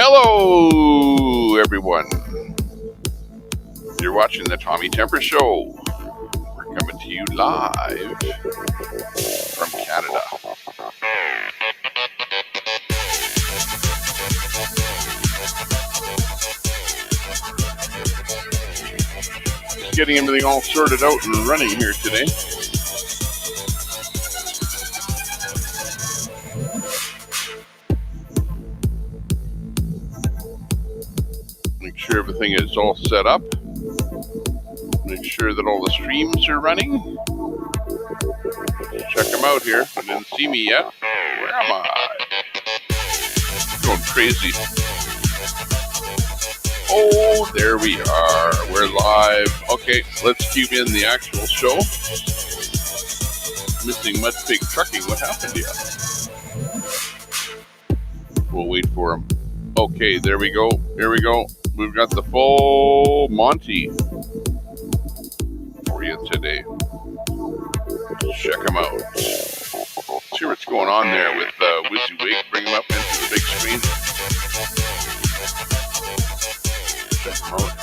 Hello, everyone. You're watching the Tommy Temper Show. We're coming to you live from Canada. Just getting everything all sorted out and running here today. Make sure everything is all set up. Make sure that all the streams are running. Check them out here. I didn't see me yet. Where am I? Going crazy. Oh, there we are. We're live. Okay, let's cue in the actual show. Missing Mud Pig Trucking. What happened to you? We'll wait for him. Okay, there we go. Here we go. We've got the full Monty for you today. Check him out. See what's going on there with WYSIWYG. Bring him up into the big screen. Check him out.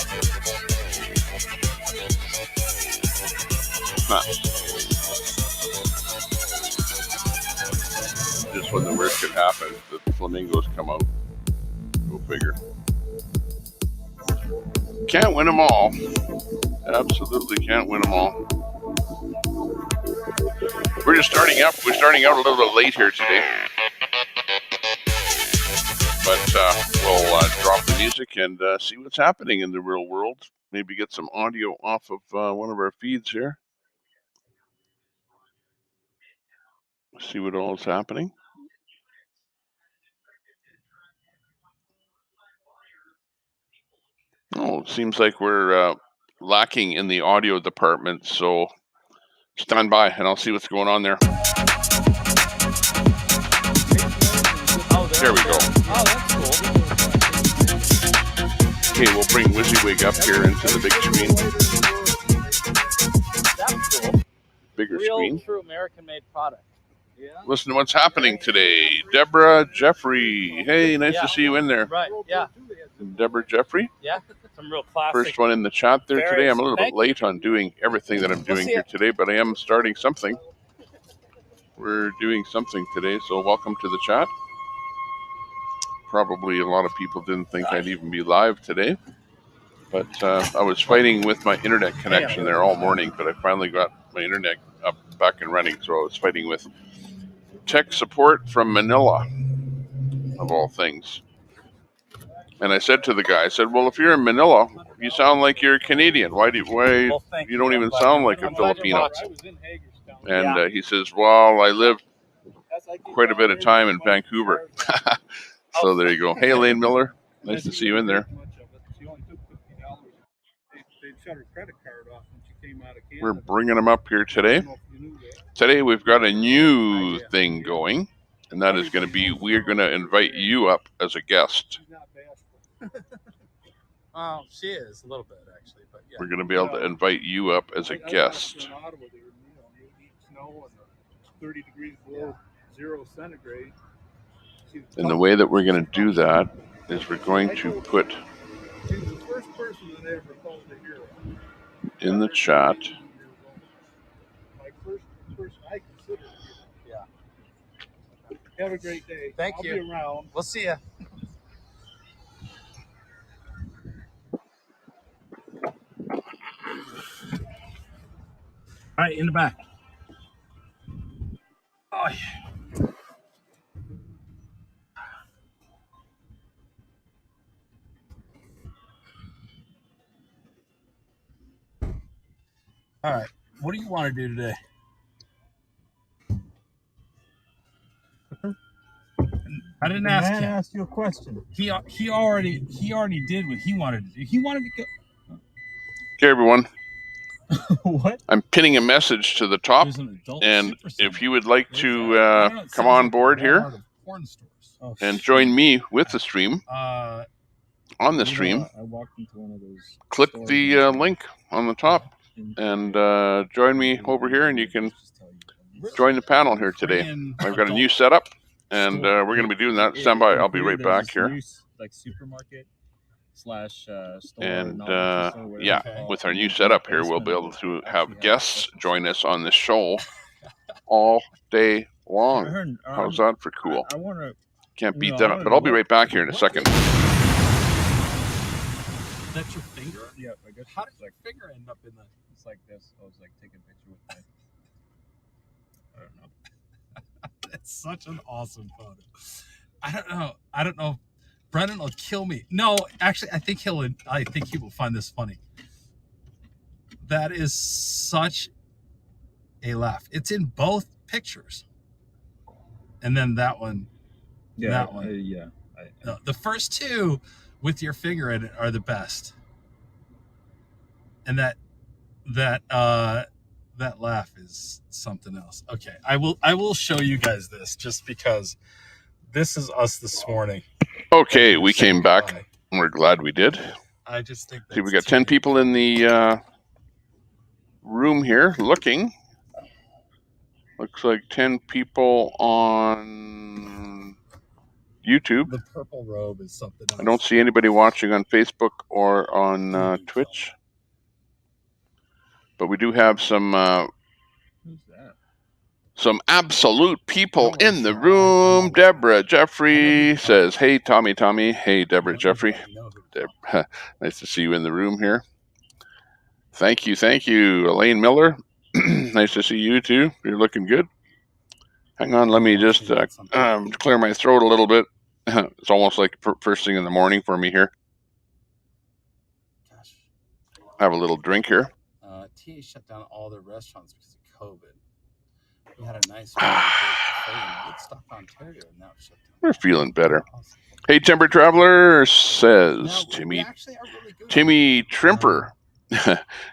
Just when the worst could happen, the flamingos come out. Go figure. Can't win them all. Absolutely can't win them all. We're just starting up. We're starting out a little bit late here today. But we'll drop the music and see what's happening in the real world. Maybe get some audio off of one of our feeds here. See what all is happening. Oh, it seems like we're lacking in the audio department, so stand by and I'll see what's going on there. There we go. Oh, that's cool. Okay, we'll bring WYSIWYG up here into the big screen. That's cool. Bigger Real, screen. true American-made product. Yeah. Listen to what's happening today. Deborah Jeffrey. Hey, nice to see you in there. Right, yeah. Deborah Jeffrey. Yeah, some real classic. First one in the chat there Very today. I'm a little bit thank you. late on doing everything that I'm doing here today, but I am starting something. We're doing something today, so welcome to the chat. Probably a lot of people didn't think I'd even be live today, but I was fighting with my internet connection there all morning, but I finally got my internet up back and running, so I was fighting with tech support from Manila, of all things. And I said to the guy, I said, well, if you're in Manila, you sound like you're a Canadian. Why you don't even sound like a Filipino? And he says, well, I lived quite a bit of time in Vancouver. So there you go. Hey, Elaine Miller. Nice to see you in there. We're bringing them up here today. Today we've got a new thing going, and that is going to be, we're going to invite you up as a guest. She is a little bit actually, but yeah. We're going to be able to invite you up as a guest. 30 degrees below 0 centigrade. And the way that we're going to do that is we're going to put in the chat. Have a great day. Thank I'll you. Be around. We'll see you. All right, in the back. Oh, yeah. All right. What do you want to do today? I didn't The ask man him. asked you a question. He already did what he wanted to do. He wanted to go. Okay, everyone. What? I'm pinning a message to the top, There's an adult and supercenter. if you would like Where's to that? I don't know, it come sounds on like the board here Walmart of porn stores. Oh, and shit. join me with the stream Uh, on the You know, stream, I walked into one of those. click stores the one time link on the top and join me over here, and you can join the panel here today. Korean I've got a adult new setup, and store. we're going to be doing that. Stand by. I'll be right back here. New, like supermarket slash store, And novelty store, whatever yeah, it's called. with our And new then in setup the here, we'll be basement, able to actually have has guests special join us stuff. on the show all day I long. heard, How's that for cool? I want to. Can't beat I that, wanna but know I'll be right back here in a second. That's your finger? Yeah, I guess. How did it's your like finger end up in the? it's like this. I was like taking a picture with my. I don't know. That's such an awesome photo. I don't know. Brennan will kill me. No, actually, I think he will find this funny. That is such a laugh. It's in both pictures. And then that one. Yeah, that one. yeah. No, the first two with your finger in it are the best. And that laugh is something else. Okay, I will show you guys this just because this is us this morning. Okay, we came back. We're glad we did. I just think See, we got 10 people in the room here looking. Looks like 10 people on YouTube. The purple robe is something else. I don't see anybody watching on Facebook or on Twitch. But we do have some Who's that? some absolute people in the room. Deborah Jeffrey says, hey, Tommy. Hey, Deborah Jeffrey. Nice to see you in the room here. Thank you. Elaine Miller. Nice to see you too. You're looking good. Hang on, let me just clear my throat a little bit. It's almost like first thing in the morning for me here. Gosh. Have a little drink here. TA shut down all their restaurants because of COVID. We had a nice cafe in Woodstock, Ontario, and now it's shut down. We're feeling better. Hey, Timber Traveler, says No, Timmy. actually are really good. Timmy Trimper.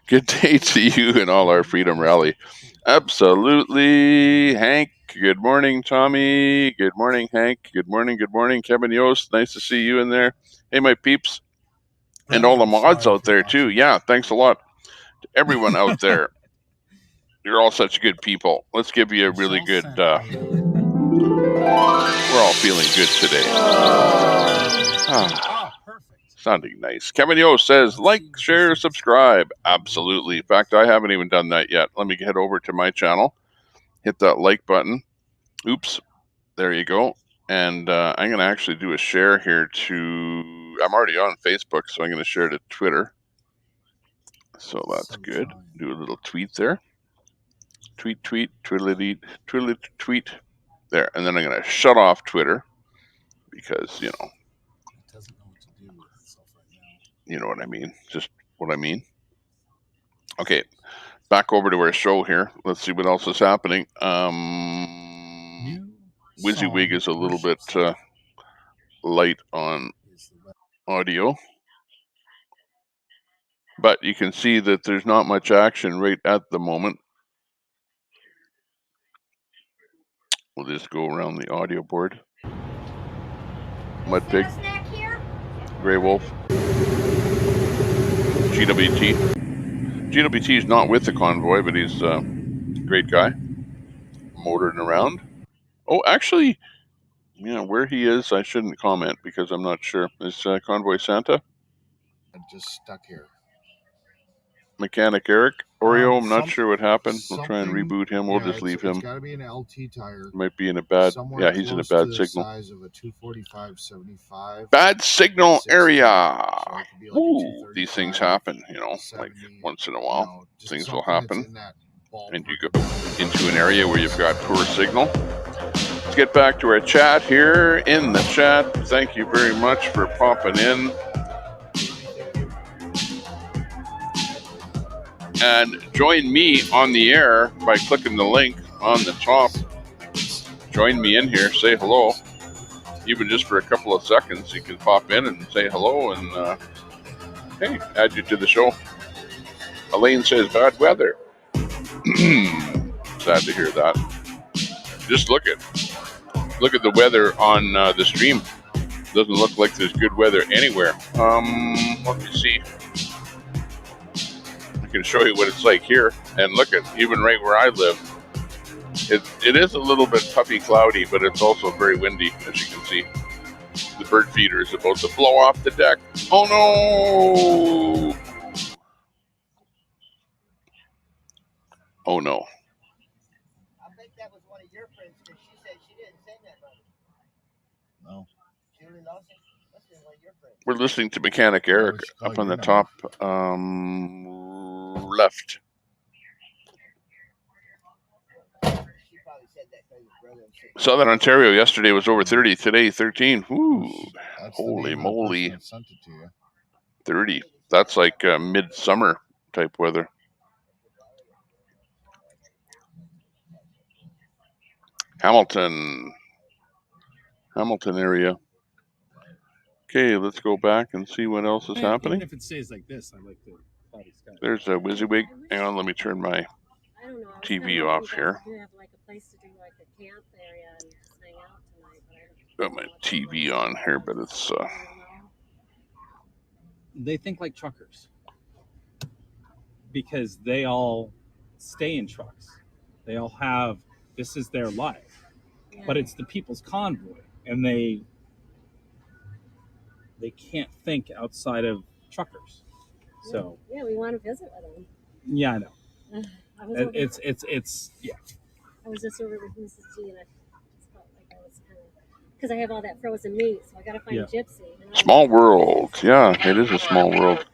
Good day to you and all our Freedom Rally. Absolutely. Hank, good morning, Tommy. Good morning, Hank. Good morning. Kevin Yost, nice to see you in there. Hey, my peeps. And all the mods out there, too. Yeah, thanks a lot to everyone out there. You're all such good people. Let's give you a really good... we're all feeling good today. Perfect. Sounding nice. Kevin Yost says, like, share, subscribe. Absolutely. In fact, I haven't even done that yet. Let me head over to my channel. Hit that like button. Oops. There you go. And I'm going to actually do a share here to... I'm already on Facebook, so I'm going to share to Twitter. So that's good. Do a little tweet there. Tweet, twiddly, tweet. There. And then I'm going to shut off Twitter because, It doesn't know what to do with itself right now. You know what I mean. Just what I mean. Okay. Back over to our show here. Let's see what else is happening. WYSIWYG is a little bit light on audio. But you can see that there's not much action right at the moment. We'll just go around the audio board. Mud Pig. Grey Wolf. GWT. GWT is not with the Convoy, but he's a great guy. Motoring around. Oh, actually, where he is, I shouldn't comment because I'm not sure. Is Convoy Santa? I'm just stuck here. Mechanic Eric. Oreo, I'm not sure what happened. We'll try and reboot him. We'll just leave him. It's got to be an LT tire. Might be in a bad... Yeah, he's in a bad signal. Size of a 245/75. Bad signal area. So Ooh, these things happen, like once in a while. Things will happen. And you go into an area where you've got poor signal. Let's get back to our chat here in the chat. Thank you very much for popping in. And join me on the air by clicking the link on the top. Join me in here. Say hello. even just for a couple of seconds, you can pop in and say hello and hey, add you to the show. Elaine says bad weather. Sad to hear that. Just look at the weather on the stream. Doesn't look like there's good weather anywhere. Let me see. I can show you what it's like here, and look at even right where I live. It is a little bit puffy cloudy, but it's also very windy, as you can see. The bird feeder is about to blow off the deck. Oh no! Oh no. I think that was one of your friends because she said she didn't sing that right. No. Julie Lawson? That's been one of your friends. We're listening to Mechanic Eric up on the top left. She probably said that because his brother was sick. Southern Ontario yesterday was over 30. Today 13. Woo! That's Holy the name of the moly! person that sent it to you. 30. That's like midsummer type weather. Hamilton area. Okay, let's go back and see what else is happening. Even if it stays like this, I like the cloudy sky. There's a WYSIWYG. Hang on, let me turn my TV off here. Got my TV on here, but it's They think like truckers because they all stay in trucks. They all have, this is their life, but it's the people's convoy, and they can't think outside of truckers. So yeah, we want to visit with them. Yeah, I know. It's yeah. I was just over with Mrs. G, and I just felt like I was kind of, because I have all that frozen meat, so I got to find a gypsy. small world. Yeah, it is a small world.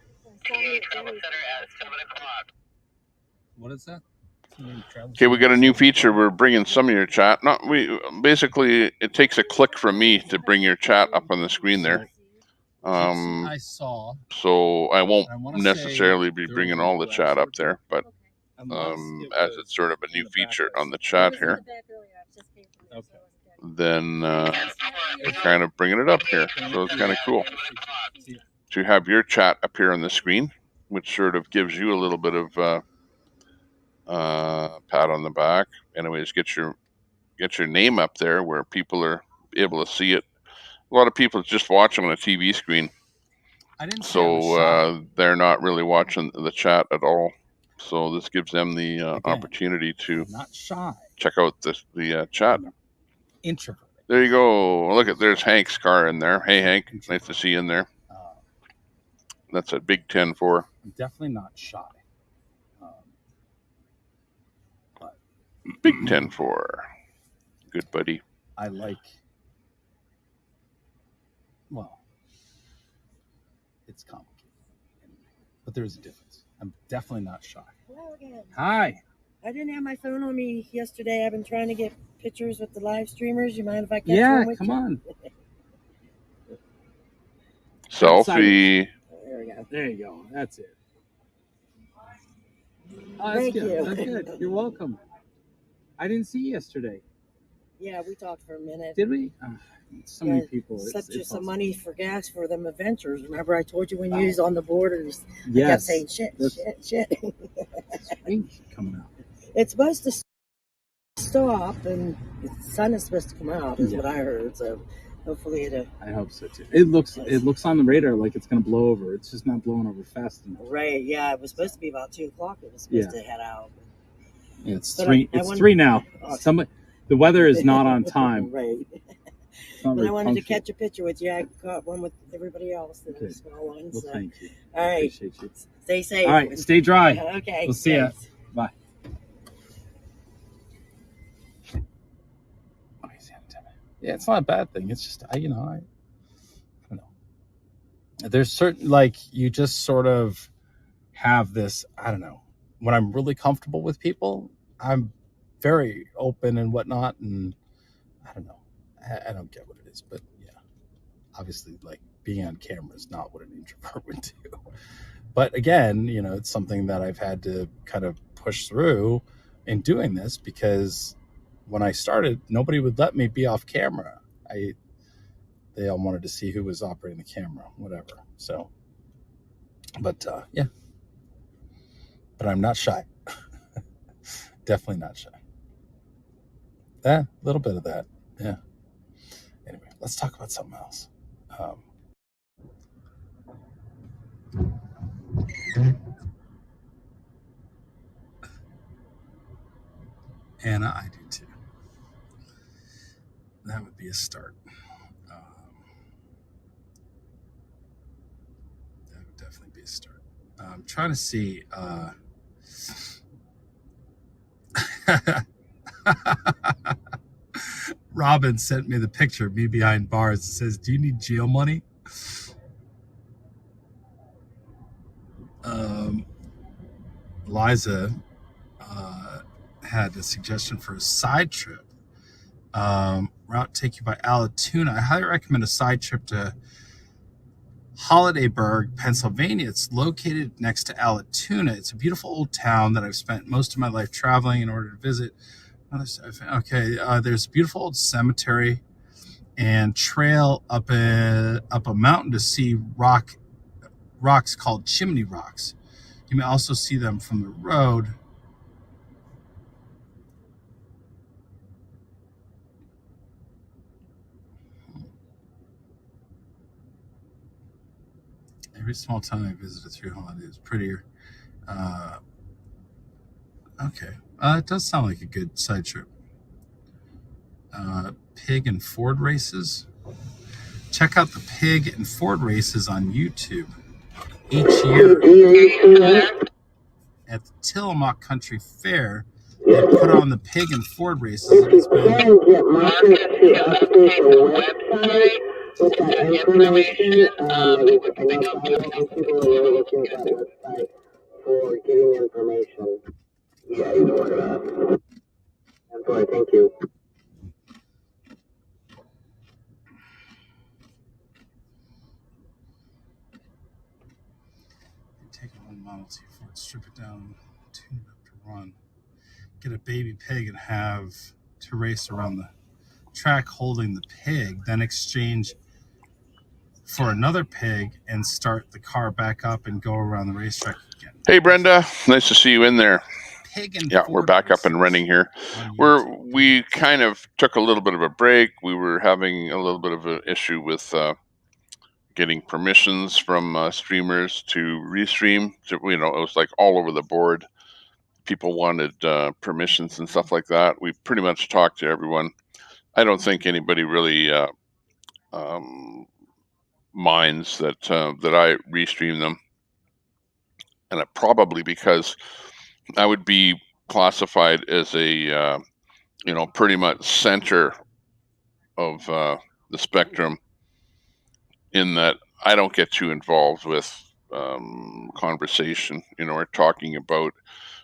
What is that? Okay, we got a new feature. We're bringing some of your chat. Basically, it takes a click from me to bring your chat up on the screen there. I saw. So I won't necessarily be bringing all the chat up there, but as it's sort of a new feature on the chat here, then we're kind of bringing it up here. So it's kind of cool to have your chat appear on the screen, which sort of gives you a little bit of pat on the back. Anyways, get your name up there where people are able to see it. A lot of people just watch them on a TV screen. So they're not really watching the chat at all. So this gives them the opportunity to check out the chat. Introvert. There you go. Look at, there's Hank's car in there. Hey Hank, nice to see you in there. That's a big 10-4. I'm definitely not shy. But big 10-4. Good buddy. I like. Well, it's complicated, but there's a difference. I'm definitely not shy. Hello again. Hi. I didn't have my phone on me yesterday. I've been trying to get pictures with the live streamers. You mind if I catch one with come you? on. Selfie. There we go. There you go. That's it. Oh, that's Thank good. you. That's good. You're welcome. I didn't see you yesterday. Yeah, we talked for a minute. Did we? So many people. Slipped you some money for gas for them adventures. Remember I told you when you was on the borders? Yes. I kept saying shit. Spring coming out. It's supposed to stop and the sun is supposed to come out is what I heard. So hopefully it'll. I hope so too. It looks on the radar like it's going to blow over. It's just not blowing over fast enough. Right. Yeah. It was supposed to be about 2:00. It was supposed to head out. It's 3. It's 3 now. The weather is not on time. Right. But I wanted to catch a picture with you. I caught one with everybody else. That was a small one. Well, so. thank you. All right. Appreciate you. Stay safe. All right. Stay dry. Okay. We'll see you. Bye. Yeah, it's not a bad thing. It's just I don't know. There's certain, like, you just sort of have this, I don't know. When I'm really comfortable with people, I'm very open and whatnot, and I don't know. I don't get what it is, but yeah, obviously, like, being on camera is not what an introvert would do. But again, it's something that I've had to kind of push through in doing this, because when I started, nobody would let me be off camera. they all wanted to see who was operating the camera, whatever. So, but yeah, but I'm not shy. Definitely not shy. A little bit of that. Yeah. Anyway, let's talk about something else. Anna, I do too. That would be a start. That would definitely be a start. I'm trying to see. Robin sent me the picture of me behind bars. It says, "Do you need jail money?" Liza had a suggestion for a side trip. Route take you by Alatoona. I highly recommend a side trip to Holidayburg, Pennsylvania. It's located next to Alatoona. It's a beautiful old town that I've spent most of my life traveling in order to visit. Okay, there's a beautiful old cemetery and trail up a mountain to see rocks called Chimney Rocks. You may also see them from the road. Every small town I visited through holiday is prettier. Okay. It does sound like a good side trip. Pig and Ford races. Check out the pig and Ford races on YouTube. Each year at the Tillamook Country Fair, they put on the pig and Ford races. It's been with that information, for getting information. Yeah, you know that. That's why, thank you. Take one Model T Ford, strip it down, tune it up to run. Get a baby pig and have to race around the track holding the pig, then exchange for another pig and start the car back up and go around the racetrack again. Hey, Brenda, nice to see you in there. Pig and Yeah, Ford we're back up and running here. We kind of took a little bit of a break. We were having a little bit of an issue with getting permissions from streamers to restream. You know, it was like all over the board. People wanted permissions and stuff like that. We pretty much talked to everyone. I don't think anybody really minds that I restream them, and probably because I would be classified as a pretty much center of the spectrum, in that I don't get too involved with conversation, or talking about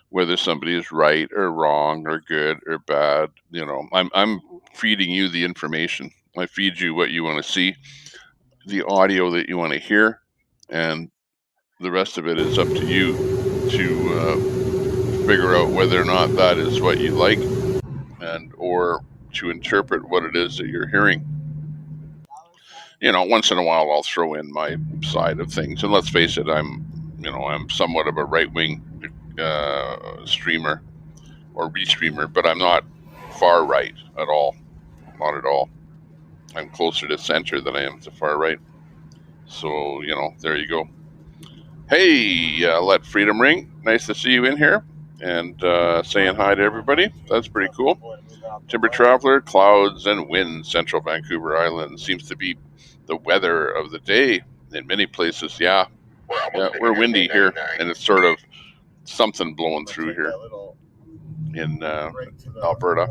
whether somebody is right or wrong or good or bad. I'm feeding you the information. I feed you what you want to see, the audio that you want to hear, and the rest of it is up to you to figure out whether or not that is what you like, and or to interpret what it is that you're hearing. Once in a while I'll throw in my side of things, and let's face it, I'm somewhat of a right-wing streamer or restreamer, but I'm not far right at all. Not at all. I'm closer to center than I am to far right. So, there you go. Hey, let freedom ring. Nice to see you in here and saying hi to everybody. That's pretty cool. Timber Traveler, clouds and wind, central Vancouver Island seems to be the weather of the day in many places. Yeah, we're windy here, and it's sort of something blowing through here in Alberta.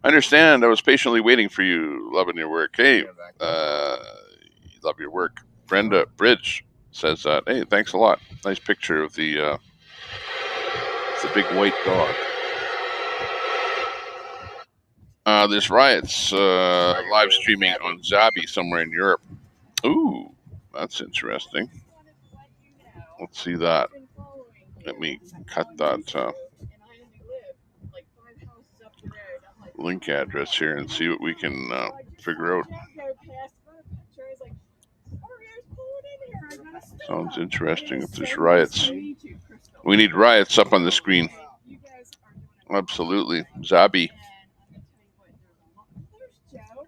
I understand. I was patiently waiting for you. Loving your work. Hey, love your work. Brenda Bridge says that. Hey, thanks a lot. Nice picture of the big white dog. There's riots live streaming on Zabi somewhere in Europe. Ooh, that's interesting. Let's see that. Let me cut that link address here and see what we can figure out. Sounds interesting. If there's riots, we need riots up on the screen. Absolutely, Zabi.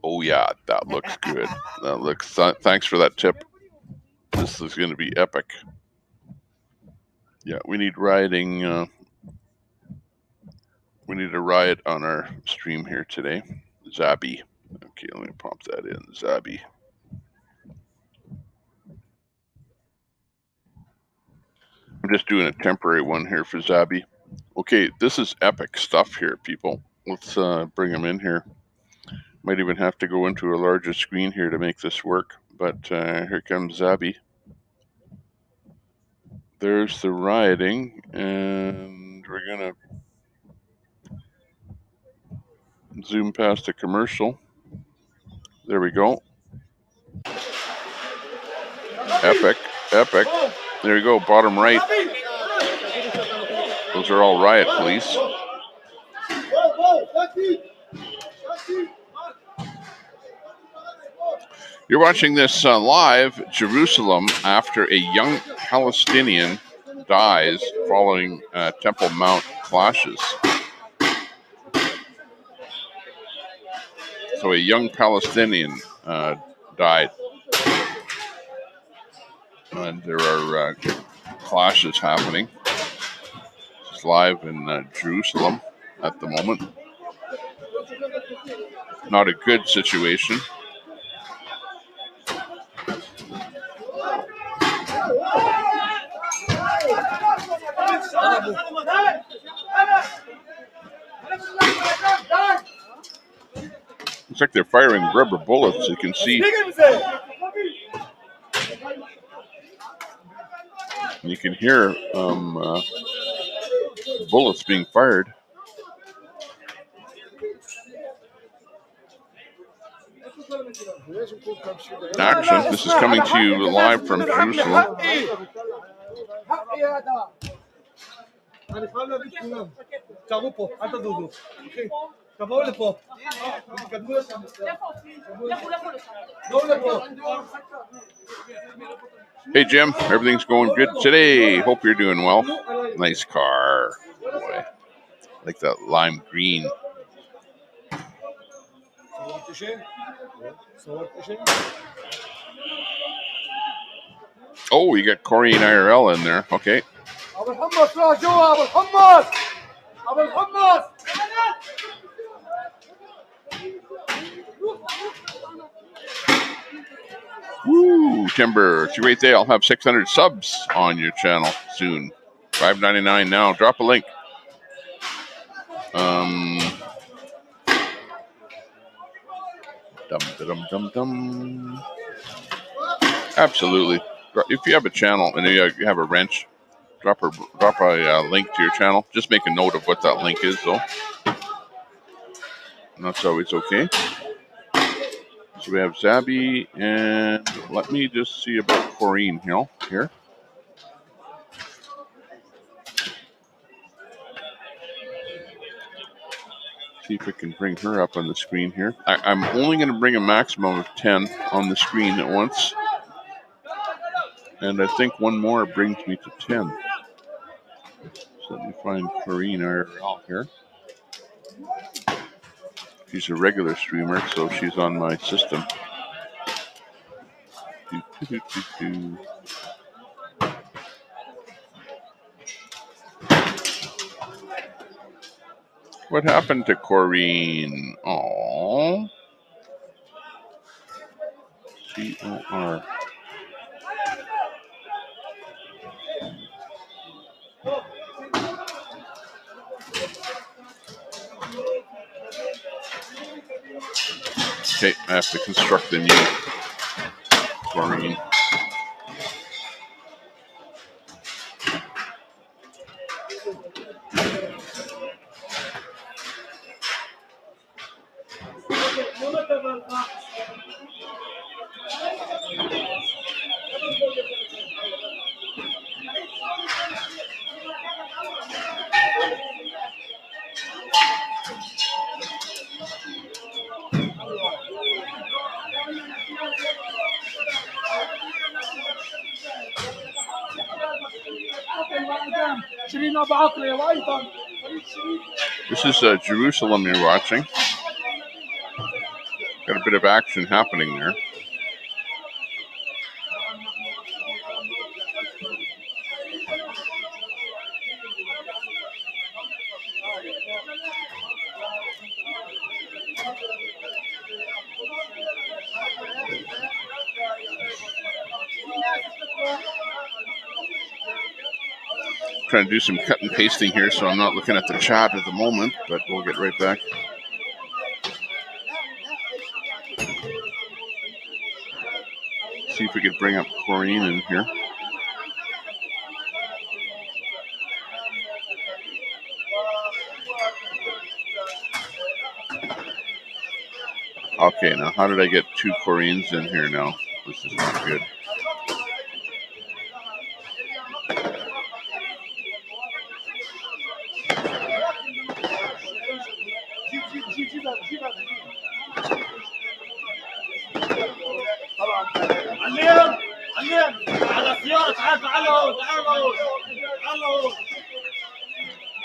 Oh yeah, that looks good. That looks. Thanks for that tip. This is going to be epic. Yeah, we need rioting. We need a riot on our stream here today. Zabi. Okay, let me prompt that in. Zabi. I'm just doing a temporary one here for Zabi. Okay, this is epic stuff here, people. Let's bring them in here. Might even have to go into a larger screen here to make this work. But here comes Zabi. There's the rioting, and we're gonna zoom past the commercial. There we go. Epic, epic. There you go, bottom right. Those are all riot police. You're watching this live, Jerusalem, after a young Palestinian dies following Temple Mount clashes. So a young Palestinian died. And there are clashes happening. It's live in Jerusalem at the moment. Not a good situation. Looks like they're firing rubber bullets. You can see. You can hear bullets being fired. Action. This is coming to you live from Jerusalem. Hey Jim, everything's going good today. Hope you're doing well. Nice car. Boy, like that lime green. Oh, you got Corey and IRL in there. Okay. Woo, Timber. It's a great day. I'll have 600 subs on your channel soon. $5.99 now. Drop a link. Dum. Absolutely. If you have a channel and you have a wrench, drop a link to your channel. Just make a note of what that link is, though. And that's always okay. So we have Zabi, and let me just see about Corrine here. See if I can bring her up on the screen here. I'm only going to bring a maximum of 10 on the screen at once. And I think one more brings me to 10. So let me find Corrine IRL here. She's a regular streamer, so she's on my system. What happened to Corrine? Aww. COR. Okay, I have to construct the new Corrine. This is Jerusalem you're watching. Got a bit of action happening there. Trying to do some cut and pasting here, so I'm not looking at the chat at the moment, but we'll get right back. See if we could bring up Corrine in here. Okay, now how did I get two Corrines in here now? This is not good.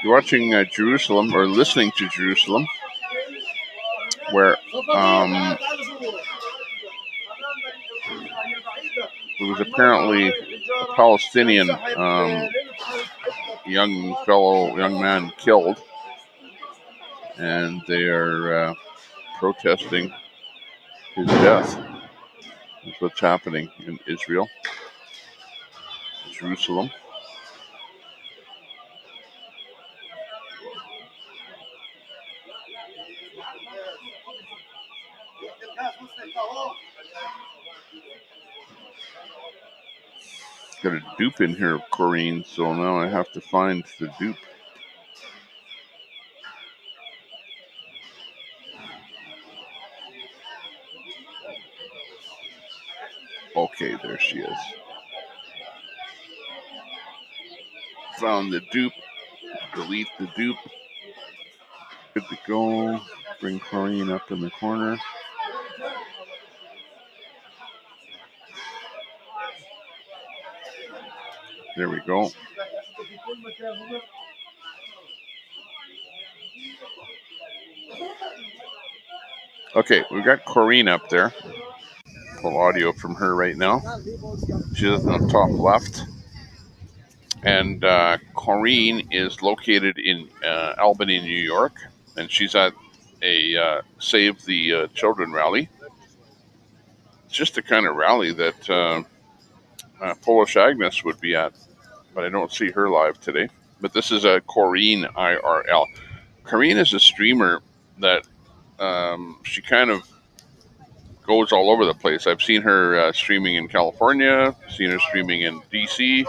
You're watching Jerusalem, or listening to Jerusalem, where there was apparently a Palestinian young man killed, and they are protesting his death. That's what's happening in Israel, Jerusalem. Got a dupe in here of Corrine, so now I have to find the dupe. Okay, there she is. Found the dupe. Delete the dupe. Good to go. Bring Corrine up in the corner. There we go. Okay, we've got Corrine up there. Pull audio from her right now. She's on the top left. And Corrine is located in Albany, New York. And she's at a Save the Children rally. It's just the kind of rally that Polish Agnes would be at. But I don't see her live today. But this is a Corrine IRL. Corrine is a streamer that she kind of goes all over the place. I've seen her streaming in California, seen her streaming in DC.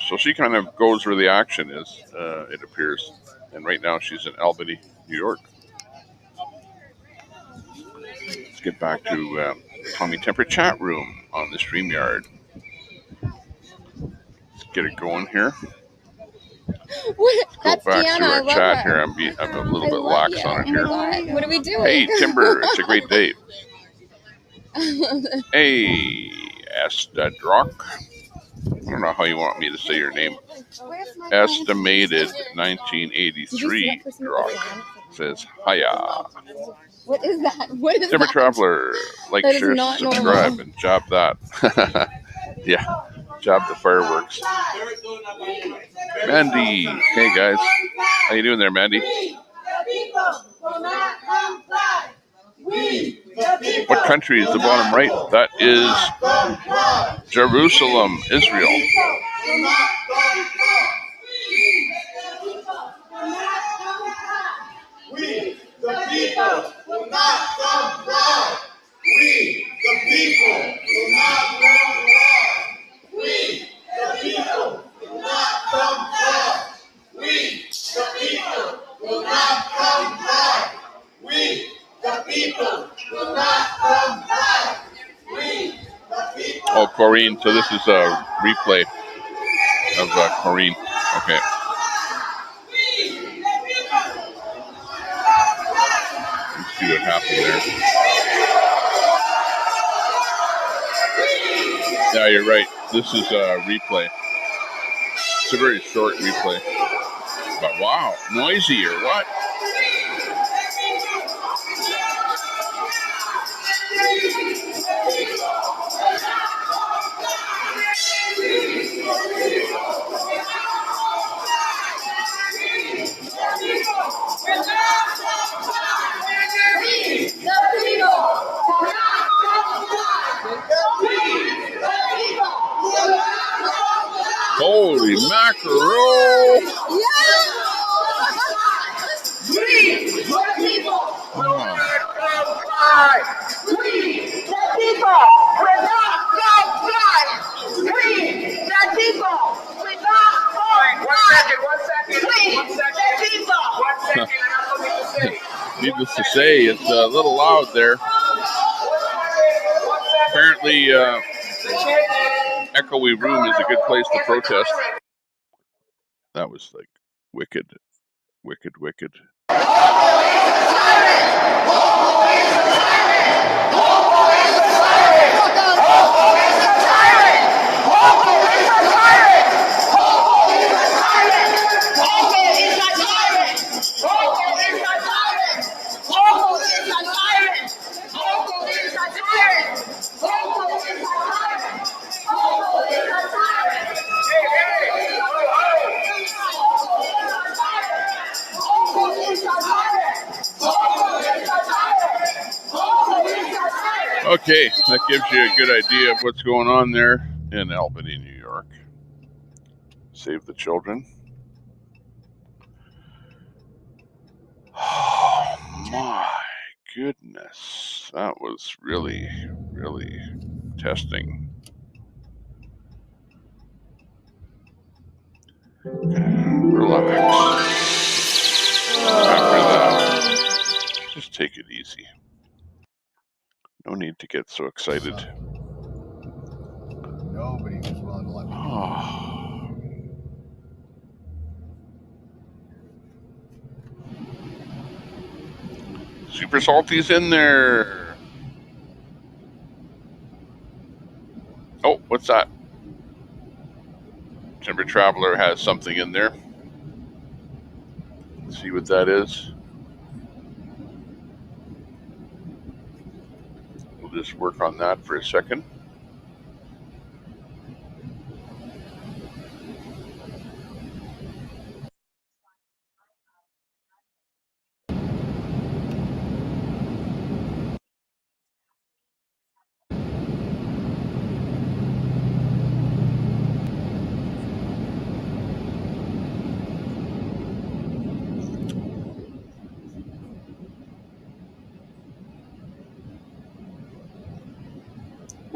So she kind of goes where the action is, it appears. And right now she's in Albany, New York. Let's get back to Tommy Temper chat room on the StreamYard. Let's get it going here. What? Go That's back Deanna. to our I love chat her. here. I'm a little bit lax on it here. Oh my God. What are we doing? Hey, Timber, it's a great day. Hey, Estadrock. I don't know how you want me to say your name. Estimated 1983 Drock says, hiya. What is that? What is Timber that? Traveler, like, That is share, not subscribe, normal. and job that. Yeah, job the fireworks. Mandy, hey guys. How you doing there, Mandy? What country is the bottom right? That is Jerusalem, Israel. We, the people, will not comply. We, the people, will not comply. We, the people, will not comply. We, the people, will not comply. We, the people, will not comply. We, the people. Oh, Corrine. So this is a replay of Corrine. Okay. Let's see what happened there. Yeah, you're right. This is a replay. a very short replay. But wow, noisy or what? Holy mackerel! Needless to say, it's a little loud there. Apparently, echoey room is a good place to protest. That was like wicked, wicked, wicked. Okay, that gives you a good idea of what's going on there in Albany, New York. Save the children. Oh my goodness. That was really, really testing. Relax. After that, just take it easy. No need to get so excited. Nobody was willing to let me go. Super Salty's in there. Oh, what's that? Timber Traveler has something in there. Let's see what that is. We'll just work on that for a second.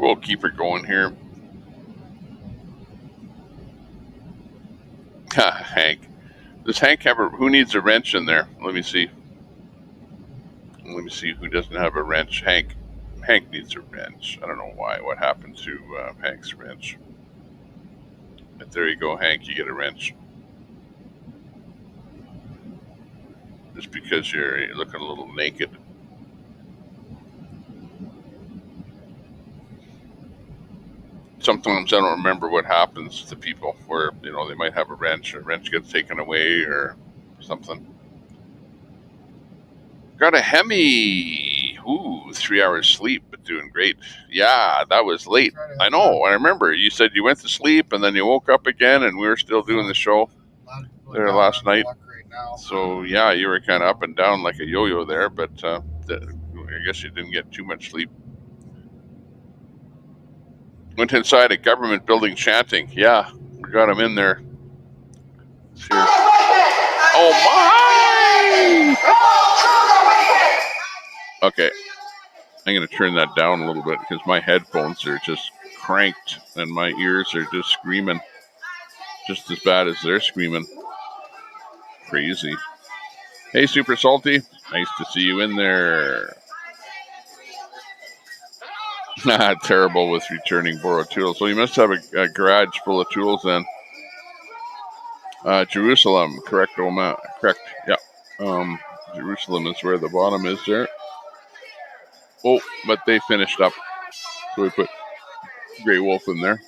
We'll keep her going here. Hank. Does Hank have a... Who needs a wrench in there? Let me see. Let me see who doesn't have a wrench. Hank. Hank needs a wrench. I don't know why. What happened to Hank's wrench? But there you go, Hank. You get a wrench. Just because you're looking a little naked. Sometimes I don't remember what happens to people where, you know, they might have a wrench gets taken away or something. Got a Hemi. Ooh, 3 hours sleep, but doing great. Yeah, that was late. I know. I remember. You said you went to sleep and then you woke up again and we were still doing the show there last night. So, yeah, you were kind of up and down like a yo-yo there, but I guess you didn't get too much sleep. Went inside a government building chanting. Yeah, we got him in there. Oh, my! Okay. I'm going to turn that down a little bit because my headphones are just cranked and my ears are just screaming. Just as bad as they're screaming. Crazy. Hey, Super Salty. Nice to see you in there. Terrible with returning borrowed tools. So you must have a garage full of tools then. Jerusalem. Correct, Oma. Correct. Yeah. Jerusalem is where the bottom is there. Oh, but they finished up. So we put Grey Wolf in there.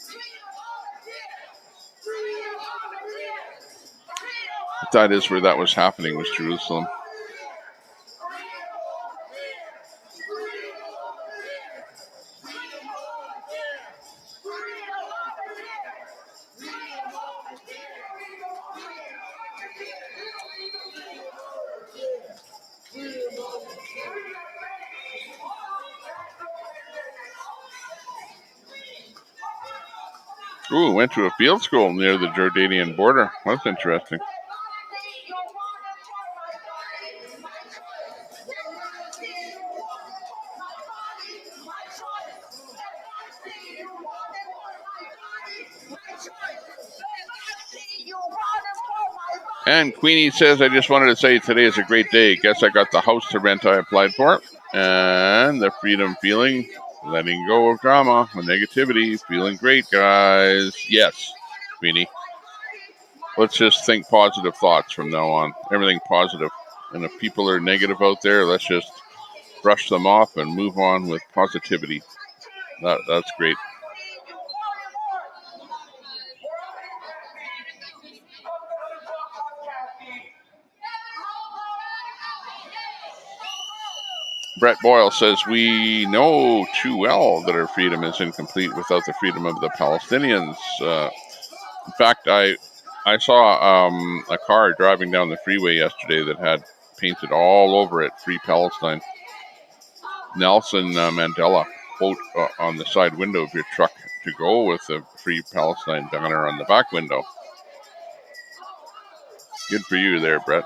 think that is where that was happening, was Jerusalem. Ooh, went to a field school near the Jordanian border. That's interesting. And Queenie says, I just wanted to say today is a great day. Guess I got the house to rent I applied for. And the freedom feeling, letting go of drama, and negativity, feeling great, guys. Yes, Queenie. Let's just think positive thoughts from now on. Everything positive. And if people are negative out there, let's just brush them off and move on with positivity. That's great. Brett Boyle says, we know too well that our freedom is incomplete without the freedom of the Palestinians. In fact, I saw a car driving down the freeway yesterday that had painted all over it, Free Palestine. Nelson Mandela quote on the side window of your truck to go with the Free Palestine banner on the back window. Good for you there, Brett.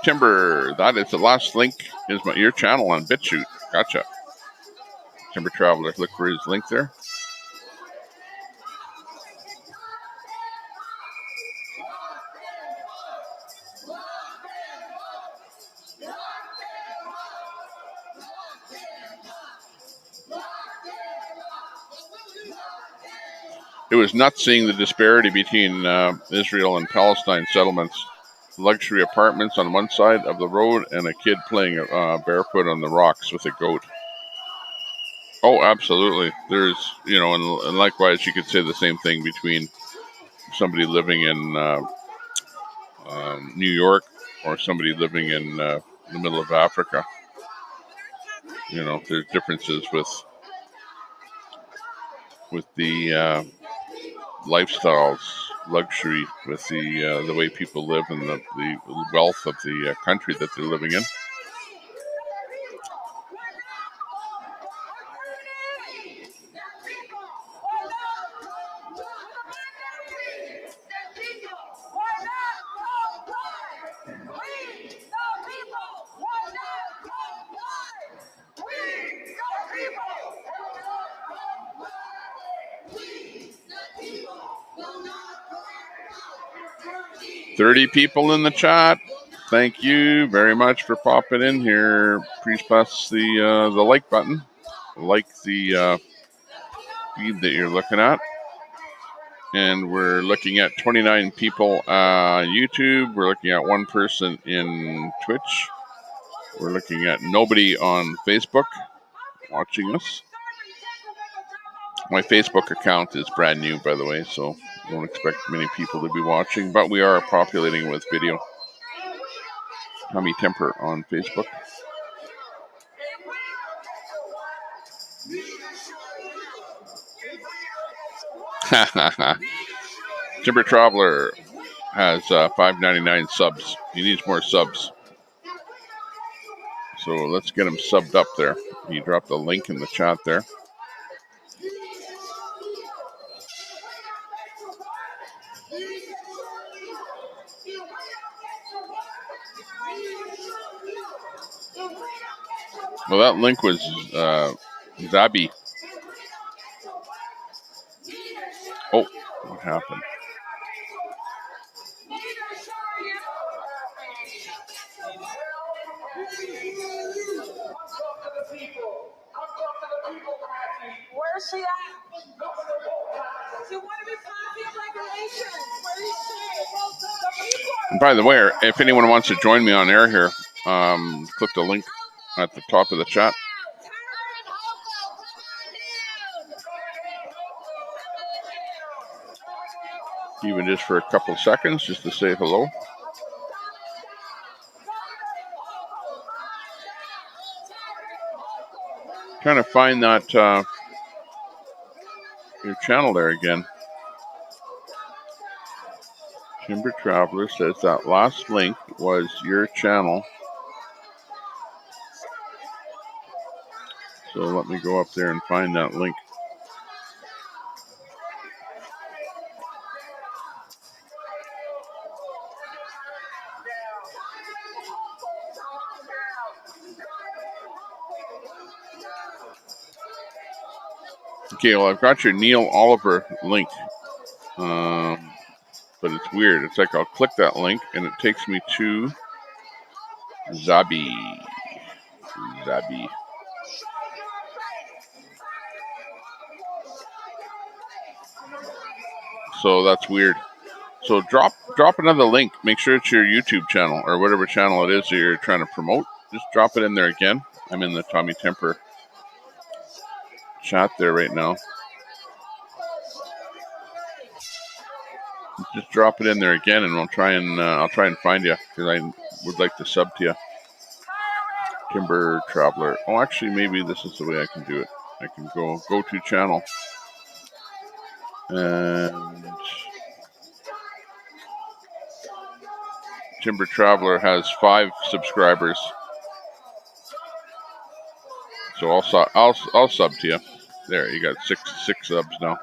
Timber, that is the last link is your channel on BitChute. Gotcha. Timber Traveler, look for his link there. It was nuts seeing the disparity between Israel and Palestine settlements. Luxury apartments on one side of the road and a kid playing barefoot on the rocks with a goat. Oh, absolutely. There's, and likewise, you could say the same thing between somebody living in New York or somebody living in the middle of Africa. There's differences with the lifestyles, luxury, with the way people live and the wealth of the country that they're living in. $30 people in the chat. Thank you very much for popping in here. Please press the like button. Like the feed that you're looking at. And we're looking at 29 people on YouTube. We're looking at one person in Twitch. We're looking at nobody on Facebook watching us. My Facebook account is brand new, by the way, so don't expect many people to be watching, but we are populating with video. Tommy Temper on Facebook. Timber Traveler has 5.99 subs. He needs more subs. So let's get him subbed up there. He dropped a link in the chat there. Well, that link was Zabi. Oh, what happened? Where's she at? She wanted to talk like a nation. Where is she? And by the way, if anyone wants to join me on air here, click the link at the top of the chat. even just for a couple seconds, just to say hello. Trying to find that your channel there again. Timber Traveler says that last link was your channel. So let me go up there and find that link. Okay, well, I've got your Neil Oliver link. But it's weird. It's like I'll click that link and it takes me to Zabi. So that's weird. So drop another link. Make sure it's your YouTube channel or whatever channel it is that you're trying to promote. Just drop it in there again. I'm in the Tommy Temper chat there right now. Just drop it in there again, and I'll try and find you because I would like to sub to you. Timber Traveler. Oh, actually, maybe this is the way I can do it. I can go to channel, and Timber Traveler has 5 subscribers. So I'll sub to you. There, you got six subs now.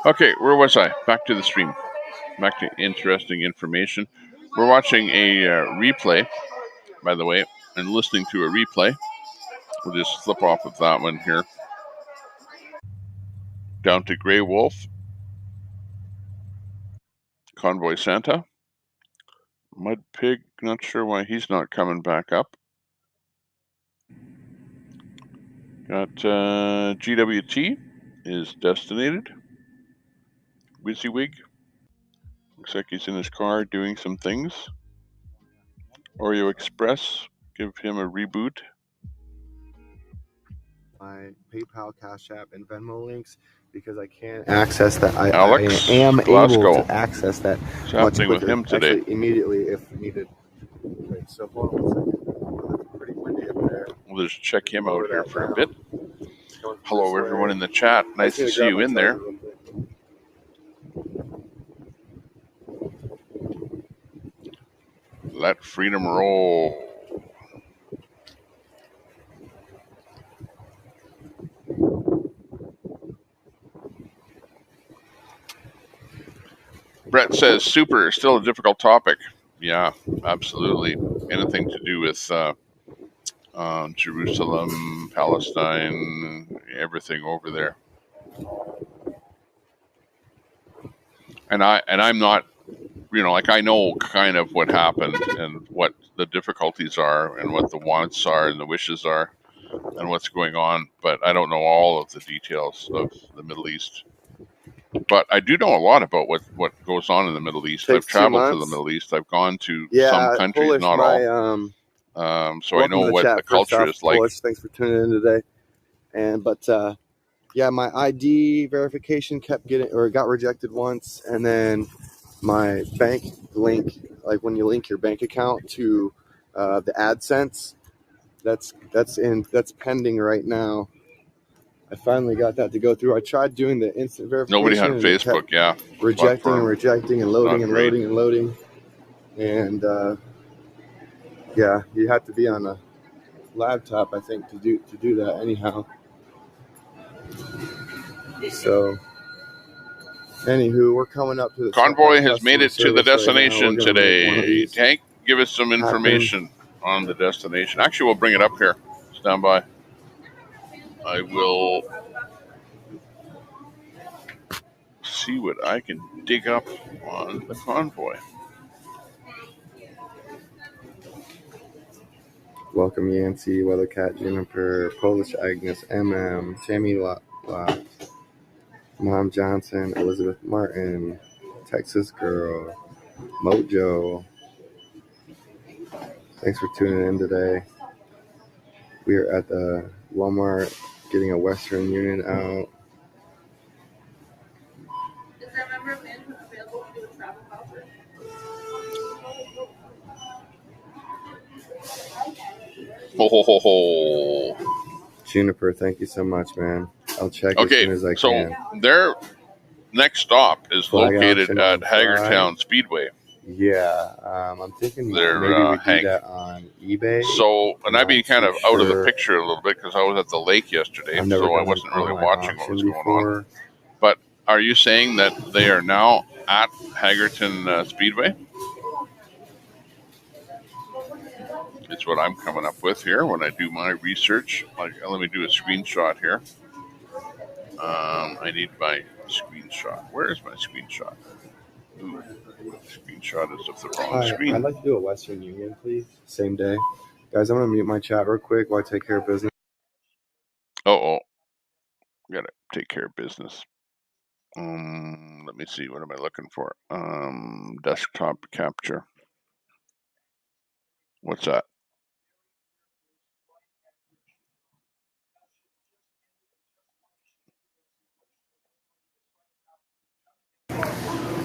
Okay, where was I? Back to the stream. Back to interesting information. We're watching a replay, by the way, and listening to a replay. We'll just flip off of that one here. Down to Grey Wolf. Convoy Santa. Mud Pig, not sure why he's not coming back up. Got GWT is destinated. WYSIWYG. Looks like he's in his car doing some things. Oreo Express, give him a reboot. My PayPal, Cash App, and Venmo links because I can't access that. I am Glasgow. able to access that What's much happening quicker, with him today? actually immediately if needed. Okay, so hold on 1 second. It's pretty windy up there. We'll just check him out here for a bit. Hello, everyone in the chat. Nice to see you in there. Let freedom roll. Brett says, super, still a difficult topic. Yeah, absolutely. Anything to do with Jerusalem, Palestine, everything over there. And I'm not, like I know kind of what happened and what the difficulties are and what the wants are and the wishes are and what's going on, but I don't know all of the details of the Middle East. But I do know a lot about what goes on in the Middle East. I've traveled to the Middle East. I've gone to some countries, Polish, not all. So I know what the culture is like. Polish, thanks for tuning in today. But my ID verification got rejected once, and then my bank link, like when you link your bank account to the AdSense, that's pending right now. I finally got that to go through. I tried doing the instant verification. Nobody on Facebook, yeah. Rejecting and rejecting and loading and loading and loading. And you have to be on a laptop, I think, to do that anyhow. So, anywho, we're coming up to the Convoy has made it to the destination today. Tank, give us some information on the destination. Actually, we'll bring it up here. Stand by. I will see what I can dig up on the Convoy. Welcome Yancey, Weathercat, Juniper, Polish Agnes, MM, Tammy Lot, Mom Johnson, Elizabeth Martin, Texas Girl, Mojo. Thanks for tuning in today. We are at the Walmart getting a Western Union out. Ho, ho, ho, ho. Juniper, thank you so much, man. I'll check as Okay, soon as I so can. their next stop is Flag located auction at on Friday. Hagertown Speedway. Yeah, I'm thinking They're, maybe we do Hank. that on eBay. So, and I've been Not kind too of out of the sure. picture a little bit because I was at the lake yesterday, I've never so I done wasn't an really online watching what auction was going on. before. But are you saying that they are now at Hagerton Speedway? It's what I'm coming up with here when I do my research. Like, let me do a screenshot here. I need my screenshot. Where is my screenshot? Ooh, screenshot is of the wrong Hi, screen. I'd like to do a Western Union, please. Same day. Guys, I'm going to mute my chat real quick while I take care of business. Oh, gotta take care of business. Let me see. What am I looking for? Desktop capture. What's that?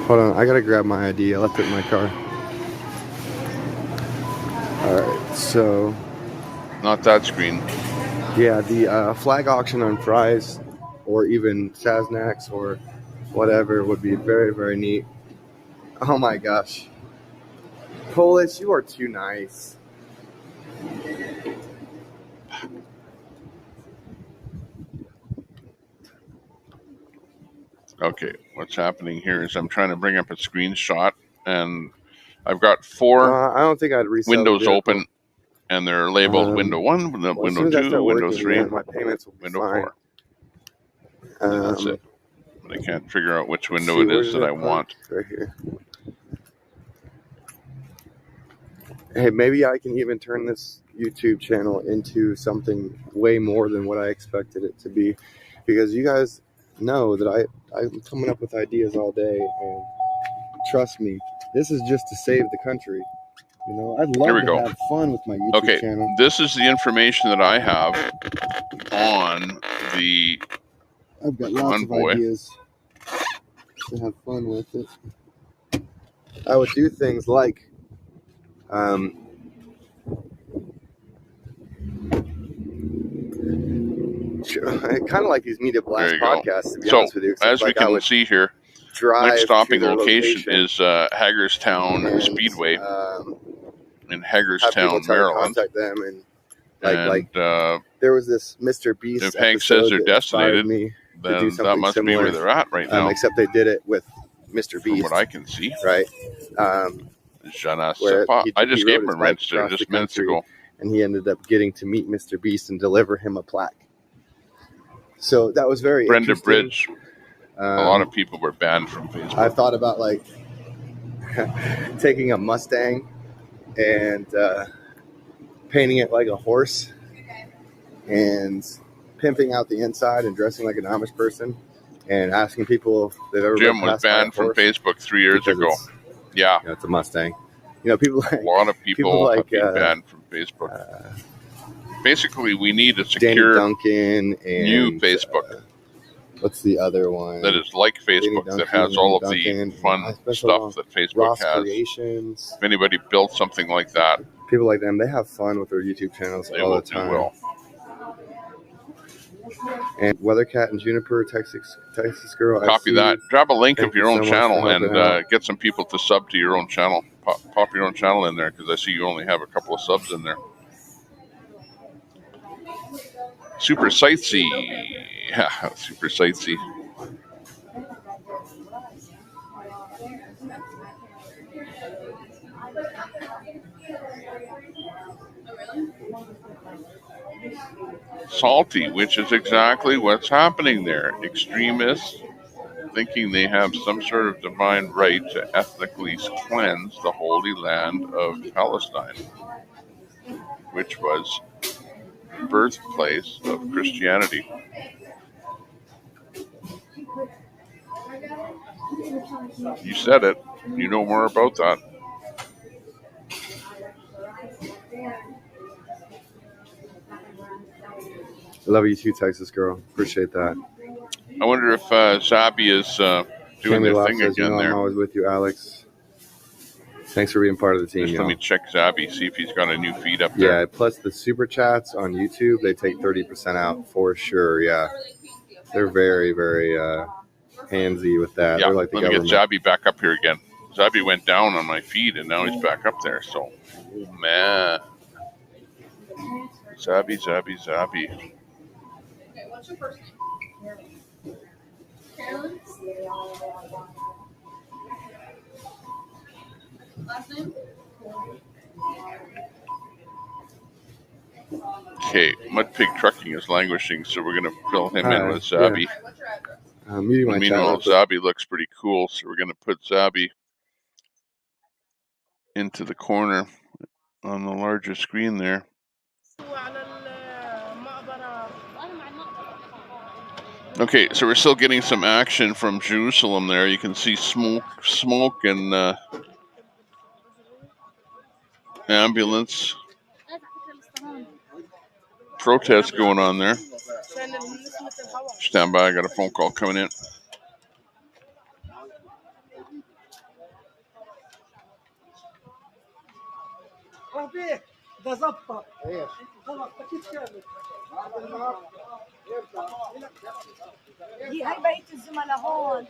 Hold on, I got to grab my ID. I left it in my car. Alright, so Not that screen. yeah, the flag auction on Fry's or even Saznak's or whatever would be very, very neat. Oh my gosh. Polish, you are too nice. Okay, what's happening here is I'm trying to bring up a screenshot, and I've got four I don't think I'd resell windows the vehicle. open, and they're labeled window 1, Well, as window soon as I 2, start window working 3, again, my payments will be window fine. 4. And that's it. But I can't figure out which window it is that I want. Right here. Hey, maybe I can even turn this YouTube channel into something way more than what I expected it to be, because you guys know that I'm coming up with ideas all day, and trust me, this is just to save the country. You know, I'd love to have fun with my YouTube channel. This is the information that I have on the I've got lots Convoy. of ideas to have fun with it. I would do things like kind of like these Media Blast podcasts, to be honest with you. As we can see here, next stopping location is Hagerstown Speedway in Hagerstown, Maryland. Contact them and there was this Mr. Beast. If Hank says they're destinated, then that must be where they're at right now. Except they did it with Mr. Beast, from what I can see. Right? I just gave him a wrench there just minutes ago, and he ended up getting to meet Mr. Beast and deliver him a plaque. So that was very Brenda interesting. Bridge. A lot of people were banned from Facebook. I thought about like taking a Mustang and painting it like a horse and pimping out the inside and dressing like an Amish person and asking people if they've ever Jim was banned from Facebook 3 years ago. Yeah, it's a Mustang. You know, people like, a lot of people have been banned from Facebook. Basically, we need a secure Duncan and, new Facebook. What's the other one? That is like Facebook, Duncan, that has all of Duncan, the fun stuff that Facebook Ross has. Creations. If anybody built something like that, people like them, they have fun with their YouTube channels all the time. Well. And Weathercat and Juniper, Texas Girl. Copy that. Drop a link of your own channel and get some people to sub to your own channel. Pop your own channel in there, because I see you only have a couple of subs in there. Super Sightsee. Yeah, Super Sightsee. Salty, which is exactly what's happening there. Extremists thinking they have some sort of divine right to ethnically cleanse the holy land of Palestine, which was the birthplace of Christianity. You said it. You know more about that. I love you too, Texas Girl. Appreciate that. I wonder if Zabi is doing their thing again there. I'm always with you, Alex. Thanks for being part of the team, Just y'all. let me check Zabi, see if he's got a new feed up there. Yeah, plus the super chats on YouTube, they take 30% out for sure. Yeah, they're very, very handsy with that. Yeah, They're like the let me get government. Zabi back up here again. Zabi went down on my feed, and now he's back up there. So, oh man, Zabi. Okay, what's your first name? Carolyn. Last name? Okay, Mud Pig Trucking is languishing, so we're gonna fill him in with Yeah. Zabi. What's your address? Muting my Meanwhile, chat. Zabi looks pretty cool, so we're gonna put Zabi into the corner on the larger screen there. Okay, so we're still getting some action from Jerusalem there. You can see smoke and ambulance protest going on there. Stand by, I got a phone call coming in. هاي بقية الزملاء هون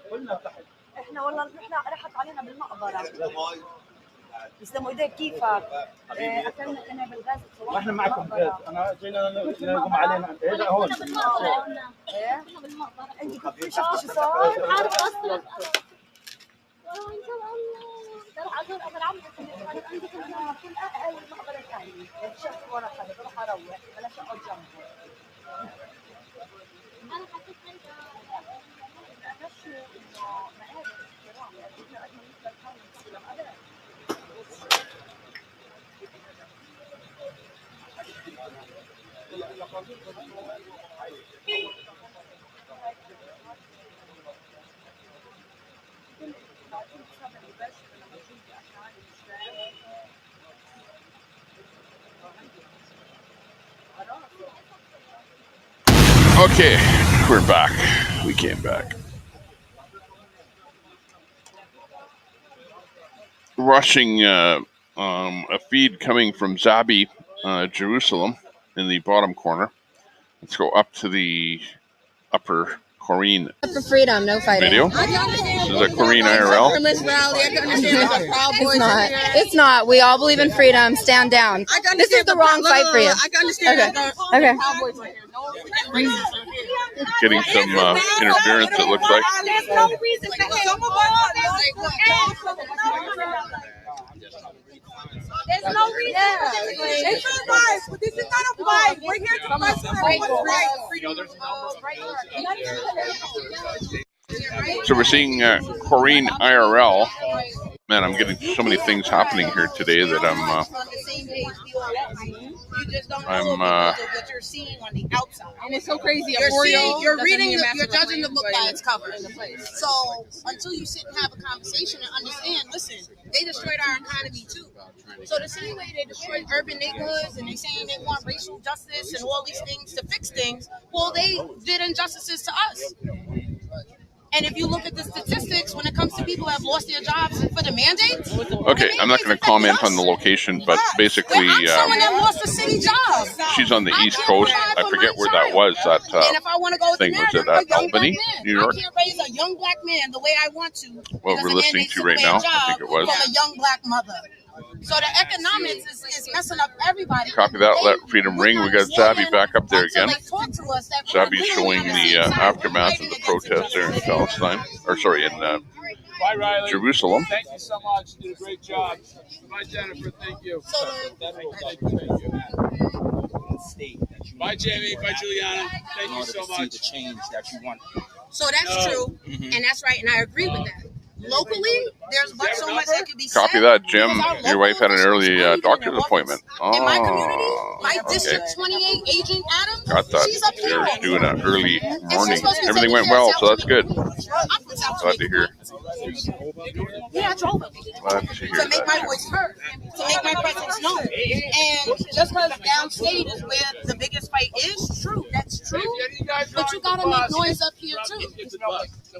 احنا والله رحنا راحت علينا بالمقبرة يسلموا ايديك كيفك اكلنا قنابل غاز واحنا معكم انا جينا نقوم علينا هنا هون انت كنت شفتي شو صار؟ عارفه اصلا ان شاء الله راح ازور ابو العم عندي كل المقبرة الثانية شفت ورا خلي بروح اروح بلاش اقعد جنبه انا حسيت انت مشوا انه معارف احترام يعني احنا قد ما نقدر نحاول نسلم ابدا Okay, we're back. We came back. Rushing a feed coming from Zabi, Jerusalem, in the bottom corner. Let's go up to the upper Corrine For freedom, no fighting. video. This is a Corrine IRL. It's not. We all believe in freedom. Stand down. This is the wrong fight for you. I can understand Okay. Getting some interference, it looks like. There's no reason for hate. There's no reason. It's a fight, but this is not a fight. We're here to fight for what's right. So we're seeing Corrine IRL. Man, I'm getting so many things happening here today that You just don't know what you're seeing on the outside. And it's so crazy. You're reading, you're judging the book by its cover. So until you sit and have a conversation and understand, listen, they destroyed our economy too. So the same way they destroyed urban neighborhoods and they're saying they want racial justice and all these things to fix things, well, they did injustices to us. And if you look at the statistics, when it comes to people that have lost their jobs for the mandates. Okay, I'm not going to comment on the location, but basically, someone that lost a city job. She's on the East Coast. I forget where that was. That thing was it at Albany, New York? I can't raise a young black man the way I want to. What we're listening to right now, I think it was. From a young black mother. So the economics is messing up everybody. Copy that. Let freedom ring. We got Zabi back up there again. Zabi showing the aftermath of the protest there in Palestine, or sorry, in Jerusalem. Thank you so much. You did a great job. Bye, Jennifer. Thank you. Bye, Jamie. Bye, Juliana. Thank you so much. The change that you want. So that's true, and that's right, and I agree with that. Locally, there's so much that could be said. Copy that, Jim. Your wife had an early doctor's appointment. In my community, my District 28 Agent Adams, got that. she's up here. You're doing an early morning. Everything went well, so that's good. Glad to hear. Yeah, I drove it. Glad to hear To make my voice heard, to make my presence known. And just because downstate is where the biggest fight is, true, that's true. But you gotta make noise up here too. You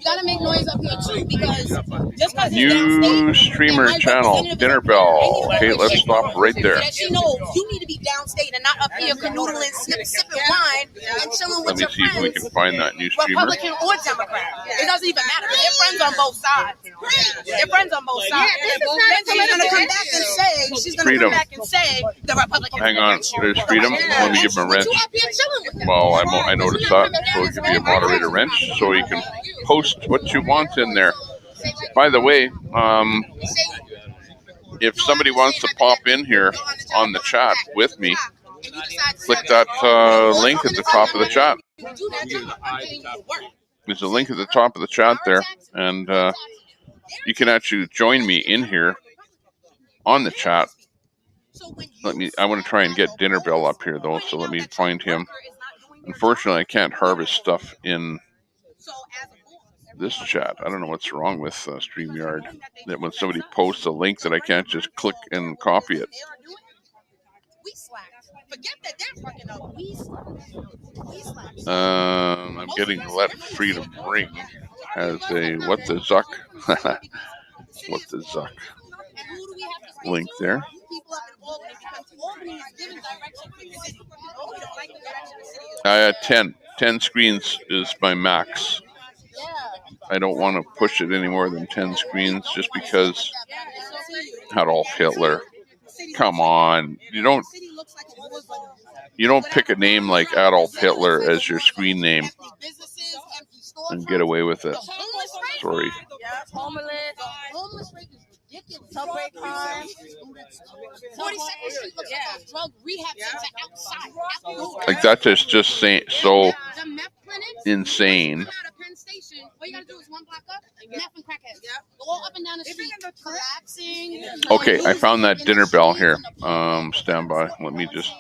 gotta make noise up here too, because just because New streamer channel, Dinner Bell. Okay, let's stop right there. That she knows you need to be downstate and not up here canoodling, sipping wine, and chilling Let with me your see if we friends, can find that new streamer. Republican or Democrat. It doesn't even matter. They're friends on both sides. They're friends on both sides. She's gonna come back and say, the Republicans. Hang on, there's Freedom. Let me give him a wrench. Well, I noticed that, so it could be a moderator wrench, so you can post what you want in there. By the way, if somebody wants to pop in here on the chat with me, click that link at the top of the chat. There's a link at the top of the chat there, and you can actually join me in here on the chat. I want to try and get Dinner Bell up here though, so let me find him. Unfortunately, I can't harvest stuff in this chat. I don't know what's wrong with StreamYard. That when somebody posts a link that I can't just click and copy it. I'm getting Let Freedom Ring as a what the Zuck what the Zuck link there. I had 10 screens is my max. I don't want to push it any more than 10 screens just because Adolf Hitler. Come on, you don't pick a name like Adolf Hitler as your screen name and get away with it. Sorry. Subway crime. 42nd Street looks like a drug rehab center outside. Like that is just so insane. What you gotta do is one block up, meth and crackheads. Go all up and down the street, collapsing. Okay, I found that Dinner Bell here. Stand by. Let me just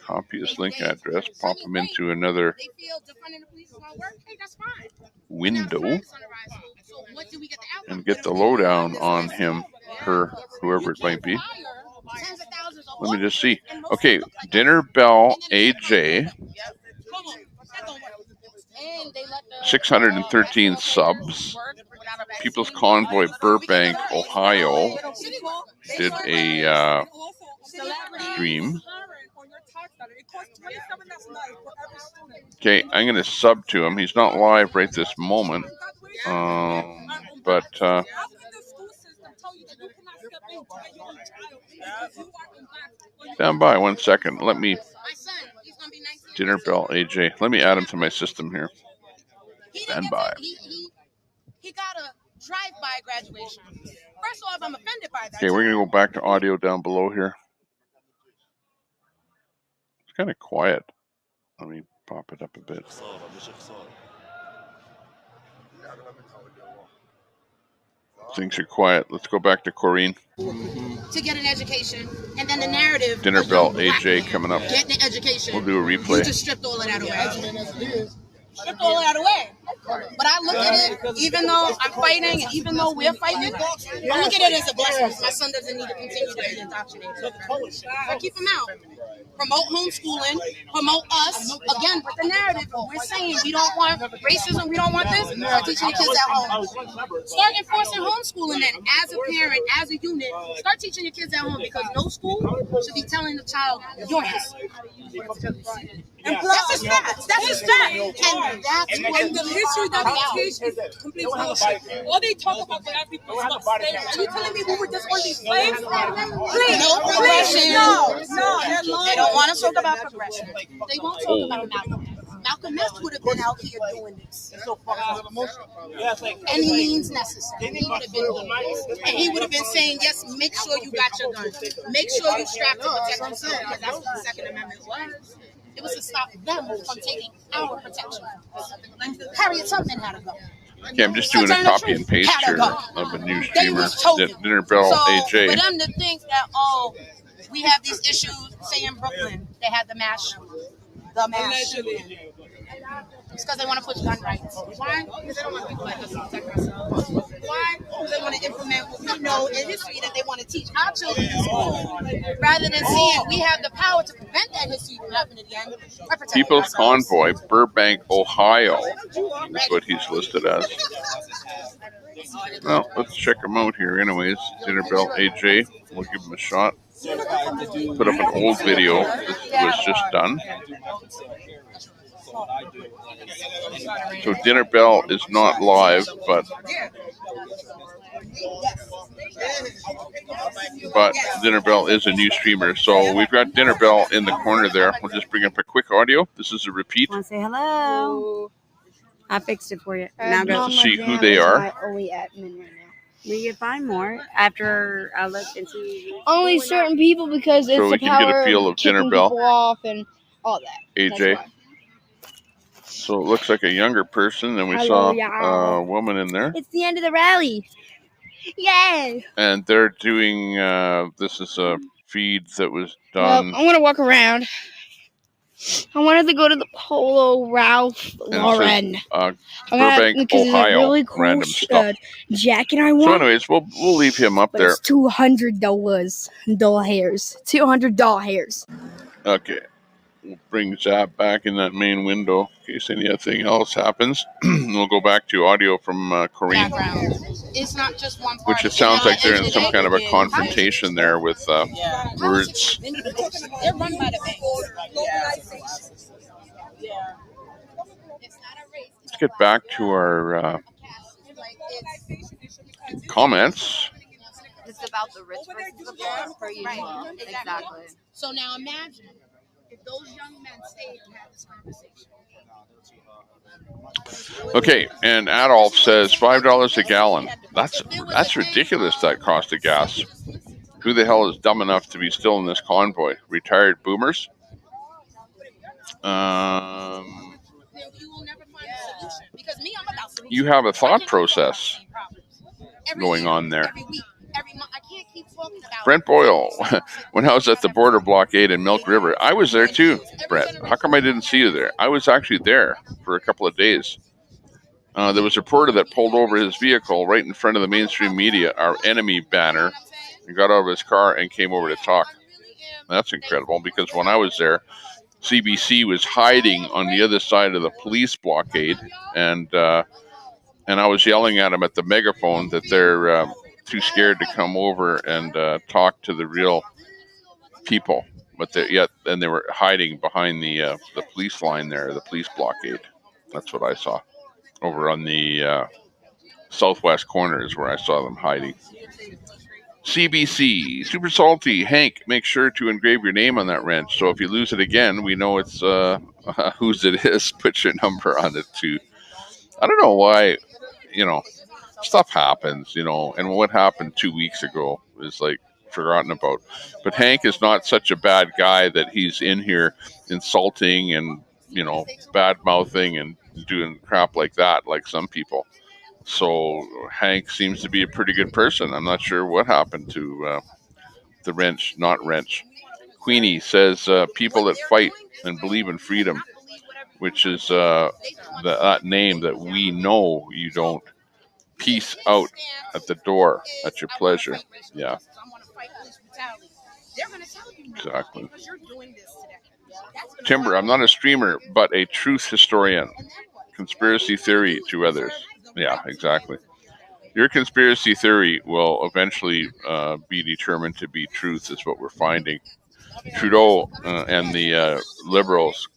copy his link address, pop him into another window, and get the lowdown on him, her, whoever it might be. Let me just see. Okay, Dinner Bell AJ, 613 subs. People's Convoy Burbank, Ohio, did a stream. Okay, I'm going to sub to him. He's not live right this moment, but stand by 1 second. Let me Dinner Bell AJ. Let me add him to my system here. Stand by. He got a drive-by graduation. First off, I'm offended by that. Okay, we're going to go back to audio down below here. It's kind of quiet. Let me pop it up a bit. Things are quiet. Let's go back to Corrine. To get an education, and then the narrative. Dinner Bell AJ coming up. Getting an education. We'll do a replay. You just stripped all of that away. Stripped all of that away. But I look at it, even though I'm fighting, and even though we're fighting, I look at it as a blessing. My son doesn't need to continue to be indoctrinated. I keep him out. Promote homeschooling, promote us. Again, with the narrative, we're saying we don't want racism, we don't want this. Start teaching your kids at home. Start enforcing homeschooling then, as a parent, as a unit. Start teaching your kids at home, because no school should be telling the child your history. And that's just fact. That's just fact. And that's what the history that we teach is complete bullshit. All they talk about black people is about slavery. Are you telling me we were just only slaves? Please, no progression. No, they don't want to talk about progression. They won't talk about Malcolm. Malcolm X would have been out here doing this. Any means necessary. He would have been doing this. And he would have been saying, yes, make sure you got your gun. Make sure you strap to protect yourself, because that's what the Second Amendment was. It was to stop them from taking our protection. Harriet Tubman had a gun. Okay, I'm just doing a copy and paste here of a new streamer, Dinner Bell AJ. For them to think that, oh, we have these issues, say in Brooklyn, they had the mass shooting. It's because they want to push gun rights. Why? Because they don't want people like us to protect ourselves. Why? Because they want to implement what we know in history that they want to teach our children in school, rather than seeing we have the power to prevent that history from happening again. People's Convoy, Burbank, Ohio, is what he's listed as. Well, let's check him out here anyways. Dinner Bell AJ, we'll give him a shot. Put up an old video that was just done. So Dinner Bell is not live, but Dinner Bell is a new streamer. So we've got Dinner Bell in the corner there. We'll just bring up a quick audio. This is a repeat. Want to say hello? I fixed it for you. Now go to see who they are. My only admin right now. We can find more after I looked and see. Only certain people because it's So we the can get power a feel of Dinner kicking Bell. people off and all that. AJ. So it looks like a younger person, and we Hello, saw y'all. a woman in there. It's the end of the rally. Yay! And they're doing, this is a feed that was Well, done. I'm going to walk around. I wanted to go to the Polo Ralph Lauren. Burbank, because Ohio, it's a really cool random stuff. jacket I want. So anyways, we'll leave him up But there. it's $200 doll hairs. $200 hairs. Okay. We'll bring Zap back in that main window in case anything else happens. We'll go back to audio from Corrine. It's not just one Which it sounds like they're in some kind of a confrontation there with words. They're run by the bank. Let's get back to our comments. It's about the rich versus the poor, per usual. Exactly. So now imagine if those young men stayed and had this conversation. Okay, and Adolf says $5 a gallon. That's ridiculous, that cost of gas. Who the hell is dumb enough to be still in this convoy? Retired boomers? You have a thought process going on there. Brent Boyle, when I was at the border blockade in Milk River, I was there too, Brent. How come I didn't see you there? I was actually there for a couple of days. There was a reporter that pulled over his vehicle right in front of the mainstream media, our enemy banner, and got out of his car and came over to talk. That's incredible, because when I was there, CBC was hiding on the other side of the police blockade, and I was yelling at them at the megaphone that they're too scared to come over and talk to the real people, but they were hiding behind the police line there, the police blockade. That's what I saw over on the southwest corner is where I saw them hiding. CBC, Super Salty, Hank, make sure to engrave your name on that wrench. So if you lose it again, we know it's whose it is. Put your number on it too. I don't know why, stuff happens, and what happened 2 weeks ago is like forgotten about. But Hank is not such a bad guy that he's in here insulting and, bad mouthing and doing crap like that, like some people. So Hank seems to be a pretty good person. I'm not sure what happened to the wrench, not wrench. Queenie says people that fight and believe in freedom, which is that name that we know you don't. Peace out at the door at your pleasure. Yeah. Exactly. Timber, I'm not a streamer, but a truth historian. Conspiracy theory to others. Yeah, exactly. Your conspiracy theory will eventually be determined to be truth, is what we're finding. Trudeau and the Liberals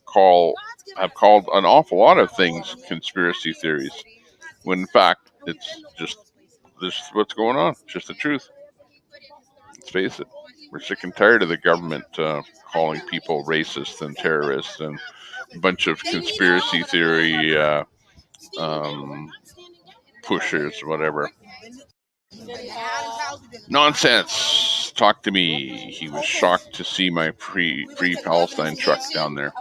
have called an awful lot of things conspiracy theories, when in fact it's just this is what's going on. It's just the truth. Let's face it. We're sick and tired of the government calling people racist and terrorists and a bunch of conspiracy theory pushers, whatever. Nonsense. Talk to me. He was shocked to see my Free Palestine truck down there.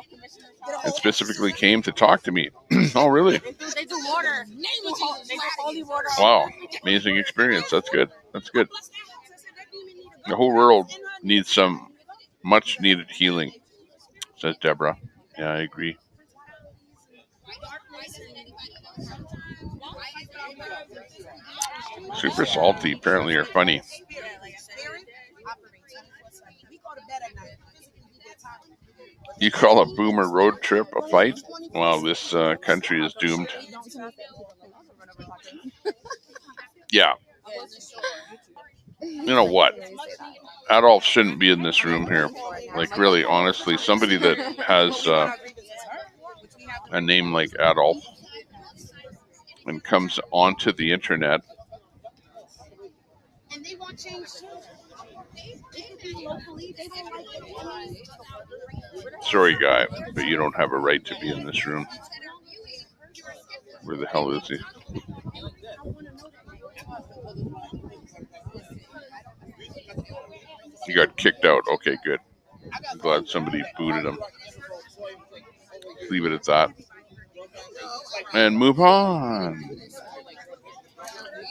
And specifically came to talk to me. Oh, really? They do water. They do holy water. Wow. Amazing experience. That's good. That's good. The whole world needs some much needed healing, says Deborah. Yeah, I agree. Super salty, apparently, are funny. You call a boomer road trip a fight? Well, this country is doomed. Yeah. You know what? Adolf shouldn't be in this room here. Like, really, honestly, somebody that has a name like Adolf and comes onto the internet. And they want change too. Sorry, guy, but you don't have a right to be in this room. Where the hell is he? He got kicked out. Okay, good. I'm glad somebody booted him. Leave it at that. And move on.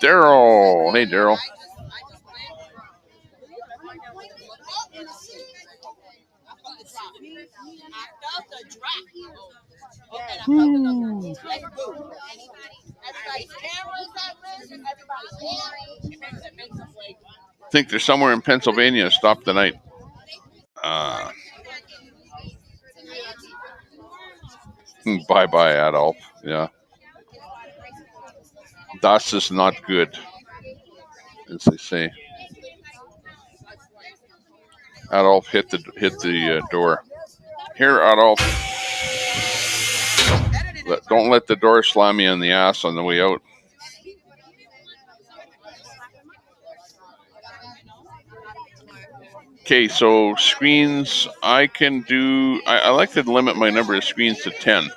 Daryl. Hey, Daryl. I think they're somewhere in Pennsylvania. Stop the night. Bye-bye, Adolf. Yeah. Das is not good, as they say. Adolf hit the door. Here, Adolf. Don't let the door slam you in the ass on the way out. Okay, so screens, I can do, I like to limit my number of screens to 10.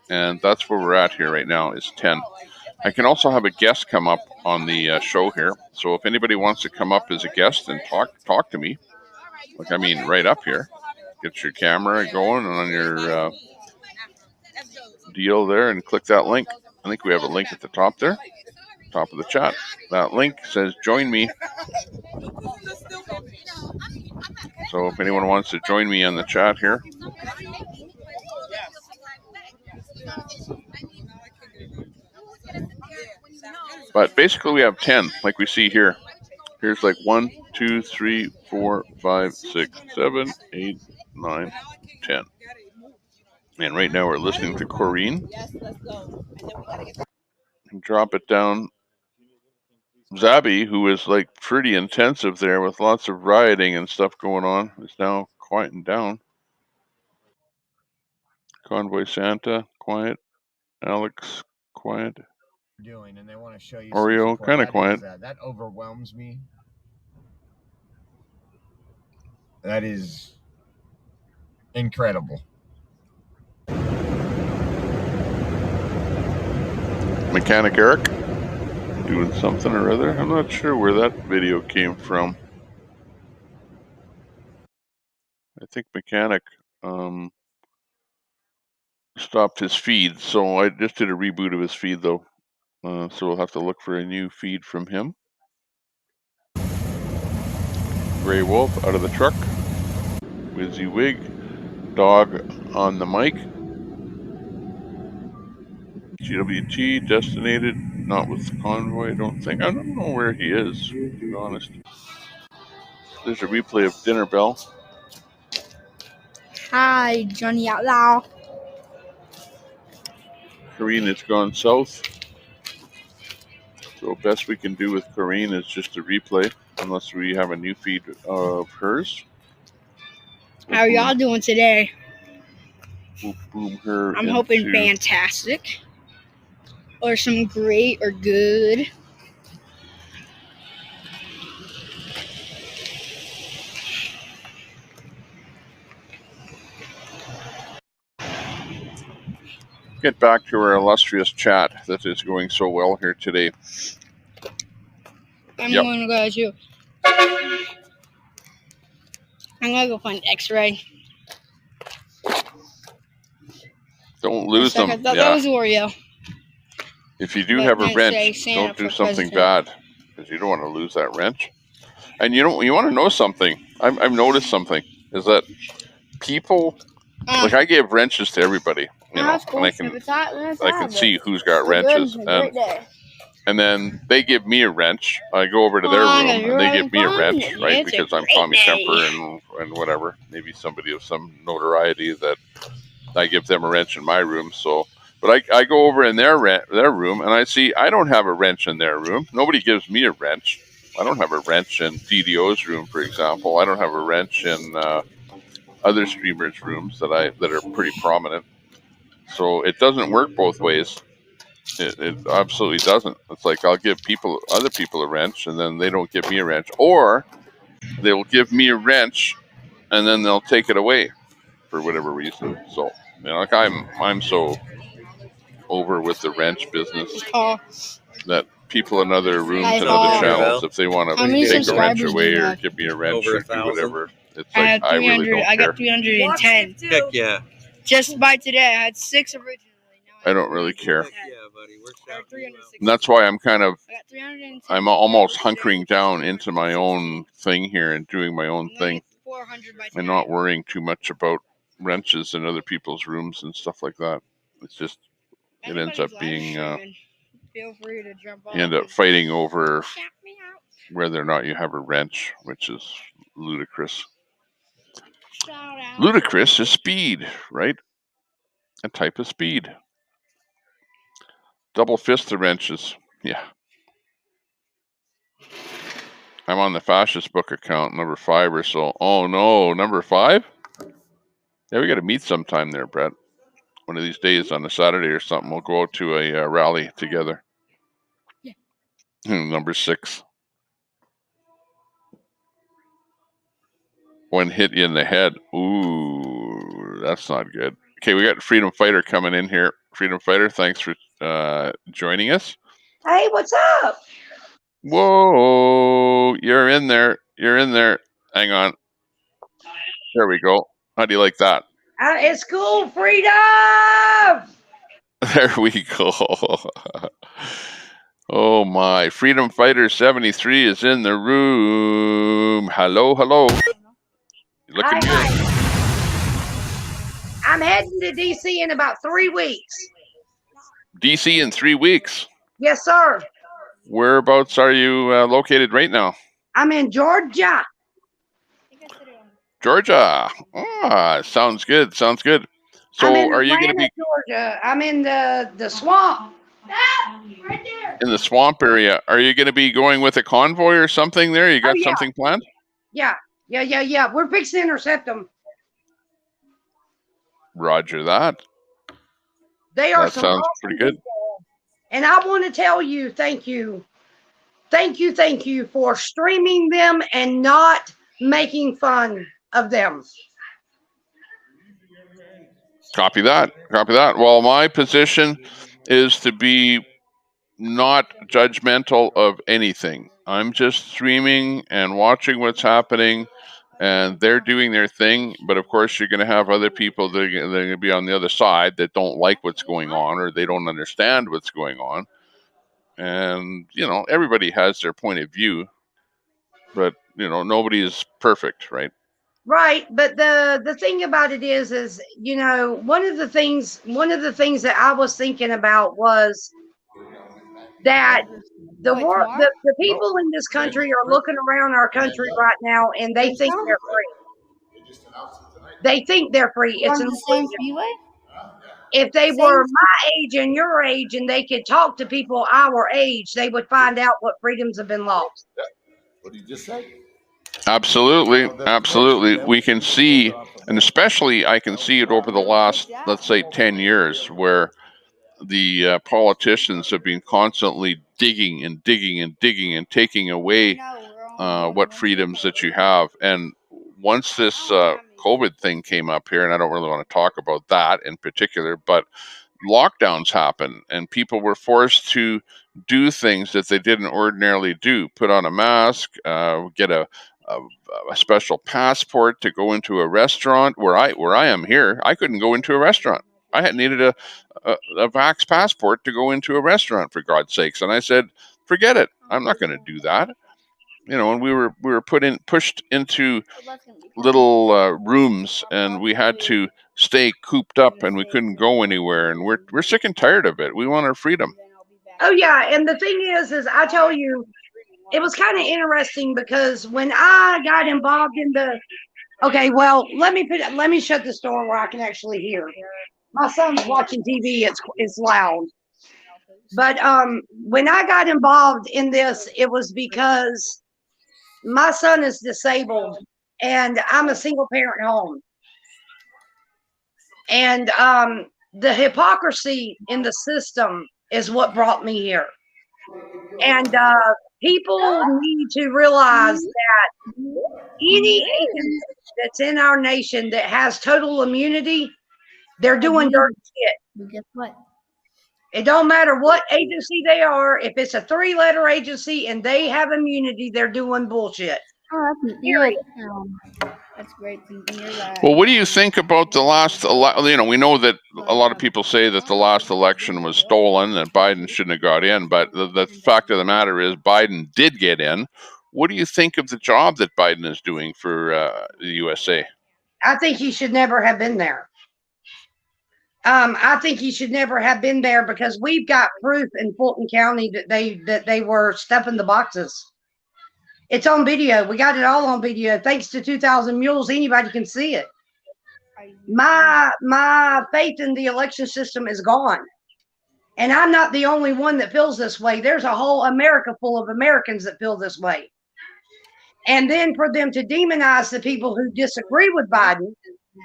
And that's where we're at here right now, is 10. I can also have a guest come up on the show here. So if anybody wants to come up as a guest and talk to me, like, I mean, right up here, get your camera going on your deal there and click that link. I think we have a link at the top there, top of the chat. That link says join me. So if anyone wants to join me on the chat here. But basically we have 10, like we see here. Here's like 1, 2, 3, 4, 5, 6, 7, 8, 9, 10. And right now we're listening to Corrine. And drop it down. Zabby, who is like pretty intensive there with lots of rioting and stuff going on, is now quieting down. Convoy Santa, quiet. Alex, quiet. Doing, and they want to show you Oreo, kind of quiet. That overwhelms me. That is incredible. Mechanic Eric doing something or other. I'm not sure where that video came from. I think Mechanic stopped his feed, so I just did a reboot of his feed though. So we'll have to look for a new feed from him. Grey Wolf out of the truck. Wizzy Wig. Dog on the mic. GWT, Destinated, not with Convoy, I don't think. I don't know where he is, to be honest. There's a replay of Dinner Bell. Hi, Johnny Outlaw. Corrine has gone south. So best we can do with Corrine is just a replay, unless we have a new feed of hers. How are y'all doing today? We'll boom her I'm hoping fantastic. Or some great or good. Get back to our illustrious chat that is going so well here today. I'm going to go too. I'm going to go find X-Ray. Don't lose them. I thought that was Oreo. If you do have a wrench, don't do something bad, because you don't want to lose that wrench. And you want to know something. I've noticed something, is that people, like, I give wrenches to everybody. you know, and I can see who's got wrenches, and then they give me a wrench. I go over to their room and they give me a wrench, right? Because I'm Tommy Temper and whatever. Maybe somebody of some notoriety that I give them a wrench in my room. So, but I go over in their room and I see I don't have a wrench in their room. Nobody gives me a wrench. I don't have a wrench in DDO's room, for example. I don't have a wrench in other streamers' rooms that are pretty prominent. So it doesn't work both ways. It absolutely doesn't. It's like I'll give other people a wrench, and then they don't give me a wrench, or they'll give me a wrench, and then they'll take it away for whatever reason. So, you know, like I'm so over with the wrench business that people in other rooms and other channels, if they want to take a wrench away or give me a wrench or do whatever, it's like I really don't care. I got 310. Heck yeah. Just by today, I had 6 originally. I don't really care. Heck yeah, buddy. We're And that's why I'm almost hunkering down into my own thing here and doing my own thing and not worrying too much about wrenches in other people's rooms and stuff like that. It's just, it ends up being, Feel free to jump on. you end up fighting over whether or not you have a wrench, which is ludicrous. Ludicrous is speed, right? A type of speed. Double fist the wrenches. Yeah. I'm on the Fascist Book account, number 5 or so. Oh no, number 5? Yeah, we got to meet sometime there, Brett. One of these days on a Saturday or something, we'll go out to a rally together. Yeah. Number 6. One hit you in the head. Ooh, that's not good. Okay, we got Freedom Fighter coming in here. Freedom Fighter, thanks for joining us. Hey, what's up? Whoa, you're in there. You're in there. Hang on. There we go. How do you like that? It's cool, freedom. There we go. Oh my. Freedom Fighter 73 is in the room. Hello, hello. You're looking good. I'm heading to DC in about 3 weeks. DC in 3 weeks? Yes, sir. Whereabouts are you located right now? I'm in Georgia. Georgia. Ah, sounds good. Sounds good. So are you going to be Georgia? I'm in the swamp. Right there. In the swamp area? Are you going to be going with a convoy or something there? You got something planned? Yeah. We're fixing to intercept them. Roger that. They are that sounds pretty good. People. And I want to tell you, thank you for streaming them and not making fun of them. Copy that. Copy that. Well, my position is to be not judgmental of anything. I'm just streaming and watching what's happening, and they're doing their thing. But of course, you're going to have other people that are going to be on the other side that don't like what's going on or they don't understand what's going on. And, you know, everybody has their point of view, but, you know, nobody is perfect, right? Right, but the thing about it is, you know, one of the things that I was thinking about was that the people in this country are looking around our country right now and they think they're free. They think they're free. It's the same freeway. If they were my age and your age and they could talk to people our age, they would find out what freedoms have been lost. What did you just say? Absolutely. Absolutely. We can see, and especially I can see it over the last, let's say, 10 years, where the politicians have been constantly digging and taking away what freedoms that you have. And once this COVID thing came up here, and I don't really want to talk about that in particular, but lockdowns happen and people were forced to do things that they didn't ordinarily do. Put on a mask, get a special passport to go into a restaurant. Where I am here, I couldn't go into a restaurant. I had needed a vax passport to go into a restaurant, for God's sakes. And I said, forget it. I'm not going to do that. and we were pushed into little rooms, and we had to stay cooped up, and we couldn't go anywhere, and we're sick and tired of it. We want our freedom. Oh yeah, and the thing is I tell you, it was kind of interesting because when I got involved in the, okay, well, let me shut this door where I can actually hear. My son's watching TV. It's loud. But when I got involved in this, it was because my son is disabled and I'm a single parent home. And the hypocrisy in the system is what brought me here. And people need to realize that any agency that's in our nation that has total immunity, they're doing dirty shit. But guess what? It don't matter what agency they are. If it's a 3-letter agency and they have immunity, they're doing bullshit. Oh, that's great. Well, what do you think about the last we know that a lot of people say that the last election was stolen and Biden shouldn't have got in, but the fact of the matter is Biden did get in. What do you think of the job that Biden is doing for the USA? I think he should never have been there. I think he should never have been there because we've got proof in Fulton County that they were stuffing the boxes. It's on video. We got it all on video. Thanks to 2,000 Mules, anybody can see it. My faith in the election system is gone. And I'm not the only one that feels this way. There's a whole America full of Americans that feel this way. And then for them to demonize the people who disagree with Biden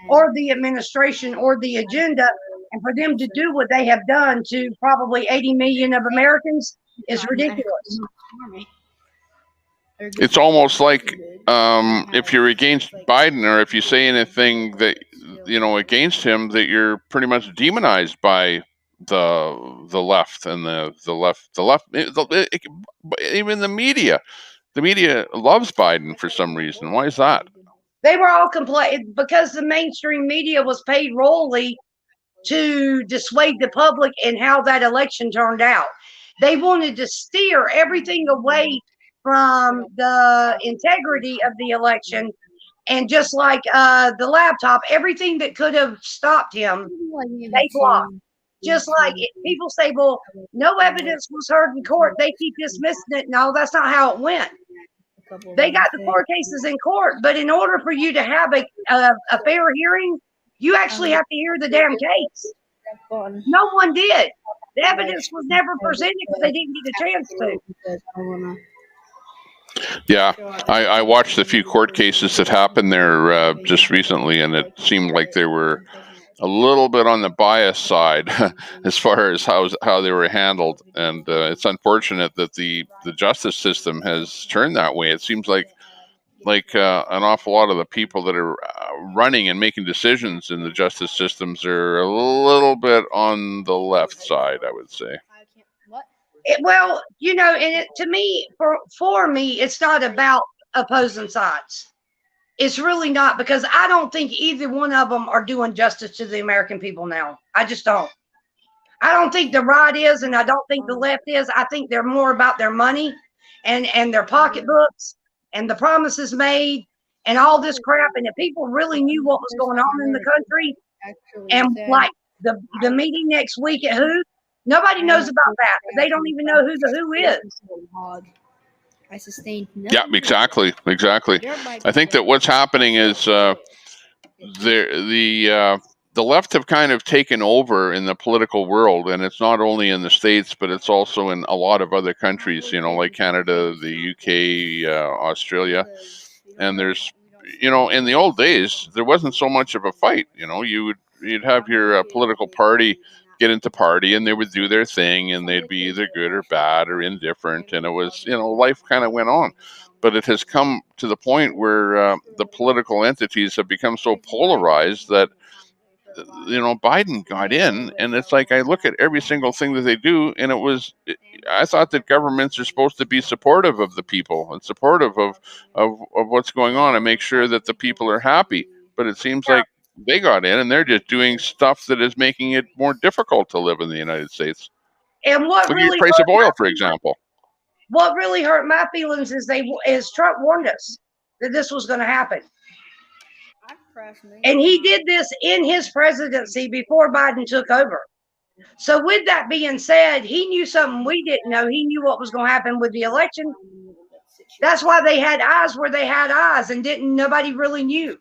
or the administration or the agenda, and for them to do what they have done to probably 80 million of Americans is ridiculous. It's almost like if you're against Biden or if you say anything that against him, that you're pretty much demonized by the left and the left. Even the media. The media loves Biden for some reason. Why is that? They were all complaining because the mainstream media was paid royally to dissuade the public in how that election turned out. They wanted to steer everything away from the integrity of the election, and just like the laptop, everything that could have stopped him, they blocked. Just like people say, well, no evidence was heard in court. They keep dismissing it. No, that's not how it went. They got the court cases in court, but in order for you to have a fair hearing, you actually have to hear the damn case. No one did. The evidence was never presented because they didn't get a chance to. Yeah, I watched a few court cases that happened there just recently, and it seemed like they were a little bit on the bias side as far as how they were handled, and it's unfortunate that the justice system has turned that way. It seems like an awful lot of the people that are running and making decisions in the justice systems are a little bit on the left side, I would say. Well, and to me, for me, it's not about opposing sides. It's really not, because I don't think either one of them are doing justice to the American people now. I just don't. I don't think the right is, and I don't think the left is. I think they're more about their money and their pocketbooks and the promises made and all this crap. And if people really knew what was going on in the country, and like the meeting next week at WHO, nobody knows about that. They don't even know who the WHO is. I sustained no. Yeah, exactly. I think that what's happening is the left have kind of taken over in the political world, and it's not only in the States, but it's also in a lot of other countries. Like Canada, the UK, Australia, and there's in the old days there wasn't so much of a fight. You'd have your political party get into party, and they would do their thing, and they'd be either good or bad or indifferent, and it was life kind of went on. But it has come to the point where the political entities have become so polarized that Biden got in, and it's like I look at every single thing that they do, and I thought that governments are supposed to be supportive of the people and supportive of what's going on and make sure that the people are happy. But it seems like they got in, and they're just doing stuff that is making it more difficult to live in the United States. And what Look really at the price of oil, for example. what really hurt my feelings is Trump warned us that this was going to happen. And he did this in his presidency before Biden took over. So with that being said, he knew something we didn't know. He knew what was going to happen with the election. That's why they had eyes where they had eyes and nobody really knew.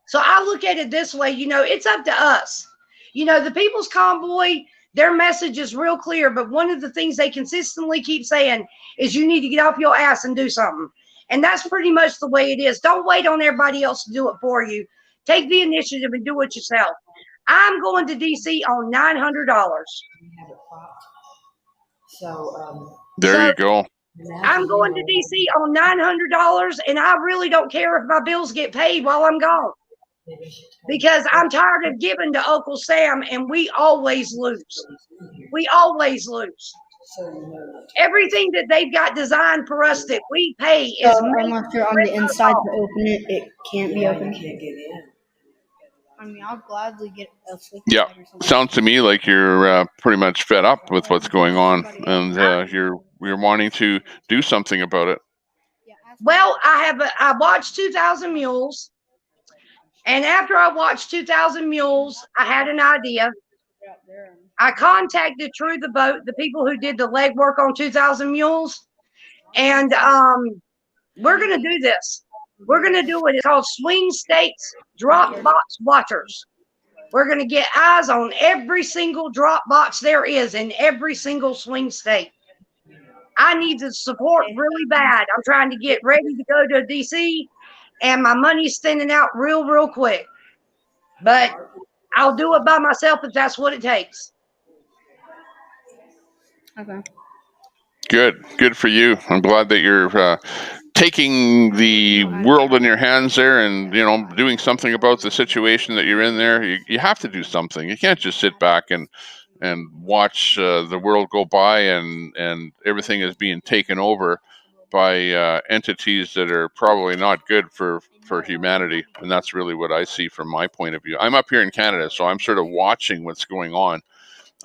So I look at it this way, it's up to us. The People's Convoy, their message is real clear, but one of the things they consistently keep saying is you need to get off your ass and do something. And that's pretty much the way it is. Don't wait on everybody else to do it for you. Take the initiative and do it yourself. I'm going to DC on $900. There you go. I'm going to DC on $900, and I really don't care if my bills get paid while I'm gone, because I'm tired of giving to Uncle Sam, and we always lose. We always lose. Everything that they've got designed for us that we pay is unless you're on the inside to open it, it can't be opened. I mean, I'll gladly get a sleeping Yeah, bag or something. sounds to me like you're pretty much fed up with what's going on, and you're wanting to do something about it. Well, I watched 2,000 Mules, and after I watched 2,000 Mules, I had an idea. I contacted True the Boat, the people who did the legwork on 2,000 Mules, and we're going to do this. We're going to do it. It's called Swing States Drop Box Watchers. We're going to get eyes on every single drop box there is in every single swing state. I need the support really bad. I'm trying to get ready to go to DC, and my money's thinning out real quick. But I'll do it by myself if that's what it takes. Okay. Good for you. I'm glad that you're taking the world in your hands there, and doing something about the situation that you're in there. You have to do something. You can't just sit back and watch the world go by, and everything is being taken over by entities that are probably not good for humanity. And that's really what I see from my point of view. I'm up here in Canada, so I'm sort of watching what's going on.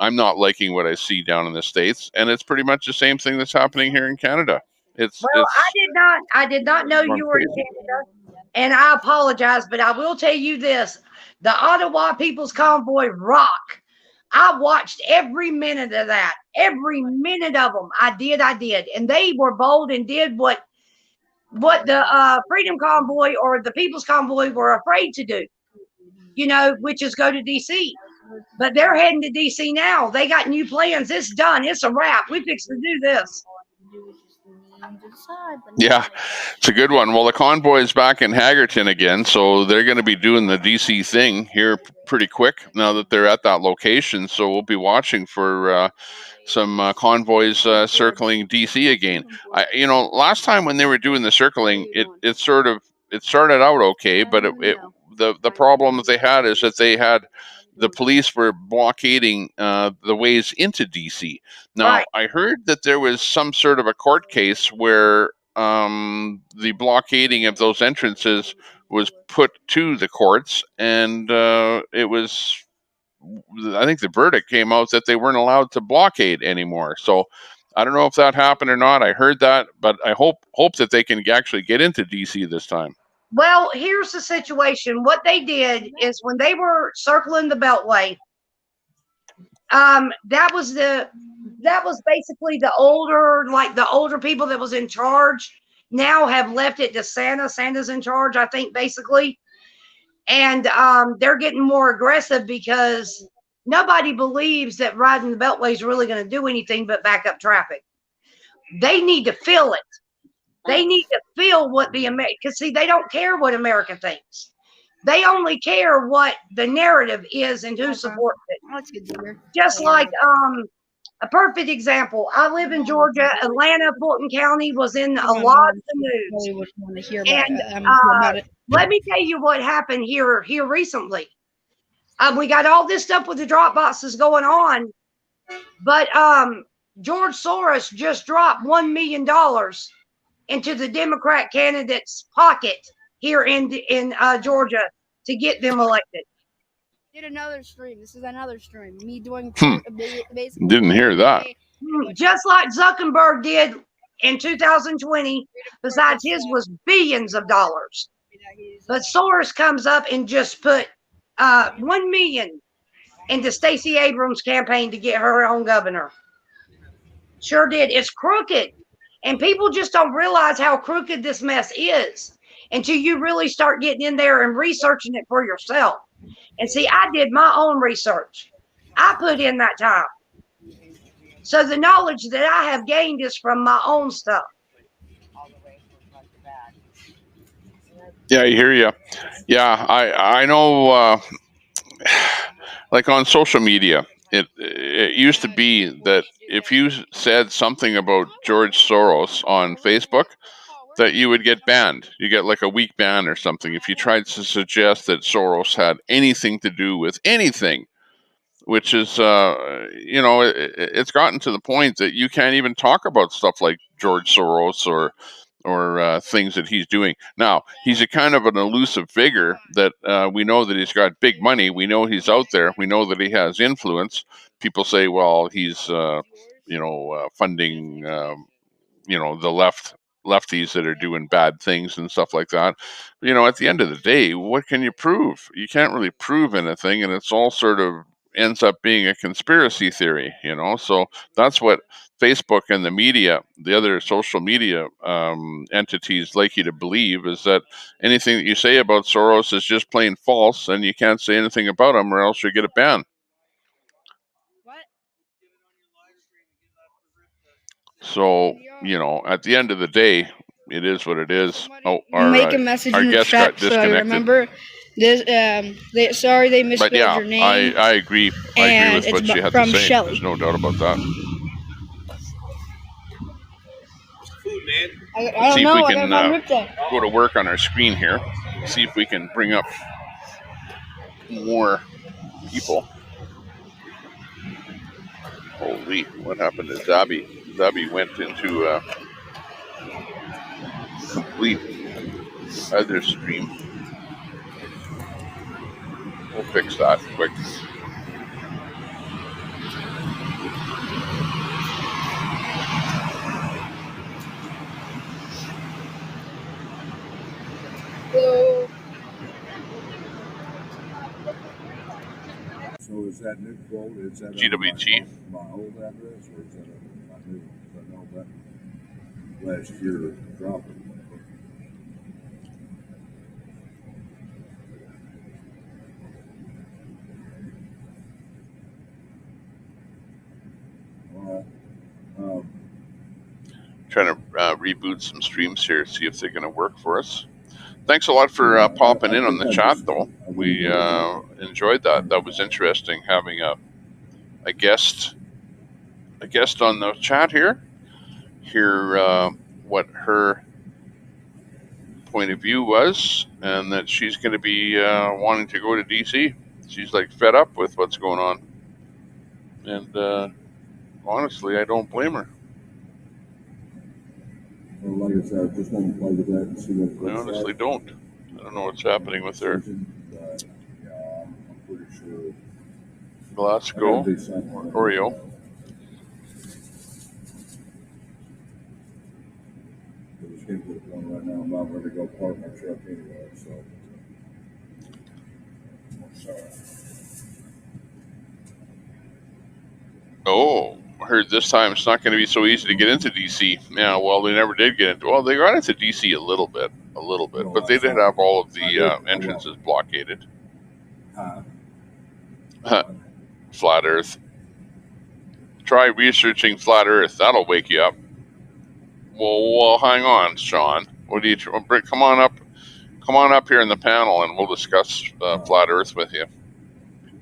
I'm not liking what I see down in the States, and it's pretty much the same thing that's happening here in Canada. I did not know you were in Canada, and I apologize, but I will tell you this: the Ottawa People's Convoy rock. I watched every minute of that, every minute of them. I did, and they were bold and did what the Freedom Convoy or the People's Convoy were afraid to do, which is go to DC. But they're heading to DC now. They got new plans. It's done. It's a wrap. We fixed to do this. Yeah, it's a good one. Well, the convoy is back in Hagerton again, so they're going to be doing the DC thing here pretty quick now that they're at that location. So we'll be watching for some convoys circling DC again. Last time when they were doing the circling, it started out okay, but the problem that they had is that they had the police were blockading the ways into DC. Now, right. I heard that there was some sort of a court case where the blockading of those entrances was put to the courts, and it was, I think the verdict came out that they weren't allowed to blockade anymore. So I don't know if that happened or not. I heard that, but I hope that they can actually get into DC this time. Well, here's the situation. What they did is when they were circling the Beltway, that was basically the older people that was in charge now have left it to Santa. Santa's in charge, I think, basically. And they're getting more aggressive because nobody believes that riding the Beltway is really going to do anything but back up traffic. They need to feel it. They need to feel what because see, they don't care what America thinks. They only care what the narrative is and who supports it. Just like a perfect example. I live in Georgia. Atlanta, Fulton County was in a lot of the news. And let me tell you what happened here recently. We got all this stuff with the drop boxes going on, but George Soros just dropped $1 million into the Democrat candidate's pocket here in Georgia to get them elected. Did another stream. This is another stream. Me doing Didn't hear that. Just like Zuckerberg did in 2020, besides his, was billions of dollars. But Soros comes up and just put $1 million into Stacey Abrams' campaign to get her own governor. Sure did. It's crooked. And people just don't realize how crooked this mess is until you really start getting in there and researching it for yourself. And see, I did my own research. I put in that time. So the knowledge that I have gained is from my own stuff. Yeah, I hear you. Yeah, I know. Like on social media, it used to be that if you said something about George Soros on Facebook, that you would get banned. You get like a week ban or something if you tried to suggest that Soros had anything to do with anything. Which is, it's gotten to the point that you can't even talk about stuff like George Soros or things that he's doing. Now, he's a kind of an elusive figure that we know that he's got big money. We know he's out there. We know that he has influence. People say, well, he's, funding, the lefties that are doing bad things and stuff like that. At the end of the day, what can you prove? You can't really prove anything, and it's all sort of ends up being a conspiracy theory, so that's what Facebook and the media, the other social media entities, like you to believe, is that anything that you say about Soros is just plain false, and you can't say anything about him or else you get a ban. So, at the end of the day, it is what it is. Oh, make a message in the guest chat got so I disconnected. remember this. Sorry they misspelled But yeah, your name. I agree. I agree with what she had to from say. Shelley. There's no doubt about that. I Let's don't see know. if we I can got ripped up. go to work on our screen here. See if we can bring up more people. Holy, what happened to Zabi? Zabi went into complete other stream. We'll fix that quick. Hello. So is that new quote? Is that GWT? My old address, or is that my new? I know that last year dropped it. Trying to reboot some streams here, see if they're going to work for us. Thanks a lot for popping in on the chat, though. We enjoyed that. That was interesting having a guest on the chat here. Hear what her point of view was, and that she's going to be wanting to go to DC. She's like fed up with what's going on, and honestly, I don't blame her. Well, like I said, I just want to play with that and see what I honestly don't. I don't know what's happening with her. Yeah, I'm pretty sure. Glasgow or Oreo. Right now, I'm not ready to go park my truck anyway, so. Sorry. Oh, I heard this time it's not going to be so easy to get into DC. Yeah, well, they never did get into. Well, they got into DC a little bit, but they did have all of the entrances blockaded. Flat Earth. Try researching Flat Earth. That'll wake you up. Well, hang on, Sean. What do you? Come on up here in the panel, and we'll discuss Flat Earth with you.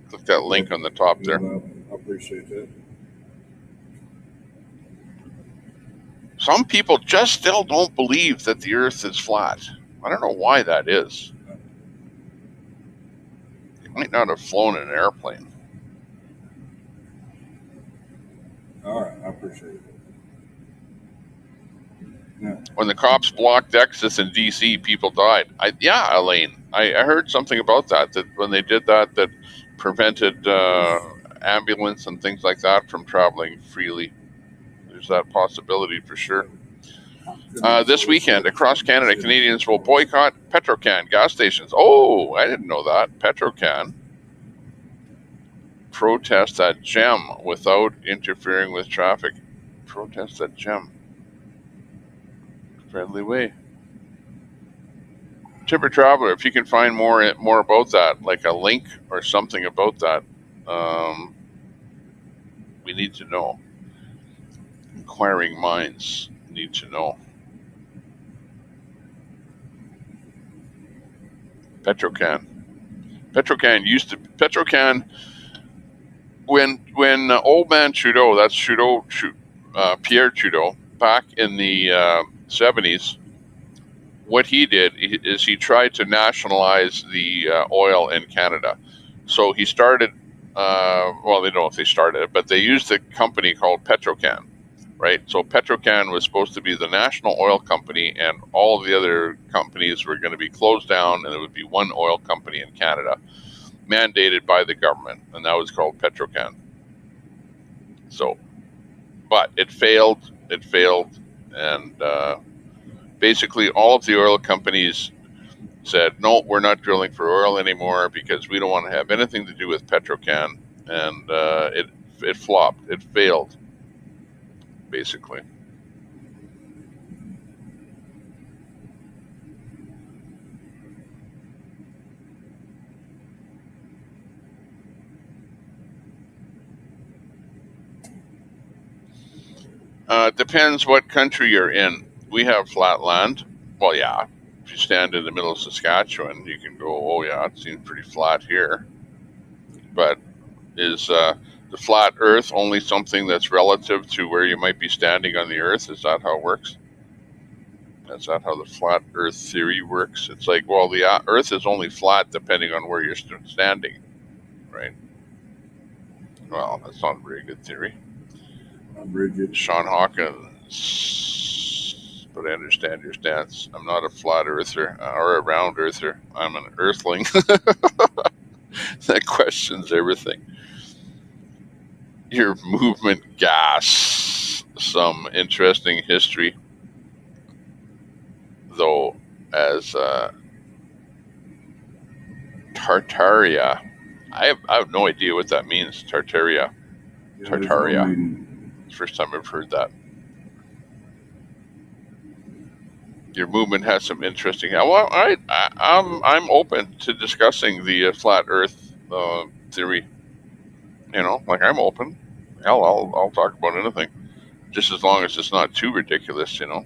Click that link on the top there. I appreciate that. Some people just still don't believe that the Earth is flat. I don't know why that is. They might not have flown in an airplane. All right, I appreciate it. Yeah. When the cops blocked exits in DC, people died. Elaine, I heard something about that when they did that prevented ambulance and things like that from traveling freely. There's that possibility for sure. This weekend, across Canada, Canadians will boycott Petrocan gas stations. Oh, I didn't know that. Petrocan protest at GEM without interfering with traffic. Protest at GEM. Friendly way. Timber Traveler, if you can find more about that, like a link or something about that, we need to know. Inquiring minds need to know. Petrocan when old man Trudeau, that's Pierre Trudeau, back in the 70s, what he did is he tried to nationalize the oil in Canada. So he started, well, they don't know if they started it, but they used a company called Petrocan, right? So Petrocan was supposed to be the national oil company, and all of the other companies were going to be closed down, and it would be one oil company in Canada, mandated by the government, and that was called Petrocan. So, but it failed, and basically all of the oil companies said, no, we're not drilling for oil anymore because we don't want to have anything to do with Petrocan, and it flopped. It failed, basically. Depends what country you're in. We have flat land. Well, yeah, if you stand in the middle of Saskatchewan, you can go, oh yeah, it seems pretty flat here. But is the flat earth only something that's relative to where you might be standing on the earth? Is that how it works? Is that how the flat earth theory works? It's like, well, the earth is only flat depending on where you're standing, right? Well, that's not a very good theory. Sean Hawkins, but I understand your stance. I'm not a flat earther or a round earther. I'm an earthling that questions everything. Your movement gas, some interesting history, though, as Tartaria. I have no idea what that means. Tartaria. First time I've heard that. Your movement has some interesting. Well, I'm open to discussing the flat Earth theory. You know, like I'm open. Hell, I'll talk about anything, just as long as it's not too ridiculous. You know.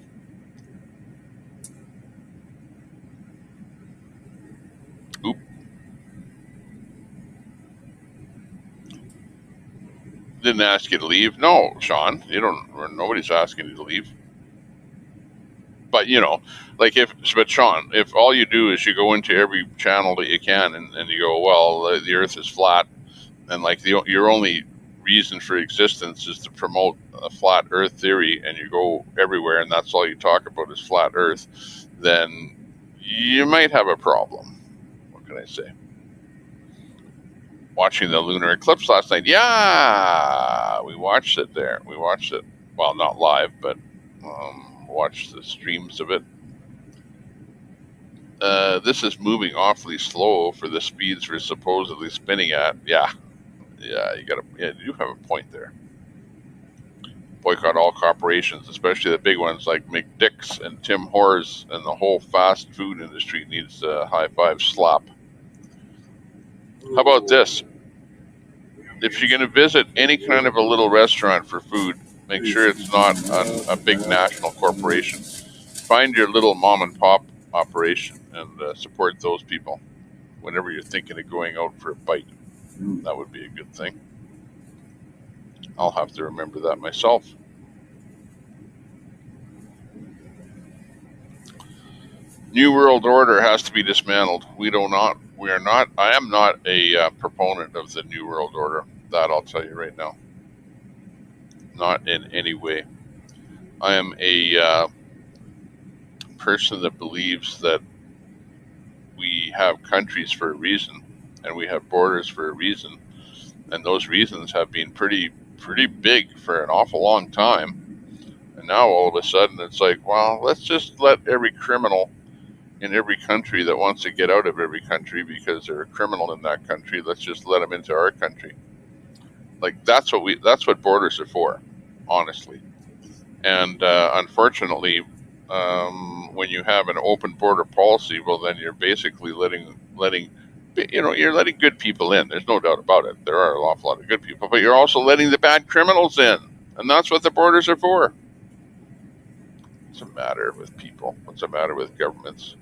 Oop. Didn't ask you to leave. No, Sean. You don't. Nobody's asking you to leave. But you know, like but Sean, if all you do is you go into every channel that you can and you go, well, the Earth is flat, and like your only reason for existence is to promote a flat Earth theory, and you go everywhere, and that's all you talk about is flat Earth, then you might have a problem. What can I say? Watching the lunar eclipse last night, yeah, we watched it there. We watched it, well, not live, but watched the streams of it. This is moving awfully slow for the speeds we're supposedly spinning at. Yeah, you do have a point there. Boycott all corporations, especially the big ones like McDick's and Tim Hortons, and the whole fast food industry needs a high five slap. How about this? If you're going to visit any kind of a little restaurant for food, make sure it's not a big national corporation. Find your little mom and pop operation and support those people whenever you're thinking of going out for a bite. That would be a good thing. I'll have to remember that myself. New World Order has to be dismantled. I am not a proponent of the New World Order. That I'll tell you right now. Not in any way. I am a person that believes that we have countries for a reason, and we have borders for a reason, and those reasons have been pretty big for an awful long time, and now all of a sudden it's like, well, let's just let every criminal in every country that wants to get out of every country because they're a criminal in that country, let's just let them into our country. Like that's what borders are for, honestly. And unfortunately, when you have an open border policy, well, then you're basically letting you're letting good people in. There's no doubt about it. There are an awful lot of good people, but you're also letting the bad criminals in, and that's what the borders are for. What's the matter with people? What's the matter with governments?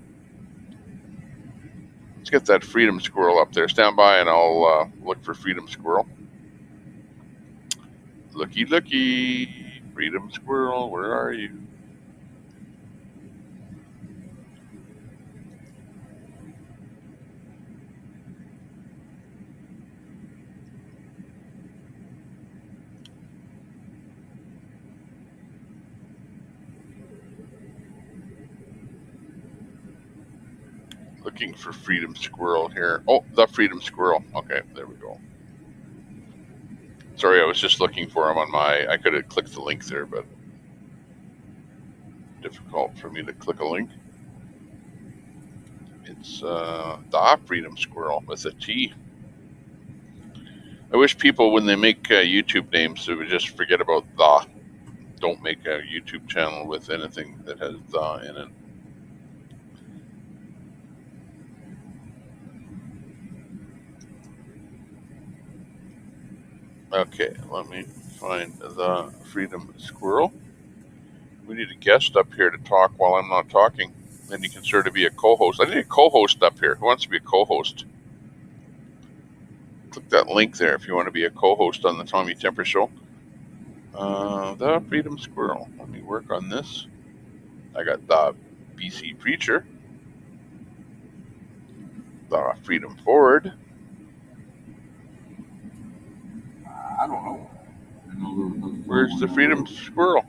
Let's get that freedom squirrel up there. Stand by, and I'll look for freedom squirrel. Looky, looky, freedom squirrel, where are you? Looking for freedom squirrel here. Oh, the freedom squirrel. Okay, there we go. Sorry, I was just looking for him on my. I could have clicked the link there, but difficult for me to click a link. It's the freedom squirrel with a T. I wish people, when they make YouTube names, they would just forget about the. Don't make a YouTube channel with anything that has the in it. Okay, let me find the freedom squirrel. We need a guest up here to talk while I'm not talking. Then you can sort of be a co-host. I need a co-host up here. Who wants to be a co-host? Click that link there if you want to be a co-host on the Tommy Temper Show. The freedom squirrel. Let me work on this. I got the BC Preacher. The Freedom Forward. I don't know. Where's the freedom squirrel?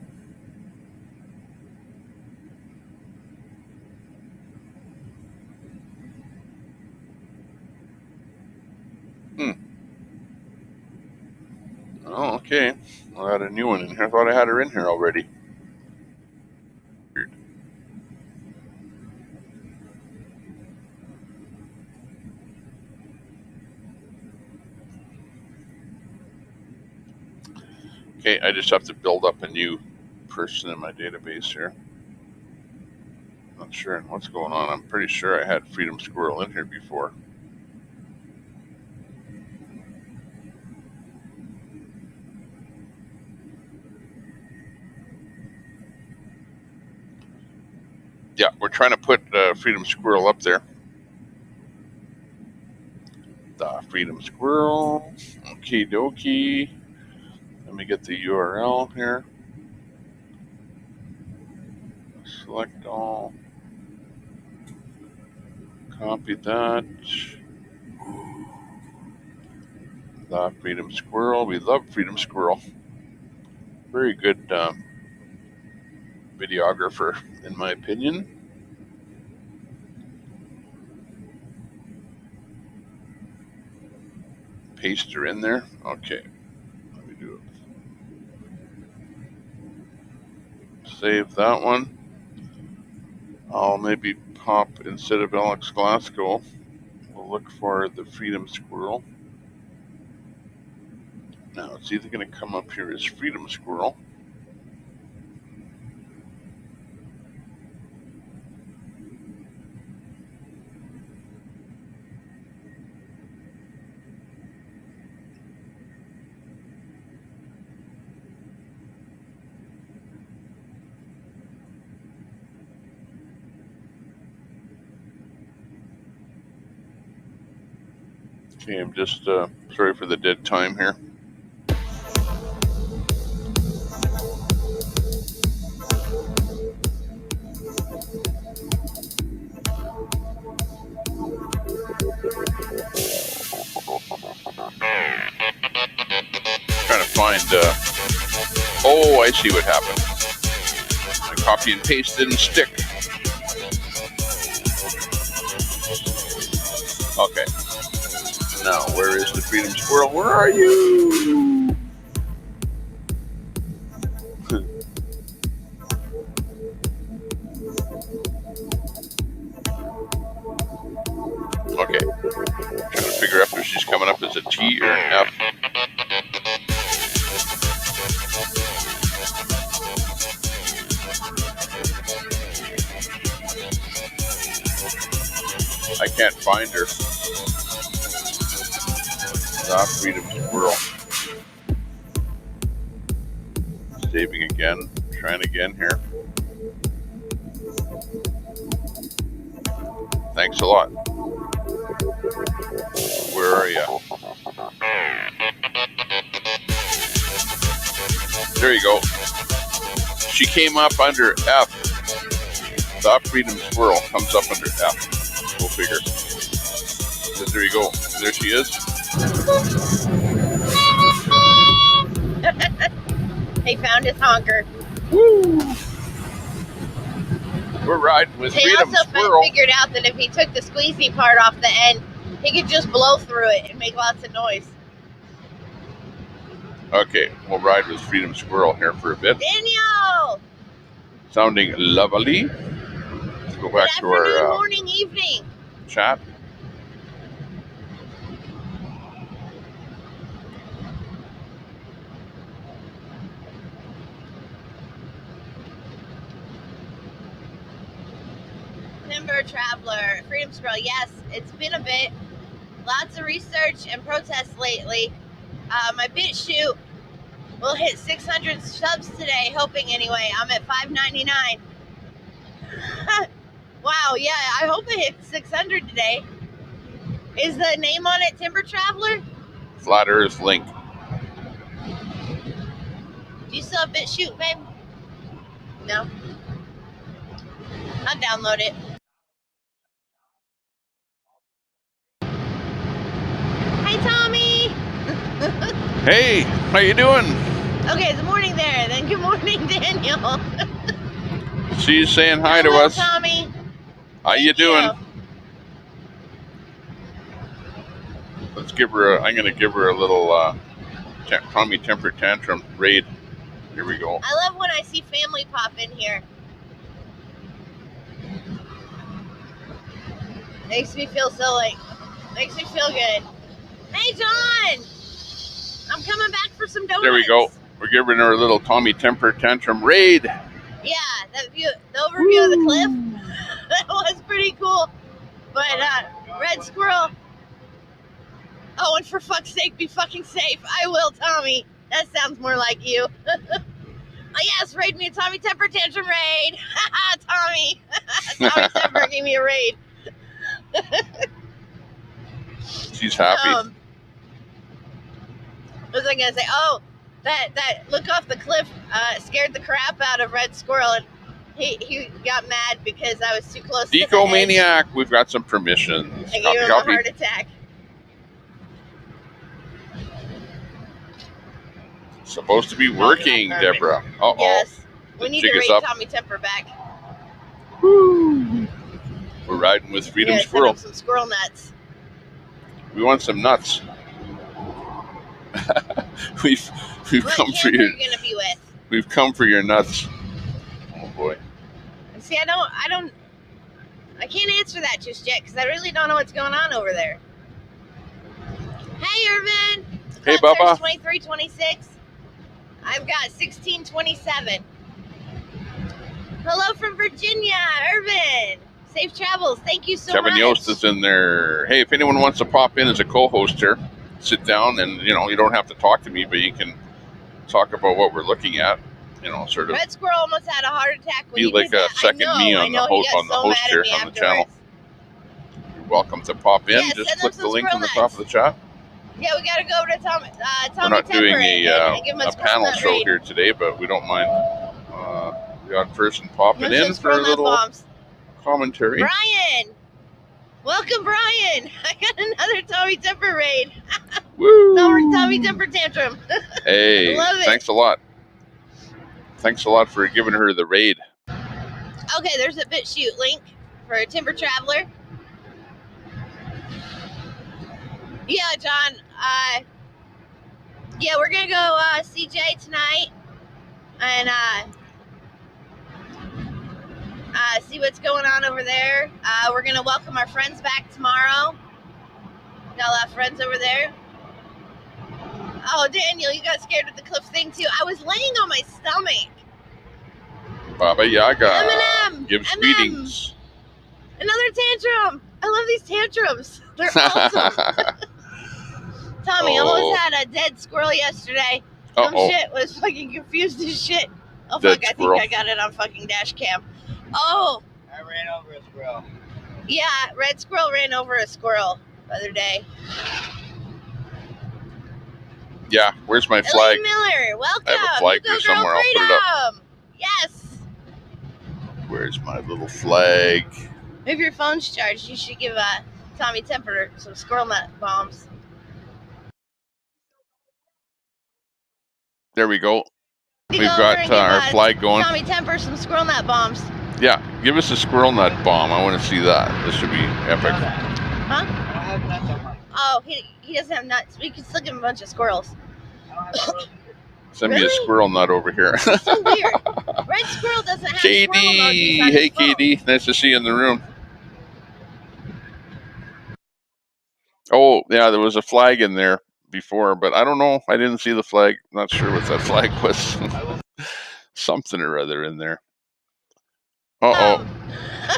Oh, okay. I got a new one in here. I thought I had her in here already. Weird. Okay, I just have to build up a new person in my database here. Not sure what's going on. I'm pretty sure I had Freedom Squirrel in here before. Yeah, we're trying to put Freedom Squirrel up there. The Freedom Squirrel. Okie dokie. Let me get the URL here. Select all. Copy that. The Freedom Squirrel. We love Freedom Squirrel. Very good videographer, in my opinion. Paste her in there. Okay. Let me do it. Save that one. I'll maybe pop, instead of Alex Glasgow, we'll look for the Freedom Squirrel. Now it's either going to come up here as Freedom Squirrel. Okay, I'm just sorry for the dead time here. Trying to find, oh, I see what happened. My copy and paste didn't stick. Okay. Now, where is the Freedom Squirrel? Where are you? T or an F? I can't find her. The Freedom Squirrel. Saving again. Trying again here. Thanks a lot. Where are you? There you go. She came up under F. The Freedom Squirrel comes up under F. Go figure. But there you go. There she is. He found his honker. Woo! We're riding with Freedom Squirrel. He also figured out that if he took the squeezy part off the end, he could just blow through it and make lots of noise. Okay, we'll ride with Freedom Squirrel here for a bit. Daniel! Sounding lovely. Let's go back to our morning, evening chat. Timber Traveler, Freedom Squirrel. Yes, it's been a bit. Lots of research and protests lately. My BitChute will hit 600 subs today, hoping anyway. I'm at 599. Wow, yeah, I hope it hits 600 today. Is the name on it Timber Traveler? Flat Earth Link. Do you still have BitChute, babe? No. I'll download it. Hi, Tommy. Hey, how you doing? Okay, it's morning there. Then good morning, Daniel. She's saying hi to us. Tommy. How you doing? Let's give her. I'm gonna give her a little Tommy temper tantrum raid. Here we go. I love when I see family pop in here. Makes me feel makes me feel good. Hey, John! I'm coming back for some donuts. There we go. We're giving her a little Tommy temper tantrum raid. Yeah, the overview of the cliff, that was pretty cool. But Red Squirrel. Oh, and for fuck's sake, be fucking safe. I will, Tommy. That sounds more like you. Oh, yes, raid me a Tommy temper tantrum raid. Tommy. Tommy temper gave me a raid. She's happy. What was I gonna say? Oh, that look off the cliff scared the crap out of Red Squirrel, and he got mad because I was too close. Decomaniac, we've got some permissions. I gave him a heart attack. Supposed to be working, Deborah. Uh-oh. Yes. We need to raid Tommy Temper back. Woo. We're riding with Freedom Squirrel. Some squirrel nuts. We want some nuts. we've come for your. Gonna be with? We've come for your nuts. Oh boy. See, I can't answer that just yet because I really don't know what's going on over there. Hey, Irvin. Hey, Bubba. 2326. I've got 1627. Hello from Virginia, Irvin. Safe travels. Thank you so much. Kevin Yost is in there. Hey, if anyone wants to pop in as a co-host here, sit down and, you don't have to talk to me, but you can talk about what we're looking at, sort of. Red Squirrel almost had a heart attack. Be like a second me on the host here on the channel. You're welcome to pop in. Just click the link on the top of the chat. Yeah, we got to go to Tommy We're not doing a panel show here today, but we don't mind the odd person popping in for a little commentary. Brian! Welcome, Brian! I got another Tommy Temper raid. Woo! Tommy Temper tantrum. Hey, thanks a lot. Thanks a lot for giving her the raid. Okay, there's a BitChute link for Timber Traveler. Yeah, John. Yeah, we're gonna go CJ tonight and see what's going on over there. We're gonna welcome our friends back tomorrow. Got a lot of friends over there. Oh, Daniel, you got scared of the cliff thing too. I was laying on my stomach. Baba Yaga Eminem, gives Eminem. readings. Another tantrum. I love these tantrums. They're awesome. Tommy almost had a dead squirrel yesterday. Some shit was fucking confused as shit. Oh Dead fuck, squirrel. I think I got it on fucking dash cam. Oh. I ran over a squirrel. Yeah, red squirrel ran over a squirrel the other day. Yeah, where's my flag? Elaine Miller, welcome. I have a flag You here go, girl, somewhere. I'll put it up. freedom. Yes. Where's my little flag? If your phone's charged, you should give Tommy Temper some squirrel nut bombs. There we go. You We've go got over and give, our flag going. Tommy Temper some squirrel nut bombs. Yeah, give us a squirrel nut bomb. I want to see that. This should be epic. Huh? Oh, he doesn't have nuts. We can still give him a bunch of squirrels. Send me a squirrel nut over here. So weird. Red squirrel doesn't have Katie, squirrel emojis on hey his phone. Katie, nice to see you in the room. Oh, yeah, there was a flag in there before, but I don't know. I didn't see the flag. Not sure what that flag was. Something or other in there. Uh-oh.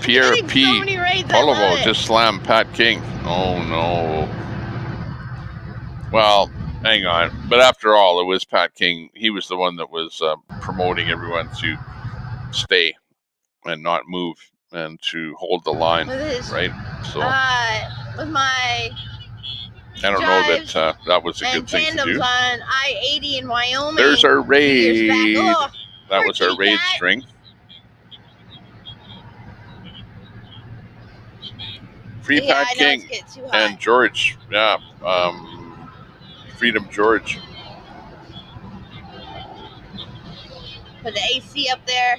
Pierre P. So many raids, Olivo just slammed Pat King. Oh, no. Well, hang on. But after all, it was Pat King. He was the one that was promoting everyone to stay and not move and to hold the line, right? So with my I don't know that that was a good thing to do. on I-80 in Wyoming. There's our raid. Oh, that was our raid string. Free Pat King and George. Yeah. Freedom George. Put the AC up there.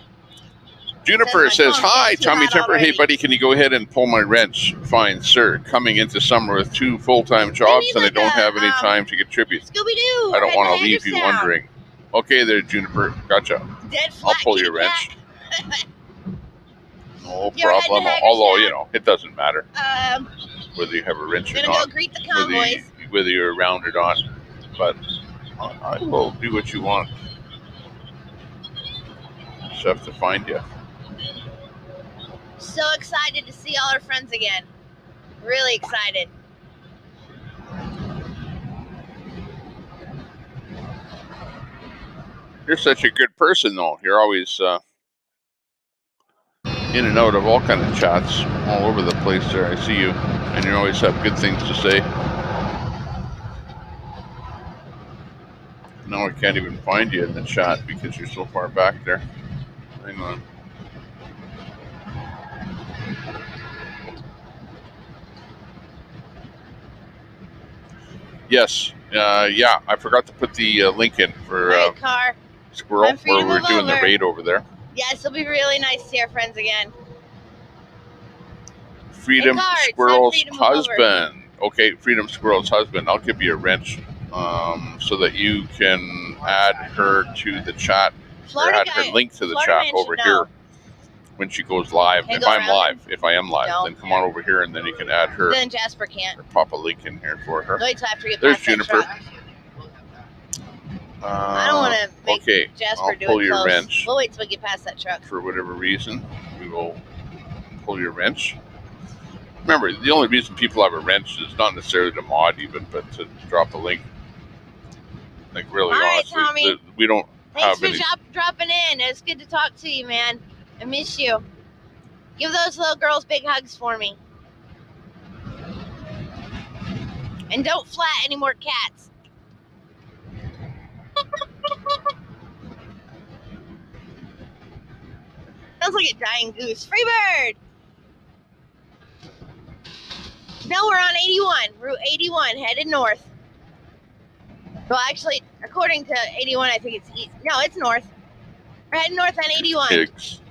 Juniper says, hi, Tommy Temper. Hey, buddy, can you go ahead and pull my wrench? Fine, sir. Coming into summer with 2 full-time jobs and I don't have any time to contribute. Scooby-Doo. I don't want to leave you wondering. Okay there, Juniper. Gotcha. I'll pull your wrench. No problem. Although, you know, it doesn't matter whether you have a wrench or not. Go greet the convoys. Whether you're around or not. But I will do what you want. Just have to find you. So excited to see all our friends again. Really excited. You're such a good person, though. You're always in and out of all kind of chats all over the place there. I see you, and you always have good things to say. Now I can't even find you in the chat because you're so far back there. Hang on. Yes. Yeah, I forgot to put the link in for Squirrel, where we're doing the raid over there. Yes, it'll be really nice to see our friends again. Freedom Squirrel's husband. Okay, Freedom Squirrel's husband. I'll give you a wrench so that you can add her to the chat. Or add her link to the chat over here when she goes live. If I am live, then come on over here and then you can add her. Then Jasper can't. Or pop a link in here for her. Wait till after you get There's past Juniper. that truck. I don't want to make Jasper do it pull your close. wrench. We'll wait till we get past that truck. For whatever reason, we will pull your wrench. Remember, the only reason people have a wrench is not necessarily to mod even, but to drop a link. Like really, honestly, Tommy. We don't Thanks have any. for dropping in. It's good to talk to you, man. I miss you. Give those little girls big hugs for me. And don't flat any more cats. Sounds like a dying goose. Freebird! No, we're on 81. Route 81, headed north. Well, actually, according to 81, I think it's east. No, it's north. We're heading north on 81. Pigs.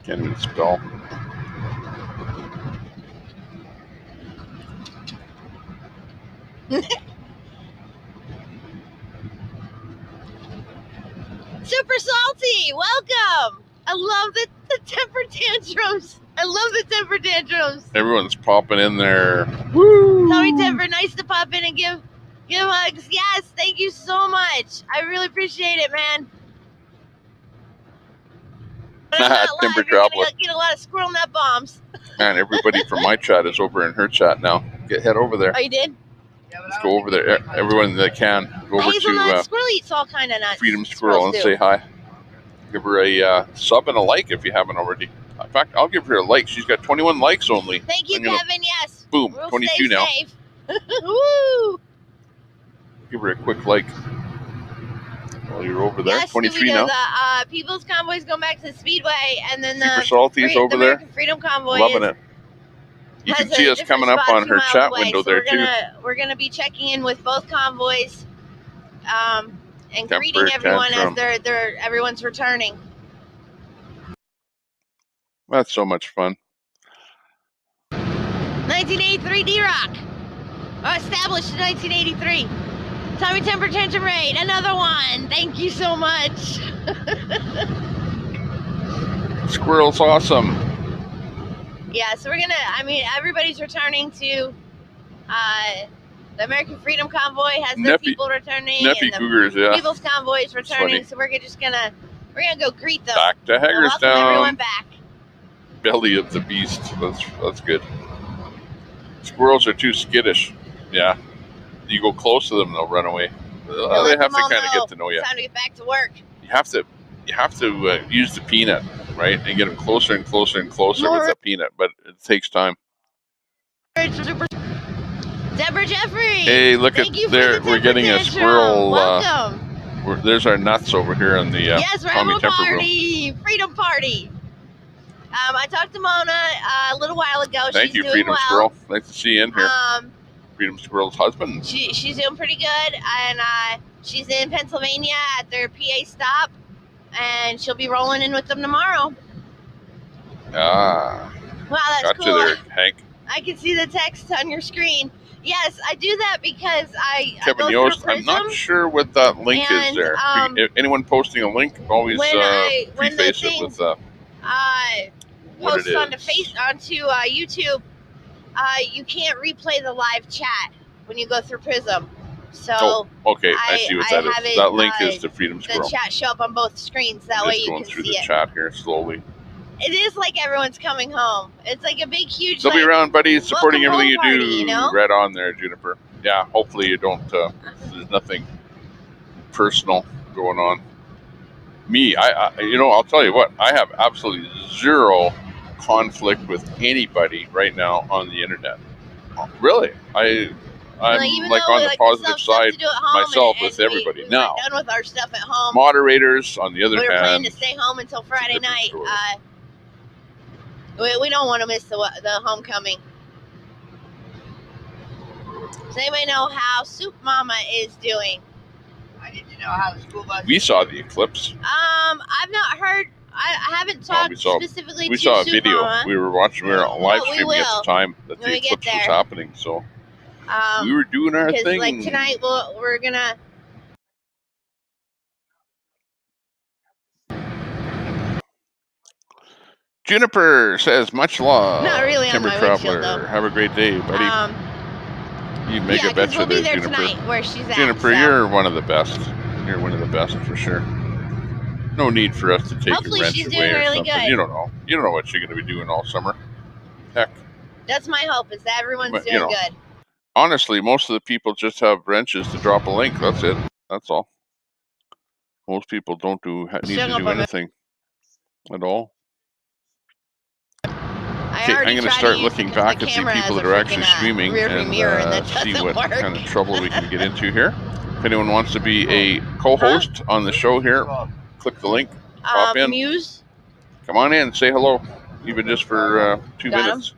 Can't even spell. Super Salty, welcome. I love the temper tantrums. I love the temper tantrums. Everyone's popping in there. Woo! Tommy Temper, nice to pop in and give Give hugs. Yes, thank you so much. I really appreciate it, man. But I'm not Timber live. You're Traveler. gonna get a lot of squirrel nut bombs. Man, everybody from my chat is over in her chat now. Head over there. Oh, you did? Let's go over there. Everyone that can go over Hazelnut to squirrel eats all kind of nuts. Freedom Squirrel and say hi. Give her a sub and a like if you haven't already. In fact, I'll give her a like. She's got 21 likes only. Thank you, Kevin. Yes. Boom, We'll 22 stay now. Safe. Woo! Give her a quick like while you're over there. Yes, 23 now. The People's Convoy's going back to the Speedway, and then Super Salty is over there. American Freedom Convoy Loving it. You can see us coming up on her chat window there too. We're gonna be checking in with both convoys, and Temper greeting everyone tantrum. as everyone's returning. That's so much fun. 1983 D-Rock. Established in 1983. Tommy Temper Tantrum Raid, another one. Thank you so much. Squirrel's awesome. Yeah, so everybody's returning to the American Freedom Convoy has their people returning. Neppy and the Cougars, yeah. People's Convoy is returning, so we're just gonna go greet them. Back to Hagerstown. Welcome everyone back. Belly of the beast. That's good. Squirrels are too skittish. Yeah. You go close to them, they'll run away. They have to kind of get to know you. It's time to get back to work. You have to use the peanut, right, and get them closer and closer and closer with the peanut, but it takes time. Deborah Jeffrey. Hey, look at there. We're getting a squirrel. Welcome. There's our nuts over here in the yes, we're having a Temper party. Room. Freedom party. I talked to Mona a little while ago. Thank you, Freedom Squirrel. Nice to see you in here. Freedom Squirrel's husband. She's doing pretty good, and she's in Pennsylvania at their PA stop, and she'll be rolling in with them tomorrow. Ah. Wow, that's got cool. You there, Hank. I can see the text on your screen. Yes, I do that because Kevin Yost, I'm not sure what that link is there. If anyone posting a link, always preface it with what it is. Onto YouTube, you can't replay the live chat when you go through Prism. So okay, I see what that is. That link is to Freedom Squirrel. The chat show up on both screens. That way you can see it. Just going through the chat here slowly. It is like everyone's coming home. It's like a big, huge. They'll be around, buddy, supporting everything you do. You know? Right on there, Juniper. Yeah, hopefully you don't. There's nothing personal going on. Me, I'll tell you what. I have absolutely zero conflict with anybody right now on the internet. Really, I'm like on the positive side myself with everybody. Now, done with our stuff at home. Moderators, on the other hand, we were planning to stay home until Friday night. We don't want to miss the homecoming. Does anybody know how Soup Mama is doing? I need to know how the school bus. We saw the eclipse. I've not heard. I haven't talked specifically to We saw a Soup video. Mama. We were watching. We were on live streaming at the time that the eclipse was happening. So we were doing our thing. Because like tonight, we're gonna. Juniper says, much love. Not really Timber on my Traveler. windshield, though. Have a great day, buddy. You mega betcha we'll be there Juniper. Tonight, where she's at, Juniper, you're one of the best. You're one of the best for sure. No need for us to take Hopefully your wrench she's away doing or really something. good. You don't know. You don't know what you're going to be doing all summer. Heck. That's my hope, is that everyone's But, doing good. Honestly, most of the people just have wrenches to drop a link. That's it. That's all. Most people don't need to do anything at all. Okay, I'm going to start looking back and see people that are actually streaming and see what kind of trouble we can get into here. If anyone wants to be a co-host on the show here, click the link, pop in. Muse? Come on in, say hello, even just for 2 minutes.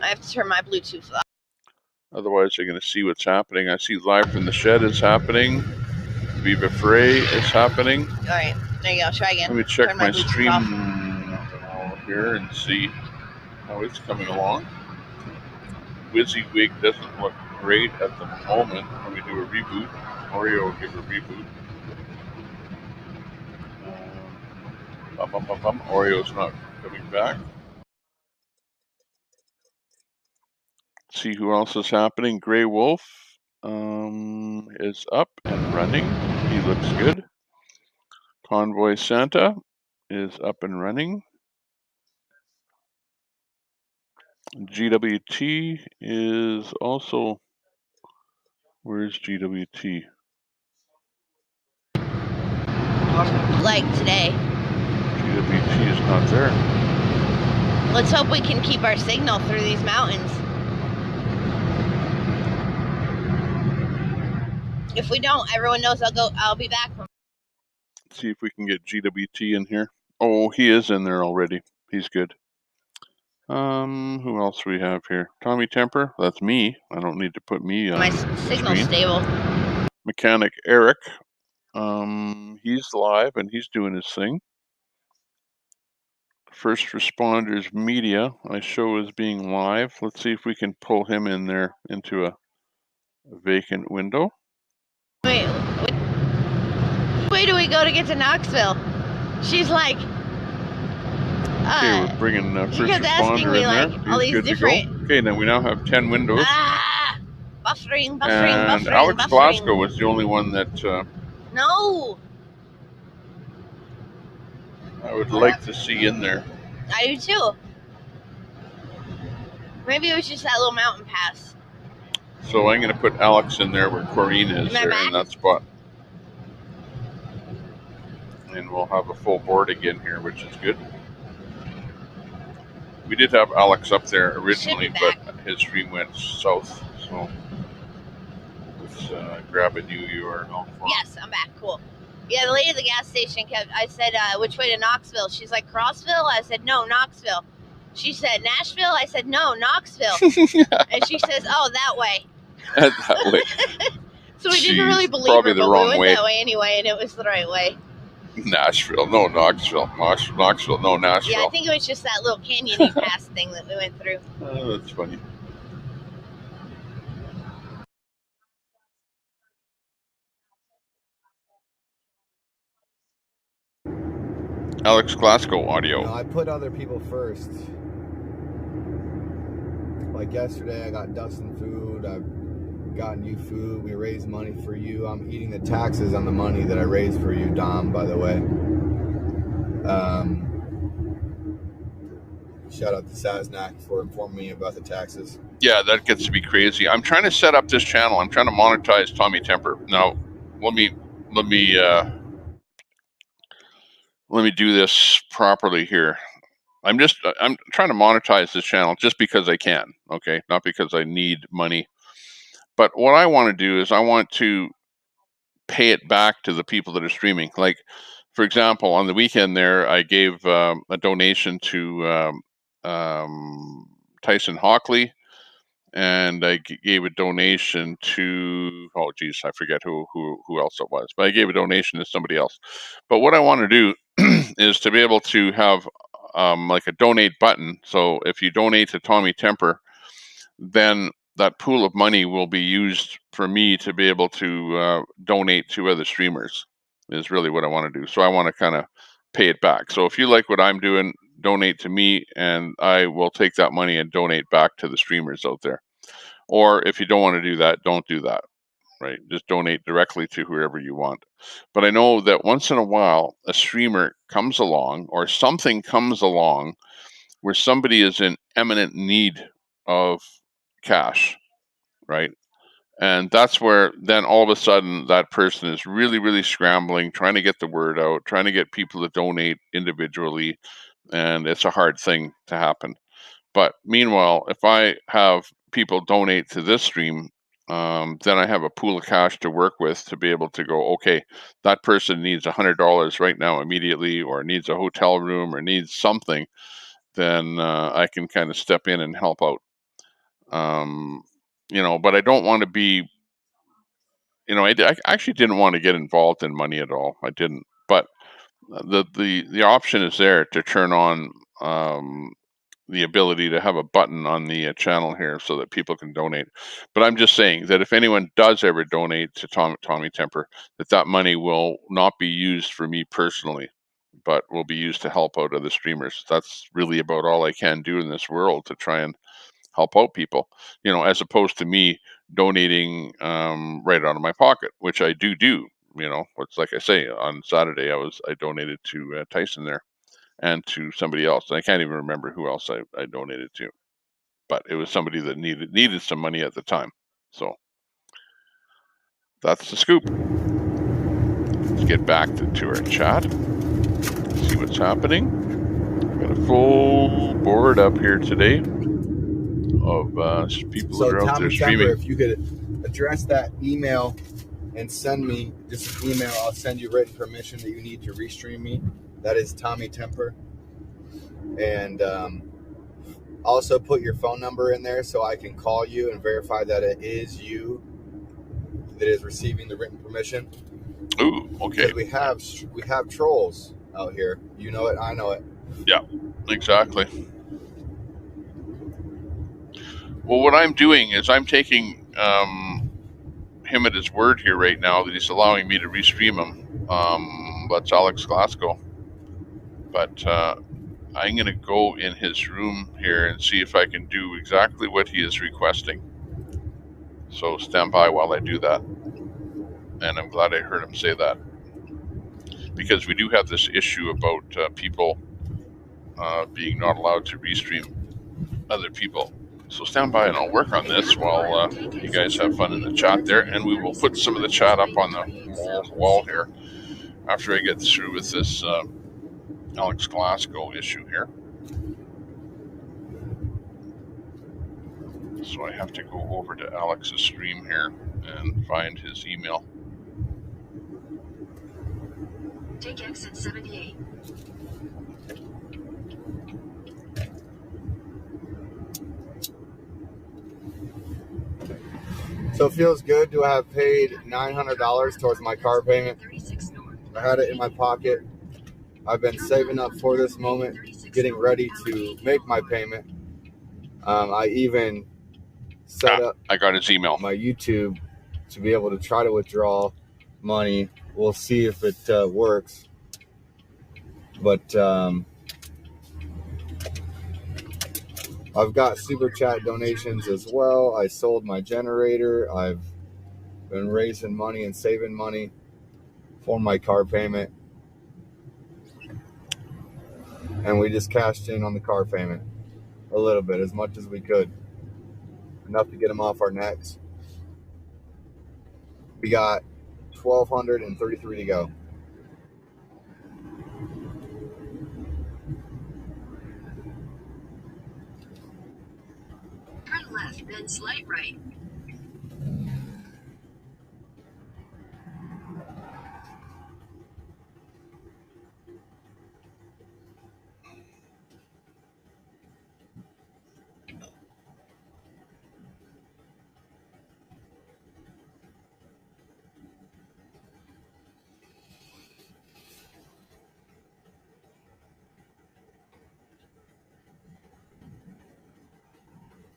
I have to turn my Bluetooth off. Otherwise, you're going to see what's happening. I see Live from the Shed is happening. Viva Frey is happening. All right, there you go. Try again. Let me check my Bluetooth stream off here and see how it's coming along. WYSIWYG doesn't look great at the moment. Let me do a reboot. Oreo will give a reboot. Oreo's not coming back. See who else is happening. Grey Wolf is up and running. He looks good. Convoy Santa is up and running. GWT is also, where's GWT? Like today. GWT is not there. Let's hope we can keep our signal through these mountains. If we don't, everyone knows I'll be back from. Let's see if we can get GWT in here. Oh, he is in there already. He's good. Who else we have here? Tommy Temper. That's me. I don't need to put me on My signal's stable. Mechanic Eric. He's live and he's doing his thing. First Responders Media, I show as being live. Let's see if we can pull him in there into a vacant window. Wait, where do we go to get to Knoxville? She's like, okay, we're bringing First Responder in there. He's all these good different. To go. Okay, now we now have 10 windows. Buffering. And Alex Glasgow was the only one that. No. I would like to see in there. I do too. Maybe it was just that little mountain pass. So I'm going to put Alex in there where Corrine is there in that spot. And we'll have a full board again here, which is good. We did have Alex up there originally, but his stream went south. So let's grab a new URL. Yes, I'm back. Cool. Yeah, the lady at the gas station I said, which way to Knoxville? She's like, Crossville? I said, no, Knoxville. She said, Nashville? I said, no, Knoxville. And she says, oh, that way. That way. So we didn't really believe her, but we went that way anyway, and it was the right way. Nashville, no Knoxville. Knoxville, no Nashville. Yeah, I think it was just that little canyon pass thing that we went through. Oh, that's funny. Alex Glasgow audio. No, I put other people first. Like yesterday, I got Dustin food. I've gotten you food. We raised money for you. I'm eating the taxes on the money that I raised for you, Dom, by the way. Shout out to Saznak for informing me about the taxes. Yeah, that gets to be crazy. I'm trying to set up this channel. I'm trying to monetize Tommy Temper. Now, let me do this properly here. I'm trying to monetize this channel just because I can, okay? Not because I need money. But what I want to do is I want to pay it back to the people that are streaming. Like, for example, on the weekend there, I gave a donation to Tyson Hockley, and I gave a donation to, oh geez, I forget who else it was, but I gave a donation to somebody else. But what I want to do is to be able to have like a donate button. So if you donate to Tommy Temper, then that pool of money will be used for me to be able to donate to other streamers, is really what I want to do. So I want to kind of pay it back. So if you like what I'm doing, donate to me, and I will take that money and donate back to the streamers out there. Or if you don't want to do that, don't do that, right? Just donate directly to whoever you want. But I know that once in a while, a streamer comes along or something comes along where somebody is in imminent need of cash, right? And that's where then all of a sudden that person is really, really scrambling, trying to get the word out, trying to get people to donate individually. And it's a hard thing to happen. But meanwhile, if I have people donate to this stream, then I have a pool of cash to work with to be able to go, okay, that person needs $100 right now immediately, or needs a hotel room, or needs something, then I can kind of step in and help out. But I don't want to be, I actually didn't want to get involved in money at all. I didn't. But the option is there to turn on the ability to have a button on the channel here so that people can donate. But I'm just saying that if anyone does ever donate to Tommy Temper, that money will not be used for me personally, but will be used to help out other streamers. That's really about all I can do in this world to try and help out people, as opposed to me donating right out of my pocket, which I do. You know, it's like I say, on Saturday I donated to Tyson there and to somebody else. And I can't even remember who else I donated to, but it was somebody that needed some money at the time. So that's the scoop. Let's get back to our chat. See what's happening. Got a full board up here today of people that are out there streaming. If you could address that email and send me just an email, I'll send you written permission that you need to restream me. That is Tommy Temper. And also put your phone number in there so I can call you and verify that it is you that is receiving the written permission. Ooh, okay. Because we have trolls out here. You know it, I know it. Yeah, exactly. Well, what I'm doing is I'm taking him at his word here right now that he's allowing me to restream him. That's Alex Glasgow. But I'm going to go in his room here and see if I can do exactly what he is requesting. So stand by while I do that. And I'm glad I heard him say that. Because we do have this issue about people being not allowed to restream other people. So stand by and I'll work on this while you guys have fun in the chat there. And we will put some of the chat up on the wall here after I get through with this Alex Glasgow issue here. So I have to go over to Alex's stream here and find his email. Take exit 78. So it feels good to have paid $900 towards my car payment. I had it in my pocket. I've been saving up for this moment, getting ready to make my payment. I even set up I got his email. My YouTube to be able to try to withdraw money. We'll see if it works. But I've got super chat donations as well. I sold my generator. I've been raising money and saving money for my car payment. And we just cashed in on the car payment a little bit, as much as we could. Enough to get them off our necks. We got 1,233 to go. Turn left, then slight right.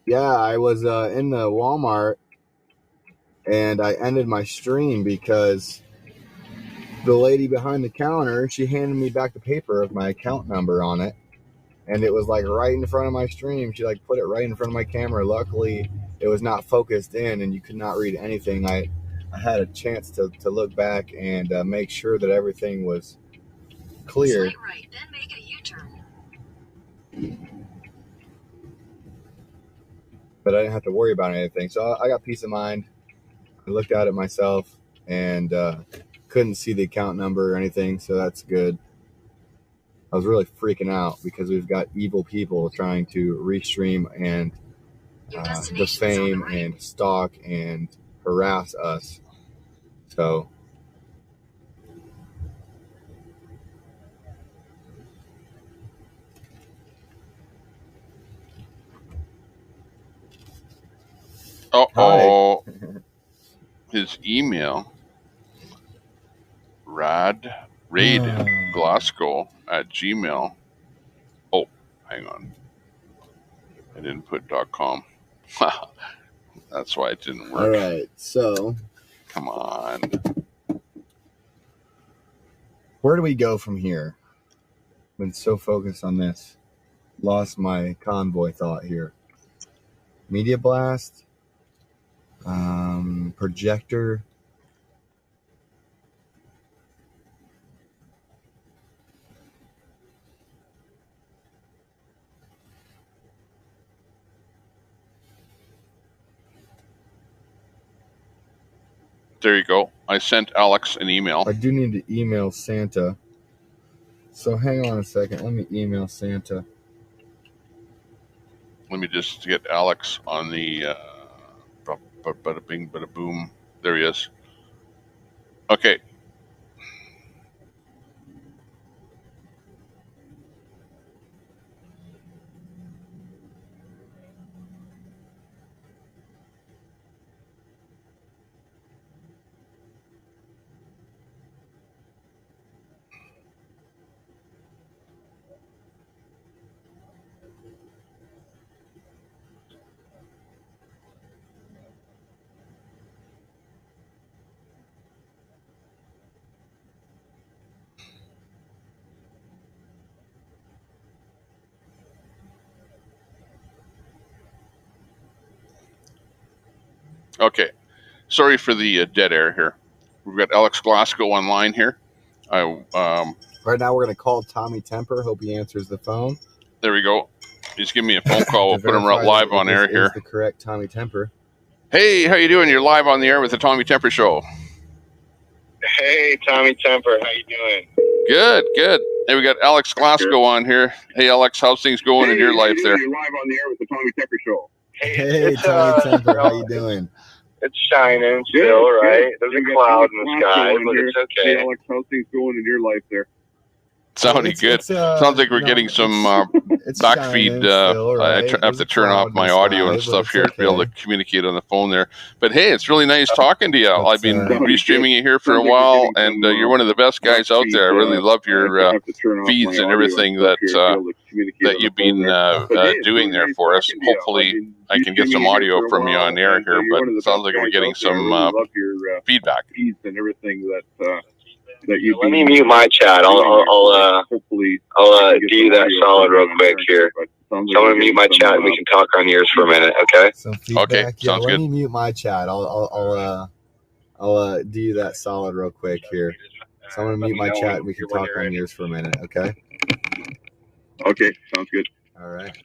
Yeah, I was in the Walmart and I ended my stream because the lady behind the counter, she handed me back the paper with my account number on it. And it was like right in front of my stream. She like put it right in front of my camera. Luckily, it was not focused in and you could not read anything. I had a chance to look back and make sure that everything was clear. Slight right, then make a U-turn. But I didn't have to worry about anything. So I got peace of mind. I looked at it myself and couldn't see the account number or anything. So that's good. I was really freaking out because we've got evil people trying to restream and defame and stalk and harass us. So Uh-oh. His email, raidglasgow@gmail. Oh, hang on. I didn't put .com. That's why it didn't work. All right, so come on. Where do we go from here? Been so focused on this. Lost my convoy thought here. Media blast. Projector. There you go. I sent Alex an email. I do need to email Santa. So hang on a second. Let me email Santa. Let me just get Alex on the bada bing, bada boom. There he is. Okay. Okay. Sorry for the dead air here. We've got Alex Glasgow online here. Right now we're going to call Tommy Temper. Hope he answers the phone. There we go. He's giving me a phone call. We'll put him right live on air here. The correct Tommy Temper. Hey, how you doing? You're live on the air with the Tommy Temper Show. Hey, Tommy Temper. How you doing? Good, good. Hey, we got Alex Glasgow on here. Hey, Alex, how's things going in your life there? You're live on the air with the Tommy Temper Show. Hey, Tommy Temper. How you doing? It's shining still, right? There's a cloud in the sky, but it's okay. Hey, Alex, how's things going in your life there? Sounding good. Sounds like we're getting some back feed. I have to turn off my audio and stuff here to be able to communicate on the phone there. But hey, it's really nice talking to you. I've been restreaming you here for a while, and you're one of the best guys out there. I really love your feeds and everything that you've been doing there for us. Hopefully, I can get some audio from you on air here, but it sounds like we're getting some feedback. Feeds and everything that let me mute my chat. I'll do you that solid real quick here. So I'm gonna mute my chat and we can talk on yours for a minute, okay? Some feedback. Okay, yeah, sounds let good. me mute my chat. I'll do you that solid real quick here. So I'm gonna mute my chat and we can talk on yours for a minute, okay? Okay, sounds good. All right.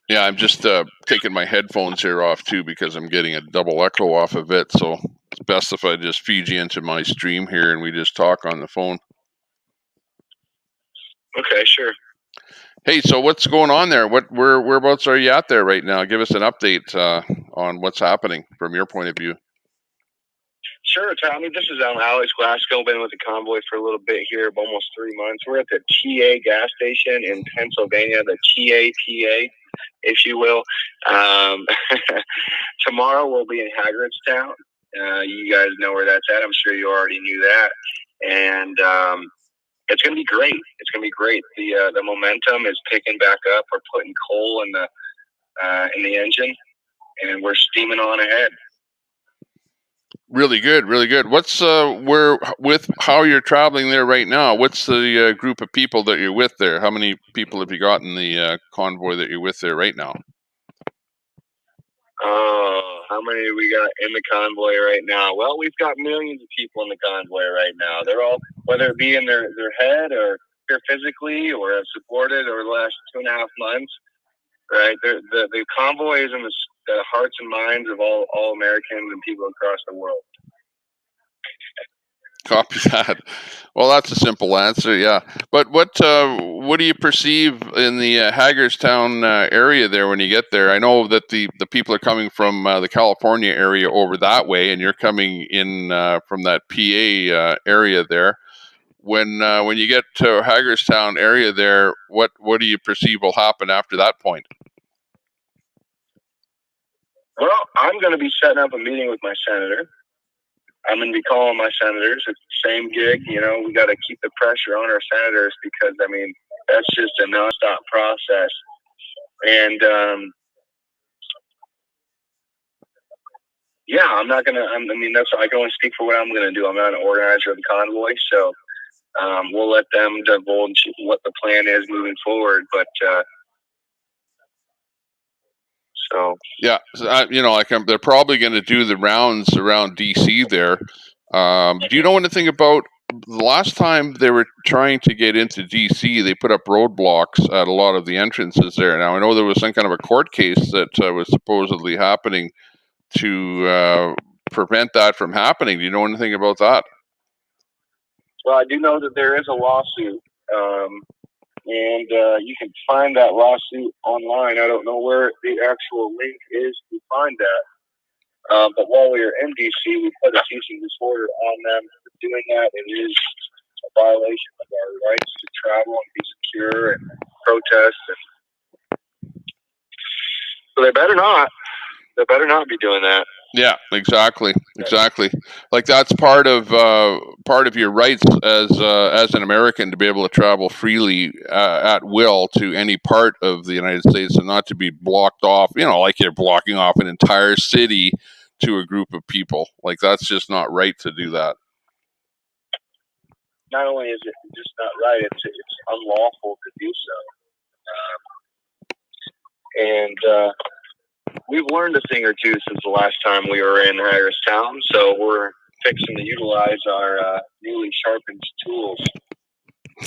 Yeah, I'm just taking my headphones here off too because I'm getting a double echo off of it. So it's best if I just feed you into my stream here and we just talk on the phone. Okay, sure. Hey, so what's going on there? Whereabouts are you at there right now? Give us an update on what's happening from your point of view. Sure, Tommy. This is Alex Glasgow. Been with the Convoy for a little bit here, almost 3 months. We're at the TA gas station in Pennsylvania, the TA, if you will. Tomorrow we'll be in Hagerstown. You guys know where that's at. I'm sure you already knew that. And it's going to be great. It's going to be great. The momentum is picking back up. We're putting coal in the engine, and we're steaming on ahead. Really good, really good. What's with how you're traveling there right now? What's the group of people that you're with there? How many people have you got in the convoy that you're with there right now? How many we got in the convoy right now? Well, we've got millions of people in the convoy right now. They're all, whether it be in their head or here physically or have supported over the last 2.5 months, right? The convoy is in the hearts and minds of all Americans and people across the world. Copy that. Well, that's a simple answer, yeah. But what do you perceive in the Hagerstown area there when you get there? I know that the people are coming from the California area over that way, and you're coming in from that PA area there. When you get to Hagerstown area there, what do you perceive will happen after that point? Well, I'm going to be setting up a meeting with my senator. I'm going to be calling my senators. It's the same gig. You know, we got to keep the pressure on our senators because, I mean, that's just a nonstop process. And, yeah, I'm not going to, I mean, I can only speak for what I'm going to do. I'm not an organizer of the convoy. So we'll let them divulge what the plan is moving forward. But So yeah, they're probably going to do the rounds around DC there. Do you know anything about the last time they were trying to get into DC? They put up roadblocks at a lot of the entrances there. Now I know there was some kind of a court case that was supposedly happening to prevent that from happening. Do you know anything about that? Well, I do know that there is a lawsuit, and you can find that lawsuit online. I don't know where the actual link is to find that. But while we were in DC, we put a cease and disorder on them for doing that. It is a violation of our rights to travel and be secure and protest. So they better not. They better not be doing that. Yeah, exactly. Like that's part of your rights as an American to be able to travel freely at will to any part of the United States and not to be blocked off. Like you're blocking off an entire city to a group of people. Like that's just not right to do that. Not only is it just not right, it's unlawful to do so. And we've learned a thing or two since the last time we were in Hagerstown, so we're fixing to utilize our newly sharpened tools.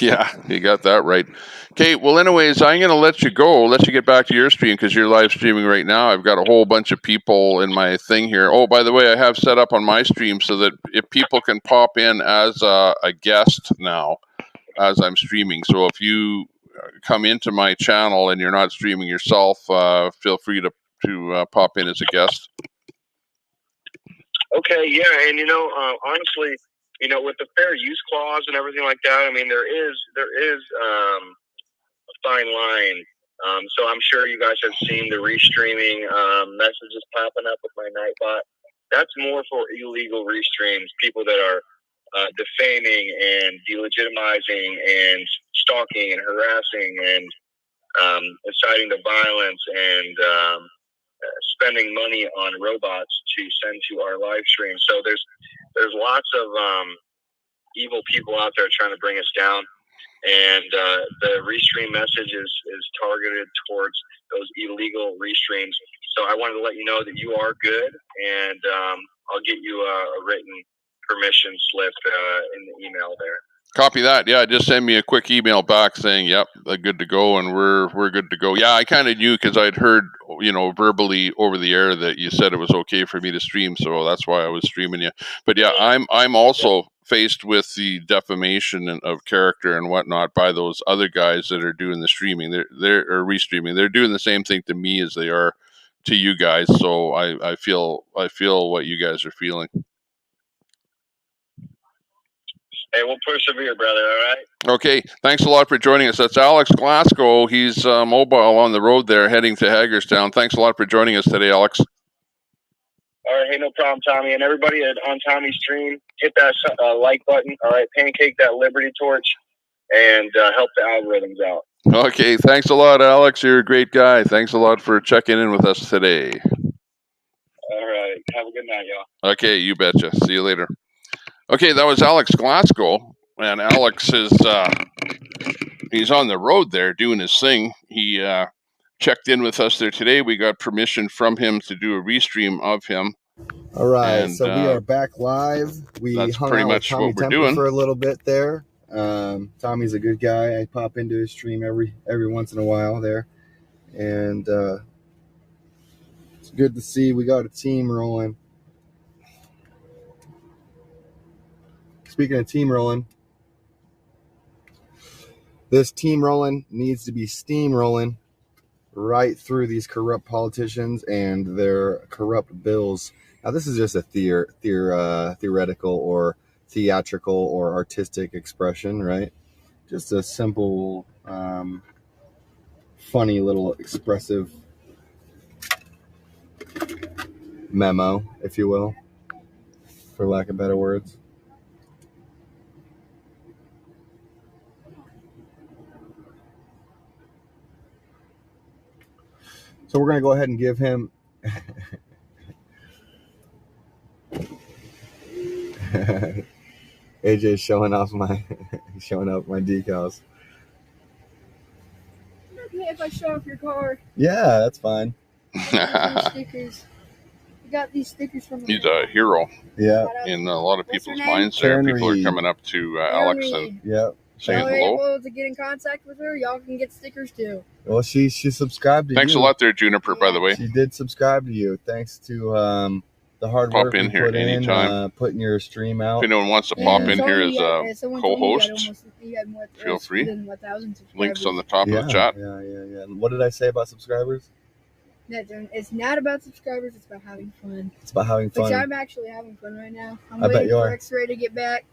Yeah, you got that right. Okay, well, anyways, I'm going to let you go, let you get back to your stream because you're live streaming right now. I've got a whole bunch of people in my thing here. Oh, by the way, I have set up on my stream so that if people can pop in as a guest now as I'm streaming. So if you come into my channel and you're not streaming yourself, feel free to pop in as a guest. Okay, yeah, and honestly, with the fair use clause and everything like that, I mean, there is a fine line. So I'm sure you guys have seen the restreaming messages popping up with my Nightbot. That's more for illegal restreams, people that are defaming and delegitimizing and stalking and harassing and inciting to violence and spending money on robots to send to our live stream. So there's lots of evil people out there trying to bring us down, and the restream message is targeted towards those illegal restreams. So I wanted to let you know that you are good, and I'll get you a written permission slip in the email there. Copy that. Yeah, just send me a quick email back saying, "Yep, they're good to go," and we're good to go. Yeah, I kind of knew because I'd heard, verbally over the air that you said it was okay for me to stream, so that's why I was streaming you. But yeah, I'm also faced with the defamation of character and whatnot by those other guys that are doing the streaming. They're restreaming. They're doing the same thing to me as they are to you guys. So I feel what you guys are feeling. Hey, we'll persevere, brother, all right? Okay, thanks a lot for joining us. That's Alex Glasgow. He's mobile on the road there heading to Hagerstown. Thanks a lot for joining us today, Alex. All right, hey, no problem, Tommy. And everybody on Tommy's stream, hit that like button, all right? Pancake that Liberty torch and help the algorithms out. Okay, thanks a lot, Alex. You're a great guy. Thanks a lot for checking in with us today. All right, have a good night, y'all. Okay, you betcha. See you later. Okay, that was Alex Glasgow, and Alex is he's on the road there doing his thing. He checked in with us there today. We got permission from him to do a restream of him. All right, so we are back live. We hung out with Tommy Temple for a little bit there. Tommy's a good guy. I pop into his stream every once in a while there, and it's good to see we got a team rolling. Speaking of team rolling, this team rolling needs to be steamrolling right through these corrupt politicians and their corrupt bills. Now, this is just a theoretical or theatrical or artistic expression, right? Just a simple, funny little expressive memo, if you will, for lack of better words. So we're going to go ahead and give him AJ showing off my decals. Okay, if I show off your car. Yeah, that's fine. Stickers. We got these stickers from. He's a hero. Yeah. In a lot of people's name? minds there. Karen People are Reed. coming up to Karen Alex Reed. and Yep. saying Y'all are hello. able to get in contact with her. Y'all can get stickers too. Well, she subscribed to Thanks you. a lot there, Juniper, by the way. She did subscribe to you. Thanks to the hard Pop work in you here put anytime. putting your stream out. If anyone wants to pop in here as a co-host, feel free. Links on the top of the chat. Yeah. What did I say about subscribers? It's not about subscribers. It's about having fun. It's about having fun. Which I'm actually having fun right now. I'm I bet waiting you for are. X-Ray to get back.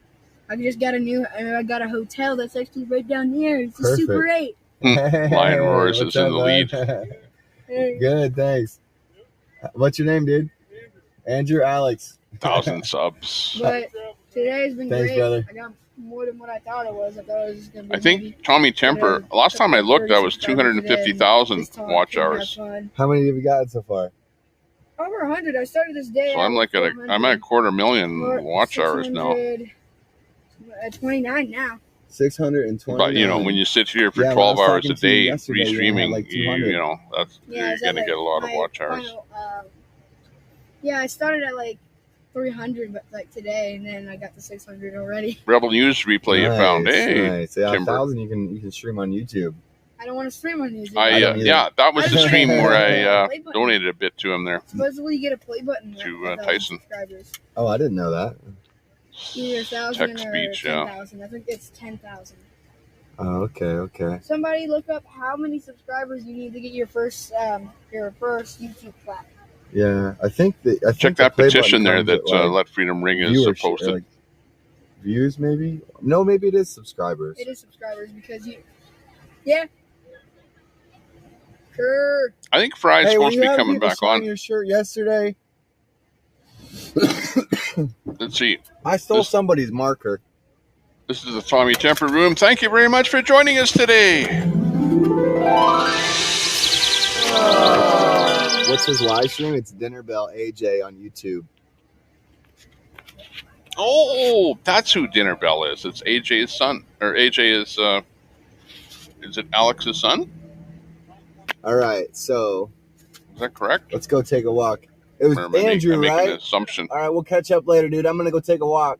I just got I got a hotel that's actually right down there. It's a Perfect. Super 8. Lion Roars is in the lead. Good, thanks. What's your name, dude? Andrew Alex. 1,000 subs. But today's been Thanks, great. brother. I got more than what I thought it was. I thought it was just gonna be I think Tommy Temper, last time I looked, that was 250,000 watch hours. How many have you gotten so far? Over 100. I started this day. So I'm like at I'm at 250,000 watch hours now. 29 now. 620. But you know, when you sit here for 12 hours a day restreaming, like you know that's you're gonna get a lot of watch hours. Yeah, I started at like 300, but like today, and then I got to 600 already. Rebel News replay you found. Hey, nice. Yeah, Timber. 1,000 you can stream on YouTube. I don't want to stream on YouTube. Yeah, that was the stream where I donated a bit to him there. Supposedly you get a play button to Tyson. Oh, I didn't know that. Either 1,000 or speech, 10,000. I think it's 10,000. Oh, okay. Somebody look up how many subscribers you need to get your first YouTube plaque. Yeah, I think check that petition there that Let Freedom Ring is posted. Like, views, maybe? No, maybe it is subscribers. It is subscribers because yeah. Sure. I think Fry's supposed to be coming back on. Your shirt yesterday. Let's see. I stole somebody's marker. This is the Tommy Temper Room. Thank you very much for joining us today. What's his live stream? It's Dinner Bell AJ on YouTube. Oh, that's who Dinner Bell is. It's AJ's son. Or AJ is it Alex's son? All right, so. Is that correct? Let's go take a walk. It was Andrew, right? An assumption. All right, we'll catch up later, dude. I'm going to go take a walk.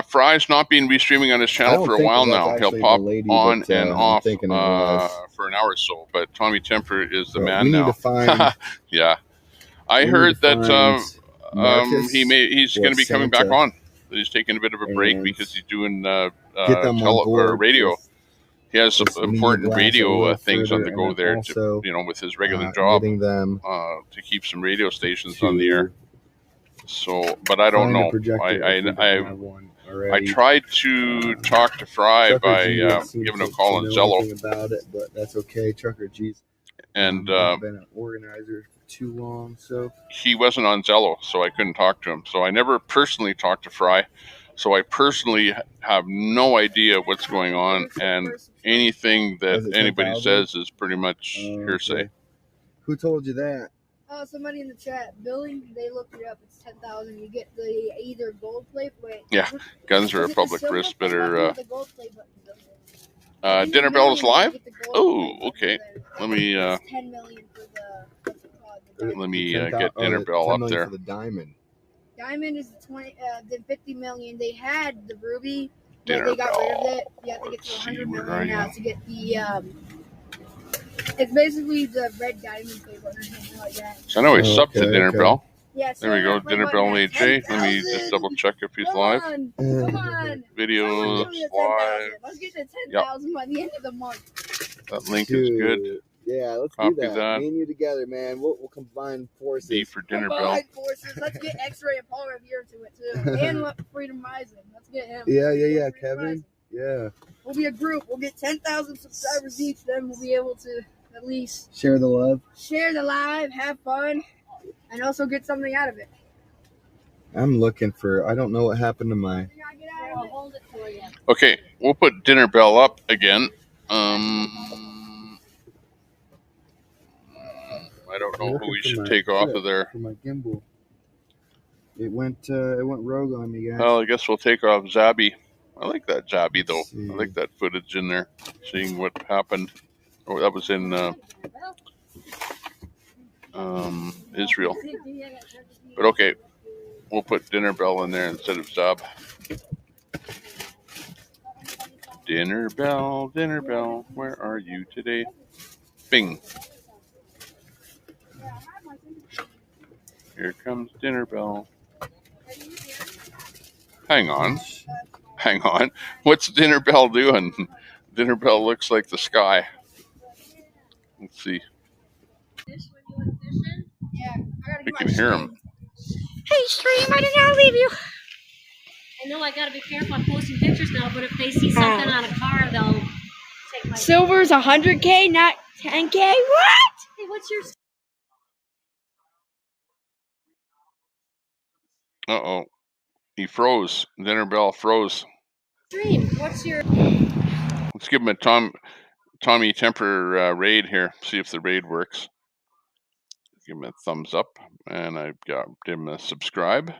Fry's not been restreaming on his channel for a while now. He'll pop on and off for an hour or so. But Tommy Temper is the man now. Need to find, yeah, I heard that he's going to be coming back on. He's taking a bit of a break because he's doing radio. He has some important radio things on the go there to, with his regular job to keep some radio stations on the air. So, but I don't know. I tried to talk to Fry by giving him a call on Zello. About it, but that's okay. Trucker G's and I've been an organizer for too long, so he wasn't on Zello, so I couldn't talk to him. So I never personally talked to Fry. So I personally have no idea what's going on, and anything that anybody says is pretty much hearsay. Okay. Who told you that? Somebody in the chat. Billy, they looked it up. It's 10,000. You get the either gold plate. Yeah, Guns are a public risk bidder. Dinner Bell is live. Oh, okay. Let me get Dinner Bell up there. For the diamond. Diamond is the 50 million. They had the ruby, but they got rid of it. You have to get to 100 million now to get the. It's basically the red diamond flavor or something like that. So I know he's up to Dinner Bell. Yeah, there we go, Dinner Bell AJ. Let me just double check if he's live. Come on. Videos live. Let's get to 10,000 by the end of the month. That link is good. Yeah, let's Copy do that. Me and you together, man. We'll combine forces. B for Dinner Bell. Combine forces. Let's get X-Ray and Paul Revere to it too, and let Freedom Rising. Let's get him. Yeah, Kevin. Yeah. We'll be a group. We'll get 10,000 subscribers each. Then we'll be able to at least share the love, have fun, and also get something out of it. I'm looking for. I don't know what happened to my. Okay, we'll put Dinner Bell up again. I don't know who we should take off of there. For my gimbal. It went rogue on me, guys. Well, I guess we'll take off Zabi. I like that Zabi though. I like that footage in there, seeing what happened. Oh, that was in Israel. But okay, we'll put Dinner Bell in there instead of Zab. Dinner Bell, where are you today? Bing. Here comes Dinner Bell. Hang on. What's Dinner Bell doing? Dinner Bell looks like the sky. Let's see. We can hear him. Hey, Stream, I did not leave you. I know I gotta be careful. I'm posting pictures now, but if they see something on a car, they'll take my. Silver's 100K, not 10K. What? Hey, what's your? Uh-oh. He froze. Dinner Bell froze. Stream, what's your? Let's give him a Tommy Temper raid here. See if the raid works. Give him a thumbs up, and I've got him a subscribe.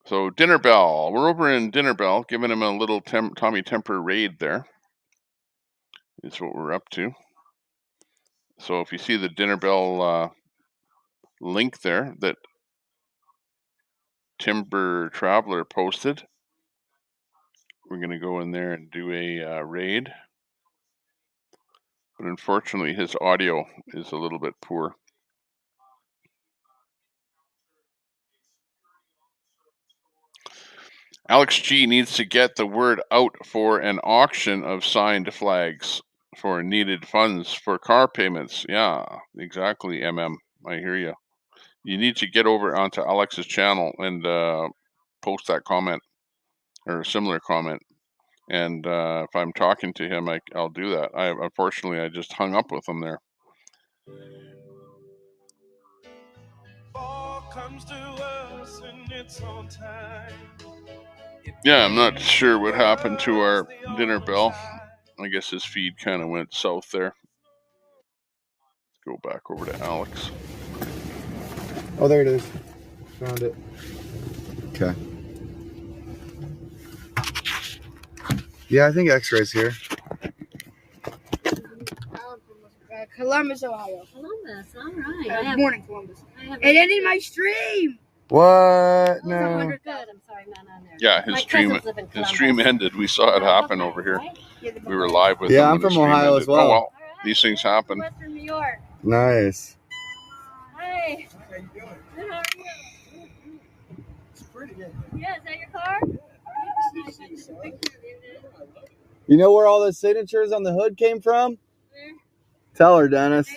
So Dinner Bell, we're over in Dinner Bell, giving him a little Tommy Temper raid there. Is what we're up to. So if you see the Dinner Bell link there that Timber Traveler posted, we're going to go in there and do a raid. But unfortunately, his audio is a little bit poor. Alex G needs to get the word out for an auction of signed flags for needed funds for car payments. Yeah, exactly, MM. I hear you. You need to get over onto Alex's channel and post that comment or a similar comment. And if I'm talking to him, I'll do that. Unfortunately, I just hung up with him there. Yeah, I'm not sure what happened to our Dinner Bell. I guess his feed kind of went south there. Let's go back over to Alex. Oh, there it is. Found it. Okay. Yeah, I think X-ray's here. Columbus, Ohio. Columbus, all right. I was born in Columbus. It ended my stream. What? No. Good. I'm sorry, not on there. Yeah, his stream ended. We saw it happen over here. We were live with him. Yeah, I'm from Ohio as well. Oh well, these things happen. Western New York. Nice. Hi. How you doing? Good. How are you? It's pretty good. Yeah, is that your car? You know where all the signatures on the hood came from? Where? Tell her, Dennis.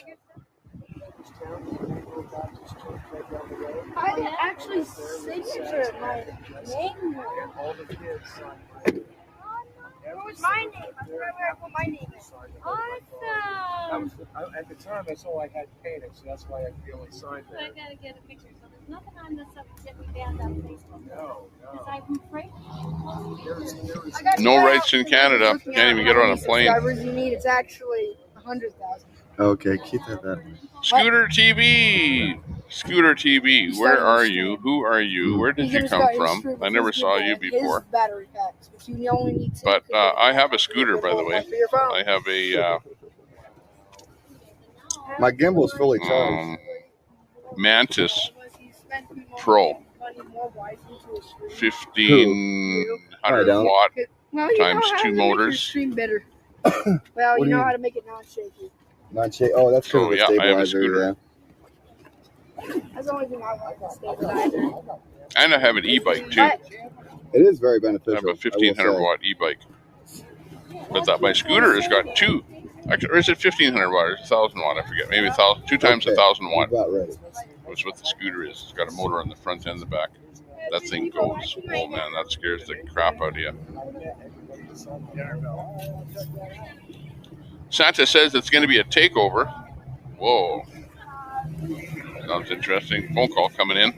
I didn't actually signature my name. All the kids signed. Where was my name? I forgot where I put my name. Awesome. At the time, that's all I had painted, so that's why I only signed So I that. gotta get a picture. So there's nothing on this up that we banned on Facebook. No. Because I'm afraid. No rights in Canada. Can't even get on a plane. Subscribers you need, it's actually 100,000. Okay, keep that up. Scooter TV. Scooter TV. Where are you? Who are you? Where did you come from? I never saw you before. Battery packs, but you only need two. But I have a scooter, by the way. I have a my gimbal's fully charged. Mantis Pro, 1500 watt times 2 motors. Stream better. Well, you know how to make it non-shaky. Non-shaky. Oh, that's so yeah, I have a scooter. That's the only thing I like to stabilizer. And I have an e-bike too. It is very beneficial. I have a 1500 watt e-bike. But my scooter has got two. Or is it 1500 watt? Or 1000 watt? I forget. Maybe 1,000. 2 times 1,000 watt. That's what the scooter is. It's got a motor on the front and the back. That thing goes. Oh man, that scares the crap out of you. Santa says it's going to be a takeover. Whoa. Sounds interesting. Phone call coming in.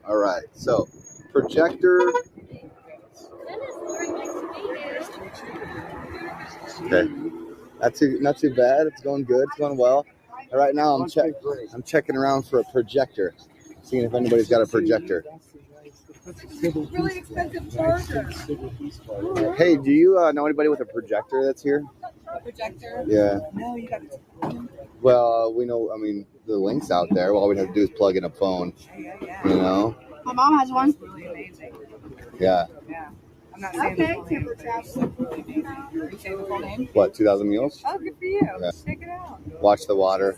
All right, so projector. Okay, not too bad. It's going good. It's going well. And right now, I'm checking around for a projector, seeing if anybody's got a projector. Really expensive charger. Hey, do you know anybody with a projector that's here? A projector? Yeah. No, you got to. Well, we know. I mean, the link's out there. All we'd have to do is plug in a phone. You know. My mom has one. Really amazing. Yeah. Yeah. I'm not saying the full name. Are you saying the full name? What? 2,000 meals? Oh, good for you. Yeah. Check it out. Watch the water.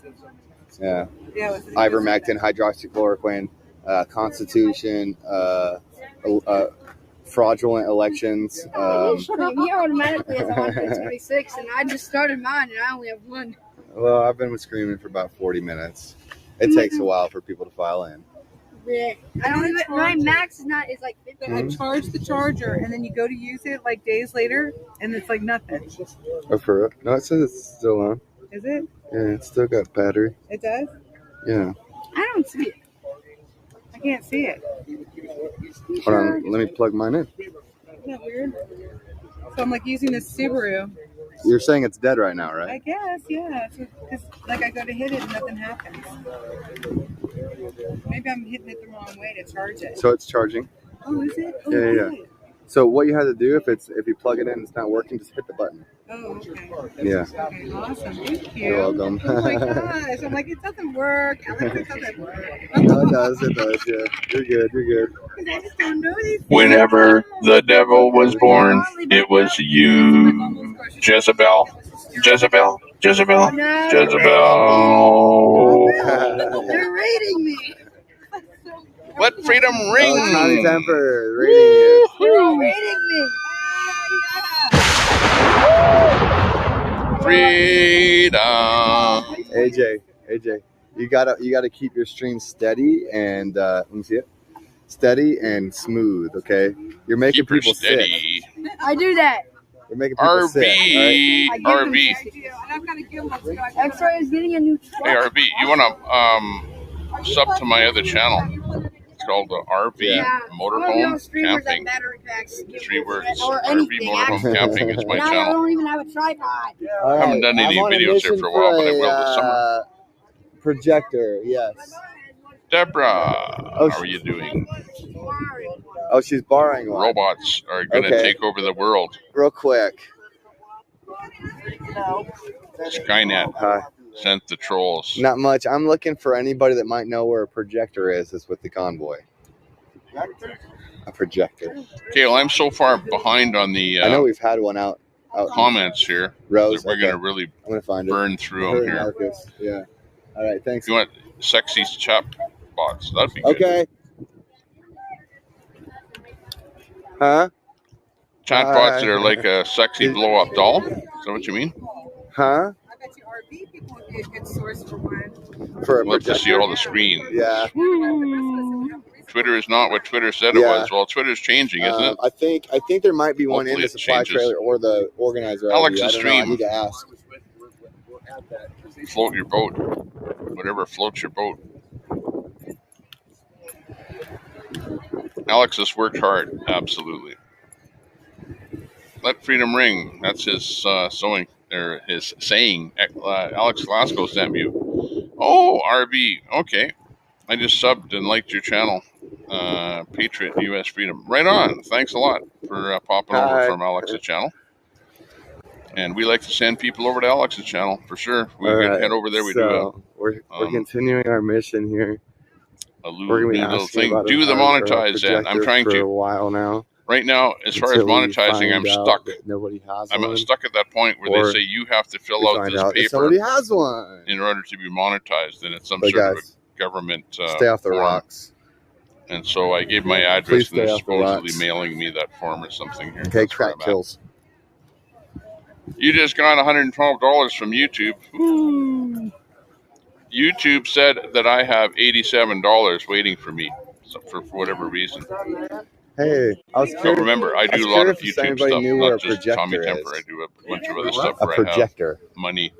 Yeah. Ivermectin, hydroxychloroquine, Constitution, fraudulent elections. He automatically has 126, and I just started mine, and I only have one. Well, I've been screaming for about 40 minutes. It takes a while for people to file in. Yeah. I don't even. My max is like 50. I charge the charger, and then you go to use it like days later, and it's like nothing. Oh, for real? No, it says it's still on. Is it? Yeah, it's still got battery. It does? Yeah. I don't see it. I can't see it. Hold on, let me plug mine in. Isn't that weird? So I'm like using this Subaru. You're saying it's dead right now, right? I guess, yeah. Because like I go to hit it and nothing happens. Maybe I'm hitting it the wrong way to charge it. So it's charging. Oh, is it? Oh, Yeah. good. So what you have to do if you plug it in and it's not working, just hit the button. Oh, okay. Yeah. Okay, awesome. Thank you. You're welcome. Oh my gosh. I'm like, it doesn't work. Alex, it doesn't work. No, it does. Yeah. You're good. I just don't know these things. Whenever the devil was born, it was you, Jezebel. Jezebel. Jezebel. Jezebel. They're rating me. Let freedom ring. Oh, Tommy Temper rating you. They're all rating me. Freedom. AJ, you gotta keep your stream steady and let me see it. Steady and smooth, okay? You're making Keep her people steady. sick. I do that. You're making people sick. All right? RB. X-Ray is getting a new truck. Hey, RB, you want to sub to my other channel? It's called the RV Motorhome Camping. 3 words. RV Motorhome Camping is my Now I channel. don't even have a tripod. All I haven't right, done any I'm on a videos here mission for a while, but I for will this summer. Projector, yes. Deborah, how are you doing? Oh, she's borrowing one. Robots are going to take over the world. Real quick. Skynet sent the trolls. Not much. I'm looking for anybody that might know where a projector is. That's with the Convoy. A projector. Okay, well, I'm so far behind on the I know we've had one out comments here. Rose, that we're going to really I'm gonna find burn through them here. Marcus. Yeah. All right, thanks. You want sexy chat bots? That'd be good. Okay. Huh? Chat bots that are like a sexy blow-up doll? Is that what you mean? Huh? I bet you RV people would be a good source for one. For a Love to see all the screen. Yeah. Twitter is not what Twitter said it was. Well, Twitter's changing, isn't it? I think there might be one in Hopefully the supply changes. trailer or the organizer. Alex's I don't know. I stream. need to ask. Float your boat. Whatever floats your boat. Alex has worked hard. Absolutely. Let freedom ring. That's his sewing or his saying. Alex Glasgow sent you. Oh, RB. Okay. I just subbed and liked your channel. Patriot US Freedom. Right on. Thanks a lot for popping over from Alex's channel. And we like to send people over to Alex's channel for sure. We head over there. We do we're continuing our mission here. A We're gonna be little asking thing. about Do the monetize that. I'm trying for to. a while now. Right now, as far as monetizing, I'm stuck. Nobody has I'm one. stuck at that point where they say you have to fill out this paper. Somebody has one in order to be monetized, and it's some sort of a government. Stay off the form. rocks. And so I gave my address, Please and they're stay off the supposedly rocks. mailing me that form or something here. Okay, crack kills. You just got $112 from YouTube. Ooh. YouTube said that I have $87 waiting for me, for whatever reason. Hey, I was So curious. remember, I do a lot of YouTube stuff, not just Tommy Temper. I do a bunch of other stuff A where projector. I have money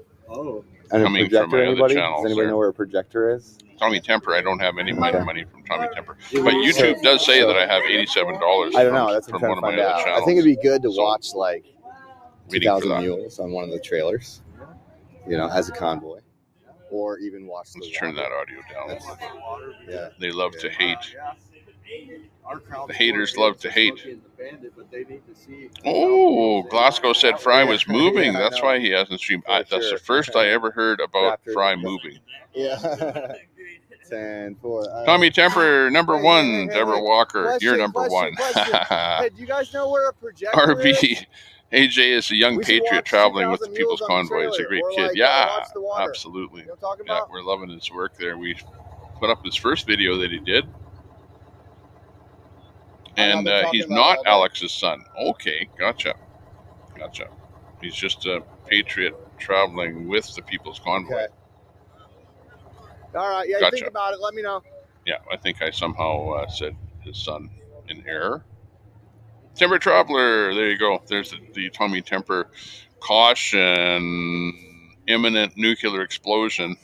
And a coming from projector, my other anybody? channels. Does anybody know where a projector is? Tommy Temper, I don't have any money from Tommy Temper. So- But YouTube does say that I have $87 I don't know. That's what I'm from trying one to of my find other out. channels. I think it'd be good to So, watch like waiting for 2,000 that. Mules on one of the trailers, you know, as a convoy, or even watch. Let's turn that audio down. Yeah. They love to hate. The haters love to hate. Oh, Glasgow said Fry was moving. Yeah, That's why he hasn't streamed. That's sure. the first I ever heard about Raptor. Fry moving. Yeah. 10-4. Tommy Temper, number one. hey, Deborah hey. Walker, you're number one. Hey, do you guys know where a projector RB. is? AJ is a young We should patriot watch traveling with the 2,000 People's Mules on the Convoy. He's a trailer, great or kid. like, Yeah, Watch the Water. absolutely. You know what I'm talking Yeah, about? we're loving his work there. We put up his first video that he did. And he's not Alex's son. Okay, gotcha. He's just a patriot traveling with the People's Convoy. Okay. All right, yeah, Gotcha. think about it. Let me know. Yeah, I think I somehow said his son in error. Timber Traveler, there you go. There's the Tommy Temper caution, imminent nuclear explosion.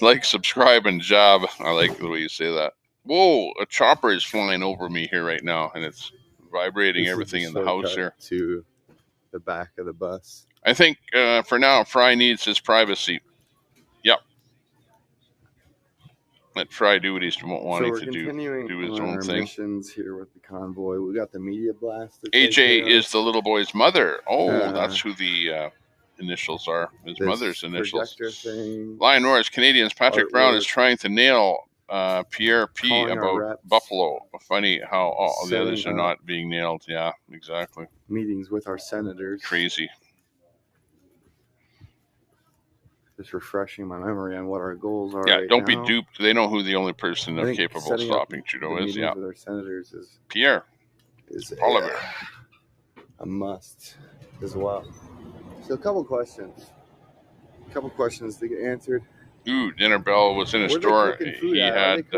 Like, subscribe, and job. I like the way you say that. Whoa, a chopper is flying over me here right now, and it's vibrating This is everything the in the house shortcut here. to the back of the bus. I think for now, Fry needs his privacy. Yep. Let Fry do what he's wanting to do his own our thing. missions here with the convoy. We got the media blast. AJ is the little boy's mother. Oh, that's who the initials are. His mother's initials. Lion Norris, Canadians. Patrick Brown is trying to nail Pierre P. about Buffalo. Funny how the others are not being nailed. Yeah, exactly. Meetings with our senators. Crazy. Just refreshing my memory on what our goals are. Yeah, right don't now. be duped. They know who the only person I think capable of setting stopping up Trudeau the is. meetings Yeah, with our senators is Pierre. Oliver. A must as well. So a couple questions to get answered. Ooh, Dinner Bell was in a Where they store. cooking food He at? Are had they cooking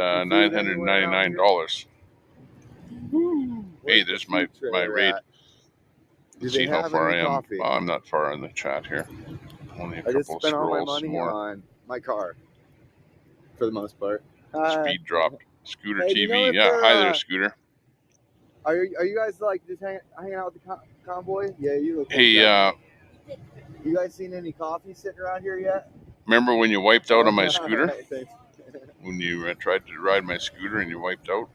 food anywhere around $999. Hey, Where's there's the my food trailer raid. at? Do Let's they see how have far I any am. coffee? Oh, I'm not far in the chat here. Only a I just couple of spent all my scrolls money more. on my car, for the most part. Speed dropped. Scooter Hey, do you know TV. if Yeah, they're, hi there, Scooter. Are you guys like just hanging out with the convoy? Yeah, you look. Hey, you guys seen any coffee sitting around here yet? remember when you wiped out on my scooter? Alright, thanks. When you tried to ride my scooter and you wiped out?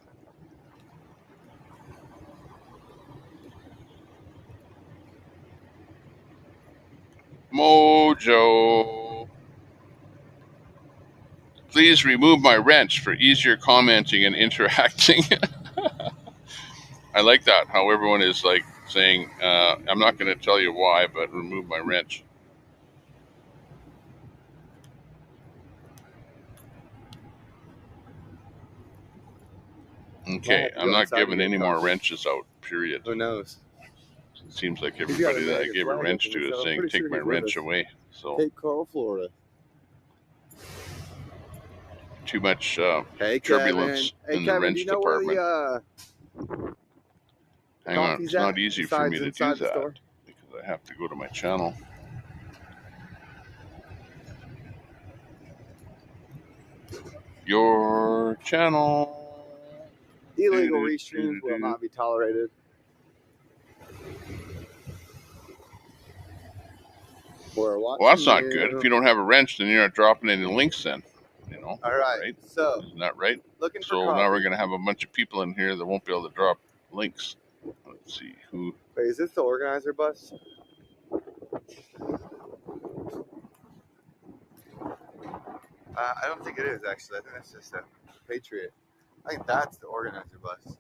Mojo. Please remove my wrench for easier commenting and interacting. I like that, how everyone is like saying, I'm not going to tell you why, but remove my wrench. Okay, I'm not giving any more wrenches out, period. Who knows? It seems like everybody that I gave a wrench to is saying, take my wrench away. So Cape Coral, Florida. Too much Hey, turbulence Kevin. in the wrench you know department. Where Hang on, it's not easy for me to do that store? because I have to go to my channel. Your channel. Illegal restreams will not be tolerated. Well, that's not good. If you don't have a wrench, then you're not dropping any links then. You know? All right. So, isn't that right? Looking for so coffee. Now we're going to have a bunch of people in here that won't be able to drop links. Let's see who. Wait, is this the organizer bus? I don't think it is, actually. I think that's just a Patriot. I think that's the organizer bus.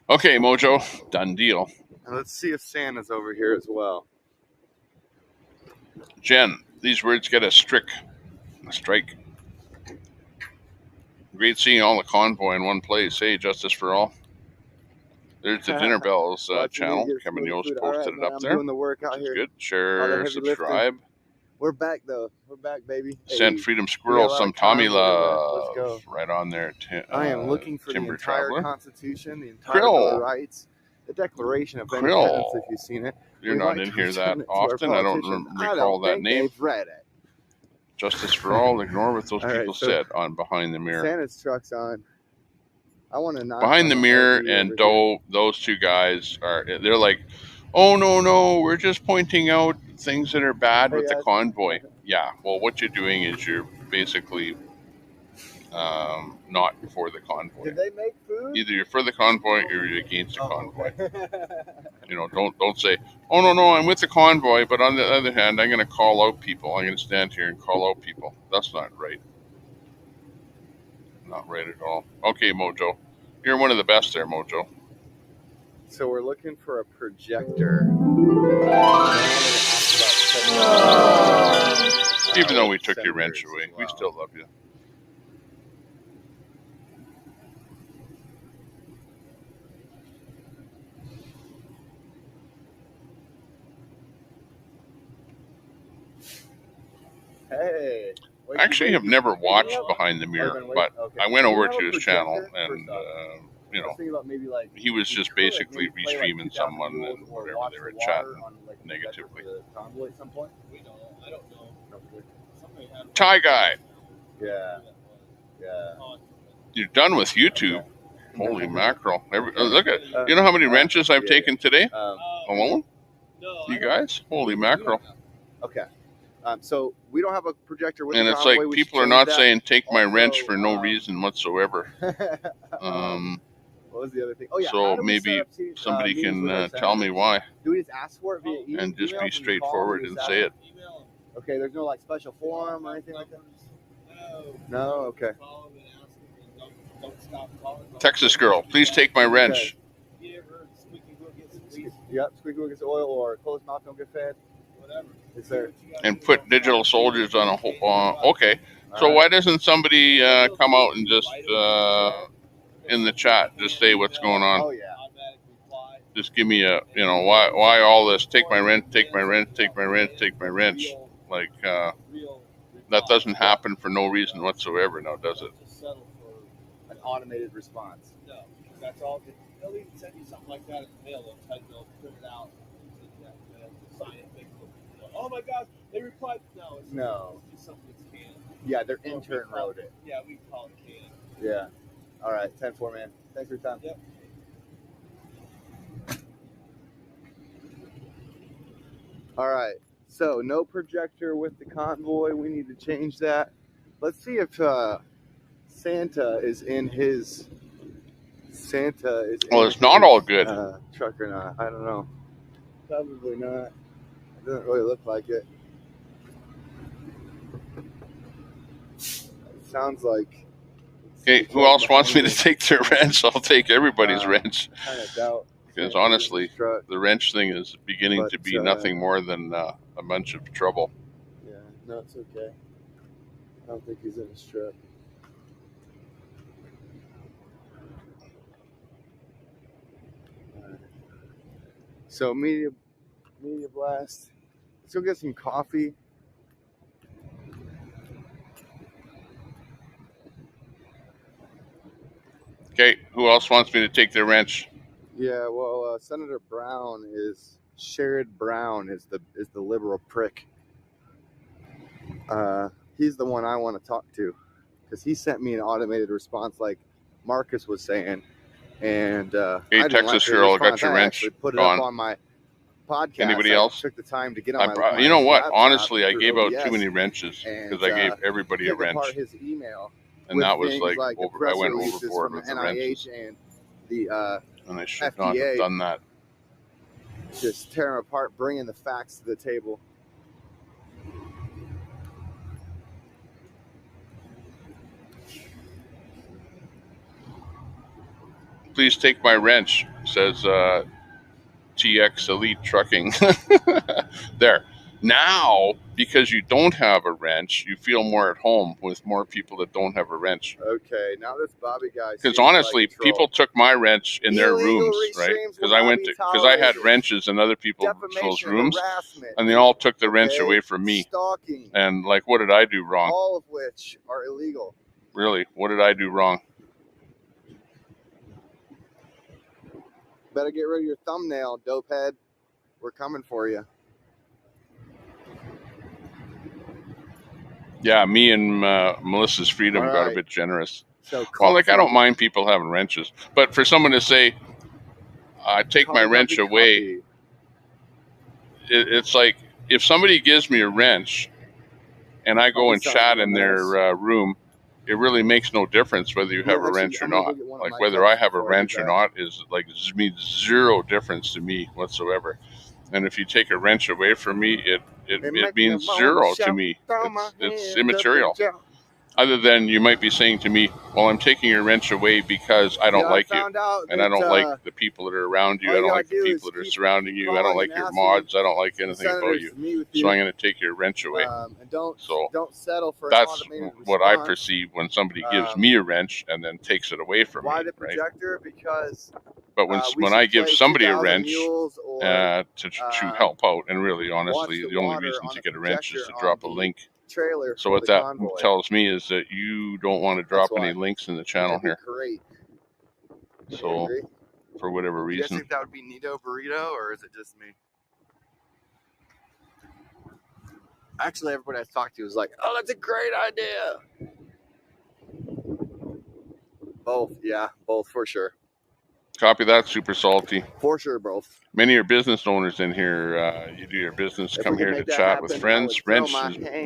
Okay, Mojo. Done deal. And let's see if Santa's over here as well. Jen, these words get a strike. Great seeing all the convoy in one place. Hey, Justice for All. There's the Dinner Bells channel. Kevin Yost posted it up there. Doing the work out here. Good. Share, subscribe. We're back though. We're back, baby. Sent Hey, Freedom we got a Squirrel lot some of Tommy convoy left. Let's love. go. Right on there. I am looking for the Timber entire Traveler. Constitution, the entire Bill of Krill. Rights, the Declaration of Independence, if you've seen it. You're We'd not like in to here return that it to our often. I don't politicians. recall that think name. they've read it. Justice for all. Ignore what those All right, people so said on Behind the Mirror. Santa's truck's on. I want to knock Behind on the Mirror RV and over Doe, those two guys they're like, oh no, we're just pointing out things that are bad Hey, with the guys. convoy. Yeah, well, what you're doing is you're basically not for the convoy. Did they make food? Either you're for the convoy or you're against the Oh, convoy. okay. You know, don't say, oh no, I'm with the convoy, but on the other hand, I'm going to call out people. I'm going to stand here and call out people. That's not right. Not right at all. Okay, Mojo, you're one of the best there, Mojo. So we're looking for a projector. Even though we took your wrench away, we still love you. Hey. I actually have never watched Behind the Mirror, but I went over to his channel and, you know, he was just basically restreaming someone and whatever they were chatting negatively. Thai guy. Yeah. Yeah. You're done with YouTube. Holy mackerel. Look at, you know how many wrenches I've taken today? Alone? You guys? Holy mackerel. Okay. So we don't have a projector with and the it's convoy. like We people should are not change saying take my Also, wrench for no reason whatsoever. What was the other thing? Oh yeah. So maybe somebody can tell me why. Do we just ask for it via email? And just be straightforward and say it. Okay. There's no like special form or anything like that. No. Okay. Texas girl, please take my wrench. Yep. Squeaky wheel gets oil or closed mouth don't get fed. Whatever. Is there? And put digital soldiers on a whole. Okay. So why doesn't somebody come out and just in the chat just say what's going on? Oh yeah. Just give me a, you know, why all this? Take my wrench, take my wrench, take my wrench, take my wrench. Like that doesn't happen for no reason whatsoever, now does it? An automated response. No, that's all. They'll even send you something like that in the mail. They'll print it out, they'll sign it, fix it. Oh my gosh, they replied. No, it's just something that's canned. Yeah, their intern wrote it. Yeah, we call it canned. Yeah. All right, 10-4, man. Thanks for your time. Yep. All right. So no projector with the convoy. We need to change that. Let's see if Santa is in his. Well, it's not all good. Truck or not? I don't know. Probably not. It doesn't really look like it. It sounds like. Okay, who else wants me to take their wrench? I'll take everybody's wrench. Kind of doubt. Because honestly, the wrench thing is beginning to be nothing more than a bunch of trouble. Yeah, no, it's okay. I don't think he's in his truck. So media blast. Let's go get some coffee. Okay, who else wants me to take their wrench? Yeah, well, Senator Brown is Sherrod Brown is the liberal prick. He's the one I want to talk to because he sent me an automated response like Marcus was saying, and hey, Texas girl, got your wrench put it on. Up on my podcast. Anybody else? Took the time to get on my you know what? laptop Honestly, I gave out OBS, too many wrenches because I gave everybody a wrench. His email. And that was like, I went overboard with the wrenches. And the and I should FDA not have done that. Just tear them apart, bringing the facts to the table. Please take my wrench, says TX Elite Trucking. There. Now, because you don't have a wrench, you feel more at home with more people that don't have a wrench. Okay, now this Bobby guy. Because honestly, people took my wrench in their Illegal rooms, right? restraints Because will I not went be to, because I had tolerated. wrenches in other people's Defamation, rooms, harassment, and they all took the wrench okay, away from me. stalking, And like, what did I do wrong? all of which are illegal. Really, what did I do wrong? Better get rid of your thumbnail, dopehead. We're coming for you. Yeah, me and Melissa's Freedom All got a right. bit generous. So well, like, I coffee. don't mind people having wrenches, but for someone to say, take my wrench away, it's like, if somebody gives me a wrench and I go and chat in their room, it really makes no difference whether you have a wrench or not. Like, whether I have a wrench or not is like, it means zero difference to me whatsoever. And if you take a wrench away from me, it means zero to me. It's immaterial. Other than you might be saying to me, well, I'm taking your wrench away because I don't like you. And I don't like the people that are around you. I don't like the people that are surrounding you. I don't like your mods. I don't like anything about you. So I'm going to take your wrench away. And don't settle for that's what I perceive when somebody gives me a wrench and then takes it away from me. Why the projector? Right? Because but when I give somebody a wrench to help out, and really, honestly, the only reason to get a wrench is to drop a link. So what that tells me is that you don't want to drop any links in the channel here. Great. So, for whatever reason. Do you guys think that would be Nito Burrito, or is it just me? Actually, everybody I talked to was like, oh, that's a great idea. Both, yeah, both for sure. Copy that, Super Salty. For sure, both. Many are business owners in here. You do your business, come here to chat with friends. Wrench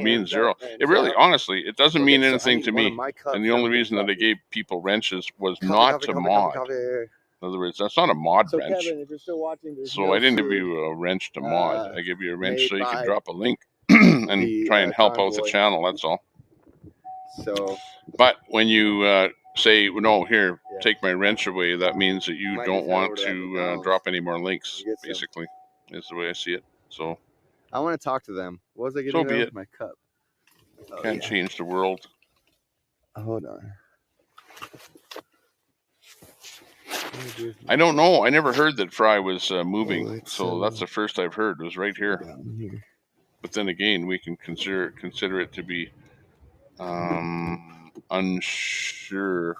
means zero. It really, honestly, it doesn't mean anything to me. And the only reason that I gave people wrenches was not to mod. In other words, that's not a mod wrench. Kevin, if you're still watching, so I didn't give you a wrench to mod. I gave you a wrench so you could drop a link and try and help out the channel. That's all. So, but when you say, no, here, take my wrench away, that means that you don't want to drop any more links, basically, is the way I see it. So I want to talk to them. What was I getting? So be it. My cup. Can't change the world. Hold on. I don't know. I never heard that Fry was moving, so that's the first I've heard. It was right here. But then again, we can consider it to be unsure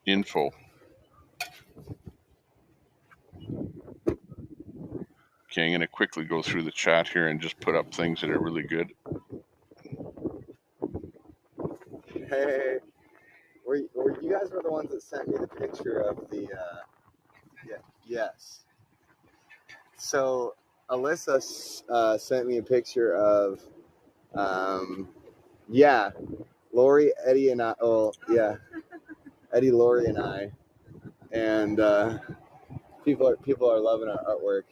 info. Okay, I'm going to quickly go through the chat here and just put up things that are really good. Hey, you guys were the ones that sent me the picture of the, yes. So Alyssa sent me a picture of, Lori, Eddie, and I, Eddie, Lori, and I, and people are loving our artwork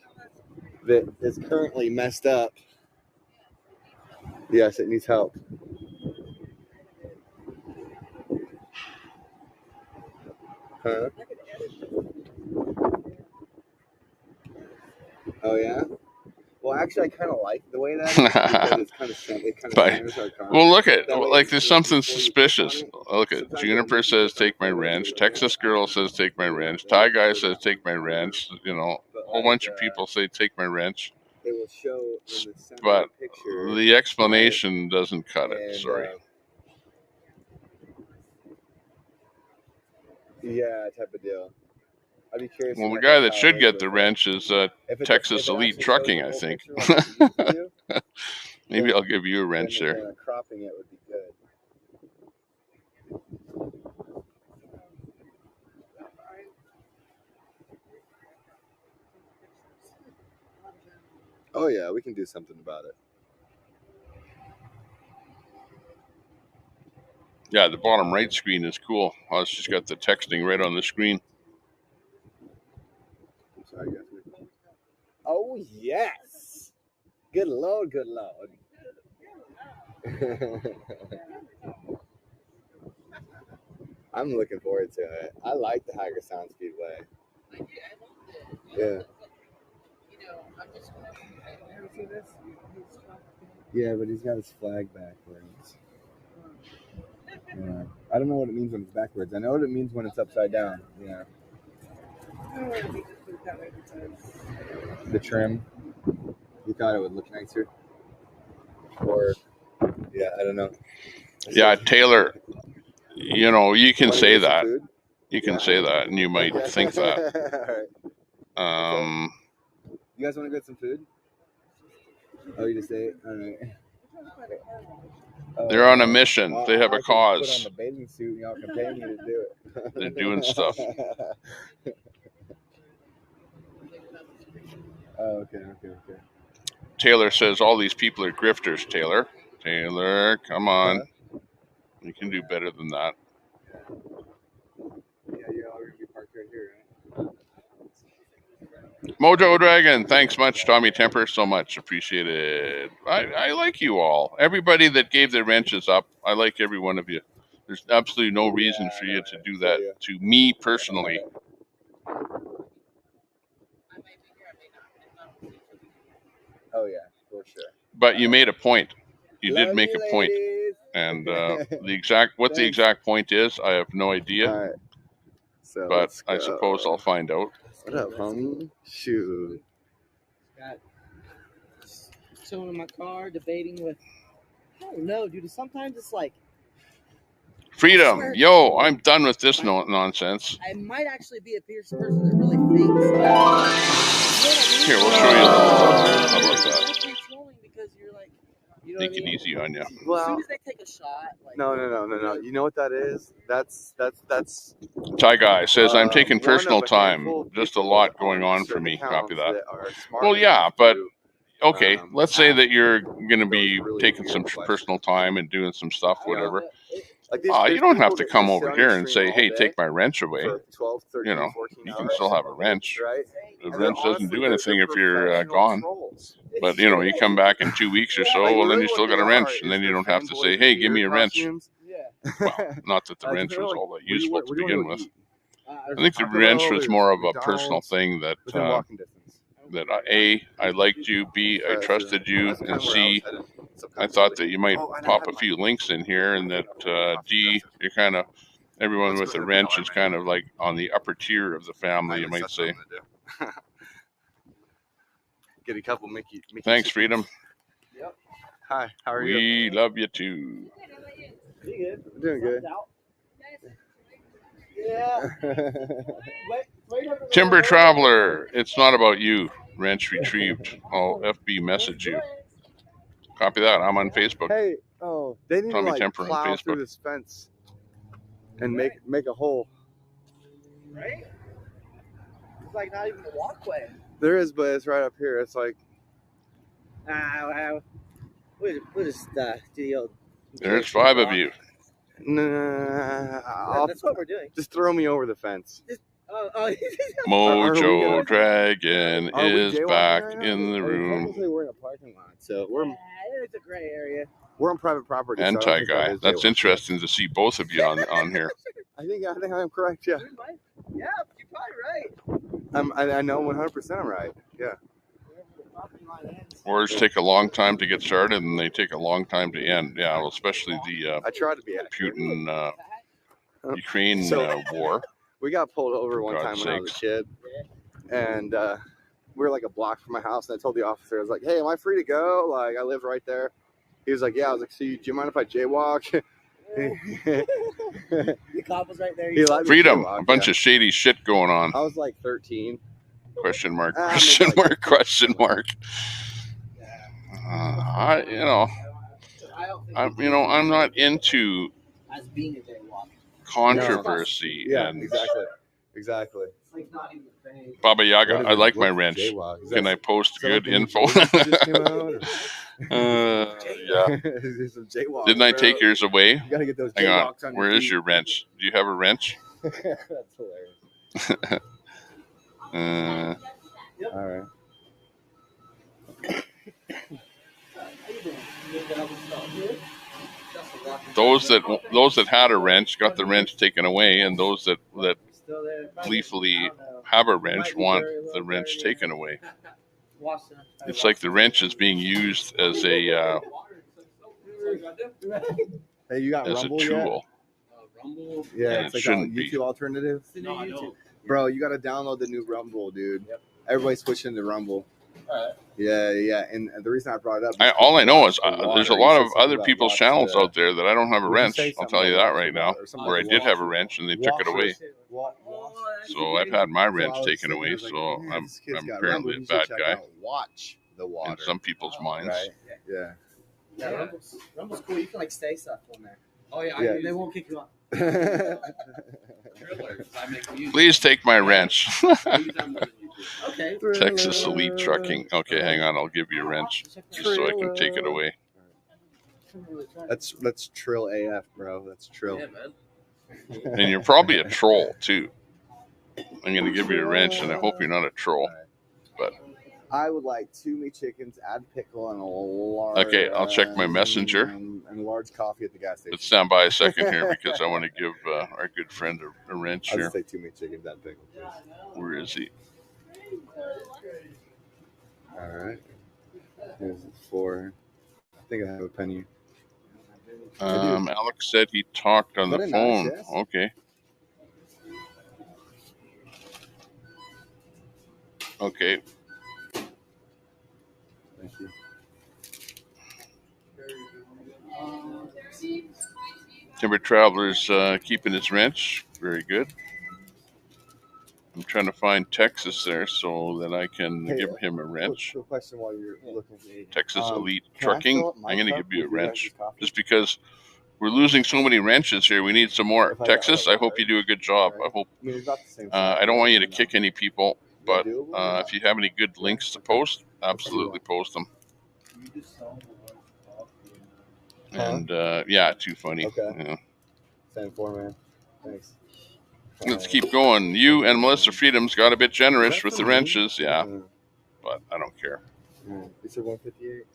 that is currently messed up. Yes, it needs help. Huh? Oh yeah. Well, actually, I kind of like the way that is because it's kind of simple. It kind of centers our content. Well, look at like there's something suspicious. Look at Juniper says take my wrench. Texas Girl says take my wrench. Thai Guy says take my wrench. You know, a whole bunch of people say take my wrench. It will show in the center but of the picture. The explanation doesn't cut it. Sorry. Yeah, type of deal. I'd be curious. Well, the guy that should get the wrench is Texas Elite Trucking, I think. Maybe I'll give you a wrench there. Cropping it would be good. Oh yeah, we can do something about it. Yeah, the bottom right screen is cool. Oh, it's just got the texting right on the screen. I'm sorry, guys. Oh yes. Good Lord, good Lord. I'm looking forward to it. I like the Higher Sound Speedway. Yeah. see this? Yeah, but he's got his flag backwards. Yeah. I don't know what it means when it's backwards. I know what it means when it's upside down. Yeah. The trim. You thought it would look nicer? Or, yeah, I don't know. Yeah, Taylor, you know, you can Wanna say get some that. food? You can Yeah. say that, and you might Okay. think that. All right. You guys want to get some food? Oh, you just ate? All right. They're on a mission. They have a I can cause. put on the bathing suit and y'all can pay me to do it. They're doing stuff. Oh, okay. Taylor says all these people are grifters, Taylor. Taylor, come on. You can do better than that. Yeah, you're all going to be parked right here, right? Mojo Dragon, thanks much. Tommy Temper, so much appreciated. I like you all. Everybody that gave their wrenches up, I like every one of you. There's absolutely no reason for you to do that to me personally. Oh yeah, for sure. But you made a point. You Love did make you, a point. ladies. And the exact point is, I have no idea. All right. So but I suppose I'll find out. What up, homie? Shoot. Got chilling in my car, debating with. I don't know, dude. Sometimes it's like. Freedom, yo! I'm done with this nonsense. I might actually be a fierce person that really thinks. Here, we'll show you a little closer. How about that? Because you're like, you know Take it easy on you. Well, as soon as they take a shot. Like, No. You know what that is? That's. Ty Guy says I'm taking personal time. Just a lot going on for me. Copy that. Well, yeah, but okay. Let's say that you're going to be taking some personal time and doing some stuff, whatever. You don't have to come over here and say, "Hey, take my wrench away." You know, you can still have a wrench. The wrench doesn't do anything if you're gone. But you know, you come back in 2 weeks or so, well, then you still got a wrench, and then you don't have to say, "Hey, give me a wrench." Well, not that the wrench was all that useful to begin with. I think the wrench was more of a personal thing that A, I liked you, B, I trusted you, and C, I thought that you might pop a few links in here, and that D, you're kind of, everyone with a wrench is kind of like on the upper tier of the family, you might say. Get a couple Mickey. Thanks, Freedom. Yep. Hi, how are you? We love you too. Good. Doing good. Yeah. Timber Traveler, it's not about you. Wrench retrieved. I'll FB message you. Copy that. I'm on Facebook. Hey, they need Tommy to Temper on plow Facebook. through this fence and make a hole. Right? It's like not even a walkway. There is, but it's right up here. It's like. We'll just do the old. There's 5 of you. That's what we're doing. Just throw me over the fence. Mojo Dragon is back in the room. Technically, we're in a parking lot, so we're. It's a gray area. We're on private property. And Ty Guy. That's interesting to see both of you on here. I think I'm correct. Yeah. Yeah, you're probably right. I know 100% I'm right. Yeah. Wars take a long time to get started, and they take a long time to end. Yeah, well, especially the I try to be Putin Ukraine war. We got pulled over one time when I was a kid, and we were like a block from my house. And I told the officer, I was like, "Hey, am I free to go? Like, I live right there." He was like, "Yeah." I was like, "So, do you mind if I jaywalk?" The cop was right there. Freedom, a bunch of shady shit going on. I was like 13. Question mark, question mark, question mark. I'm not into controversy. Yeah, and exactly. Baba Yaga, I like my wrench. Can I post good info? Yeah. Didn't I take yours away? You gotta get those Hang on. on Where your is feet. your wrench? Do you have a wrench? That's hilarious. All right. Those that had a wrench got the wrench taken away, and those that gleefully have a wrench want the wrench taken away. It's like the wrench is being used as a Hey, you got as a Rumble tool. Yeah, And it's it like shouldn't a be. YouTube alternative. No, I don't. Bro, you got to download the new Rumble, dude. Everybody's switching to Rumble. Yeah. And the reason I brought it up. All I know is the there's a water. lot You of said something other about people's watch channels the- out there that I don't have a What'd you say? wrench. I'll Something tell you about that watch right the now. water or something Where I about did the have a wrench and they took it away. So I've had my wrench taken away. So I'm apparently a bad guy Watch the water. in some people's minds. Right? Yeah. Yeah, Rumble's cool. You can like stay stuff on there. Oh yeah, Yeah. they won't kick you off. Please take my wrench. Okay. Texas Elite Trucking. Okay, hang on. I'll give you a wrench just so I can take it away. That's trill AF, bro. That's trill. Yeah, man. And you're probably a troll too. I'm gonna give you a wrench, and I hope you're not a troll. But I would like 2 meat chickens, add pickle, and a large. okay, I'll check my messenger. And a large coffee at the gas station. Let's stand by a second here because I want to give our good friend a wrench I'll here. just say 2 meat chickens, add pickle. Please. Where is he? All right. Here's 4. I think I have a penny. Alex said he talked on the Very phone. nice, yes. Okay. Okay. Thank you. Timber Traveler's keeping his wrench. Very good. I'm trying to find Texas there so that I can give him a wrench. Quick question while you're looking. Texas Elite can I Trucking. fill up my I'm going to cup give you a with your wrench guys' coffee? just because we're losing so many wrenches here. We need some more. If I got Texas, the I hope you do a good job. I hope. I mean, it's not the same I don't want you to kick any people, but doable? if you have any good links to post, absolutely post them. And yeah, too funny. Okay. Yeah. Same 4, man. Thanks. Let's keep going. You and Melissa Freedom's got a bit generous with the wrenches, yeah, but I don't care. You said 158.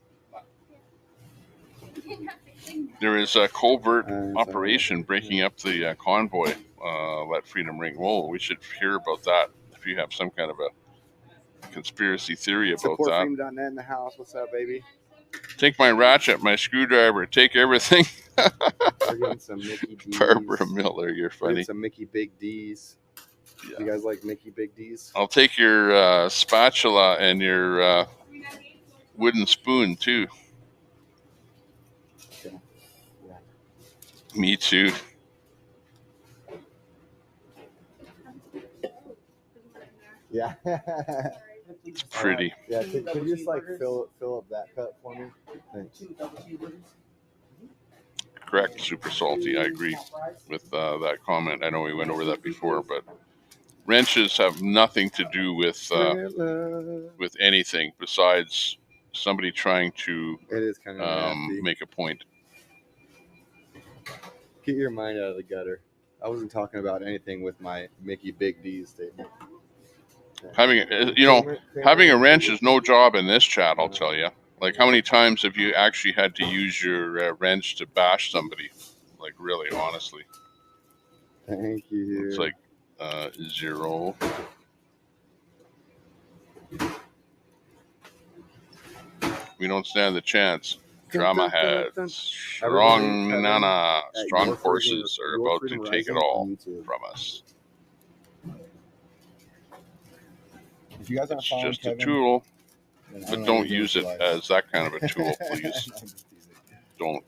There is a covert operation breaking up the convoy. Let Freedom ring. Whoa, we should hear about that. If you have some kind of a conspiracy theory about that. SupportFreedom.net in the house. What's up, baby? Take my ratchet, my screwdriver, take everything. We're getting some Mickey D's. Barbara Miller, you're We're funny. getting some Mickey Big D's. Yeah. You guys like Mickey Big D's? I'll take your spatula and your wooden spoon too. Okay. Yeah. Me too. Yeah. It's pretty. Yeah. Could you just like fill up that cup for me? Thanks. Correct, super salty. I agree with that comment. I know we went over that before, but wrenches have nothing to do with anything besides somebody trying to It is kind of nasty. make a point. Get your mind out of the gutter. I wasn't talking about anything with my Mickey Big D's statement. Having a wrench is no job in this chat. I'll tell you. Like, how many times have you actually had to use your wrench to bash somebody? Like, really, honestly. Thank you. It's like 0. We don't stand the chance. Drama heads. Strong Nana. Strong forces are about to take it all from us. If you guys aren't It's following just Kevin, a tool, then I but know don't you're doing use it life. as that kind of a tool, please. Don't.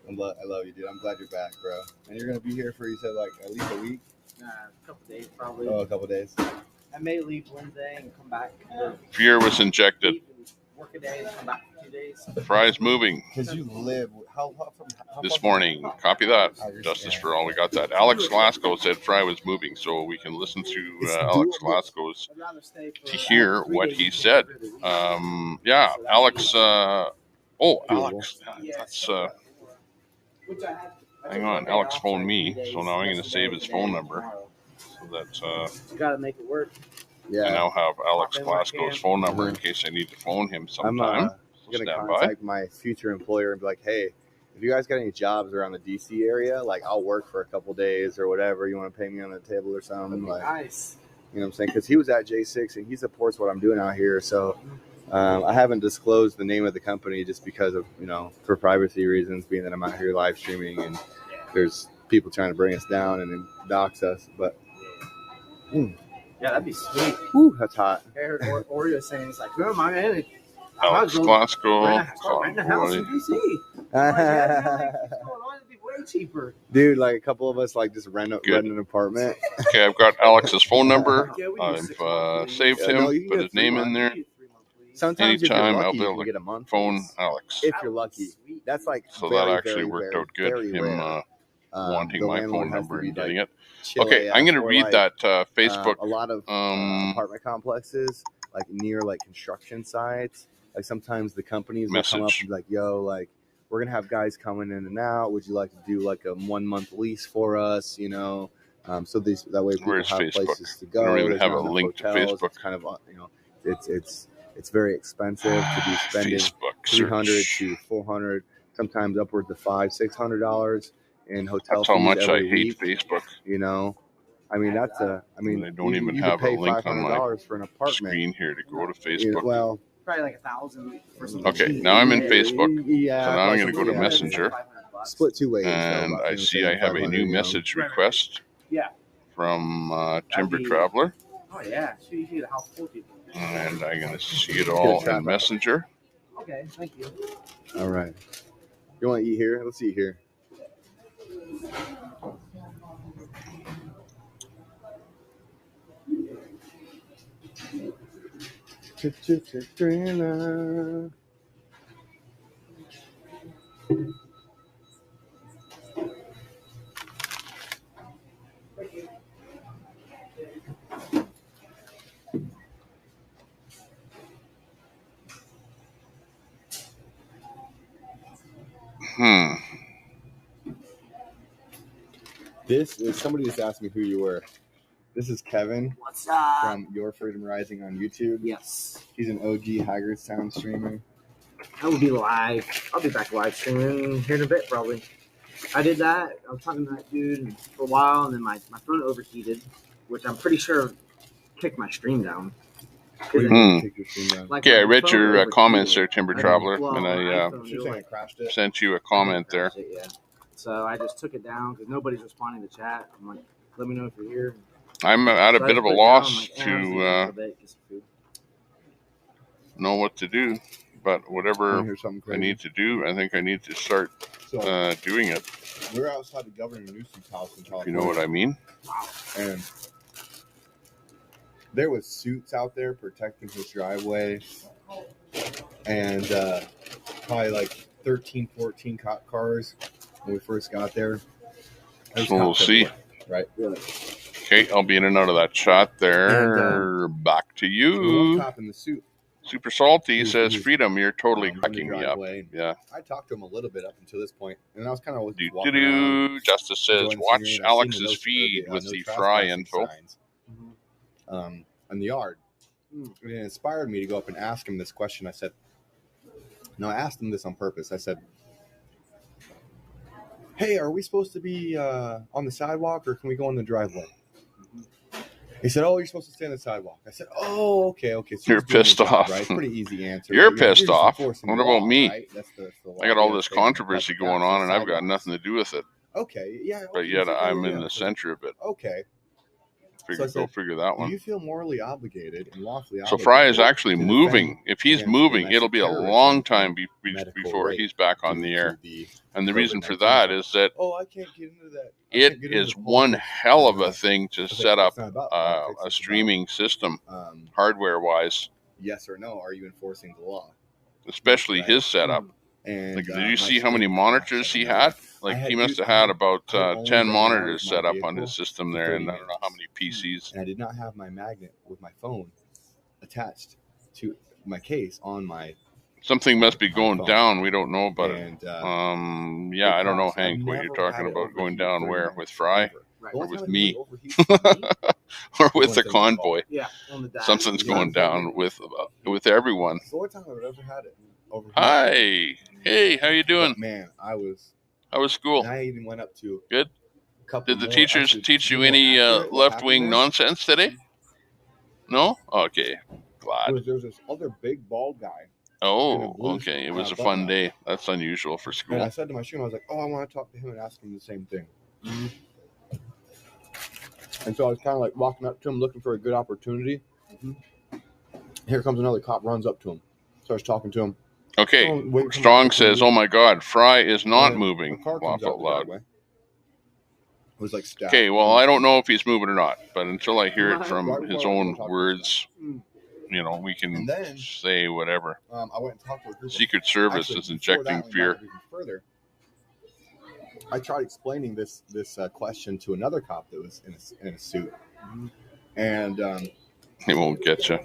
I love you, dude. I'm glad you're back, bro. And you're gonna be here for, you said, like at least a week. Nah, a couple days probably. Oh, a couple days. I may leave Wednesday and come back. Fear was injected. Work a day and come back for 2 days. Fry's moving Because you live how this morning. Copy that. Justice for all. We got that. Alex Glasgow said Fry was moving, so we can listen to Alex Glasgow's to hear what he said. Yeah, Alex. Alex. That's. Hang on. Alex phoned me, so now I'm going to save his phone number so that. You gotta make it work. I now have Alex Glasgow's phone number in case I need to phone him sometime. I'm gonna contact my future employer and be like, hey, if you guys got any jobs around the DC area, like I'll work for a couple days or whatever. You want to pay me on the table or something? Like, Nice. You know what I'm saying? Because he was at J6 and he supports what I'm doing out here. So I haven't disclosed the name of the company just because of, for privacy reasons, being that I'm out here live streaming and there's people trying to bring us down and then dox us. But yeah, that'd be sweet. Whew, that's hot. I heard Oreo saying, it's like, who am I? Alex Glasgow, Rent a house in Convoy. DC. Like, yeah, what's going on? It'd be way cheaper. Dude, like a couple of us like just rent an apartment. Okay, I've got Alex's phone number. I've saved him, put his name in there. Sometimes Anytime if I'll you're lucky, be you able can to get a month. phone Alex. If you're lucky. That's like So very, that actually very, worked very, out good, very him rare. wanting The my landlord phone has to number be, and getting like, it. Okay, I'm going to or, read like, that Facebook. A lot of apartment complexes, like near like construction sites, like sometimes the companies will come up and be like, yo, like, we're going to have guys coming in and out. Would you like to do like a 1 month lease for us? So that way people Where's have Facebook? places to go. I don't even There's have not a enough link to hotels. Facebook. It's kind of, it's very expensive to be spending Facebook $300 to $400, sometimes upwards of $500-$600 in hotel That's how fees much I every hate week. Facebook. I mean, that's I don't even you have could a pay link on my $500 for an apartment. screen here to go to Facebook. Well, Probably like 1,000 for some Okay, cheap. now I'm in Facebook. Yeah, So now I'm going to go to Messenger. Split two ways. And I see I have a new message request Yeah. from Timber Traveler. Oh, yeah. So you see the house full of people. And I'm going to see it all in Messenger. Okay, thank you. All right. You want to eat here? Let's eat here. This is somebody just asked me who you were. This is Kevin. What's up? From Your Freedom Rising on YouTube. Yes. He's an OG Haggard Sound streamer. I will be live. I'll be back live streaming here in a bit, probably. I did that. I was talking to that dude for a while, and then my phone overheated, which I'm pretty sure kicked my stream down. Okay, I read your comments there, Timber Traveler, and I sent you a comment there. So I just took it down because nobody's responding to chat. I'm like, let me know if you're here. I'm at a bit of a loss to know what to do, but whatever I need to do, I think I need to start doing it. We're outside the Governor Newsom's house in California. If you know what I mean. Wow. And there was suits out there protecting his driveway, and probably like 13, 14 cop cars when we first got there. So we'll see. Right. Really. Okay, I'll be in and out of that shot there. And, back to you. Cop in the suit. Super Salty says, Freedom, you're totally cracking me up. Yeah. I talked to him a little bit up until this point, and I was kind of Justice says, watch Alex's feed with the fry info. In the yard. It inspired me to go up and ask him this question. I asked him this on purpose. I said, hey, are we supposed to be on the sidewalk, or can we go on the driveway? He said, oh, you're supposed to stay on the sidewalk. I said, oh, okay. So you're pissed off. Right? Pretty easy answer. You're pissed off. What about me? Right? That's the I got all this controversy going on, and I've got nothing to do with it. Okay, yeah. Okay, but yet I'm in the center of it. Okay. Go figure that one. Do you feel morally obligated and lawfully obligated? So Fry is actually moving. If he's moving, it'll be a long time before he's back on the air. And the reason for that is that I can't get into that. It is one hell of a thing to set up a streaming system, hardware-wise. Yes or no? Are you enforcing the law? Especially his setup. And did you see how many monitors he had? Like he must have had about 10 monitors set up on his system there, and I don't know how many PCs. And I did not have my magnet with my phone attached to my case on my. Something must be going down. We don't know about it. Yeah, I don't know, Hank, what you're talking about. Going down where? With Fry? Or with me? Or with the convoy? Yeah. Something's going down with everyone. So what time have I ever had it? Hi. Hey, how you doing? Man, How was school? I even went up to good. Did the teachers teach you any left-wing nonsense today? No? Okay. Glad. There was this other big bald guy. Oh, okay. It was a fun day. That's unusual for school. And I said to my student, I was like, oh, I want to talk to him and ask him the same thing. Mm-hmm. And so I was kind of like walking up to him looking for a good opportunity. Mm-hmm. Here comes another cop, runs up to him, starts talking to him. Okay. Strong says, oh my God, Fry is not moving. Laugh out loud. It was like stabbed. Okay, well, I don't know if he's moving or not, but until I hear it from his own words, you know, we can say whatever. I went and talked to a group Secret Service is injecting fear. Further, I tried explaining this question to another cop that was in a suit, and he won't get you.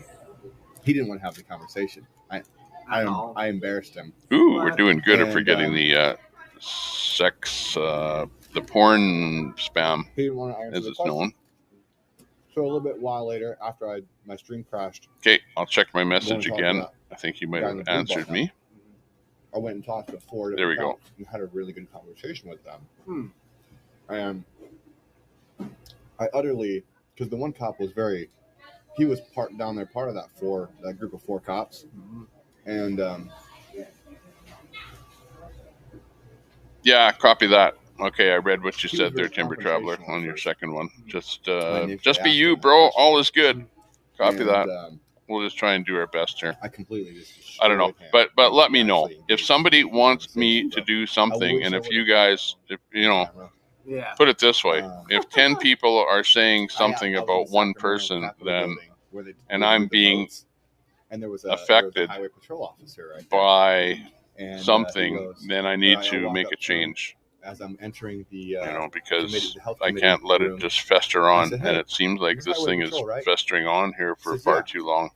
He didn't want to have the conversation. I embarrassed him. Ooh, we're doing good at forgetting the sex, the porn spam, he didn't want to answer as the it's question. known. So a little bit while later, after my stream crashed. Okay, I'll check my message again. I think he might have answered me. I went and talked to 4 There we go. and had a really good conversation with them. And I utterly, because the one cop was he was part of that group of 4 cops. And yeah, copy that. Okay, I read what you said there, Timber Traveler, on your second one. Just be you, bro. All is good. Copy that. We'll just try and do our best here. I don't know, but let me know if somebody wants me to do something, and if you guys, put it this way: if 10 people are saying something about one person, then and I'm being affected by something, then I need to make a change. As I'm entering the, because I can't let it just fester on, and it seems like this thing is festering on here for far too long.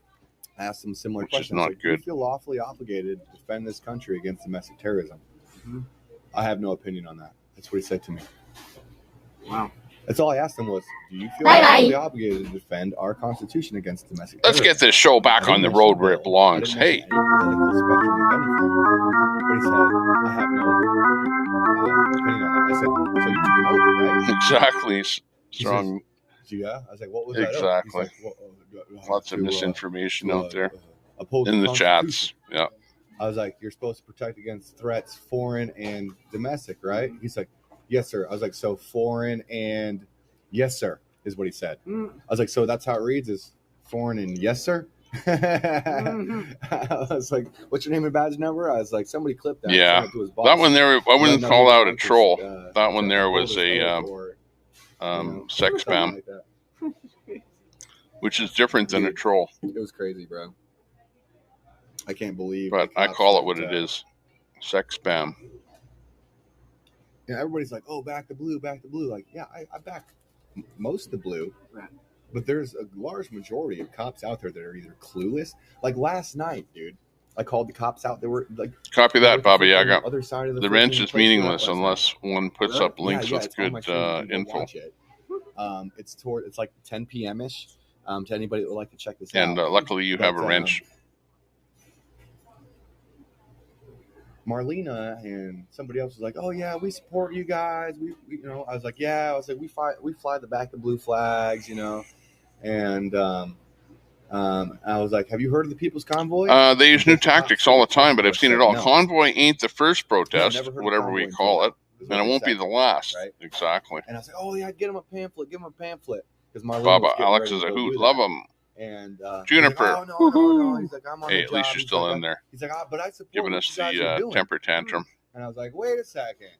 I asked them similar which questions. is not like, good. Do you feel lawfully obligated to defend this country against domestic terrorism? I have no opinion on that. That's what he said to me. Wow. That's all I asked him was, do you feel lawfully obligated to defend our Constitution against domestic terrorism? Let's get this show back on the road where it belongs. Hey. But he said, I have no opinion on that. I said, so you took an oath, right? Exactly. Strong. Yeah. I was like, what was that? Exactly. Like, well, lots of misinformation out there in the chats. Yeah. I was like, you're supposed to protect against threats, foreign and domestic, right? He's like, yes, sir. I was like, so foreign and yes, sir, is what he said. I was like, so that's how it reads, is foreign and yes, sir? I was like, what's your name and badge number? I was like, somebody clipped that. Yeah. That one there, I wouldn't call out a troll. That one there was a sex spam, which is different than a troll. It was crazy, bro. I can't believe. But I call it what it is. Sex spam. Yeah, everybody's like, oh, back the blue, back the blue. Like, yeah, I back most of the blue. Right. But there's a large majority of cops out there that are either clueless. Like last night, dude, I called the cops out. They were like, copy that, Bobby. I got other side of the wrench is meaningless unless one puts up links with good info. It's like 10 p.m. ish. To anybody that would like to check this out. And luckily, you have a wrench. Marlena and somebody else was like, "Oh yeah, we support you guys." We I was like, "Yeah." I was like, "We fly the back of blue flags, And I was like, "Have you heard of the People's Convoy?" They use new tactics all the time, but I've seen it all. No. Convoy ain't the first protest, whatever we call it, and it won't be the last. Right? Exactly. And I was like, "Oh yeah, get him a pamphlet. Give him a pamphlet." Because Baba, Alex is a hoot. Love him. And Juniper. Like, oh, no. He's like, I'm on hey, the at job. least you're still in there. He's like, but I support giving us the temper tantrum. And I was like, wait a second.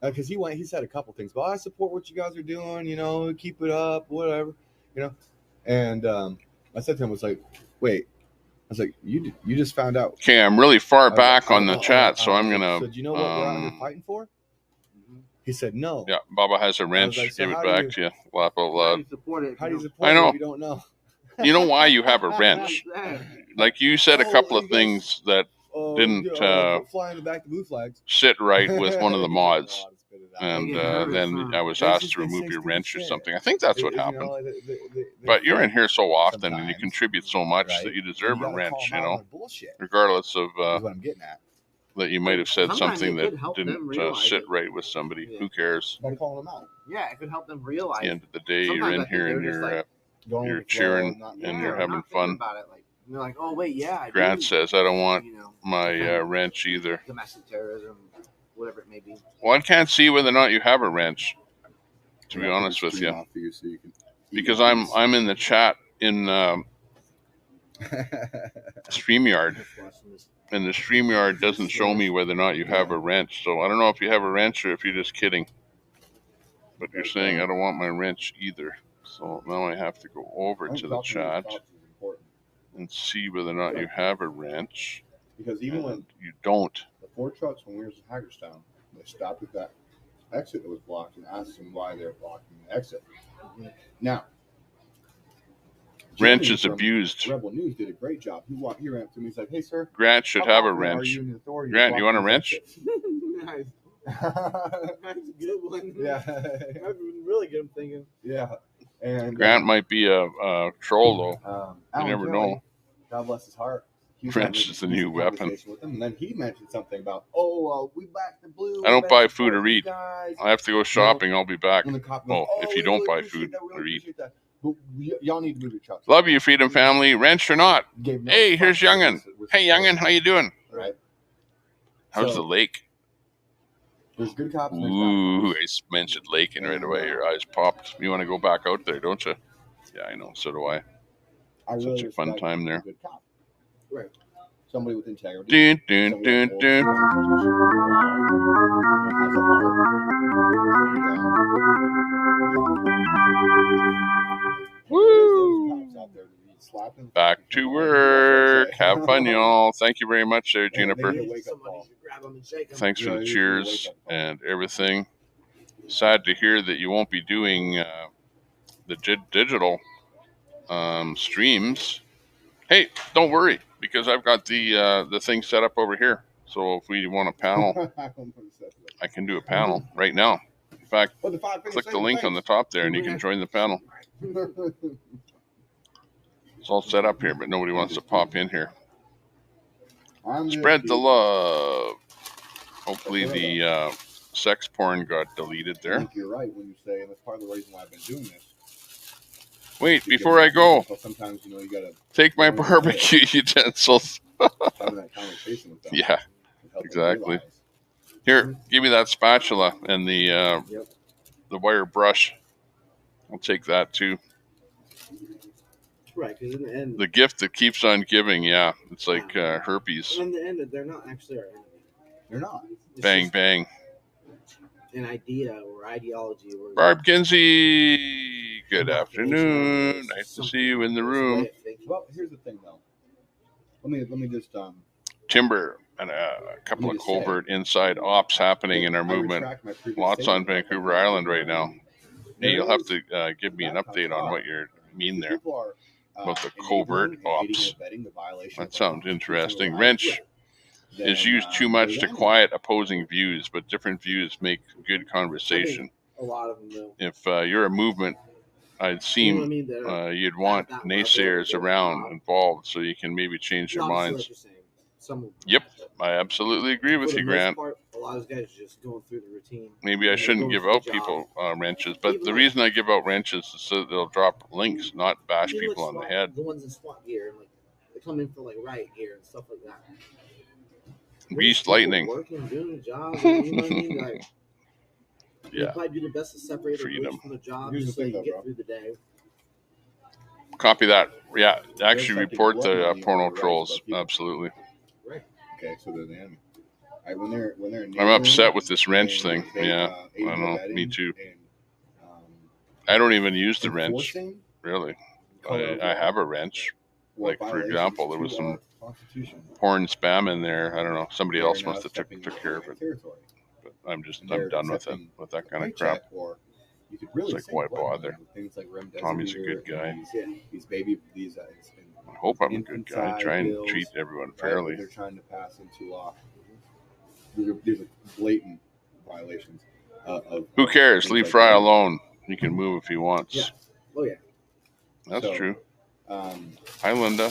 Because he said a couple things. Well, I support what you guys are doing, keep it up, whatever, And I said to him, I was like, wait. I was like, you just found out. Okay, I'm really far back on the chat, so I'm going to... So do you know what we're out here fighting for? He said no. Yeah, Baba has a wrench. Like, so give it back to you. Laugh out loud. How do you support it? I know. If you don't know. You know why you have a wrench? Like you said a couple of things that didn't flying the back to blue flags. sit right with one of the mods. And then I was asked to remove your wrench or something. I think that's what happened. But you're in here so often and you contribute so much that you deserve a wrench, regardless of what I'm getting at. That you might have said something that didn't sit right with somebody. Who cares? By calling them out. Yeah, it could help them realize. At the end of the day, you're in here and you're Going you're with the flow, cheering not and thinking you're about it. having not thinking fun. about it. Like you're like, oh wait, yeah, I Grant do. says, I don't want You know, my defend wrench either. domestic terrorism, whatever it may be. Well, I can't see whether or not you have a wrench, to be Yeah, I'll put honest the with screen you, off for you so you can eat because in I'm peace. in the chat in StreamYard, and the StreamYard doesn't show me whether or not you have a wrench. So I don't know if you have a wrench or if you're just kidding. But you're saying I don't want my wrench either. So now I have to go over to the chat and see whether or not you have a wrench. Because even when you don't, the 4 trucks when we were in Hagerstown, they stopped at that exit that was blocked and asked them why they're blocking the exit. Now, wrench Jimmy is from abused. Rebel News did a great job. He ran up to me. He's like, "Hey, sir, Grant should how have a confident are wrench. you in the authority Grant, to you want a block wrench? these exits?" Nice. That's a good one. Yeah. I've really good thinking. Yeah. And Grant might be a troll though. You Alan never Joy, know. God bless his heart. He was Wrench having is the new weapon. conversation with him, and then he mentioned something about, we back the blue. I don't we buy better food or support you eat. guys. I have to go shopping. I'll be back. And the cop goes, If you we don't really buy appreciate food that, we really or eat. appreciate that. But y'all need to move your trucks. Love you, Freedom Family. Wrench or not. Gave no Hey, here's fucks Young'un. with Hey, Young'un, how you doing? Right. How's So, the lake? There's good cops and there's Ooh, I mentioned laking right away. Your eyes popped. You want to go back out there, don't you? Yeah, I know. So do I. I really Such a fun respect time there. a good cop. Right. Somebody with integrity. Dun, dun, Somebody dun, that holds dun. the Constitution, Woo! Back to work. Have fun, y'all. Thank you very much there, Juniper. Thanks for the cheers and everything. Sad to hear that you won't be doing the digital streams. Hey, don't worry, because I've got the thing set up over here. So if we want a panel, I can do a panel right now. In fact, click the link on the top there and you can join the panel. It's all set up here, but nobody wants to pop in here. Spread the love. Hopefully the sex porn got deleted I there. think you're right when you say, and that's part of the reason why I've been doing this. Wait, before I go, sometimes you gotta take my barbecue utensils. having that conversation with them. Yeah, exactly. Here, give me that spatula and the wire brush. I'll take that too. Right, because in the end, The gift that keeps on giving. Yeah, it's like herpes. in the end, they're not actually our enemy. They're not. It's Bang just bang. an idea or ideology. Or Barb Kinsey, good afternoon. Nice to see you in the room. Well, here's the thing, though. Let me just Timber and a couple of covert inside ops happening in our movement. Lots on Vancouver Island right now. Hey, you'll have to give me an update on what you mean there about the covert ops. That sounds interesting. Wrench is used too much to quiet opposing views, but different views make good conversation. a lot of them will. If you're a movement, I'd seem You know what I mean? They're you'd want at that naysayers level, around involved so you can maybe change their Not necessarily minds. what you're saying. Some will, Yep, I absolutely agree with for the you, most Grant. part, a lot of those guys are just going through the routine. Maybe I They're shouldn't going give through the out job. people wrenches, but Even the like- reason I give out wrenches is so they'll drop links, not bash Even like people on the SWAT, head. The ones in SWAT gear, and like they come in for like riot gear and stuff like that. Beast People lightning. working, doing the job. You know what I mean? Like, you Yeah, probably do the best to separate the freedom. goods from the job, Here's just the so thing, you though, get bro. through the day. Copy that. Yeah, actually something report blood the money porno over the trolls. rights of people. Absolutely. Right. Okay, so they're the enemy. When they're I'm upset with this wrench and thing. they, Yeah, aid I and know. abetting Me too. and, I don't even use the wrench. enforcing Really. color of I law have a wrench. or Like, for violations example, there to was some our Constitution. porn spam in there. I don't know. Somebody They're else now must have stepping took into care of my it. territory. But I'm And they're done with it, accepting with that a kind of crap. paycheck, or you could really It's like, say why blood money bother? with things like remdesivir Tommy's a good guy. and these baby I hope I'm a good guy. infantile Try and bills, treat everyone right, that fairly. they're trying to pass into law. These are blatant violations of Who cares? things Leave like Fry that. alone. He can move if he wants. Yeah. Oh yeah. That's So, true. Um, Hi, Linda.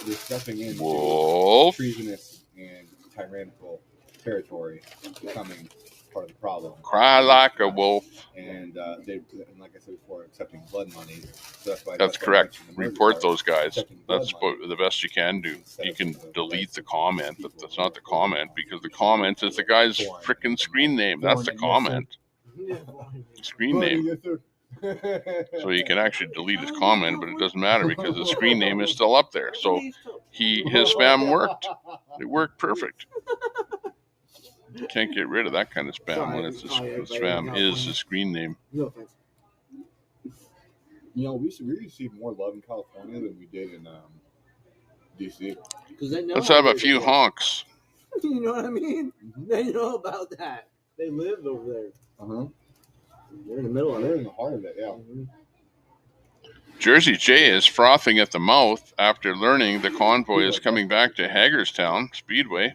they're stepping into Wolf. treasonous and tyrannical territory, becoming part of the problem. Cry like a wolf. And and like I said before, accepting blood money. So that's why. That's correct. Report those guys. That's the best you can do. You can delete the comment, but that's not the comment, because the comment is the guy's freaking screen name. That's the comment. Screen name. So you can actually delete his comment, but it doesn't matter because the screen name is still up there. So his spam worked. It worked perfect. You can't get rid of that kind of spam when it's the spam is the screen name. No offense. You know, we received more love in California than we did in DC. Let's have a few honks. You know what I mean? They know about that. They lived over there. They're in the middle of it. They're in the heart of it, yeah. Jersey J is frothing at the mouth after learning the Convoy is coming back to Hagerstown Speedway.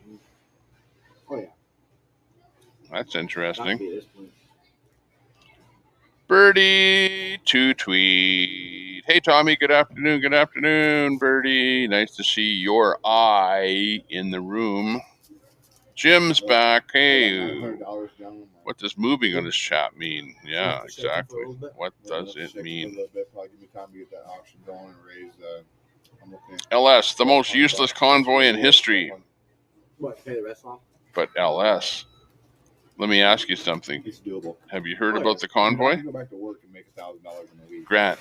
Oh, yeah. That's interesting. Birdie to tweet. Hey, Tommy, good afternoon. Good afternoon, Birdie. Nice to see your eye in the room. Jim's back. Hey, what does moving on this chat mean? Yeah, exactly. What does it mean? LS, the most useless convoy in history. What, pay the rest off? But LS, let me ask you something. It's doable. Have you heard about the convoy? You can go back to work and make $1,000 in a week. Grant,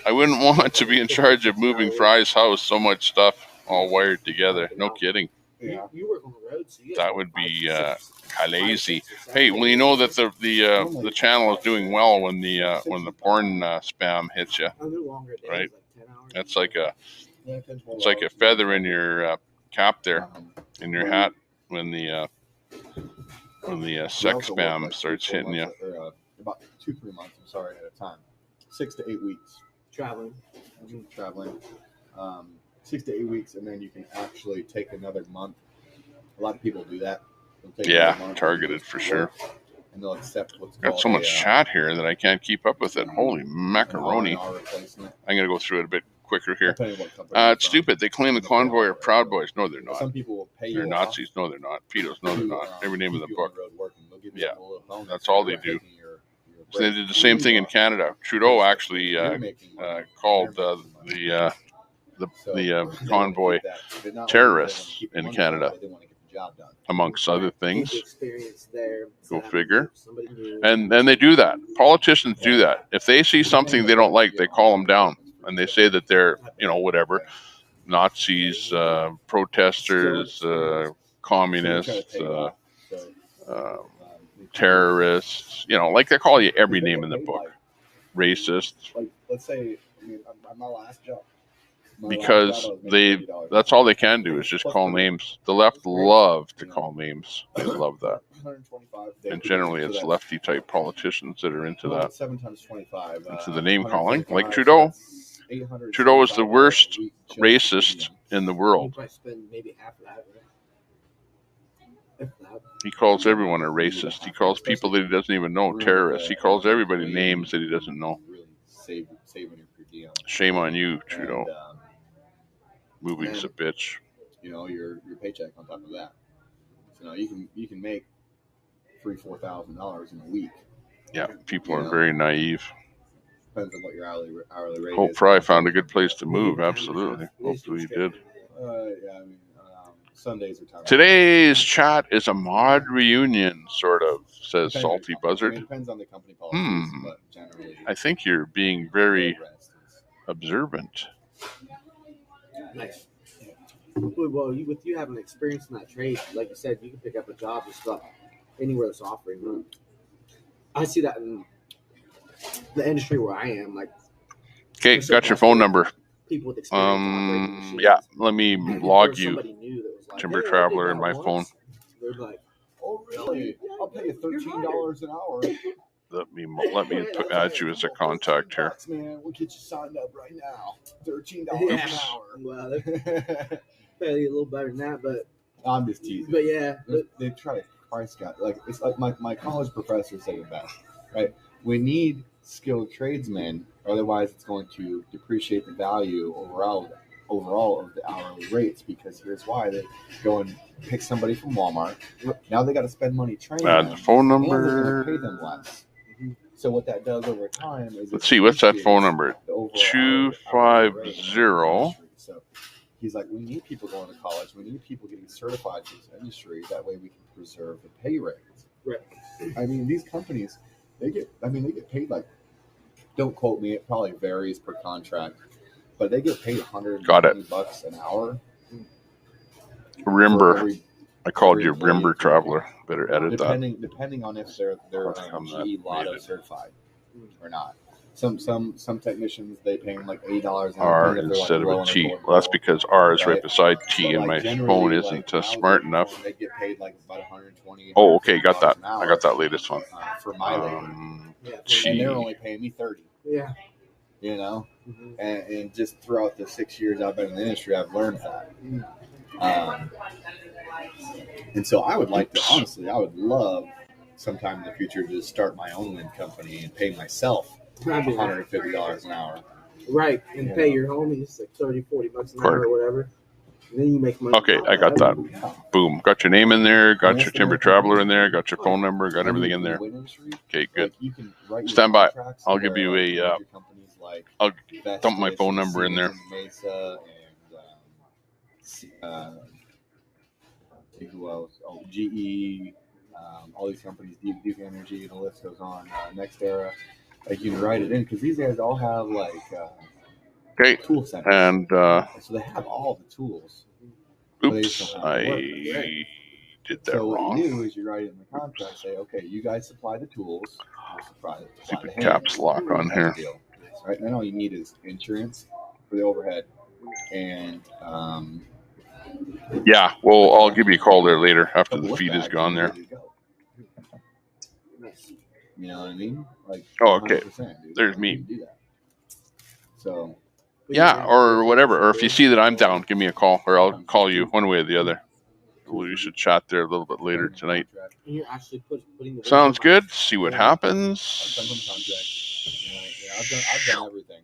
I wouldn't want to be in charge of moving Fry's house. So much stuff all wired together. No kidding. Yeah. You work on the road, so that would be crazy. Hey, well, you know that the channel is doing well when the porn spam hits you, right? That's like a feather in your cap there, in your hat when the sex spam starts hitting you. About 2-3 months, I'm sorry, at a time. 6 to 8 weeks. Traveling. 6 to 8 weeks, and then you can actually take another month. A lot of people do that. Yeah, targeted for sure. And they'll accept what's got so much chat here that I can't keep up with it. Holy macaroni. I'm going to go through it a bit quicker here. It's stupid. They claim the Convoy are Proud Boys. No, they're not. Some people will pay they're Nazis. No, they're not. Pedos. No, they're not. Every name in the book. Yeah, that's all they do. So they did the same thing in Canada. Trudeau actually called the convoy terrorists in Canada, amongst other things. Go figure. And they do that. Politicians do that. If they see something they don't like, they call them down. And they say that they're, whatever, Nazis, protesters, communists, terrorists, like they call you every name in the book. Racist. Like, let's say, my last job. Because that's all they can do is just call names. The left love to call names. They love that. And generally it's lefty type politicians that are into that. 7 times 25. Into the name calling, like Trudeau. Trudeau is the worst racist in the world. He calls everyone a racist. He calls people that he doesn't even know terrorists. He calls everybody names that he doesn't know. Shame on you, Trudeau. Moving's a bitch. Your paycheck on top of that. So you can make $3,000-$4,000 in a week. Yeah, people are very naive. Depends on what your hourly rate Hope is. Fry found a good place to move. Absolutely. Hopefully he did. Sundays are time. Today's chat is a mod reunion, sort of, says Salty Buzzard. It depends on the company policies, but generally. I think you're being very observant. Nice. Well, with you having experience in that trade, like you said, you can pick up a job just about anywhere that's offering. Huh? I see that in the industry where I am. Like, okay, got your phone number. People with experience. Yeah, let me log you, Timber Traveler, in my phone. They're like, oh really? I'll pay you $13 an hour. Let me add you as a contact here. Man, we'll get you signed up right now. $13 an hour. Well, they pay a little better than that, but I'm just teasing. But yeah, they try to price got it's like my college professor said it best, right? We need skilled tradesmen, otherwise it's going to depreciate the value overall of the hourly rates, because here's why: they go and pick somebody from Walmart. Now they got to spend money training Add them, the phone and they're number. going to pay them less. So what that does over time is, Let's see, what's that phone number? 250. So he's like, we need people going to college. We need people getting certified for this industry. That way we can preserve the pay rates. Right. I mean, these companies, they get paid like, don't quote me, it probably varies per contract, but they get paid $120 an hour. Rimber. I called you Rimber Traveler. Better edit that. Depending on if they're GE Lotto certified or not. Some technicians, they pay them like $8 an hour. R instead of a T. Well, that's because R is right beside T, and my phone isn't smart enough. They get paid like about $120. Oh, okay, got that. I got that latest one. For my labor. T. And they're only paying me $30. Yeah. You know, and just throughout the 6 years I've been in the industry, I've learned that. And so I would like to, honestly, I would love sometime in the future to just start my own wind company and pay myself $150 an hour. Right, and pay your homies like $30-$40 an hour or whatever. And then you make money. Okay, I got that. Boom. Got your name in there, got your Timber Traveler in there, got your phone number, got everything in there. Okay, good. Stand by. I'll give you a, I'll dump my phone number in there. Who else? Oh, GE, all these companies, Duke Energy, the list goes on. NextEra, like you can write it in because these guys all have like tool centers, and so they have all the tools. Oops, I did that so wrong. What you do is you write it in the contract, say, okay, you guys supply the tools, we'll supply Stupid the caps lock on here. Right, then all you need is insurance for the overhead, and yeah, well, I'll give you a call there later after the feed is gone there. You know what I mean? Like, oh, okay. Dude. There's me. Do that. So, yeah, or whatever. Or if you see that I'm down, give me a call, or I'll call you one way or the other. We should chat there a little bit later tonight. You're actually putting Sounds good. See what happens. I've done everything,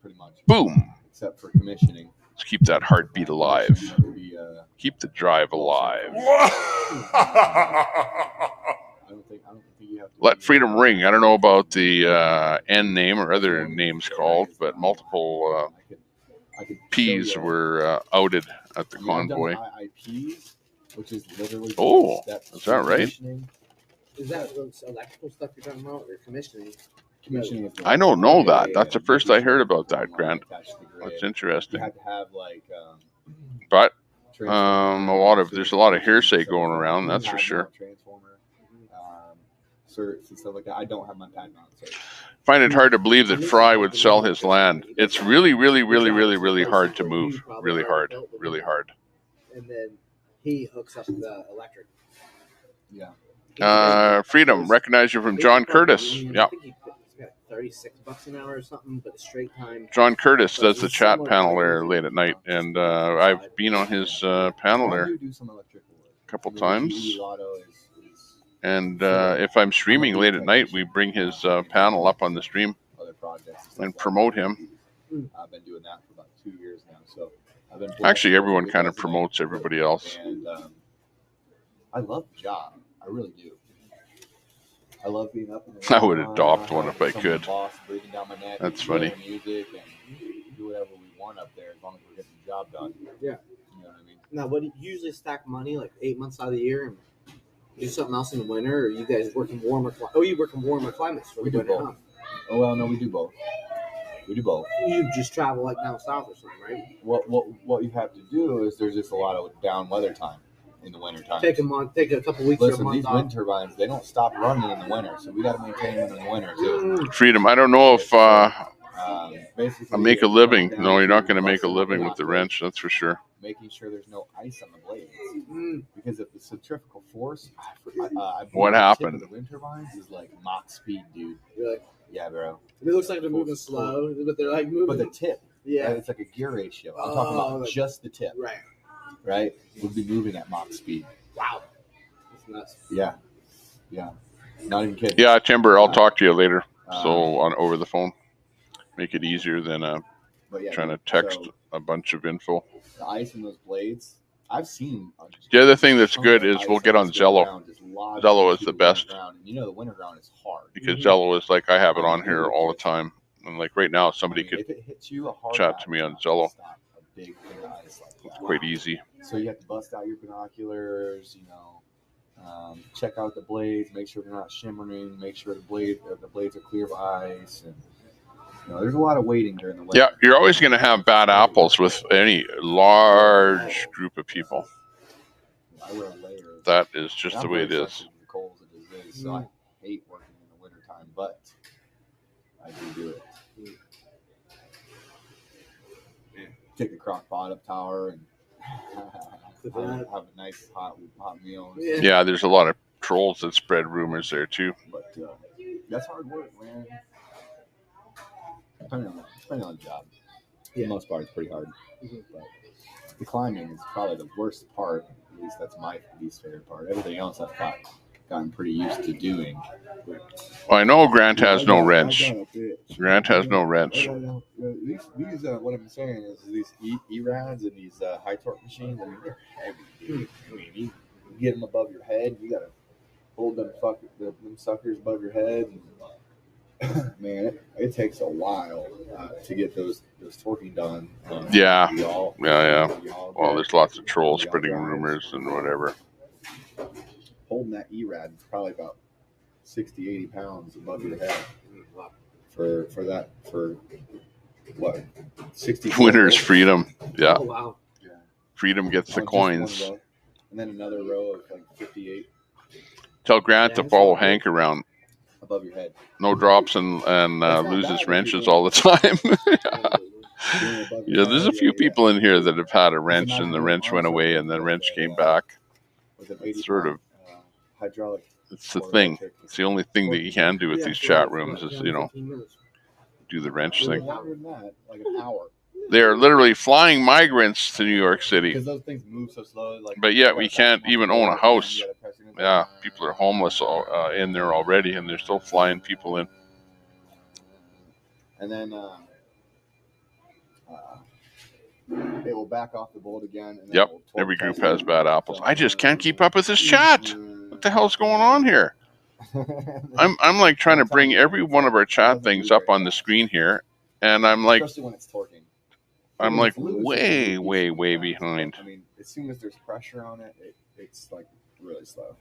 pretty much. Boom. Except for commissioning. Let's keep that heartbeat alive. Keep the drive alive. Let freedom ring. I don't know about the N name or other names called, but multiple P's were outed at the convoy. Which is literally oh, is that right? Is that electrical stuff you're talking about, or commissioning? I don't know that. That's the first I heard about that, Grant. That's interesting. You have to have like, but there's a lot of hearsay going around. That's for sure. Certs and stuff like that. I don't have my patent on it. Find it hard to believe that Fry would sell his land. It's really, really, really, really, really hard to move. Really hard. Really hard. And then he hooks up the electric. Yeah. Freedom. Recognize you from John Curtis. Yeah. $36 an hour or something, but a straight time. John Curtis does the chat panel there late at night, and I've been on his panel there a couple times. And if I'm streaming late at night, we bring his panel up on the stream and promote him. I've been doing that for about 2 years now. So I've been actually, everyone kind of promotes everybody else. And I love the job. I really do. I love being up in the I would adopt one if I could. Boss breathing down my neck. That's funny. Music and do whatever we want up there as long as we're getting the job done. Yeah. You know what I mean? Now, what do you usually stack money like 8 months out of the year and do something else in the winter, or you guys work in warmer? You work in warmer climates. We do both. Oh well, no, we do both. We do both. You just travel like down south or something, right? What you have to do is there's just a lot of down weather time in the winter time. Take a couple weeks. Listen, or a month these off. wind turbines, they don't stop running in the winter, so we got to maintain them in the winter too. Freedom. I don't know if basically I make a living. No, you're not going to make a living with the wrench. That's for sure. Making sure there's no ice on the blades, because if the centrifugal force, what happened? The wind turbines is like Mach speed, dude. Really? Yeah, bro. It looks like they're moving slow, but they're like moving. But the tip, yeah, it's like a gear ratio. I'm talking about like, just the tip, right? Would be moving at Mach speed. Wow, that's nuts. Yeah, not even kidding. Yeah, Timber. I'll talk to you later. So over the phone, make it easier than But yeah, trying to text a bunch of info. The ice in those blades, I've seen. The other thing that's good is we'll get on Zello. Zello is the best. And you know the winter ground is hard. Because Zello is like, I have it on here all the time. And like right now, somebody could if it hits you, a hard chat to me on Zello. A big thing of ice like that. It's quite easy. So you have to bust out your binoculars, check out the blades, make sure they're not shimmering, make sure the blades are clear of ice, and there's a lot of waiting during the winter. Yeah, you're always going to have bad apples with any large group of people. I wear layers. That is just the way it is. The cold as it is, so I hate working in the wintertime, but I do it. Take the crock pot up tower and have a nice hot meal. Yeah, there's a lot of trolls that spread rumors there too. But that's hard work, man. Depending on the job. For the most part, it's pretty hard. But the climbing is probably the worst part. At least that's my least favorite part. Everything else I've gotten pretty used to doing. Well, I know Grant has no wrench. Grant has no wrench. These what I'm saying is these E-rads and these high torque machines, I mean, they're heavy. I mean, you get them above your head, you got to hold them suckers above your head. And, man, it takes a while to get those torquing done. Yeah. Well, there's lots of trolls spreading rumors and whatever. Holding that E-rad is probably about 60, 80 pounds above your head for what? 60. Winner's freedom. Yeah. Oh, wow. Yeah. Freedom gets the coins. And then another row of like 58. Tell Grant to follow Hank around. Above your head. No drops and loses wrenches all the time. Yeah, there's a few people in here that have had a wrench and the wrench went away and the wrench came back. It's sort of, hydraulic. It's the thing. It's the only thing that you can do with these chat rooms is, do the wrench thing. Longer than that, like an hour. They're literally flying migrants to New York City. Because those things move so slowly. But yet we can't even own a house. Yeah, people are homeless in there already, and they're still flying people in. And then they will back off the bolt again. And yep, every group has bad apples. I just can't keep up with this chat. What the hell's going on here? I'm like trying to bring every one of our chat things up on the screen here, and I'm like, especially when it's torquing. I'm like way behind. I mean, as soon as there's pressure on it, it's like really slow.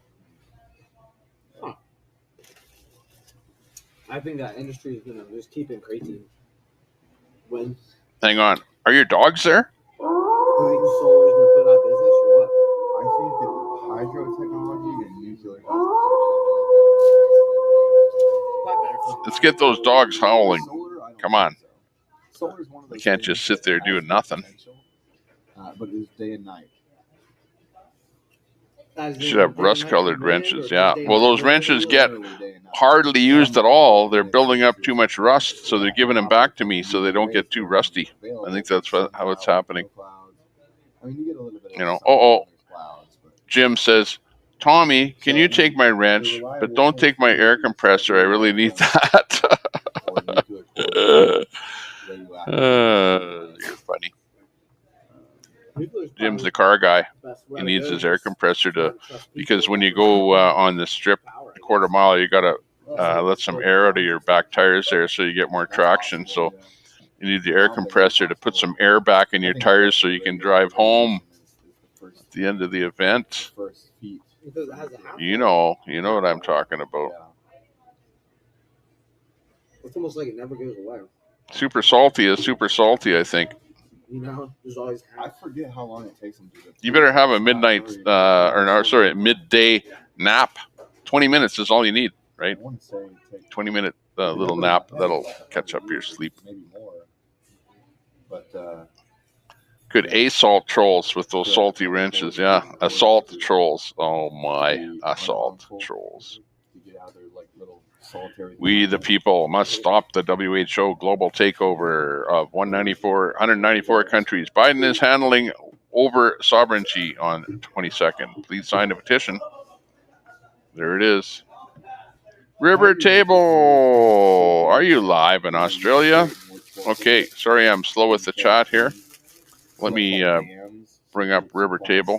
Huh. I think that industry is gonna just keep increasing. When? Hang on, are your dogs there? Do you think solar's gonna put out business or what? I think that hydro technology and nuclear has Let's get those dogs howling. Come on. Solar's one of those We can't just sit there doing nothing. But it's day and night. You should have rust-colored wrenches, yeah. Well, those wrenches get hardly used at all. They're building up too much rust, so they're giving them back to me so they don't get too rusty. I think that's how it's happening. Jim says, Tommy, can you take my wrench, but don't take my air compressor. I really need that. You're funny. Jim's the car guy. He needs his air compressor because when you go on the strip a quarter mile, you got to let some air out of your back tires there so you get more traction. So you need the air compressor to put some air back in your tires so you can drive home at the end of the event. You know what I'm talking about. It's almost like it never goes away. Super salty is super salty, I think. There's always. I forget how long it takes them to. You better have a midday nap. 20 minutes is all you need, right? 20-minute little nap that'll catch up your sleep. Maybe more. But good assault trolls with those salty wrenches, yeah. Assault trolls. Oh my, assault trolls. We, the people, must stop the WHO global takeover of 194 countries. Biden is handling over sovereignty on 22nd. Please sign the petition. There it is. River Table. Are you live in Australia? Okay, sorry I'm slow with the chat here. Let me bring up River Table.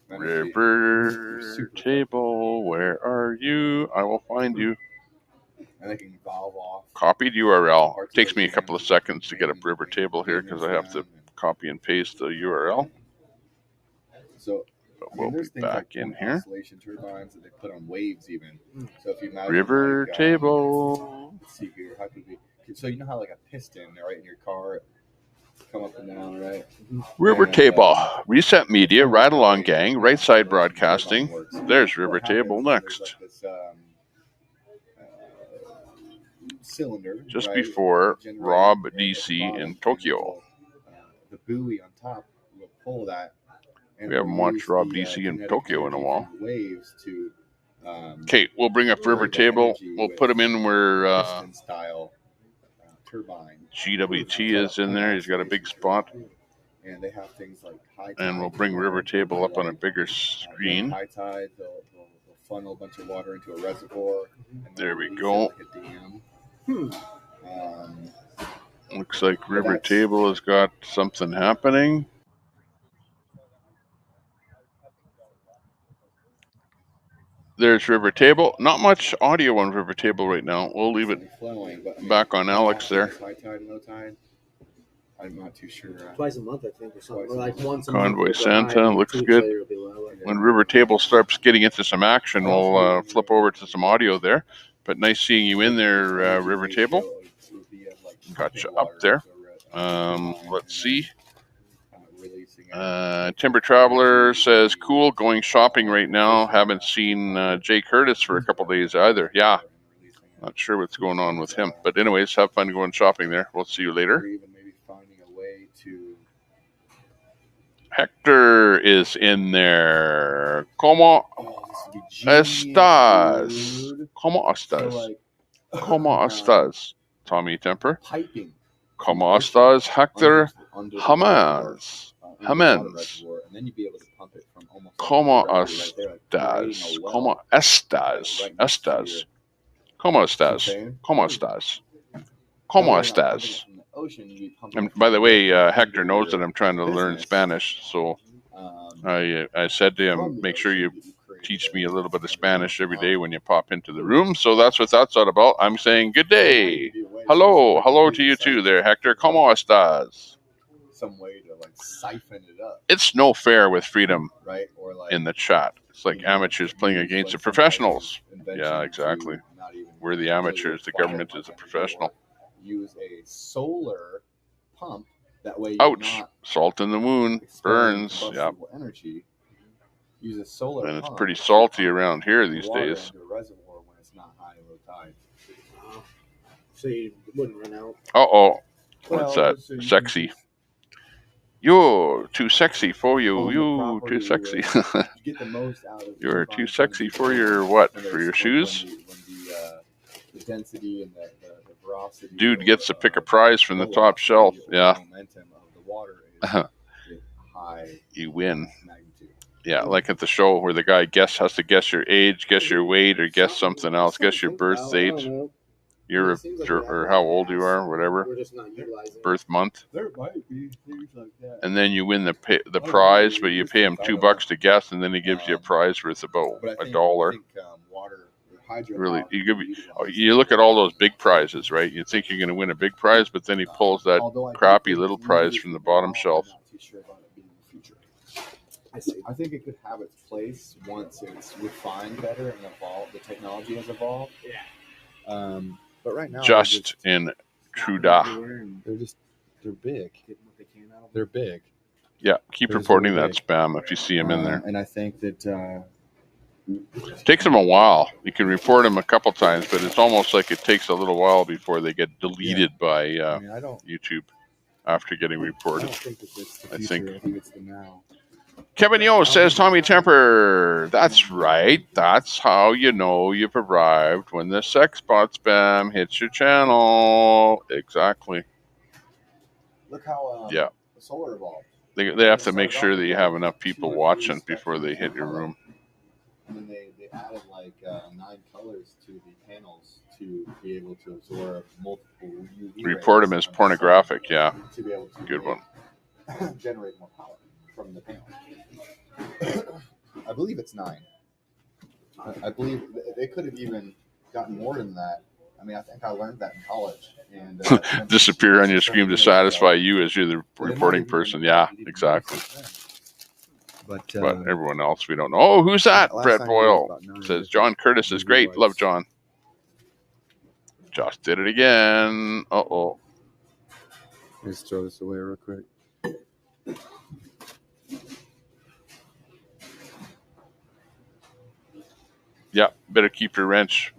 River Table, where are you? I will find you. And they can valve off. Copied URL. It takes me a couple of seconds to get up River Table here because I have to copy and paste the URL. So but we'll be back in here. Oscillation turbines that they put on waves even. So if you imagine River Table. Let's see here. How could we? So you know how like a piston, right, in your car, come up and down, right? River Table. Reset Media. Ride Along Gang. Right Side Broadcasting. There's River Table next. Cylinder just right, before Rob DC in Tokyo. The buoy on top will pull that. And we haven't watched Rob DC in Tokyo in a while. Waves to. Okay, we'll bring up River Table. We'll put him in where style turbine. GWT is in there. He's got a big spot. And they have things like high tide. And we'll bring River Table up on a bigger screen. High tide, they'll funnel a bunch of water into a reservoir. There we go. Like a dam. Looks like River Table has got something happening. There's River Table. Not much audio on River Table right now. We'll leave it back on Alex there. High tide, low tide. I'm not too sure. Twice a month, I think, or something. Or like once a Convoy month. Santa looks good. When River Table starts getting into some action, we'll flip over to some audio there. But nice seeing you in there, River Table. Got you up there. Let's see. Timber Traveler says, cool, going shopping right now. Haven't seen Jay Curtis for a couple days either. Yeah, not sure what's going on with him. But anyways, have fun going shopping there. We'll see you later. Hector is in there. ¿Cómo estás? ¿Cómo estás? ¿Cómo estás? Tommy Temper. ¿Cómo estás, Hector? Jamás. Jamás. ¿Cómo estás? ¿Cómo estás? Estás. ¿Cómo estás? ¿Cómo estás? ¿Cómo estás? And by the way, Hector knows that I'm trying to learn Spanish, so I said to him, make sure you teach me a little bit of Spanish every day when you pop into the room. So that's what that's all about. I'm saying good day. Hello. Hello to you too there, Hector. ¿Cómo estás? Some way to like siphon it up. It's no fair with freedom right? Or like, in the chat. It's like amateurs playing against the professionals. Yeah, exactly. We're the amateurs. The government is a professional. Use a solar pump that way. Ouch! Salt in the wound burns. Yeah. Energy. Use a solar and it's pump pretty salty around here these days. Into a reservoir when it's not high low tide. So you wouldn't run out. Uh-oh. What's that? So sexy. You're too sexy for you. You too sexy. Get the most out of You're too sexy for your what? For your shoes? The density and the velocity. Dude gets to pick a prize from the top shelf. Yeah. Momentum of the water is high. You win. Magnitude. Yeah, like at the show where the guy has to guess your age, guess your weight, or guess something else, guess your birth date, or how old you are, whatever, birth month. There might be things like that. And then you win the prize, but you pay him $2 to guess, and then he gives you a prize worth about $1. Really, you look at all those big prizes, right? You think you're going to win a big prize, but then he pulls that crappy little prize from the bottom shelf. I think it could have its place once it's refined better and evolved. The technology has evolved. Yeah. But right now, just in Truda. They're big. They're big. Yeah, keep reporting that spam if you see them in there. And I think that takes them a while. You can report them a couple times, but it's almost like it takes a little while before they get deleted by YouTube after getting reported. I think it's the now. Kevin Yo says, Tommy Temper, that's right. That's how you know you've arrived when the sex bot spam hits your channel. Exactly. Look how the solar evolved. They have to make sure that you have enough people watching before they hit your room. And then they added like 9 colors to the panels to be able to absorb multiple UV Report them as pornographic. Yeah, to be able to good one. generate more power from the panel. I believe it's 9. I believe they could have even gotten more than that. I mean, I think I learned that in college. And disappear on your screen to satisfy you as you're the reporting person. Yeah, exactly. But everyone else, we don't know. Oh, who's that? last Brett time Boyle it was says John Curtis is great. Love John. Josh did it again. Uh-oh. Let's throw this away real quick. Yeah, better keep your wrench.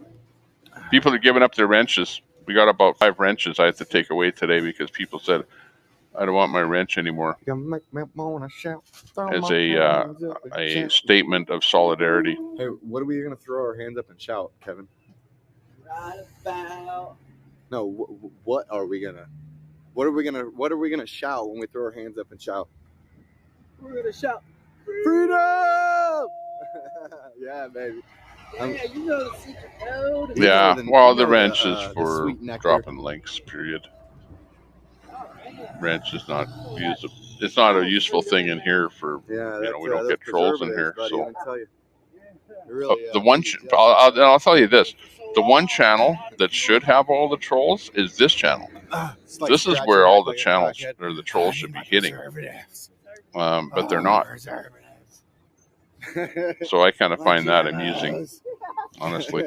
People are giving up their wrenches. We got about 5 wrenches I have to take away today because people said, I don't want my wrench anymore. As a statement of solidarity. Hey, what are we going to throw our hands up and shout, Kevin? Right about. No, what are we gonna shout when we throw our hands up and shout? We're gonna shout freedom! Yeah, baby. Yeah, you know the secret code. Yeah, well, the wrench is for dropping links, period. Wrench is not usable. It's not a useful thing in here for, we don't get trolls in here. So the one, I'll tell you this, the one channel that should have all the trolls is this channel. This is where all the channels or the trolls should be hitting, but they're not. So I kind of find that amusing, honestly.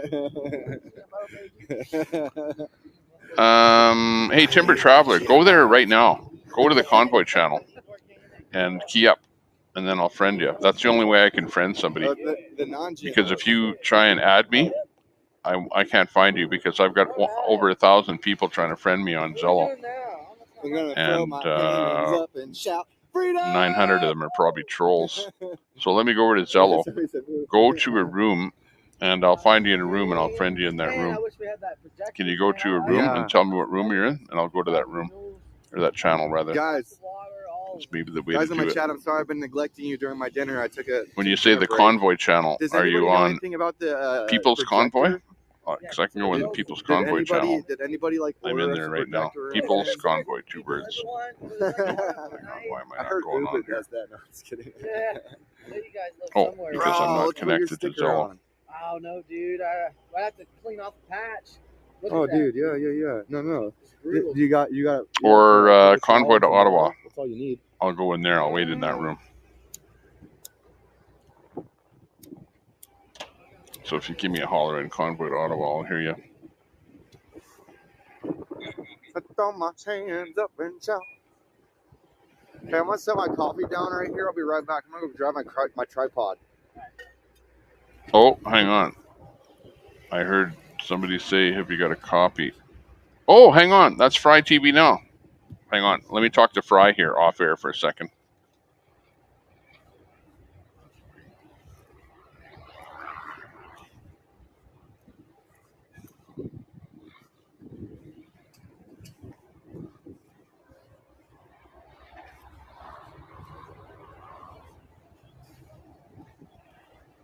Hey, Timber Traveler, go there right now. Go to the Convoy channel and key up, and then I'll friend you. That's the only way I can friend somebody. Because if you try and add me, I can't find you because I've got over 1,000 people trying to friend me on Zello. And 900 of them are probably trolls. So let me go over to Zello. Go to a room, and I'll find you in a room, and I'll friend you in that room. Can you go to a room and tell me what room you're in, and I'll go to that room, or that channel rather. Guys, it's maybe the way guys to in do my it. chat, I'm sorry I've been neglecting you during my dinner. I took a. When you say the Convoy channel, are you on about the, People's Convoy? Because I can go in the People's Convoy channel. Did anybody like? I'm in there right now. People's Convoy, 2 words. Why am I not going on here? Does that. No, I'm just kidding. Yeah. You guys live Oh, somewhere. because I'm not connected to Zello. Oh no, dude! I have to clean off the patch. Look Oh, at that. dude, yeah. No. You got. Or Convoy to Ottawa. That's all you need. I'll go in there. I'll wait in that room. So if you give me a holler in Convoy to Ottawa, I'll hear you. I throw my hands up and shout. Okay, I'm gonna set my coffee down right here. I'll be right back. I'm gonna go grab my tripod. Oh, hang on. I heard somebody say, have you got a copy? Oh, hang on. That's Fry TV now. Hang on. Let me talk to Fry here off air for a second.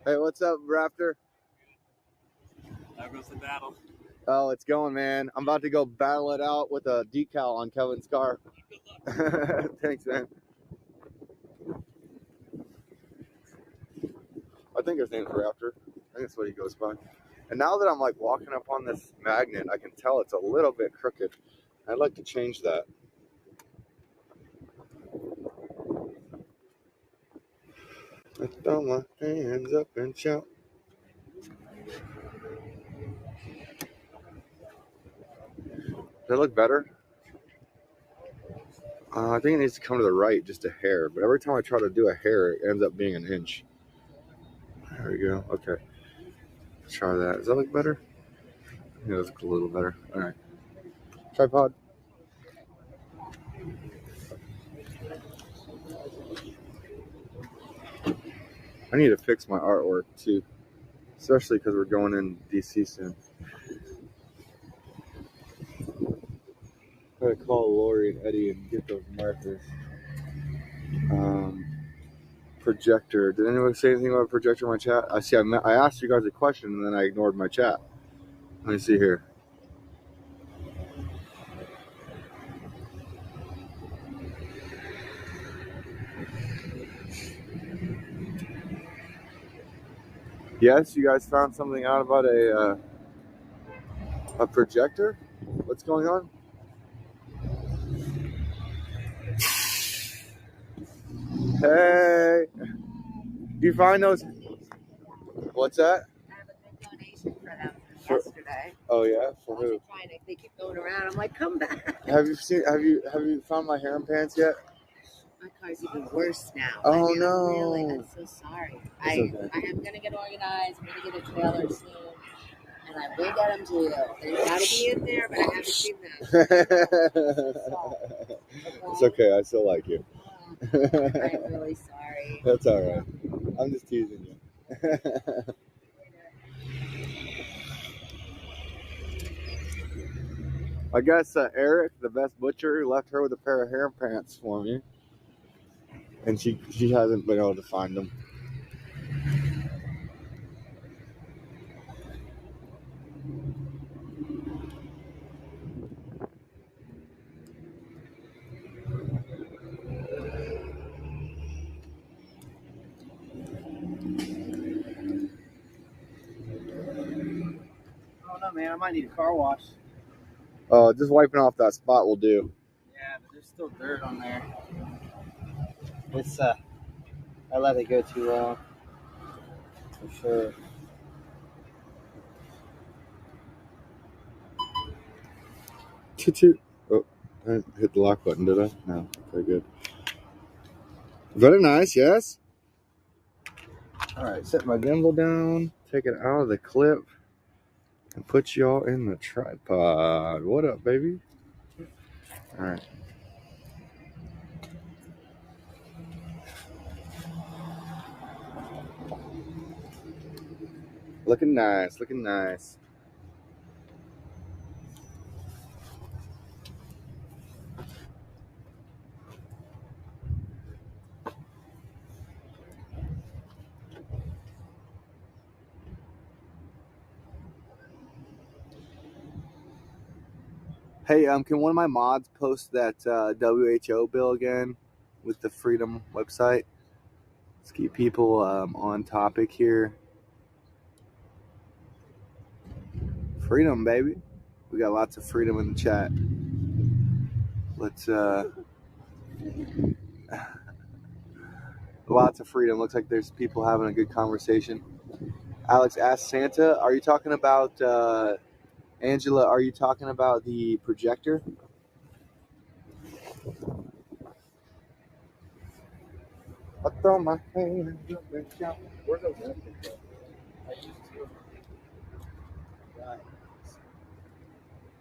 Hey, what's up, Raptor? There goes the battle. Oh, it's going, man. I'm about to go battle it out with a decal on Kevin's car. Thanks, man. I think his name's Raptor. I think that's what he goes by. And now that I'm like walking up on this magnet, I can tell it's a little bit crooked. I'd like to change that. I throw my hands up and shout. Does that look better? I think it needs to come to the right just a hair, but every time I try to do a hair, it ends up being an inch. There we go. Okay. Let's try that. Does that look better? Yeah, that looks a little better. All right. Tripod. I need to fix my artwork too, especially because we're going in DC soon. I'm gonna call Lori and Eddie and get those markers. Projector. Did anyone say anything about projector in my chat? I asked you guys a question and then I ignored my chat. Let me see here. Yes, you guys found something out about a projector? What's going on? Hey, do you find those? What's that? I have a good donation for them For- yesterday. Oh yeah, for who? They keep going around. I'm like, come back. Have you found my harem pants yet? My car's even worse now. Oh, I mean, I'm so sorry. It's okay. I am gonna get organized. I'm gonna get a trailer soon, and I will get them to you. They gotta be in there, but I haven't seen them. It's okay. I still like you. I'm really sorry. That's all right. I'm just teasing you. I guess Eric, the best butcher, left her with a pair of harem pants for me, and she hasn't been able to find them. I don't know, man. I might need a car wash. Just wiping off that spot will do. Yeah, but there's still dirt on there. It's I let it go too long. For sure. Toot. Oh, I hit the lock button, did I? No. Very good. Very nice, yes? Alright, set my gimbal down, take it out of the clip, and put y'all in the tripod. What up, baby? Alright. Looking nice, looking nice. Hey, can one of my mods post that WHO bill again with the Freedom website? Let's keep people on topic here. Freedom, baby. We got lots of freedom in the chat. Let's lots of freedom. Looks like there's people having a good conversation. Alex asked Santa, are you talking about Angela, are you talking about the projector? I throw my hand up and shout. Where's those napkins at? I used to. Right.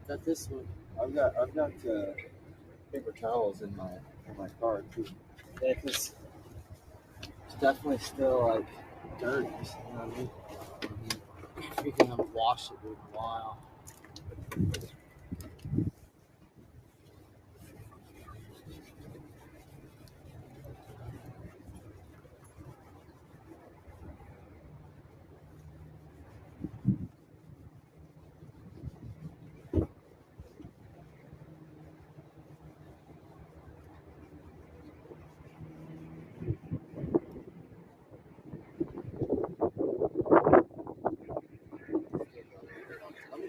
Got this one. I've got paper towels in my car too. Yeah, because it's definitely still like dirt. You know what I mean? Freaking haven't washed it in a while. I'm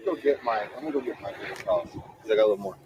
gonna go get my paper towels because I got a little more.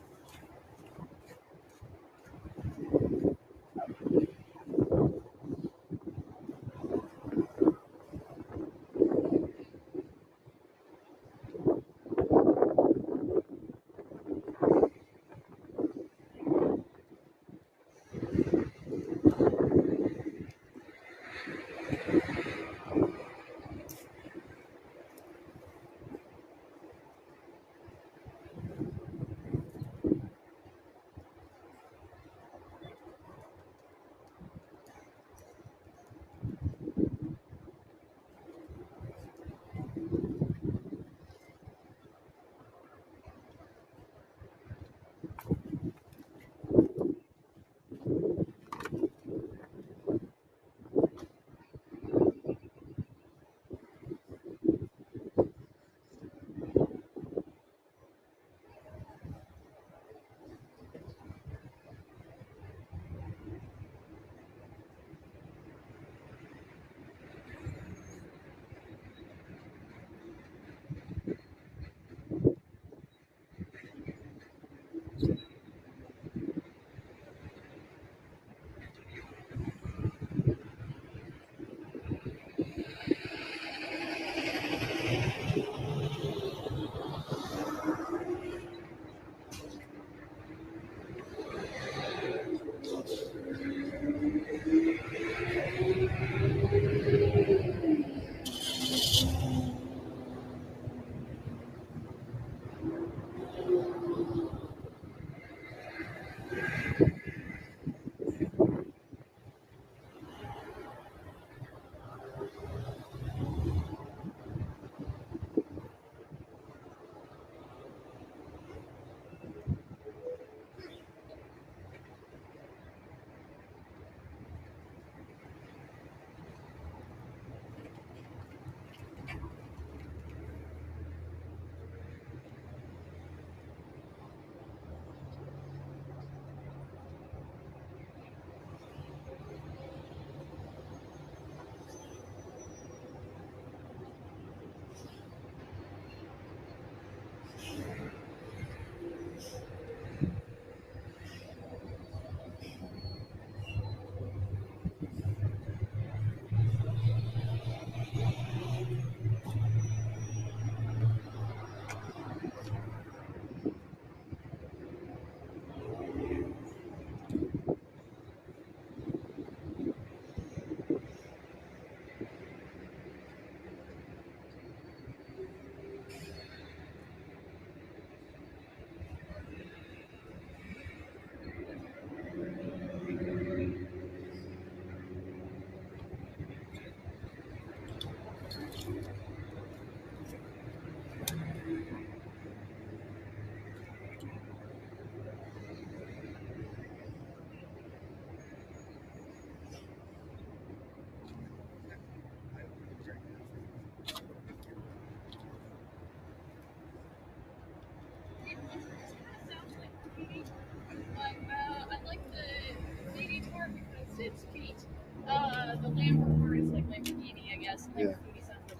the Lambert word is like Lamborghini, I guess. Lamborghini sounds like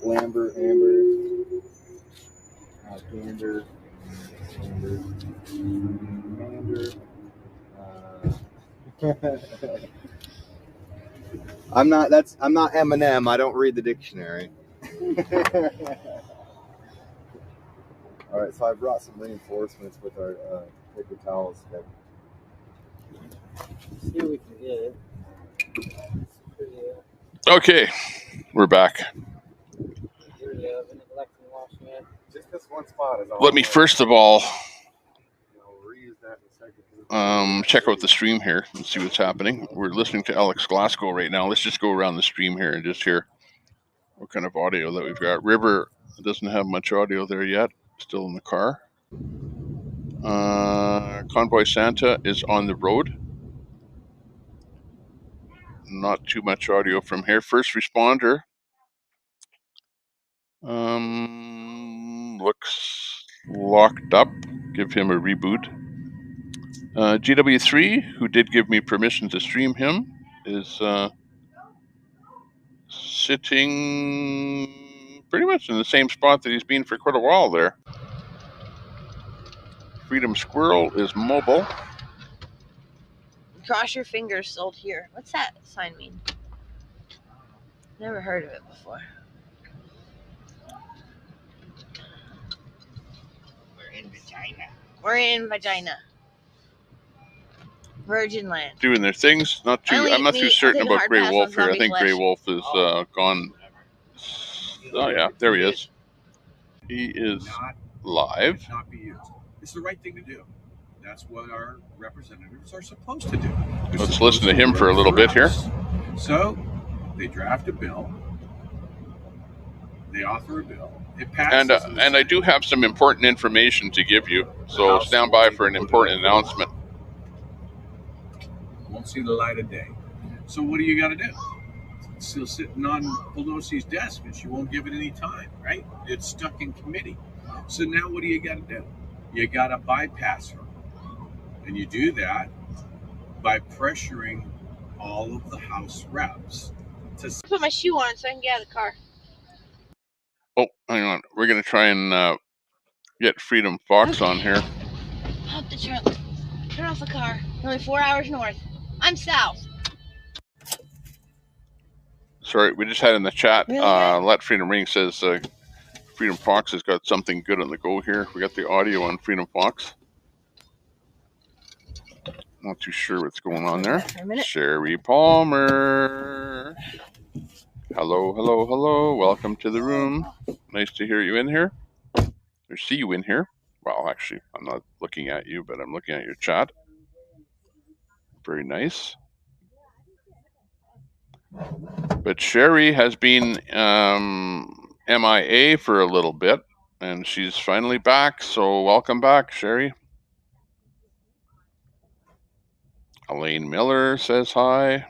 Lambert, Amber, Gander, I'm not Eminem. I don't read the dictionary. All right, so I brought some reinforcements with our paper towels. See what we can get. Okay, we're back. Just this one spot is all. Let me first of all check out the stream here and see what's happening. We're listening to Alex Glasgow right now. Let's just go around the stream here and just hear what kind of audio that we've got. River doesn't have much audio there yet. Still in the car. Convoy Santa is on the road. Not too much audio from here. First responder looks locked up. Give him a reboot. GW3, who did give me permission to stream him, is sitting pretty much in the same spot that he's been for quite a while there. Freedom Squirrel is mobile. Cross your fingers, sold here. What's that sign mean? Never heard of it before. We're in vagina. Virgin land. Doing their things. I'm not too certain about Grey Wolf here. I think Grey Wolf is gone. Oh yeah, there he is. He is live. Not be used. It's the right thing to do. That's what our representatives are supposed to do. Let's listen to him for a little bit here. So they draft a bill. They author a bill. It passes. And I do have some important information to give you. So stand by for an important announcement. Won't see the light of day. So what do you got to do? It's still sitting on Pelosi's desk, and she won't give it any time, right? It's stuck in committee. So now what do you got to do? You got to bypass her. And you do that by pressuring all of the House reps to Put my shoe on so I can get out of the car. Oh, hang on. We're going to try and get Freedom Fox on here. Pop the trunk. Turn off the car. Only 4 hours north. I'm south. Sorry, we just had in the chat. Really Let Freedom Ring says Freedom Fox has got something good on the go here. We got the audio on Freedom Fox. Not too sure what's going on there. Sherry Palmer. Hello, hello, hello. Welcome to the room. Nice to hear you in here. Or see you in here. Well, actually, I'm not looking at you, but I'm looking at your chat. Very nice. But Sherry has been MIA for a little bit, and she's finally back. So welcome back, Sherry. Elaine Miller says hi.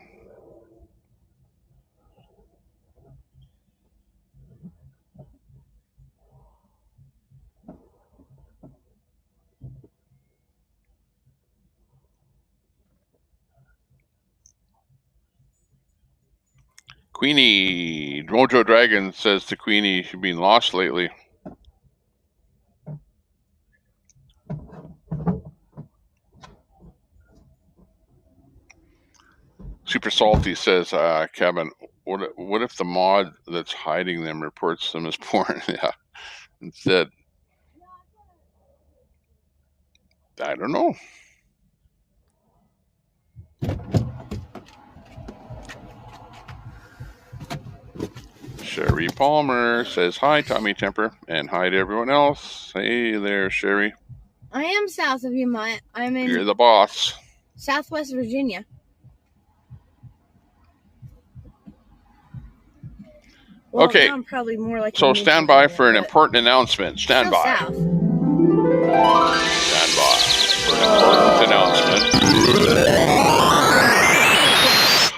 Queenie, Mojo Dragon says to Queenie, she's been lost lately. Super Salty says, Kevin, what if the mod that's hiding them reports them as porn? Yeah, instead. I don't know. Sherry Palmer says, hi, Tommy Temper, and hi to everyone else. Hey there, Sherry. I am south of you, Matt. I'm in... You're the boss. Southwest Virginia. Well, okay, I'm probably more like so stand by for an important announcement. Stand by. South. Stand by for an important announcement.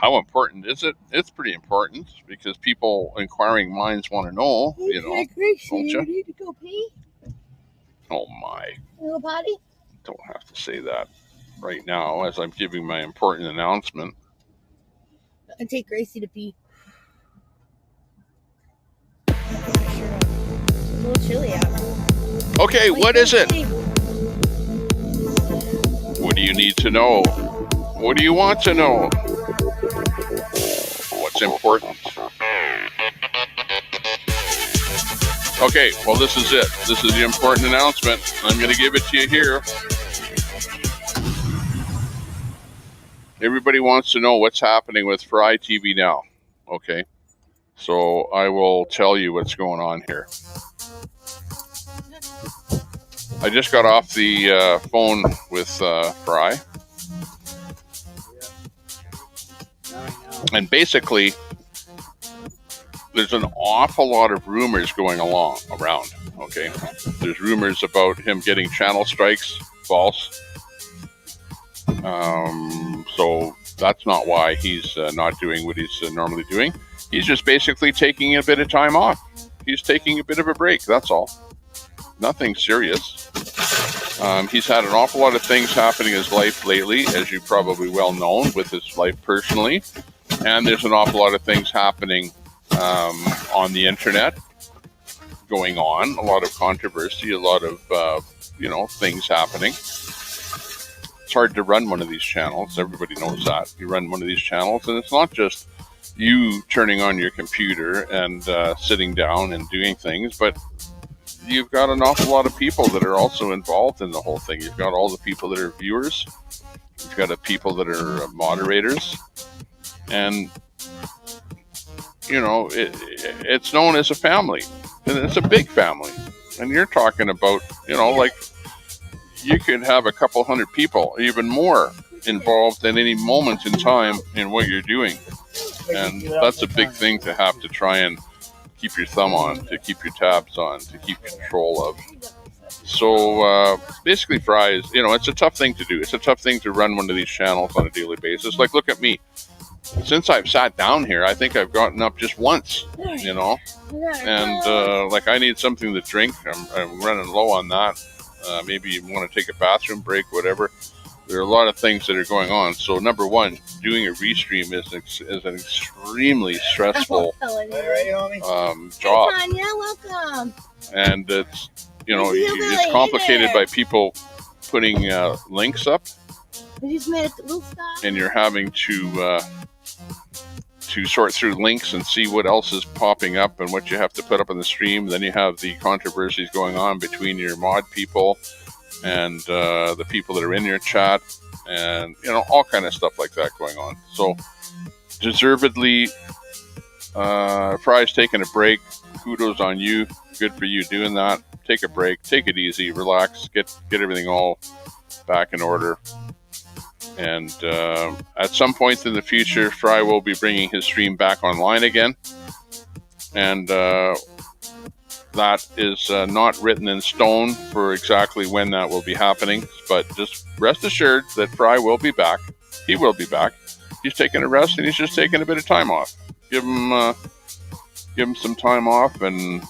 How important is it? It's pretty important because people, inquiring minds, want to know, you know, don't you? Need to go pee? Oh my. Little potty? Don't have to say that right now as I'm giving my important announcement. and take Gracie to pee. It's a little chilly out. Okay, what is it? What do you need to know? What do you want to know? What's important? Okay, well, this is it. This is the important announcement. I'm going to give it to you here. Everybody wants to know what's happening with Fry TV now. Okay, so I will tell you what's going on here. I just got off the phone with Fry. And basically, there's an awful lot of rumors going around, okay? There's rumors about him getting channel strikes, false. So that's not why he's not doing what he's normally doing. He's just basically taking a bit of time off. He's taking a bit of a break, that's all. Nothing serious. He's had an awful lot of things happening in his life lately, as you probably well know, with his life personally. And there's an awful lot of things happening on the internet going on, a lot of controversy, a lot of, things happening. It's hard to run one of these channels. Everybody knows that. You run one of these channels, and it's not just you turning on your computer and sitting down and doing things, but you've got an awful lot of people that are also involved in the whole thing. You've got all the people that are viewers. You've got the people that are moderators. And, it's known as a family. And it's a big family. And you're talking about, like you could have a couple hundred people, even more, involved at any moment in time in what you're doing. And that's a big thing to have to try and keep your thumb on, to keep your tabs on, to keep control of. So basically, Fry is, it's a tough thing to do. It's a tough thing to run one of these channels on a daily basis. Like, look at me. Since I've sat down here, I think I've gotten up just once, and I need something to drink. I'm running low on that. Maybe you want to take a bathroom break, whatever. There are a lot of things that are going on. So number one, doing a restream is an extremely stressful job. Hey, Tanya, welcome. And it's, it's complicated by people putting links up. And you're having to sort through links and see what else is popping up and what you have to put up on the stream. Then you have the controversies going on between your mod people and the people that are in your chat, and all kind of stuff like that going on. So deservedly, Fry's taking a break. Kudos on you. Good for you doing that. Take a break. Take it easy. Relax. Get everything all back in order. And at some point in the future, Fry will be bringing his stream back online again. And that is not written in stone for exactly when that will be happening. But just rest assured that Fry will be back. He will be back. He's taking a rest, and he's just taking a bit of time off. Give him some time off, and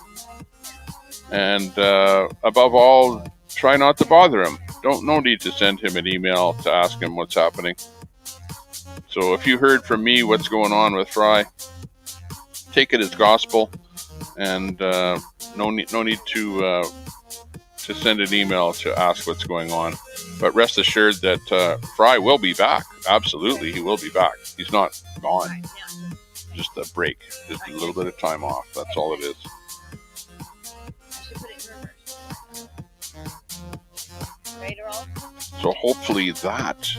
above all, try not to bother him. No need to send him an email to ask him what's happening. So if you heard from me what's going on with Fry, take it as gospel, and no need to send an email to ask what's going on. But rest assured that Fry will be back. Absolutely, he will be back. He's not gone. Just a break, just a little bit of time off. That's all it is. So hopefully that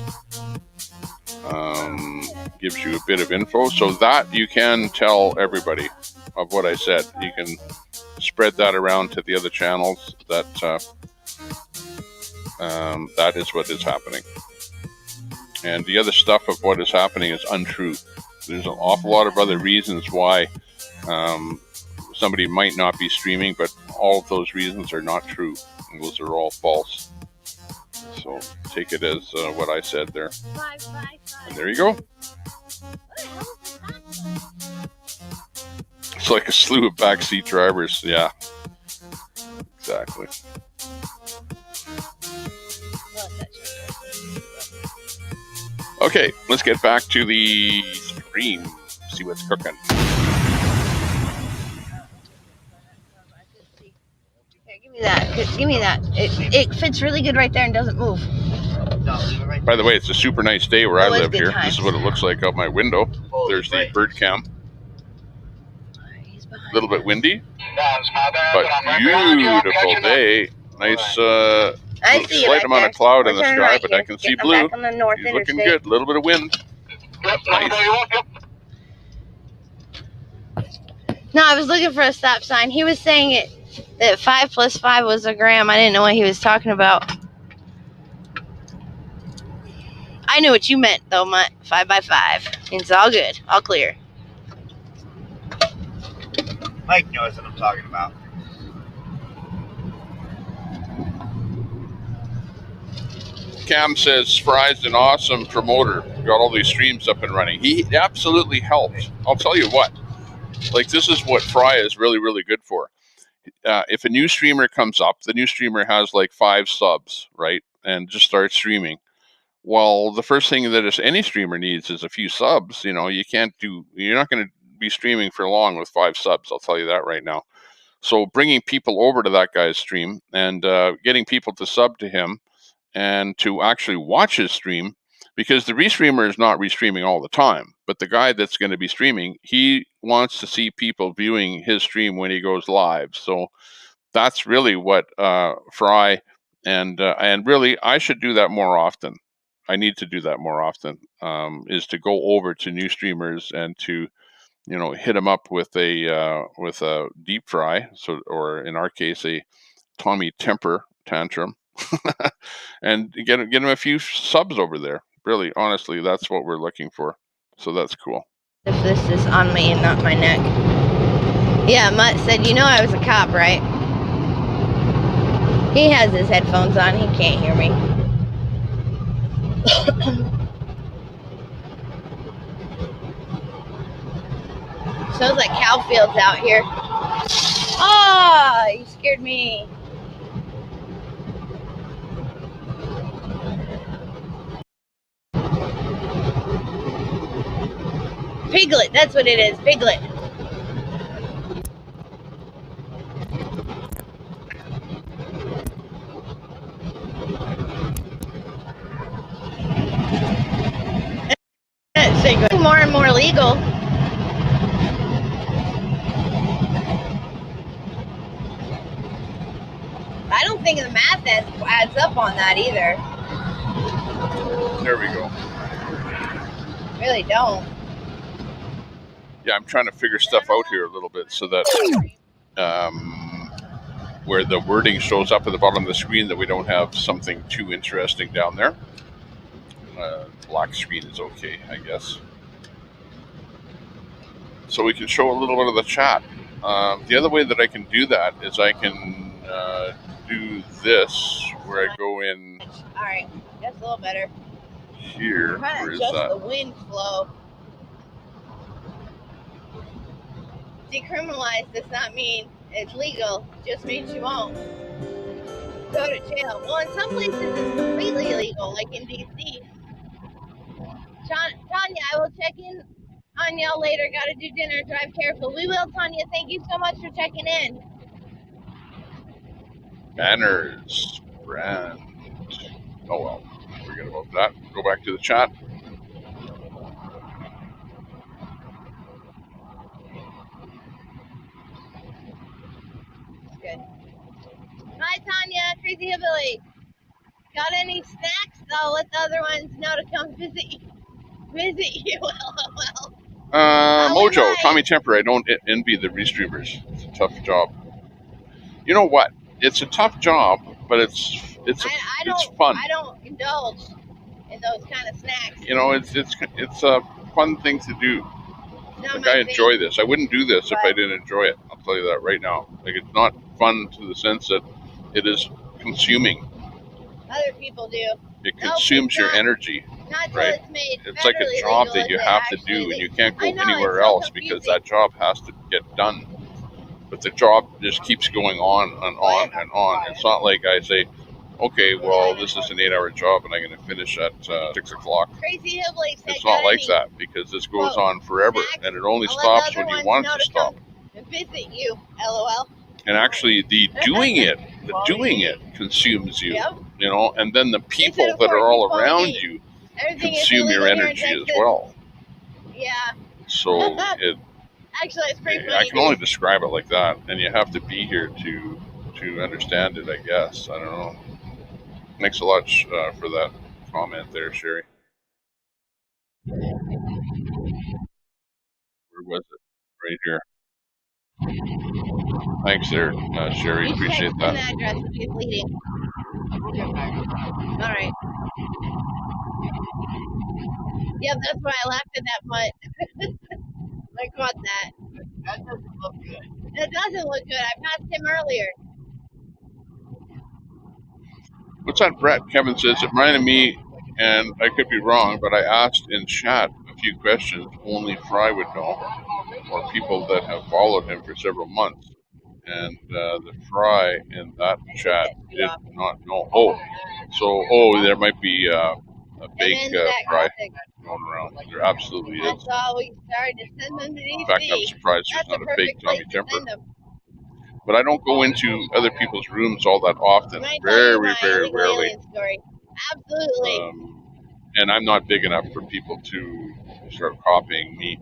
gives you a bit of info, so that you can tell everybody of what I said. You can spread that around to the other channels that that is what is happening. And the other stuff of what is happening is untrue. There's an awful lot of other reasons why somebody might not be streaming, but all of those reasons are not true. And those are all false. So take it as what I said there. And there you go. It's like a slew of backseat drivers. Yeah, exactly. Okay, let's get back to the stream, see what's cooking. Give me that. Give me that. It fits really good right there and doesn't move. By the way, it's a super nice day where I live here. This is what it looks like out my window. There's the bird cam. A little bit windy, but beautiful day. Nice slight amount of cloud in the sky, but I can see blue. He's looking good. A little bit of wind. Nice. No, I was looking for a stop sign. He was saying that 5 + 5 was a gram. I didn't know what he was talking about. I knew what you meant, though. 5 by 5. It's all good. All clear. Mike knows what I'm talking about. Cam says Fry's an awesome promoter. Got all these streams up and running. He absolutely helps. I'll tell you what. Like, this is what Fry is really, really good for. If a new streamer comes up, the new streamer has like 5 subs, right? And just starts streaming. Well, the first thing that any streamer needs is a few subs. You know, you're not going to be streaming for long with 5 subs. I'll tell you that right now. So bringing people over to that guy's stream and getting people to sub to him and to actually watch his stream, because the restreamer is not restreaming all the time, but the guy that's going to be streaming, he wants to see people viewing his stream when he goes live. So that's really what Fry and really I should do that more often. I need to do that more often, is to go over to new streamers and to, you know, hit them up with a deep fry, or in our case, a Tommy temper tantrum, and get them a few subs over there. Really, honestly, that's what we're looking for. So that's cool. If this is on me and not my neck. Yeah, Mutt said, you know I was a cop, right? He has his headphones on. He can't hear me. Smells like cow fields out here. Ah, you scared me. Piglet, that's what it is, Piglet. More and more legal. I don't think the math adds up on that either. There we go. Really don't. Yeah, I'm trying to figure stuff out here a little bit so that where the wording shows up at the bottom of the screen, that we don't have something too interesting down there. Black screen is okay, I guess. So we can show a little bit of the chat. The other way that I can do that is I can do this, where I go in. All right, that's a little better. Here, where is that? The wind flow. Decriminalized does not mean it's legal. It just means you won't go to jail. Well, in some places it's completely illegal, like in D.C. Tanya, I will check in on y'all later. Got to do dinner. Drive careful. We will, Tanya. Thank you so much for checking in. Manners, brand. Oh well, forget about that. Go back to the chat. Good. Hi, Tanya. Crazy Hillbilly. Got any snacks? I'll let the other ones know to come visit you. Mojo, Tommy Temper, I don't envy the restreamers. It's a tough job. You know what? It's a tough job, but it's fun. I don't indulge in those kind of snacks. You know, it's a fun thing to do. Like, I enjoy this. I wouldn't do this if I didn't enjoy it. I'll tell you that right now. Like, it's not fun to the sense that it is consuming. Other people do. It consumes your energy, right? It's like a job that you have to do, and you can't go anywhere else because that job has to get done. But the job just keeps going on and on and on. It's not like I say, okay, well, this is an 8-hour job and I'm going to finish at 6 o'clock. Crazy Hillbilly said, It's not like that because this goes on forever and it only stops when you want it to stop. Visit you, LOL. And actually, the doing it consumes you, Yep. you know, and then the people that are all around you Everything is consume your illegal here in energy as Texas. well. Yeah. So Actually, it's pretty funny. I can only describe it like that, and you have to be here to understand it, I guess. I don't know. Thanks a lot for that comment there, Sherry. Where was it? Right here. Thanks there, Sherry. Appreciate that. An address if he's leading. All right. Yep, that's why I laughed at that mutt. I caught that. That doesn't look good. That doesn't look good. I passed him earlier. What's that, Brett? Kevin says it reminded me, and I could be wrong, but I asked in chat a few questions only Fry would know, or people that have followed him for several months. And the Fry in that chat did not know. There might be a big Fry going around. There absolutely is. That's all we started to send them to DC. In fact, I'm surprised there's not a big Tommy Temper. But I don't go into other people's rooms all that often. Very, very rarely. Story. Absolutely. And I'm not big enough for people to start copying me.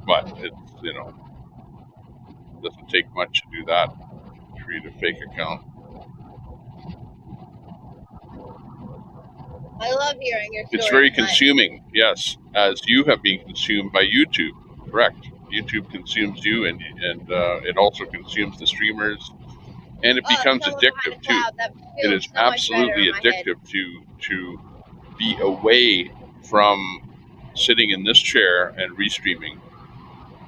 But it's, it doesn't take much to do that. Create a fake account. I love hearing your story. It's very consuming, yes, as you have been consumed by YouTube. Correct. YouTube consumes you, and it also consumes the streamers, and it becomes addictive too. It is absolutely addictive to be away from sitting in this chair and restreaming.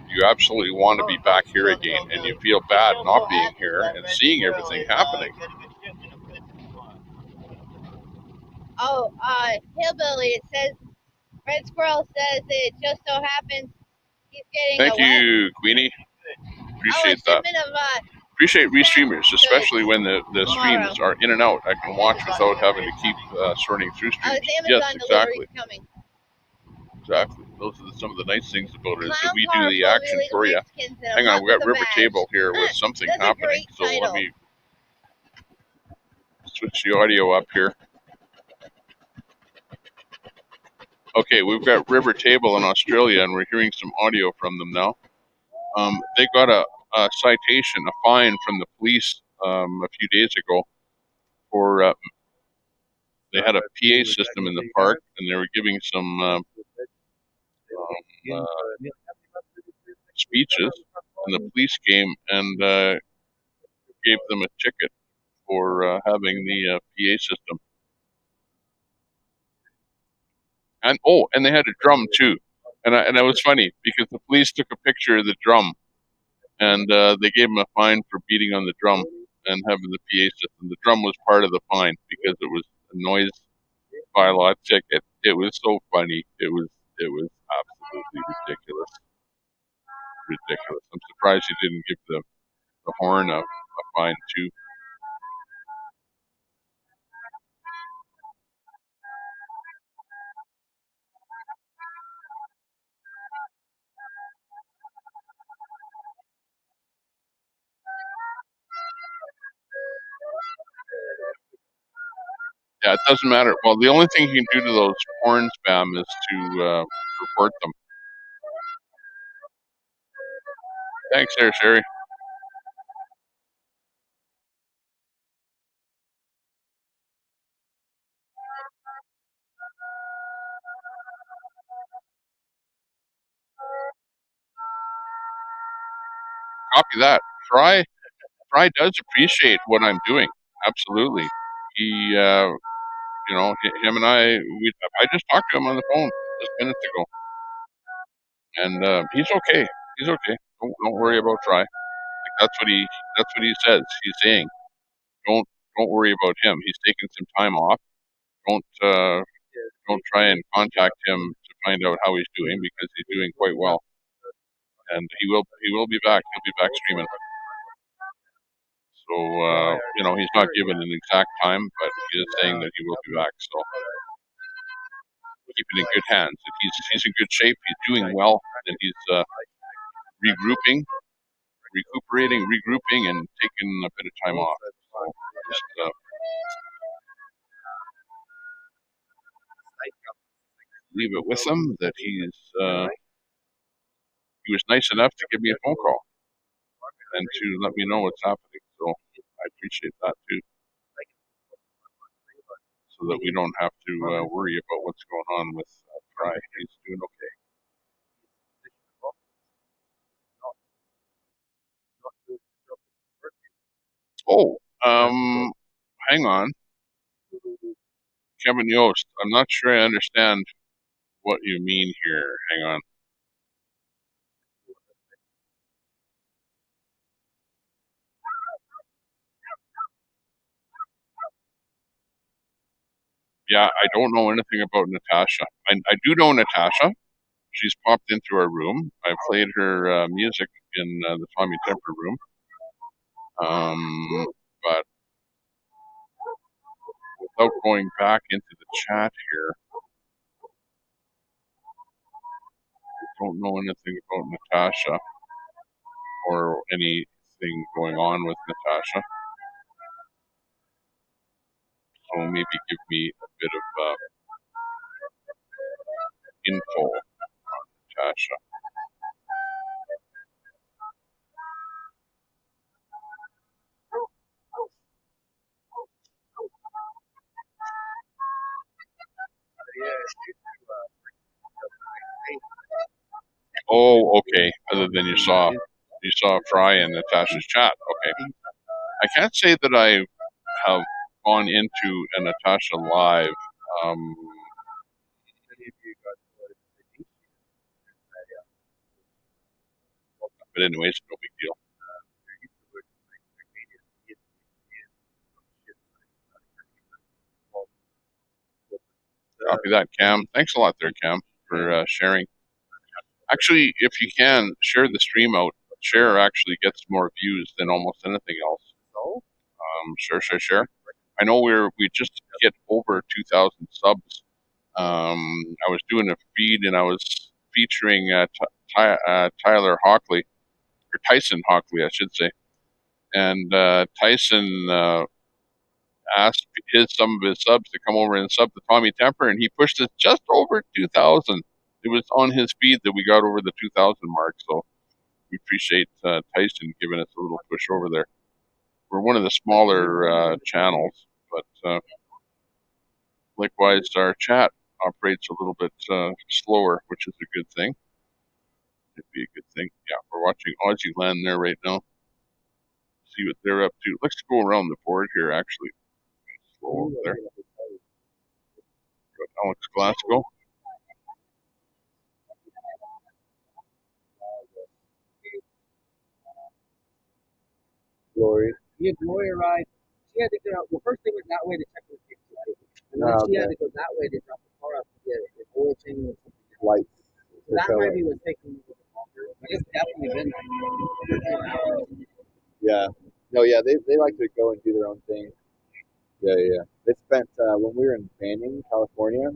You absolutely want to be back here again, and you feel bad not being here and seeing everything happening. Oh, Hillbilly, it says, Red Squirrel says it just so happens he's getting Thank you, Queenie. Appreciate that. Appreciate restreamers, especially when the streams are in and out. I can watch without having to keep sorting through streams. Yes, exactly. Exactly. Those are some of the nice things about it, is that we do the action for you. Hang on, we got River Table here with something happening, so let me switch the audio up here. Okay, we've got River Table in Australia, and we're hearing some audio from them now. They got a citation, a fine from the police a few days ago for they had a PA system in the park, and they were giving some speeches, and the police came and gave them a ticket for having the PA system. And they had a drum too, and it was funny because the police took a picture of the drum, and they gave them a fine for beating on the drum and having the PA system. The drum was part of the fine because it was a noise bylaw ticket. It was so funny. It was absolutely ridiculous. Ridiculous. I'm surprised you didn't give the horn a fine too. Yeah, it doesn't matter. Well, the only thing you can do to those horn spam is to report them. Thanks there, Sherry. Copy that. Fry does appreciate what I'm doing. Absolutely. He, him and I just talked to him on the phone just minutes ago, and he's okay. He's okay. Don't worry about Fry. Like, that's what he says. He's saying, don't worry about him. He's taking some time off. Don't try and contact him to find out how he's doing, because he's doing quite well, and he will be back. He'll be back streaming. So, he's not given an exact time, but he is saying that he will be back. So, keep it in good hands. If he's in good shape, he's doing well, and he's recuperating, regrouping, and taking a bit of time off. So, just leave it with him that he was nice enough to give me a phone call and to let me know what's happening. So I appreciate that too, so that we don't have to worry about what's going on with Fry. He's doing okay. Oh, hang on, Kevin Yost. I'm not sure I understand what you mean here. Hang on. Yeah, I don't know anything about Natasha. I do know Natasha. She's popped into our room. I played her music in the Tommy Temper room. But without going back into the chat here, I don't know anything about Natasha or anything going on with Natasha. So maybe give me a bit of info on Natasha. Oh, okay. Other than you saw Fry and Natasha's chat. Okay. I can't say that I have gone into a Natasha live. But anyways, no big deal. Copy that, Cam. Thanks a lot there, Cam, for sharing. Actually, if you can, share the stream out. Share actually gets more views than almost anything else. Share. I know we just hit over 2,000 subs. I was doing a feed and I was featuring Tyler Hockley, or Tyson Hockley, I should say. And Tyson asked some of his subs to come over and sub to Tommy Temper, and he pushed us just over 2,000. It was on his feed that we got over the 2,000 mark, so we appreciate Tyson giving us a little push over there. We're one of the smaller channels, but likewise, our chat operates a little bit slower, which is a good thing. It'd be a good thing. Yeah, we're watching Aussie Land there right now. See what they're up to. Let's go around the board here, actually. Slow over there. Got Alex Glasgow. Glory. Me and Glory arrived. She had to go. Well, first they went that way to check the kids, right? And then she had to go that way to drop the car off to get an oil change or something. Lights. So that maybe was taking a little bit longer. But it's definitely been like. Yeah. No, yeah, they like to go and do their own thing. Yeah. They spent when we were in Banning, California.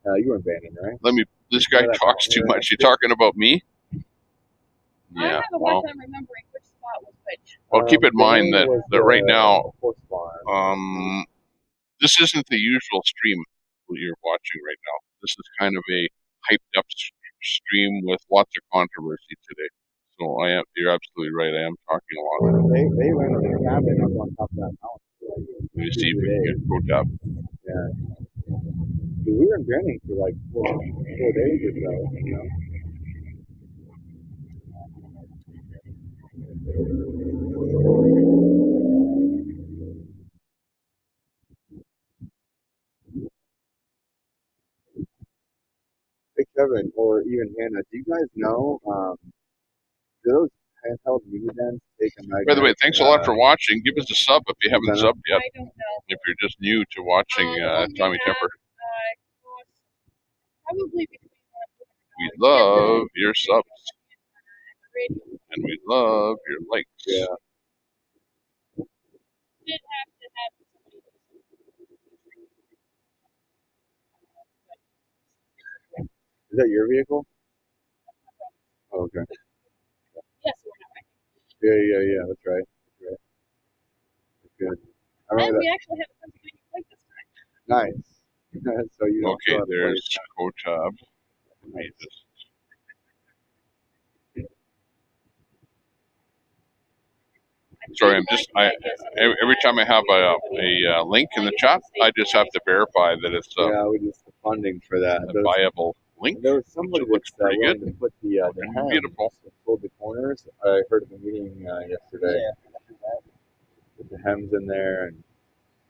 You were in Banning, right? This guy talks too much. You talking about me? I have a hard time remembering which spot was which. Well, keep in mind that right now, this isn't the usual stream that you're watching right now. This is kind of a hyped up stream with lots of controversy today. So you're absolutely right. I am talking a lot. They went to the cabin up on top of that mountain. Let me see if we can get pro tab. Yeah. We were in Banning for like 4 days or so, you know. Hey Kevin, or even Hannah, do you guys know, do those handheld minivans take a magnet? By the way, thanks a lot for watching. Give us a sub if you haven't subbed yet. I don't know. If you're just new to watching Tommy Temper. Probably between we love your subs. And we love your likes. Yeah. did have to have somebody do Is that your vehicle? Oh, okay. yes, we're not right. Yeah. That's right. That's good. I And remember we that. actually have a Pennsylvania plate this time. Nice. So you don't Okay, still have the there's plate. CoTab. Sorry, every time I have a link in the chat, I just have to verify that it's Yeah, we just the funding for that. a viable link. There was somebody looks that's pretty willing good. to put the hems, Beautiful. fold the corners. I heard of a meeting yesterday. Put the hems in there and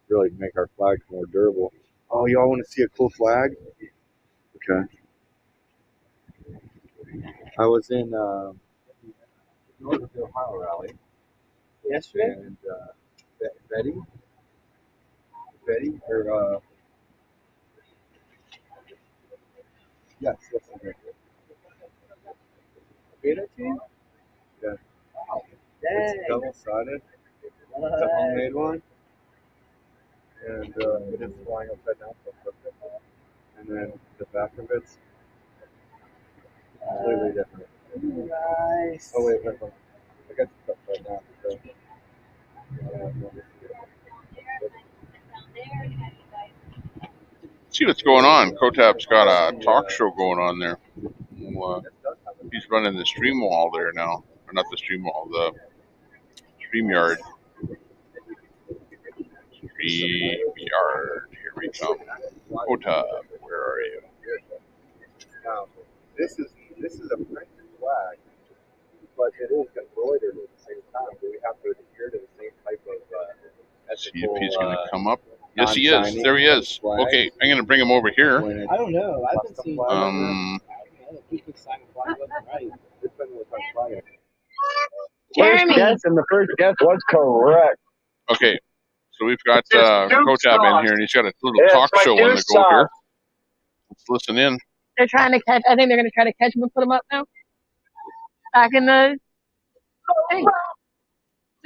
really make our flags more durable. Oh, y'all want to see a cool flag? Okay. I was in North of the Ohio rally yesterday, and Betty, or yes, okay. Beta team? Yeah. It's double-sided. It's a homemade one, and it is flying upside down, so perfect. And then the back of it's completely different. Nice. Oh wait. I got the upside down. So. See what's going on. CoTab's got a talk show going on there. He's running the stream wall there now. Or not the stream wall, the StreamYard. StreamYard. Here we come. CoTab, where are you? Now, this is a printed flag, but it is embroidered at the same time. Do we have to adhere to the same type of See if he's going to come up. Yes, he is. There he is. Okay, I'm going to bring him over here. I don't know. I've been seeing people sign a flag left and right. Jeremy. First guess, and the first guess was correct. Okay, so we've got CoTab in here, and he's got a little talk show on the go here. Let's listen in. They're trying to catch. I think they're going to try to catch him and put him up now. Back in the thing.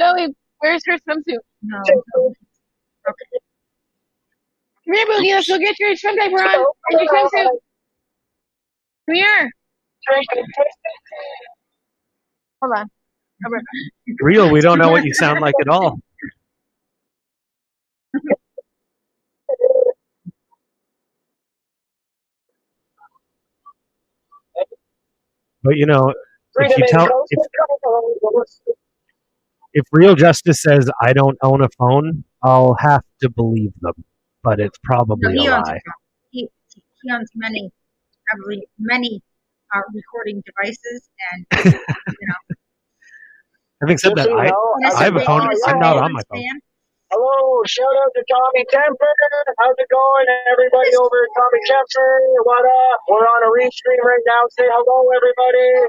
Zoe, where's her swimsuit? No. Okay. Come here, Boogie. Let's go get your swim diaper on and your swimsuit. Come here. Hold on. Real, we don't know what you sound like at all. But you know, if Real Justice says I don't own a phone, I'll have to believe them. But it's probably a lie. He owns many, probably many recording devices, and you know. Having said that, I have a phone. I'm not on my phone. Hello, shout out to Tommy Temper. How's it going, everybody over at Tommy Temper? What up? We're on a restream right now. Say hello, everybody.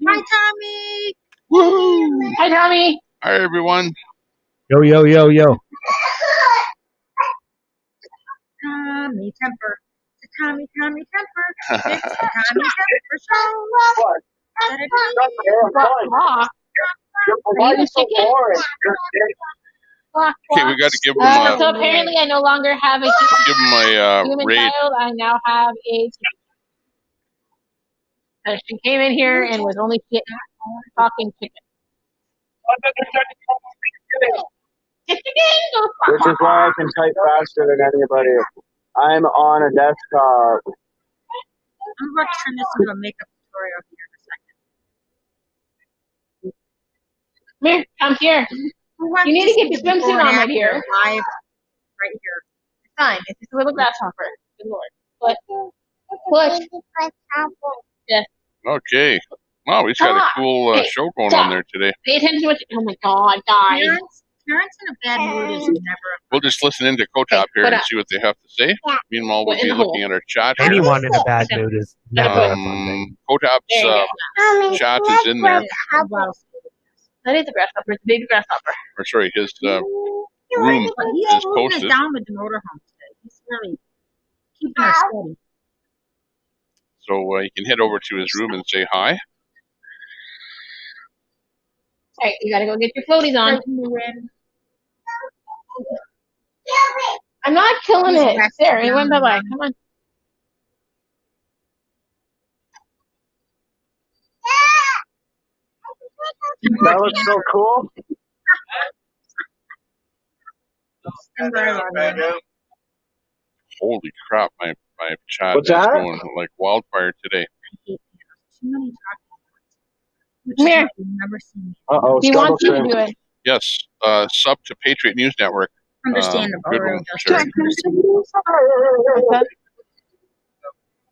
Hi, Tommy. Woohoo! Hi, Tommy. Hi, everyone. Yo. Tommy Temper. Tommy Temper. It's the Tommy Temper Show. Why are you so boring? Okay, we got to give him so apparently I no longer have a human raid. child. I now have a chicken. She came in here and was only talking chicken. Which is why I can type faster than anybody. I'm on a desktop. I'm about to turn this into a makeup tutorial here in a second. Come here, come here. You need to get your swimsuit on right here. Live, right here. It's fine. It's just a little grasshopper. Good Lord. Push. Yeah. Okay. Wow, he's got a cool show going on there today. Pay attention to what you... Oh my God, guys. Parents in a bad mood is never. We'll just listen into CoTab here and see what they have to say. Meanwhile, we'll be looking at our chat here. Anyone in a bad mood is never a fun thing. CoTab's chat is in there. That is a grasshopper. It's a big grasshopper. Or sorry, his room is posted. He's down with the motorhome today. He's really keeping us steady. So you can head over to his room and say hi. Alright, you gotta go get your floaties on. I'm not killing it. There, he went bye-bye. Come on. That looks so cool. Holy crap! My chat What's is that? going like wildfire today. Come here. Uh-oh, He wants you to do it. Yes, sub to Patriot News Network. Understandable. Good one, Sherry.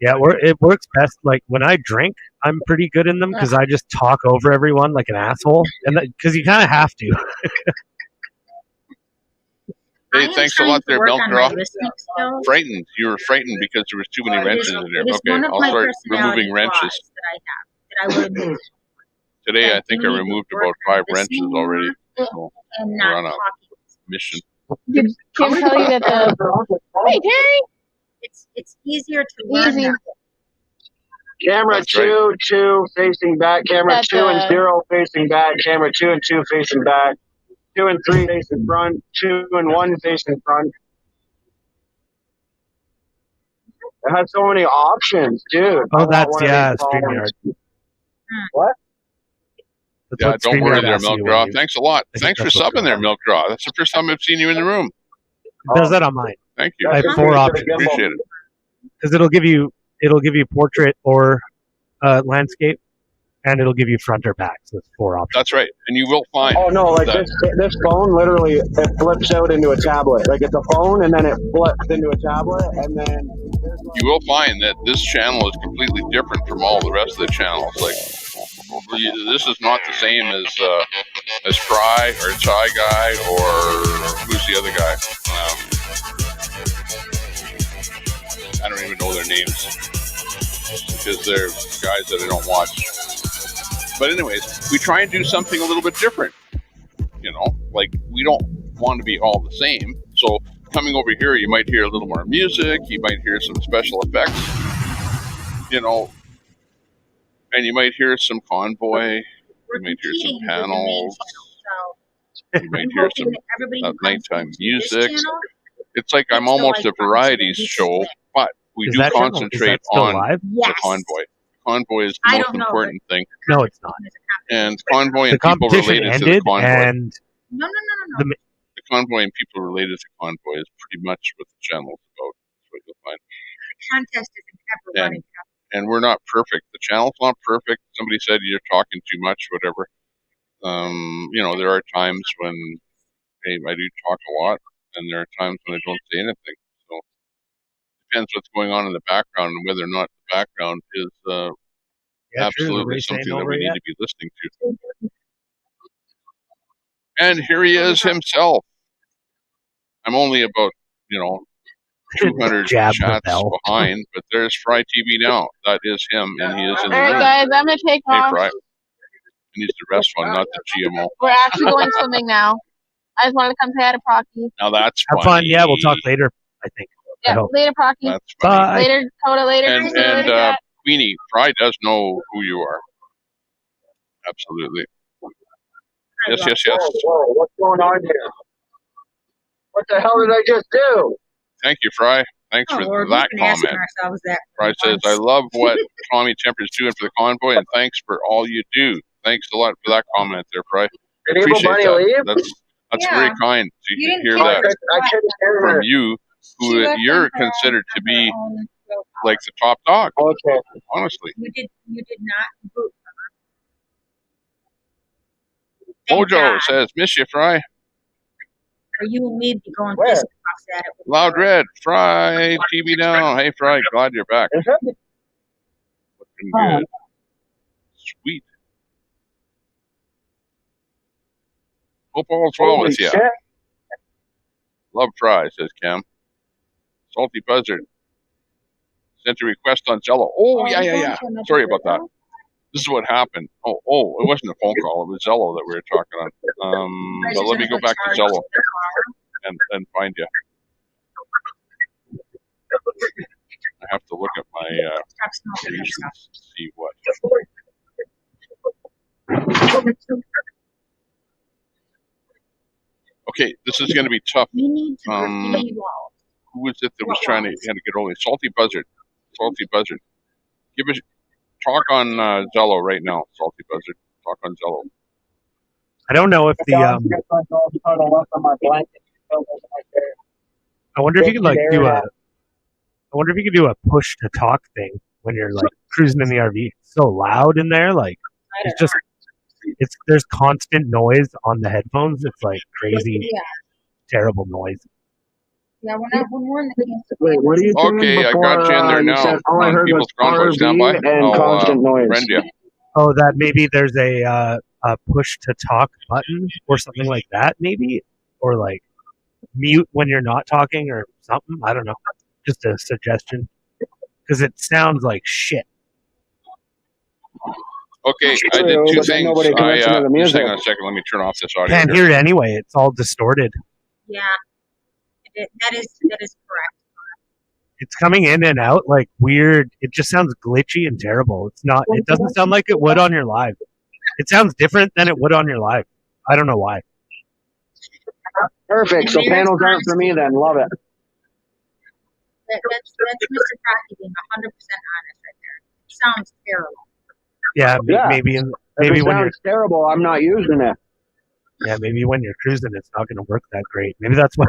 Yeah, it works best. Like when I drink, I'm pretty good in them because I just talk over everyone like an asshole, and because you kind of have to. Hey, thanks a lot there, Milk Girl. Frightened. You were frightened because there was too many wrenches in there. Okay, I'll start removing wrenches. Today, I think I removed about 5 wrenches already. So we're on a mission. Did Kim tell you that the... Hey, Terry! It's easier to learn Easy. that. Camera That's 2, 2 facing back. Camera That's 2 and 0 facing back. Camera 2 and 2 facing back. 2 and 3 facing front. 2 and 1 facing front. It has so many options, dude. Oh, that's StreamYard. StreamYard. What? That's Yeah, what don't worry StreamYard there, asks Milk you Draw. when you- Thanks a lot. I think Thanks for that's what's subbing there, going on. Milk Draw. That's the first time I've seen you in the room. It does that on mine. Thank you. I have 4 options. Appreciate it. Because it'll give you portrait or landscape, and it'll give you front or back. So it's 4 options. That's right, and you will find. Oh no! Like that this phone, literally, it flips out into a tablet. Like it's a phone, and then it flips into a tablet, and then you will find that this channel is completely different from all the rest of the channels. Like this is not the same as Fry or Chai Guy or who's the other guy. I don't even know their names because they're guys that I don't watch. But anyways, we try and do something a little bit different. You know, like we don't want to be all the same. So coming over here, you might hear a little more music. You might hear some special effects. You know, and you might hear some Convoy. You might hear some panels. You might hear some nighttime music. It's like I'm almost a varieties show, but we do concentrate on the Convoy. Convoy is the most important thing. No, it's not. And Convoy and the people competition related ended, to the Convoy. and No. The Convoy and people related to Convoy is pretty much what the channel is about. That's what you'll find. The contest isn't ever running. And we're not perfect. The channel's not perfect. Somebody said you're talking too much, whatever. You know, there are times when, hey, I do talk a lot, and there are times when I don't say anything. So it depends what's going on in the background and whether or not the background is absolutely something that we need to be listening to. And here he is himself. I'm only about, 200 chats behind, but there's Fry TV now. That is him, and he is in the All right, room. guys, I'm going to take Hey, off. Fry. He needs the rest one, not the GMO. We're actually going swimming now. I just wanted to come say hi to Procky. Now that's have fun. Yeah, we'll talk later, I think. Yeah, later, Procky. That's funny. Later, Coda, later. And Queenie, Fry does know who you are. Absolutely. Yes. Whoa, what's going on here? What the hell did I just do? Thank you, Fry. Thanks for that comment. Fry says, I love what Tommy Temper's doing for the Convoy, and thanks for all you do. Thanks a lot for that comment there, Fry. Did Appreciate Bunny that. leave? That's very kind to hear that from you, who you're considered to be like the top dog. Okay. Honestly. You did not boot. Mojo says, miss you, Fry. Or you and me be going fist bumps at it. Loud Red, Fry, TV now. Hey, Fry, glad you're back. Looking good. Sweet. Hope all's well with you. Love Fry, says Cam. Salty Buzzard sent a request on Zello. Oh, yeah. Sorry about that. This is what happened. Oh, it wasn't a phone call. It was Zello that we were talking on. But let me go back to Zello and find you. I have to look at my reasons to see what. Okay, this is going to be tough. We need to Um, evolve. who was it that was What trying to, walls? had to get over? Salty Buzzard. Salty Buzzard. Give us talk on Zello right now. Salty Buzzard. Talk on Zello. I don't know if the I wonder if you could like do a. I wonder if you could do a push to talk thing when you're like cruising in the RV. It's so loud in there, like it's there's constant noise on the headphones. It's like crazy, terrible noise. Yeah, when we're in the camp. Wait, what are you saying Okay, I before, got you in there you now. said all I On heard was People's Convoy, stand by. RV and constant noise. Friend you. Oh, that maybe there's a push to talk button or something like that, maybe, or like mute when you're not talking or something. I don't know. Just a suggestion because it sounds like shit. Okay, I did two but then things. nobody can listen to the Just music. hang on a second. Let me turn off this audio. Can't here. hear it anyway. It's all distorted. Yeah, that is correct. It's coming in and out like weird. It just sounds glitchy and terrible. It's not. It doesn't sound like it would on your live. It sounds different than it would on your live. I don't know why. Perfect. So panels aren't for me then. Love it. That's Mr. Crocky being 100% honest right there. It sounds terrible. Yeah, Yeah. maybe If when it you're sounds terrible, I'm not using it. yeah maybe when you're cruising, it's not going to work that great. Maybe that's why.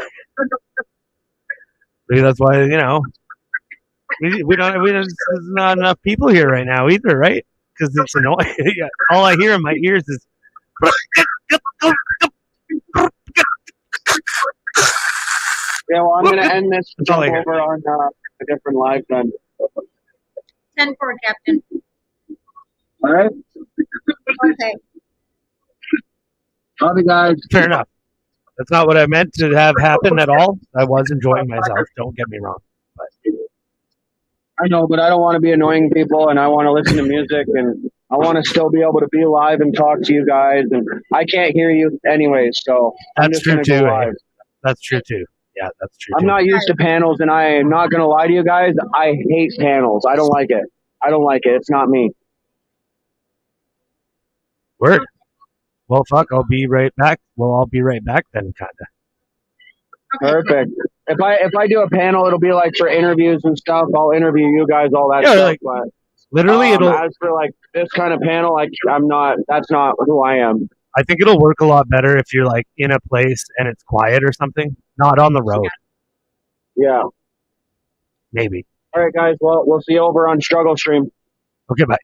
Maybe that's why we don't. There's not enough people here right now either, right? Because it's annoying. Yeah, all I hear in my ears is. Yeah, well, I'm going to end this and all jump I hear. over on a different live then. 10-4, Captain. All right. Okay. Love you guys. Fair enough. That's not what I meant to have happen at all. I was enjoying myself. Don't get me wrong. But I know, but I don't want to be annoying people, and I want to listen to music, and I want to still be able to be live and talk to you guys, and I can't hear you anyways, so I'm that's just true going to go too. live. That's true too. Yeah, that's true. I'm too. not used to panels, and I am not going to lie to you guys. I hate panels. I don't like it. I don't like it. It's not me. Word. Well, fuck. I'll be right back. Well, I'll be right back then, kinda. Perfect. If I do a panel, it'll be like for interviews and stuff. I'll interview you guys, all that Yeah, stuff. like, but literally, as for like this kind of panel, like I'm not. That's not who I am. I think it'll work a lot better if you're like in a place and it's quiet or something, not on the road. Yeah. Maybe. All right, guys. Well, we'll see you over on Struggle Stream. Okay, bye.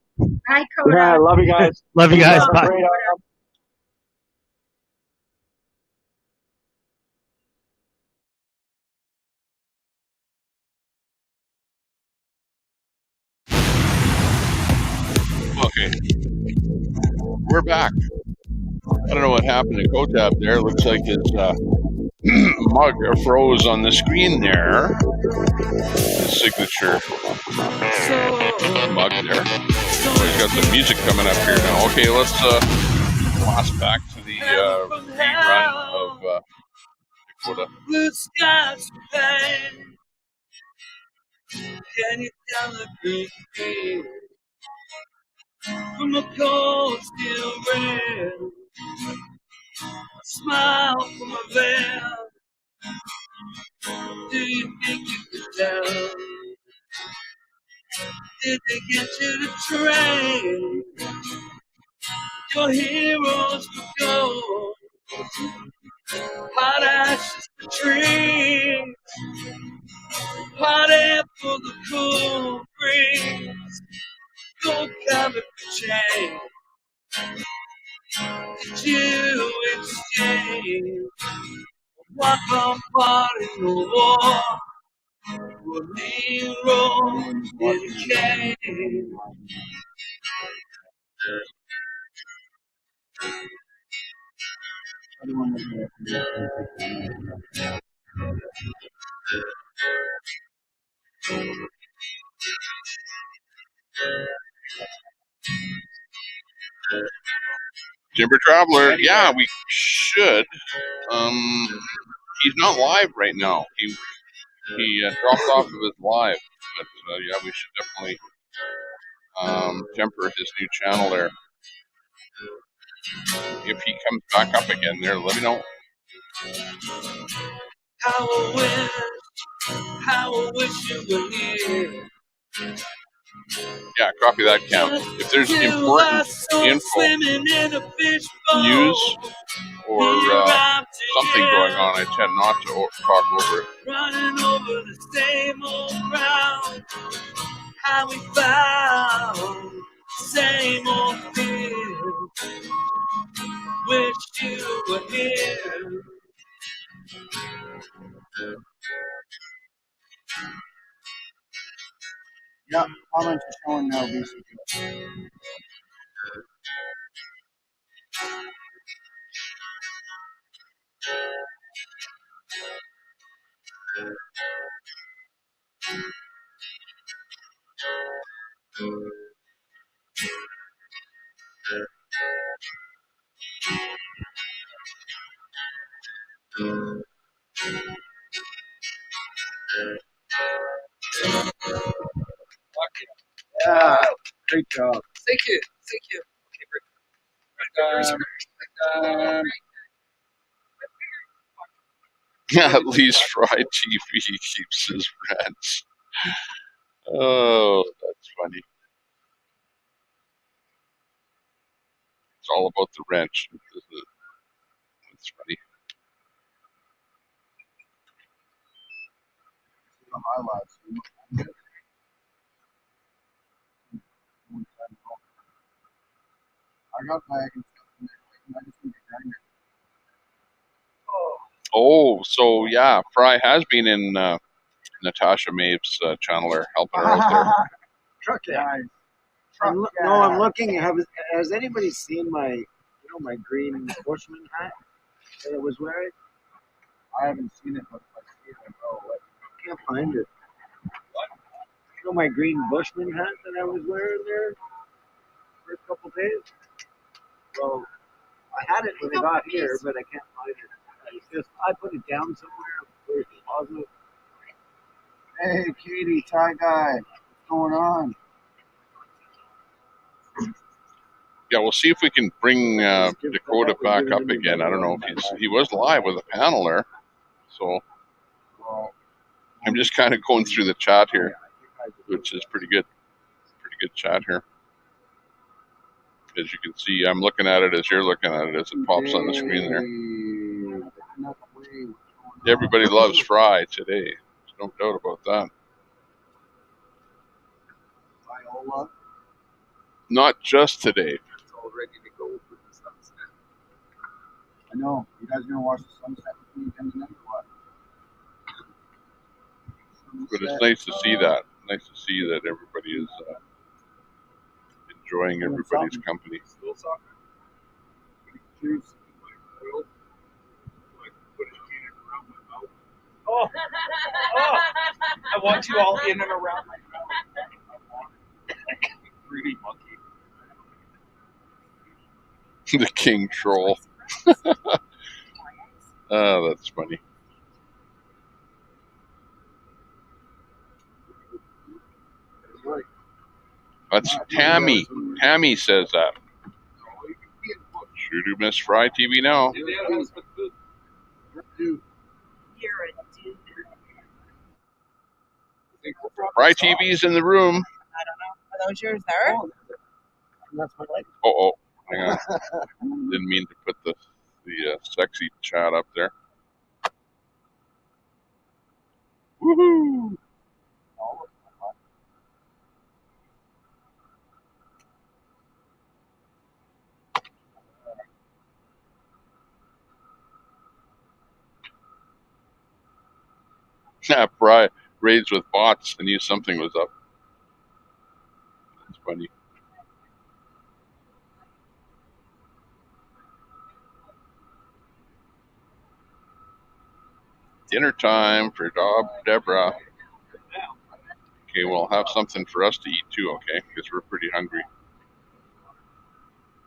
Hi, Coda. Yeah, love you guys. Love you guys. Bye. Great, Okay, we're back. I don't know what happened to Kotab there. Looks like his mug froze on the screen there. His signature mug there. Oh, he's got some music coming up here now. Okay, let's pass back to the rerun of Dakota. Blue skies pain. Can you tell the green green from a cold steel rail? A smile from a veil. Do you think you can tell? Did they get you to train your heroes for gold? Hot ashes for dreams, hot air for the cool breeze, gold covered for change. Did you exchange one more part in the war? For a hero dedicated. Timber Traveler, yeah, we should. He's not live right now. He dropped off of his live, but yeah, we should definitely temper his new channel there. If he comes back up again there, let me know. How I wish you were here. Yeah, copy that, Cam. If there's important info, news, or something going on, I tend not to talk over it. Running over the same old ground. How we found same old fear. Wish you were here. Yeah, comments are showing now, BCP. Yeah, great job. Thank you. Thank you. At least Fry TV keeps his rents. Oh, that's funny. It's all about the wrench, isn't it? That's funny. The highlights. I got back and I just need to grind it. Oh, so yeah, Fry has been in Natasha Maeve's channel there, helping her out there. Truck guy. No, I'm looking. Has anybody seen my green Bushman hat that I was wearing? I haven't seen it, but if I see it, I know. I can't find it. My green Bushman hat that I was wearing there for a couple days? Well, I had it when I got here, but I can't find it. I put it down somewhere. Where's the closet? Hey, Katie, Tie Guy, what's going on? Yeah, we'll see if we can bring Dakota back up again. I don't know if he was live with a panel there, so I'm just kind of going through the chat here, which is pretty good chat here. As you can see, I'm looking at it as you're looking at it as it pops on the screen there. Everybody loves Fry today. There's no doubt about that. Viola. Not just today. It's all ready to go for the sunset. I know. You guys gonna watch the sunset with me again tonight or what? But it's nice to see that. Nice to see that everybody is enjoying everybody's company. Oh, I want you all in and around my mouth. 3D monkey. The king troll. Oh, that's funny. That's Tammy. Tammy says that. Sure do miss Fry TV now. Fry TV's in the room. I don't know. Are those yours there? That's my light. Oh, hang on. Didn't mean to put the sexy chat up there. Woohoo! Yeah, Fry raids with bots and knew something was up. That's funny. Dinner time for Deborah. Okay, we'll have something for us to eat too, okay? Because we're pretty hungry.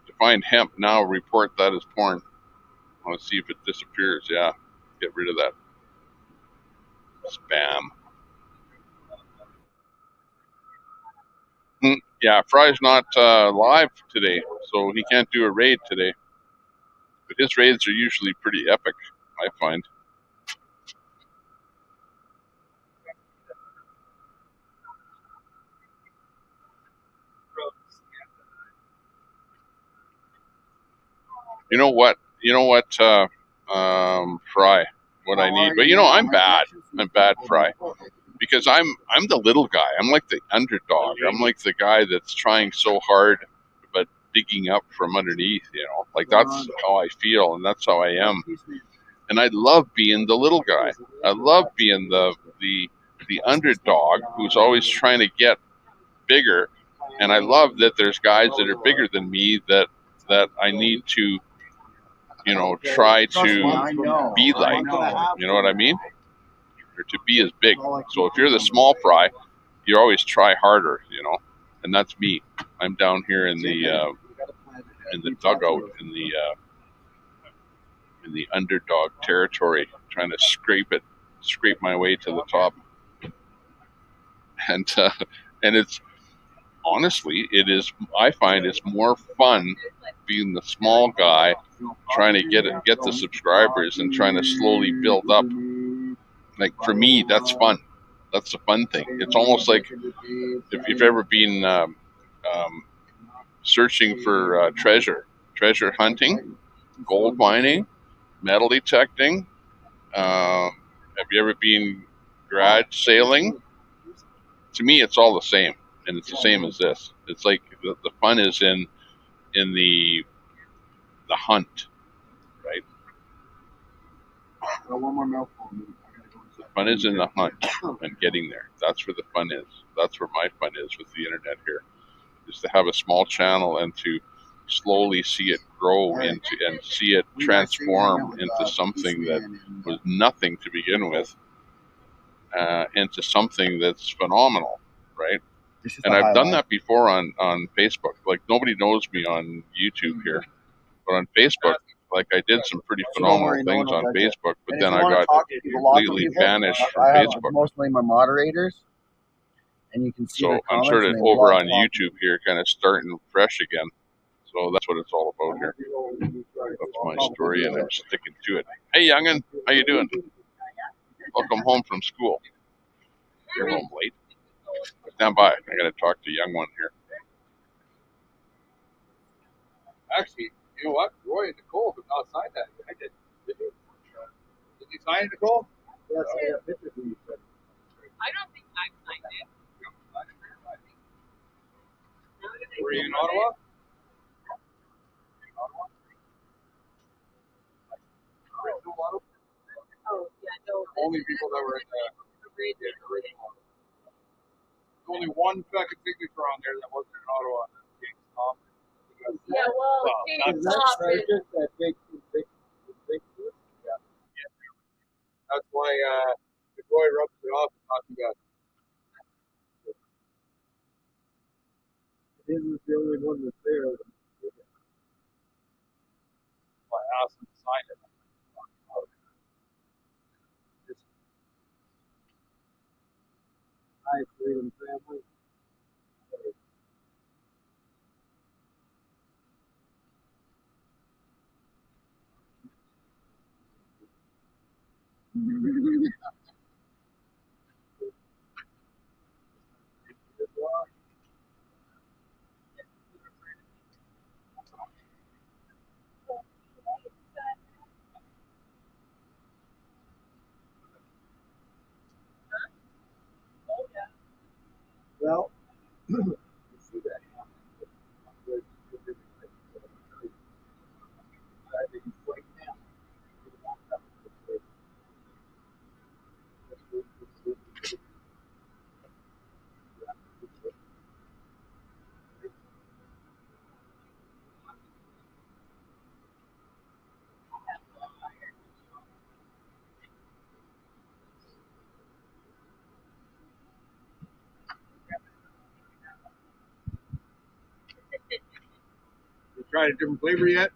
To find hemp now, report that as porn. I want to see if it disappears. Yeah, get rid of that spam. Yeah, Fry's not live today, so he can't do a raid today. But his raids are usually pretty epic. I find. You know what? Fry. What I need, but I'm bad. I'm bad, Fry, because I'm the little guy. I'm like the underdog. I'm like the guy that's trying so hard, but digging up from underneath. Like that's how I feel, and that's how I am. And I love being the little guy. I love being the underdog who's always trying to get bigger. And I love that there's guys that are bigger than me that I need to, try to be like. You know what I mean? Or to be as big. So if you're the small fry, you always try harder, and that's me. I'm down here in the dugout in the underdog territory, trying to scrape my way to the top. And it's honestly, I find it's more fun being the small guy, trying to get the subscribers and trying to slowly build up. Like for me, that's fun. That's the fun thing. It's almost like if you've ever been searching for treasure hunting, gold mining, metal detecting. Have you ever been garage sailing? To me, it's all the same, and it's the same as this. It's like the fun is in the hunt, right? One more milk. The fun is in the hunt and getting there. That's where the fun is. That's where my fun is with the internet here, is to have a small channel and to slowly see it grow and see it transform into something that was nothing to begin with, into something that's phenomenal, right? And I've done that before on Facebook. Like nobody knows me on YouTube here, but on Facebook, like I did some pretty phenomenal things on Facebook, but then I got completely banished from Facebook. Mostly my moderators, and you can see. So I'm sort of over on YouTube here, kind of starting fresh again. So that's what it's all about here. That's my story, and I'm sticking to it. Hey, young'un, how you doing? Welcome home from school. You're home late. Stand by. I got to talk to young one here. Actually, you know what? Roy and Nicole have not signed that. I did. Did you? Did you sign it, Nicole? Yes, I got pictures of you. I don't think I've signed it. Were you in Ottawa? Oh, yeah, no. Only people that were in the original. There's only one fucking signature on there that wasn't in Ottawa. Yeah, well, James Top is. That's why if Roy rubs it off, it's not too bad. This is the only one that's there. I asked him to sign it. Hi, Freedom Family. Well, you see that. You tried a different flavor yet?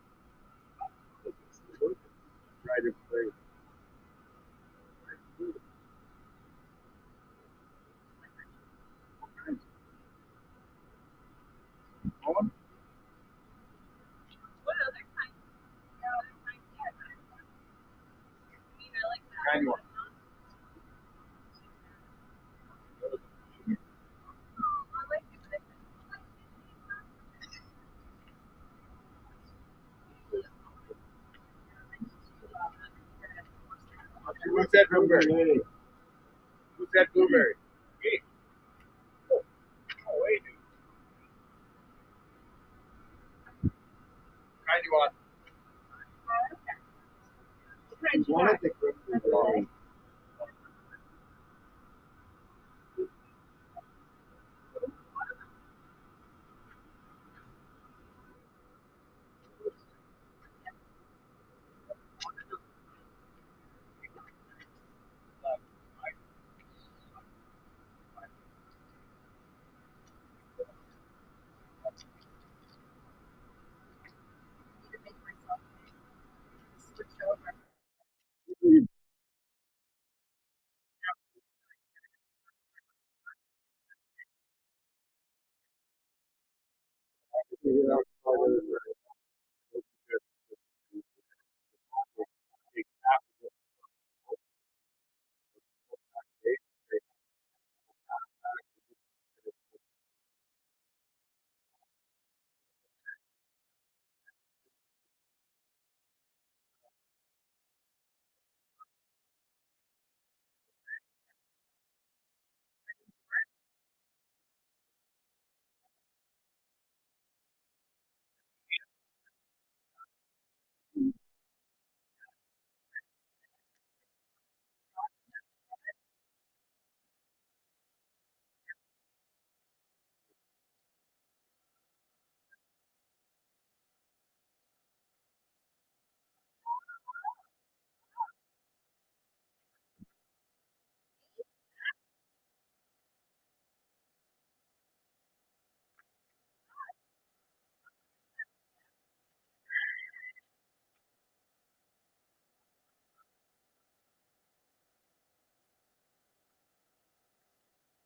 Try different flavor. Owen? said blueberry? Who said blueberry? Me. Oh, wait. Kind you want?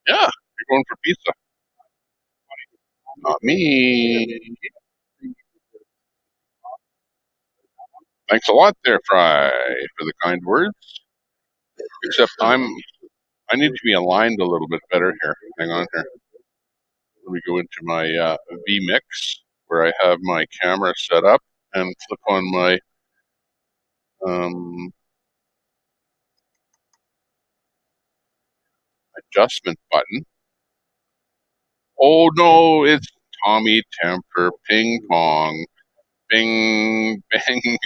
Yeah, you're going for pizza. Not me. Thanks a lot there, Fry, for the kind words. Except I need to be aligned a little bit better here. Hang on here. Let me go into my vMix where I have my camera set up and click on my adjustment button. Oh no, it's Tommy Temper Ping Pong. Bing, bang.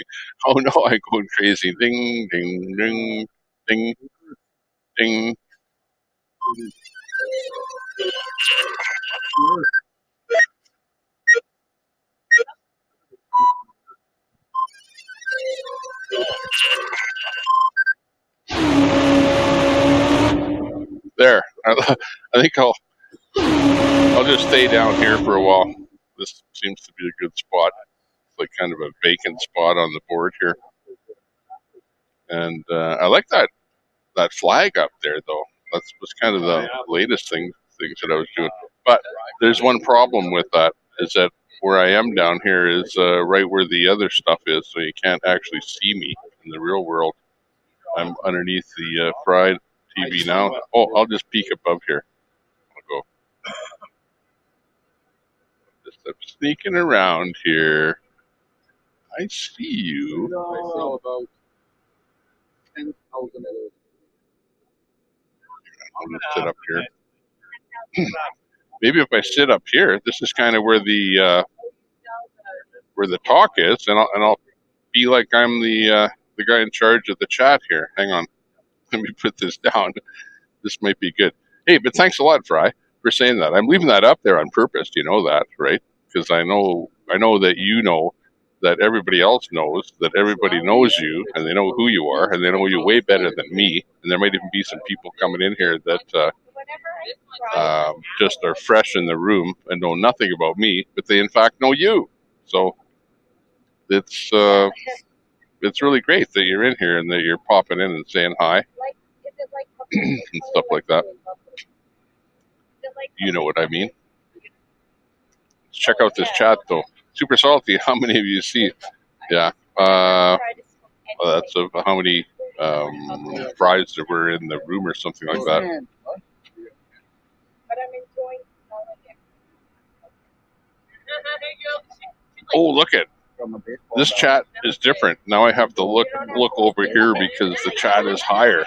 Oh no, I'm going crazy. Ding, ding, ding, ding, ding. There. I think I'll just stay down here for a while. This seems to be a good spot. It's like kind of a vacant spot on the board here. And I like that flag up there, though. That was kind of the latest things that I was doing. But there's one problem with that, is that where I am down here is right where the other stuff is, so you can't actually see me in the real world. I'm underneath the fried TV now. Oh, I'll just peek above here. I'll go. Just I'm sneaking around here. I see you. About 10,000 I'll just sit up here. Maybe if I sit up here, this is kind of where the talk is, and I'll be like I'm the guy in charge of the chat here. Hang on, let me put this down. This might be good. Hey, but thanks a lot, Fry, for saying that. I'm leaving that up there on purpose. You know that, right? Because I know that you know that everybody else knows that everybody knows you, and they know who you are, and they know you way better than me. And there might even be some people coming in here that just are fresh in the room and know nothing about me, but they in fact know you. So it's really great that you're in here and that you're popping in and saying hi and stuff like that. You know what I mean. Let's check out this chat though. Super salty. How many of you see? Yeah. That's how many fries there were in the room or something like that. Oh, look at This chat is different. Now I have to look over here because the chat is higher.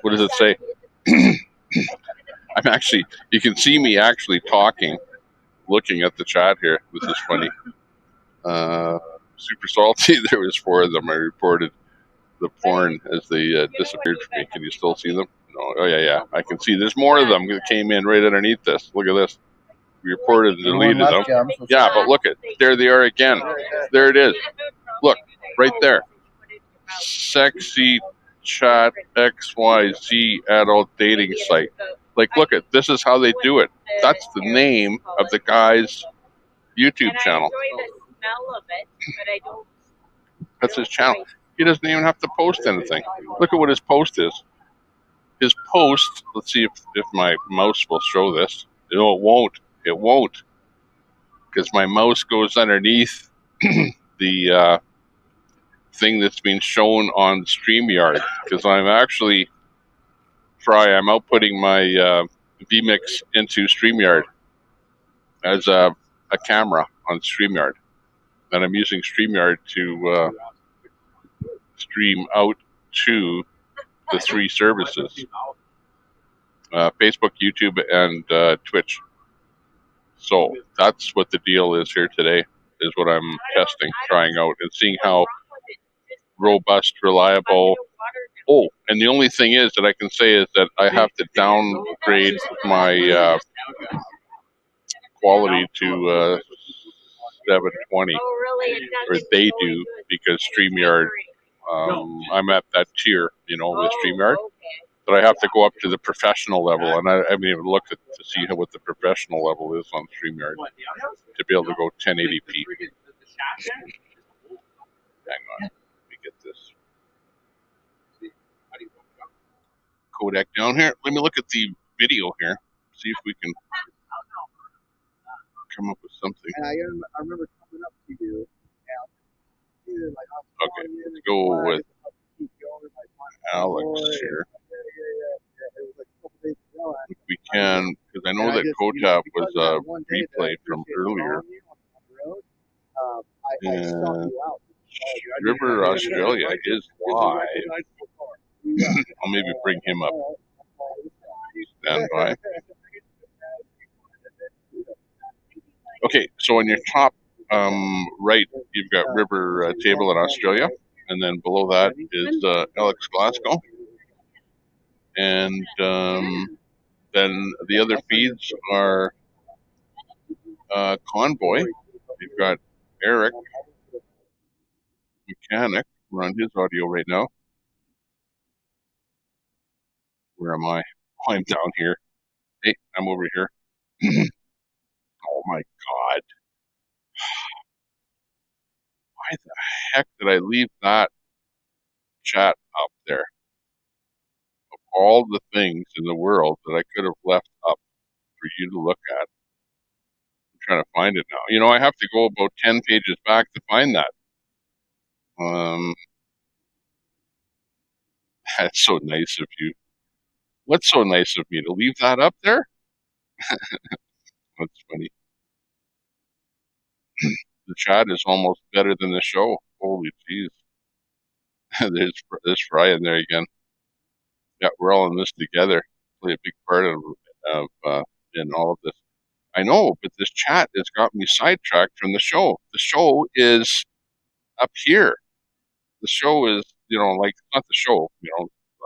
What does it say? I'm actually, you can see me actually talking, looking at the chat here. This is funny. Super salty. There was 4 of them. I reported the porn as they disappeared from me. Can you still see them? No. Oh yeah. I can see. There's more of them that came in right underneath this. Look at this. We reported and deleted them. Yeah, but look at, there they are again. There it is. Look, right there. Sexy chat XYZ adult dating site. Like, look at, this is how they do it. That's the name of the guy's YouTube channel. That's his channel. He doesn't even have to post anything. Look at what his post is. His post, let's see if my mouse will show this. No, it won't. It won't. Because my mouse goes underneath the thing that's been shown on StreamYard. Because I'm actually, I'm outputting my vMix into StreamYard as a camera on StreamYard. And I'm using StreamYard to stream out to the 3 services. Facebook, YouTube, and Twitch. So that's what the deal is here today, is what I'm testing, trying out, and seeing how robust, reliable. Oh, and the only thing is that I can say is that I have to downgrade my quality to 720, or they do, because StreamYard, I'm at that tier, with StreamYard. But I have to go up to the professional level, and I haven't even looked to see what the professional level is on StreamYard to be able to go 1080p. Hang on, let me get this codec down here. Let me look at the video here, see if we can come up with something. And I remember coming up to you. Okay, let's go with Alex here. If we can, because I know that Kotap was a replay from earlier. And River Australia is live. I'll maybe bring him up. Stand by. Okay, so on your top right, you've got River Table in Australia, and then below that is Alex Glasgow. And then the other feeds are Convoy. You've got Eric, Mechanic. We're on his audio right now. Where am I? Oh, I'm down here. Hey, I'm over here. Oh my God. Why the heck did I leave that chat up there? Of all the things in the world that I could have left up for you to look at. I'm trying to find it now. I have to go about 10 pages back to find that. That's so nice of you. What's so nice of me to leave that up there? That's funny. The chat is almost better than the show. Holy jeez. There's Brian there again. Yeah, we're all in this together. Play a big part of in all of this. I know, but this chat has got me sidetracked from the show. The show is up here. The show is, like, it's not the show.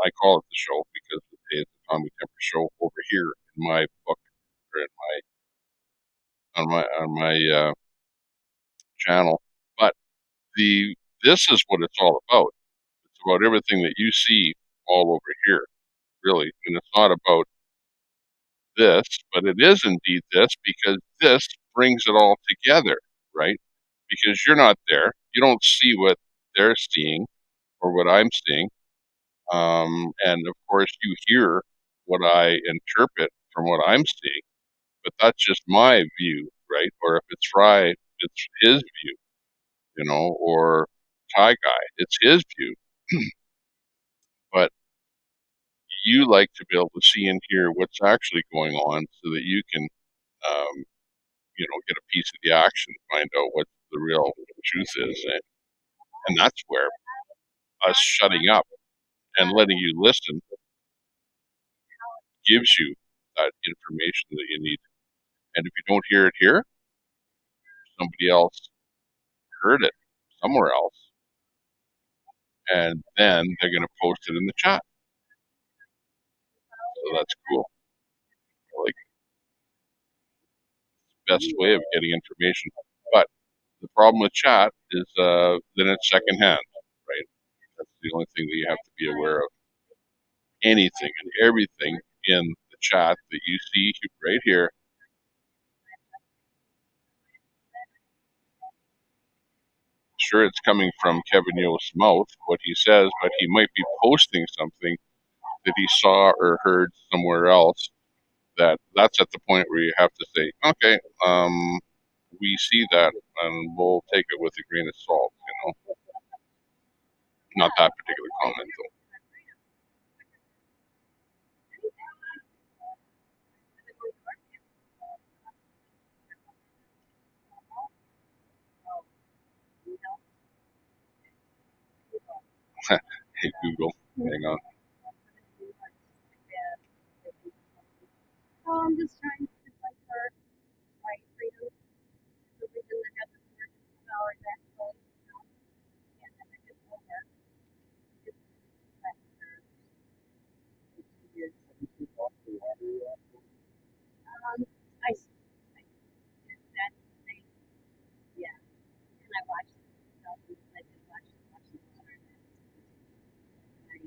I call it the show because it's the Tommy Temper show over here in my book, or on my channel. But this is what it's all about. It's about everything that you see all over here, really. And it's not about this, but it is indeed this, because this brings it all together, right? Because you're not there. You don't see what they're seeing or what I'm seeing. And of course, you hear what I interpret from what I'm seeing, but that's just my view, right? Or if it's Fry, it's his view, or Thai Guy, it's his view. But you like to be able to see and hear what's actually going on so that you can, get a piece of the action, find out the real truth is. And that's where us shutting up and letting you listen gives you that information that you need. And if you don't hear it here, somebody else heard it somewhere else, and then they're going to post it in the chat. So that's cool. Like, best way of getting information. But the problem with chat is then it's secondhand, right? That's the only thing that you have to be aware of. Anything and everything in the chat that you see right here, sure, it's coming from Kevin Yo's mouth, what he says, but he might be posting something that he saw or heard somewhere else. That's at the point where you have to say, okay, we see that, and we'll take it with a grain of salt. Not that particular comment, though. Hey Google, hang on. Oh, I'm just trying to like her right freedom. The reason I got the emergency power is actually, and then I just told her. I did that thing, yeah. And I watched it. I did watch it. I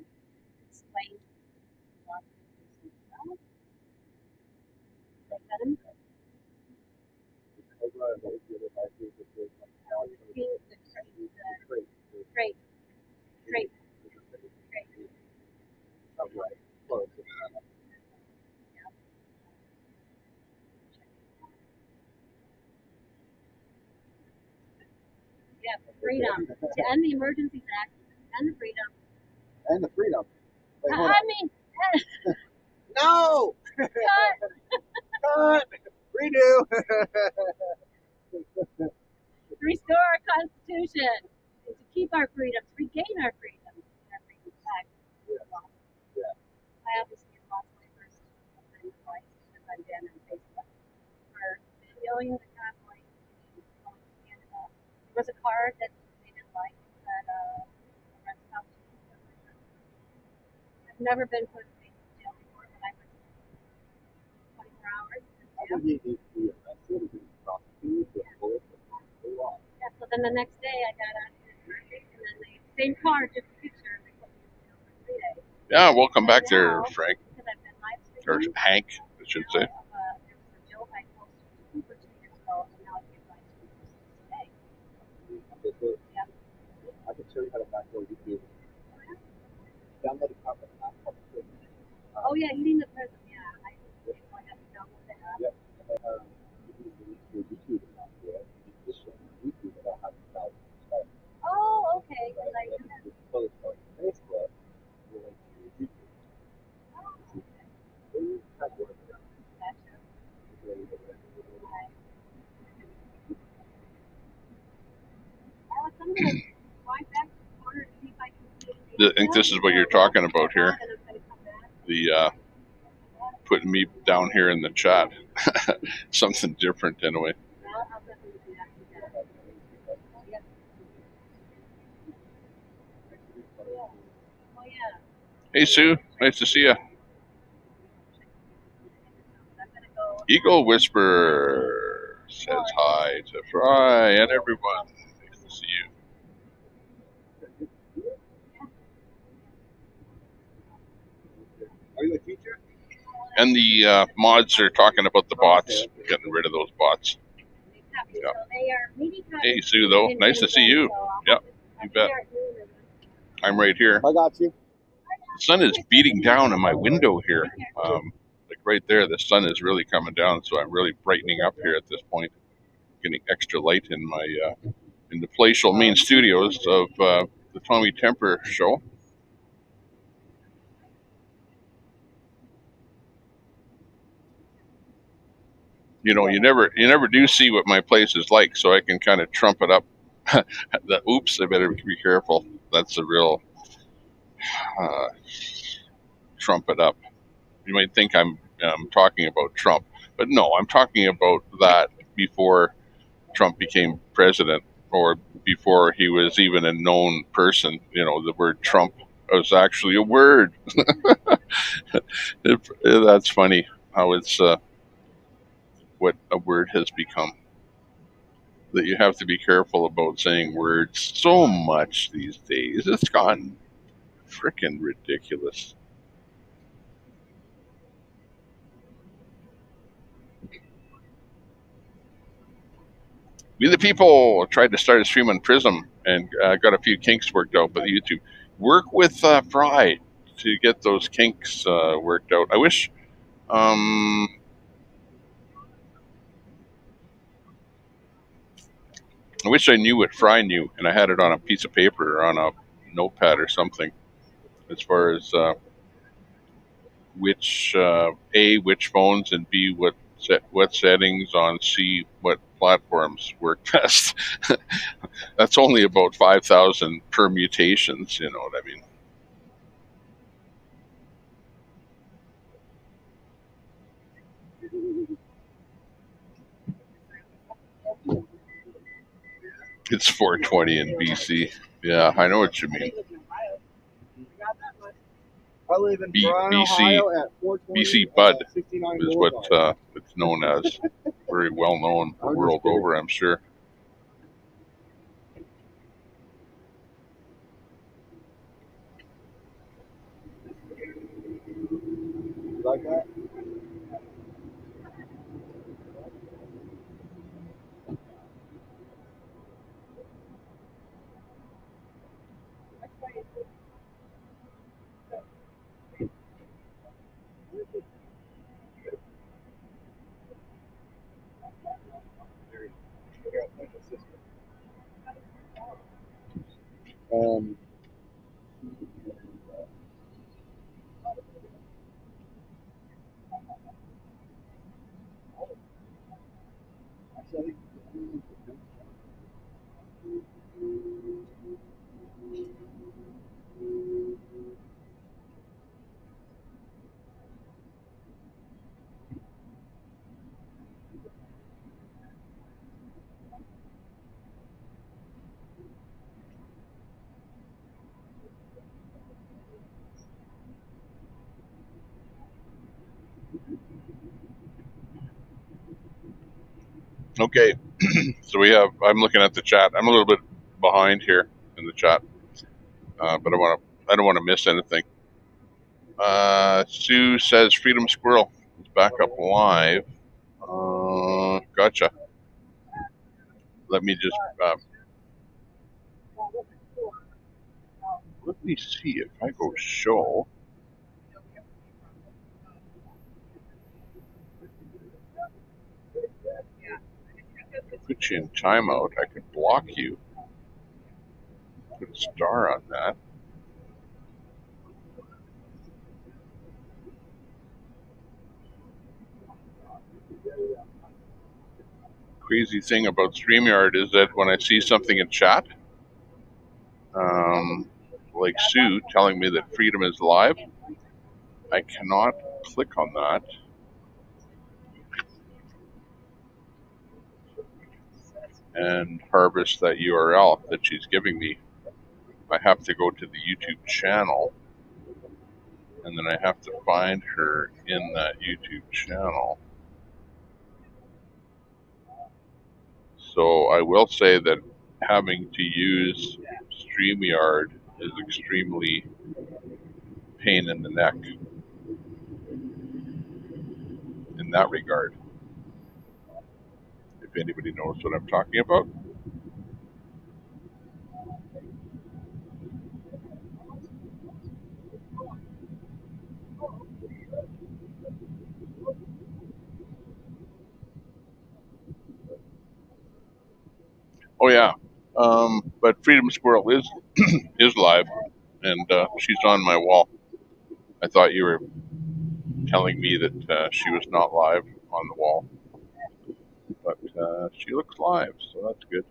explained a lot of things well. Like that. Great. Yeah, freedom. To end the Emergencies Act and the freedom. And the freedom. Wait, hold I on. mean, No! Cut! Redo! to restore our Constitution and to keep our freedoms, regain our freedoms, and our freedoms back. Yeah. I obviously lost my first amendment rights because I'm banned on Facebook for videoing the convoy going to Canada. There was a card that they didn't like that arrest house. I've never been put in Facebook jail before, but I was 24 hours in jail. I think he needs to be arrested and prosecuted for the law. Yeah, so then the next day I got on his birthday and then the same card, just a picture, and they put me in jail for 3 days. Yeah, welcome back there, Frank. Because I've been live Or streaming. Hank, I should say. There was a Joe I posted 2 years ago, and now I get live streams today. Yeah. I can show you how to backdoor YouTube. Download a copy of the app called Twitch. Oh yeah, eating the prison. Yeah, I have to download the app. Yep. You can use your YouTube account to it. You can just show YouTube without having thousands of subscribers. Oh, okay. Because I And then you post on Facebook, you'll link to your YouTube. So you kind of work around. Gotcha. Alex, I'm gonna fly back to the corner to see if I can see I think this is what you're talking about here. The putting me down here in the chat. Something different anyway. Hey Sue, nice to see you. Eagle Whisperer says hi to Fry and everyone. Nice to see you. Are you a teacher? And the mods are talking about the bots, getting rid of those bots. Yeah. Hey Sue, though, nice to see you. Yeah, you bet. I'm right here. I got you. The sun is beating down on my window here. Like right there, the sun is really coming down, so I'm really brightening up here at this point. Getting extra light in my in the palatial main studios of the Tommy Temper show. you never do see what my place is like, so I can kind of trump it up. Oops, I better be careful. That's a real trump it up. You might think I'm talking about Trump, but no, I'm talking about that before Trump became president, or before he was even a known person. The word Trump was actually a word. That's funny how it's what a word has become. That you have to be careful about saying words so much these days. It's gotten freaking ridiculous. We the People tried to start a stream on Prism and got a few kinks worked out by YouTube. Work with Fry to get those kinks worked out. I wish I knew what Fry knew, and I had it on a piece of paper or on a notepad or something, as far as which which phones, and B, what settings, on C, what platforms work best. That's only about 5,000 permutations. You know what I mean? It's 4:20 in BC. Yeah, I know what you mean. I live in Bryan, BC Ohio at 420, BC Bud 69 is Boulevard. what it's known as. Very well known the world over, I'm sure. You like that? Um, Okay, so I'm looking at the chat. I'm a little bit behind here in the chat, but I don't want to miss anything. Sue says Freedom Squirrel is back up live. Gotcha. Let me just let me see if I go show. Put you in timeout. I could block you. Put a star on that. Crazy thing about StreamYard is that when I see something in chat, like Sue telling me that Freedom is live, I cannot click on that and harvest that URL that she's giving me. I have to go to the YouTube channel, and then I have to find her in that YouTube channel. So I will say that having to use StreamYard is extremely pain in the neck in that regard. If anybody knows what I'm talking about. Oh yeah, but Freedom Squirrel is live, and she's on my wall. I thought you were telling me that she was not live on the wall. she looks live, so that's good.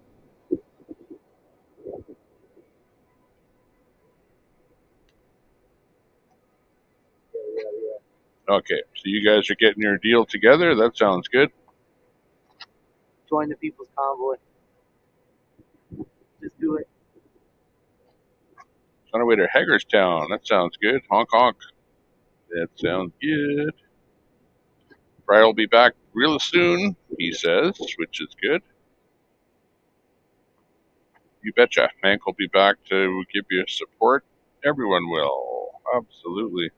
Okay, so you guys are getting your deal together. That sounds good. Join the People's Convoy. Just do it. On our way to Hagerstown. That sounds good. Honk honk. That sounds good. Brian will be back real soon, he says, which is good. You betcha. Hank will be back to give you support. Everyone will. Absolutely.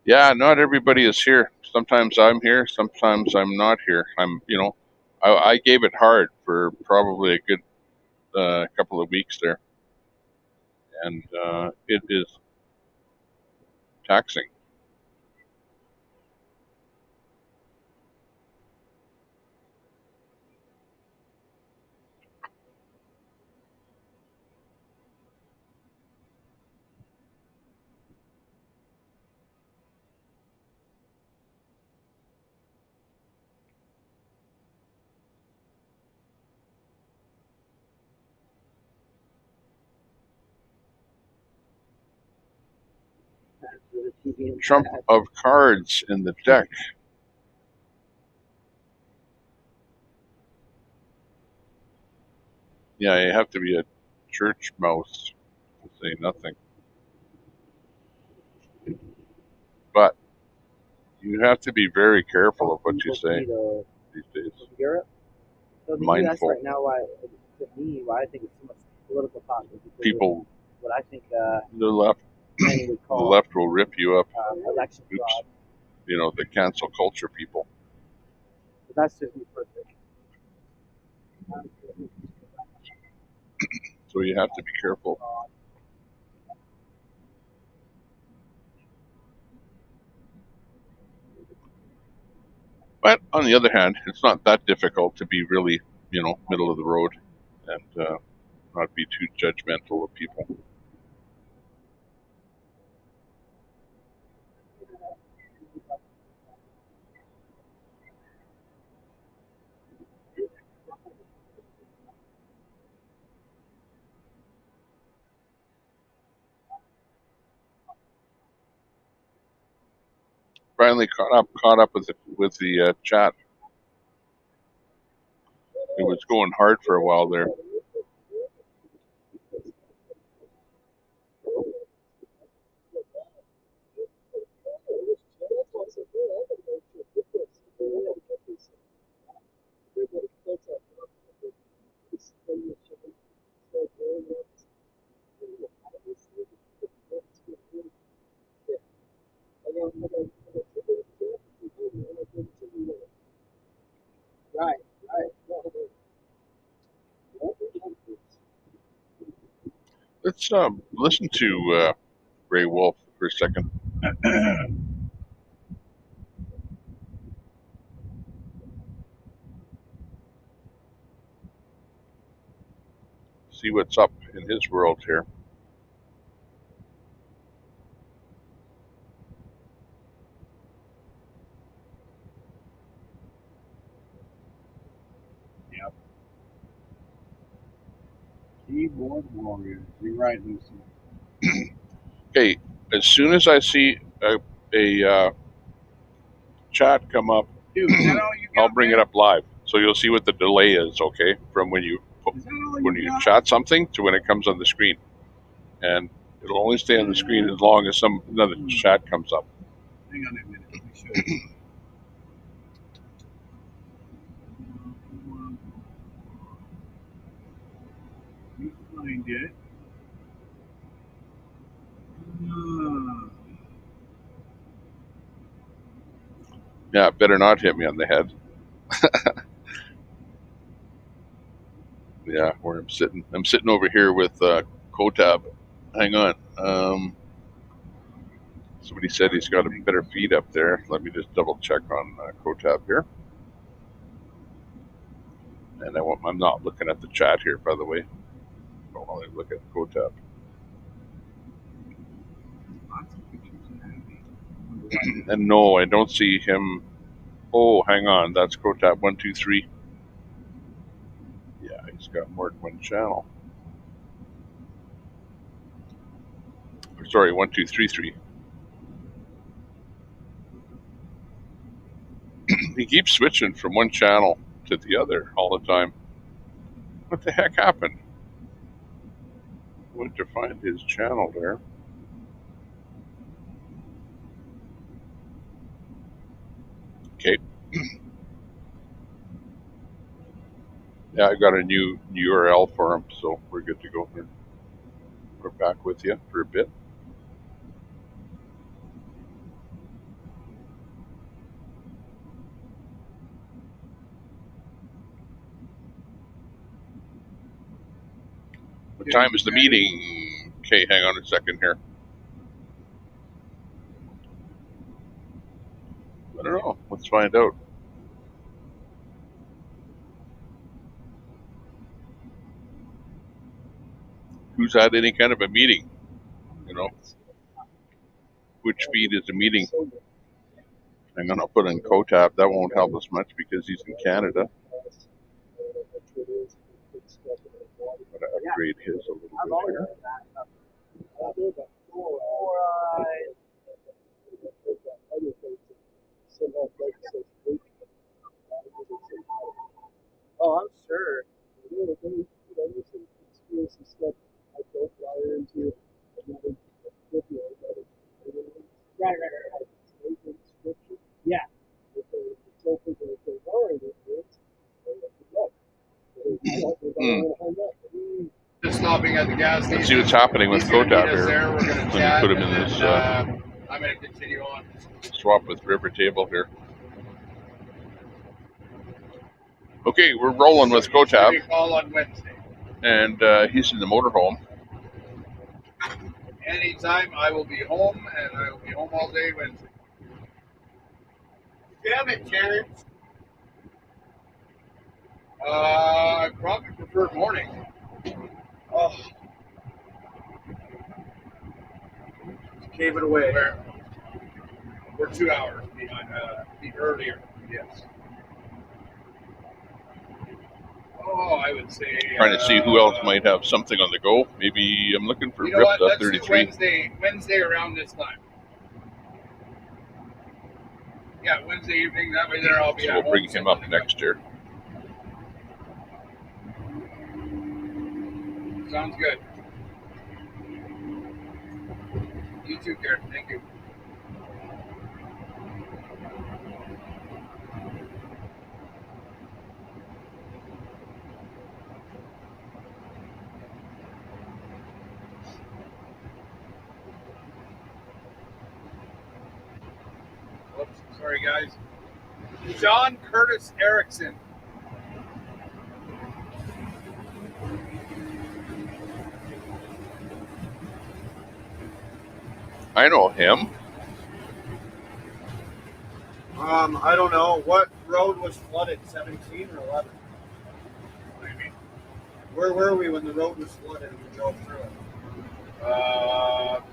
Yeah, not everybody is here. Sometimes I'm here, sometimes I'm not here. I gave it hard for probably a good couple of weeks there, and it is taxing. Trump of cards in the deck. Yeah, you have to be a church mouse to say nothing. But you have to be very careful of what you say these days. Europe. So the U.S. right now, why I think it's too much political talk. People, what I think the left, the left will rip you up. Election fraud. You know, the cancel culture people. But that's just me personally. So you have to be careful. But on the other hand, it's not that difficult to be really, middle of the road and not be too judgmental of people. Finally caught up with the chat. It was going hard for a while there. Right. Let's listen to Ray Wolf for a second. See what's up in his world here. Yep. Keyboard warriors. You're right, Lucy. Okay, as soon as I see a chat come up, Dude, is that all you got, I'll bring it up live, so you'll see what the delay is. Okay, from when you chat something to when it comes on the screen, and it'll only stay on the screen as long as another chat comes up. Hang on a minute. Let me show you. Let me find it. Yeah, better not hit me on the head. Yeah, where I'm sitting. I'm sitting over here with Kotab. Hang on. Somebody said he's got a better feed up there. Let me just double check on Kotab here. And I'm not looking at the chat here, by the way. I want to look at Kotab. And no, I don't see him. Oh, hang on. That's Kotap 123. Yeah, he's got more than one channel. Sorry, 1233. He keeps switching from one channel to the other all the time. What the heck happened? Went to find his channel there. Okay. Yeah, I got a new URL for him, so we're good to go here. We're back with you for a bit. What time is the meeting? Okay, hang on a second here. I don't know. Let's find out. Who's at any kind of a meeting? You know, which feed is a meeting? I'm gonna put in Kotap. That won't help us much because he's in Canada. Gotta upgrade his a little bit here. Oh, I'm sure. Yeah. Just stopping at the gas station. Let's see what's happening with Kotap here. We're gonna Let chat, me put him in this I'm gonna continue on. swap with River Table here. Okay, we're rolling with Kotap. Call on Wednesday. And he's in the motorhome. Anytime I will be home, and I will be home all day Wednesday. Damn it, Terrence. I probably prefer morning. Oh. Gave it away. We're 2 hours behind, earlier, yes. Oh, I would say. Trying to see who else might have something on the go. Maybe I'm looking for Rip Let's 33. do Wednesday around this time. Yeah, Wednesday evening. That way there I'll be So at we'll home. bring him up next year. Sounds good. You too, Karen. Thank you. Whoops, sorry guys. John Curtis Erickson. I know him. I don't know. What road was flooded, 17 or 11? What do you mean? Where were we when the road was flooded and we drove through it?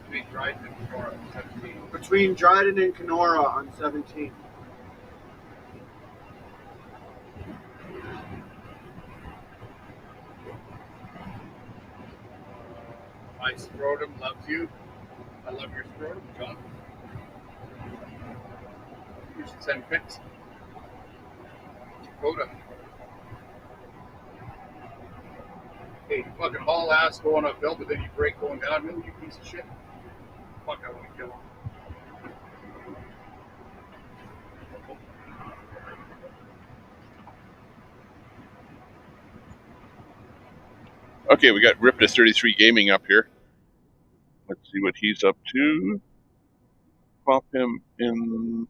Between Dryden and Kenora, 17. Between Dryden and Kenora on 17. My scrotum loves you. I love your scrotum, John. You should send pics. Dakota. Hey, you fucking haul ass going uphill, but then you break going downhill, you piece of shit. Fuck, I want to kill him. Okay, we got Rip to 33 Gaming up here. Let's see what he's up to. Pop him in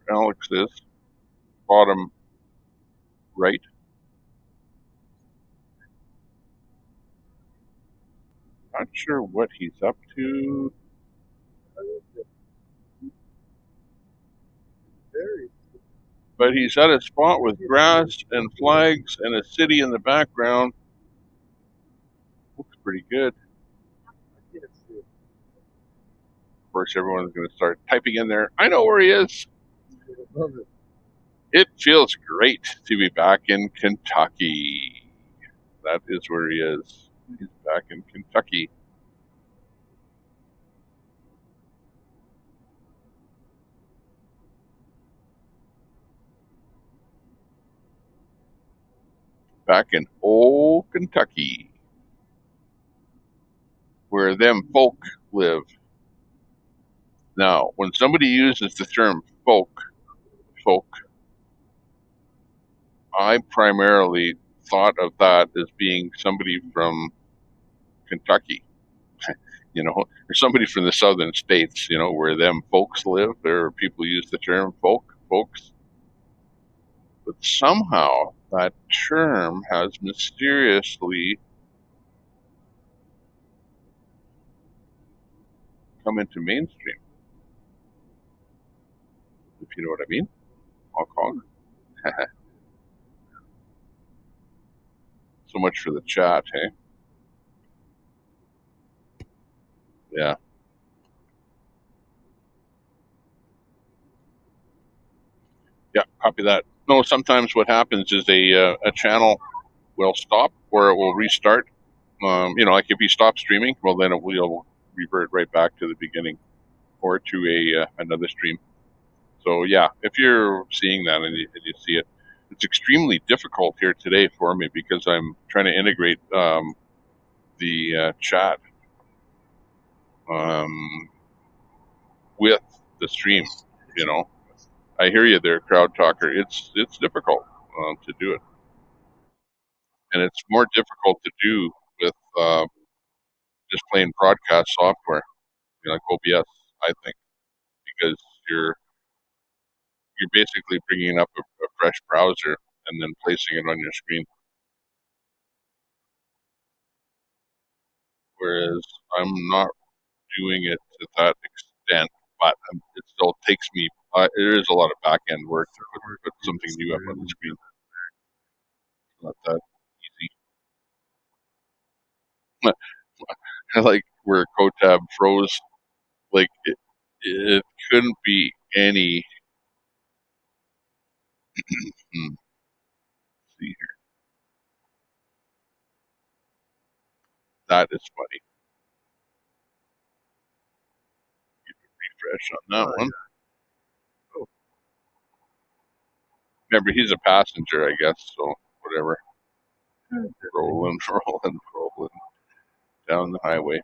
Alex's bottom right. Not sure what he's up to. But he's at a spot with grass and flags and a city in the background. Looks pretty good. course, everyone's going to start typing in there, I know where he is. Love it. It feels great to be back in Kentucky. That is where he is. He's back in Kentucky. Back in old Kentucky, where them folk live. Now, when somebody uses the term folk, I primarily thought of that as being somebody from Kentucky, or somebody from the southern states, where them folks live. There are people use the term folks. But somehow that term has mysteriously come into mainstream, if you know what I mean. Hong Kong. So much for the chat, hey? Yeah. Yeah, copy that. No, sometimes what happens is a channel will stop or it will restart. Like if you stop streaming, well, then it will revert right back to the beginning or to another stream. So yeah, if you're seeing that and you see it, it's extremely difficult here today for me because I'm trying to integrate the chat with the stream. I hear you there, crowd talker. It's difficult to do it, and it's more difficult to do with just plain broadcast software, like OBS. I think because you're basically bringing up a fresh browser and then placing it on your screen. Whereas I'm not doing it to that extent, but it still takes me. There is a lot of back end work to put something new up on the screen. It's not that easy. Like where Cotab froze, like it couldn't be any. See here, that is funny. Refresh on that one. Oh. Remember, he's a passenger, I guess. So whatever. Rolling down the highway.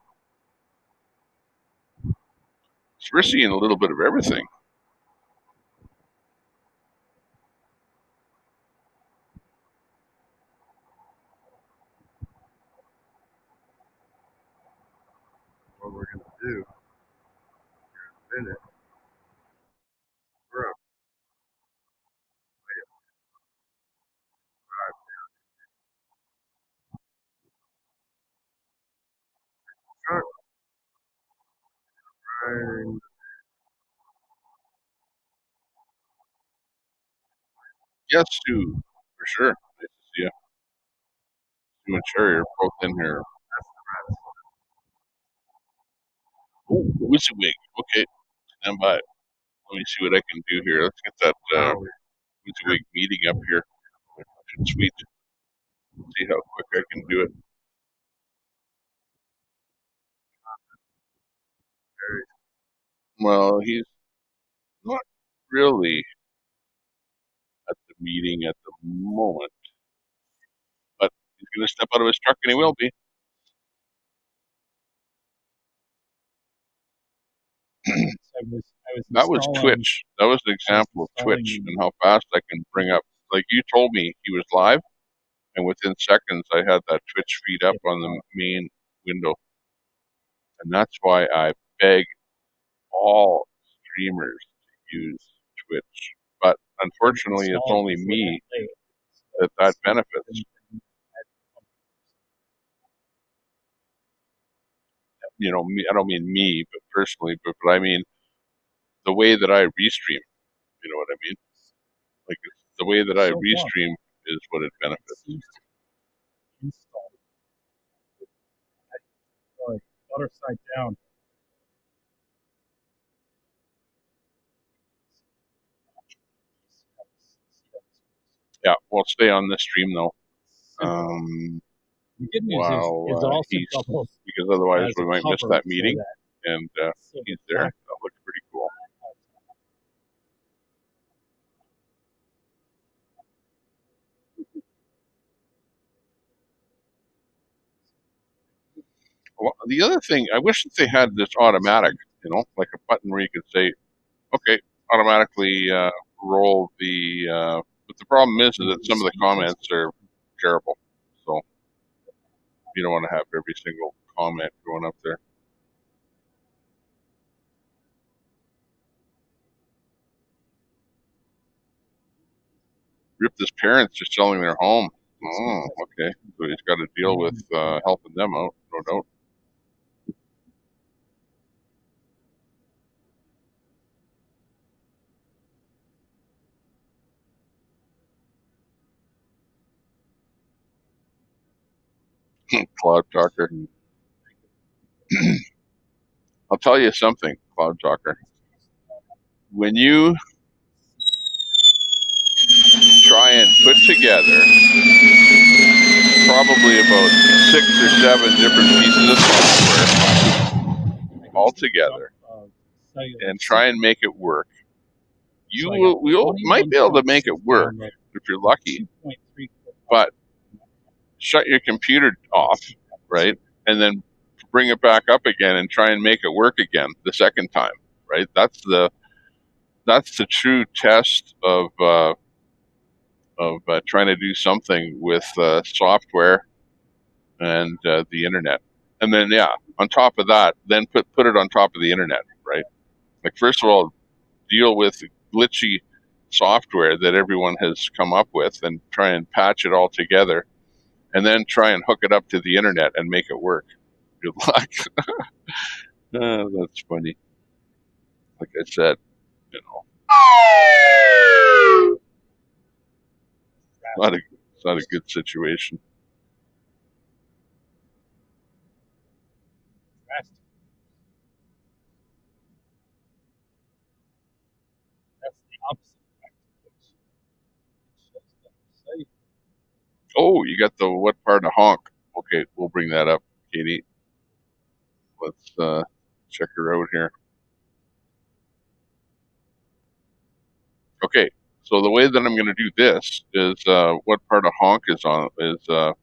So we're seeing a little bit of everything. What we're gonna do in a minute. We're up. And yes, Stu, for sure. Nice to see you. Stu and Sherry are both in here. Oh, WYSIWYG. Okay, stand by. Let me see what I can do here. Let's get that WYSIWYG meeting up here. Sweet. See how quick I can do it. Well, he's not really at the meeting at the moment, but he's going to step out of his truck and he will be. That was Twitch. That was an example of Twitch and how fast I can bring up. Like you told me he was live, and within seconds I had that Twitch feed up on the main window. And that's why I beg all streamers to use Twitch. But unfortunately, it's only me that benefits. Me, I don't mean me, but personally, but I mean the way that I restream. You know what I mean? Like the way that I restream is what it benefits. Water side down. Yeah, we'll stay on this stream though. The good news While is also he's, doubles because otherwise as we a might miss cover that for meeting, that. and So he's the there. fact That looks pretty cool. Well, the other thing, I wish that they had this automatic, like a button where you could say, okay, automatically roll the. But the problem is that some of the comments are terrible, so you don't want to have every single comment going up there. Ripped parents just selling their home. Oh, okay. So he's got to deal with helping them out, no doubt. Cloud Talker. I'll tell you something, Cloud Talker. When you try and put together probably about 6 or 7 different pieces of software all together and try and make it work, you might be able to make it work if you're lucky, but shut your computer off, right, and then bring it back up again and try and make it work again the second time, right? That's the true test of trying to do something with software and the internet. And then, on top of that, then put it on top of the internet, right? Like, first of all, deal with glitchy software that everyone has come up with and try and patch it all together, and then try and hook it up to the internet and make it work. Good luck. That's funny. Like I said, it's not a good situation. That's the opposite effect. Oh, you got the what part of honk? Okay, we'll bring that up, Katie. Let's check her out here. Okay, so the way that I'm going to do this is what part of honk is on is the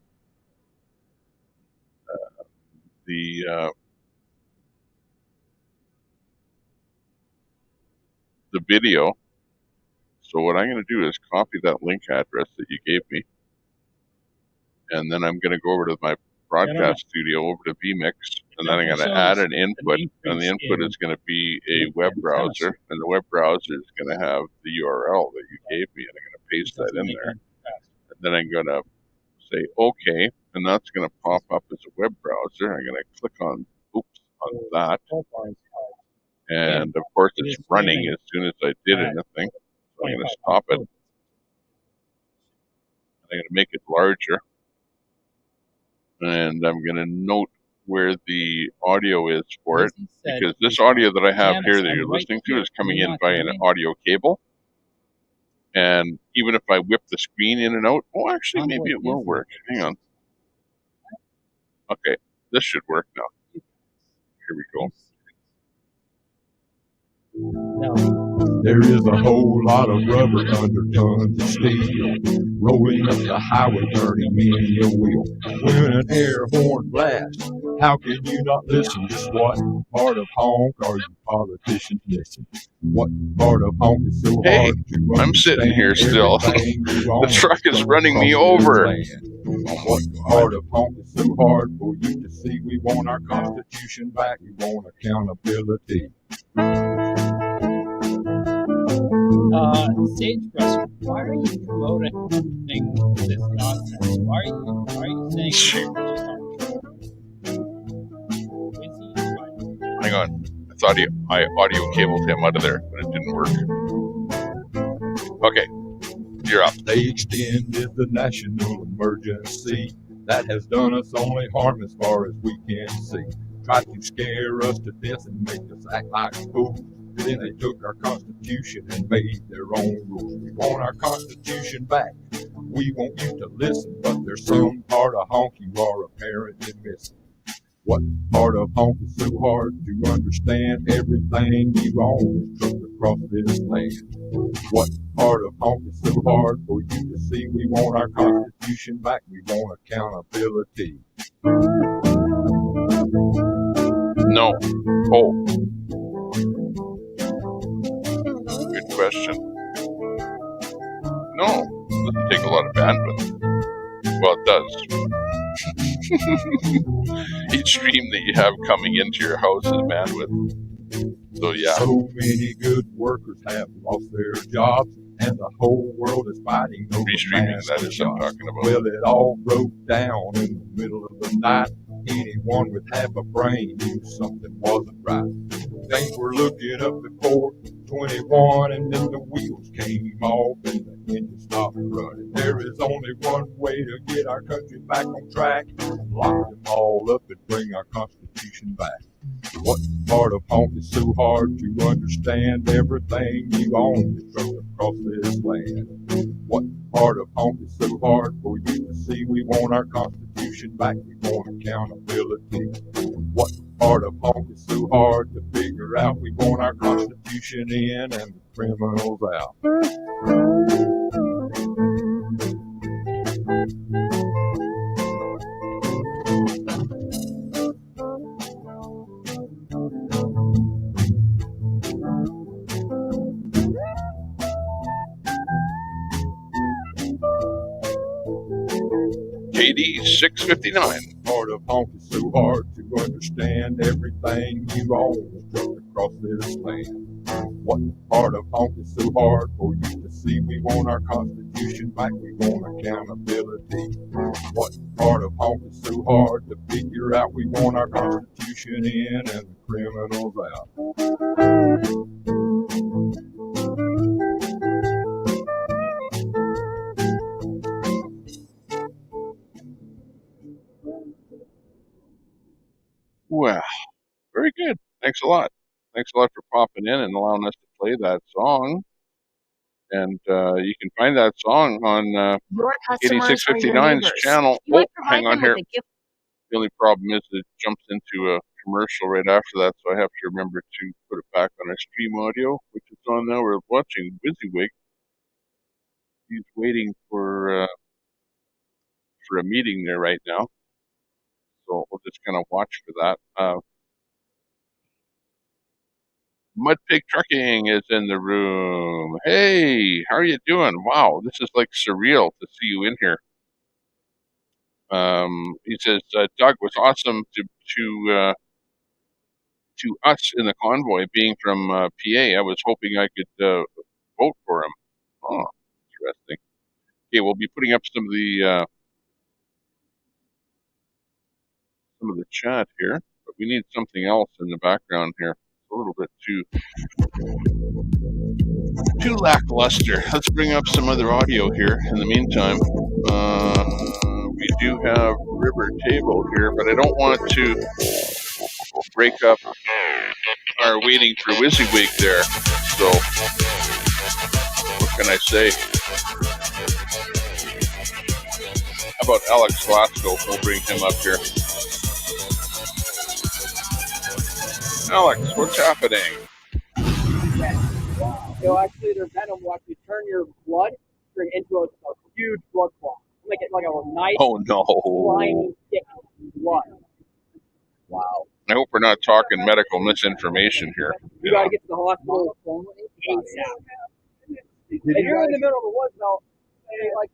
video. So what I'm going to do is copy that link address that you gave me, and then I'm going to go over to my broadcast studio, over to vMix, and then I'm going to add an input, and the input is going to be a web browser, and the web browser is going to have the URL that you gave me, and I'm going to paste that in there. And then I'm going to say OK, and that's going to pop up as a web browser. I'm going to click on that, and of course it's running as soon as I did anything. So I'm going to stop it. I'm going to make it larger, and I'm going to note where the audio is for it, because this audio that I have here that you're listening to is coming in via an audio cable. And even if I whip the screen in and out, oh, actually, maybe it will work. Hang on. Okay, this should work now. Here we go. There is a whole lot of rubber under tons of steel, rolling up the highway, turning me in your wheel. When an air horn blasts, how can you not listen? Just what part of honk are you politicians missing? What part of honk is so hard to understand? I'm sitting here still. The truck is running me over. What part of honk is so hard for you to see? We want our Constitution back. We want accountability. Sagebrush, why are you promoting this nonsense? Why are you saying Hang on. I thought I audio cabled him out of there, but it didn't work. Okay, you're up. They extended the national emergency. That has done us only harm as far as we can see. Tried to scare us to death and make us act like fools. Then they took our Constitution and made their own rules. We want our Constitution back. We want you to listen, but there's some part of honk you are apparently missing. What part of honk is so hard to understand? Everything you own is trucked across this land. What part of honk is so hard for you to see? We want our Constitution back. We want accountability. No. Oh. Good question. No. It doesn't take a lot of bandwidth. Well, it does. Each stream that you have coming into your house is bandwidth. So, yeah. So many good workers have lost their jobs, and the whole world is fighting over restreaming, that is what I'm talking about. Well, it all broke down in the middle of the night. Anyone with half a brain knew something wasn't right. Things were looking up before 21, and then the wheels came off and the engine stopped running. There is only one way to get our country back on track: lock them all up and bring our Constitution back. What part of honk is so hard to understand? Everything you own is trucked across this land. What part of honk is so hard for you to see? We want our Constitution back. We want accountability. What part of honk is so hard to figure out? We want our Constitution in and the criminals out. KD 659. Part of honk is so hard to understand. Everything you own is trucked across this land. What part of honk is so hard for you to see? We want our Constitution back. We want accountability. What part of honk is so hard to figure out? We want our Constitution in and the criminals out. Well, very good. Thanks a lot. Thanks a lot for popping in and allowing us to play that song. And you can find that song on 8659's channel. Oh, hang on here. The only problem is it jumps into a commercial right after that, so I have to remember to put it back on our stream audio, which is on now. We're watching WYSIWYG. He's waiting for a meeting there right now, so we'll just kind of watch for that. Mudpig Trucking is in the room. Hey, how are you doing? Wow, this is like surreal to see you in here. He says, Doug was awesome to us in the convoy, being from PA. I was hoping I could vote for him. Oh, interesting. Okay, we'll be putting up some of the chat here, but we need something else in the background here. It's a little bit too lackluster. Let's bring up some other audio here in the meantime. We do have River Table here, but I don't want to break up our waiting for WYSIWYG there. So, what can I say? How about Alex Glasgow? We'll bring him up here. Alex, what's happening? So actually, their venom will actually turn your blood into a huge blood clot. Make it like a nice, slimy, thick blood. Wow. I hope we're not talking medical misinformation here. You gotta get to the hospital ASAP. If you're in the middle of the woods, though, like,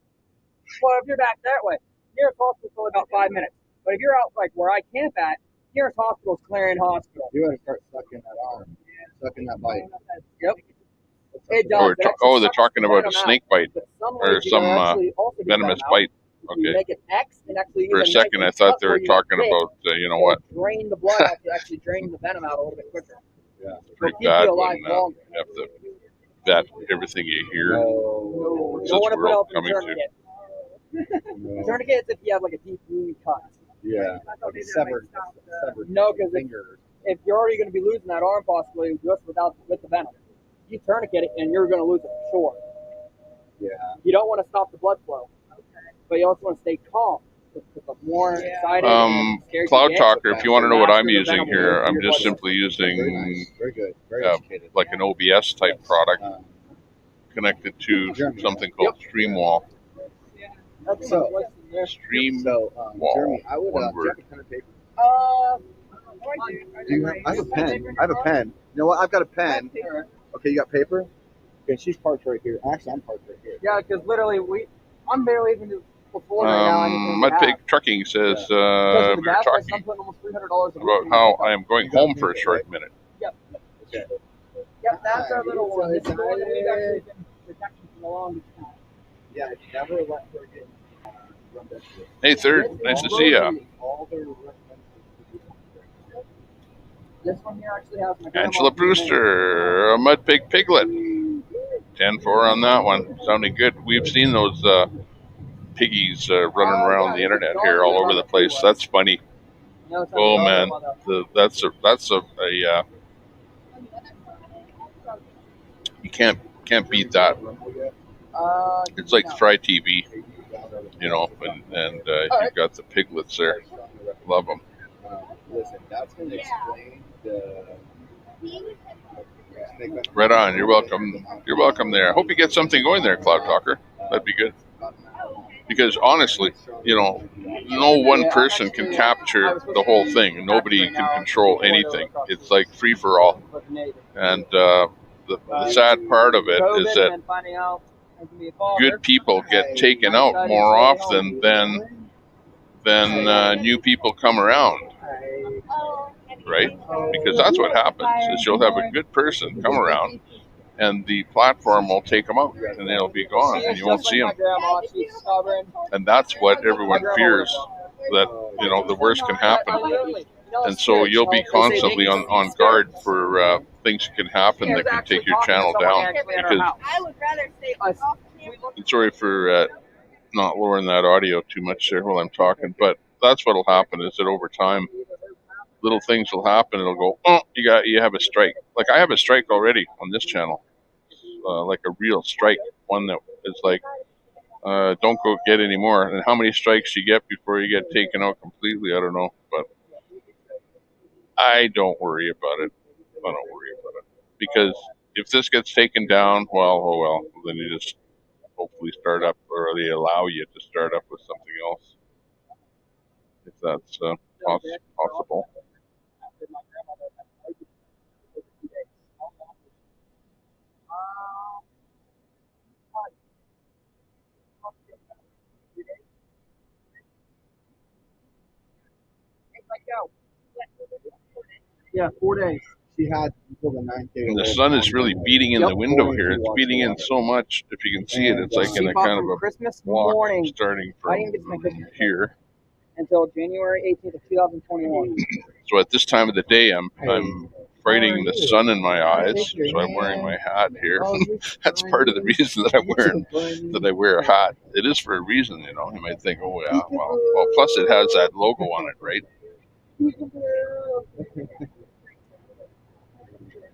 well, if you're back that way, nearest hospital's only about 5 minutes. But if you're out like where I camp at, nearest hospital's Clarion Hospital. You gotta start sucking that arm, sucking that bite. Yep. It does. They're talking about a snake bite or some venomous bite. Okay. For a second, I thought they were talking about, you know what? Drain the blood out to actually drain the venom out a little bit quicker. Yeah, it's pretty bad when you have to vet everything you hear. What's this world coming to? Tourniquet is if you have like a deep wound cut. Yeah, like a severed no, because if you're already going to be losing that arm possibly just with the venom, you tourniquet it and you're going to lose it for sure. Yeah. You don't want to stop the blood flow. but you also want to stay calm. Because the more excited and scared Cloud you get, Talker, if you want to know what I'm using faster the here, venom I'm will just go simply through using Very nice. Very good. Very educated. like an OBS type product connected to something called Streamwall. That's So- Stream So, Wall, Jeremy, I would. one Do you word. have a pen and paper? I Do you have? I have a pen. I have a pen. You know what? I've got a pen. Okay, you got paper? Okay, she's parked right here. Actually, I'm parked right here. Yeah, because literally I'm barely even before right now. Mudpig Trucking says we were talking I'm putting almost $300 about how I am going home for a short minute. Yep. Okay. Yep, that's our little one. This is the one that we've actually Excited. been protecting for the longest time. Yeah, never let her get run down. Hey, Third, nice to see ya. All their This one here actually has my Angela Brewster, a Mudpig Piglet. 10-4 on that one. Sounding good. We've seen those piggies running around the internet here all over the place. That's funny. Oh man, that's a you can't beat that. It's like Fry TV, you know, and you've got the piglets there. Love them. Listen, that's going to explain the. Right on. You're welcome. You're welcome there. I hope you get something going there, Cloud Talker. That'd be good. Because honestly, you know, no one person can capture the whole thing. Nobody can control anything. It's like free for all. And the sad part of it is that good people get taken out more often than new people come around. Right? Because that's what happens, is you'll have a good person come around and the platform will take them out and they'll be gone and you won't see them. And that's what everyone fears, that, you know, the worst can happen. And so you'll be constantly on guard for things that can happen that can take your channel down. Because, I would rather stay off camera. sorry for not lowering that audio too much there while I'm talking, but that's what'll happen, is that over time, little things will happen. It'll go, oh, you have a strike. Like I have a strike already on this channel, like a real strike, one that is like, don't go get any more. And how many strikes you get before you get taken out completely, I don't know. But I don't worry about it. I don't worry about it, because if this gets taken down, well, oh well. Then you just hopefully start up, or they allow you to start up with something else, if that's possible. Yeah, 4 days. She had until the 9th day. And the sun is really beating in the window here. It's beating in so much. If you can see it, it's like in a kind of a Christmas block morning. starting I didn't get to my from Christmas here. until January 18th of 2021. So at this time of the day, I'm fighting the sun in my eyes. So I'm wearing my hat here. That's part of the reason that I wear a hat. It is for a reason, you know. You might think, oh yeah, well. Plus it has that logo on it, right?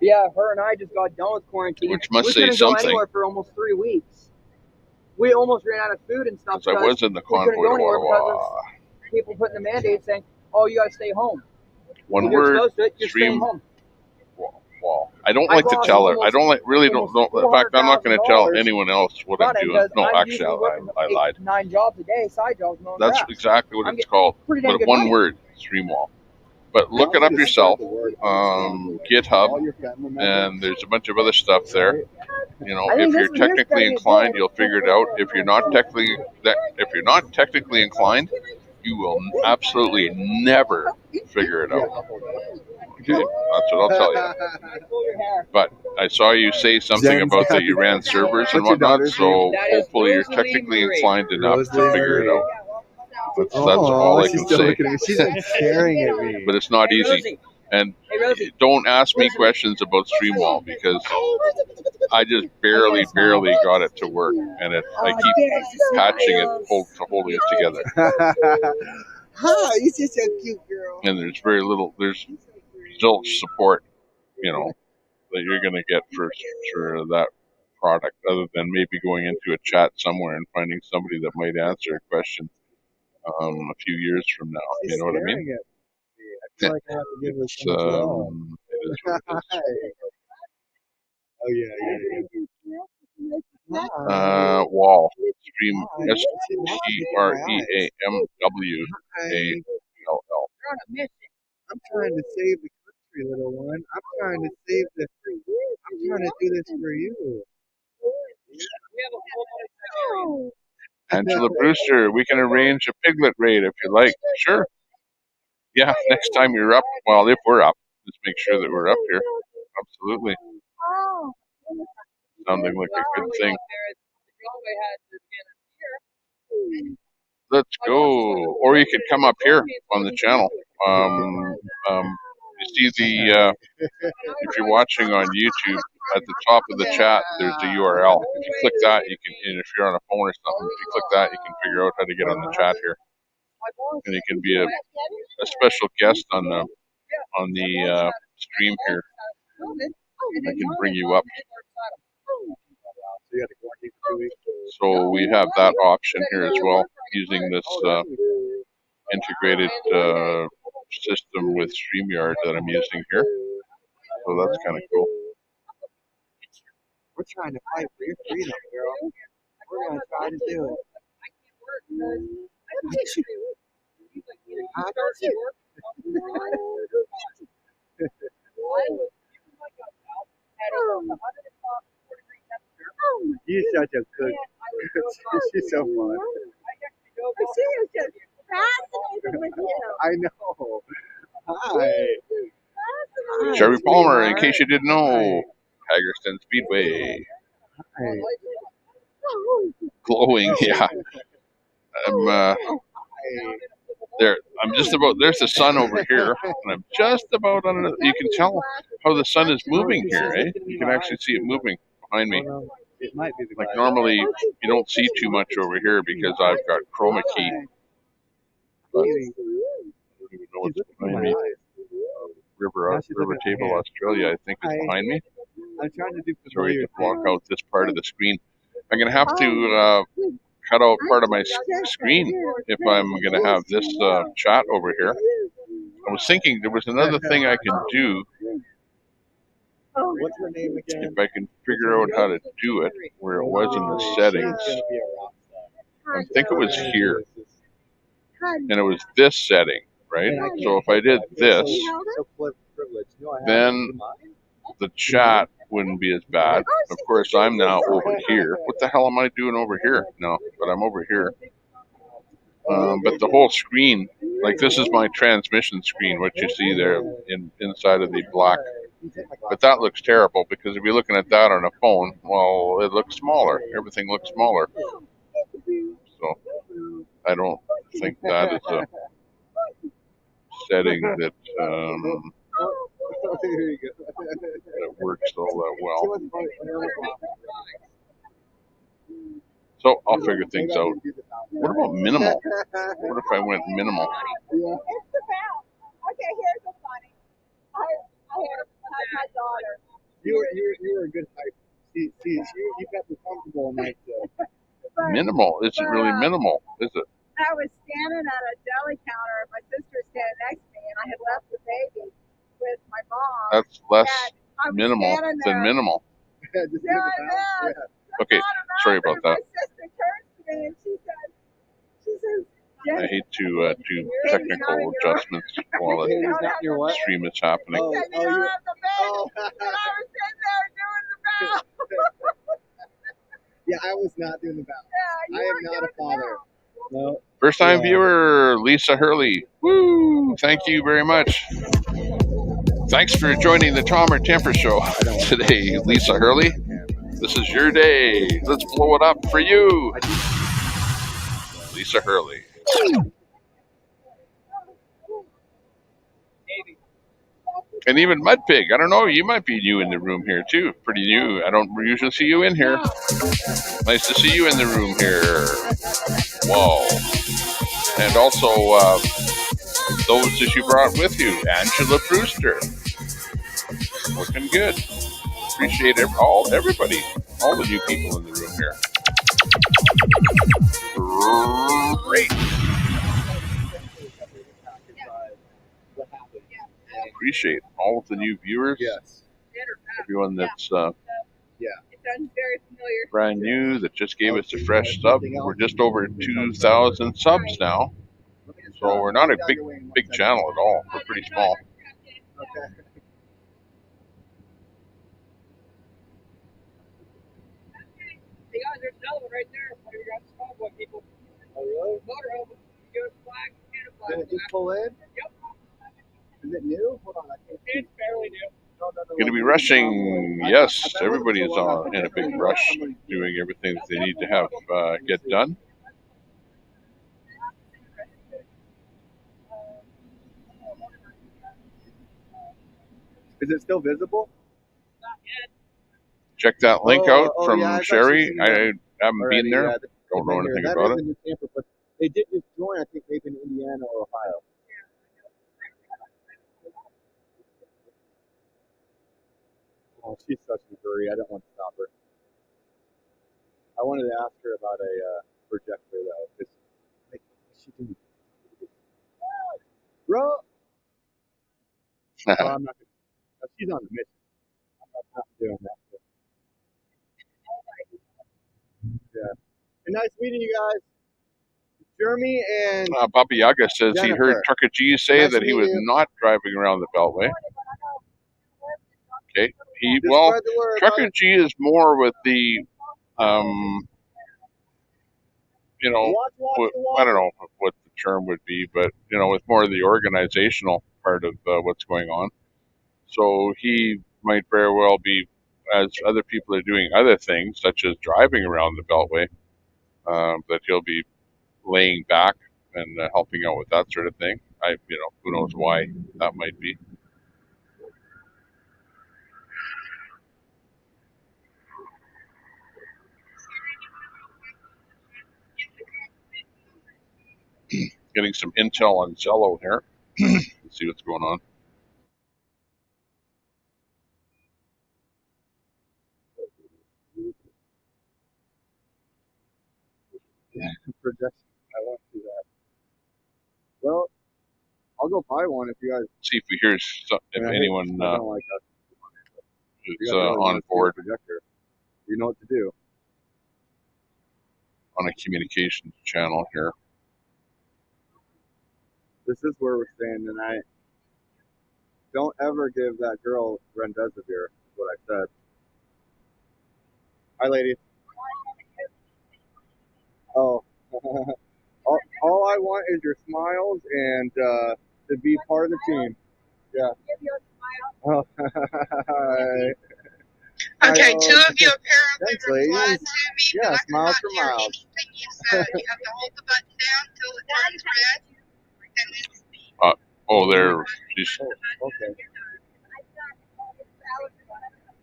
Yeah, her and I just got done with quarantine. Which must we say couldn't something. go anywhere for almost 3 weeks. We almost ran out of food and stuff. Because I was in the we couldn't Convoy go to anywhere Ottawa. because of people putting the mandate saying, "Oh, you gotta stay home." One if you're word, exposed to it, you're stream staying home. Wall. I don't like to tell her. I don't like, really don't. In fact, I'm not going to tell anyone else what I'm doing. No, actually, I lied. 9 jobs a day, side jobs. That's exactly what it's called. But one word, stream wall. But look it up yourself, GitHub, and there's a bunch of other stuff there. You know, if you're technically inclined, you'll figure it out. If you're not technically inclined, you will absolutely never figure it out. Okay, that's what I'll tell you. But I saw you say something about that you ran servers and whatnot, so hopefully you're technically inclined enough to figure it out. That's all I can say. She's like staring at me. But it's not easy. And don't ask me questions about Streamwall, because I just barely got it to work, and I keep patching it, holding it together. Hi, you're just a cute girl. And there's there's zilch support, you know, that you're going to get for that product, other than maybe going into a chat somewhere and finding somebody that might answer a question a few years from now. You know what I mean? I feel like I have to give this It's, one as well. it is what it is. Oh yeah. Wall stream STREAMWALL. I'm trying to save the country, little one. I'm trying to save the. I'm trying to do this for you. Angela Brewster, we can arrange a piglet raid if you like. Sure. Yeah, next time you're up. Well, if we're up, just make sure that we're up here. Absolutely. Sounding like a good thing. Let's go. Or you could come up here on the channel. You see the, if you're watching on YouTube, at the top of the chat, there's the URL. If you click that, you can, and if you're on a phone or something, if you click that, you can figure out how to get on the chat here. And you can be a special guest on the stream here. I can bring you up. So we have that option here as well, using this integrated system with StreamYard that I'm using here. So that's kind of cool. We're trying to fight for your freedom, girl. We're gonna try to do it. You're such a good. She's so fun. She is just fascinated with you. I know. Hi. Sherry Palmer, in case you didn't know, Hagerstown Speedway. Hi. Glowing, yeah. I'm there. I'm just about. There's the sun over here, and I'm just about on. You can tell how the sun is moving here, eh? You can actually see it moving behind me. It might be like normally, you don't see too much over here because I've got chroma key. But I don't even know what's behind me. River Table, Australia, I think is behind me. I'm trying to do. Sorry to block out this part of the screen. I'm gonna have to cut out part of my screen if I'm gonna have this chat over here. I was thinking there was another thing I can do. What's her name again? If I can figure out how to do it, where it was in the settings. I think it was here. And it was this setting, right? So if I did this, then the chat wouldn't be as bad. Of course, I'm now over here. What the hell am I doing over here? No, but I'm over here. But the whole screen, like this is my transmission screen, what you see there inside of the black. But that looks terrible because if you're looking at that on a phone, well, it looks smaller. Everything looks smaller. So I don't think that is a setting that that works all that well. So I'll figure things out. What about minimal? What if I went minimal? It's the bell. Okay, here's the funny. I had my daughter. You were a good type. See, you got the comfortable enough to. Minimal isn't really minimal, is it? I was standing at a deli counter, and my sister was standing next to me, and I had left the baby with my mom. That's less minimal than minimal. Okay, sorry about that. My sister turns to me and she says, I hate to do technical adjustments while the stream is happening. I was sitting there doing the bell. Yeah, I was not doing the bell. I am not a father. No. First time viewer, Lisa Hurley. Woo! Thank you very much. Thanks for joining the Tom or Temper Show today, Lisa Hurley. This is your day. Let's blow it up for you. Lisa Hurley. And even Mud Pig. I don't know, you might be new in the room here too. Pretty new. I don't usually see you in here. Nice to see you in the room here. Whoa. And also, those that you brought with you. Angela Brewster. Looking good. Appreciate everybody. all the new people in the room here. Great. Appreciate all of the new viewers. Yes. Everyone that's Yeah. It sounds very familiar. brand new that just gave us a fresh sub. We're just over 2,000 subs now. So we're not a big channel at all. We're pretty small. Okay. Hey guys, there's another one right there. One of you guys, Convoy people. Oh, really? Motorhome. You go flag, Canada flag. Did it just pull in? Yep. Is it new? Hold on, I can't see. It's fairly new. Going to be rushing. Yes, everybody is in a big rush, doing everything that they need to have get done. Is it still visible? Check that link out from yeah, Sherry. I haven't already, been there. yeah, Don't know anything that about is it. a new camper, but they did just join, I think, maybe in Indiana or Ohio. Oh, she's such a hurry. I don't want to stop her. I wanted to ask her about a projector, though. Just, like, what's she doing? Bro! Oh, I'm not gonna, she's on the mission. I'm not doing that. Yeah. And nice meeting you guys. Jeremy and Baba Yaga says he heard Jennifer. Trucker G say Nice that to he meet was you. not driving around the Beltway. Okay. Just Well, spread the word, Trucker brother. G is more with the, you know, I don't know what the term would be, but, you know, with more of the organizational part of what's going on. So he might very well be, as other people are doing other things, such as driving around the Beltway, that he'll be laying back and helping out with that sort of thing. Who knows why that might be. Getting some intel on Zello here. Let's see what's going on. Projection. I want to do that. Well, I'll go buy one if you guys. See if we hear if anyone I don't like that. is You guys really on want to see a board projector. You know what to do. on a communications channel here. This is where we're staying tonight. Don't ever give that girl Remdesivir, is what I said. Hi, ladies. Oh. all I want is your smiles and to be part of the team. Yeah. Oh. Hi. Okay, Hi, two of you apparently thanks, replied ladies. to me, Yeah, but I smiles could for not hear miles. anything you said. You have to hold the button down till it turns red, and then speak. There. Okay.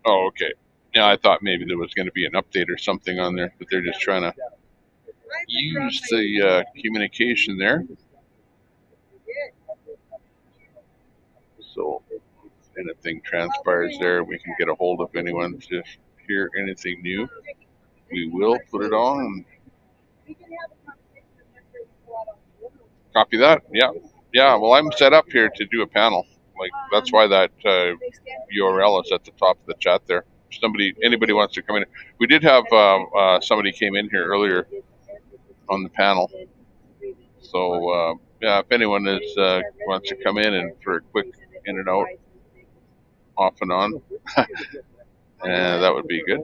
Oh, okay. Yeah, I thought maybe there was going to be an update or something on there, but they're just trying to use the communication there. So if anything transpires there, we can get a hold of anyone to hear anything new. We will put it on. Copy that. Yeah. Yeah. Well, I'm set up here to do a panel. Like, that's why that URL is at the top of the chat there. Anybody wants to come in. We did have somebody came in here earlier on the panel. So yeah, if anyone wants to come in and for a quick in and out, off and on, that would be good.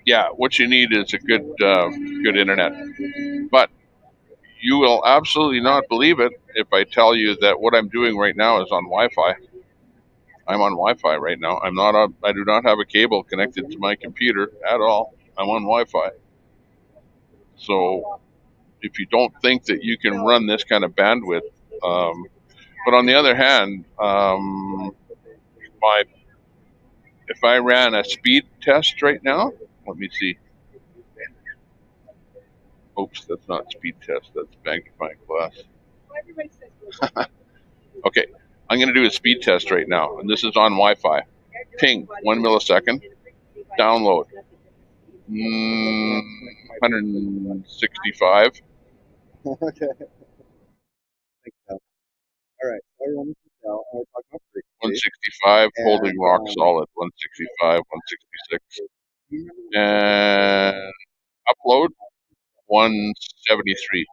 Yeah, what you need is a good internet. But you will absolutely not believe it if I tell you that what I'm doing right now is on Wi-Fi. I'm on Wi-Fi right now. I do not have a cable connected to my computer at all. I'm on Wi-Fi. So if you don't think that you can run this kind of bandwidth, but on the other hand, if I ran a speed test right now, let me see. Oops, that's not speed test. That's magnifying glass. Okay, I'm going to do a speed test right now, and this is on Wi-Fi. Ping, 1 millisecond. Download, 165. Okay. Thanks, Al. All right. So everyone, this is Al. We're talking about frequency. 165, holding rock solid. 165, 166. And upload, 173.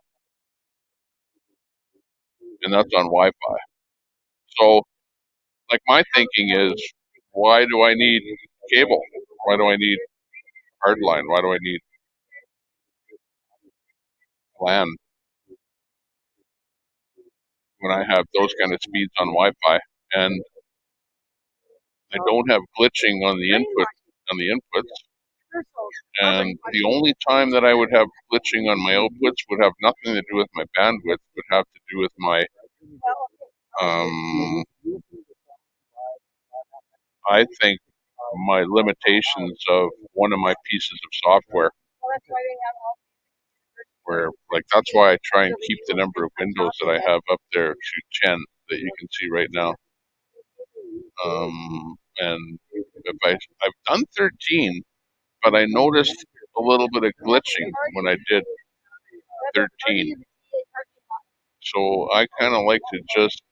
And that's on Wi-Fi. So, like, my thinking is, why do I need cable? Why do I need hardline? Why do I need LAN when I have those kind of speeds on Wi-Fi? And I don't have glitching on the inputs. And the only time that I would have glitching on my outputs would have nothing to do with my bandwidth, would have to do with my, I think, my limitations of one of my pieces of software. Where, like, that's why I try and keep the number of windows that I have up there to 10 that you can see right now. And if I've done 13, but I noticed a little bit of glitching when I did 13. So I kind of like to just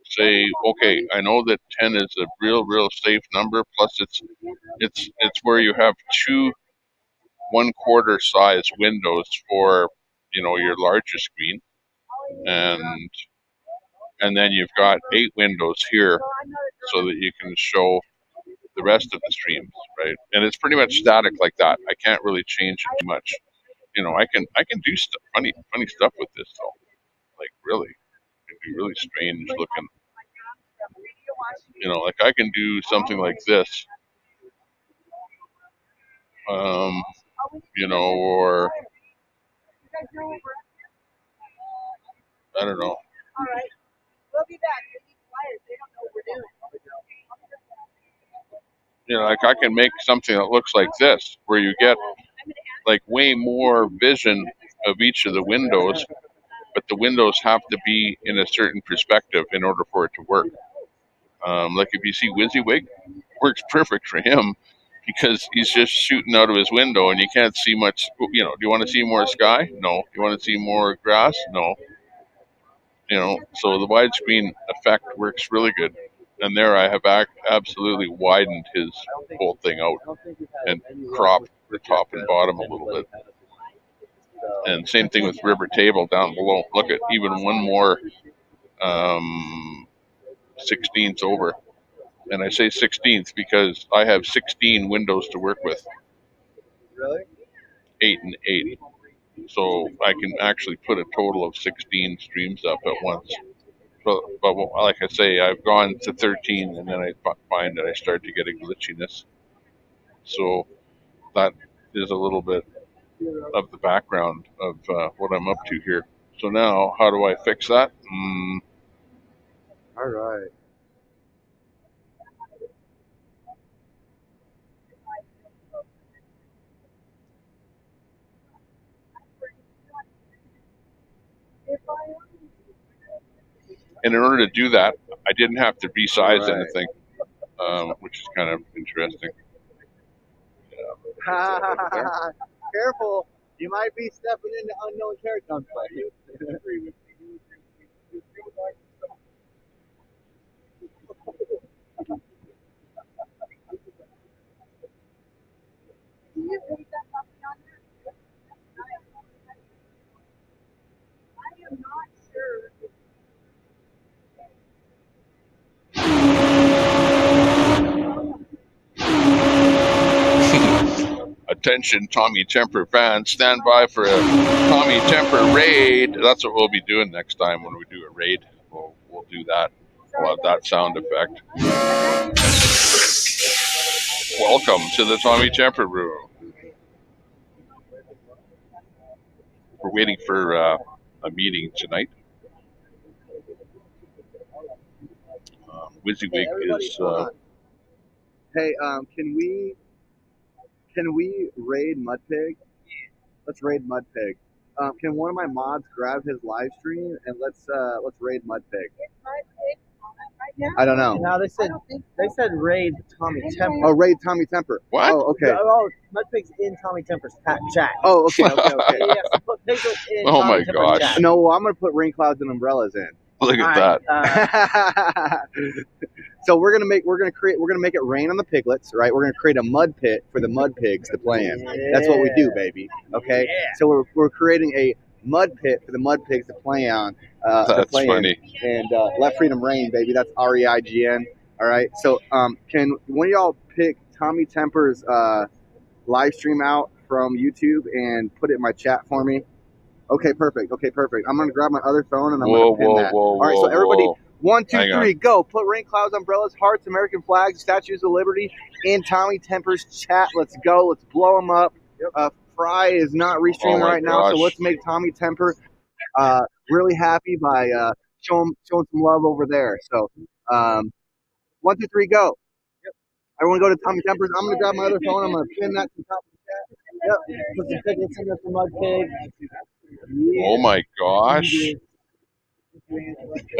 say, okay, I know that 10 is a real safe number. Plus, it's where you have two 1/4 size windows for your larger screen, and then you've got 8 windows here, so that you can show the rest of the streams, right? And it's pretty much static like that. I can't really change it too much. I can do funny stuff with this though. Like, really, it can be really strange looking. Like, I can do something like this, or I don't know. Like, I can make something that looks like this, where you get like way more vision of each of the windows, but the windows have to be in a certain perspective in order for it to work. Like, if you see WYSIWYG, works perfect for him because he's just shooting out of his window and you can't see much. Do you want to see more sky? No. You want to see more grass? No. So the widescreen effect works really good. And there I have absolutely widened his whole thing out and cropped the top and bottom a little bit. And same thing with River Table down below. Look at even one more 16th over. And I say 16th because I have 16 windows to work with. Really? 8 and 8. So I can actually put a total of 16 streams up at once. But like I say, I've gone to 13, and then I find that I start to get a glitchiness. So that is a little bit of the background of what I'm up to here. So now, how do I fix that? All right. And in order to do that, I didn't have to resize anything, which is kind of interesting. Careful, you might be stepping into unknown territory. Attention, Tommy Temper fans, stand by for a Tommy Temper raid. That's what we'll be doing next time when we do a raid. We'll do that. We'll have that sound effect. Welcome to the Tommy Temper room. We're waiting for a meeting tonight. WYSIWYG is. Hey, can we raid Mudpig? Let's raid Mudpig. Can one of my mods grab his live stream and let's raid Mudpig? I don't know. No, they said raid Tommy Temper. Oh, raid Tommy Temper. What? Oh, okay. Oh, Mudpig's in Tommy Temper's chat. Oh, okay. Yeah, so put Piglet in Oh Tommy my Temper's gosh. chat. No, well, I'm gonna put rain clouds and umbrellas in. Look at that. So we're gonna make it rain on the piglets, right? We're gonna create a mud pit for the mud pigs to play in. That's what we do, baby. Okay. Yeah. So we're creating a mud pit for the mud pigs to play on. That's funny. And let freedom reign, baby. That's REIGN. All right. So can one of y'all pick Tommy Temper's live stream out from YouTube and put it in my chat for me? Okay, perfect. I'm gonna grab my other phone and I'm gonna pin that. All right, so everybody, 1, 2, 3, go! Put rain clouds, umbrellas, hearts, American flags, statues of liberty in Tommy Temper's chat. Let's go. Let's blow them up. Fry is not restreaming right now, so let's make Tommy Temper really happy by showing some love over there. So 1, 2, 3, go! Everyone go to Tommy Temper's. I'm gonna grab my other phone. I'm gonna pin that to the top of the chat. Yep. Put some piglets in there for Mudpig. Yeah. Oh my gosh.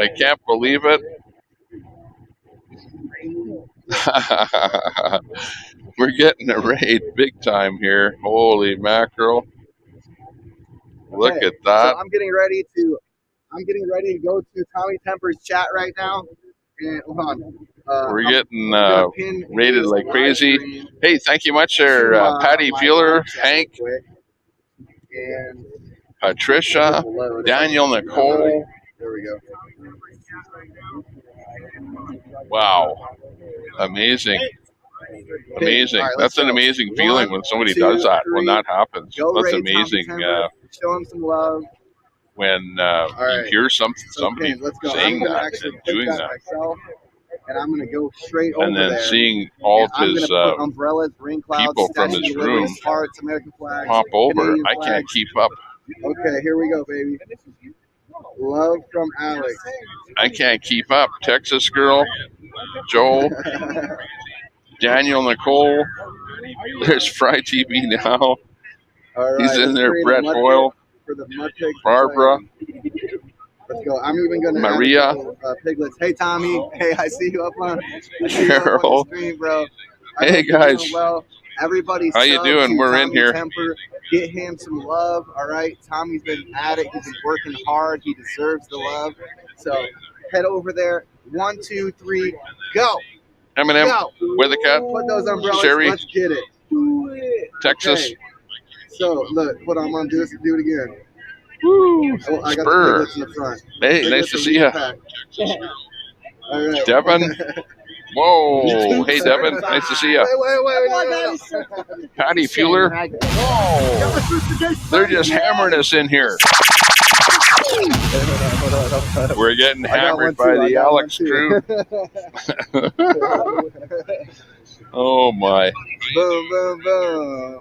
I can't believe it. We're getting a raid big time here. Holy mackerel. Look at that. So I'm getting ready to go to Tommy Temper's chat right now. And hold on. We're getting raided like crazy. Hey, thank you much there, Patty Bueller, Hank, and Patricia, Daniel, Nicole. There we go. Wow. Amazing. Amazing. Right, that's an go. amazing feeling when somebody does that, when that happens. That's amazing. Show him some love. When you hear somebody saying that and doing that. Myself, and I'm going to go straight over and then there, seeing all of his umbrellas, rain clouds, people from his room hearts, American flags, pop over. Canadian I flags. can't keep up. Okay, here we go, baby. Love from Alex. I can't keep up. Texas girl, Joel, Daniel, Nicole. There's Fry TV now. All right, he's in there. Brett Boyle, for the Mudpig Barbara. Let's go. I'm even going to Maria. Piglets. Hey, Tommy. Hey, I see you up on the stream, bro. Hey, guys. Well, everybody, how you doing? We're in here. Temper. Get him some love. All right. Tommy's been at it. He's been working hard. He deserves the love. So head over there. 1, 2, 3, go. Eminem, where the cat? Put those umbrellas. Sherry. Let's get it. Do it. Texas. Okay. So look, hold on. I'm gonna do it again. Woo! Oh, I got Spur. the piglets in the front. Hey, nice to see you. All right. Devin. Whoa. Hey, Devin. Nice to see you. Wait. Patty Fueler. Whoa. They're just hammering us in here. We're getting hammered by the Alex crew. Oh my. Boom, boom, boom.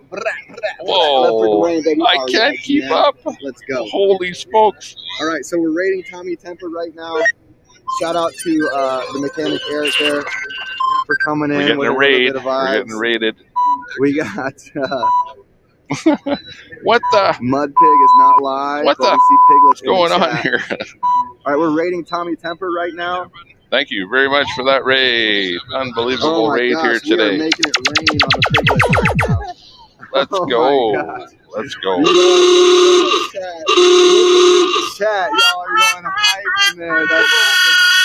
Whoa. I can't keep up. Let's go. Holy smokes. All right, so we're raiding Tommy Temper right now. Shout out to the mechanic Eric there for coming in. We're getting a raid. We're getting raided. We got what the? Mudpig is not live. What the? What's going on here? All right, we're raiding Tommy Temper right now. Thank you very much for that raid. Unbelievable raid here today. We are making it rain on the piglets right now. Let's go. Let's go. Chat, y'all are going hype in there. That's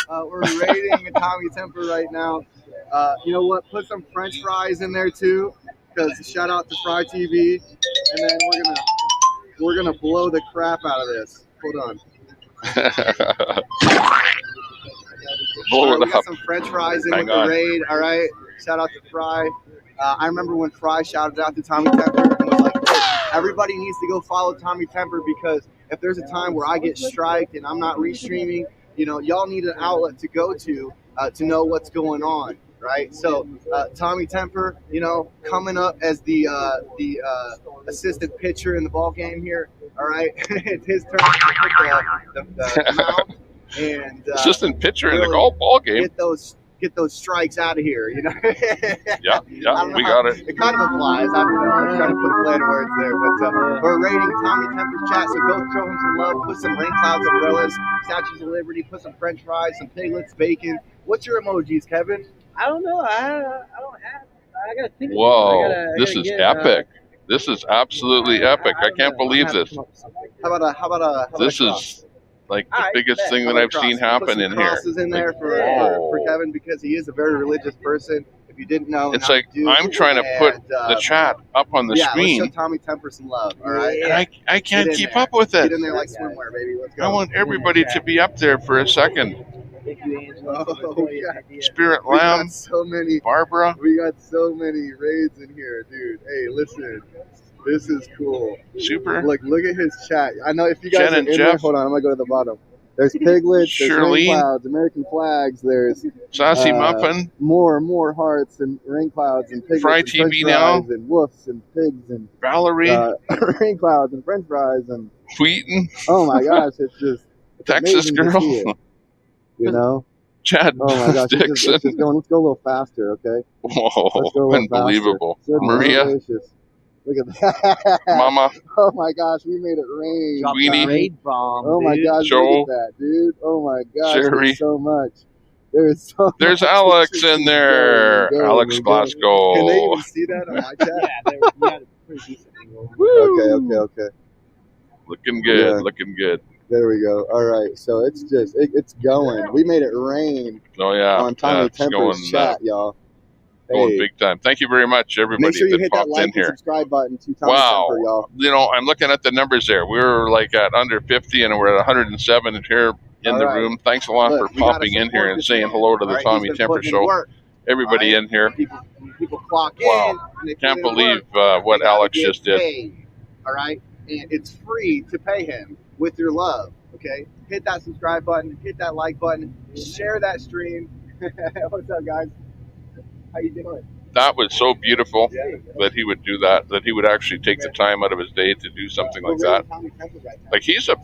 awesome. We're raiding Tommy Temper right now. You know what? Put some French fries in there too, because shout out to Fry TV. And then we're gonna blow the crap out of this. Hold on. Blow it we got up. some French fries in Hang with on. the raid. All right. Shout out to Fry. I remember when Fry shouted out to Tommy Temper and was like, hey, everybody needs to go follow Tommy Temper, because if there's a time where I get striked and I'm not restreaming, you know, y'all need an outlet to go to know what's going on, right? So Tommy Temper, you know, coming up as the assistant pitcher in the ball game here. All right, it's his turn to hit the mound and assistant pitcher in the really golf ball game. Get those get those strikes out of here. You know. Yeah, we got it. It kind of applies. I don't know. I'm trying to put play on words there, but we're rating Tommy Temper's chat. So go throw him some love. Put some rain clouds, umbrellas, statues of liberty. Put some French fries, some piglets, bacon. What's your emojis, Kevin? I don't know. I don't have. I gotta think. Whoa, this is epic. This is absolutely epic. I can't believe this. How about a This is like the biggest thing that I've seen happen in here. Crosses in there for Kevin because he is a very religious person. If you didn't know, it's like I'm trying to put the chat up on the screen. Let's show Tommy Temper some love, all right? And I can't keep up with it. Get in there like swimwear, baby. Let's go. I want everybody to be up there for a second. Oh, yeah. Spirit Lamb, so many, Barbara. We got so many raids in here, dude. Hey, listen. This is cool. Super. Look at his chat. I know if you guys Jen are and in Jeff. there, hold on, I'm gonna go to the bottom. There's piglets, there's rain clouds, American flags, there's Sassy Muffin, more hearts and rain clouds and piglets Fry and TV French now, fries and woofs and pigs and Valerie, rain clouds and French fries and Wheaton. Oh my gosh, it's Texas girl. To see it, you know. Chad Oh my gosh, Dixon. it's just going. Let's go a little faster, okay? Whoa, unbelievable. Maria. Look at that. Mama. Oh my gosh, we made it rain. Weenie. Raid bomb, oh my gosh, Joel. look at that, dude. Oh my gosh, Sherry. there's so much. There's There's Alex in there. Alex Glasgow. Can they even see that on my chat? Yeah, pretty decent angle. Okay. Looking good, looking good. There we go. All right, so it's just it's going. We made it rain. Oh yeah, on Tommy Temper's going, chat, y'all. Going big time. Thank you very much, everybody Make sure you that hit that popped like in here. and subscribe button to Tommy Temper, y'all. You know, I'm looking at the numbers there. We're like at under 50, and we're at 107 here in the room. Thanks a lot for popping in here and saying hello to the Tommy Temper Show. Everybody in here. People clock wow. in. And they Can't believe what Alex just did. Paid, all right, and it's free to pay him with your love. Okay, hit that subscribe button, hit that like button, share that stream. What's up, guys? How you doing? That was so beautiful that he would do that. That he would actually take the time out of his day to do something like that. Like he's a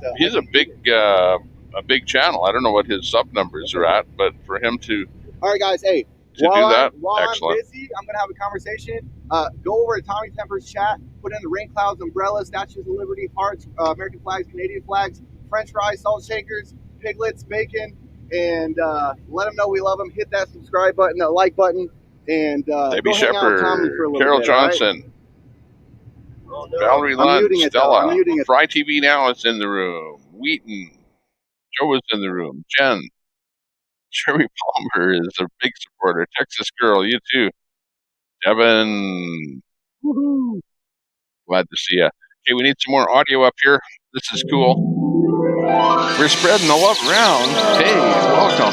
big channel. I don't know what his sub numbers are at, but for him to all right, guys. Hey, while I'm busy, I'm gonna have a conversation. Go over to Tommy Temper's chat. Put in the rain clouds, umbrellas, statues of liberty, hearts, American flags, Canadian flags, French fries, salt shakers, piglets, bacon, and let them know we love them. Hit that subscribe button, that like button, and Debbie go hang out with Tommy Shepard, for a little Carol bit, Johnson, all right? Valerie I'm Lund, muting it, Stella, I'm muting it. Fry TV Now is in the room. Wheaton, Joe is in the room. Jen, Sherry Palmer is a big supporter. Texas girl, you too. Devin, woohoo! Glad to see you. Okay, we need some more audio up here. This is cool. We're spreading the love around. Hey, welcome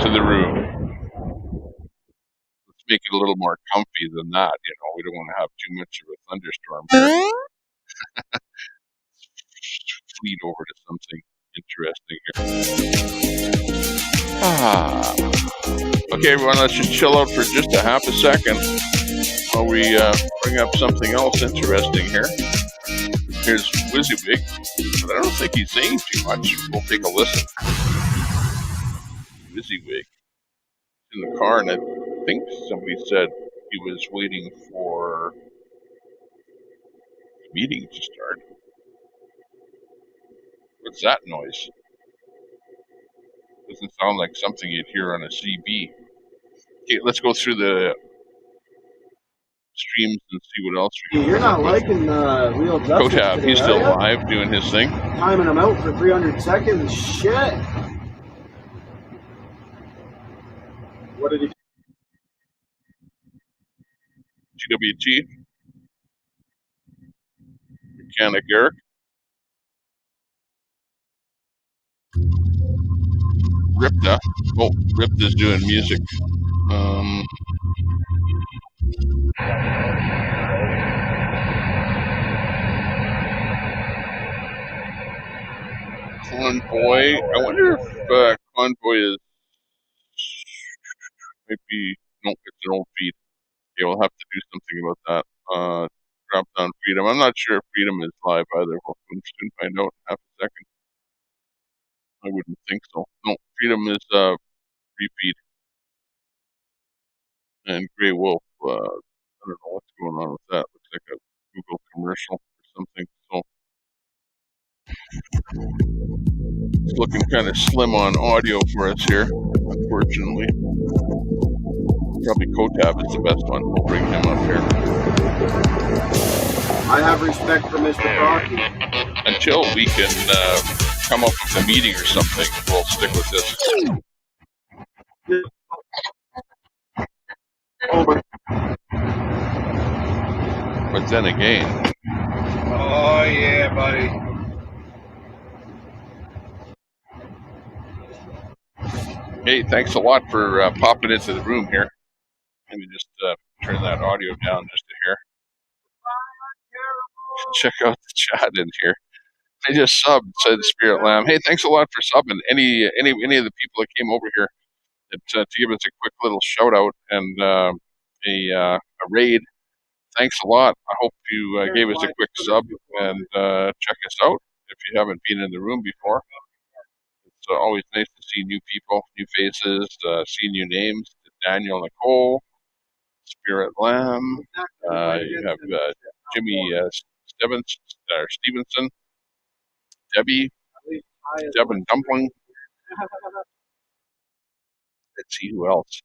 to the room. Let's make it a little more comfy than that. You know, we don't want to have too much of a thunderstorm here. Fleet over to something interesting here. Okay, everyone, let's just chill out for just a half a second while we bring up something else interesting here. Here's WYSIWYG, but I don't think he's saying too much. We'll take a listen. WYSIWYG in the car, and I think somebody said he was waiting for the meeting to start. What's that noise? Doesn't sound like something you'd hear on a CB. Okay, let's go through the streams and see what else we can. You're not liking Real Justice Kotab, today, he's still are ya? live doing his thing. Timing him out for 300 seconds. Shit. What did he? GWT, Mechanic Eric, Ripta. Oh, Ripta's doing music. Convoy. I wonder if Convoy is maybe no, it's an old feed. Okay, we'll have to do something about that. Drop down Freedom. I'm not sure if Freedom is live either. We'll soon find out in half a second. I wouldn't think so. No, Freedom is repeat, and Grey Wolf. I don't know what's going on with that. Looks like a Google commercial or something. So it's looking kind of slim on audio for us here, unfortunately. Probably Kotab is the best one. We'll bring him up here. I have respect for Mr. Crocky. Until we can come up with a meeting or something, we'll stick with this. But then again, Oh yeah, buddy. hey, thanks a lot for popping into the room here. Let me just turn that audio down just a hair. Check out the chat in here. I just subbed, said Spirit Lamb. Hey, thanks a lot for subbing. Any of the people that came over here to give us a quick little shout out and a raid. Thanks a lot. I hope you gave us a quick sub and check us out if you haven't been in the room before. It's always nice to see new people, new faces, see new names. Daniel Nicole, Spirit Lamb. You have Jimmy Stevenson, Debbie, Devin Dumpling. Let's see who else.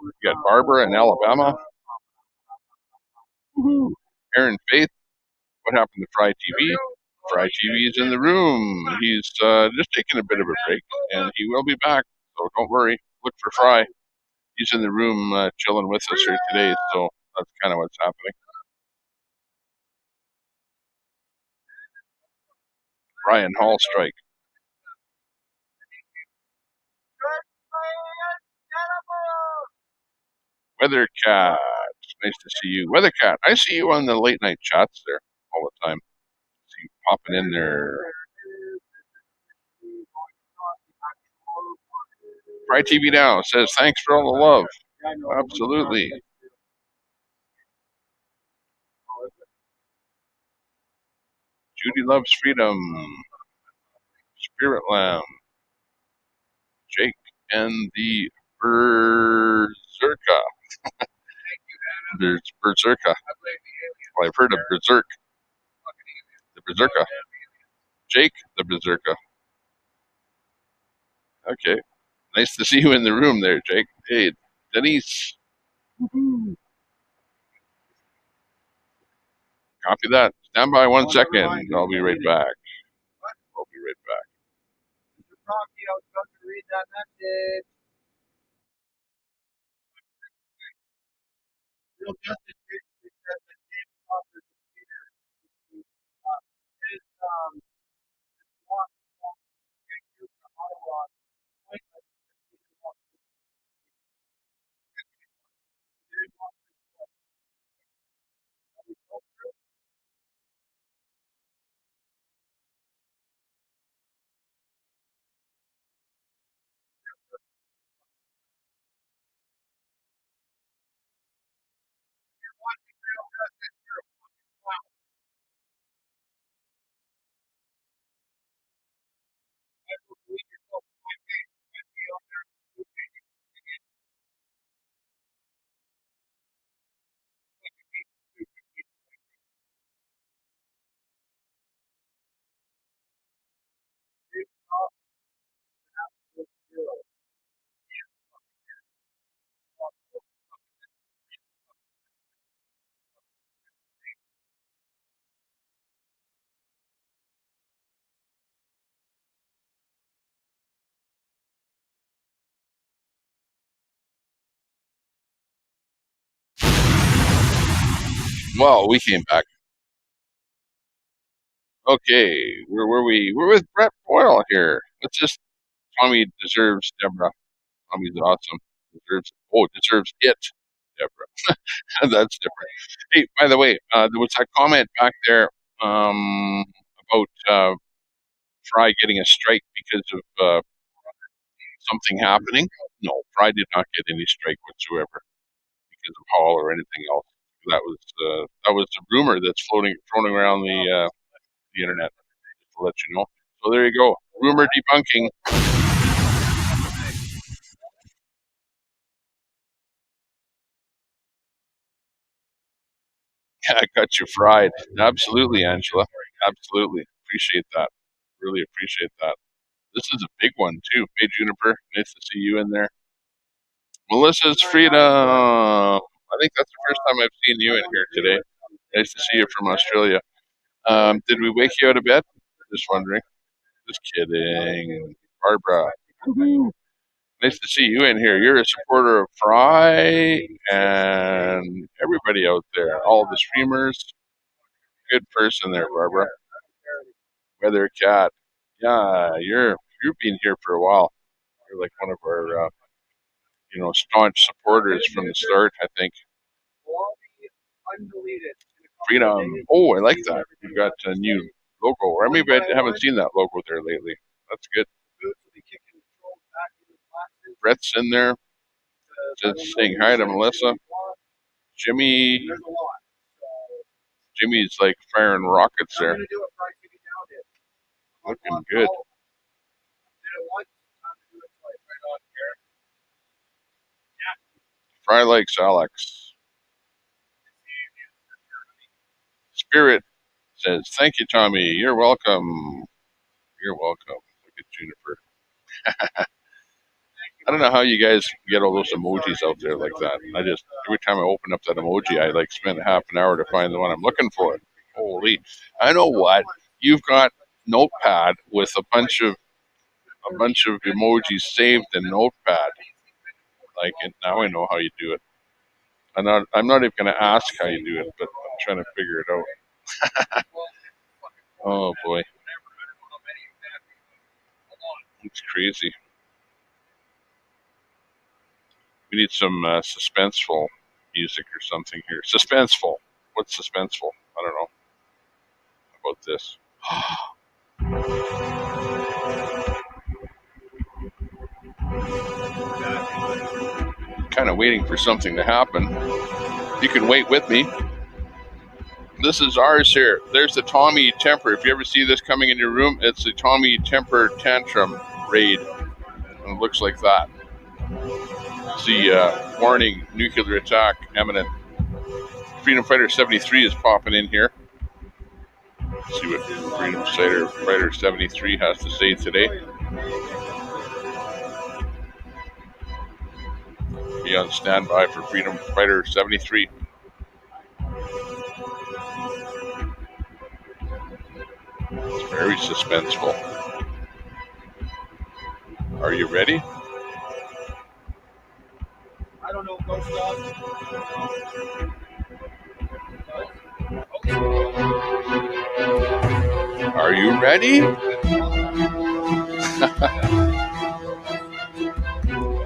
We got Barbara in Alabama. Woo-hoo. Aaron Faith. What happened to Fry TV? Fry TV is in the room. He's just taking a bit of a break, and he will be back. So don't worry. Look for Fry. He's in the room chilling with us here today. So that's kind of what's happening. Ryan Hall strike. Weathercat. Nice to see you. Weathercat, I see you on the late night chats there all the time. See you popping in there. Fry TV Now says, thanks for all the love. Absolutely. Judy loves freedom. Spirit Lamb. Jake and the Berserker. There's Berserker. Well, I've heard of Berserk. The Berserker. Jake the Berserker. Okay. Nice to see you in the room there, Jake. Hey, Denise. Woo-hoo. Copy that. Stand by 1 second. I'll be right back. I'll be right back. Mr. Crocky, I was about to read that message. Real justice basically says that James Crawford is Peter. His walk to Ottawa pointless. Well, we came back. Okay, where were we? We're with Brett Boyle here. What's this? Tommy deserves Deborah. Tommy's awesome. Deserves it, Deborah. That's different. Hey, by the way, there was a comment back there about Fry getting a strike because of something happening. No, Fry did not get any strike whatsoever because of Hall or anything else. That was a rumor that's floating around the the internet, just to let you know. So there you go. Rumor debunking. Yeah, I got you fried. Absolutely, Angela. Absolutely. Appreciate that. Really appreciate that. This is a big one, too. Hey, Juniper. Nice to see you in there. Melissa's Freedom. I think that's the first time I've seen you in here today. Nice to see you from Australia. Did we wake you out of bed? Just wondering. Just kidding. Barbara. Woo-hoo. Nice to see you in here. You're a supporter of Fry and everybody out there. All the streamers. Good person there, Barbara. Weather Cat. Yeah, you've been here for a while. You're like one of our staunch supporters from the start, I think. Freedom. Oh, I like that. You've got a new logo. Or maybe I haven't seen that logo there lately. That's good. Brett's in there. Just saying hi to Melissa. Jimmy's like firing rockets there. Looking good. Fry likes Alex. Spirit says, thank you, Tommy. You're welcome. You're welcome. Look at Juniper. I don't know how you guys get all those emojis out there like that. Every time I open up that emoji, I like spend half an hour to find the one I'm looking for. Holy. I know what. You've got Notepad with a bunch of emojis saved in Notepad. Like, and now I know how you do it. I'm not even going to ask how you do it, but I'm trying to figure it out. Oh boy, it's crazy. We need some suspenseful music or something here. Suspenseful. What's suspenseful? I don't know. How about this? Kind of waiting for something to happen. You can wait with me. This is ours here. There's the Tommy Temper. If you ever see this coming in your room, it's the Tommy Temper Tantrum Raid. And it looks like that. See, warning, nuclear attack imminent. Freedom Fighter 73 is popping in here. Let's see what Freedom Fighter 73 has to say today. Be on standby for Freedom Fighter 73. It's very suspenseful. Are you ready? I don't know, Ghost Dog. Are you ready?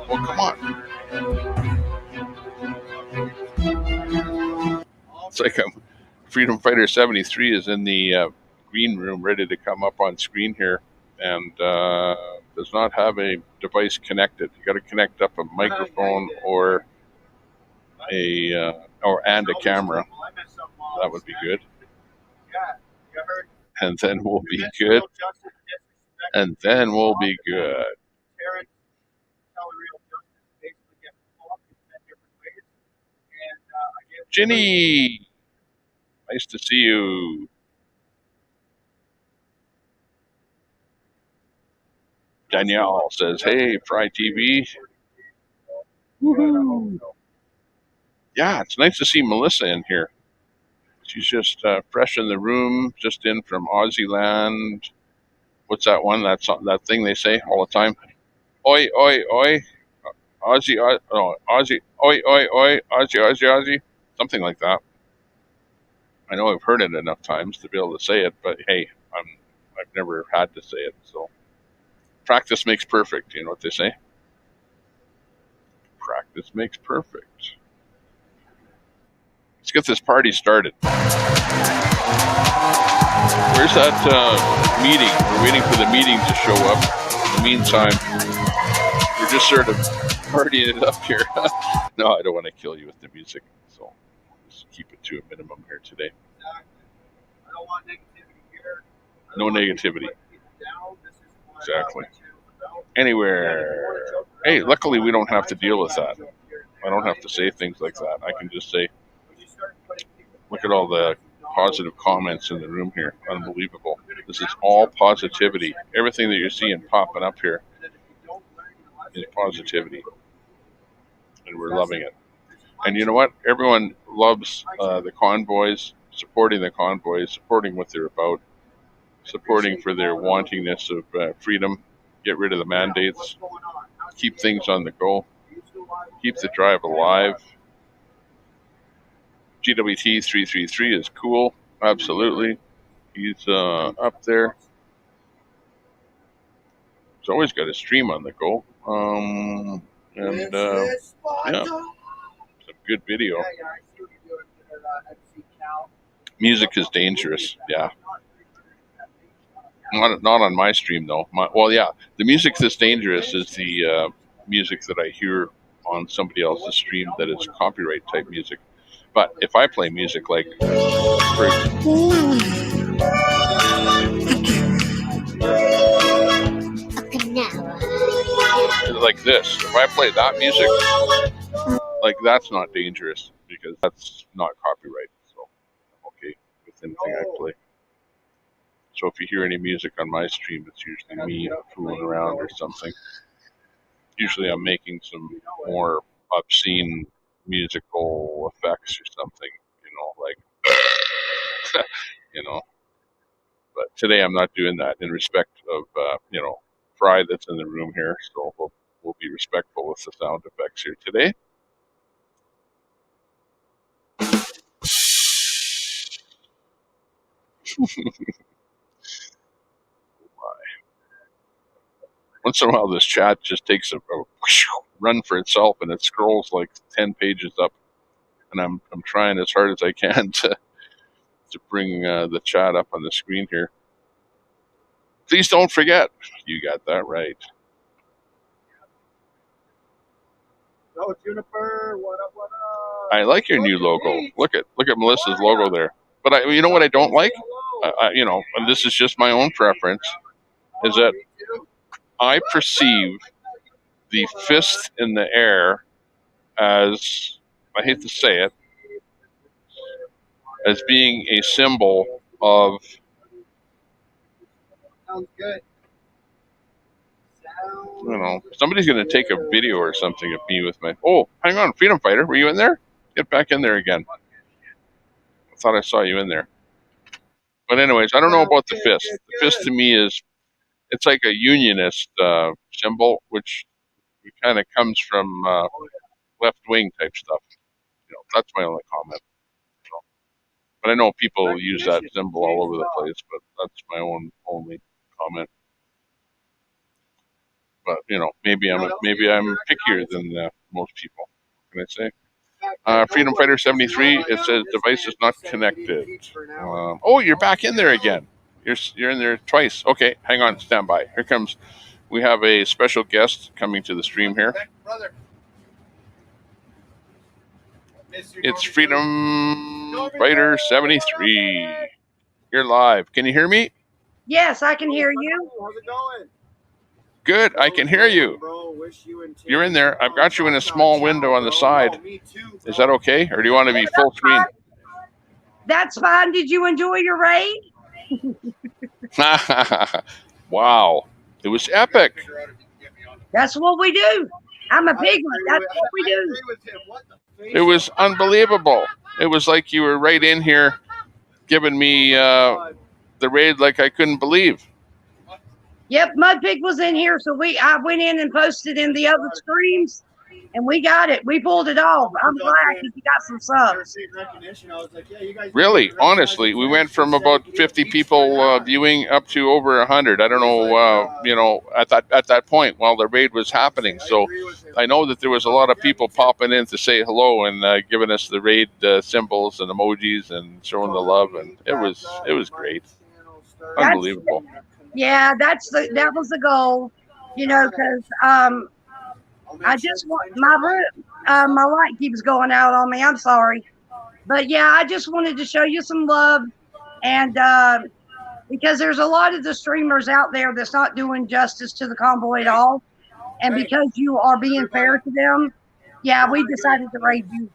Well, come on. It's like Freedom Fighter 73 is in the green room ready to come up on screen here and does not have a device connected. You got to connect up a microphone or a camera. That would be good. And then we'll be good. And then we'll be good. Ginny, nice to see you. Danielle says, hey, Fry TV. Woohoo. Yeah, it's nice to see Melissa in here. She's just fresh in the room, just in from Aussie land. What's that one? That thing they say all the time. Oi, oi, oi. Aussie, Aussie, oi, oi, oi. Aussie, Aussie, Aussie. Something like that. I know I've heard it enough times to be able to say it, but hey, I've never had to say it. So practice makes perfect. You know what they say? Practice makes perfect. Let's get this party started. Where's that meeting? We're waiting for the meeting to show up. In the meantime, we're just sort of partying it up here. No, I don't want to kill you with the music, so I'll just keep it to a minimum here today. I don't want negativity here. No negativity. Exactly. Anywhere. Hey, luckily we don't have to deal with that. I don't have to say things like that. I can just say, look at all the positive comments in the room here. Unbelievable. This is all positivity. Everything that you're seeing popping up here is positivity. And we're loving it. And you know what? Everyone loves the convoys, supporting the convoys, supporting what they're about, supporting for their wantingness of freedom, get rid of the mandates, keep things on the go, keep the drive alive. GWT 333 is cool. Absolutely. He's up there. He's always got a stream on the go. Yeah, some good video. Music is dangerous. Yeah. Not on my stream though. The music that's dangerous is the music that I hear on somebody else's stream that is copyright type music. But if I play music like like this, if I play that music, like that's not dangerous because that's not copyright. So I'm okay with anything I play. So if you hear any music on my stream, it's usually me fooling around or something. Usually I'm making some more obscene musical effects or something, like, But today I'm not doing that in respect of, Fry that's in the room here. So we'll be respectful with the sound effects here today. Once in a while, this chat just takes a run for itself, and it scrolls like 10 pages up. And I'm trying as hard as I can to bring the chat up on the screen here. Please don't forget. You got that right. No, Juniper, what up, what up? I like your new logo. Look at Melissa's logo there. But you know what I don't like? And this is just my own preference, is that I perceive the fist in the air as, I hate to say it, as being a symbol of, Sounds good. somebody's going to take a video or something of me with my, oh, hang on, Freedom Fighter, were you in there? Get back in there again. I thought I saw you in there. But anyways, I don't know about the fist. The fist to me it's like a unionist symbol, which kind of comes from left-wing type stuff. That's my only comment. But I know people use that symbol all over the place, but that's my only comment. But maybe I'm pickier than most people. What can I say? Freedom Fighter 73. It says device is not connected. Oh, you're back in there again. You're in there twice. Okay, hang on, stand by. Here comes. We have a special guest coming to the stream here. It's Freedom Fighter 73. You're live. Can you hear me? Yes, I can hear you. How's it going? Good, I can hear you. You're in there. I've got you in a small window on the side. Is that okay? Or do you want to be full screen? That's fine. Did you enjoy your raid? Wow. It was epic. That's what we do. I'm a piglet. That's what we do. It was unbelievable. It was like you were right in here giving me the raid like I couldn't believe. Yep, Mudpig was in here, so I went in and posted in the other streams, and we got it. We pulled it off. I'm glad because you got some subs. Really, honestly, we went from about 50 people viewing up to over 100. I don't know, at that point while the raid was happening. So I know that there was a lot of people popping in to say hello and giving us the raid symbols and emojis and showing the love, and it was great, unbelievable. Yeah, that was the goal, because I just want my light keeps going out on me. I'm sorry, but yeah, I just wanted to show you some love, and because there's a lot of the streamers out there that's not doing justice to the convoy at all. And because you are being fair to them, yeah, we decided to raid you.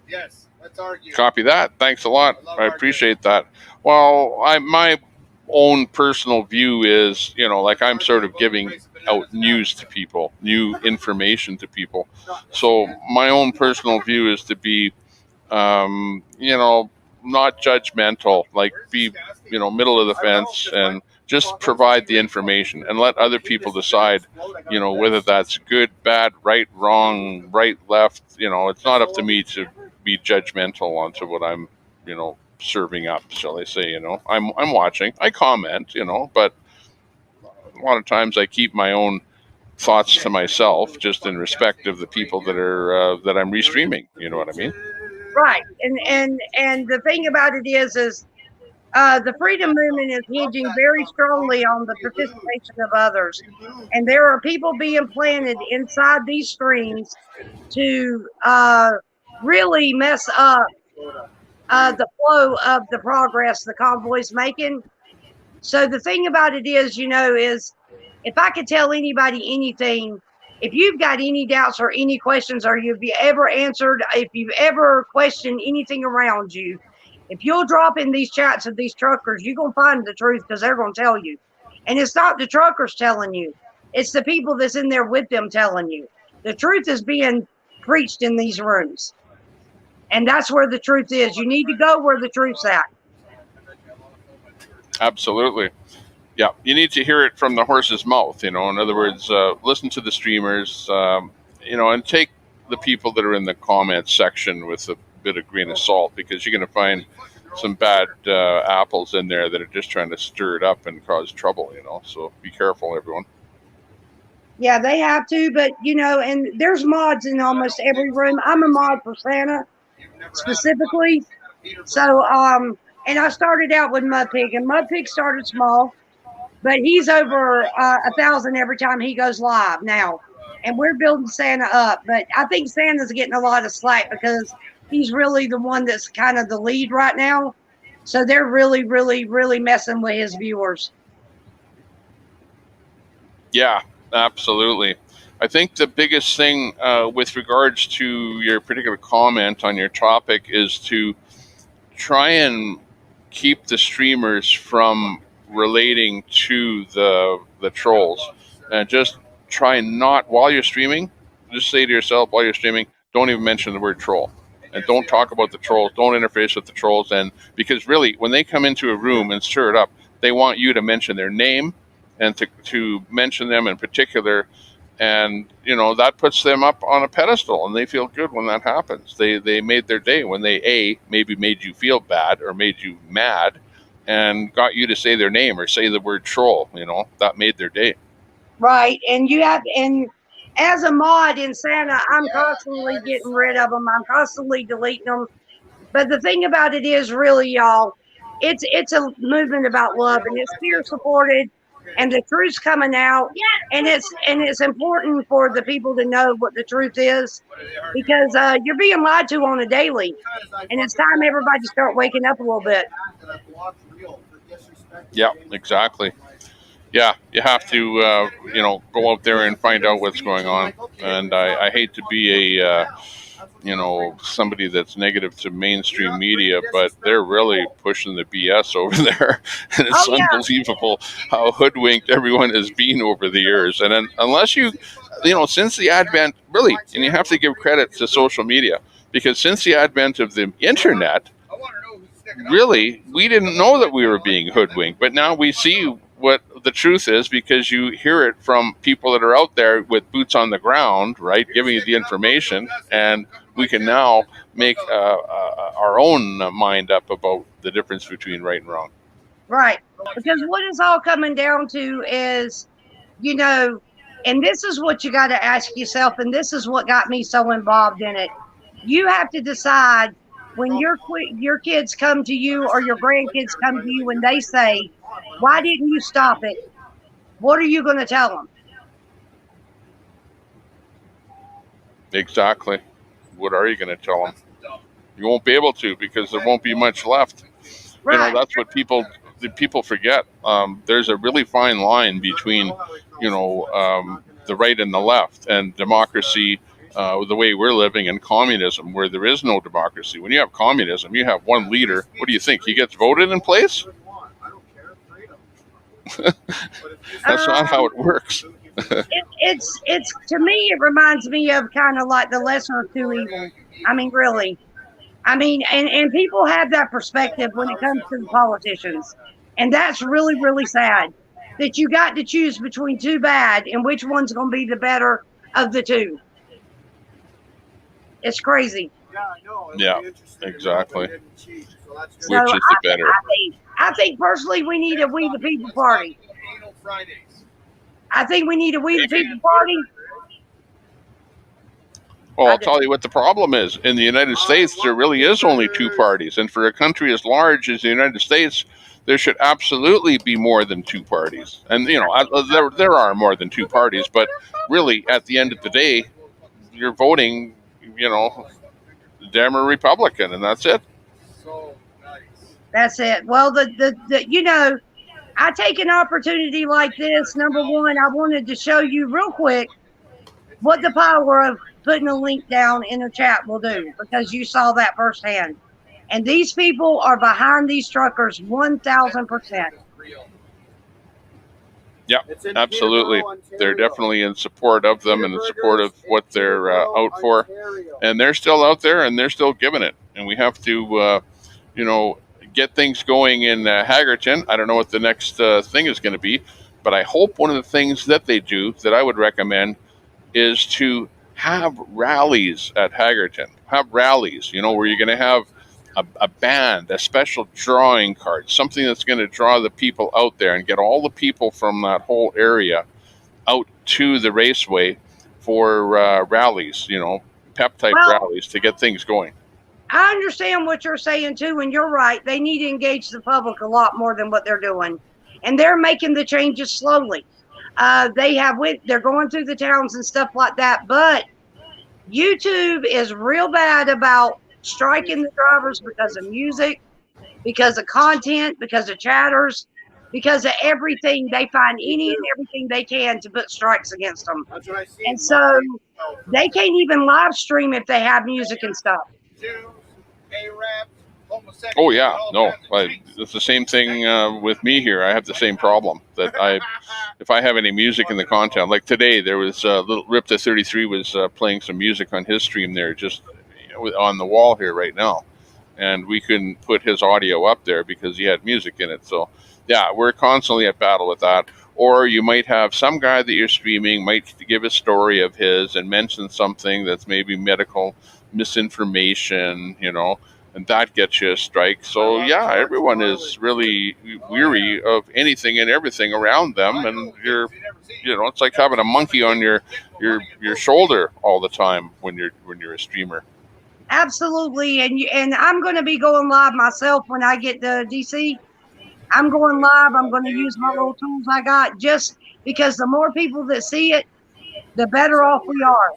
Yes, let's argue. Copy that. Thanks a lot. I appreciate that. Well, my own personal view is, like I'm sort of giving out news to people, new information to people. So my own personal view is to be, not judgmental, like be, middle of the fence and just provide the information and let other people decide, whether that's good, bad, right, wrong, right, left. It's not up to me to be judgmental onto what I'm, serving up, shall I say. I'm watching, I comment, but a lot of times I keep my own thoughts to myself, just in respect of the people that are that I'm restreaming. You know what I mean? Right. And the thing about it is the freedom movement is hinging very strongly on the participation of others. And there are people being planted inside these streams to really mess up the flow of the progress the convoy's making. So the thing about it is, is if I could tell anybody anything, if you've got any doubts or any questions, or you've ever answered, if you've ever questioned anything around you, if you'll drop in these chats of these truckers, you're going to find the truth, because they're going to tell you. And it's not the truckers telling you. It's the people that's in there with them telling you. The truth is being preached in these rooms. And that's where the truth is. You need to go where the truth's at. Absolutely. Yeah, you need to hear it from the horse's mouth. In other words, listen to the streamers, and take the people that are in the comments section with a bit of grain of salt, because you're going to find some bad apples in there that are just trying to stir it up and cause trouble. So be careful, everyone. Yeah, they have to, but and there's mods in almost every room. I'm a mod for Santa specifically. So, and I started out with Mudpig, and Mudpig started small, but he's over 1,000 every time he goes live now. And we're building Santa up, but I think Santa's getting a lot of slack because he's really the one that's kind of the lead right now. So they're really, really, really messing with his viewers. Yeah, absolutely. I think the biggest thing with regards to your particular comment on your topic is to try and keep the streamers from relating to the trolls, and just try not, while you're streaming, just say to yourself while you're streaming, don't even mention the word troll, and don't talk about the trolls, don't interface with the trolls. And because really, when they come into a room and stir it up, they want you to mention their name and to mention them in particular. And that puts them up on a pedestal, and they feel good when that happens. They made their day when they maybe made you feel bad or made you mad and got you to say their name or say the word troll. That made their day. Right. And and as a mod in Santa, I'm constantly getting rid of them. I'm constantly deleting them. But the thing about it is, really, y'all, it's a movement about love, and it's peer supported, and the truth's coming out. And it's important for the people to know what the truth is, because you're being lied to on a daily, and it's time everybody start waking up a little bit. Yeah, exactly. Yeah, you have to, go out there and find out what's going on. And I hate to be a, somebody that's negative to mainstream media, but they're really pushing the BS over there. And it's unbelievable how hoodwinked everyone has been over the years. And then, unless since the advent, really, and you have to give credit to social media, because since the advent of the internet, really, we didn't know that we were being hoodwinked, but now we see what the truth is, because you hear it from people that are out there with boots on the ground, right, giving you the information, and we can now make our own mind up about the difference between right and wrong. Right, because what it's all coming down to is, and this is what you got to ask yourself, and this is what got me so involved in it. You have to decide, when your kids come to you or your grandkids come to you and they say, why didn't you stop it? What are you going to tell them? Exactly. What are you going to tell them? You won't be able to, because there won't be much left. Right. That's what people the people forget. There's a really fine line between, the right and the left, and democracy, the way we're living, and communism, where there is no democracy. When you have communism, you have one leader. What do you think? He gets voted in place? That's not how it works. It's to me, it reminds me of kind of like the lesser of two evils. I mean, really. I mean, and people have that perspective when it comes to the politicians. And that's really, really sad that you got to choose between two bad and which one's going to be the better of the two. It's crazy. Yeah, exactly. So Which is the better? I think personally we need a We the People party. I think we need a We the People party. Well, I'll tell you what the problem is. In the United States, there really is only two parties. And for a country as large as the United States, there should absolutely be more than two parties. And, there are more than two parties. But really, at the end of the day, you're voting, Dem or Republican, and that's it. That's it. Well, I take an opportunity like this. Number one, I wanted to show you real quick what the power of putting a link down in the chat will do, because you saw that firsthand. And these people are behind these truckers 1,000%. Yeah, absolutely. They're definitely in support of them and in support of what they're out for. And they're still out there and they're still giving it. And we have to, get things going in Hagerton. I don't know what the next thing is going to be, but I hope one of the things that they do that I would recommend is to have rallies at Hagerton. Have rallies, where you're going to have a band, a special drawing card, something that's going to draw the people out there and get all the people from that whole area out to the raceway for rallies, pep-type rallies to get things going. I understand what you're saying too, and you're right. They need to engage the public a lot more than what they're doing. And they're making the changes slowly. They're going through the towns and stuff like that, but YouTube is real bad about striking the drivers because of music, because of content, because of chatters, because of everything. They find any and everything they can to put strikes against them. And so they can't even live stream if they have music and stuff. Oh yeah, no, it's the same thing with me here. I have the same problem that if I have any music in the content, like today, there was little Ripta 33 was playing some music on his stream there, just on the wall here right now, and we couldn't put his audio up there because he had music in it. So yeah, we're constantly at battle with that. Or you might have some guy that you're streaming might give a story of his and mention something that's maybe medical misinformation, and that gets you a strike. So yeah, everyone is really weary of anything and everything around them, and it's like having a monkey on your shoulder all the time when you're a streamer. Absolutely, and I'm going to be going live myself when I get to DC. I'm going live. I'm going to use my little tools I got, just because the more people that see it, the better off we are.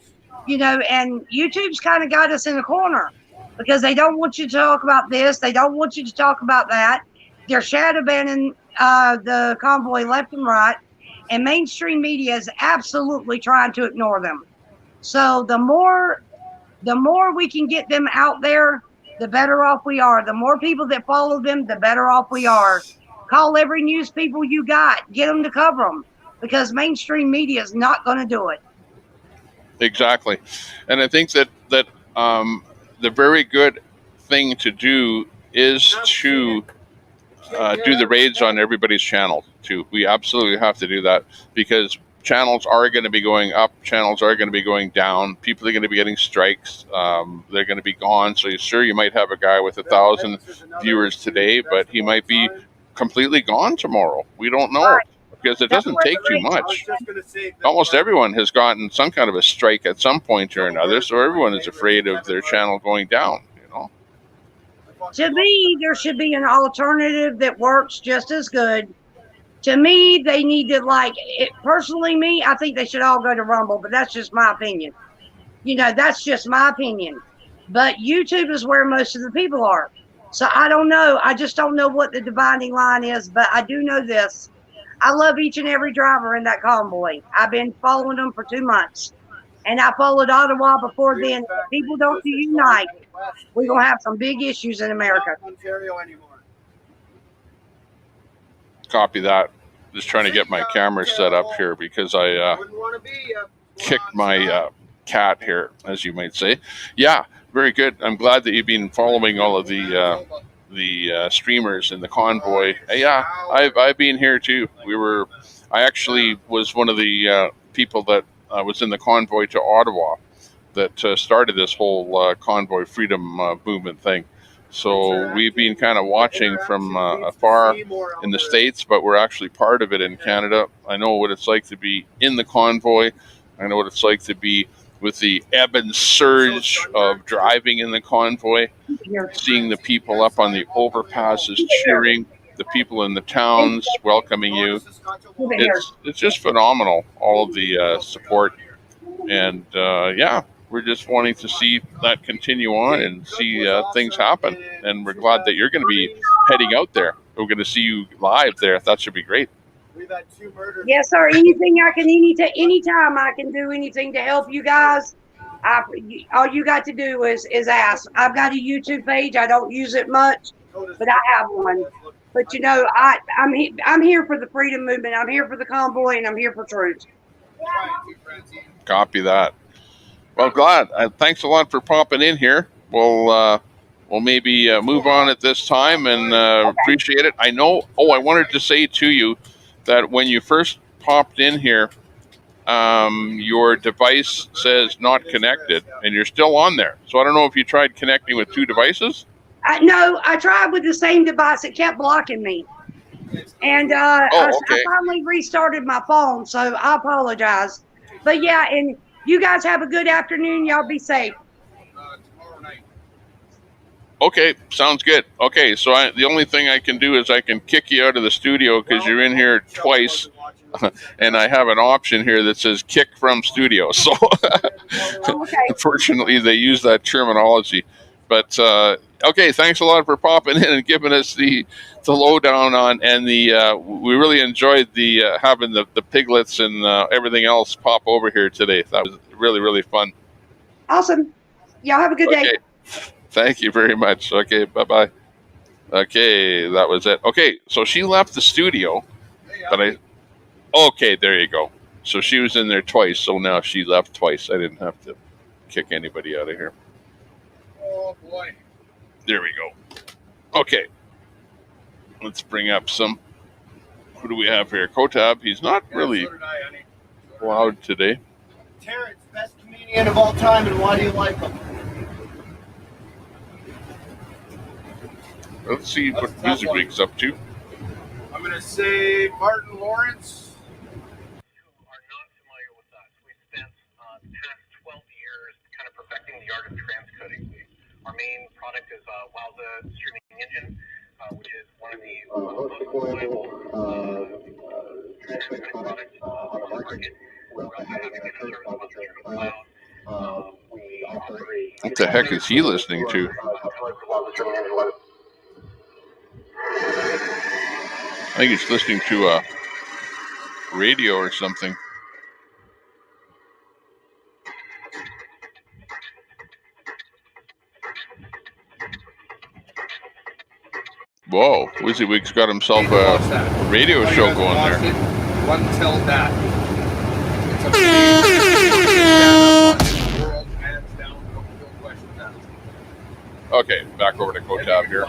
And YouTube's kind of got us in a corner because they don't want you to talk about this. They don't want you to talk about that. They're shadow banning the Convoy left and right, and mainstream media is absolutely trying to ignore them. So the more we can get them out there, the better off we are. The more people that follow them, the better off we are. Call every news people you got. Get them to cover them, because mainstream media is not going to do it. Exactly. And I think that the very good thing to do is to do the raids on everybody's channel too. We absolutely have to do that, because channels are going to be going up, channels are going to be going down, people are going to be getting strikes, they're going to be gone. So you might have a guy with 1,000 viewers today, but he might be completely gone tomorrow. We don't know, because it doesn't take too much. Almost everyone has gotten some kind of a strike at some point or another, so everyone is afraid of their channel going down. To me, there should be an alternative that works just as good. To me, they need to, personally, I think they should all go to Rumble, but that's just my opinion. That's just my opinion. But YouTube is where most of the people are. So I don't know. I just don't know what the dividing line is, but I do know this. I love each and every driver in that convoy. I've been following them for 2 months. And I followed Ottawa before then. If people don't unite, we're going to have some big issues in America. Ontario anymore. Copy that. Just trying to get my camera set up here because I kicked my cat here, as you might say. Yeah, very good. I'm glad that you've been following all of the streamers in the convoy. Yeah, I've been here too. I actually was one of the people that was in the convoy to Ottawa that started this whole convoy freedom movement thing. So we've been kind of watching from afar in the States, but we're actually part of it in Canada. I know what it's like to be in the convoy. I know what it's like to be with the ebb and surge of driving in the convoy, seeing the people up on the overpasses cheering, the people in the towns welcoming you. It's just phenomenal, all of the support. And yeah, we're just wanting to see that continue on and see things happen. And we're glad that you're going to be heading out there. We're going to see you live there. That should be great. We've had 2 murders. Yes, sir. Anything I can, anytime I can do anything to help you guys. All you got to do is ask. I've got a YouTube page. I don't use it much, but I have one. But you know, I'm here for the freedom movement. I'm here for the convoy, and I'm here for truth. Copy that. Well, glad. Thanks a lot for popping in here. We'll maybe move on at this time and appreciate it. I know. Oh, I wanted to say to you that when you first popped in here, your device says not connected, and you're still on there. So I don't know if you tried connecting with 2 devices. No, I tried with the same device. It kept blocking me. And I finally restarted my phone, so I apologize. But yeah, and you guys have a good afternoon. Y'all be safe. Tomorrow night. Okay, sounds good. Okay, so the only thing I can do is I can kick you out of the studio because you're in here twice, and I have an option here that says kick from studio. So unfortunately, they use that terminology. But okay, thanks a lot for popping in and giving us the lowdown on, and we really enjoyed the having the piglets and everything else pop over here today. That was really, really fun. Awesome. Y'all have a good day. Thank you very much. Okay, bye-bye. Okay, that was it. Okay, so she left the studio, but okay, there you go. So she was in there twice, so now she left twice. I didn't have to kick anybody out of here. Oh, boy. There we go. Okay. Let's bring up some. Who do we have here? Kotab. He's not really loud today. Terrence, best comedian of all time, and why do you like him? Let's see what Music Week's up to. I'm going to say Martin Lawrence. The art of transcoding. Our main product is Wowza streaming engine, which is one of the most reliable transcoding products on the market. We also have a service called the Streaming Cloud. We operate. What the heck is he listening to? I think he's listening to a radio or something. Whoa, WYSIWYG's got himself a radio show going there. One Till That. It's a world, hands down, no question asked. Okay, back over to Kotab here.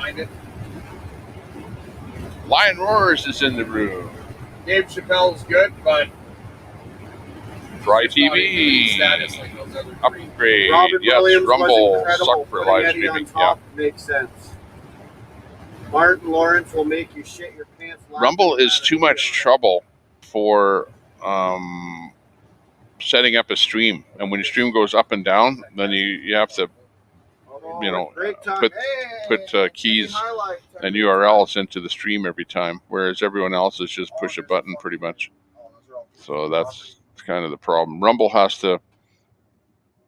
Lion Roars is in the room. Dave Chappelle's good, but Fry TV upgrade. Robin Yes, Williams Rumble was sucked for live streaming. Yeah. Makes sense. Martin Lawrence will make you shit your pants. Rumble is too much trouble for setting up a stream, and when your stream goes up and down, then you have to put keys and URLs into the stream every time, whereas everyone else is just push a button pretty much. So that's kind of the problem. Rumble has to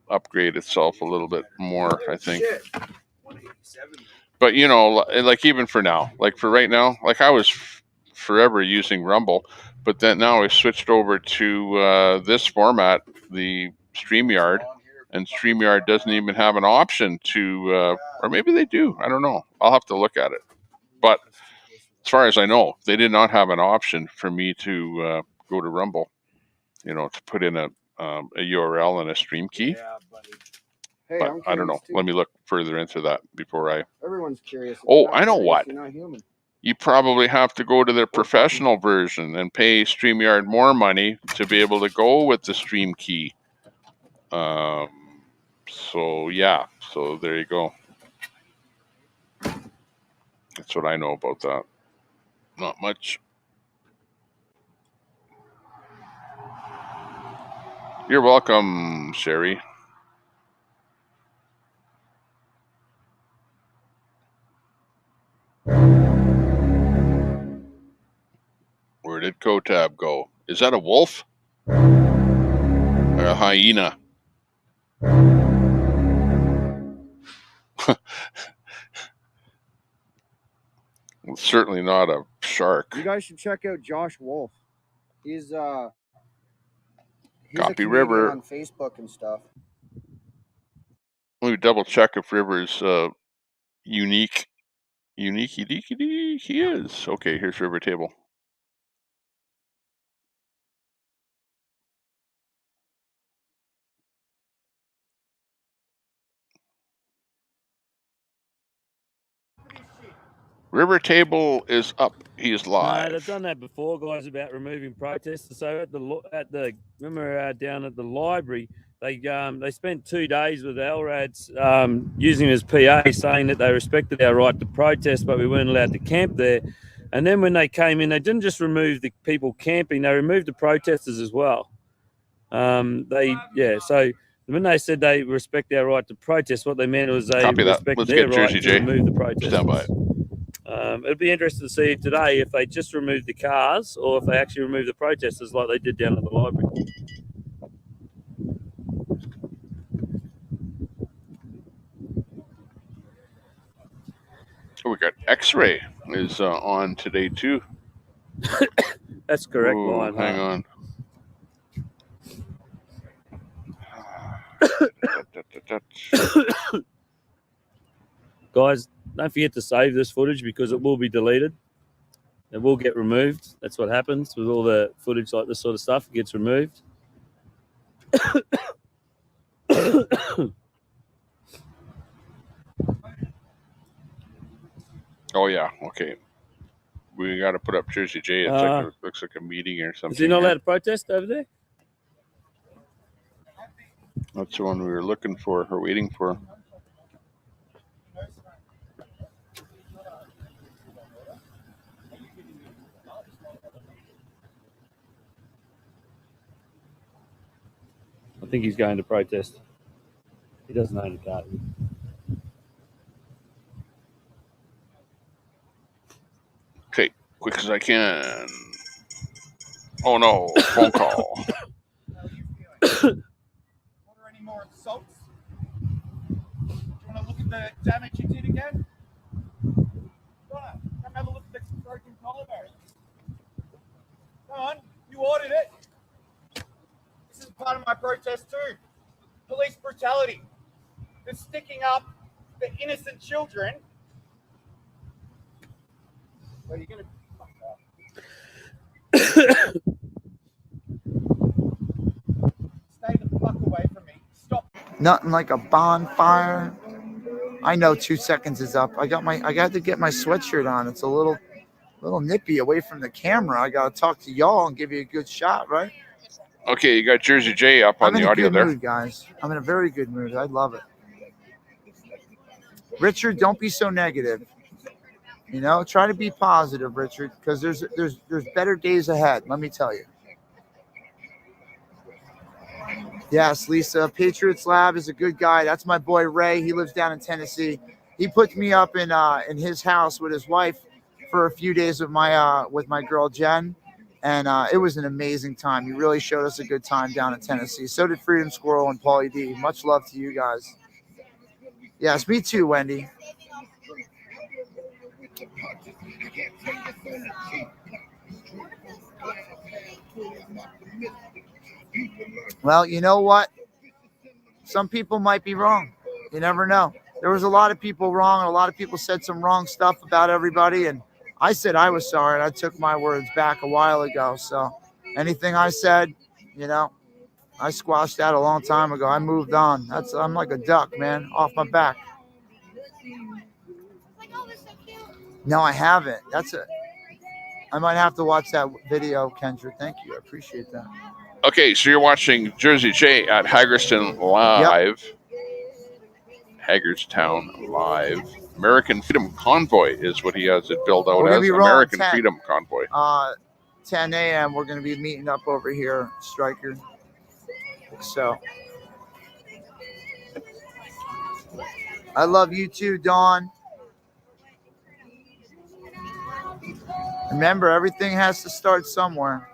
upgrade itself a little bit more, I think. But you know, like even for now, like for right now, like I was forever using Rumble, but then now I switched over to this format, the StreamYard, and StreamYard doesn't even have an option to, or maybe they do. I don't know. I'll have to look at it. But as far as I know, they did not have an option for me to go to Rumble, you know, to put in a URL and a stream key. Hey, But I'm I don't know. curious too. Let me look further into that before I. Everyone's curious. If Oh, you're not I know curious, what. You're not human. You probably have to go to their professional version and pay StreamYard more money to be able to go with the stream key. So yeah, so there you go. That's what I know about that. Not much. You're welcome, Sherry. Where did Kotab go? Is that a wolf? Or a hyena? Certainly not a shark. You guys should check out Josh Wolf. He's a Copy comedian River. on Facebook and stuff. Let me double check if River's unique. He is. Okay, here's River Table. River Table is up. He is live. No, they've done that before, guys, about removing protesters. So at the remember down at the library, they spent 2 days with LRADs using him as PA, saying that they respected our right to protest, but we weren't allowed to camp there. And then when they came in, they didn't just remove the people camping; they removed the protesters as well. So when they said they respect our right to protest, what they meant was they respect their right to remove the protesters. Stand by. It'd be interesting to see today if they just remove the cars or if they actually remove the protesters like they did down at the library. Oh, we got X-Ray is on today too. That's correct, Ooh, Lion. hang on. Guys, don't forget to save this footage because it will be deleted. It will get removed. That's what happens with all the footage like this sort of stuff. It gets removed. Oh yeah, okay. We got to put up Jersey J. It looks like a meeting or something. Is he not allowed to protest over there? That's the one we were looking for or waiting for. I think he's going to protest. He doesn't own a car. Okay, quick as I can. Oh no, phone call. Order any more salts? Do you want to look at the damage you did again? Come have a look at the broken collarbone. Come on, you ordered it. This is part of my protest too. Police brutality. They're sticking up for innocent children. Well, you're gonna fuck up. Stay the fuck away from me. Stop. Nothing like a bonfire. I know 2 seconds is up. I got to get my sweatshirt on. It's a little nippy away from the camera. I got to talk to y'all and give you a good shot, right? Okay, you got Jersey J up on the audio there. I'm in a good mood, guys. I'm in a very good mood. I love it. Richard, don't be so negative. You know, try to be positive, Richard, because there's better days ahead. Let me tell you. Yes, Lisa. Patriots Lab is a good guy. That's my boy Ray. He lives down in Tennessee. He put me up in his house with his wife for a few days with my girl Jen, and it was an amazing time. He really showed us a good time down in Tennessee. So did Freedom Squirrel and Paulie D. Much love to you guys. Yes, me too, Wendy. Well, you know what? Some people might be wrong. You never know. There was a lot of people wrong, and a lot of people said some wrong stuff about everybody. And I said I was sorry, and I took my words back a while ago. So anything I said, you know, I squashed that a long time ago. I moved on. I'm like a duck, man, off my back. No, I haven't. I might have to watch that video, Kendra. Thank you. I appreciate that. Okay, so you're watching Jersey Jay at Hagerstown Live. Yep. Hagerstown Live. American Freedom Convoy is what he has it billed out as. American Freedom Convoy. 10 a.m. We're going to be meeting up over here, Stryker. So I love you too, Dawn. Remember, everything has to start somewhere.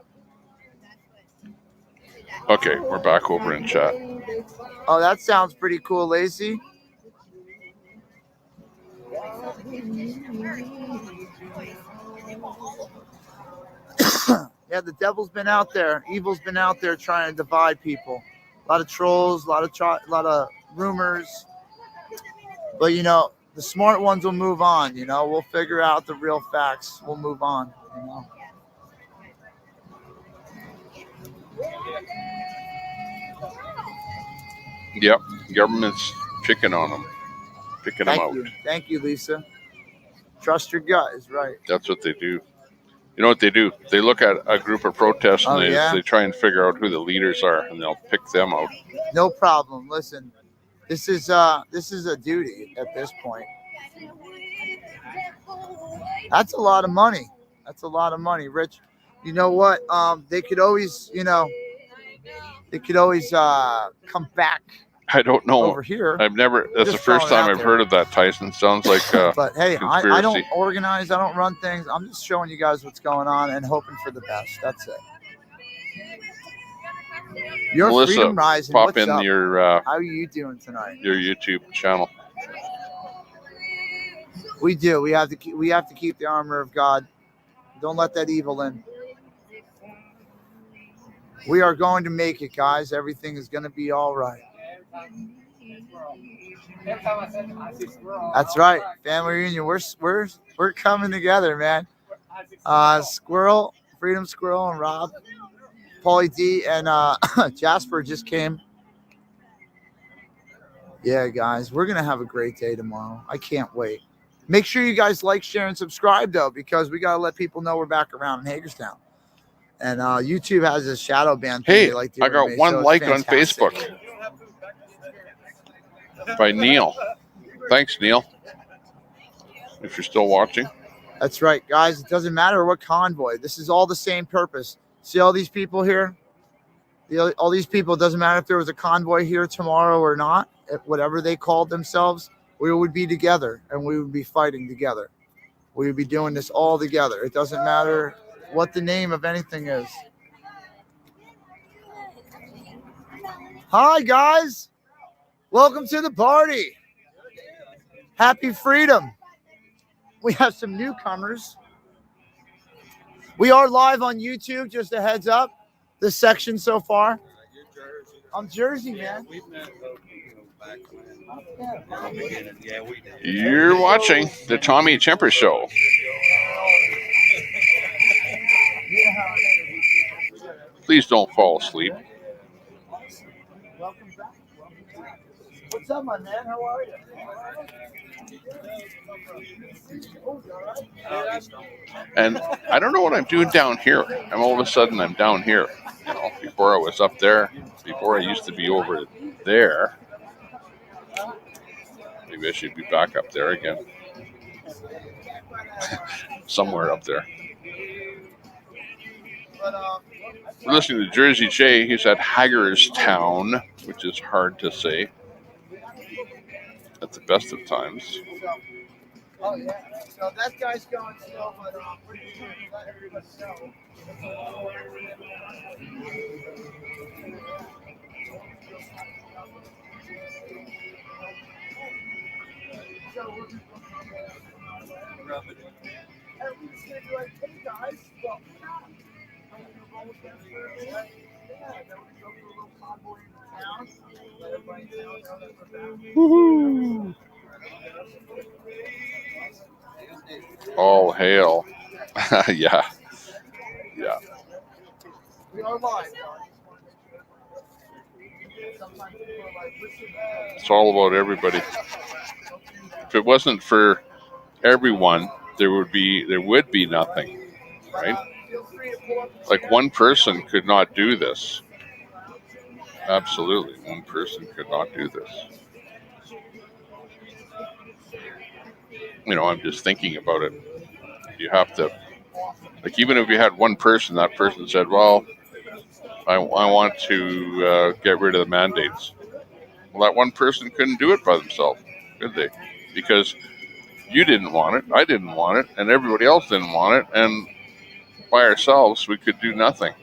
Okay, we're back over in chat. Oh, that sounds pretty cool, Lacey. Yeah, the devil's been out there. Evil's been out there trying to divide people. A lot of trolls, a lot of rumors. But, you know, the smart ones will move on. You know, we'll figure out the real facts. We'll move on, you know. Yep, government's picking on them, picking them out. Thank you, Lisa. Trust your gut is right. That's what they do. You know what they do? They look at a group of protests and they try and figure out who the leaders are, and they'll pick them out. No problem. Listen, this is a duty at this point. That's a lot of money. That's a lot of money, Rich. You know what? They could always, come back. I don't know. Over here. I've never. That's the first time I've heard of that, Tyson. Sounds like but hey, I don't organize. I don't run things. I'm just showing you guys what's going on and hoping for the best. That's it. Your Melissa, Freedom Rising. pop What's in up? your. How are you doing tonight? Your YouTube channel. We do. We have to keep the armor of God. Don't let that evil in. We are going to make it, guys. Everything is going to be all right. That's right. Family reunion. We're coming together, man. Squirrel, Freedom Squirrel, and Rob, Paulie D, and Jasper just came. Yeah, guys, we're gonna have a great day tomorrow. I can't wait. Make sure you guys like, share, and subscribe though, because we gotta let people know we're back around in Hagerstown. And YouTube has a shadow ban thing. Hey, they like to I got me, one so like on Facebook by Neil. Thanks, Neil. If you're still watching. That's right, guys. It doesn't matter what convoy. This is all the same purpose. See all these people here? All these people, it doesn't matter if there was a convoy here tomorrow or not. Whatever they called themselves, we would be together and we would be fighting together. We would be doing this all together. It doesn't matter what the name of anything is. Hi, guys. Welcome to the party. Happy freedom. We have some newcomers. We are live on YouTube, just a heads up. This section so far. I'm Jersey, man. You're watching the Tommy Chemper Show. Please don't fall asleep. Welcome back. What's up, my man? How are you? And I don't know what I'm doing down here. I'm all of a sudden I'm down here. You know, before I was up there, before I used to be over there. Maybe I should be back up there again. Somewhere up there. We're listening to Jersey Jay. He's at Hagerstown, which is hard to say at the best of times. Oh, yeah. So that guy's going slow, but pretty soon let everybody know. And we're just going to be like, hey, guys, welcome back. Woohoo! All hail. Yeah. Yeah. It's all about everybody. If it wasn't for everyone, there would be nothing, right? Like one person could not do this. Absolutely, one person could not do this. You know, I'm just thinking about it. You have to, like, even if you had one person, that person said, well, I want to get rid of the mandates. Well, that one person couldn't do it by themselves, could they? Because you didn't want it, I didn't want it, and everybody else didn't want it, and by ourselves, we could do nothing.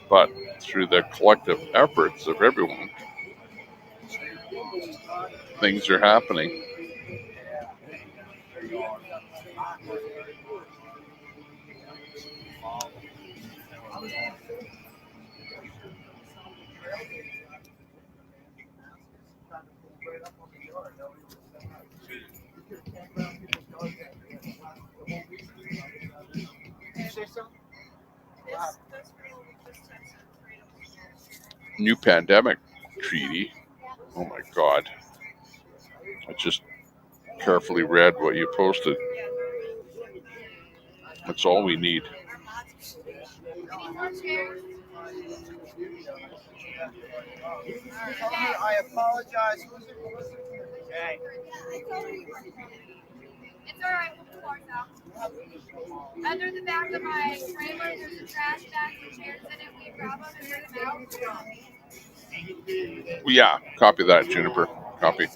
But through the collective efforts of everyone, things are happening. New pandemic treaty. Oh my God. I just carefully read what you posted. That's all we need. I apologize. Okay. It's all right. We'll pull ours out. Under the back of my trailer, there's a trash bag with chairs in it. We grab them and bring them out. Well, yeah, copy that, Juniper. Copy.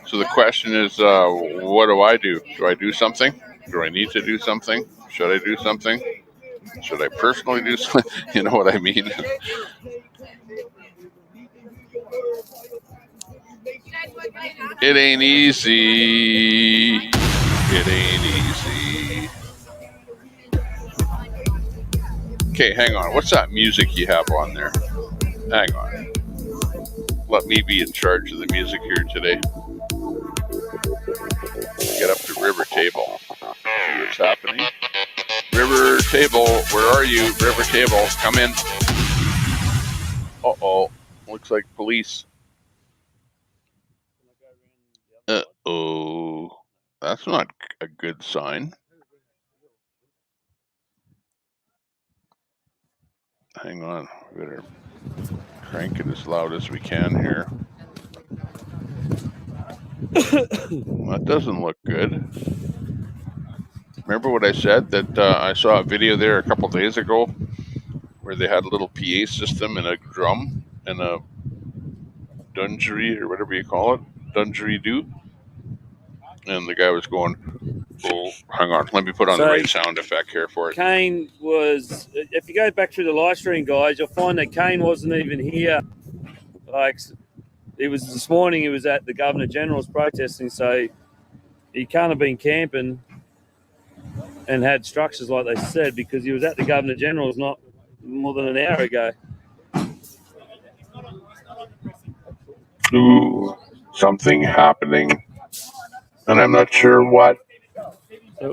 So the question is, what do I do? Do I do something? Do I need to do something? Should I do something? Should I personally do something? You know what I mean? It ain't easy. It ain't easy. Okay, hang on. What's that music you have on there? Hang on. Let me be in charge of the music here today. Get up to River Table. See what's happening. River Table, where are you? River Table, come in. Uh-oh. Looks like police. Uh-oh. That's not a good sign. Hang on. We better crank it as loud as we can here. That doesn't look good. Remember what I said? That I saw a video there a couple days ago where they had a little PA system and a drum and a dungery or whatever you call it. Dungery-doo. And the guy was going, oh, hang on, let me put on the right sound effect here for it. Kane was, if you go back through the live stream, guys, you'll find that Kane wasn't even here. Like, it was this morning, he was at the Governor General's protesting, so he can't have been camping and had structures like they said, because he was at the Governor General's not more than an hour ago. Ooh, something happening. And I'm not sure what.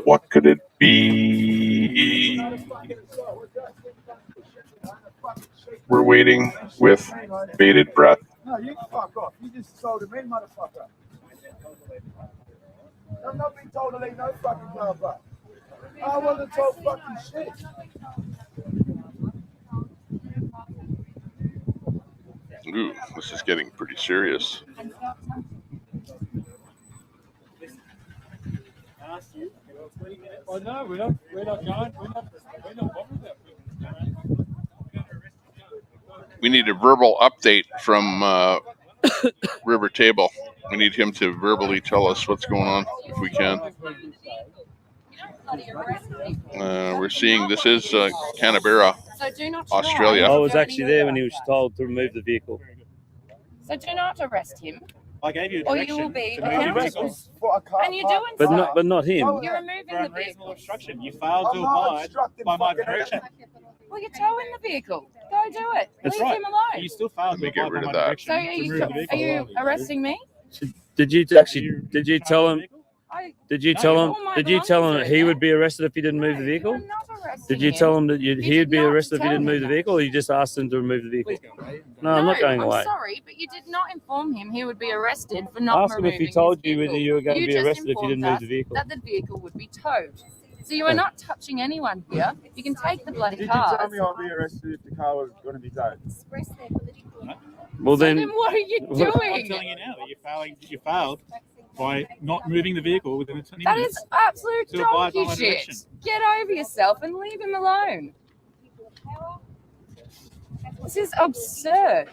What could it be? We're waiting with bated breath. No, you can fuck off. You just sold him in, motherfucker. I'm not being told to leave no fucking car back. I wasn't told fucking shit. Ooh, this is getting pretty serious. Oh no, we're not going. We're not bothered that. We need a verbal update from River Table. We need him to verbally tell us what's going on, if we can. We're seeing this is Canberra, Australia. I was actually there when he was told to remove the vehicle. So do not arrest him. I gave you a Or direction you will be to move the accountable. vehicle. And you're doing But so. not him. You're removing For the unreasonable vehicle. obstruction. You failed to abide by my direction. Well, you're towing the vehicle. Go do it. That's Leave right. him alone. You still failed to Let me get abide rid by of my that. direction. So are you arresting me? Did you tell him? Did you tell him? Did you tell him that he would be arrested if he didn't move the vehicle? Did you tell him that he would be arrested if he didn't move the vehicle, or you just asked him to remove the vehicle? No, I'm not going away. I'm sorry, but you did not inform him he would be arrested for not Ask him removing if he told his you whether vehicle. you were going to be just arrested if you didn't move informed the us vehicle. that the vehicle would be towed. So you are not touching anyone here. You can take the bloody Did car. you tell me I'll be arrested if the car was going to be towed? Well, So then what are you I'm doing? telling you now that you failed by not moving the vehicle within the 20 That minutes. is absolute to abide by donkey my shit. direction. Get over yourself and leave him alone. This is absurd.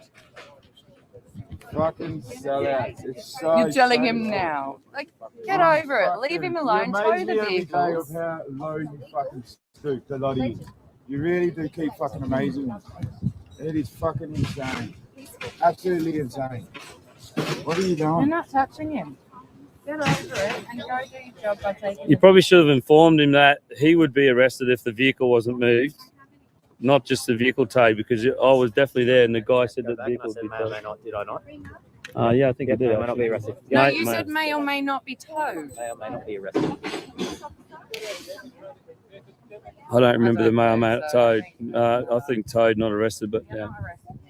Fucking sellouts. It's so You're telling him shameful. now. Like, get over it. Leave him alone. You Tow amaze the me every day of vehicles. how low you fucking stoop, the lot of you. You really do keep fucking amazing me. It is fucking insane. Absolutely insane. What are you You're doing? not touching him. Get over it and go do your job by taking You probably should have informed him that he would be arrested if the vehicle wasn't moved, not just the vehicle towed, because I was definitely there and the guy said that the vehicle would be towed. Did I not? Yeah, I think I did. May not be arrested. No, you said may or may not be towed. May or may not be arrested. I don't remember the mail man towed. I think towed, not arrested, but yeah.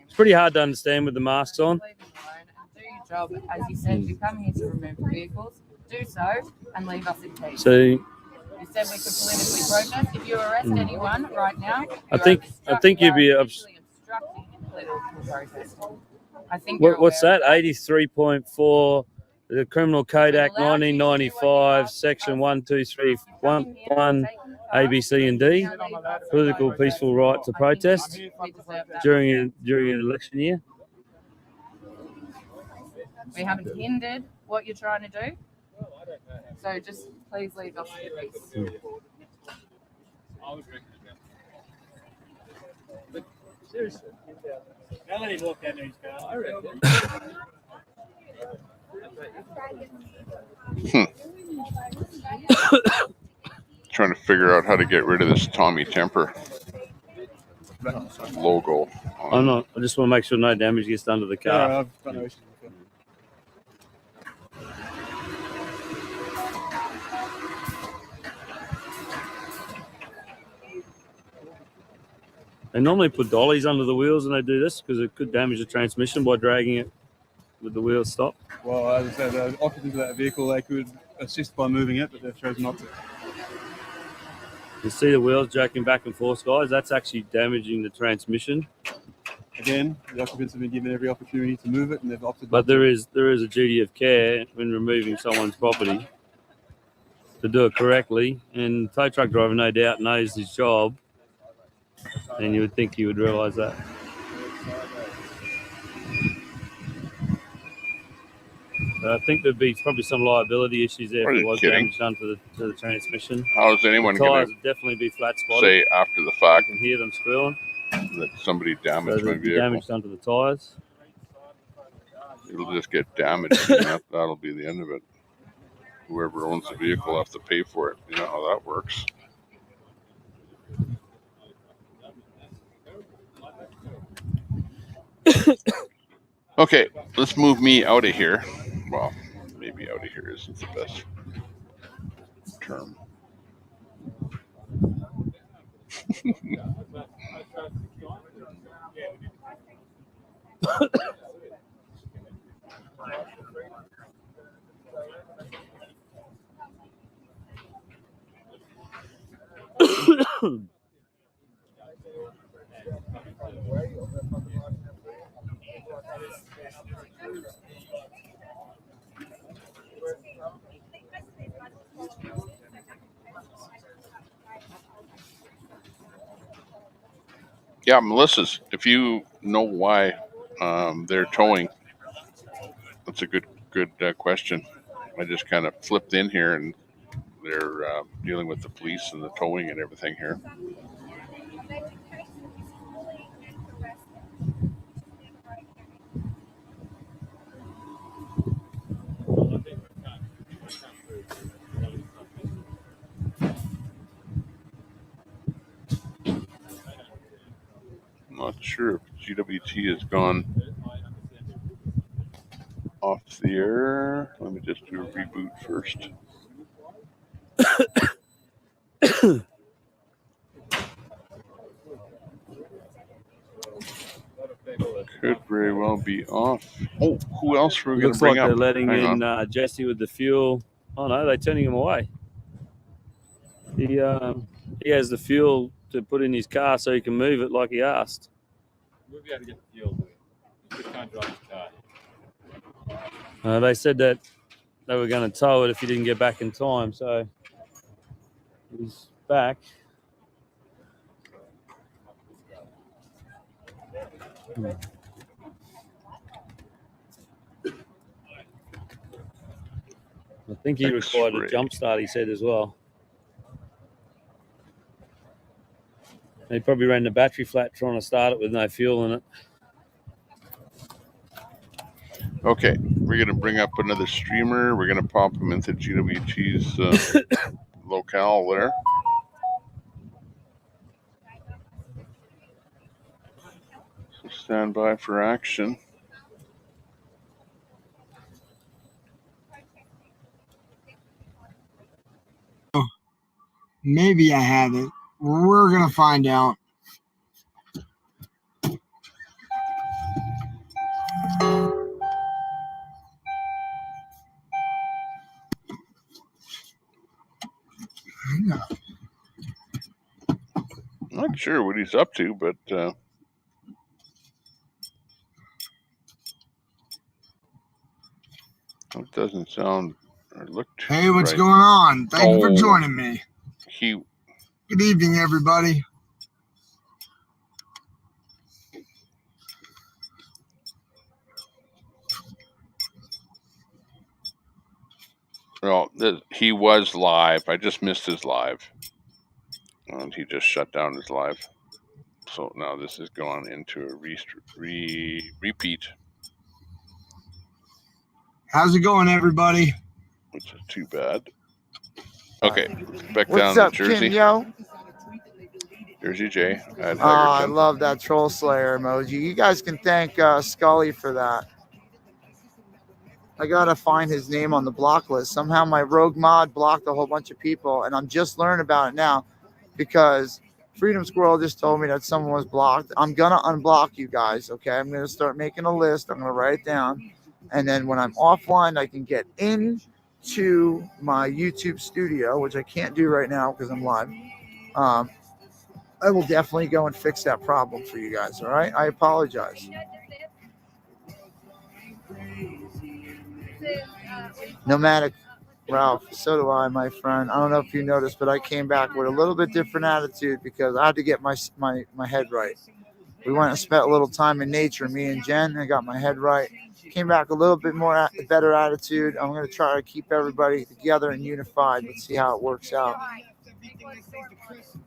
It's pretty hard to understand with the masks on. Do your job. As you said, you come here to remove the vehicles. Do so and leave us in peace. So You said we could politically protest. If you arrest anyone right now, I think you'd be obstructing political protest. I think you're what's aware that? 83.4, the Criminal Code Act 1995, Section 123.1, A, B, C, and D. Political peaceful right to protest during an election year. we haven't hindered what you're trying to do. So just please leave us in peace. But seriously, don't let him walk down there his car. I reckon. Trying to figure out how to get rid of this Tommy Temper logo. I'm not. I just want to make sure no damage gets done to the car. Yeah, I've got no issues with it. They normally put dollies under the wheels when they do this because it could damage the transmission by dragging it with the wheels stopped. Well, as I said, the occupants of that vehicle, they could assist by moving it, but they've chosen not to. You see the wheels jacking back and forth, guys. That's actually damaging the transmission. Again, the occupants have been given every opportunity to move it, and they've opted. But there is a duty of care when removing someone's property to do it correctly. And the tow truck driver, no doubt, knows his job. And you would think he would realise that. But I think there'd be probably some liability issues there Are if you there was kidding? damage done to the transmission. How is anyone the going tyres to would definitely be flat spotted. say after the fact You can hear them squealing. that somebody So damaged my there'd be vehicle? damage done to the tyres. It'll just get damaged, and that'll be the end of it. Whoever owns the vehicle will have to pay for it. You know how that works. Okay, let's move me out of here. Well, maybe out of here isn't the best term. Yeah, Melissa's. If you know why they're towing, that's a good question. I just kind of flipped in here, and they're dealing with the police and the towing and everything here. Not sure if GWT has gone off the air. Let me just do a reboot first. Could very well be off. Oh, who else were we going to Looks bring like up? they're letting Hang in Jesse with the fuel. Oh no, they're turning him away. He has the fuel to put in his car so he can move it like he asked. We'll be able to get the fuel. We can't drive his car. They said that they were going to tow it if he didn't get back in time, so he's back. I think he required a jump start, he said as well. He probably ran the battery flat trying to start it with no fuel in it. Okay, we're going to bring up another streamer. We're going to pop him into GWT's locale there. So stand by for action. Maybe I have it. We're going to find out. Not sure what he's up to, but it doesn't sound or look too Hey, what's right. going on? Thank you for joining me. Good evening, everybody. Well, he was live. I just missed his live. And he just shut down his live. So now this is going into a repeat. How's it going, everybody? Which is too bad. Okay, back What's down up, to Jersey. Kim, yo? Jersey J. I love that Troll Slayer emoji. You guys can thank Scully for that. I gotta find his name on the block list. Somehow my rogue mod blocked a whole bunch of people, and I'm just learning about it now because Freedom Squirrel just told me that someone was blocked. I'm gonna unblock you guys, okay? I'm gonna start making a list. I'm gonna write it down, and then when I'm offline, I can get into my YouTube studio, which I can't do right now because I'm live. I will definitely go and fix that problem for you guys, all right? I apologize. Nomadic Ralph, so do I, my friend. I don't know if you noticed, but I came back with a little bit different attitude because I had to get my head right. We went and spent a little time in nature, me and Jen. I got my head right. Came back a little bit more better attitude. I'm going to try to keep everybody together and unified. Let's see how it works out.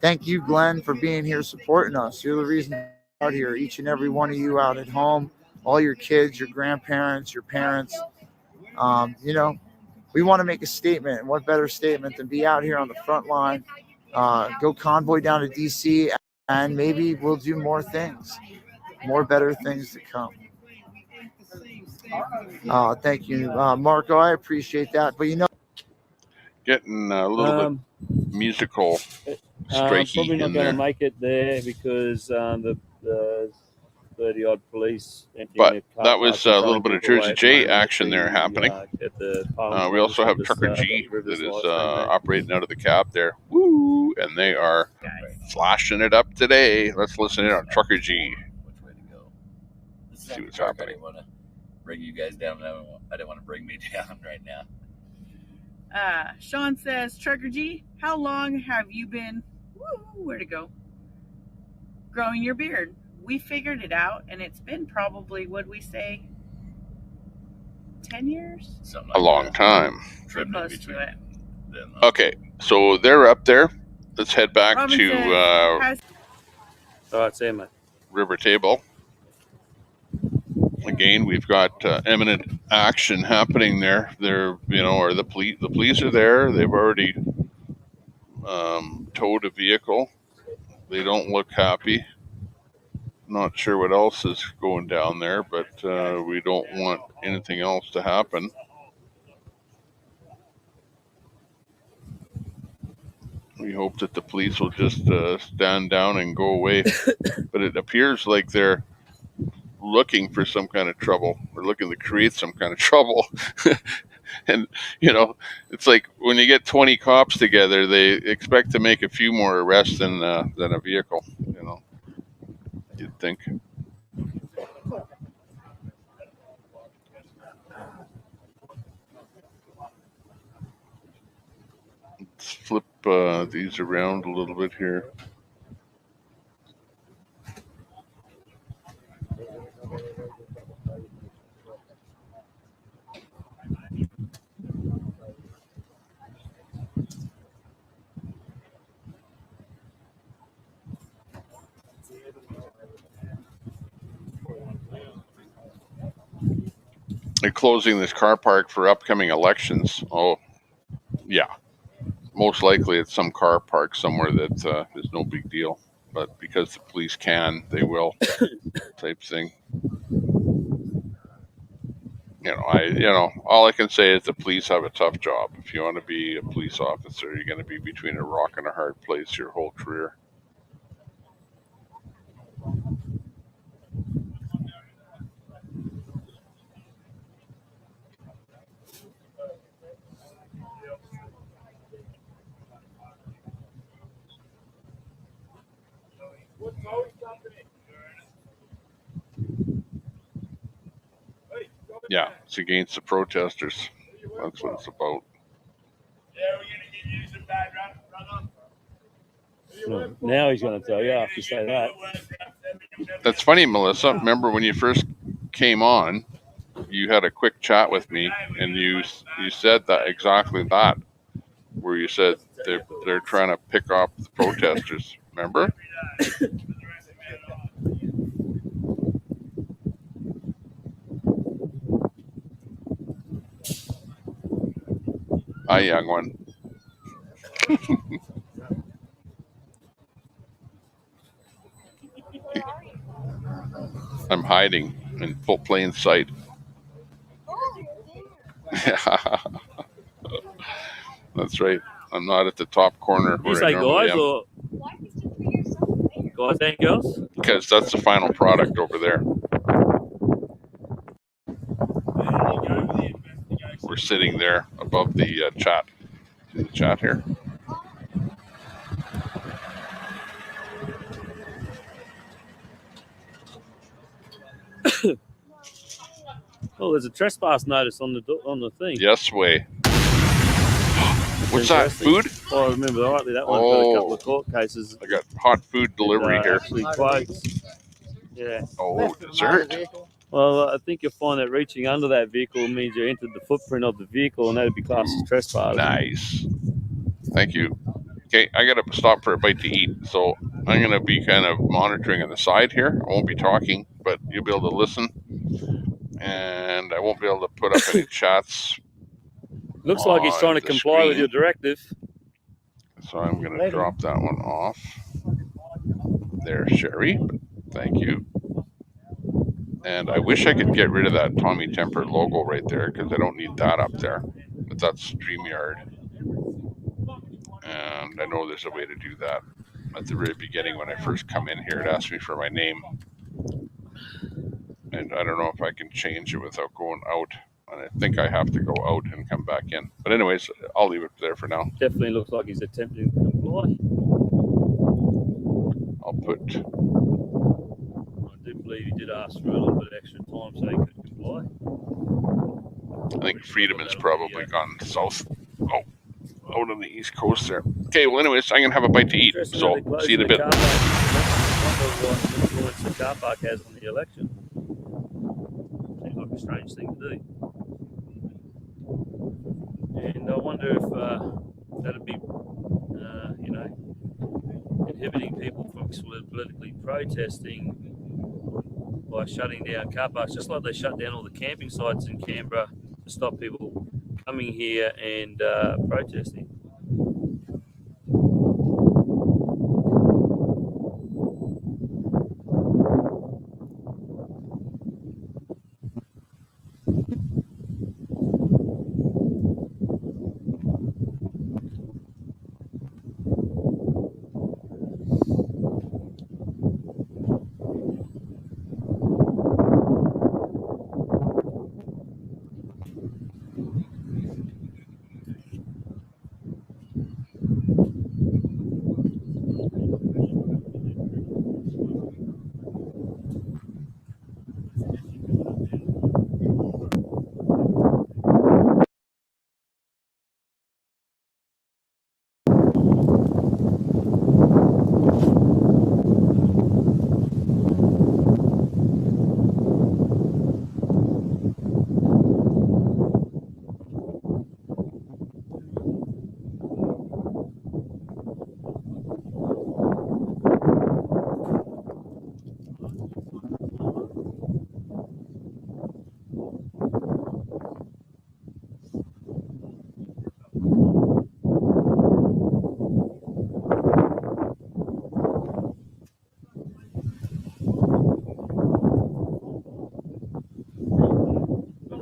Thank you, Glenn, for being here supporting us. You're the reason we're out here. Each and every one of you out at home, all your kids, your grandparents, your parents. We want to make a statement, and what better statement than be out here on the front line, go convoy down to DC, and maybe we'll do more things, more better things to come. Thank you, Marco. I appreciate that. But getting a little bit musical, strikey probably not in going there. to make it there because the 30-odd police emptying But their car that was parks and a little throwing bit of people away Jersey at the J moment at action there happening. at the Parliament We also have with Trucker this, G Rivers that is live stream there. operating out of the cab there. Woo! And they are flashing it up today. Let's listen in on Trucker G. See what's happening. I didn't want to bring you guys down. I didn't want to bring me down right now. Sean says, Trucker G, how long have you been, where to go, growing your beard? We figured it out, and it's been probably, what'd we say, 10 years? Something A long time. Pretty close to it. Okay, so they're up there. Let's head back Robin to says, all right, see you, mate. River Table. Again, we've got imminent action happening there. They're, or the police are there. They've already towed a vehicle. They don't look happy. Not sure what else is going down there, but we don't want anything else to happen. We hope that the police will just stand down and go away. But it appears like they're looking for some kind of trouble, or looking to create some kind of trouble. And, you know, it's like when you get 20 cops together, they expect to make a few more arrests than a vehicle, you know, you'd think. Let's flip these around a little bit here. They're closing this car park for upcoming elections. Oh, yeah. Most likely it's some car park somewhere that is no big deal. But because the police can, they will, type thing. All I can say is the police have a tough job. If you want to be a police officer, you're going to be between a rock and a hard place your whole career. Yeah, it's against the protesters. That's what it's about. Now he's going to tell you after you say that. That's funny, Melissa. Remember when you first came on, you had a quick chat with me, and you said that exactly that, where you said they're trying to pick off the protesters. Remember? Hi, young one. I'm hiding in full plain sight. That's right. I'm not at the top corner You where say I normally guys am. or guys and girls? Because that's the final product over there. We're sitting there above the chat. See the chat here? Oh, there's a trespass notice on the thing. Yes, way. What's that? Food? Oh, I remember rightly. That one's got a couple of court cases. I got hot food delivery here. Actually, quotes. Yeah. Oh, dessert. Well, I think you'll find that reaching under that vehicle means you entered the footprint of the vehicle, and that would be classed as trespass. Nice. Thank you. Okay, I got to stop for a bite to eat, so I'm going to be kind of monitoring on the side here. I won't be talking, but you'll be able to listen, and I won't be able to put up any chats. Looks like he's trying to comply with your directive. So I'm going to drop that one off. There, Sherry. Thank you. And I wish I could get rid of that Tommy Temper logo right there, because I don't need that up there. But that's StreamYard. And I know there's a way to do that. At the very beginning, when I first come in here, it asked me for my name. And I don't know if I can change it without going out. And I think I have to go out and come back in. But anyways, I'll leave it there for now. Definitely looks like he's attempting to comply. I'll put... I do believe he did ask for a little bit of extra time so he could comply. I think Freedom has probably gone south. Oh, out on the east coast there. Okay, well anyways, I'm going to have a bite to eat. So, see you in a bit. I wonder what influence the car park has on the election. Seems like a strange thing to do. And I wonder if that'd be, inhibiting people from politically protesting by shutting down car parks, just like they shut down all the camping sites in Canberra to stop people coming here and protesting.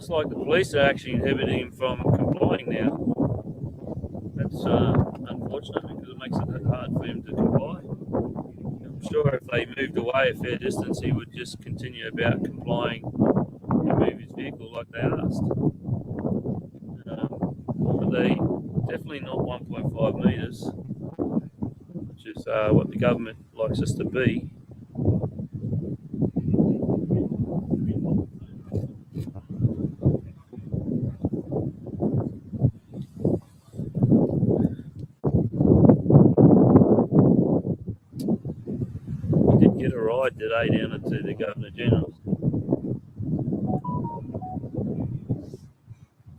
looks like the police are actually inhibiting him from complying now. That's unfortunate because it makes it hard for him to comply. I'm sure if they moved away a fair distance, he would just continue about complying and move his vehicle like they asked. But they definitely not 1.5 metres, which is what the government likes us to be. He did get a ride today down to the Governor General's.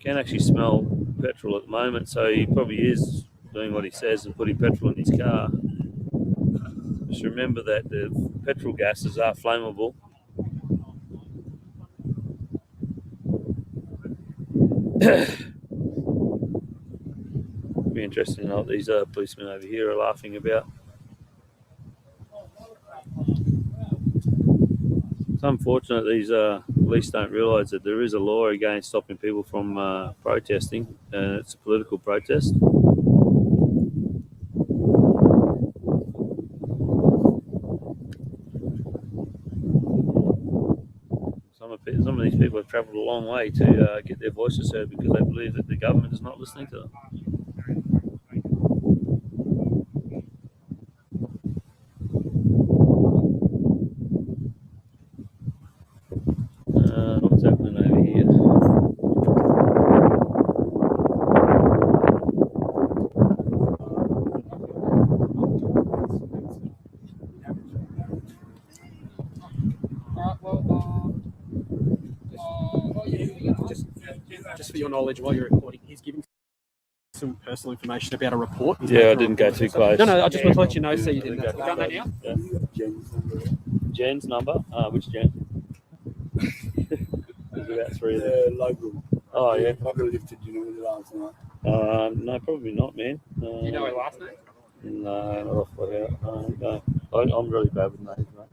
Can actually smell petrol at the moment, so he probably is doing what he says and putting petrol in his car. Just remember that the petrol gases are flammable. Be interesting to know what these policemen over here are laughing about. It's unfortunate these police don't realise that there is a law against stopping people from protesting, and it's a political protest. Some of these people have travelled a long way to get their voices heard because they believe that the government is not listening to them. What's happening over here? Just for your knowledge, while you're recording, he's giving some personal information about a report. Yeah, I didn't go too close. No, I just want to let you know so you didn't have to go now. Yeah. Jen's number? Which Jen? There's about three there. Local. Oh, yeah. I could have lifted, you know, last night. No, probably not, man. You know her last name? No, not off by heart. No. I'm really bad with names, mate.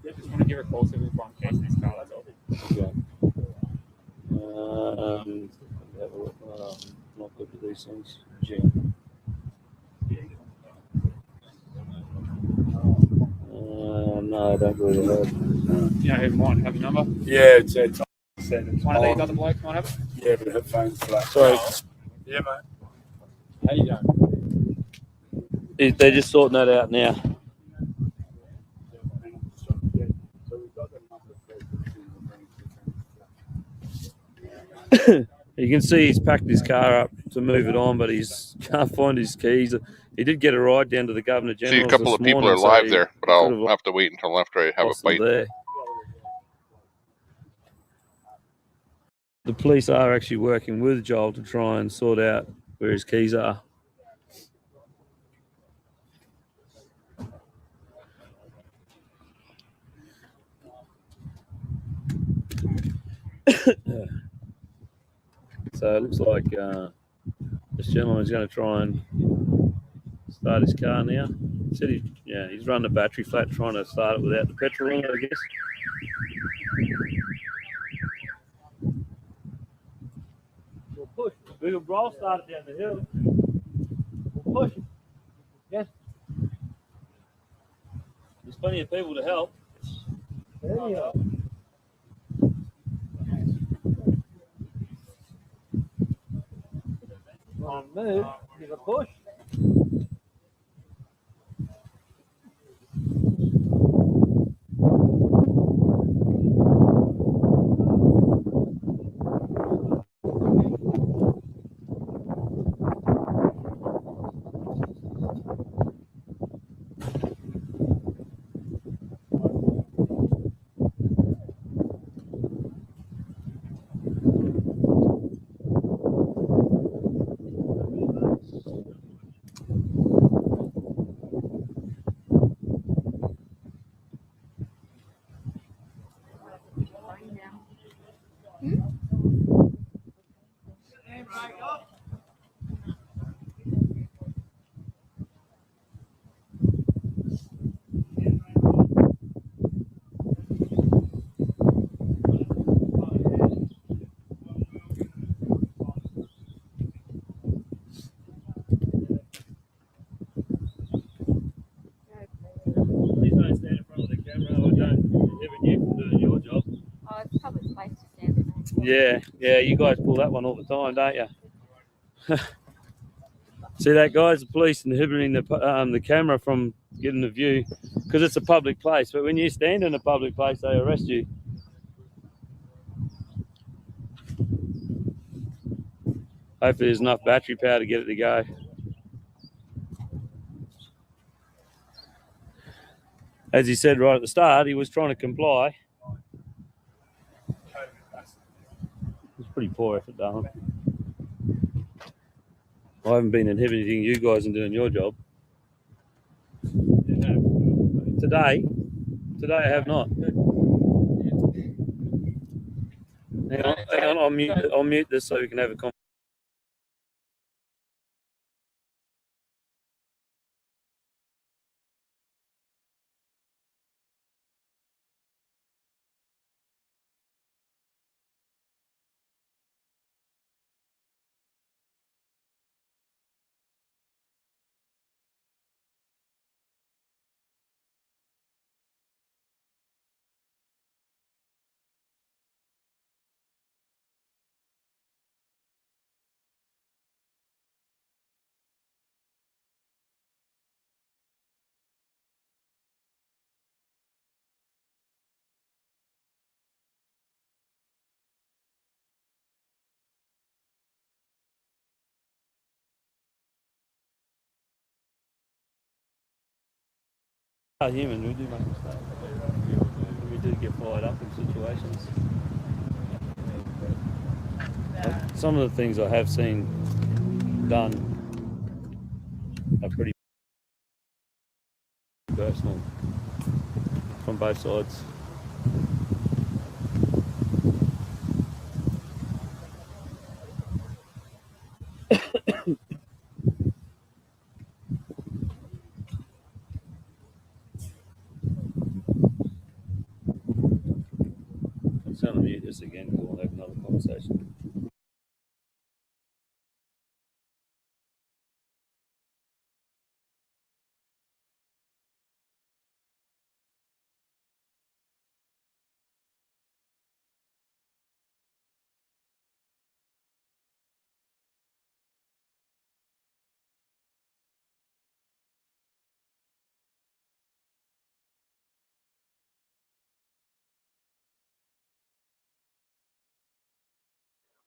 Yeah, just want to give her a call so we can find case in this car, that's all. Okay. Have a look. Not good with these things. Jen. No, I don't really know. You know who might have a number? Yeah, it's One of these other blokes might have it? Yeah, but her phone's flat. Sorry. Yeah, mate. How you going? They're just sorting that out now. You can see he's packed his car up to move it on, but he can't find his keys. He did get a ride down to the Governor General's. See, a couple of people are live there, but I'll have to wait until after I have a bite. There. The police are actually working with Joel to try and sort out where his keys are. So it looks like this gentleman is going to try and start his car now. He said he's running the battery flat, trying to start it without the petrol in it, I guess. We'll push. We can all start it down the hill. We'll push it. Yeah. There's plenty of people to help. There you go. On move, give a push. Yeah, you guys pull that one all the time, don't you? See that, guys? The police inhibiting the camera from getting the view because it's a public place. But when you stand in a public place, they arrest you. Hopefully there's enough battery power to get it to go. As he said right at the start, he was trying to comply. It's pretty poor effort, darling. I haven't been inhibiting you guys and doing your job. Today I have not. Hang on, I'll mute this so we can have a conversation. Human, we do make mistakes. We do get fired up in situations. Some of the things I have seen done are pretty personal from both sides. I'm just going to mute this again because we'll have another conversation.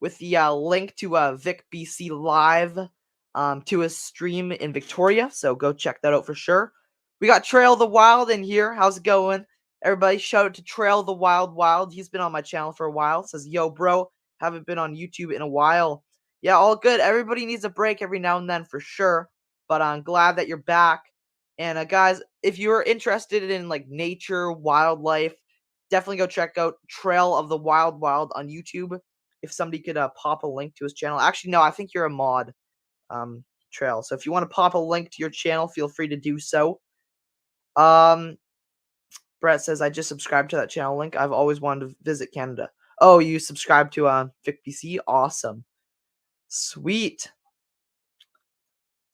with the link to Vic BC Live to his stream in Victoria. So go check that out for sure. We got Trail the Wild in here. How's it going? Everybody, shout out to Trail the Wild. He's been on my channel for a while. Says, yo, bro, haven't been on YouTube in a while. Yeah, all good. Everybody needs a break every now and then for sure. But I'm glad that you're back. And guys, if you're interested in like nature, wildlife, definitely go check out Trail of the Wild on YouTube. If somebody could pop a link to his channel. Actually, no, I think you're a mod, Trail. So if you want to pop a link to your channel, feel free to do so. Brett says, I just subscribed to that channel link. I've always wanted to visit Canada. Oh, you subscribed to VicBC? Awesome. Sweet.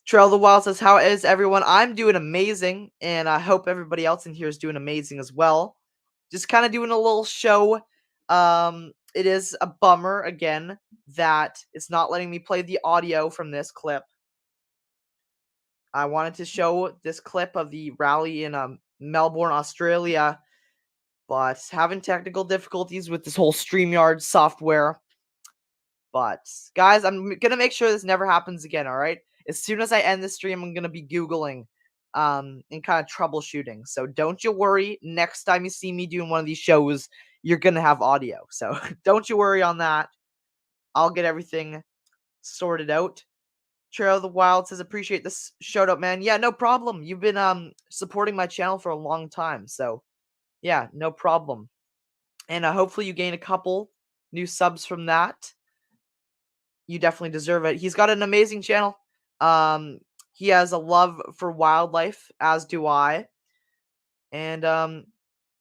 Trail the Wild says, how is everyone? I'm doing amazing, and I hope everybody else in here is doing amazing as well. Just kind of doing a little show. It is a bummer, again, that it's not letting me play the audio from this clip. I wanted to show this clip of the rally in Melbourne, Australia, but having technical difficulties with this whole StreamYard software. But, guys, I'm going to make sure this never happens again, all right? As soon as I end the stream, I'm going to be Googling and kind of troubleshooting. So don't you worry. Next time you see me doing one of these shows, you're going to have audio. So don't you worry on that. I'll get everything sorted out. Trail of the Wild says, appreciate this shout out, man. Yeah, no problem. You've been supporting my channel for a long time. So, yeah, no problem. And hopefully you gain a couple new subs from that. You definitely deserve it. He's got an amazing channel. He has a love for wildlife, as do I. And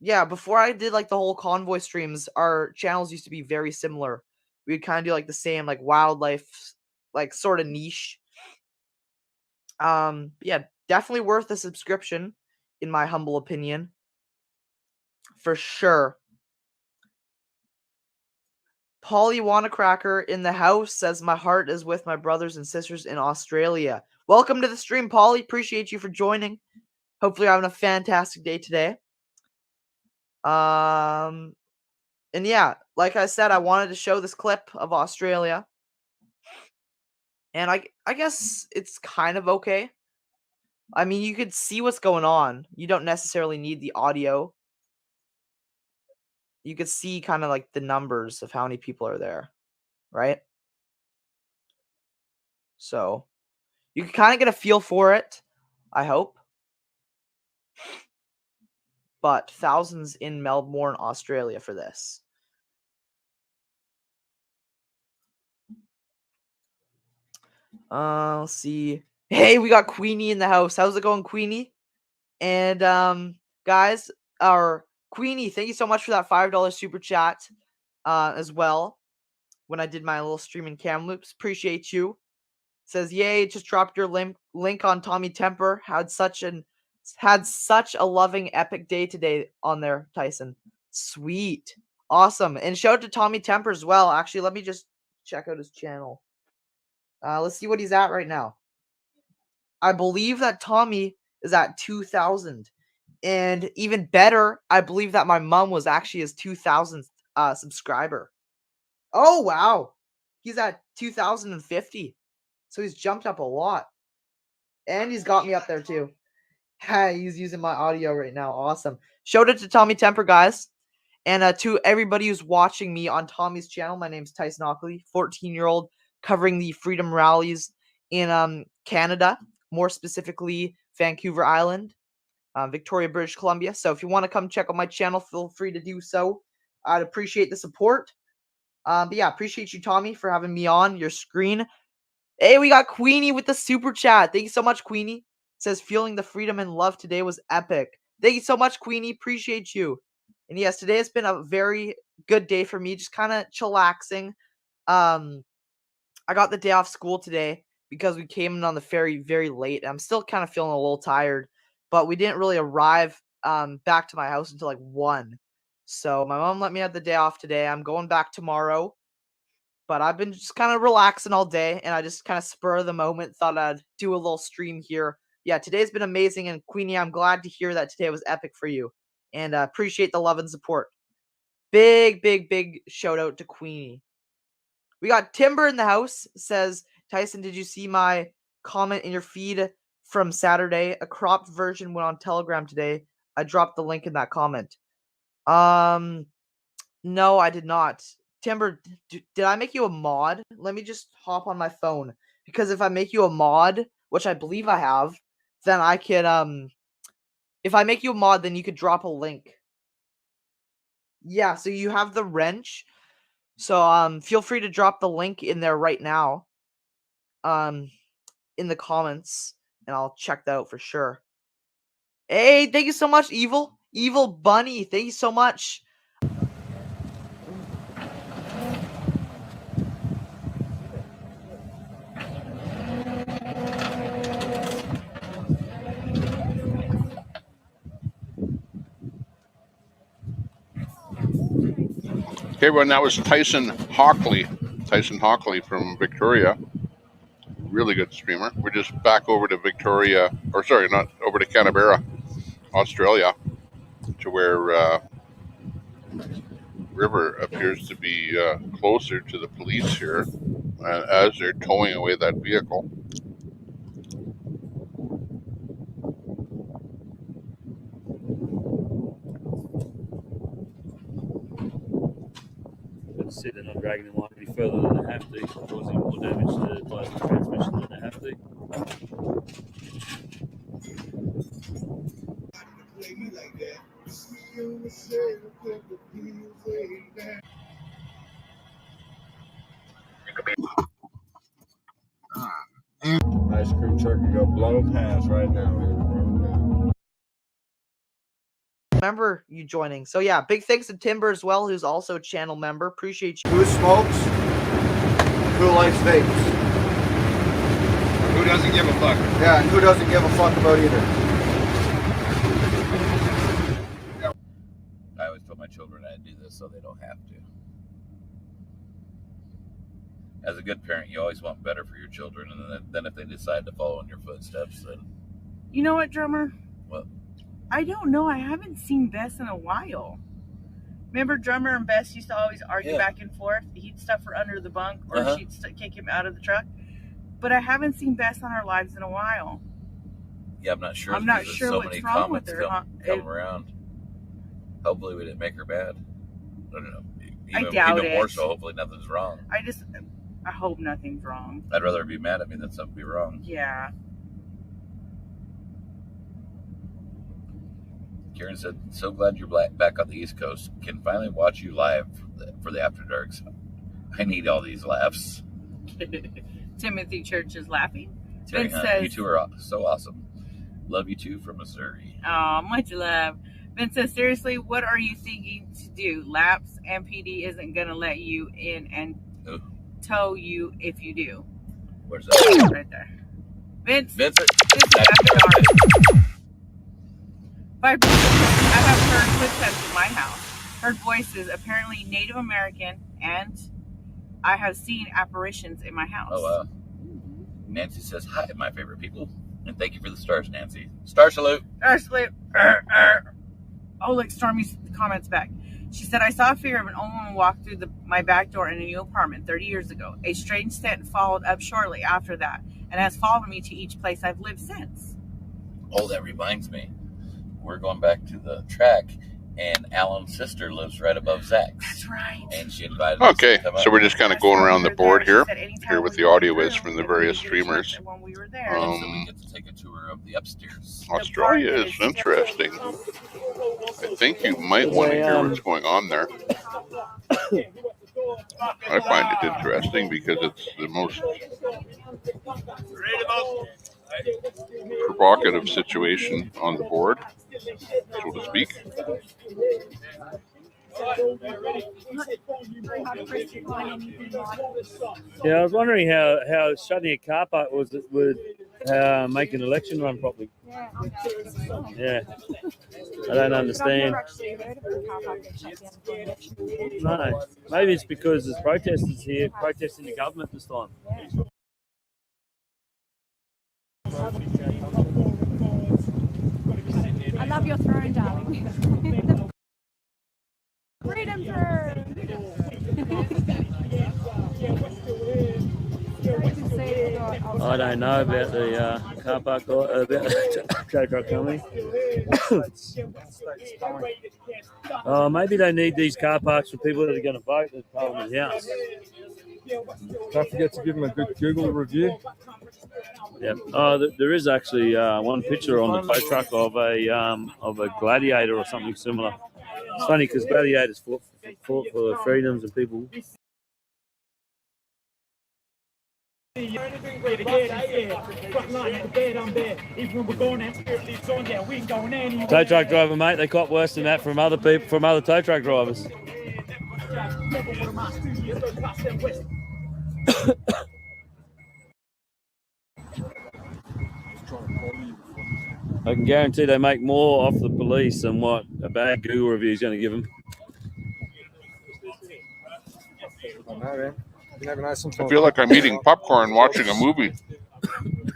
yeah, before I did like the whole Convoy streams, our channels used to be very similar. We'd kind of do like the same like wildlife, like sort of niche. Yeah, definitely worth a subscription, in my humble opinion. For sure. Polly Wannacracker in the house says, my heart is with my brothers and sisters in Australia. Welcome to the stream, Polly. Appreciate you for joining. Hopefully you're having a fantastic day today. And yeah, like I said, I wanted to show this clip of Australia. And I guess it's kind of okay. I mean, you could see what's going on. You don't necessarily need the audio. You could see kind of like the numbers of how many people are there, right? So you can kind of get a feel for it, I hope. But thousands in Melbourne, Australia for this. Let's see. Hey, we got Queenie in the house. How's it going, Queenie? And guys, our Queenie, thank you so much for that $5 super chat as well. When I did my little streaming cam loops, appreciate you. Says, yay, just dropped your link on Tommy Temper. Had such a loving epic day today on there, Tyson. Sweet. Awesome. And shout out to Tommy Temper as well. Actually, let me just check out his channel. Let's see what he's at right now. I believe that Tommy is at 2,000. And even better, I believe that my mom was actually his 2,000th subscriber. Oh, wow. He's at 2,050. So he's jumped up a lot. And he's got me up there too. He's using my audio right now. Awesome. Shout out to Tommy Temper, guys. And to everybody who's watching me on Tommy's channel, my name's Tyson Ockley, 14-year-old, covering the freedom rallies in Canada, more specifically Vancouver Island, Victoria, British Columbia. So if you want to come check out my channel, feel free to do so. I'd appreciate the support. But yeah, appreciate you, Tommy, for having me on your screen. Hey, we got Queenie with the super chat. Thank you so much, Queenie. It says, feeling the freedom and love today was epic. Thank you so much, Queenie. Appreciate you. And yes, today has been a very good day for me. Just kind of chillaxing. I got the day off school today because we came in on the ferry very late. I'm still kind of feeling a little tired, but we didn't really arrive back to my house until like 1. So my mom let me have the day off today. I'm going back tomorrow. But I've been just kind of relaxing all day, and I just kind of spur of the moment thought I'd do a little stream here. Yeah, today's been amazing, and Queenie, I'm glad to hear that today was epic for you, and appreciate the love and support. Big, big, big shout out to Queenie. We got Timber in the house. Says, Tyson, did you see my comment in your feed from Saturday? A cropped version went on Telegram today. I dropped the link in that comment. No, I did not. Timber, did I make you a mod? Let me just hop on my phone. Because if I make you a mod, which I believe I have, then I can, if I make you a mod, then you could drop a link. Yeah, so you have the wrench. So, feel free to drop the link in there right now. In the comments. And I'll check that out for sure. Hey, thank you so much, Evil. Evil Bunny, thank you so much. Okay, everyone, that was Tyson Hockley. Tyson Hockley from Victoria. Really good streamer. We're just back over to Victoria, or sorry, not over to Canberra, Australia, to where River appears to be closer to the police here as they're towing away that vehicle. See, they're not dragging them like any further than they have to, causing more damage to the transmission than they have to. Ice cream truck can go blow past right now. Remember you joining. So yeah, big thanks to Timber as well, who's also a channel member. Appreciate you. Who smokes? Who likes vapes? Who doesn't give a fuck? Yeah, and who doesn't give a fuck about either? I always tell my children I do this so they don't have to. as a good parent, you always want better for your children, and then if they decide to follow in your footsteps, then You know what, drummer? What? I don't know. I haven't seen Bess in a while. Remember, drummer and Bess used to always argue back and forth. He'd stuff her under the bunk, or she'd kick him out of the truck. But I haven't seen Bess on our lives in a while. Yeah, I'm not sure. I'm not sure so what's many wrong with comments her. come around. Hopefully, we didn't make her mad. I don't know. I doubt even it. more so, hopefully nothing's wrong. I hope nothing's wrong. I'd rather be mad at me than something be wrong. Yeah. Karen said, "So glad you're back on the East Coast. Can finally watch you live for the After Darks. I need all these laughs." Timothy Church is laughing. Terry Ben Hunt, says, you two are so awesome. Love you too from Missouri. "Oh, much love." Ben says, "Seriously, what are you thinking to do? Laps MPD isn't gonna let you in and tow you if you do." Where's that? Right there. Vince. Vincent. This is After Dark. I have heard footsteps in my house. Heard voices, apparently Native American, and I have seen apparitions in my house. Oh, wow. Nancy says, "Hi, my favorite people. And thank you for the stars, Nancy. Star salute." Star salute. Oh, look, Stormy's comments back. She said, "I saw a figure of an old woman walk through my back door in a new apartment 30 years ago. A strange scent followed up shortly after that and has followed me to each place I've lived since." Oh, that reminds me. We're going back to the track, and Alan's sister lives right above Zach's. That's right. And she invited us Okay, to come so up. we're just kind of going around the board here what the audio is from the various streamers. So we get to take a tour of the upstairs. Australia is interesting. I think you might want to hear what's going on there. I find it interesting because it's the most provocative situation on the board, so to speak. Yeah, I was wondering how shutting a car park would make an election run properly. Yeah, I don't understand. No, maybe it's because there's protesters here protesting the government this time. I love your throne, darling. Freedom throne. I don't know about the car park about the tow truck company. Maybe they need these car parks for people that are going to vote at Parliament House. Don't forget to give them a good Google review. Yeah. There is actually one picture on the tow truck of a gladiator or something similar. It's funny because gladiators fought for the freedoms of people. Tow truck driver, mate, they cop worse than that from other people, from other tow truck drivers. I can guarantee they make more off the police than what a bad Google review is going to give them. I know, man. You never know. Sometimes I feel like I'm eating popcorn watching a movie.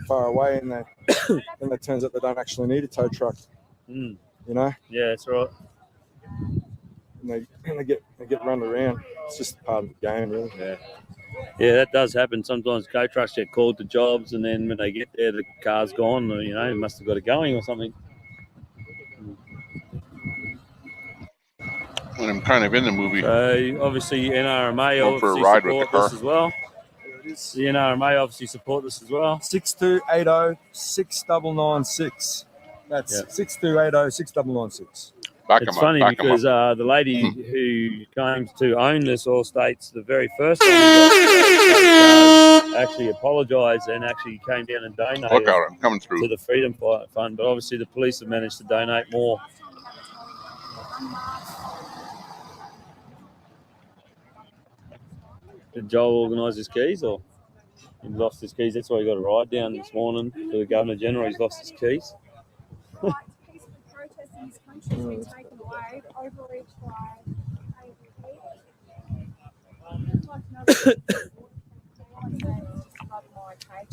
Far away, and then it turns out they don't actually need a tow truck. Mm. You know? Yeah, that's right. And they get run around. It's just part of the game, really. Yeah, that does happen. Sometimes tow trucks get called to jobs, and then when they get there, the car's gone. Or, you know, it must have got it going or something. And I'm kind of in the movie. So obviously, NRMA Going for a obviously ride with the support car. this as well. The NRMA obviously support this as well. 6280-6996. That's 6280-6996. It's funny because the lady who came to own this all states the very first time actually apologised and actually came down and donated Look out, I'm coming through. to the Freedom Fund. But obviously the police have managed to donate more. Did Joel organise his keys, or he lost his keys? That's why he got a ride down this morning to the Governor General. He's lost his keys.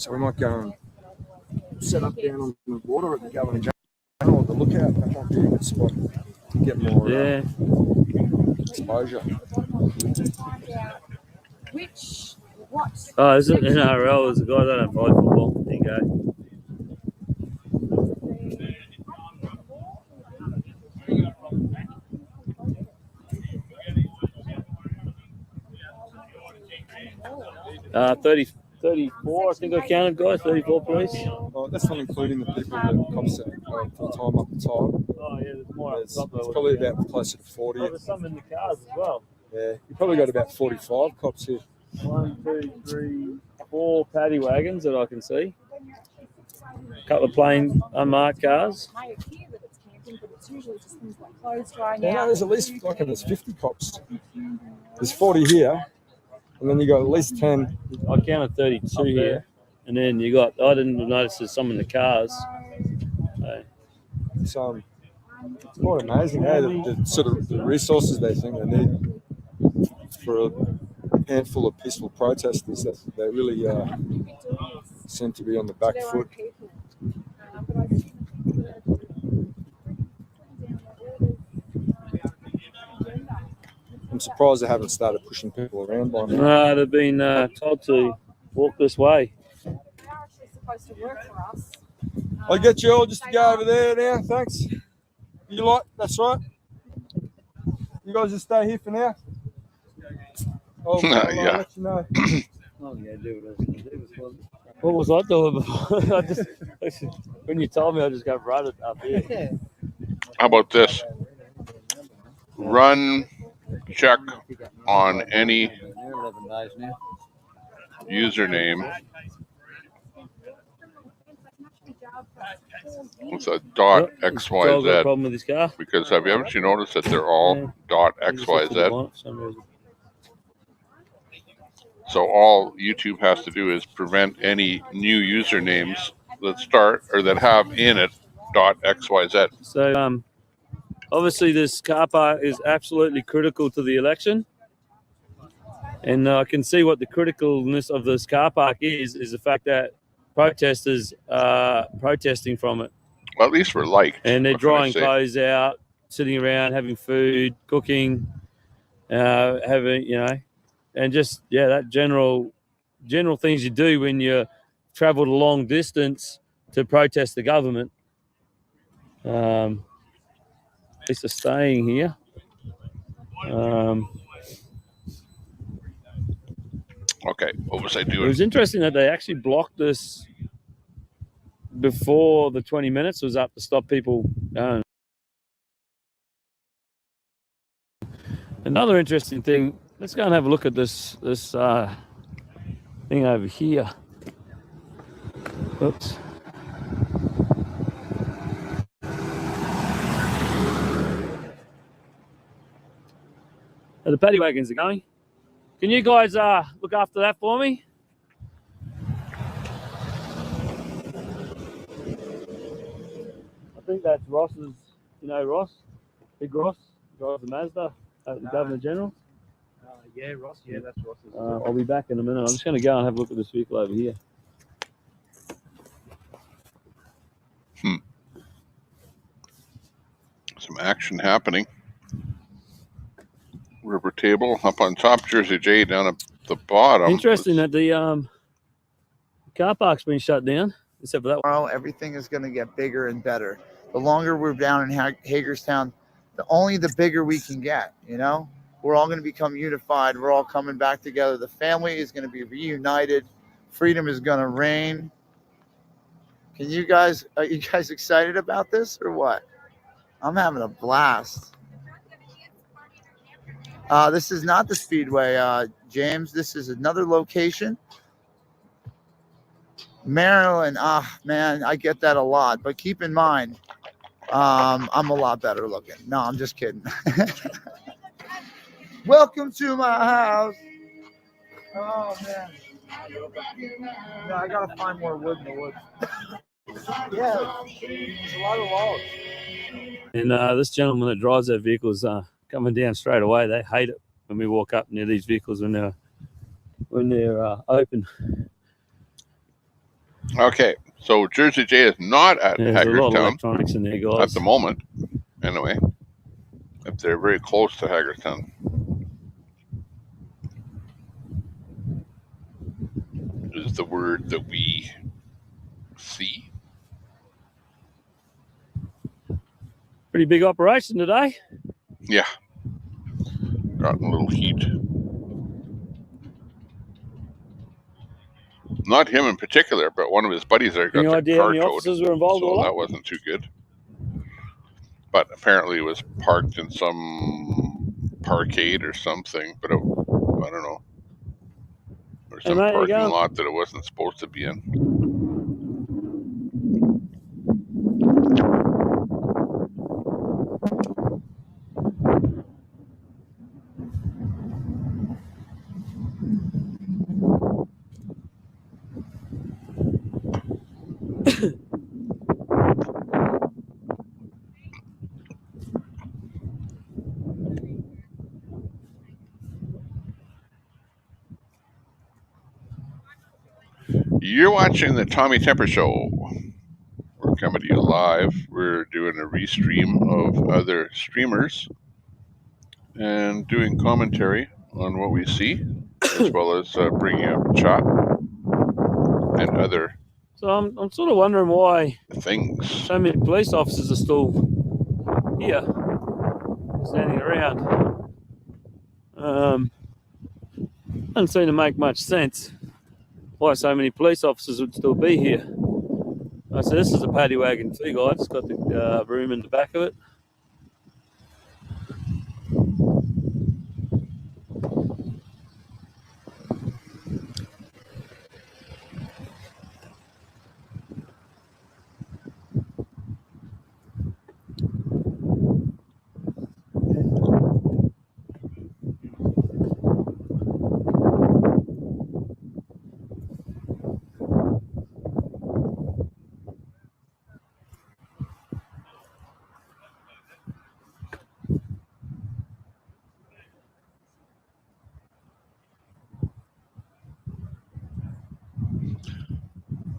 So we might go and set up down on the water at the Governor General or the lookout. That might be a good spot to get more exposure. Oh, is it NRL? There's a guy that don't follow football. There you go. Uh, 34, I think I counted, guys. 34 police. Oh, that's not including the people that cops that are full time up the top. Oh, yeah, there's more up It's top. probably about closer to 40. Oh, there's some in the cars as well. Yeah, you probably got about 45 cops here. 1, 2, 3, 4 paddy wagons that I can see. A couple of plain unmarked cars. Yeah, no, there's at least there's 50 cops. There's 40 here, and then you got at least 10. I counted 32 here, and then you got. I didn't notice there's some in the cars. So, it's quite amazing, the sort of the resources they think they need for a handful of peaceful protesters. That they really seem to be on the back foot. I'm surprised they haven't started pushing people around by now. No, they've been told to walk this way. I'll get you all just to go over there now, thanks. You like, that's right. You guys just stay here for now. I'll Yeah. let you know. What was I doing before? I just, when you told me, I just got right up here. How about this? Run check on any username. It's a Dog got a .xyz, problem with his car. because have you ever noticed that they're all .xyz? So all YouTube has to do is prevent any new usernames that start or that have in it .xyz. So obviously this car park is absolutely critical to the election, and I can see what the criticalness of this car park is the fact that protesters are protesting from it. Well, at least we're liked. And they're What can I drying say? clothes out, sitting around, having food, cooking, having, and just, that general things you do when you traveled a long distance to protest the government. At least they're staying here. Okay, what was I It doing? was interesting that they actually blocked this before the 20 minutes was up to stop people going. Another interesting thing, let's go and have a look at this thing over here. Oops. The paddy wagons are going. Can you guys look after that for me? I think that's Ross's, Ross? Big Ross? Drives the Mazda at the Governor General. Yeah, Ross. Yeah, that's Ross's. I'll be back in a minute. I'm just going to go and have a look at this vehicle over here. Some action happening. River Table up on top, Jersey J down at the bottom. Interesting that the car park's been shut down, except for that one. Tomorrow, everything is going to get bigger and better. The longer we're down in Hagerstown, the bigger we can get, We're all going to become unified. We're all coming back together. The family is going to be reunited. Freedom is going to reign. Are you guys excited about this or what? I'm having a blast. This is not the Speedway, James. This is another location. Maryland, man, I get that a lot. But keep in mind, I'm a lot better looking. No, I'm just kidding. Welcome to my house. Oh, man. No, I got to find more wood in the woods. Yeah, there's a lot of logs. And this gentleman that drives that vehicle is coming down straight away. They hate it when we walk up near these vehicles when they're open. Okay, so Jersey J is not at Yeah, there's a lot of Hagerstown electronics in there, at guys. the moment. Anyway, if they're very close to Hagerstown, is the word that we see. Pretty big operation today. Yeah, gotten a little heat. Not him in particular, but one of his buddies there got Any their idea how car many towed, officers were involved? so that wasn't too good. But apparently it was parked in some parkade or something, but I don't know. Or some mate, parking lot that it wasn't supposed to be in. You're watching the Tommy Temper Show. We're coming to you live. We're doing a restream of other streamers and doing commentary on what we see, as well as bringing up chat and other. So I'm sort of wondering why things. So many police officers are still here, standing around. Doesn't seem to make much sense why so many police officers would still be here. So this is a paddy wagon too, guys. It's got the room in the back of it.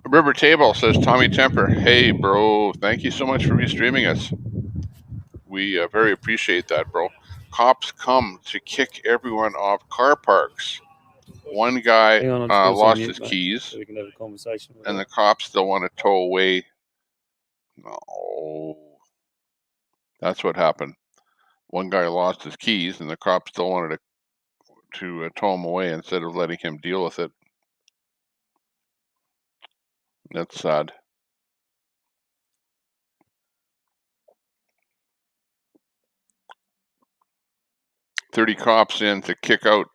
River Table says Tommy Temper. Hey, bro, thank you so much for restreaming us. We very appreciate that, bro. Cops come to kick everyone off car parks. One guy lost his keys, so we can have a conversation with and the cops still want to tow away. No, that's what happened. One guy lost his keys, and the cops still wanted to tow him away instead of letting him deal with it. That's sad. "30 cops in to kick out,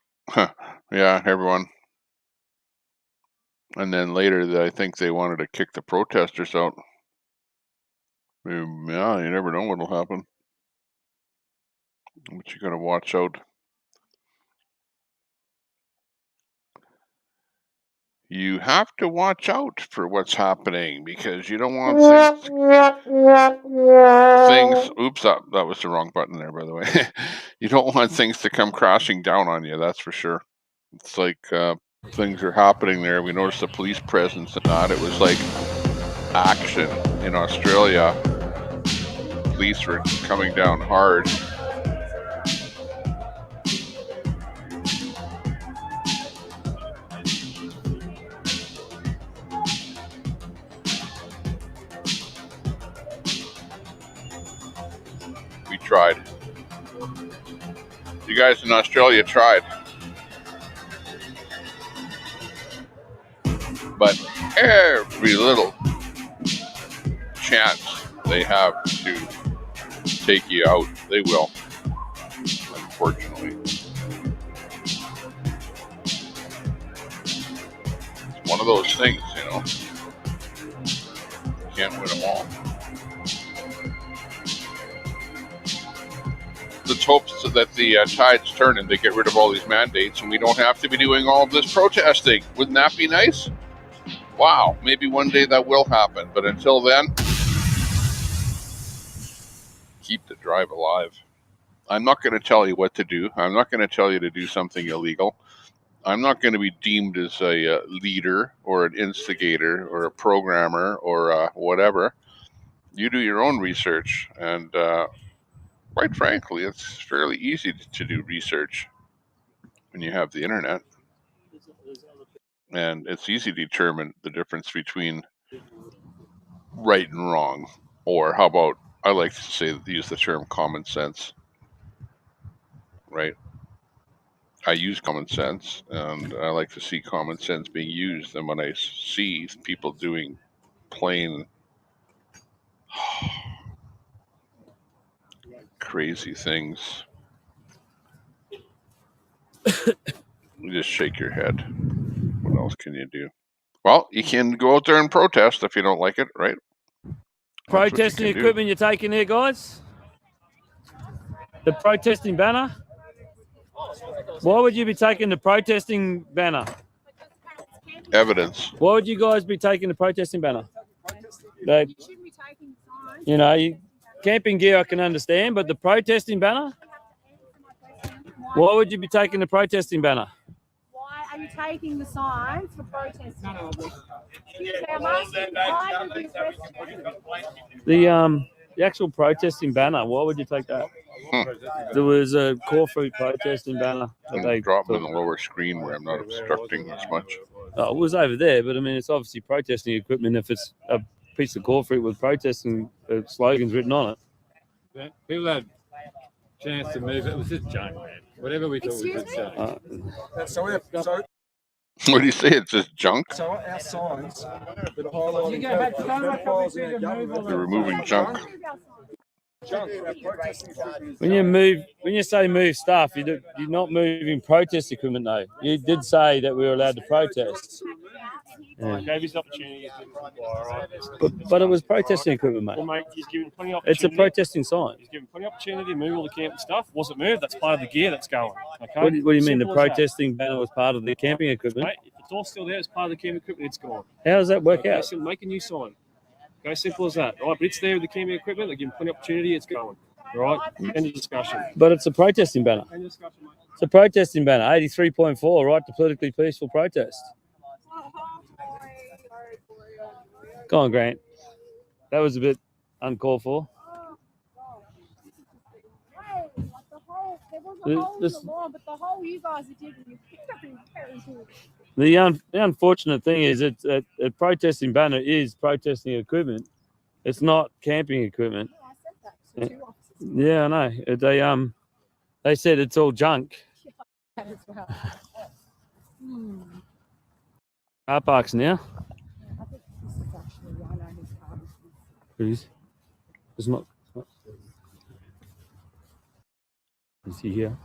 yeah, everyone." And then later, I think they wanted to kick the protesters out. Yeah, you never know what'll happen. But you gotta watch out. You have to watch out for what's happening because you don't want things. Oops, that was the wrong button there, by the way. You don't want things to come crashing down on you. That's for sure. It's like things are happening there. We noticed the police presence and that. It was like action in Australia. Police were coming down hard. We tried. You guys in Australia tried. But every little chance they have to take you out, they will, unfortunately. It's one of those things, you know. You can't win them all. Let's hope so that the tides turn and they get rid of all these mandates and we don't have to be doing all this protesting. Wouldn't that be nice? Wow, maybe one day that will happen. But until then, keep the drive alive. I'm not going to tell you what to do. I'm not going to tell you to do something illegal. I'm not going to be deemed as a leader or an instigator or a programmer or whatever. You do your own research, and quite frankly, it's fairly easy to do research when you have the internet. And it's easy to determine the difference between right and wrong. Or how about, I like to say, use the term common sense, right? I use common sense, and I like to see common sense being used. And when I see people doing plain crazy things, you just shake your head. What else can you do? Well, you can go out there and protest if you don't like it, right? Protesting equipment you're taking here, guys? The protesting banner? Why would you be taking the protesting banner? Evidence. Why would you guys be taking the protesting banner? Like, you know, camping gear I can understand, but the protesting banner? Why would you be taking the protesting banner? Why are you taking the signs for protesting? Excuse me, I'm asking why did you The actual protesting banner, why would you take that? There was a Corfu protesting banner that they drop them in the lower screen where I'm not obstructing as much. Oh, it was over there, but I mean, it's obviously protesting equipment if it's a piece of Corfu with protesting slogans written on it. Yeah, people had a chance to move. It was just junk, man. Whatever we thought we could sell. What do you say? It's just junk? So our signs that are highlighting profiles in our government. You're removing junk. When you say move stuff, you're not moving protest equipment, though. You did say that we were allowed to protest. Yeah. Gave us the opportunity to inquire, right? But it was protesting equipment, mate. Well, mate, he's given plenty of It's a opportunity. protesting sign. He's given plenty of opportunity to move all the camping stuff. Wasn't moved. That's part of the gear that's going. Okay. What do you mean? The Simple as that. protesting banner was part of the camping equipment? Mate, if it's all still there, it's part of the camping equipment. It's gone. How does that work Okay, out? so make a new sign. Okay, simple as that. All right, but it's there with the camping equipment. They're giving plenty of opportunity. It's going. All right. End of discussion. But it's a protesting banner. End of discussion, mate. It's a protesting banner. 83.4, right to politically peaceful protest. Go on, Grant. That was a bit uncalled for. The unfortunate thing is it's a protesting banner is protesting equipment. It's not camping equipment. Yeah, I know. They said it's all junk. Car parks now. Please. It's not. Is he here?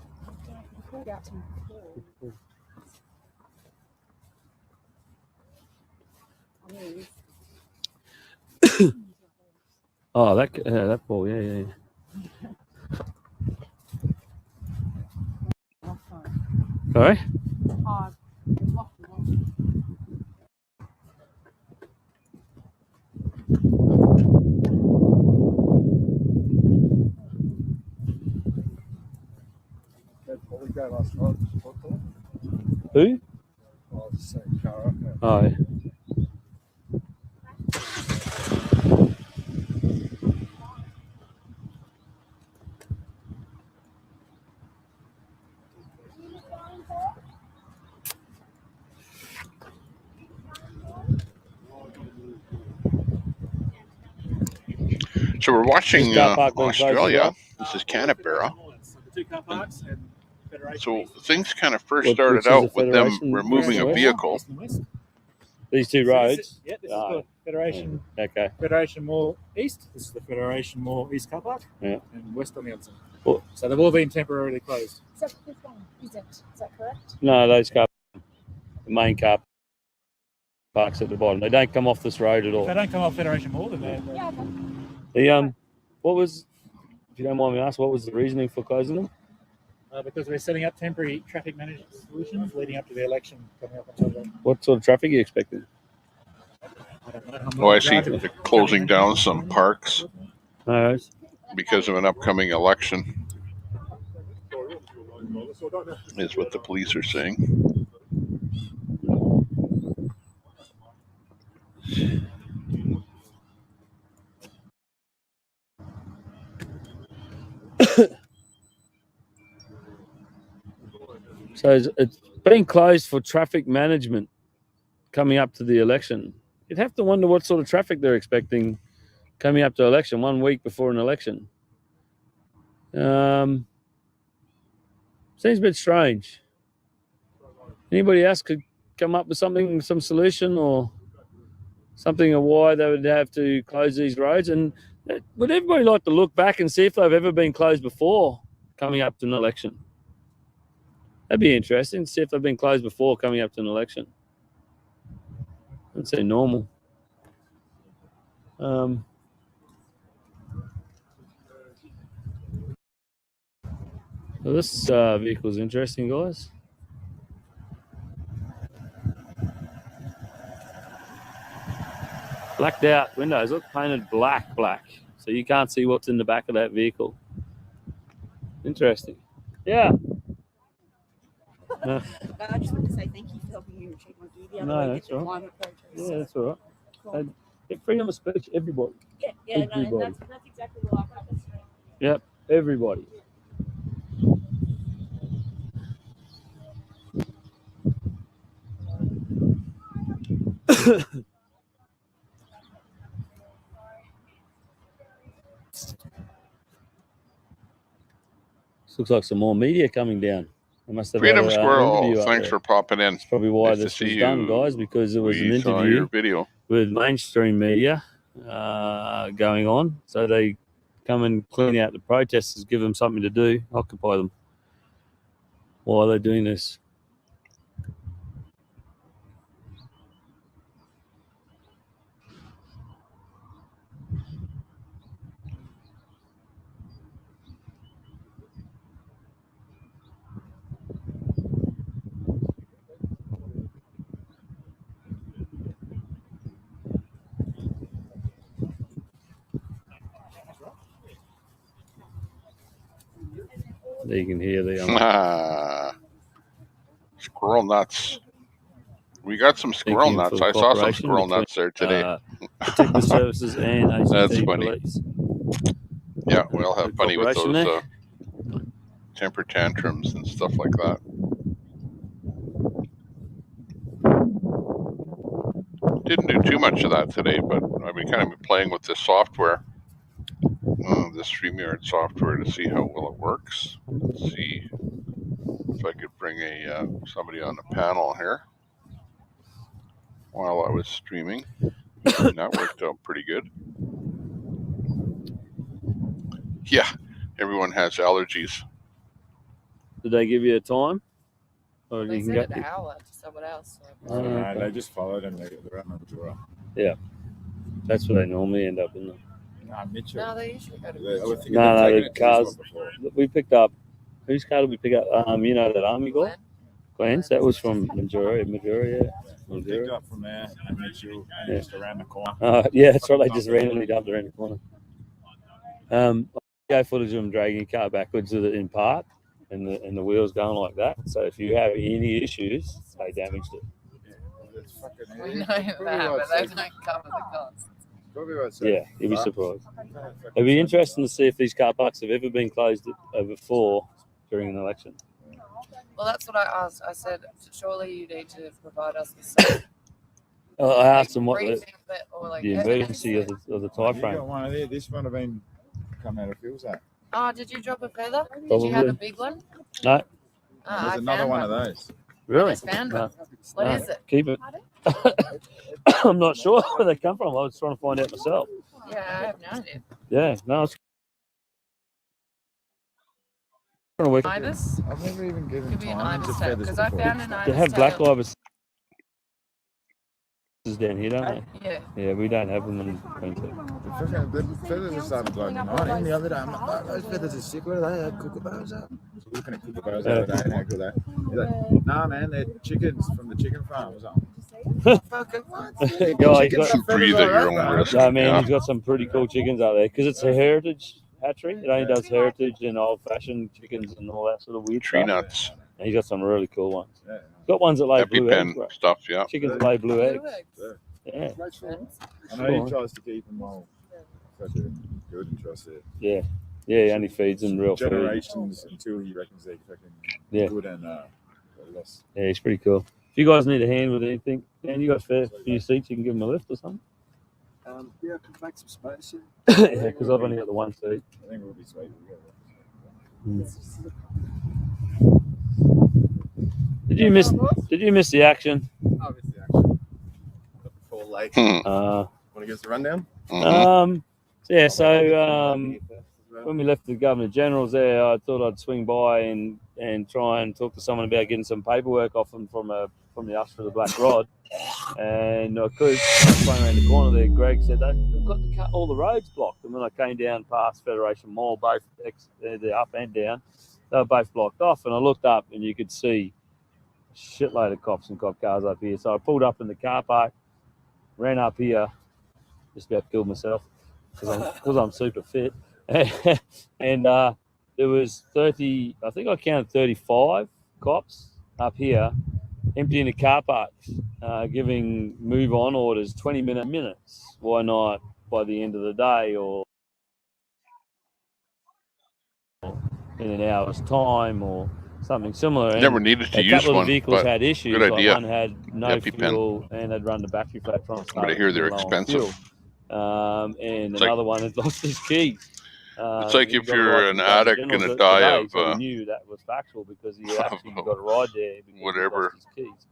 Oh, that ball, yeah. Sorry? Who? Oh, the same car up there. Oh, yeah. So we're watching This car park went close as Australia. well. This is Canberra. Two car parks and Federation. So things kind of first Which started is the out with them Federation removing a West? vehicle. East and west. These two roads. Yeah, this Oh, is the Federation. okay. Federation Mall East. This is the Federation Mall East car park. Yeah. And west on the other side. Well- So they've all been temporarily closed. Is that this one? Is that correct? No, those car, the main car parks at the bottom. They don't come off this road at all. If they don't come off Federation Mall, then they're Yeah, okay. The what was, if you don't mind me asking, what was the reasoning for closing them? because we're setting up temporary traffic management solutions leading up to the election coming up on Saturday. What sort of traffic are you expecting? I don't know. I'm Oh, I not see. driving. They're closing down some parks All right. because of an upcoming election, is what the police are saying. So it's been closed for traffic management coming up to the election. You'd have to wonder what sort of traffic they're expecting coming up to election, 1 week before an election. Seems a bit strange. Anybody else could come up with something, some solution or something of why they would have to close these roads? And would everybody like to look back and see if they've ever been closed before coming up to an election? That'd be interesting to see if they've been closed before coming up to an election. I'd say normal. So this vehicle is interesting, guys. Blacked out windows, look, painted black. So you can't see what's in the back of that vehicle. Interesting. Yeah. No, I just want to say thank you for helping me achieve my duty. No, that's all right. Yeah, that's all right. Cool. Freedom of speech, everybody. Yeah, everybody. No, that's exactly what I purpose. Yep, everybody. This looks like some more media coming down. I must have Freedom had an Squirrel, interview thanks for popping in. That's probably why nice this was done, guys, because there was an saw interview your video. with mainstream media going on. So they come and clean out the protesters, give them something to do, occupy them while they're doing this. There you can hear the squirrel nuts. We got some squirrel nuts. I saw some squirrel nuts there today. Protective services and ACT That's funny. police. Yeah, we all have funny with those temper tantrums and stuff like that. Didn't do too much of that today, but I've been kind of playing with this software, this StreamYard software, to see how well it works. Let's see if I could bring somebody on the panel here while I was streaming. That worked out pretty good. Yeah, everyone has allergies. Did they give you a time? Or They you said can an hour to someone else. I don't know. They just followed him. They're at Mildura. Yeah, that's where they normally end up, isn't it? Nah, Mitchell. No, they usually go to No, the cars we picked up. Whose car did we pick up? You know that army guy, Glenn's. That was from Mildura, yeah. Picked up from there and Mitchell and just around the corner. Yeah, that's right. They just randomly dumped around the corner. Go footage of them dragging a car backwards in park, and the wheels going like that. So if you have any issues, they damaged it. We know that, but they don't cover the cost. Yeah, you'd be surprised. It'd be interesting to see if these car parks have ever been closed before during an election. Well, that's what I asked. I said, surely you need to provide us with some. I asked them what the emergency of the time You frame. got one of these. This one have been come out of fuels at. Oh, did you drop a feather? Did Probably. you have a big one? No. There's another one of those. Really? I just found one. What is it? Keep it. I'm not sure where they come from. I was trying to find out myself. Yeah, I have no idea. Yeah, no. Ibis? I've never even given Could be an time to ibis tail, feathers because I before. found an ibis They have black tail. ibis down here, don't they? Yeah. Yeah, we don't have them in Queensland. The feathers are starting to blow me mind. The other day, I'm like, those feathers are sick. Where are they? Kookaburras up. Looking at kookaburras the other day and how good they. He's like, nah, man, they're chickens from the chicken farm. I was like, fucking what? Yeah, he's got Breathe at your own risk. No, man, Yeah. he's got some pretty cool chickens out there because it's a heritage hatchery. It only does heritage and old-fashioned chickens and all that sort of weird Tree stuff. nuts. And he's got some really cool ones. He's got ones that lay blue eggs. EpiPen Right? stuff, yeah. Chickens that lay blue eggs. Yeah. I know he tries to keep them all such a good and trusted. Yeah. Yeah, he only feeds them real food. Generations until he reckons they're fucking good and less. Yeah, he's pretty cool. If you guys need a hand with anything, man, you got spare few seats, you can give him a lift or something. Yeah, I can make some space. Yeah, because I've only got the one seat. I think we'll be sweet. Did you miss the action? I missed the action. Got the call late. Want to give us a rundown? When we left the Governor General's there, I thought I'd swing by and try and talk to someone about getting some paperwork off them from the us for the Black Rod. And I was playing around the corner there. Greg said they've got all the roads blocked. And when I came down past Federation Mall, both the up and down, they were both blocked off. And I looked up and you could see a shitload of cops and cop cars up here. So I pulled up in the car park, ran up here, just about killed myself because I'm super fit. And there was 30, I think I counted 35 cops up here emptying the car parks, giving move on orders 20 minutes. Why not by the end of the day or in an hour's time or something similar? Never needed to use one. A couple of the vehicles had issues. Good idea. Like one had no fuel and they'd run the battery flat trying to start. But I hear they're expensive. And another one had lost his keys. It's like if you're an addict going to die of we knew that was factual because he actually got a ride there because whatever. He lost his keys.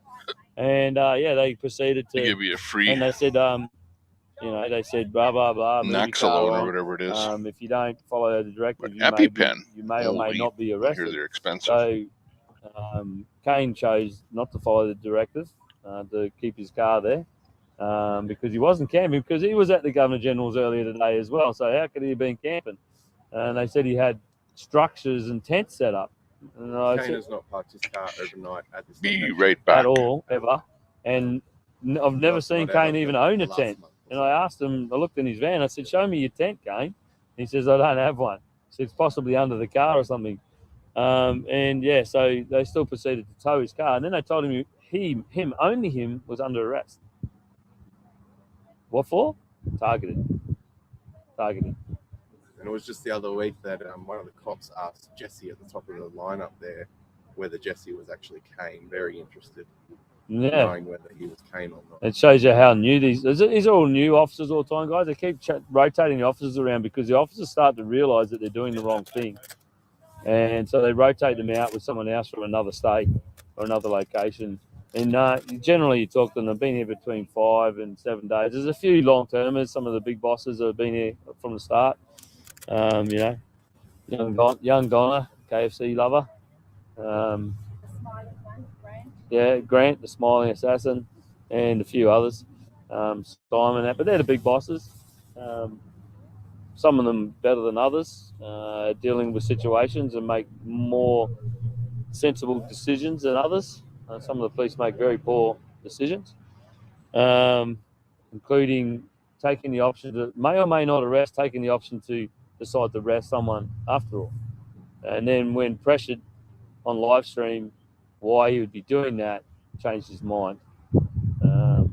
And they proceeded to give you a free. And they said, they said blah blah blah. Naxalone or whatever it is. If you don't follow the directive, you may or may not be arrested. I hear they're expensive. So Kane chose not to follow the directive to keep his car there. Because he wasn't camping, because he was at the Governor General's earlier today as well. So how could he have been camping? And they said he had structures and tents set up. And Kane has not parked his car overnight at this Be right back. At all, ever. And I've never seen Kane even own a tent. And I asked him, I looked in his van, I said, show me your tent, Kane. He says, I don't have one. He said, it's possibly under the car or something. So they still proceeded to tow his car. And then they told him only him was under arrest. What for? Targeted. And it was just the other week that one of the cops asked Jesse at the top of the lineup there whether Jesse was actually Kane. Very interested in knowing whether he was Kane or not. It shows you how new these are all new officers all the time, guys. They keep rotating the officers around because the officers start to realise that they're doing the wrong thing. And so they rotate them out with someone else from another state or another location. And generally, you talk to them, they've been here between 5 and 7 days. There's a few long-termers. Some of the big bosses have been here from the start. Young Donna, KFC lover. Grant, the smiling assassin, and a few others. Simon, but they're the big bosses. Some of them better than others, dealing with situations and make more sensible decisions than others. Some of the police make very poor decisions, including taking the option to may or may not arrest, taking the option to decide to arrest someone after all. And then when pressured on live stream why he would be doing that, changed his mind. So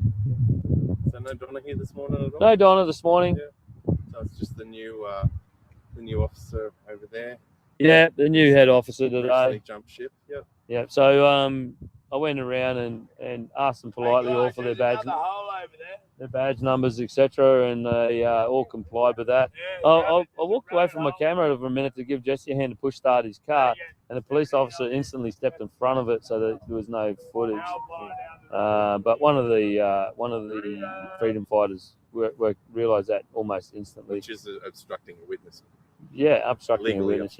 no Donna here this morning at all? No Donna this morning. Yeah. So it's just the new officer over there. Yeah, the new head officer today. Recently jumped ship. Yep. Yeah. So I went around and asked them politely all for their badge numbers, etc., and they all complied with that. I walked away from my camera for a minute to give Jesse a hand to push start his car, and the police officer instantly stepped in front of it so that there was no footage. But one of the freedom fighters realised that almost instantly. Which is obstructing a witness. Yeah, obstructing a witness.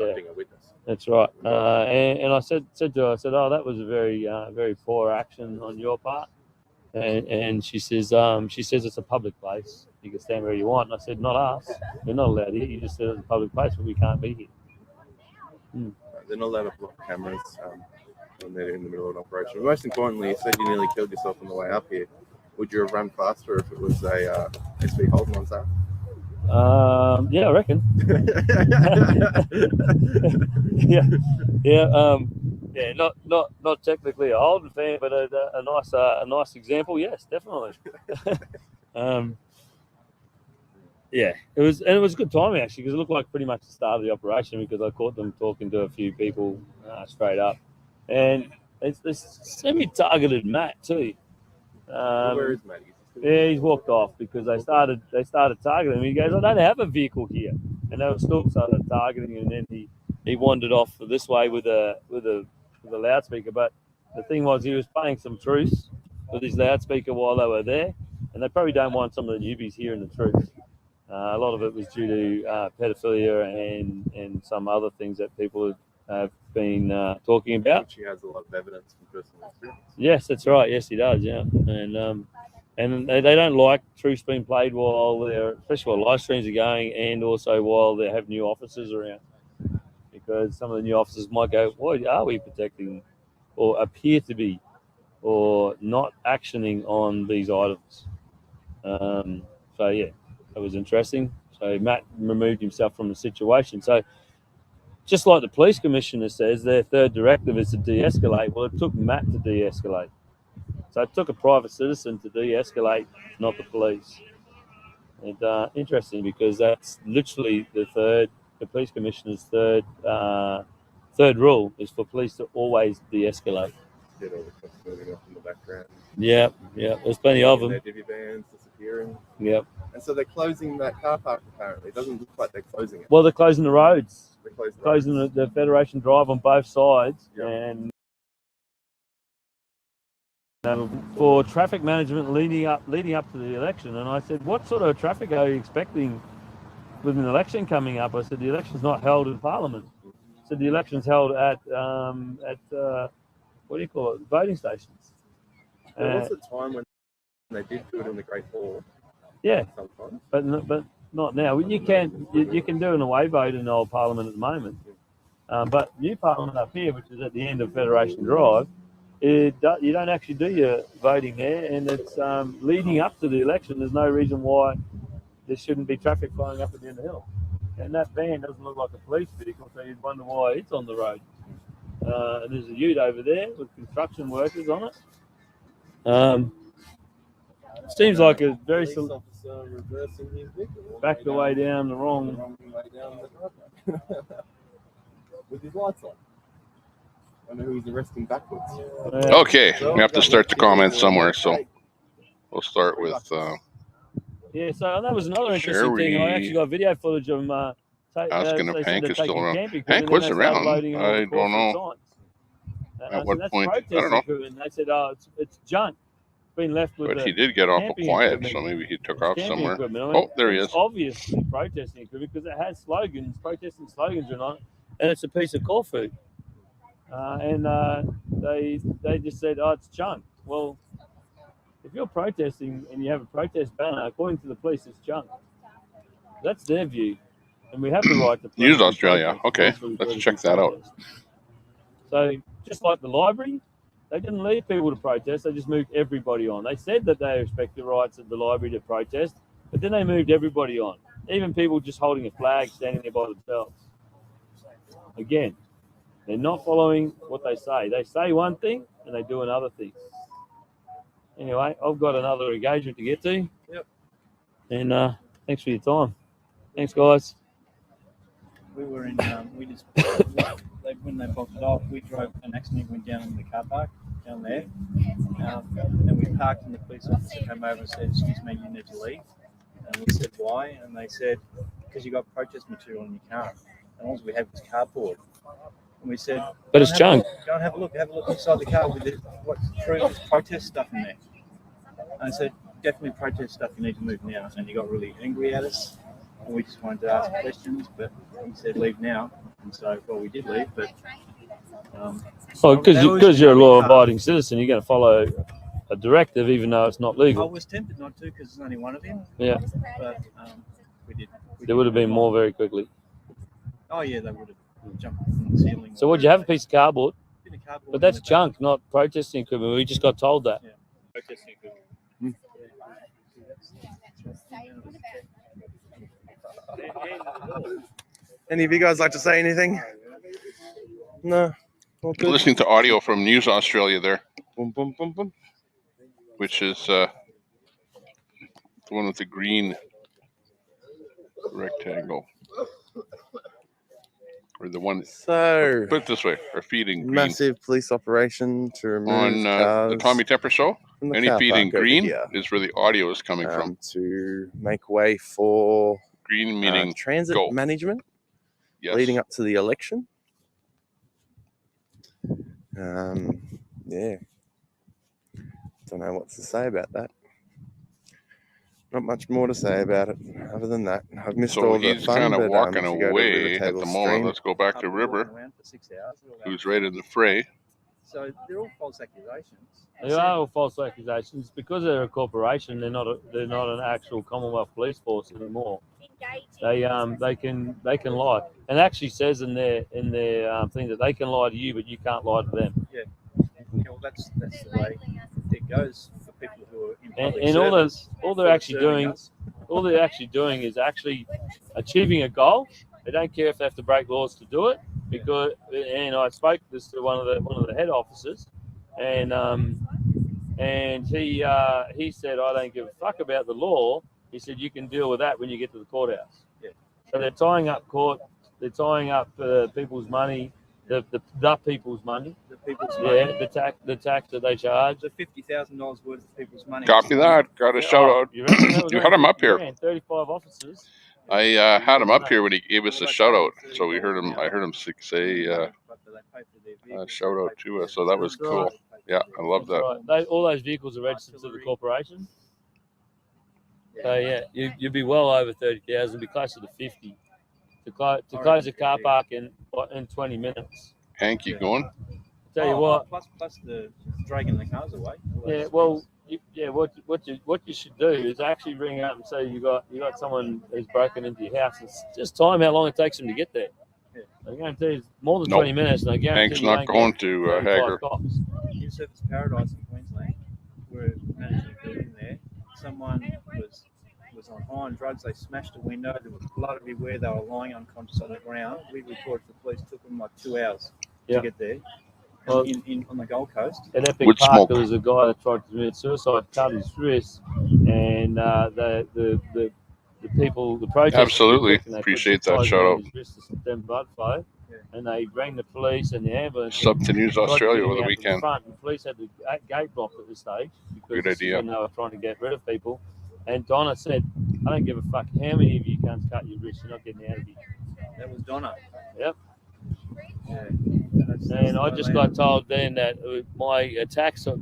That's right. And I said to her, oh, that was a very very poor action on your part. And she says it's a public place. You can stand where you want. And I said, not us. We're not allowed here. You just said it's a public place, but we can't be here. They're not allowed to block cameras when they're in the middle of an operation. But most importantly, you said you nearly killed yourself on the way up here. Would you have run faster if it was a SV Holden on that? Yeah, I reckon. Not technically a Holden fan, but a nice example. Yes, definitely. Yeah, it was good timing actually because it looked like pretty much the start of the operation because I caught them talking to a few people straight up, and they semi-targeted Matt too. Where is Matt? Yeah, he's walked off because they started targeting him. He goes, I don't have a vehicle here, and they were still started targeting him. And then he wandered off this way with a loudspeaker. But the thing was, he was playing some truce with his loudspeaker while they were there, and they probably don't want some of the newbies hearing the truth. A lot of it was due to pedophilia and some other things that people have been talking about. Which he has a lot of evidence from personal experience. Yes, that's right. Yes, he does. Yeah, and they don't like truths being played while they're, especially while live streams are going, and also while they have new officers around, because some of the new officers might go, "What are we protecting?" or appear to be, or not actioning on these items. So yeah, that was interesting. So Matt removed himself from the situation. So just like the police commissioner says, their third directive is to de-escalate. Well, it took Matt to de-escalate. So it took a private citizen to de-escalate, not the police. And interesting because that's literally the police commissioner's third rule is for police to always de-escalate. Get all the cops moving off in the background. Yeah, there's plenty of them. Their divvy vans disappearing. Yep. And so they're closing that car park apparently. It doesn't look like they're closing it. Well, they're closing the roads. They're closing the Federation Drive on both sides, and for traffic management leading up to the election. And I said, what sort of traffic are you expecting with an election coming up? I said, the election's not held in Parliament. I said, the election's held at what do you call it, voting stations. There was a time when they did do it in the Great Hall. Yeah, sometimes. but not now. You can do an away vote in the old Parliament at the moment, but new Parliament up here, which is at the end of Federation Drive, you don't actually do your voting there, and it's leading up to the election. There's no reason why there shouldn't be traffic flowing up and down the hill. And that van doesn't look like a police vehicle, so you'd wonder why it's on the road. And there's a ute over there with construction workers on it. Seems like a very Police officer reversing his vehicle. back the way down the wrong. way down the driveway. With his lights on. I know who he's arresting backwards. Okay, we have to start the comments somewhere, so we'll start with. Yeah, so that was another interesting thing. I actually got video footage of asking if Hank is still around. Hank Hank was around. I don't know. At what point? I don't know. And they said, "Oh, it's junk. It's been left with." But he did get awful quiet, so maybe he took off somewhere. Oh, there he is. It's obviously protesting equipment because it has slogans, protesting slogans on it, and it's a piece of core food. They just said, "Oh, it's junk." Well, if you're protesting and you have a protest banner, according to the police, it's junk. That's their view, and we have the right to. News Australia. Okay, let's check that out. So just like the library, they didn't leave people to protest. They just moved everybody on. They said that they respect the rights of the library to protest, but then they moved everybody on, even people just holding a flag, standing there by themselves. Again, they're not following what they say. They say one thing and they do another thing. Anyway, I've got another engagement to get to. Yep. And thanks for your time. Thanks, guys. We were in, when they blocked it off, we drove and accidentally went down in the car park down there. And we parked and the police officer came over and said, "Excuse me, you need to leave." And we said, "Why?" And they said, "Because you got protest material in your car. And all we have is cardboard." And we said, "But it's junk. Go and have a look inside the car with there's protest stuff in there." And I said, "Definitely protest stuff, you need to move now." And he got really angry at us. And we just wanted to ask questions, but he said, "Leave now." And so, well, we did leave, but... because you're a law-abiding citizen, you're going to follow a directive, even though it's not legal. I was tempted not to, because there's only one of him. Yeah. But we did. There would have been more very quickly. Oh, yeah, they would have jumped from the ceiling. So what'd you have? A piece of cardboard? A bit of cardboard. But that's junk, not protesting equipment. We just got told that. Yeah. Protesting equipment. Any of you guys like to say anything? No. Listening to audio from News Australia there. Boom, boom, boom, boom. Which is the one with the green rectangle. Or the one. So, put it this way: our feed in green. Massive police operation to remove On cars the Tommy Tepper show. from the Any car feed in park over green here, is where the audio is coming from. to make way for Green meaning transit go. management Yes. leading up to the election. Yeah, don't know what to say about that. Not much more to say about it other than that. I've missed So all the he's fun, kind of but walking if you go to away River at Table the moment. Stream, Let's go back to River, who's right in the fray. So they're all false accusations. They are all false accusations because they're a corporation. They're not an actual Commonwealth Police Force anymore. They can lie, and it actually says in their thing that they can lie to you, but you can't lie to them. Yeah. Well, that's the way it goes for people who are in public And service. all they're actually doing is actually achieving a goal. They don't care if they have to break laws to do it. Because, and I spoke this to one of the head officers, and he said, I don't give a fuck about the law. He said you can deal with that when you get to the courthouse. Yeah. So they're tying up people's money, the people's money. The people's money. Yeah, the tax that they charge. The $50,000 worth of people's money. Copy that. Got a shout out. You reckon that was You had him up here. 35 officers. I had him up here when he gave us a shout out. So we heard him. I heard him say shout out to us. So that was cool. Yeah, I love that. Right. All those vehicles are registered to the corporation. So yeah, you'd be well over 30,000. Be closer to 50 to close a car park in 20 minutes. Hank, you going? Tell you what. Plus the dragging the cars away. Yeah, well, what you should do is actually ring up and say you got someone who's broken into your house. It's just time how long it takes them to get there. I guarantee it's more than 20 minutes, and I guarantee Hank's not going to Hager. In Service Paradise in Queensland, we're managing a building there. Someone was on high on drugs. They smashed a window. There was blood everywhere. They were lying unconscious on the ground. We reported to the police. It took them like 2 hours to get there. Well, on the Gold Coast. At Epic Park, there was a guy that tried to commit suicide, cut his wrist, and the people, the protesters, absolutely appreciate that shout out. His wrist to stem blood flow, and they rang the police and the ambulance. Sub to News Australia over the weekend. The police had the gate blocked at this stage because good idea. They were trying to get rid of people. And Donna said, "I don't give a fuck how many of you can't cut your wrist. You're not getting out of here." That was Donna. Yep. Yeah. And I just got told then that my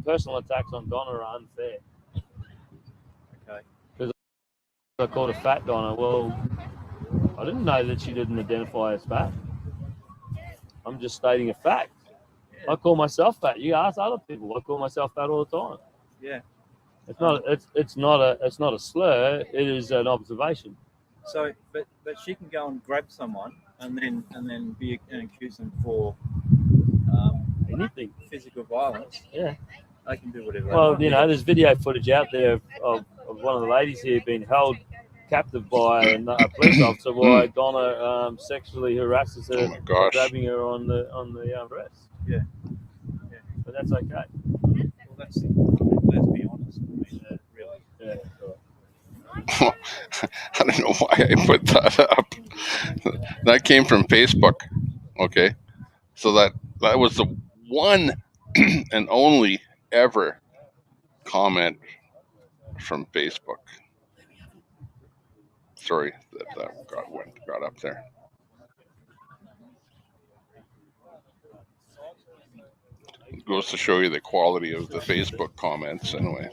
personal attacks on Donna are unfair. Okay. Because I called her fat Donna. Well, I didn't know that she didn't identify as fat. I'm just stating a fact. I call myself fat. You ask other people. I call myself fat all the time. Yeah. It's not a slur. It is an observation. So, but she can go and grab someone and then accuse them for anything, physical violence. Yeah, they can do whatever. Well, there's video footage out there of one of the ladies here being held captive by a police officer while Donna sexually harasses her, grabbing her on the breast. Yeah. But that's okay. Well, let's be honest. I mean, really. Yeah. I don't know why I put that up. That came from Facebook. Okay. So that was the one and only ever comment from Facebook. Sorry that got up there. It goes to show you the quality of the Facebook comments anyway.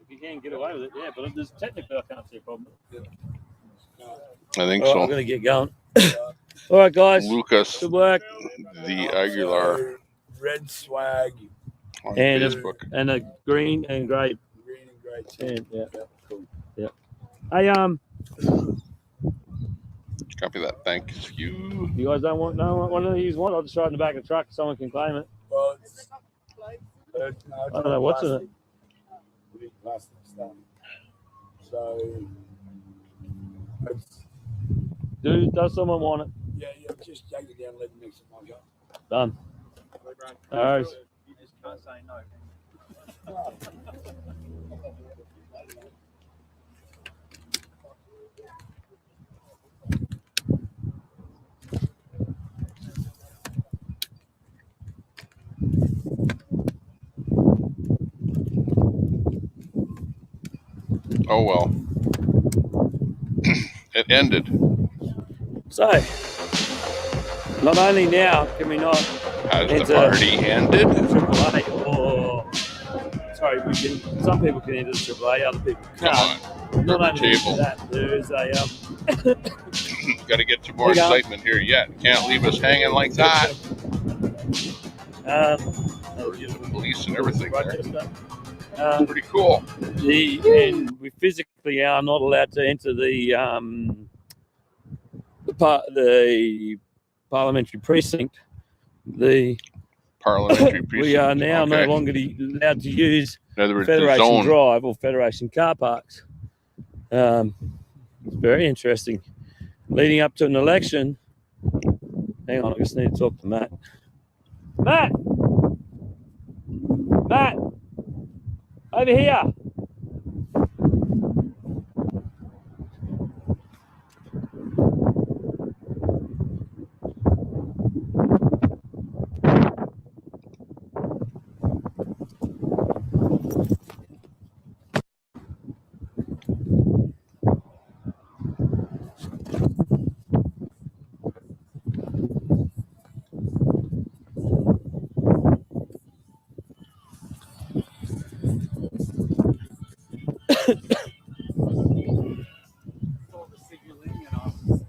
If you can get away with it, yeah, but there's technically I can't see a problem. I think so. so. I'm going to get going. All right, guys. Lucas, good work. The Aguilar red swag on and Facebook. And a green and grey. Green and grey. Yeah. Cool. Yeah. Hey, copy that. Thank you. You guys don't want to use one? I'll just ride in the back of the truck. Someone can claim it. Well, I don't know what's in it. Plastic stuff. So, does someone want it? Yeah, just take it down, let them mix it, my God. Done. All right. You just can't say no. Oh well. It ended. So, not only now can we not Has the enter party ended? AAA, or sorry, we can. Some people can enter AAA, other people can't. Come on, Not river only table. that, there is a Got to get some more excitement here yet. Can't leave us hanging like that. Police and everything there. Pretty cool. And we physically are not allowed to enter the parliamentary precinct. The parliamentary precinct. We are now no longer allowed to use Federation Drive or Federation car parks. It's very interesting. Leading up to an election. Hang on, I just need to talk to Matt. Matt! Matt! Over here!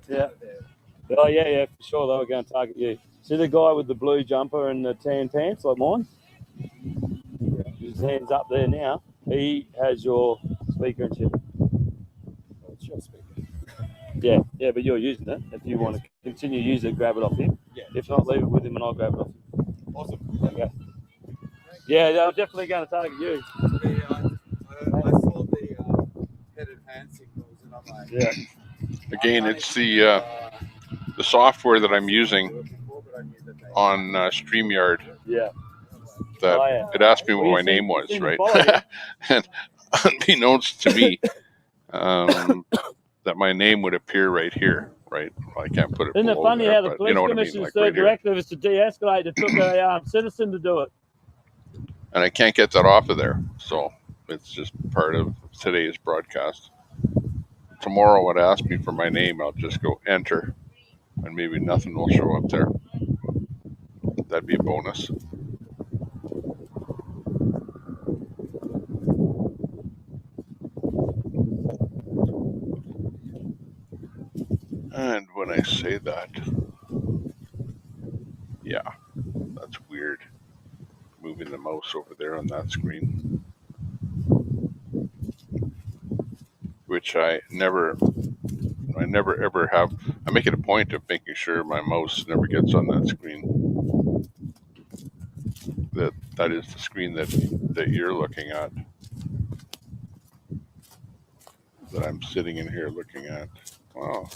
Yeah. Oh, yeah, for sure. They were going to target you. See the guy with the blue jumper and the tan pants like mine? His hand's up there now. He has your speaker and shit. It's your speaker. Yeah, but you're using it. If you want to continue to use it, grab it off him. Yeah. If not, leave it with him and I'll grab it off him. Awesome. Okay. Yeah, they're definitely going to target you. I saw the headed hand signals and I'm like, yeah. Again, it's the software that I'm using on StreamYard. Yeah. That it asked me what my name was, right? And unbeknownst to me, that my name would appear right here, right? Well, I can't put it. Isn't it funny there, how the police you know commissioner's I mean? Like third right directive is to de-escalate? It took a citizen to do it. And I can't get that off of there, so it's just part of today's broadcast. Tomorrow, it ask me for my name. I'll just go enter, and maybe nothing will show up there. That'd be a bonus. And when I say that, yeah, that's weird. Moving the mouse over there on that screen, which I never ever have. I make it a point of making sure my mouse never gets on that screen. That is the screen that you're looking at. That I'm sitting in here looking at. Wow.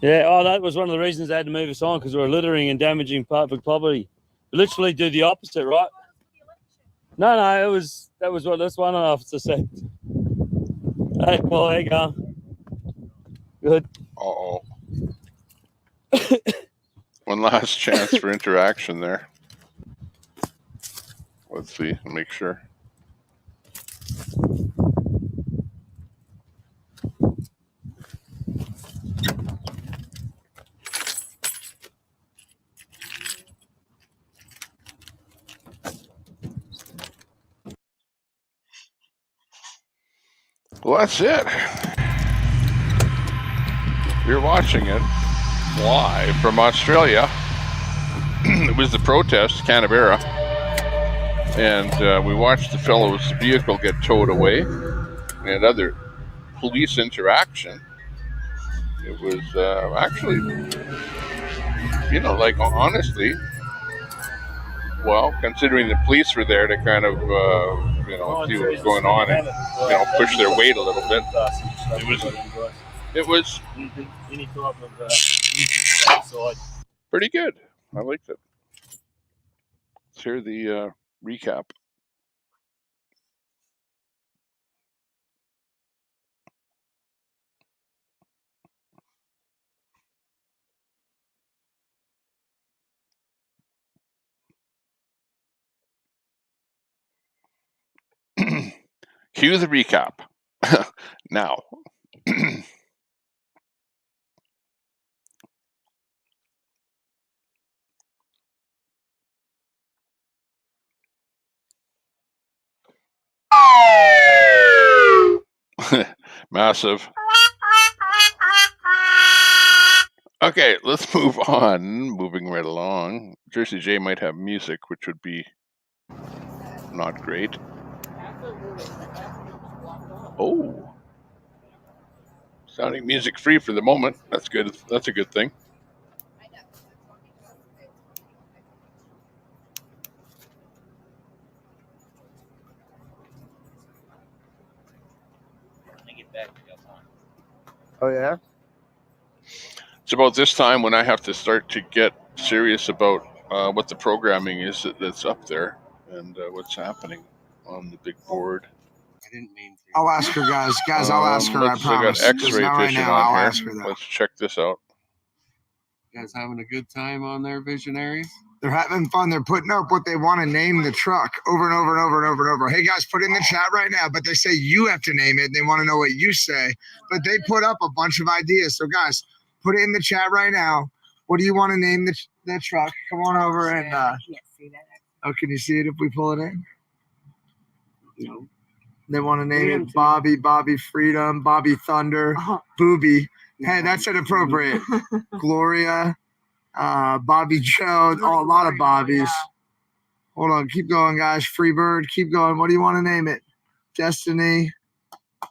Yeah, oh, that was one of the reasons they had to move us on, because we were littering and damaging public property. We literally do the opposite, right? No, that was what this one officer said. Hey, well, there you go. Good. Uh-oh. One last chance for interaction there. Let's see, make sure. Well, that's it. You're watching it live from Australia. It was the protest, Canberra, and we watched the fellow's vehicle get towed away and other police interaction. It was actually, like, honestly, well, considering the police were there to kind of, see what was going on and, push their weight a little bit. It was any type of side. Pretty good. I liked it. Let's hear the recap. Cue the recap. Now. Massive. Okay, let's move on. Moving right along. Jersey J might have music, which would be not great. Oh. Sounding music free for the moment. That's good. That's a good thing. Oh yeah. It's about this time when I have to start to get serious about what the programming is that's up there and what's happening on the big board. I didn't mean to. I'll ask her, guys. Guys, I'll ask her. I promise. I got X-ray Not right vision now. on I'll here. ask her that. Let's check this out. You guys having a good time on there, visionaries? They're having fun. They're putting up what they want to name the truck over and over and over and over and over. Hey guys, put it in the chat right now. But they say you have to name it. They want to know what you say. But they put up a bunch of ideas. So guys, put it in the chat right now. What do you want to name the truck? Come on over and. I can't see that. Oh, can you see it if we pull it in? No. They want to name it Bobby Freedom, Bobby Thunder, Booby. Hey, that's inappropriate. Gloria. Bobby Joe, a lot of Bobbies. Hold on, keep going, guys. Freebird, keep going. What do you want to name it? Destiny,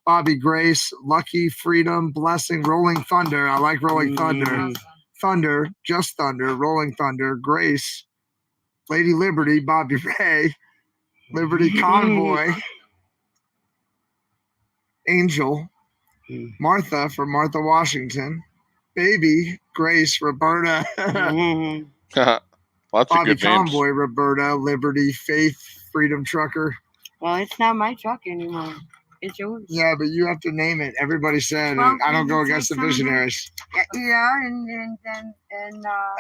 Bobby Grace, Lucky, Freedom, Blessing, Rolling Thunder. I like Rolling Thunder. Thunder, just Thunder, Rolling Thunder, Grace, Lady Liberty, Bobby Ray, Liberty Convoy, Angel, Martha for Martha Washington, Baby, Grace, Roberta. Lots Bobby of good names. Convoy, Roberta, Liberty, Faith, Freedom Trucker. Well, it's not my truck anymore. It's yours. Yeah, but you have to name it. Everybody said Well, I don't you go can against the say something. visionaries. Yeah, and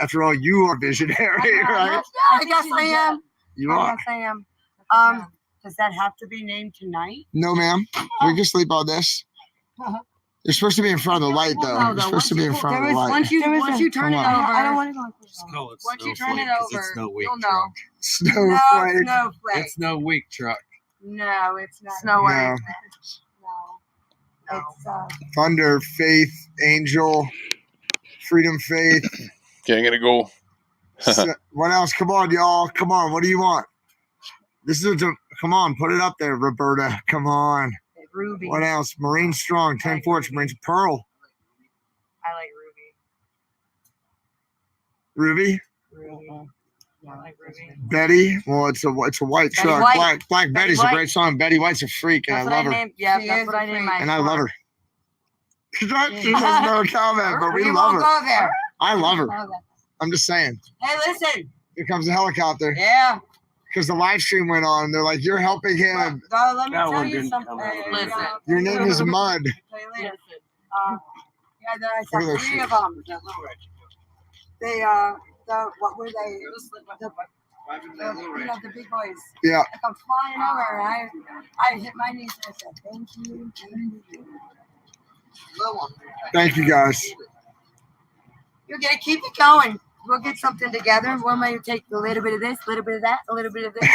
After all, you are visionary, right? I guess I am. You I are. guess I am. Does that have to be named tonight? No, ma'am. We can sleep on this. You're supposed to be in front of the light, though. You're supposed to be in front of the light. Once you turn it over, Come on. I don't want to go. Just call it Once you Snowflake, turn it 'cause over, it's Snow Week you'll know. truck. Snowflake. No, Snowflake. It's no week truck. No, it's not. No. It's Thunder, Faith, Angel, Freedom, Faith. Okay, I'm gonna go. What else? Come on, y'all. Come on. What do you want? This is come on. Put it up there, Roberta. Come on. Ruby. What else? Marine Strong, 10 Forts, Marines. Pearl. I like Ruby. Ruby. Yeah, I like Ruby. Betty. Well, it's a white Betty truck. White. Black Betty's White. a great song. Betty White's a freak, and That's I what love her. named. Yeah, that's what I named my. And I love her. She has no comment, but we love her. Go there. I love her. I'm just saying. Hey, listen. Here comes a helicopter. Yeah. Because the live stream went on. They're like, you're helping him. Let me tell you something. Listen. Your name is Mud. Listen. Yeah, then I Look at saw this 3 shit. of them. They what were they? The big boys. Yeah. I come flying over and I hit my knees and I said, thank you. Thank you, guys. You're gonna keep it going. We'll get something together. We'll maybe take a little bit of this, a little bit of that, a little bit of this.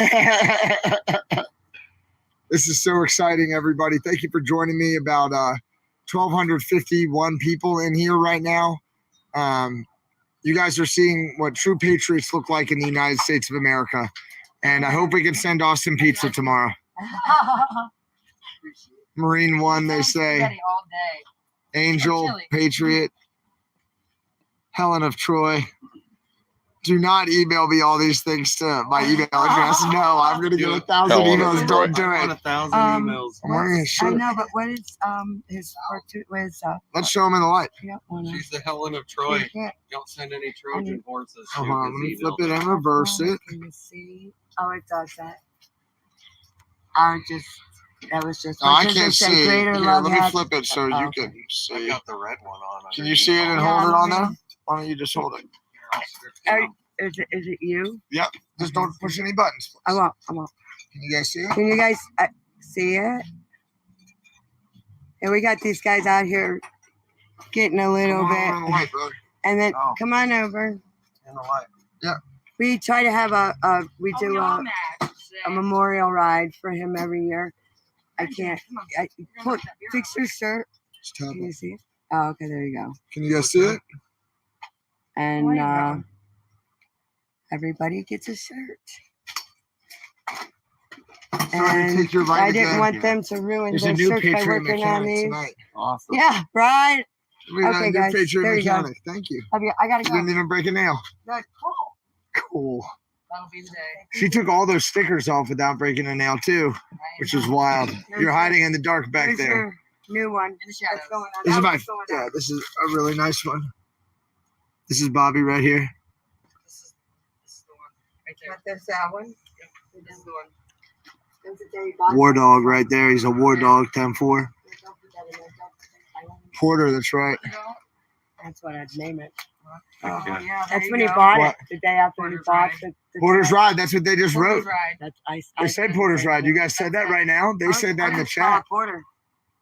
This is so exciting, everybody. Thank you for joining me. About 1,251 people in here right now. You guys are seeing what true patriots look like in the United States of America. And I hope we can send Austin pizza tomorrow. Marine One, they say. All day. Angel, Patriot, Helen of Troy. Do not email me all these things to my email address. No, I'm gonna get 1,000 Hell on it, emails. Troy. Don't do it. 1,000 emails. I'm wearing a I shirt. know, but what is his cartoon? What is Let's show him in the light. She's the Helen of Troy. Yeah. Don't send any Trojan horses. Oh, hold on, let me flip it and reverse it. Can you see? Oh, it does that. That was just. Oh, I because can't it said see. greater Here, love let me had- flip it so Oh, you okay. can see. I got the red one on. Can you see it and hold it on there? Why don't you just hold it? Is it you? Yep. Just don't push any buttons. I won't. Can you guys see it? Can you guys see it? And we got these guys out here getting a little Come on bit. over in the light, brother. And then Oh. come on over. In the light. Yeah. We try to have a memorial ride for him every year. I can't. Fix your shirt. Can you see it? Oh, okay. There you go. Can you guys see it? And everybody gets a shirt. And take your light I didn't again. want them to ruin There's their a new shirts by Patriot working on mechanic these. tonight. Awesome. Yeah, right. We got Okay, a new guys. Patriot There you go. mechanic. Thank you. I gotta You go. didn't even break a nail. Good. Cool. Cool. That'll be the day. She took all those stickers off without breaking a nail too, which is wild. You're hiding in the dark back Here's there. your new one. That's going on. This is That's my going yeah. on. This is a really nice one. This is Bobby right here. This is the one right there. What, there's that one? This is the one. There's a day box. War dog right there. He's a war dog 10-4. Porter, that's right. That's what I'd name it. Oh, yeah, that's when he bought What? it. The day after he bought the Porter's Ride. That's what they just wrote. That's They said Porter's Ride. You guys said that right now? They said that in the chat. Porter.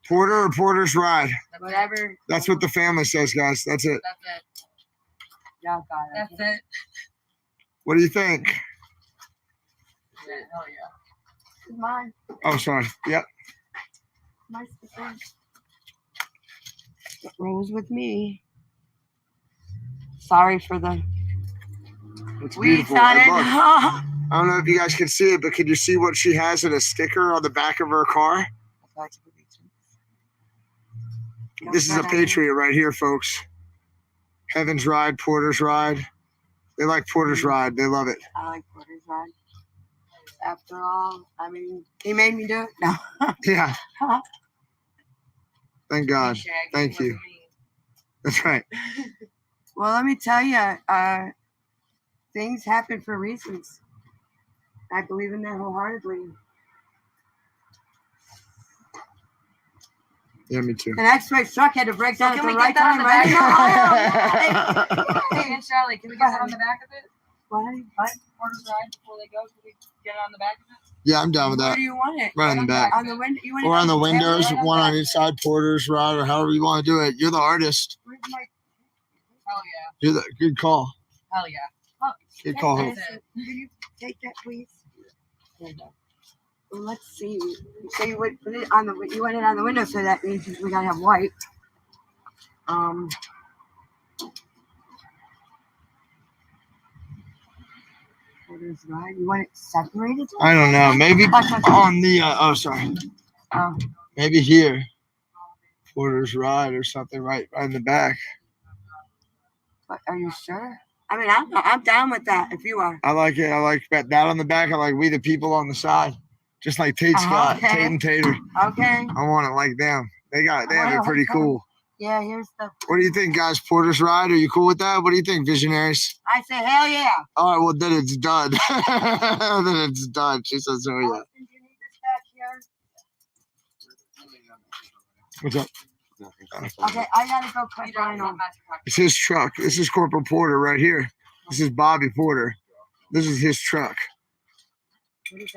Porter or Porter's Ride. Whatever. That's what the family says, guys. That's it. That's it. Y'all got it. That's it. What do you think? Hell yeah. It's mine. Oh, sorry. Yep. My sister. It rolls with me. Sorry for the It's weeds beautiful. on And it. look, I don't know if you guys can see it, but can you see what she has in a sticker on the back of her car? This is a Patriot right here, folks. Heaven's Ride, Porter's Ride. They like Porter's Ride. They love it. I like Porter's Ride. After all, I mean, he made me do it. No. Yeah. Thank God. Thank you. That's right. Well, let me tell you, things happen for reasons. I believe in that wholeheartedly. Yeah, me too. An X-ray truck had to break down Can at we the get right that on time. the Right? back? Hey, and Charlie, can we get that on the back of it? What? Porter's Ride before they go? Can we get it on the back of it? Yeah, I'm down with Where that. do you want it? Right on the back. On the window. You want it Or on the tab? windows, Right one on the- each side, Porter's Ride, or however you want to do it. You're the artist. Where's my? Hell yeah. You're the good call. Hell yeah. Oh, Good take call, that. Hope. Can you take that, please? There you go. Well, let's see. So you would put it on the. You want it on the window, so that means we gotta have white. Porter's Ride. You want it separated? I don't know. Maybe on the, oh, sorry. Oh. Maybe here. Porter's Ride or something right in the back. But are you sure? I mean, I'm down with that. If you are. I like it. I like that on the back. I like We the People on the side. Just like Tate's got. Okay. Tate and Tater. Okay. I want it like them. They have it pretty cool. Yeah. Here's the. What do you think, guys? Porter's Ride? Are you cool with that? What do you think, visionaries? I say hell yeah. All right, well, then it's done. Then it's done. She says, oh, yeah. Austin, do you need this back here? What's up? Okay, I gotta go cut vinyl. It's his truck. This is Corporal Porter right here. This is Bobby Porter. This is his truck.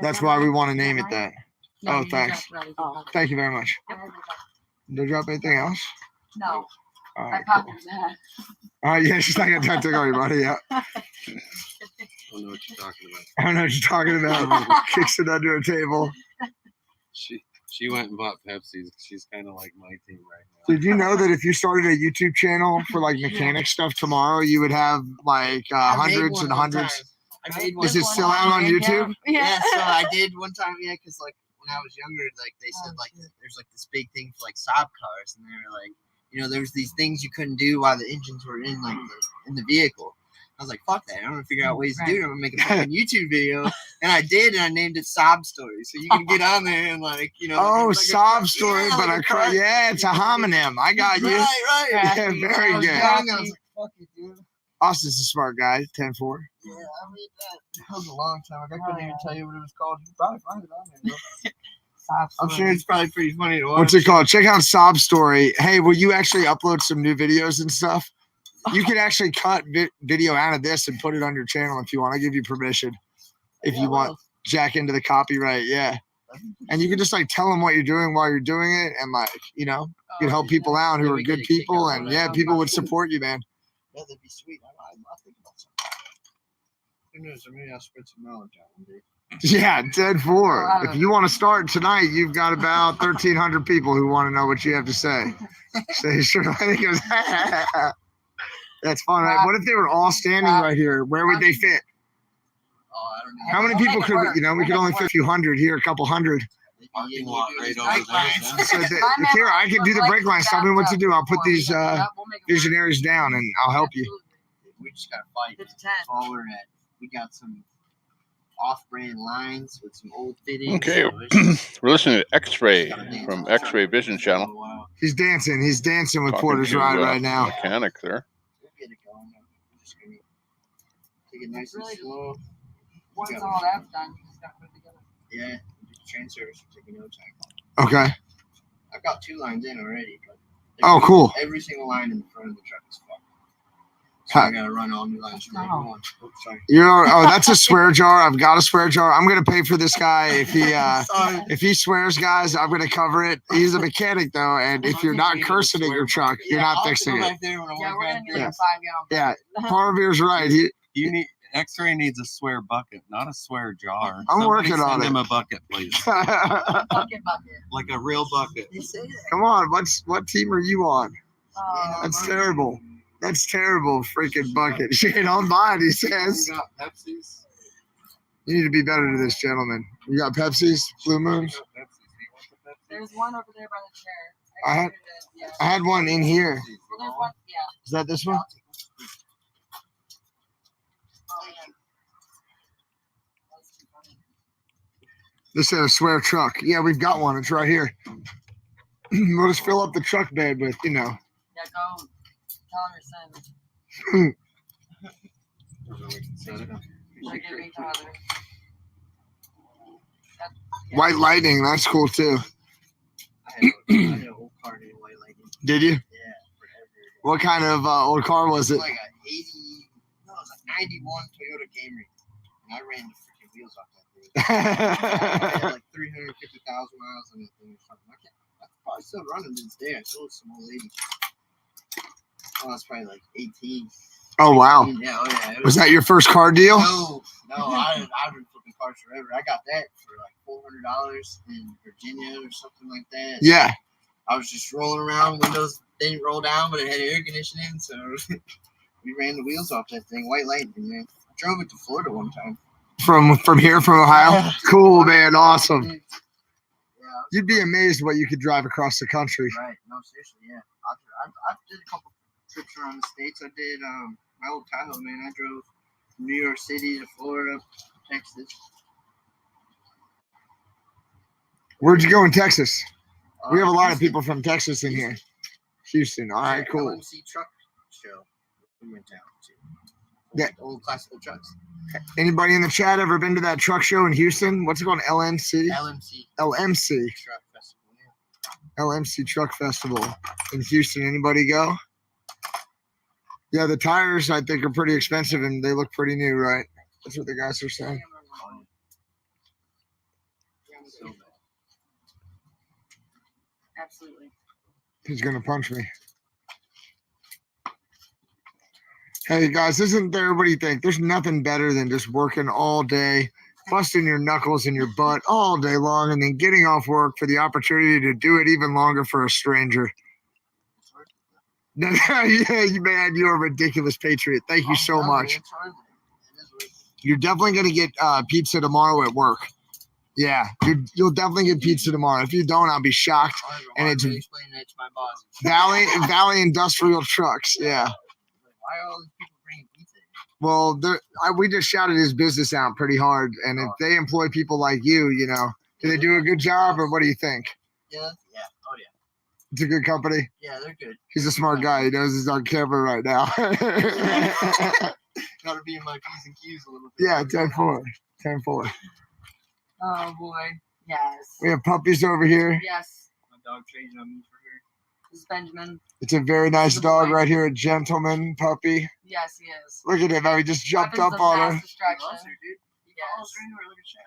That's why we want to name it that. Oh, thanks. Thank you very much. Did I drop anything else? No. All I right. popped in that. All right, yeah, she's not going to take all your money. Yeah. I don't know what you're talking about. I don't know what you're talking about. Kicks it under a table. She went and bought Pepsi's. She's kind of like my team right now. Did you know that if you started a YouTube channel for like mechanic stuff tomorrow, you would have like hundreds and hundreds? I made one. Is it still out on YouTube? Yeah, so I did one time, yeah, because like when I was younger, like they said like there's like this big thing for like Saab cars, and they were like, you know, there was these things you couldn't do while the engines were in like in the vehicle. I was like, fuck that. I'm gonna figure out ways to do it. I'm gonna make a fucking YouTube video. And I did, and I named it Sob Story. So you can get on there and like, you know. Oh, like sob story, yeah, but like I cry. Yeah, it's a homonym. I got you. Right. Yeah, I very was good. young, I was like, fuck it, dude. Austin's a smart guy. 10-4. Yeah, I made that was a long time ago. I couldn't even tell you what it was called. You can probably find it on there, bro. I'm sure it's probably pretty funny to watch. What's it called? Check out Sob Story. Hey, will you actually upload some new videos and stuff? You can actually cut video out of this and put it on your channel if you want. I give you permission if you want. Jack into the copyright, yeah. And you can just like tell them what you're doing while you're doing it, and like, you know, you can help people out who are good people, and yeah, people would support you, man. Yeah, that'd be sweet. I'll think about something. Who knows? Maybe I'll spread some knowledge out one day. Yeah, 10-4. If you want to start tonight, you've got about 1,300 people who want to know what you have to say. So sure, I think it was. That's fun, right? What if they were all standing right here? Where would they fit? Oh, I don't know. How many people could we, we could only fit a few hundred here, a couple hundred. Parking lot right over there. So here, I can do the brake lines. Tell me what to do. I'll put these visionaries down, and I'll help you. We just gotta fight. That's all we're at. We got some off-brand lines with some old fittings. Okay, we're listening to X-Ray from X-Ray Vision Channel. He's dancing. He's dancing with Talking Porter's to, Ride right now. Mechanic there. We'll get it going. I'm just gonna take it nice and slow. Once all that's done, you just gotta put it together. Yeah, train service will take no time. Okay. I've got 2 lines in already, but cool. Every single line in the front of the truck is fucked. So I gotta run all new lines from everyone. Oops, sorry. That's a swear jar. I've got a swear jar. I'm gonna pay for this guy if he swears, guys. I'm gonna cover it. He's a mechanic though, and if you're not cursing at your truck, you're not fixing it. Yeah, we're gonna need Yeah. a 5-gallon. Yeah, Parveer's right. You need X-Ray needs a swear bucket, not a swear jar. I'm working on send it. him a bucket, please. Bucket. Like a real bucket. Come on, what team are you on? That's terrible. That's terrible, freaking bucket. Shit on mine, he says. You got Pepsis? You need to be better to this gentleman. You got Pepsis, Blue Moons? There's one over there by the chair. I had one in here. Well, there's one, yeah. Is that this one? This is a swear truck. Yeah, we've got one. It's right here. We'll just fill up the truck bed with, Yeah, go tell him your son. White Lightning. That's cool too. I had a whole car named White Lightning. Did you? Yeah, forever. What kind of old car was it? It was like it was a 91 Toyota Camry. And I ran the freaking wheels off that thing. I had like 350,000 miles on that thing or something. That's probably still running to this day. I sold it to some old lady. Oh, I was probably like 18. Oh, wow. Yeah, oh, yeah. Was that your first car deal? No, I've been flipping cars forever. I got that for like $400 in Virginia or something like that. Yeah. I was just rolling around. Windows didn't roll down, but it had air conditioning, so we ran the wheels off that thing. White Lightning, man. I drove it to Florida one time. From here, from Ohio? Yeah. Cool, man. Awesome. Yeah. You'd be amazed what you could drive across the country. Right. No, seriously, yeah. I did a couple trips around the states. I did my old Tahoe, man. I drove from New York City to Florida, Texas. Where'd you go in Texas? We have a lot of people from Texas in here. Houston. All right, cool. LMC truck show. We went down to Yeah. old classical trucks. Anybody in the chat ever been to that truck show in Houston? What's it called? LMC? LMC. LMC. Truck Festival, yeah. LMC Truck Festival in Houston. Anybody go? Yeah, the tires I think are pretty expensive and they look pretty new, right? That's what the guys are saying. Absolutely. He's gonna punch me. Hey guys, isn't there, what do you think? There's nothing better than just working all day, busting your knuckles in your butt all day long, and then getting off work for the opportunity to do it even longer for a stranger. Yeah, man, you're a ridiculous patriot. Thank you so much. You're definitely gonna get pizza tomorrow at work. Yeah, you'll definitely get pizza tomorrow. If you don't, I'll be shocked. And it's Explaining that to my boss. Valley Industrial Trucks. Yeah. Why are all these people bringing pizza? Well, we just shouted his business out pretty hard, and if they employ people like you, you know, do they do a good job, or what do you think? Yeah. Oh yeah. It's a good company. Yeah, they're good. He's a smart guy. He knows he's on camera right now. Got to be in my P's and Q's a little bit. Yeah, 10-4. 10-4. Oh boy. Yes. We have puppies over here. Yes. My dog trading on me for her. This is Benjamin. It's a very nice dog right here, a gentleman puppy. Yes, he is. Look at him, how he just jumped up on her. Distraction. He loves her, dude. He follows her anywhere. Look at Shadow.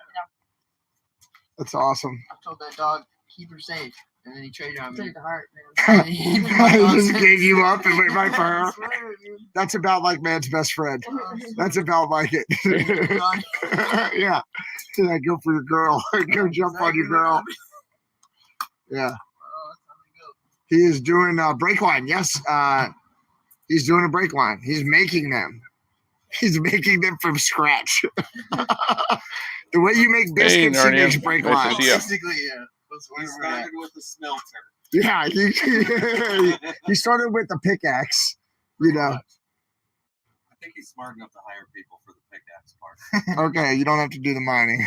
That's awesome. I told that dog, keep her safe. And then he traded on me. Take the heart, man. He just gave you up and went right for her. That's about like man's best friend. That's about like it. Yeah. Yeah, go for your girl. Go jump on your girl. Yeah. He is doing a brake line. Yes. He's doing a brake line. He's making them. He's making them from scratch. The way you make biscuits, he makes brake lines. Basically, yeah. We started with the smelter. Yeah, he started with the pickaxe, you know. I think he's smart enough to hire people for the pickaxe part. Okay, you don't have to do the mining.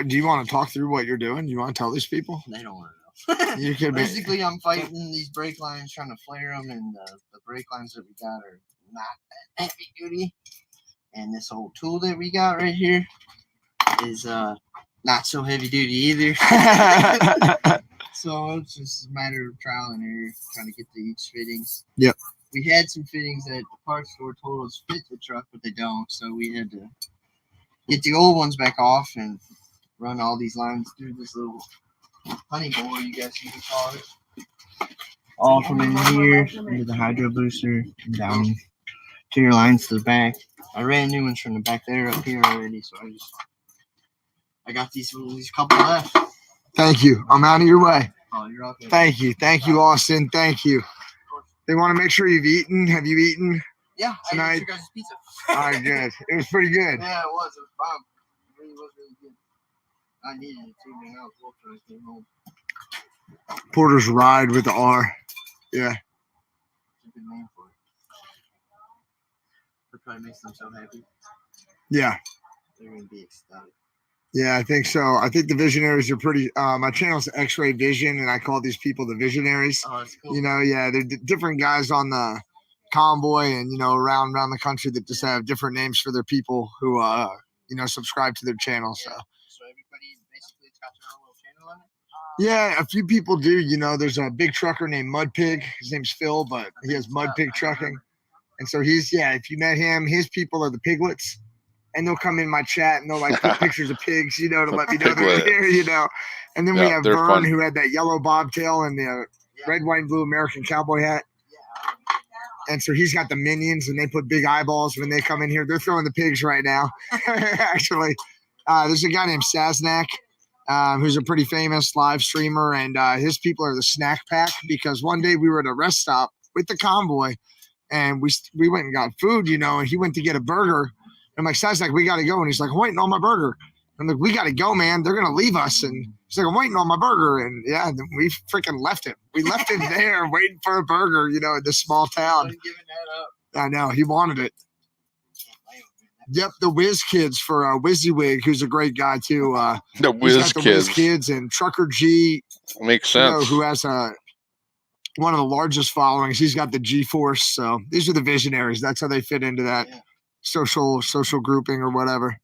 Do you want to talk through what you're doing? You want to tell these people? They don't want to know. You can Basically, I'm fighting these brake lines, trying to flare them, and the brake lines that we got are not that heavy duty. And this old tool that we got right here is not so heavy duty either. So it's just a matter of trial and error, trying to get to each fittings. Yep. We had some fittings that the parts store told us fit the truck, but they don't. So we had to get the old ones back off and run all these lines through this little honey boy, you guys can call it. All from in here into the hydro booster and down to your lines to the back. I ran new ones from the back there up here already, so I got these couple left. Thank you. I'm out of your way. Oh, you're welcome. Thank you. Thank you, Austin. Thank you. They want to make sure you've eaten. Have you eaten? Yeah, tonight? I ate your guys' pizza. All right, good. It was pretty good. Yeah, it was. It was bomb. It really was really good. I needed it too, man. I was wolfed when I came home. Porter's Ride with the R. Yeah. It's a good name for it. That probably makes them so happy. Yeah. They're going to be ecstatic. Yeah, I think so. I think the visionaries are pretty. My channel's X-Ray Vision, and I call these people the visionaries. Oh, that's cool. You know, yeah, they're different guys on the convoy, and you know, around the country that just have different names for their people who, you know, subscribe to their channel. Yeah. So So everybody basically got their own little channel on it? yeah, a few people do. You know, there's a big trucker named Mud Pig. His name's Phil, but he has Mud Pig Trucking, and so he's if you met him, his people are the Piglets. And they'll come in my chat and they'll like put pictures of pigs, you know, to let me know they're here, you know. And then we have Vern, fun. who had that yellow bobtail and the red, white, and blue American cowboy hat. And so he's got the minions, and they put big eyeballs when they come in here. They're throwing the pigs right now. Actually, there's a guy named Saznak, who's a pretty famous live streamer, and his people are the Snack Pack, because one day we were at a rest stop with the convoy, and we went and got food, you know, and he went to get a burger. I'm like, Saznak, we got to go. And he's like, I'm waiting on my burger. I'm like, we got to go, man. They're going to leave us. And he's like, I'm waiting on my burger. And yeah, we freaking left him. We left him there waiting for a burger, you know, in this small town. I know. He wanted it. Yep, the Whiz Kids for WYZZywig, who's a great guy, too. The Whiz Kids. Kids and Trucker G. Makes You know, sense. who has one of the largest followings. He's got the G-Force. So these are the visionaries. That's how they fit into that. Social grouping or whatever.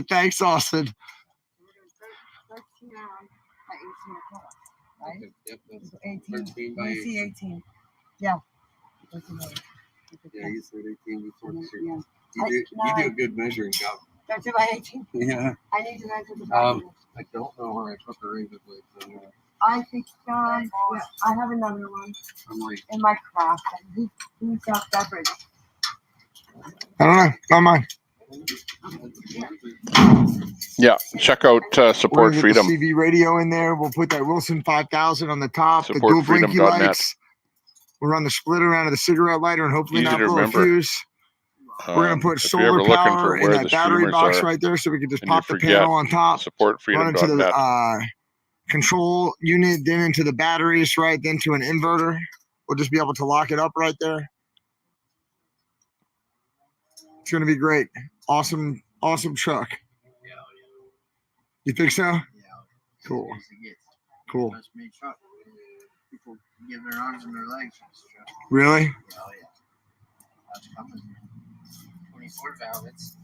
Thanks, Austin. Yep, that's 18. 13 by I see 18. Yeah. Yeah, you said 18 before. Yeah. You do a good measuring job. 13 by 18. Yeah. I need to measure the back. I don't know where I put the razor blades in there. I think yeah, I have another one I'm like, in my craft. Who's got separate? I don't know. Not mine. Yeah, check out We're Support gonna get Freedom. the CV radio in there. We'll put that Wilson 5000 on the top. The dual blinky SupportFreedom.net. lights. We'll run the splitter out of the cigarette lighter and hopefully Easy not to blow remember. a fuse. We're gonna put If you're ever solar looking power for in where that the battery streamers box are right there, so we can just and you pop the forget, panel on top, run into the SupportFreedom.net. control unit, then into the batteries, right? Then to an inverter. We'll just be able to lock it up right there. It's going to be great. Awesome, awesome truck. You think so? Yeah. Cool. As it gets. Cool. Best made truck. People give their arms and their legs for this truck. Really? Oh yeah. That's coming. 24 valve. It's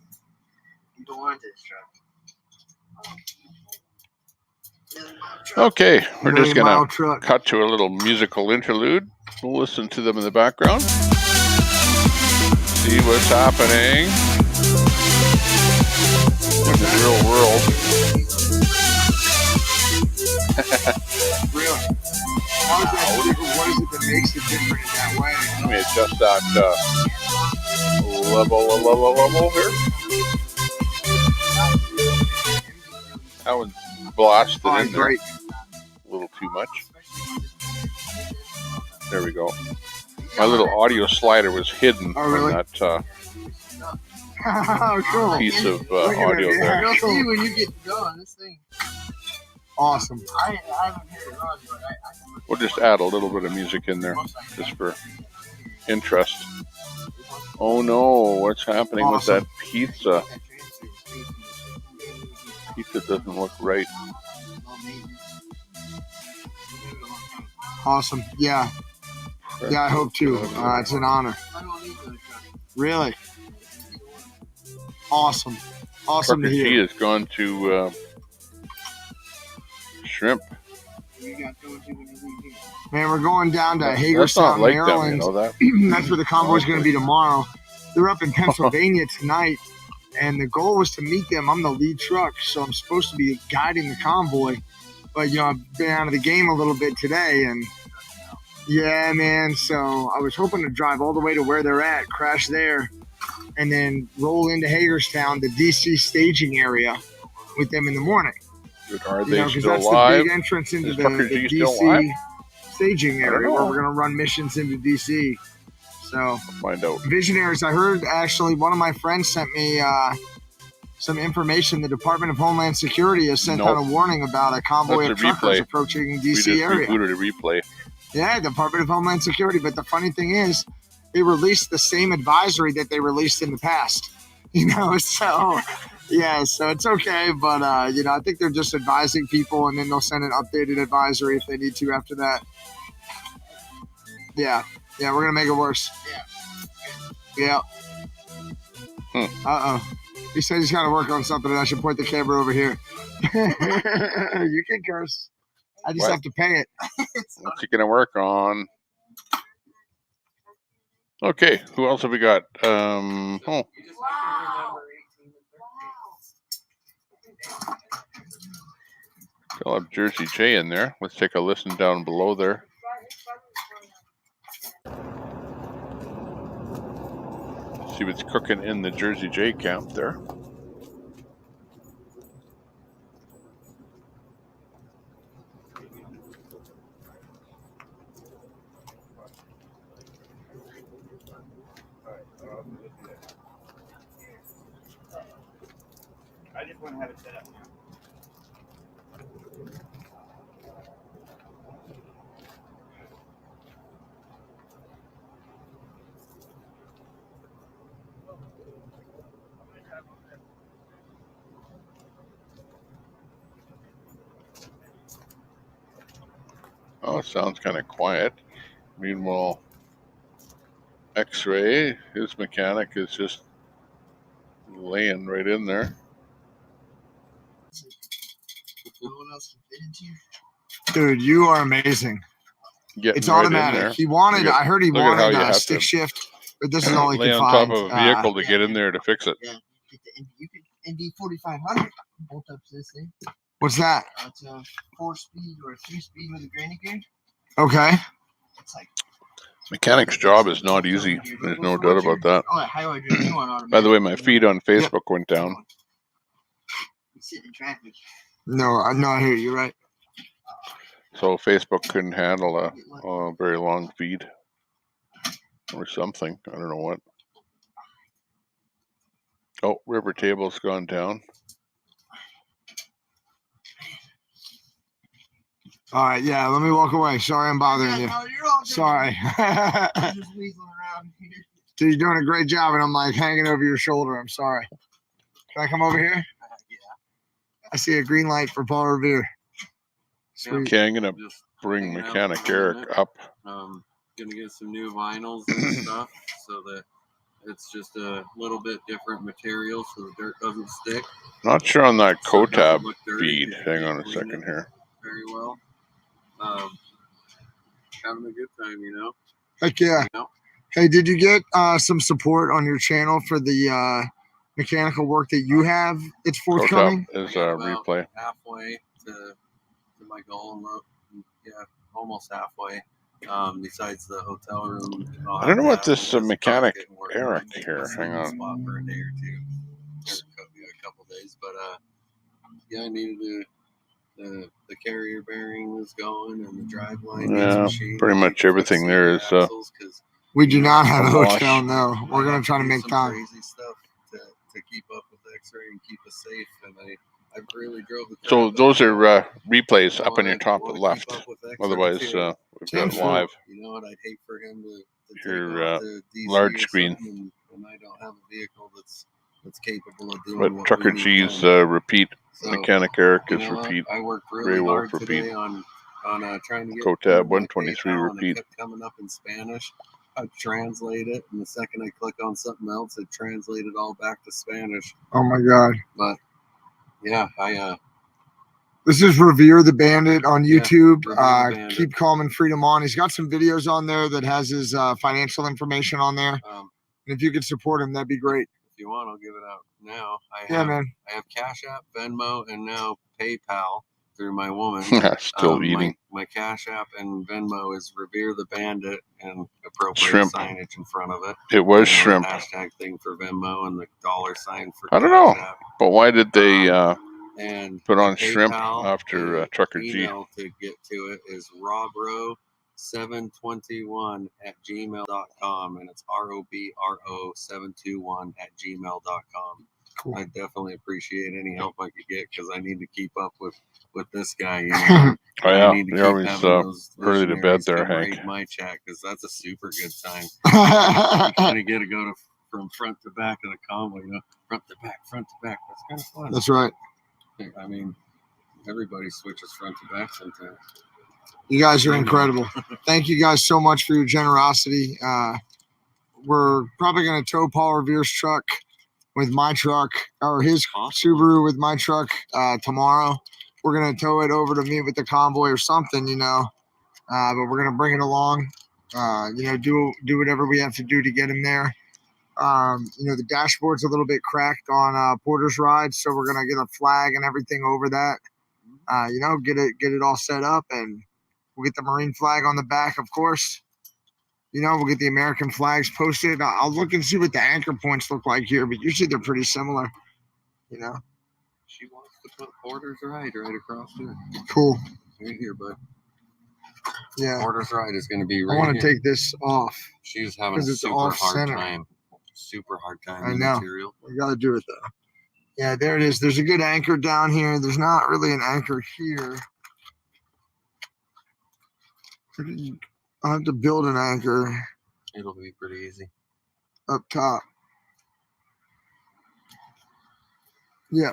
you don't want this truck. Okay, we're just Million mile gonna truck. cut to a little musical interlude. We'll listen to them in the background. See what's happening in the real world. Really? How is that different? What is it that makes it different in that way? Let me adjust that level here. That one's blasted in there. Great. A little too much. There we go. My little audio slider was hidden really? from that Oh, cool. piece of Look at audio it. there. You'll see when you get going. This thing. Awesome. I haven't heard it run, but I We'll just add a little bit of music in there just for interest. Oh no, what's happening Awesome. with that pizza? Pizza doesn't look right. Awesome. Yeah. Yeah, I hope too. It's an honor. Really? Awesome. Awesome to Trucker G hear. has gone to shrimp. Man, we're going down to That's not Hagerstown, like them, you Maryland. know that? That's where the convoy's going to be tomorrow. They're up in Pennsylvania tonight, and the goal was to meet them. I'm the lead truck, so I'm supposed to be guiding the convoy. But, you know, I've been out of the game a little bit today, and yeah, man. So I was hoping to drive all the way to where they're at, crash there, and then roll into Hagerstown, the DC staging area, with them in the morning. But are You they know, because still that's live? the big entrance into Is the Trucker G still DC live? staging I don't area where know. we're going to run missions into DC. So Find out. visionaries. I heard actually one of my friends sent me some information. The Department of Homeland Security has sent out a warning about a convoy That's of a truckers replay. approaching We DC just area. rebooted a replay. Yeah, Department of Homeland Security. But the funny thing is, they released the same advisory that they released in the past. You know, so yeah, so it's okay. But you know, I think they're just advising people, and then they'll send an updated advisory if they need to after that. Yeah, yeah, we're gonna make it worse. Yeah. He said he's got to work on something, and I should point the camera over here. You can curse. I just What? have to pay it. What's he gonna work on? Okay, who else have we got? Still have Jersey J in there. Let's take a listen down below there. See what's cooking in the Jersey J camp there. I just want to have it set up now. Oh, it sounds kind of quiet. Meanwhile, X-Ray, his mechanic is just laying right in there. No one else can fit into you. Dude, you are amazing. Getting It's right in automatic. there. He wanted. Look at- I heard he look at how wanted you a have stick to shift, but this is all he lay could on find. top of a vehicle to get in there to fix it. Yeah, you could ND 4500 bolt up to this thing. What's that? It's a 4-speed or a 3-speed with a granny gear. Okay. It's like Mechanic's job is not easy. There's no doubt about that. oh, that highway driven new one automatic. By the way, my feed on Facebook went down. You sit in traffic. No, I'm not here. You're right. So Facebook couldn't handle a very long feed or something. I don't know what. Oh, river table's gone down. All right, yeah, let me walk away. Sorry I'm bothering you. Sorry. Dude, you're doing a great job, and I'm like hanging over your shoulder. I'm sorry. Can I come over here? I see a green light for Paul Revere. Sweet. Okay, I'm gonna bring Mechanic Eric up. Gonna get some new vinyls and stuff so that it's just a little bit different material so the dirt doesn't stick. Not sure on that So it doesn't Cotab look dirty feed. 'cause Hang you on a clean second it here. very well. Having a good time, you know. Heck yeah. You know? Hey, did you get some support on your channel for the mechanical work that you have? It's forthcoming. Cotab is a replay. Halfway to my goal. Yeah, almost halfway. Besides the hotel room. I don't know what this Mechanic Eric here. Hang on. Spot for a day or two. A couple days, but yeah, I needed the carrier bearing was going and the drive line. Yeah, pretty much everything there is. We do not have a wash. hotel, no. We're going to try to make time. Crazy stuff to keep up with X-ray and keep us safe, and I really drove the. So those are replays up on your top left. Otherwise, we've got live. You know what? I'd hate for him to Your large screen. And I don't have a vehicle that's capable of doing But what Trucker we need G's done. repeat. So, Mechanic Eric you is know what? repeat. I worked really Grey Wolf hard repeat. today on trying to get Cotab my 123 PayPal, and repeat. it kept coming up in Spanish. I'd translate it, and the second I click on something else, it translated all back to Spanish. Oh my God. But yeah, This is Revere the Bandit on YouTube. Revere the Bandit. Keep calm and freedom on. He's got some videos on there that has his financial information on there. And if you could support him, that'd be great. If you want, I'll give it out now. Man. I have Cash App, Venmo, and now PayPal through my woman. Still eating. My Cash App and Venmo is Revere the Bandit and appropriate Shrimp. signage in front of it. It was And shrimp. the hashtag thing for Venmo and the $sign for I don't Cash know. App. But why did they And put on my shrimp PayPal, after Trucker G? email to get to it is robro721@gmail.com, and it's robro721@gmail.com. Cool. I definitely appreciate any help I could get because I need to keep up with this guy. You know? Oh yeah, I need to you're always having those early to bed visionaries there, come Hank. raid my chat because that's a super good time. You kind of get to go from front to back of the convoy, you know, front to back. That's kind of fun. That's right. I mean, everybody switches front to back sometimes. You guys are incredible. Thank you guys so much for your generosity. We're probably going to tow Paul Revere's truck with my truck, or his Subaru with my truck tomorrow. We're going to tow it over to meet with the convoy or something, you know. But we're going to bring it along, you know, do whatever we have to do to get him there. You know, the dashboard's a little bit cracked on Porter's ride, so we're going to get a flag and everything over that. You know, get it all set up, and we'll get the Marine flag on the back, of course. You know, we'll get the American flags posted. I'll look and see what the anchor points look like here, but usually they're pretty similar, you know. She wants to put Porter's ride right across here. Cool. Right here, bud. Yeah. Porter's ride is going to be right I want here. to take this off. She's having a 'cause it's super off hard center. time. Super hard time I with know. material. We got to do it, though. Yeah, there it is. There's a good anchor down here. There's not really an anchor here. I'll have to build an anchor It'll be pretty easy. up top. Yeah.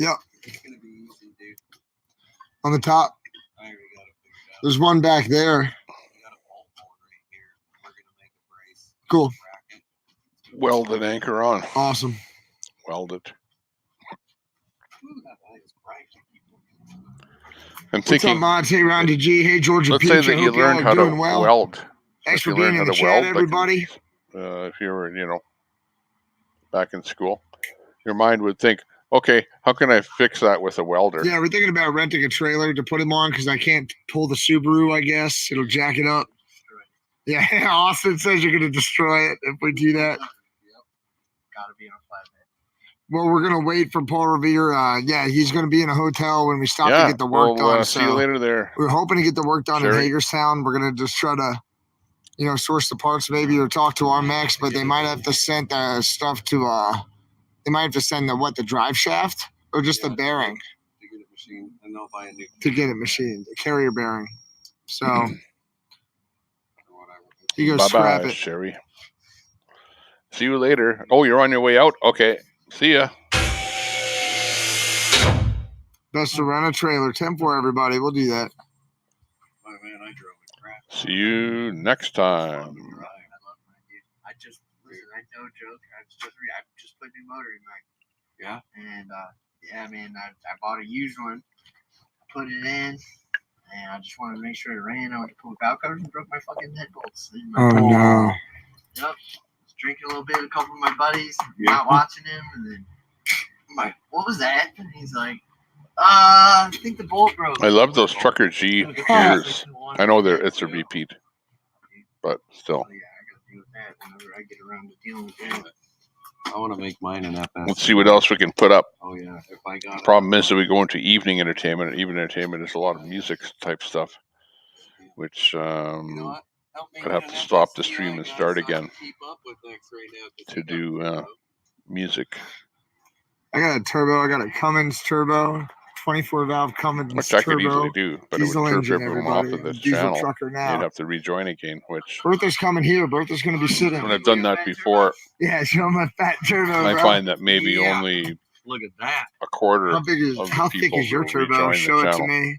Yep. It's going to be easy, dude. On the top. I already got it figured out. There's one back there. We got a bolt board right here. We're going to make a brace. Cool. Weld an anchor on. Awesome. Weld it. Ooh, that light is bright. I'm What's up, thinking. Monty, Roundy G? Hey, Georgia Let's Peach. say I that you hope y'all learned are how to doing well. weld. Thanks If for you learn being in how the to chat, weld, like, everybody. if you were, you know, back in school, your mind would think, okay, how can I fix that with a welder? Yeah, we're thinking about renting a trailer to put him on because I can't pull the Subaru, I guess. It'll jack it up. Yeah, Austin says you're going to destroy it if we do that. Gotta be on a flatbed. Well, we're going to wait for Paul Revere. Yeah, he's going to be in a hotel when we stop Yeah, to get the work we'll done. see you later there. We're hoping to get the work done in Sherry. Hagerstown. We're going to just try to, you know, source the parts maybe or talk to our mechs, but they might have to send the stuff to, they might have to send the drive shaft Or just the bearing? To get it machined, and they'll buy a new. To get it machined, the carrier bearing. So you go scrap Bye-bye, it. Sherry. See you later. Oh, you're on your way out? Okay. See ya. Best to rent a trailer. 10-4, everybody. We'll do that. Oh, man, I drove it crap. See you next time. I just listen. I no joke. I just put a new motor in mine. Yeah. And yeah, man, I bought a used one, put it in, and I just wanted to make sure it ran. I went to pull the valve covers and broke my fucking head bolts. Oh no. Yep. Was drinking a little bit. A couple of my buddies, not watching him, and then I'm like, "What was that?" And he's like, I think the bolt broke." I love those Trucker G gears. I know it's a repeat, but still. Yeah, I got to deal with that whenever I get around to dealing with that. I want to make mine an FS. Let's see what else we can put up. Oh yeah, if I got. Problem is that we go into evening entertainment, and evening entertainment is a lot of music type stuff, which I'd have to stop the stream and start again to do music. I got a turbo. I got a Cummins turbo, 24 valve Cummins Which I could turbo. easily do, but Diesel it would engine, turf everyone off everybody. of this Diesel channel. trucker now. You'd have to rejoin again, which Bertha's coming here. Bertha's going to be sitting. when I've done that before, Yeah, show my fat turbo. I bro. find that maybe only Look at that. a quarter How big is? of the How thick people is your will turbo? rejoin Show the it to channel me.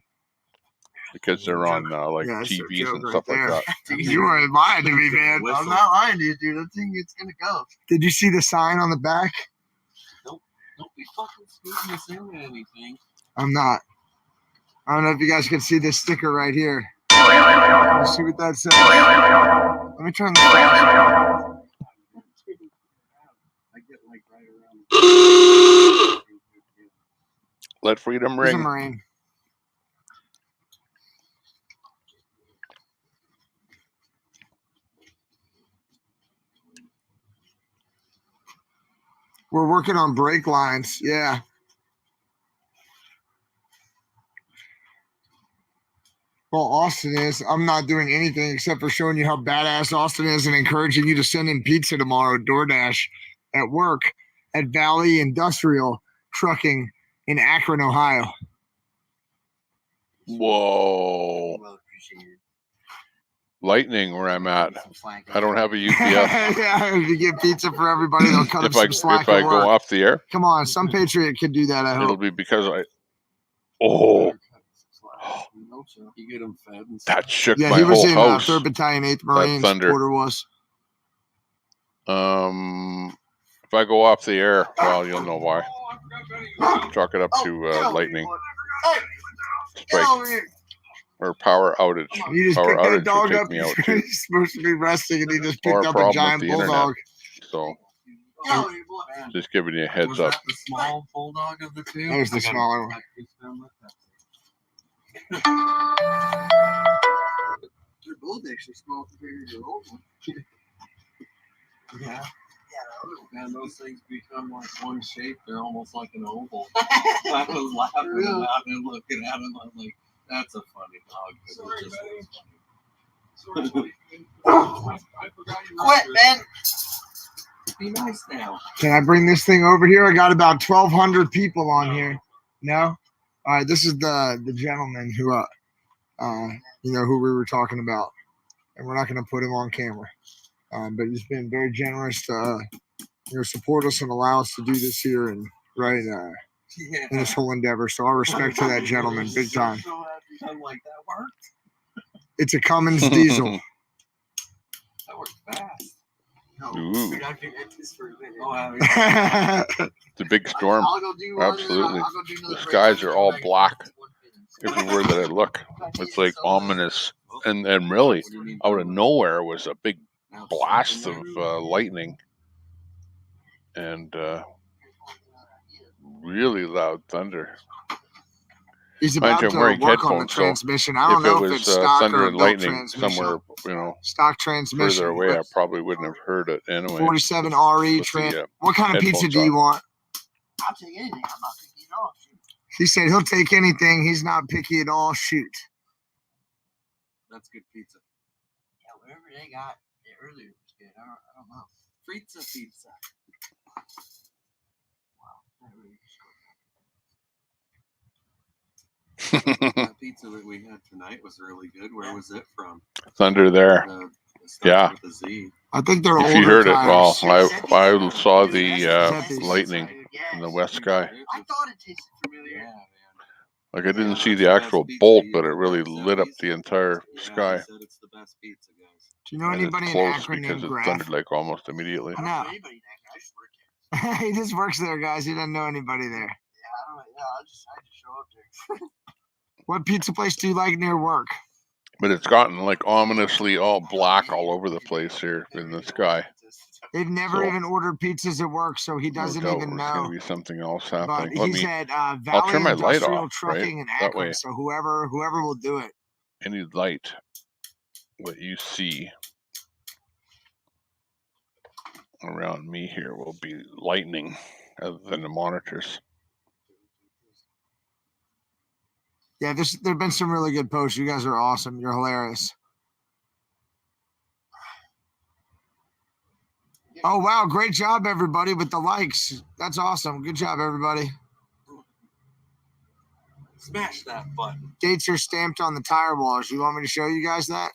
because they're on like Yeah, that's a TVs joke and right stuff there. like that. You weren't lying to me, man. I'm not lying to you, dude. That thing, it's gonna go. Did you see the sign on the back? Don't be fucking scooting us into anything. I'm not. I don't know if you guys can see this sticker right here. Let's see what that says. Let me turn the flash on. I get like right around. Let freedom He's a ring. Marine. We're working on brake lines. Yeah. Well, Austin is. I'm not doing anything except for showing you how badass Austin is and encouraging you to send in pizza tomorrow, DoorDash, at work at Valley Industrial Trucking in Akron, Ohio. Whoa. Lightning where I'm at. I don't have a UPS. Yeah, if you get pizza for everybody, they'll cut up some slack if I at work. go off the air, Come on, some patriot could do that, I it'll hope. be because I. Oh, You get them fed. And that shook Yeah, my he was whole in house. 3rd Battalion, 8th That Marines. thunder. Porter was. If I go off the air, well, you'll know why. Chalk it up to lightning strike or power outage. You just Power picked that outage will dog take up. me out too. He's supposed to be resting, and he just Or picked a up a problem giant with the internet. bulldog. So, just giving you a heads Was up. that the small bulldog of the two? That was the smaller one. They're both actually small compared to your old one. Yeah. Man, those things become like one shape. They're almost like an oval. I was laughing about it, looking at him. I was like, "That's a funny dog." It just Quit, man. be nice now. Can I bring this thing over here? I got about 1,200 people on here. No? All right, this is the gentleman who, who we were talking about. And we're not going to put him on camera. But he's been very generous to, support us and allow us to do this here and in this whole endeavor. So our respect to that gentleman, big time. I'm like, that worked. It's a Cummins diesel. That worked fast. Ooh. Dude, I've been at this for a minute. It's a big storm. I'll go do one, Absolutely. I'll go do another The break. skies are all black everywhere that I look. It's like ominous. And really, out of nowhere was a big blast of lightning and really loud thunder. He's Mind about you, to I'm wearing work on the headphones, so transmission. I don't if know it if was it's stock thunder or a and built lightning transmission. somewhere, Stock transmission. further away, I probably wouldn't have heard it anyway. 47 RE. What kind of pizza do you want? I'll take anything. I'm not picky at all. Shoot. He said he'll take anything. He's not picky at all. Shoot. That's good pizza. Yeah, whatever they got earlier was good. I don't know. Pizza. Wow, that really is good. That pizza that we had tonight was really good. Where was it from? It's under there. It starts Yeah. with a Z. I think they're If older you heard it, well, tires. I saw the Zeppies. lightning in the west sky. I thought it tasted familiar. Yeah, man. Like I didn't see That's the the best actual pizza bolt, you but it ever really had, lit up Zeppies. the entire Yeah, sky. he said it's the best pizza, guys. Do you know And it's anybody in close Akron because named it Graf? thundered like almost immediately. I don't No. know anybody in Akron. I just work here. He just works there, guys. He doesn't know anybody there. Yeah, I just show up there. What pizza place do you like near work? But it's gotten like ominously all black all over the place here in the sky. They've never So even ordered pizzas at work, so he no doesn't doubt even there's going know. to be something else But happening. he's at I'll Valley turn my light Industrial off, Trucking right? in That Akron. way, So whoever will do it. any light, what you see around me here will be lightning other than the monitors. Yeah, there've been some really good posts. You guys are awesome. You're hilarious. Oh wow, great job everybody with the likes. That's awesome. Good job everybody. Smash that button. Dates are stamped on the tire walls. You want me to show you guys that?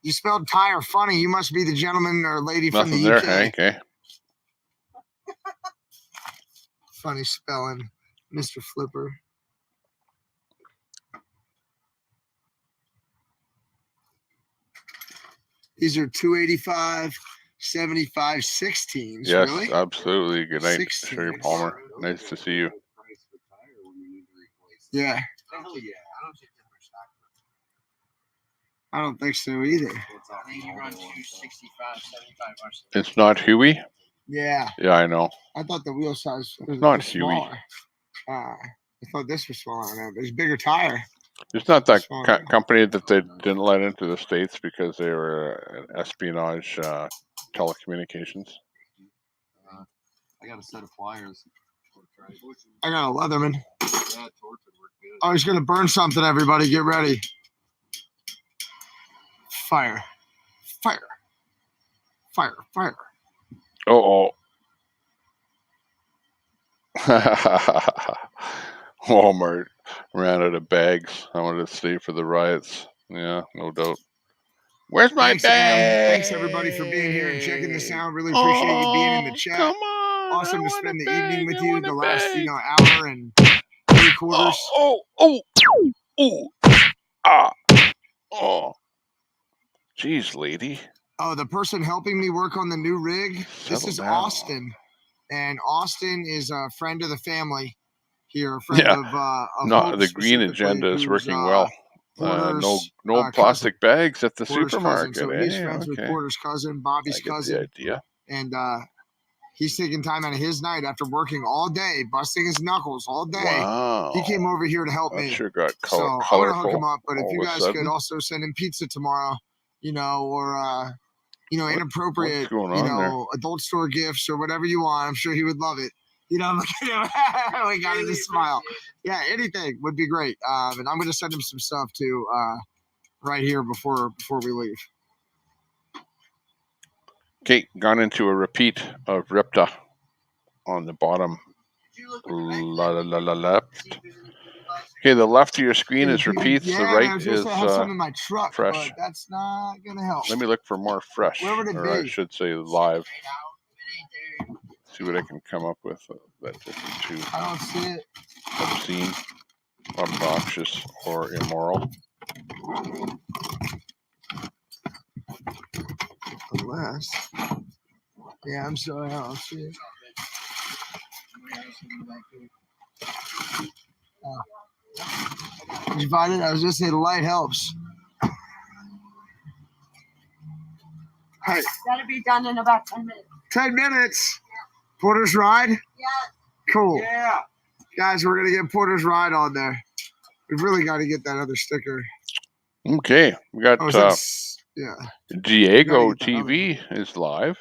You spelled tire funny. You must be the gentleman or lady from Nothing the there, UK. Hank, eh? Funny spelling, Mr. Flipper. These are 285, 75, 16s. Yes, Really? absolutely. Good night, 16s. Sherry Palmer. Nice to see you. Yeah. Hell yeah. I don't think they're stock. I don't think so either. I think you run 265, 75 or something. It's not Huey? Yeah. Yeah, I know. I thought the wheel size was Not Huey. smaller. I thought this was smaller. No, there's a bigger tire. It's not that Smaller. company that they didn't let into the States because they were an espionage telecommunications. I got a set of pliers. I got a Leatherman. Yeah, torch would work good. Oh, he's gonna burn something. Everybody, get ready. Fire, fire, fire, fire. Oh. Walmart ran out of bags. I wanted to stay for the riots. Yeah, no doubt. Where's my Thanks, bag? Thanks everybody for being here and checking this out. Really appreciate you being in the chat. Come on, awesome to spend the evening with you. The last bag. Hour and 3/4. Oh. Jeez, lady. Oh, the person helping me work on the new rig. This Settle is down. Austin, and Austin is a friend of the family here. A friend of No, Hope the green agenda is who's, working well. Porter's, No plastic bags at the Porter's supermarket. cousin. So eh? he's friends with Okay. Porter's cousin, Bobby's I get cousin. the idea. And he's taking time out of his night after working all day, busting his knuckles all day. Wow. He came over here to help That me. sure got So I'm gonna colorful. hook him up. But if all you of a guys sudden. could also send him pizza tomorrow, or inappropriate, what's going on there? adult store gifts or whatever you want, I'm sure he would love it. Look at him. We got him to smile. Yeah, anything would be great. And I'm gonna send him some stuff too, right here before we leave. Okay, gone into a repeat of Ripta on the bottom left. Okay, the left of your screen is repeats. Yeah, the I right was just is gonna have some in my truck, fresh. but that's not gonna help. Let me look for more fresh, Where would it or I be? should say live. See what I can come up with that isn't too I don't see it. obscene, obnoxious, or immoral. Unless, yeah, I'm sorry, I don't see it. Did you find it? I was just saying the light helps. Hey, That'll be done in about 10 minutes. 10 minutes. Porter's Ride? Yeah. Cool. Yeah. Guys, we're going to get Porter's Ride on there. We've really got to get that other sticker. Okay, we got yeah. Diego We gotta get that TV is live.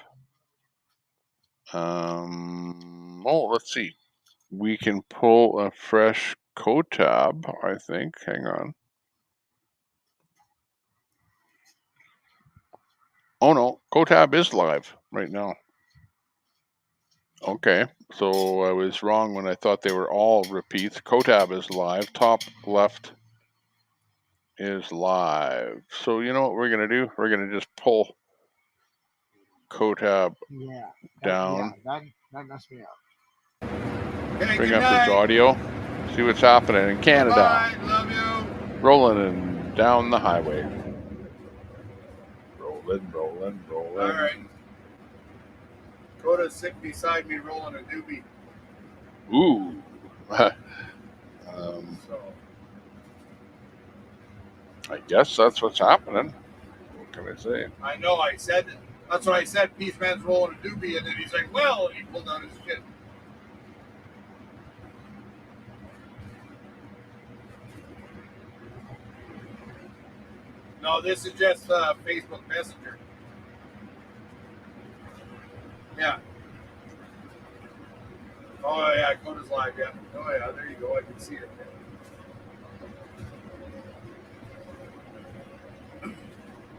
Let's see. We can pull a fresh co-tab, I think. Hang on. Oh no, co-tab is live right now. Okay, so I was wrong when I thought they were all repeats. Kotab is live. Top left is live. So you know what we're gonna do? We're gonna just pull Kotab Yeah. down, That messed me up. Okay, bring good up his night. audio, see what's happening in Canada. Bye. Love you. Rolling and down the highway. Rolling, rolling, rolling. All right. Coda's sitting beside me rolling a doobie. Ooh. So I guess that's what's happening. What can I say? I know I said it. That's what I said. Peace Man's rolling a doobie, and then he's like, "Well," and he pulled out his shit. No, this is just Facebook Messenger. Yeah. Oh yeah, Coda's live. Yeah. Oh yeah, there you go. I can see it.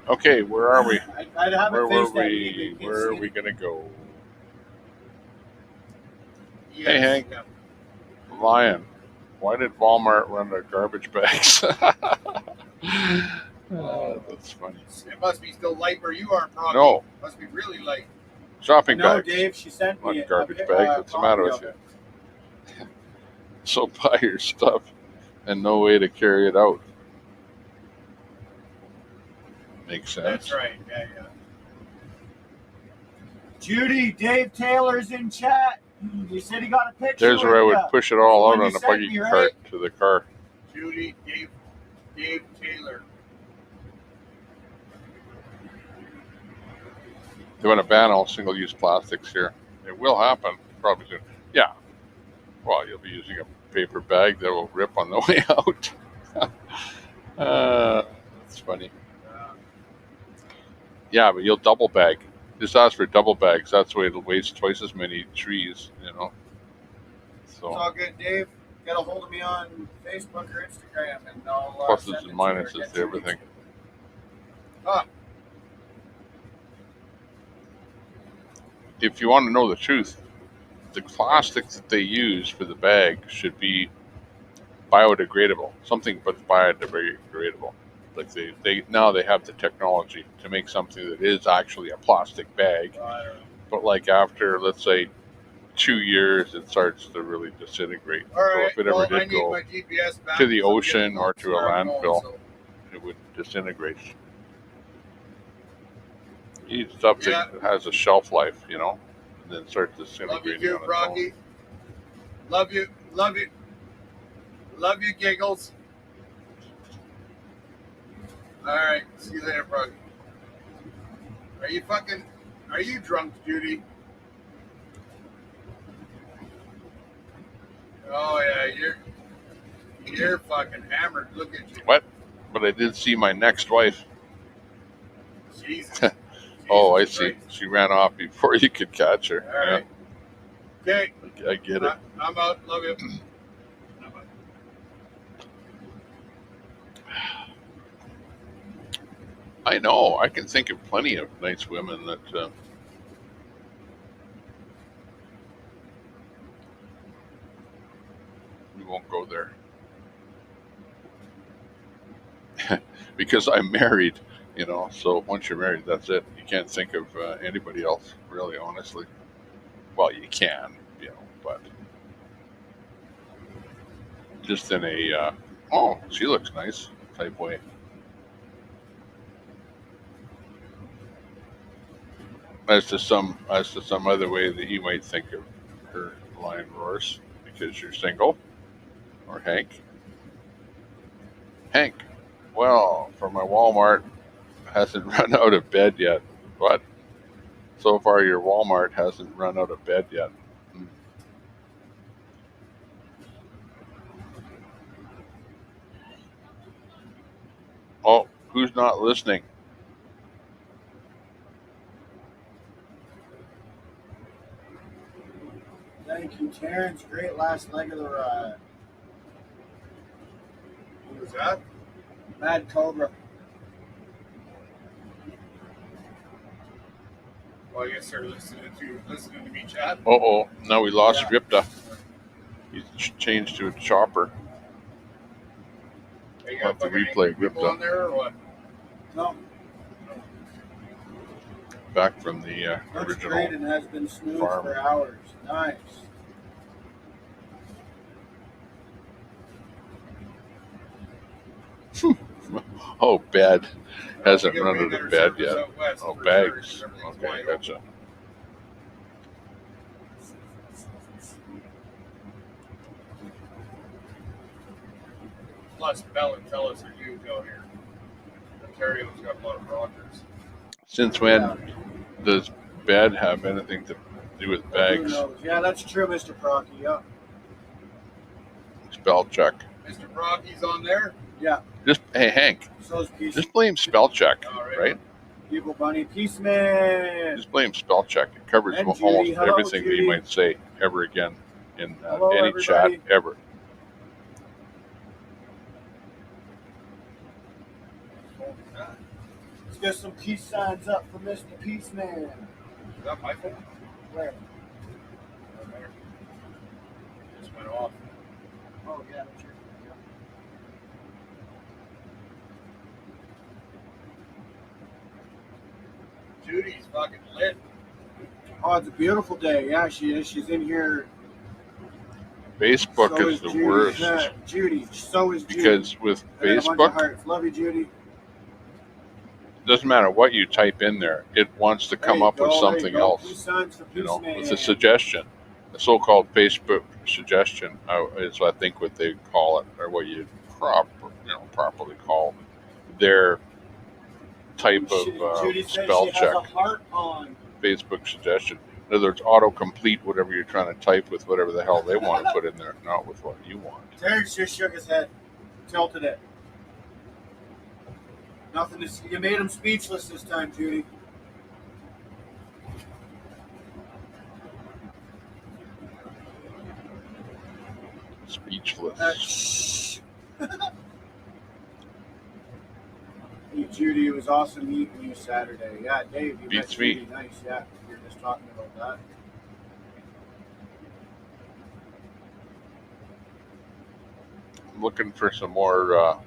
Okay, where are we? I haven't Where were faced that we? either. You can't Where are see we it. gonna go? Yes. Hey Hank, Yeah. Lion, why did Walmart run out of garbage bags? That's funny. It must be still light where you are, Froggy. No. Must be really light. Shopping No, bags. Dave, she sent me Not garbage a bags. What's the matter copy with of you? it. So buy your stuff and no way to carry it out. Makes sense. That's right. Yeah, yeah. Judy, Dave Taylor's in chat. He said he got a picture. There's where I with would ya. push it all It's the one out on you the sent buggy me, right? cart to the car. Judy, Dave Taylor. They want to ban all single-use plastics here. It will happen probably soon. Yeah. Well, you'll be using a paper bag that will rip on the way out. That's funny. Yeah, but you'll double bag. Just ask for double bags. That's the way it'll waste twice as many trees, you know. It's So all good, Dave. Get a hold of me on Facebook or Instagram, and I'll pluses send and it to you or minuses get to you. everything. If you want to know the truth, the plastics that they use for the bag should be biodegradable, something but biodegradable. Like they now they have the technology to make something that is actually a plastic bag, but like after, let's say, 2 years, it starts to really disintegrate. All right. So if it ever Well, I did need go my GPS back to the because I'm ocean getting or close to a where I'm going, landfill, so- it would disintegrate. You need something Yeah. that has a shelf life, you know, and then starts Love you disintegrating too, on its own. Froggy. Love you. Love you. Love you, Giggles. All right. See you later, Froggy. Are you drunk, Judy? Oh yeah, you're fucking hammered. Look at you. What? But I did see my next wife. Jesus. Oh, I see. She ran off before you could catch her. All right. Okay. Yeah, I get it. I'm out. Love you. I know. I can think of plenty of nice women that we won't go there. Because I'm married, you know, so once you're married, that's it. You can't think of anybody else, really, honestly. Well, you can, you know, but just in a, oh, she looks nice type way. As to some other way that you might think of her, Lion Roars, because you're single, or Hank. Hank, well, for my Walmart hasn't run out of bed yet. What? So far, your Walmart hasn't run out of bed yet. Oh, who's not listening? Thank you, Terrence. Great last leg of the ride. Who was that? Mad Cobra. Well, I guess they're listening to me chat. Oh, now we lost Yeah. Ripta. He's changed to a chopper. Hey, you I'll got have to fucking replay angry people on Ripta there or what? No, back from the looks original great and has been smooth farm. for hours. Nice. Oh, bed. Hasn't You get run way out better of bed service yet. out west Oh, for bags. sure, 'cause everything's Okay, wide open. gotcha. Plus, Bell and Telus are huge out here. Ontario's got a lot of rockers. Since when does bed have anything to do with Who bags? knows? Yeah, that's true, Mr. Procky. Yeah. Spell check. Mr. Brocky's on there? Yeah. Just hey Hank. So's Peace. Just blame spell check, right? Evil Bunny. Peace Man. Just blame spell check. It covers And almost Judy. Hello, everything that Judy. you might say ever again in Hello, any everybody. chat ever. Let's get some peace signs up for Mr. Peace Man. Is that my phone? Where? Just went off. Oh, yeah, that's your Judy's fucking lit. Oh, it's a beautiful day. Yeah, she is. She's in here. Facebook So is the Judy. worst Judy. So is Judy. because with And then a bunch of Facebook, hearts. Love you, Judy. doesn't matter what you type in there, it wants to come up with something else. Peace signs for Peace Man. It's a suggestion, a so-called Facebook suggestion is I think what they call it, or what you properly call their type of Judy says spell she check. has a heart on. Facebook suggestion. In other words, autocomplete whatever you're trying to type with whatever the hell they want to put in there, not with what you want. Terrence just shook his head, tilted it. Nothing to see. You made him speechless this time, Judy. Speechless. Hey, Judy, it was awesome meeting you Saturday. Yeah, Dave, you Beats met me. Judy. Nice, yeah. We were just talking about that. I'm looking for some more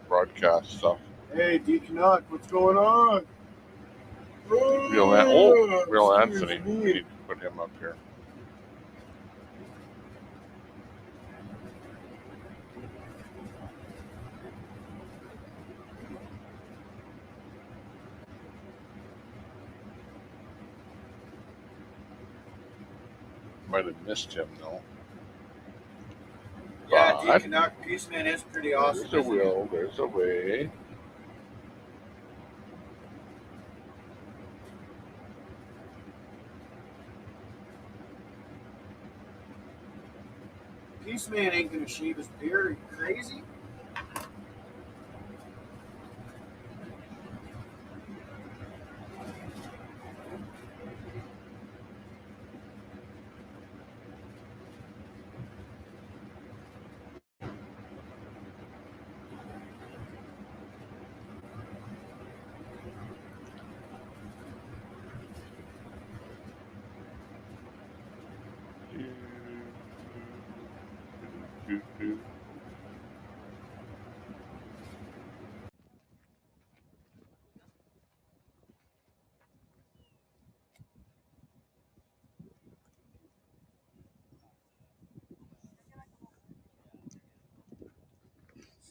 broadcast stuff. Hey, D. Canuck, what's going on? Real Anthony. We need to put him up here. Might have missed him though. Yeah, But D. Canuck, Peace Man is pretty awesome. there's a will, there's a way. Peace Man ain't gonna shave his beard. Are you crazy?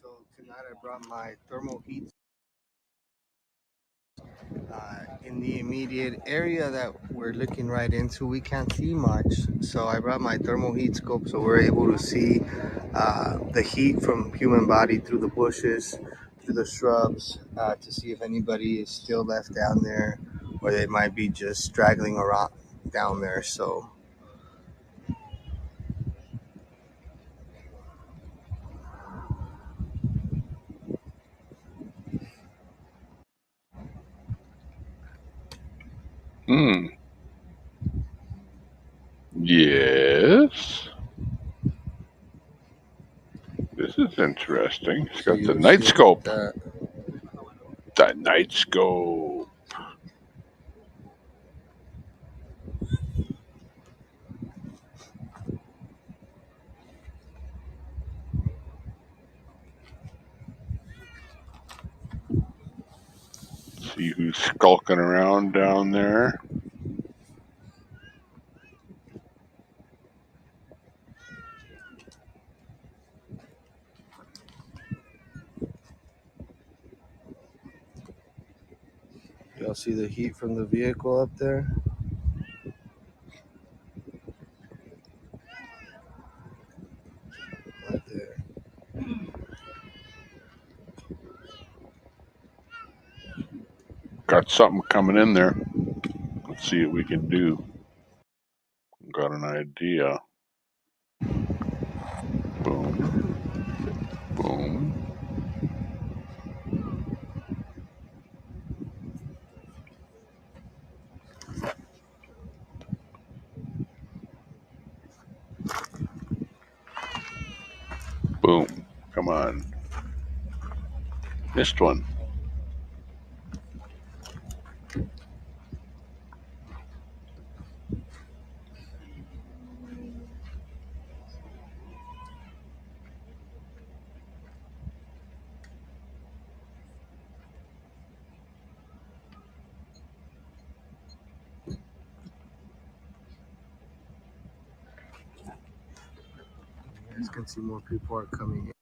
So tonight I brought my thermal heat. In the immediate area that we're looking right into, we can't see much. So I brought my thermal heat scope so we're able to see the heat from human body through the bushes, through the shrubs, to see if anybody is still left down there or they might be just straggling around down there. So Yes. This is interesting. It's got the night scope. The night scope. See who's skulking around down there. Y'all see the heat from the vehicle up there? Right there. Got something coming in there. Let's see what we can do. Got an idea. Boom. Boom. Boom. Come on. Missed one. You guys can see more people are coming in.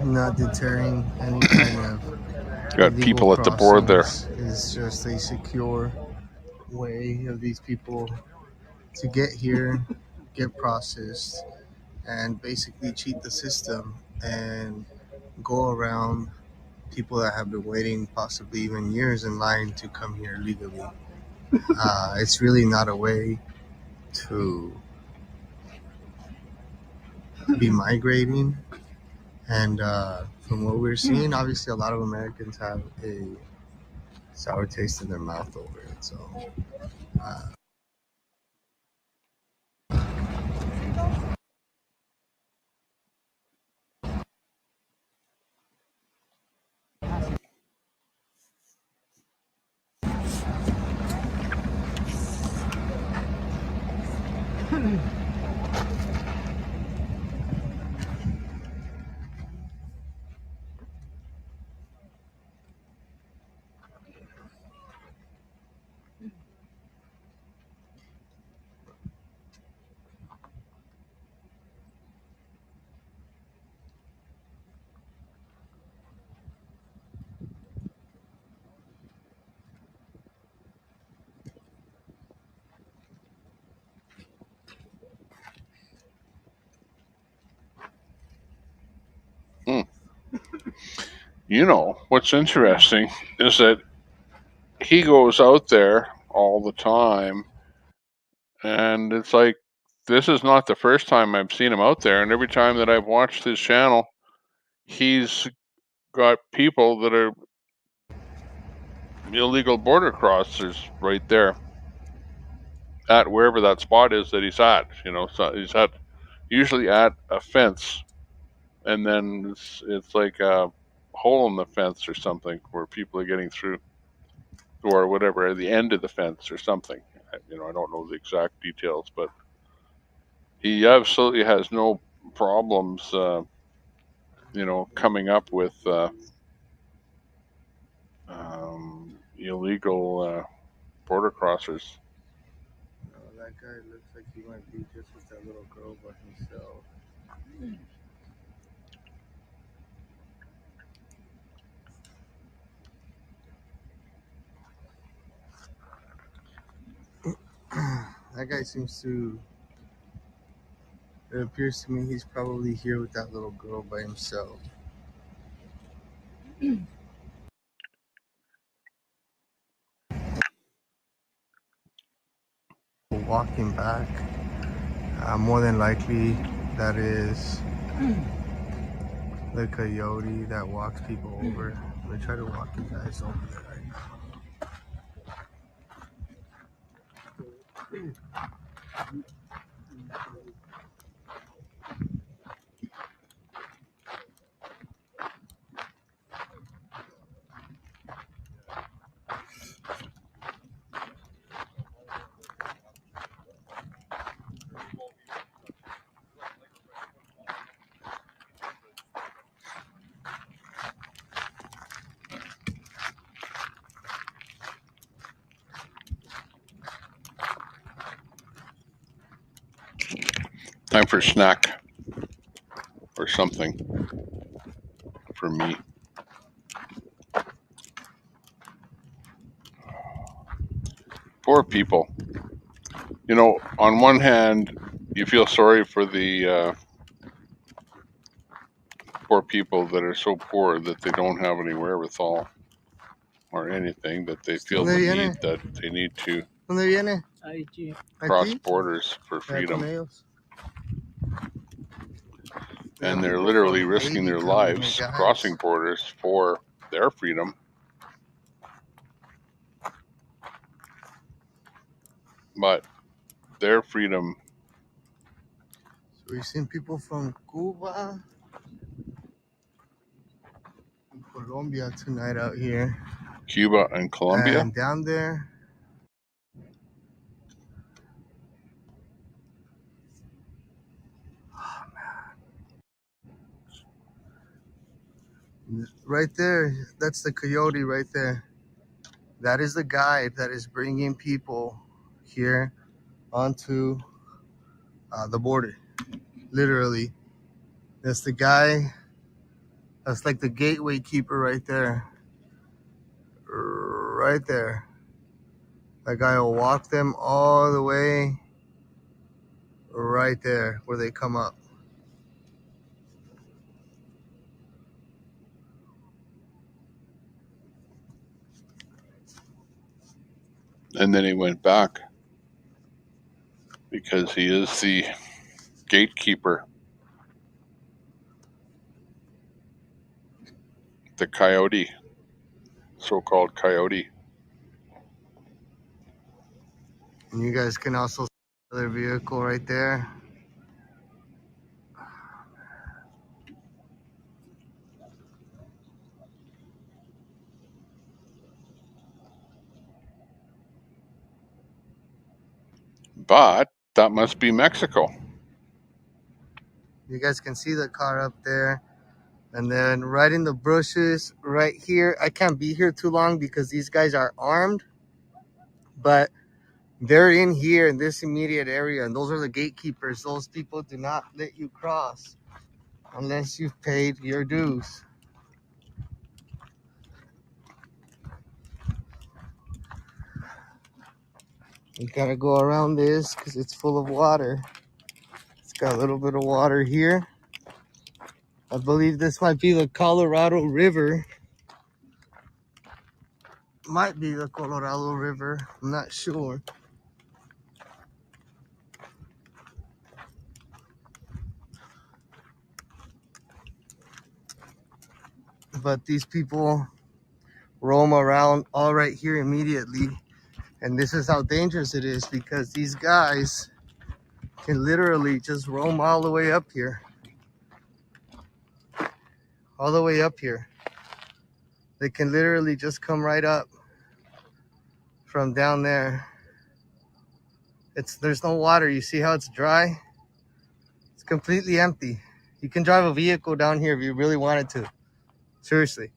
Not deterring any kind of Got illegal people at the board there. crossings. Is just a secure way of these people to get here, get processed, and basically cheat the system and go around people that have been waiting possibly even years in line to come here legally. It's really not a way to be migrating. And from what we're seeing, obviously a lot of Americans have a sour taste in their mouth over it. So You know, what's interesting is that he goes out there all the time, and it's like, this is not the first time I've seen him out there, and every time that I've watched his channel, he's got people that are illegal border crossers right there at wherever that spot is that he's at. You know, so he's usually at a fence, and then it's like a hole in the fence or something where people are getting through, or whatever, at the end of the fence or something. You know, I don't know the exact details, but he absolutely has no problems, you know, coming up with illegal border crossers. that guy looks like he might be just with that little girl by himself. That guy seems to. It appears to me he's probably here with that little girl by himself. Walking back, more than likely that is the coyote that walks people over. I'm gonna try to walk you guys over there right now. Time for a snack or something for me. Poor people. You know, on one hand, you feel sorry for the poor people that are so poor that they don't have any wherewithal or anything, that they feel ¿Dónde the viene? need that they need to ¿Dónde viene? cross Aquí. borders for Allá con freedom. ellos. We have And they're people literally from risking Haiti their coming here, lives guys. crossing borders for their freedom. But their freedom, So we've seen people from Cuba and Colombia tonight out here. Cuba and Colombia. And down there, right there, that's the coyote right there. That is the guide that is bringing people here onto the border. Literally, that's the guy. That's like the gateway keeper right there. Right there. That guy will walk them all the way right there where they come up. And then he went back because he is the gatekeeper, the coyote, so-called coyote. And you guys can also see another vehicle right there. But that must be Mexico. You guys can see the car up there. And then right in the bushes right here. I can't be here too long because these guys are armed. But they're in here in this immediate area. And those are the gatekeepers. Those people do not let you cross unless you've paid your dues. You gotta go around this because it's full of water. It's got a little bit of water here. I believe this might be the Colorado River. Might be the Colorado River. I'm not sure. But these people roam around all right here immediately. And this is how dangerous it is because these guys can literally just roam all the way up here. All the way up here. They can literally just come right up from down there. There's no water. You see how it's dry? It's completely empty. You can drive a vehicle down here if you really wanted to. Seriously.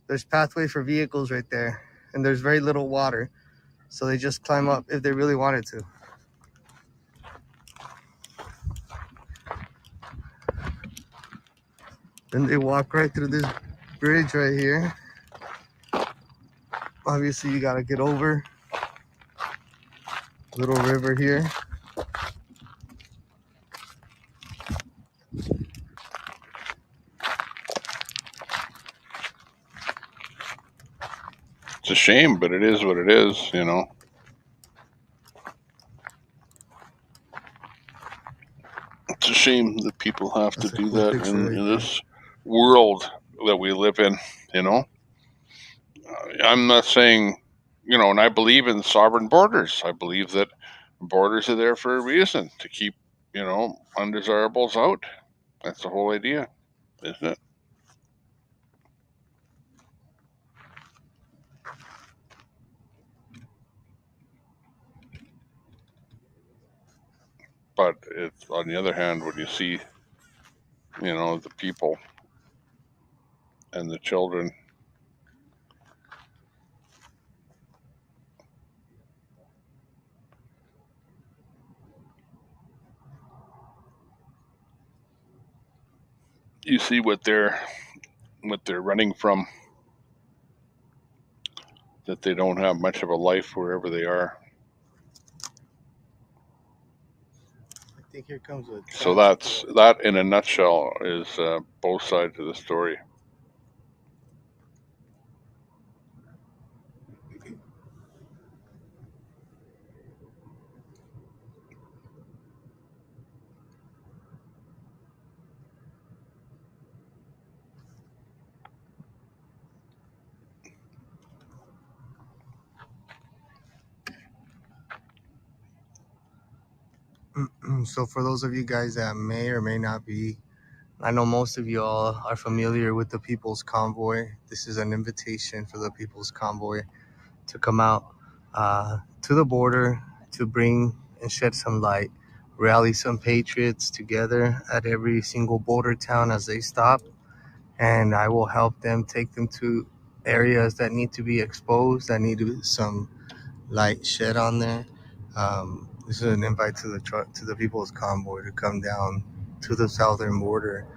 There's pathway for vehicles right there. And there's very little water. So they just climb up if they really wanted to. Then they walk right through this bridge right here. Obviously, you gotta get over. Little river here. It's a shame, but it is what it is, you know. It's a shame that people have to do that in this world that we live in, you know. I'm not saying, you know, and I believe in sovereign borders. I believe that borders are there for a reason, to keep, you know, undesirables out. That's the whole idea, isn't it? But it's, on the other hand, when you see, you know, the people and the children, you see what they're running from, that they don't have much of a life wherever they are. I think here comes a So that in a nutshell is both sides of the story. So for those of you guys that may or may not be, I know most of you all are familiar with the People's Convoy. This is an invitation for the People's Convoy to come out to the border to bring and shed some light, rally some patriots together at every single border town as they stop, and I will help them, take them to areas that need to be exposed, that need some light shed on there. This is an invite to the People's Convoy to come down to the southern border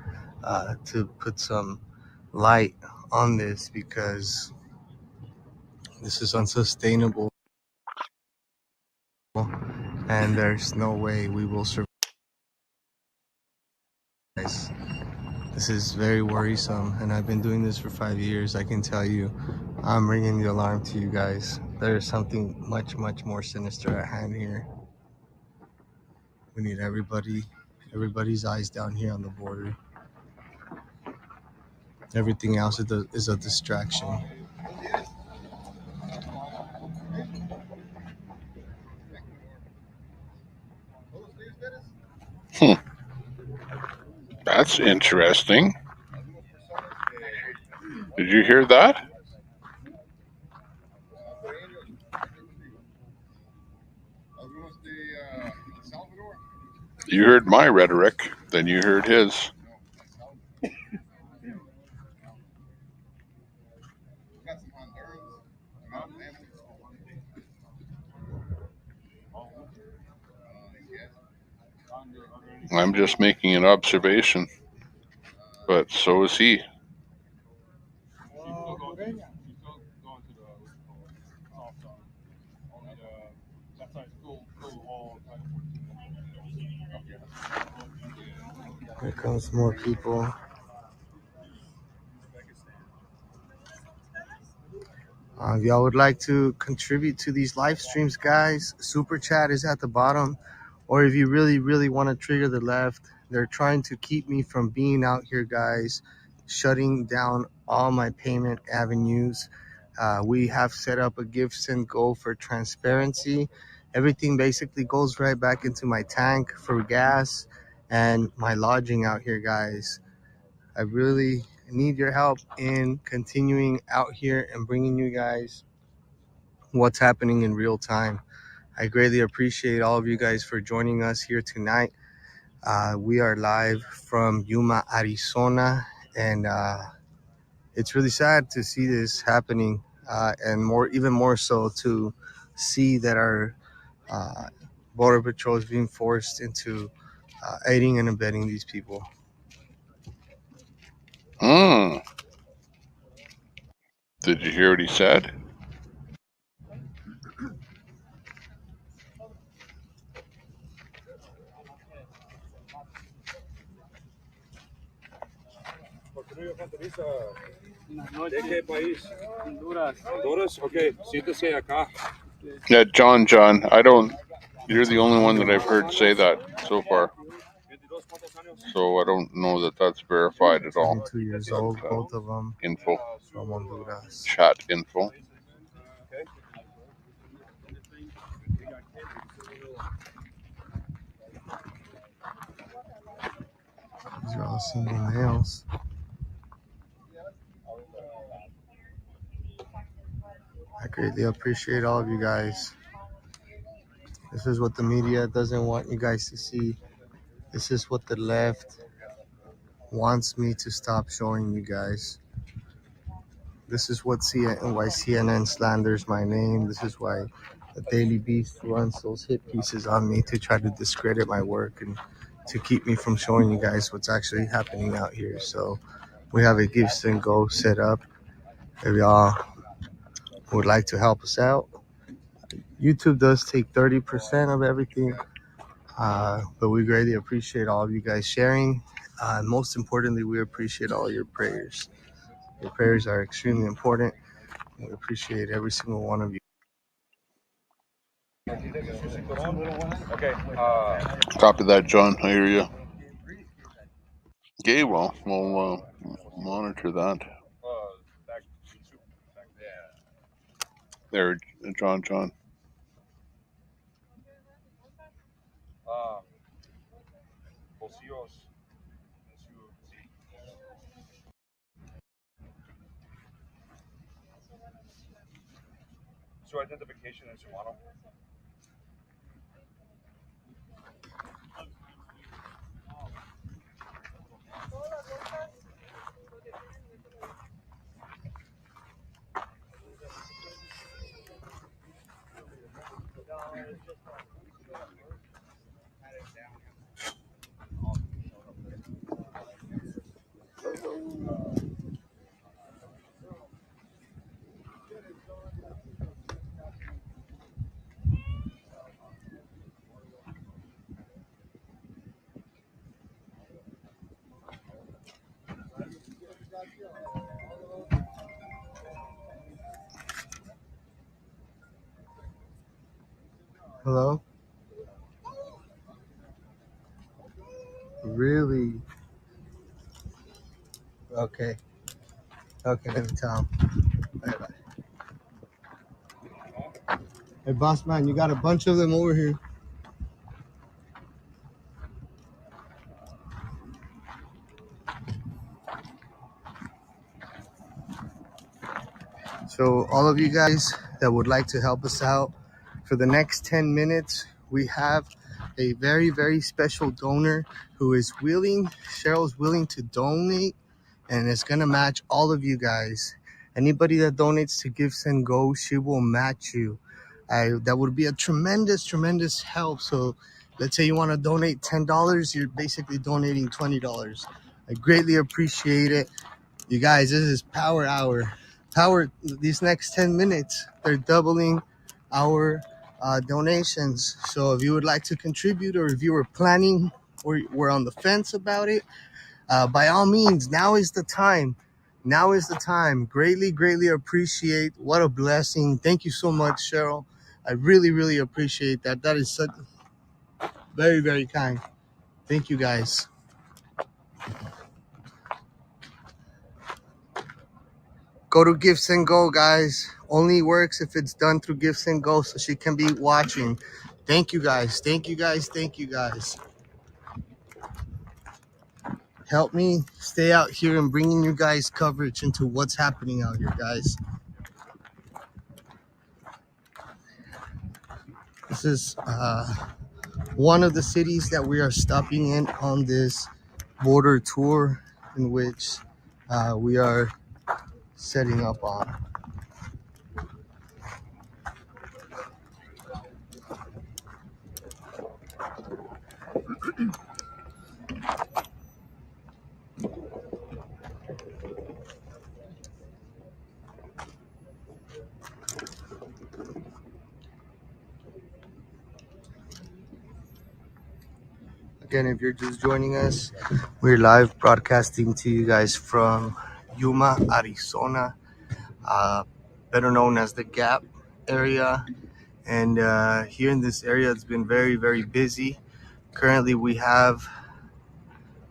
to put some light on this, because this is unsustainable and there's no way we will survive. This is very worrisome, and I've been doing this for 5 years. I can tell you, I'm ringing the alarm to you guys. There is something much, much more sinister at hand here. We need everybody's eyes down here on the border. Everything else is a distraction. That's interesting. Did you hear that? You heard my rhetoric, then you heard his. I'm just making an observation, but so is he. Here comes more people. If y'all would like to contribute to these live streams, guys, super chat is at the bottom. Or if you really, really want to trigger the left, they're trying to keep me from being out here, guys, shutting down all my payment avenues. We have set up a give, send, go for transparency. Everything basically goes right back into my tank for gas and my lodging out here, guys. I really need your help in continuing out here and bringing you guys what's happening in real time. I greatly appreciate all of you guys for joining us here tonight. We are live from Yuma, Arizona, and it's really sad to see this happening, and even more so to see that our border patrol is being forced into aiding and abetting these people. Did you hear what he said? ¿De qué país? Honduras. Honduras, ok. Siéntese acá. Yeah, John, you're the only one that I've heard say that so far. So I don't know that that's verified at all. 22 years old, both of them. Info. From Honduras. Chat info. These are all single males. I greatly appreciate all of you guys. This is what the media doesn't want you guys to see. This is what the left wants me to stop showing you guys. This is why CNN slanders my name. This is why the Daily Beast runs those hit pieces on me to try to discredit my work and to keep me from showing you guys what's actually happening out here. So we have a Give Send Go set up. If y'all would like to help us out, YouTube does take 30% of everything, but we greatly appreciate all of you guys sharing. Most importantly, we appreciate all your prayers. Your prayers are extremely important. We appreciate every single one of you. Okay. Copy that, John. I hear you. Okay, well, we'll monitor that. There, John. Su identification en su mano. Hello? Really? Okay. Okay, let me tell him. Bye-bye. Hey, boss man, you got a bunch of them over here. So all of you guys that would like to help us out, for the next 10 minutes, we have a very, very special donor who is willing, Cheryl's willing to donate, and it's gonna match all of you guys. Anybody that donates to Give Send Go, she will match you. That would be a tremendous, tremendous help. So let's say you wanna donate $10, you're basically donating $20. I greatly appreciate it. You guys, this is Power Hour. These next 10 minutes, they're doubling our donations. So if you would like to contribute, or if you were planning or were on the fence about it, by all means, now is the time. Now is the time. Greatly, greatly appreciate. What a blessing. Thank you so much, Cheryl. I really, really appreciate that. That is such very, very kind. Thank you, guys. Go to Give Send Go, guys. Only works if it's done through Give Send Go, so she can be watching. Thank you, guys. Thank you, guys. Thank you, guys. Help me stay out here and bringing you guys coverage into what's happening out here, guys. This is one of the cities that we are stopping in on this border tour, in which we are setting up on. Again, if you're just joining us, we're live broadcasting to you guys from Yuma, Arizona, better known as the Gap area. And here in this area, it's been very, very busy. Currently, we have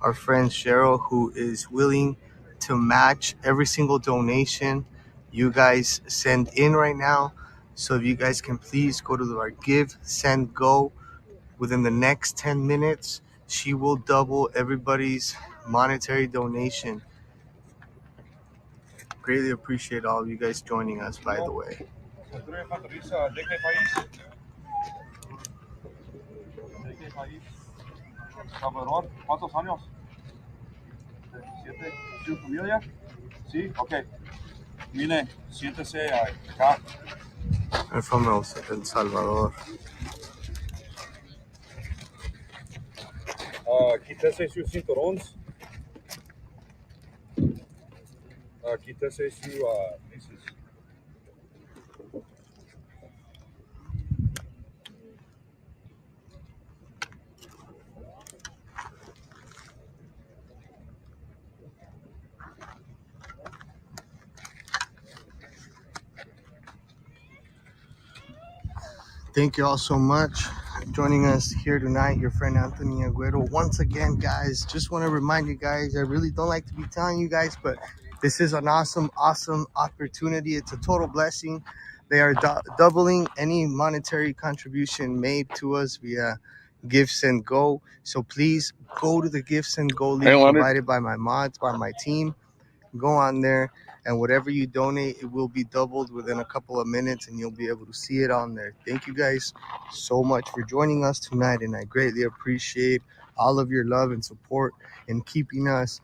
our friend Cheryl, who is willing to match every single donation you guys send in right now. So if you guys can please go to our Give, Send, Go within the next 10 minutes, she will double everybody's monetary donation. Greatly appreciate all of you guys joining us, by the way. Salvador, ¿cuántos años? 17. ¿Su familia? Sí, ok. Mire, siéntese acá. I'm from El Salvador. Quítese sus cinturones. Quítese su dices. Thank you all so much for joining us here tonight. Your friend Anthony Agüero. Once again, guys, just want to remind you guys, I really don't like to be telling you guys, but this is an awesome opportunity. It's a total blessing. They are doubling any monetary contribution made to us via Gifts and Go. So please go to the Gifts and Go Hey, link Leonard. provided by my mods, by my team. Go on there, and whatever you donate, it will be doubled within a couple of minutes, and you'll be able to see it on there. Thank you guys so much for joining us tonight, and I greatly appreciate all of your love and support and keeping us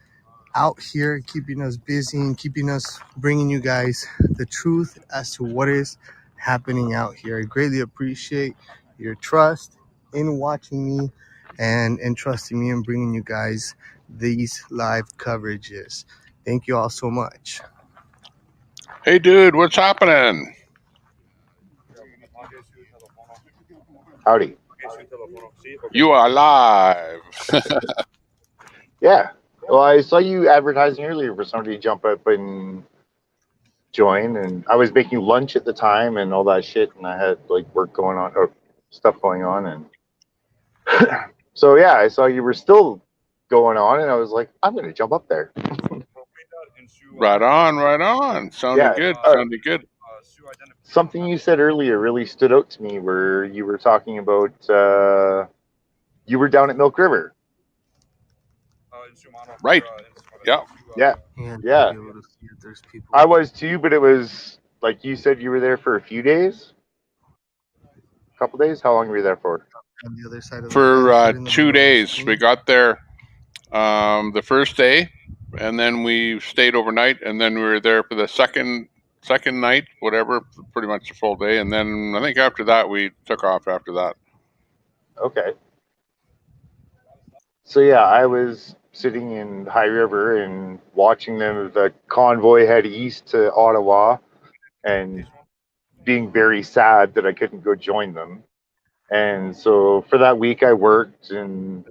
out here, keeping us busy, and keeping us bringing you guys the truth as to what is happening out here. I greatly appreciate your trust in watching me and trusting me and bringing you guys these live coverages. Thank you all so much. Hey, dude, what's happening? Howdy. You are live. Yeah. Well, I saw you advertising earlier for somebody to jump up and join, and I was making lunch at the time and all that shit, and I had like work going on or stuff going on, and so yeah, I saw you were still going on, and I was like, I'm gonna jump up there. Right on, right on. Sounding Yeah. good, sounding good. Something you said earlier really stood out to me, where you were talking about you were down at Milk River. Right. Yeah. Yeah. Yeah. I was too, but it was like you said you were there for a few days. A couple days? How long were you there for? On the other side of the For fence, right in the 2 middle of the days. screen. We got there the first day, and then we stayed overnight, and then we were there for the second night, whatever, pretty much a full day, and then I think after that we took off after that. Okay. So yeah, I was sitting in High River and watching the convoy head east to Ottawa, and being very sad that I couldn't go join them. And so for that week, I worked and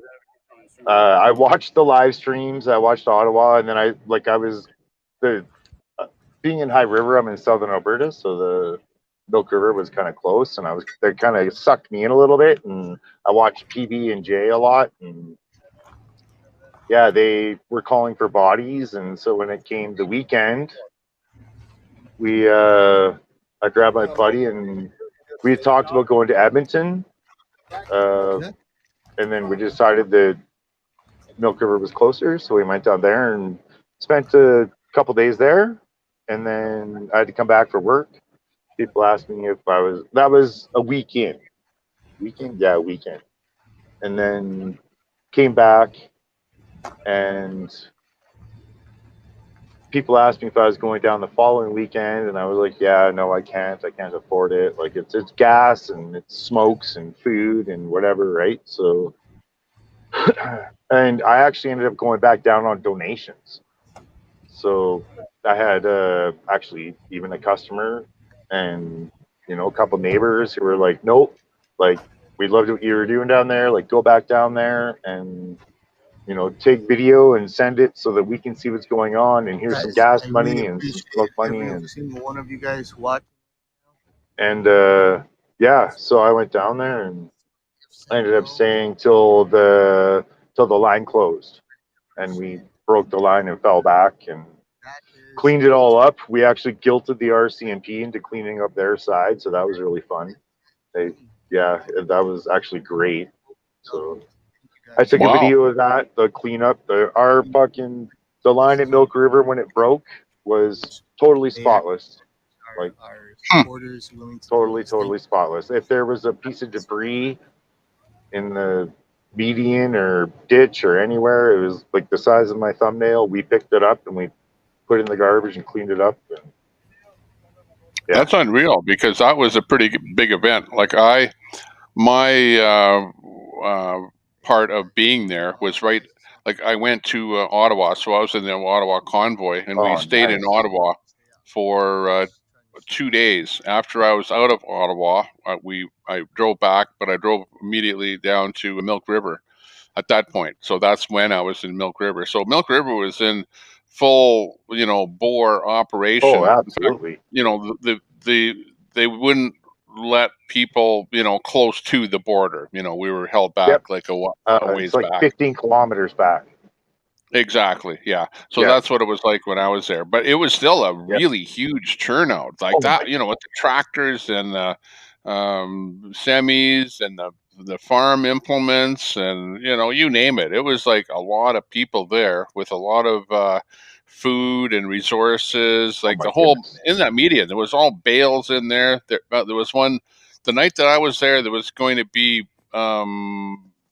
I watched the live streams. I watched Ottawa, and then I was being in High River. I'm in southern Alberta, so the Milk River was kind of close, and they kind of sucked me in a little bit. And I watched PB and J a lot, and yeah, they were calling for bodies. And so when it came the weekend, I grabbed my buddy, and we had talked about going to Edmonton, and then we decided that Milk River was closer, so we went down there and spent a couple days there, and then I had to come back for work. People asked me if that was a weekend, yeah, weekend, and then came back, and people asked me if I was going down the following weekend, and I was like, yeah, no, I can't afford it. Like it's gas and it's smokes and food and whatever, right? So, and I actually ended up going back down on donations. So I had actually even a customer and a couple neighbors who were like, nope, like we loved what you were doing down there. Like go back down there and take video and send it so that we can see what's going on. And here's some gas money and some smoke money. Every single one of you guys watch. And yeah, so I went down there and I ended up staying till the line closed, and we broke the line and fell back and cleaned it all up. We actually guilted the RCMP into cleaning up their side, so that was really fun. That was actually great. So I took a video of that, the cleanup. The line at Milk River when it broke was totally spotless. Like totally spotless. If there was a piece of debris in the median or ditch or anywhere, it was like the size of my thumbnail. We picked it up and we put it in the garbage and cleaned it up. And, yeah. That's unreal, because that was a pretty big event. Like my part of being there was right. Like I went to Ottawa, so I was in the Ottawa Convoy, and we Oh, stayed in nice. Ottawa for 2 days. After I was out of Ottawa, I drove back, but I drove immediately down to Milk River at that point. So that's when I was in Milk River. So Milk River was in full, bore Oh, operation. In fact, absolutely. they wouldn't let people, close to the border. We were held Yep. back like a It's ways like back. 15 kilometers back. Exactly. Yeah. So Yeah. that's what it was like when I was there. But it was still a Yep. really huge turnout, like Oh that. my. With the tractors and the semis and the farm implements and you name it. It was like a lot of people there with a lot of food and resources. Oh Like my the whole goodness. in that median, there was all bales in there. There was one the night that I was there. There was going to be.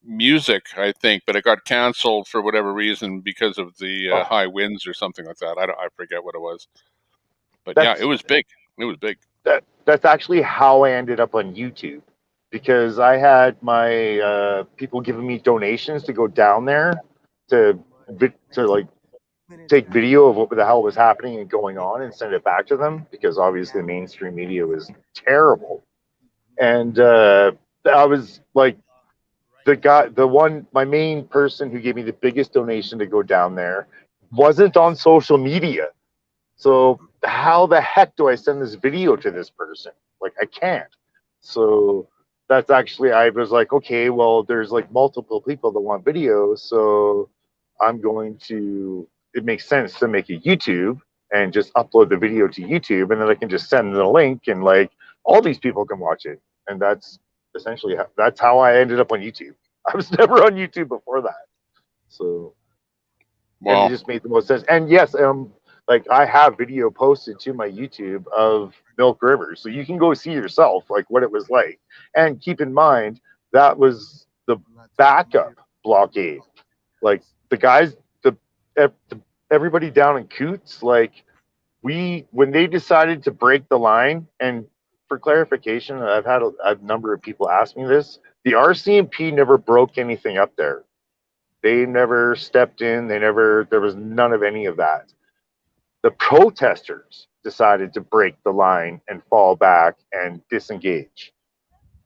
Music, I think, but it got canceled for whatever reason because of the Oh, high winds or something like that. I forget what it was, but yeah, it that's was big. It was big. that's actually how I ended up on YouTube, because I had my people giving me donations to go down there to like take video of what the hell was happening and going on and send it back to them, because obviously mainstream media was terrible. And I was like, my main person who gave me the biggest donation to go down there wasn't on social media. So how the heck do I send this video to this person? Like, I can't. So that's actually, I was like, okay, well, there's like multiple people that want videos, so it makes sense to make a YouTube and just upload the video to YouTube, and then I can just send the link, and like all these people can watch it. And that's essentially that's how I ended up on YouTube. I was never on YouTube before that. So, and it Well, just made the most sense. And yes, like I have video posted to my YouTube of Milk River, so you can go see yourself like what it was like. And keep in mind that was the backup blockade. Like the guys, everybody down in Coots, like when they decided to break the line, and for clarification, I've had a number of people ask me this. The RCMP never broke anything up there. They never stepped in. There was none of any of that. The protesters decided to break the line and fall back and disengage.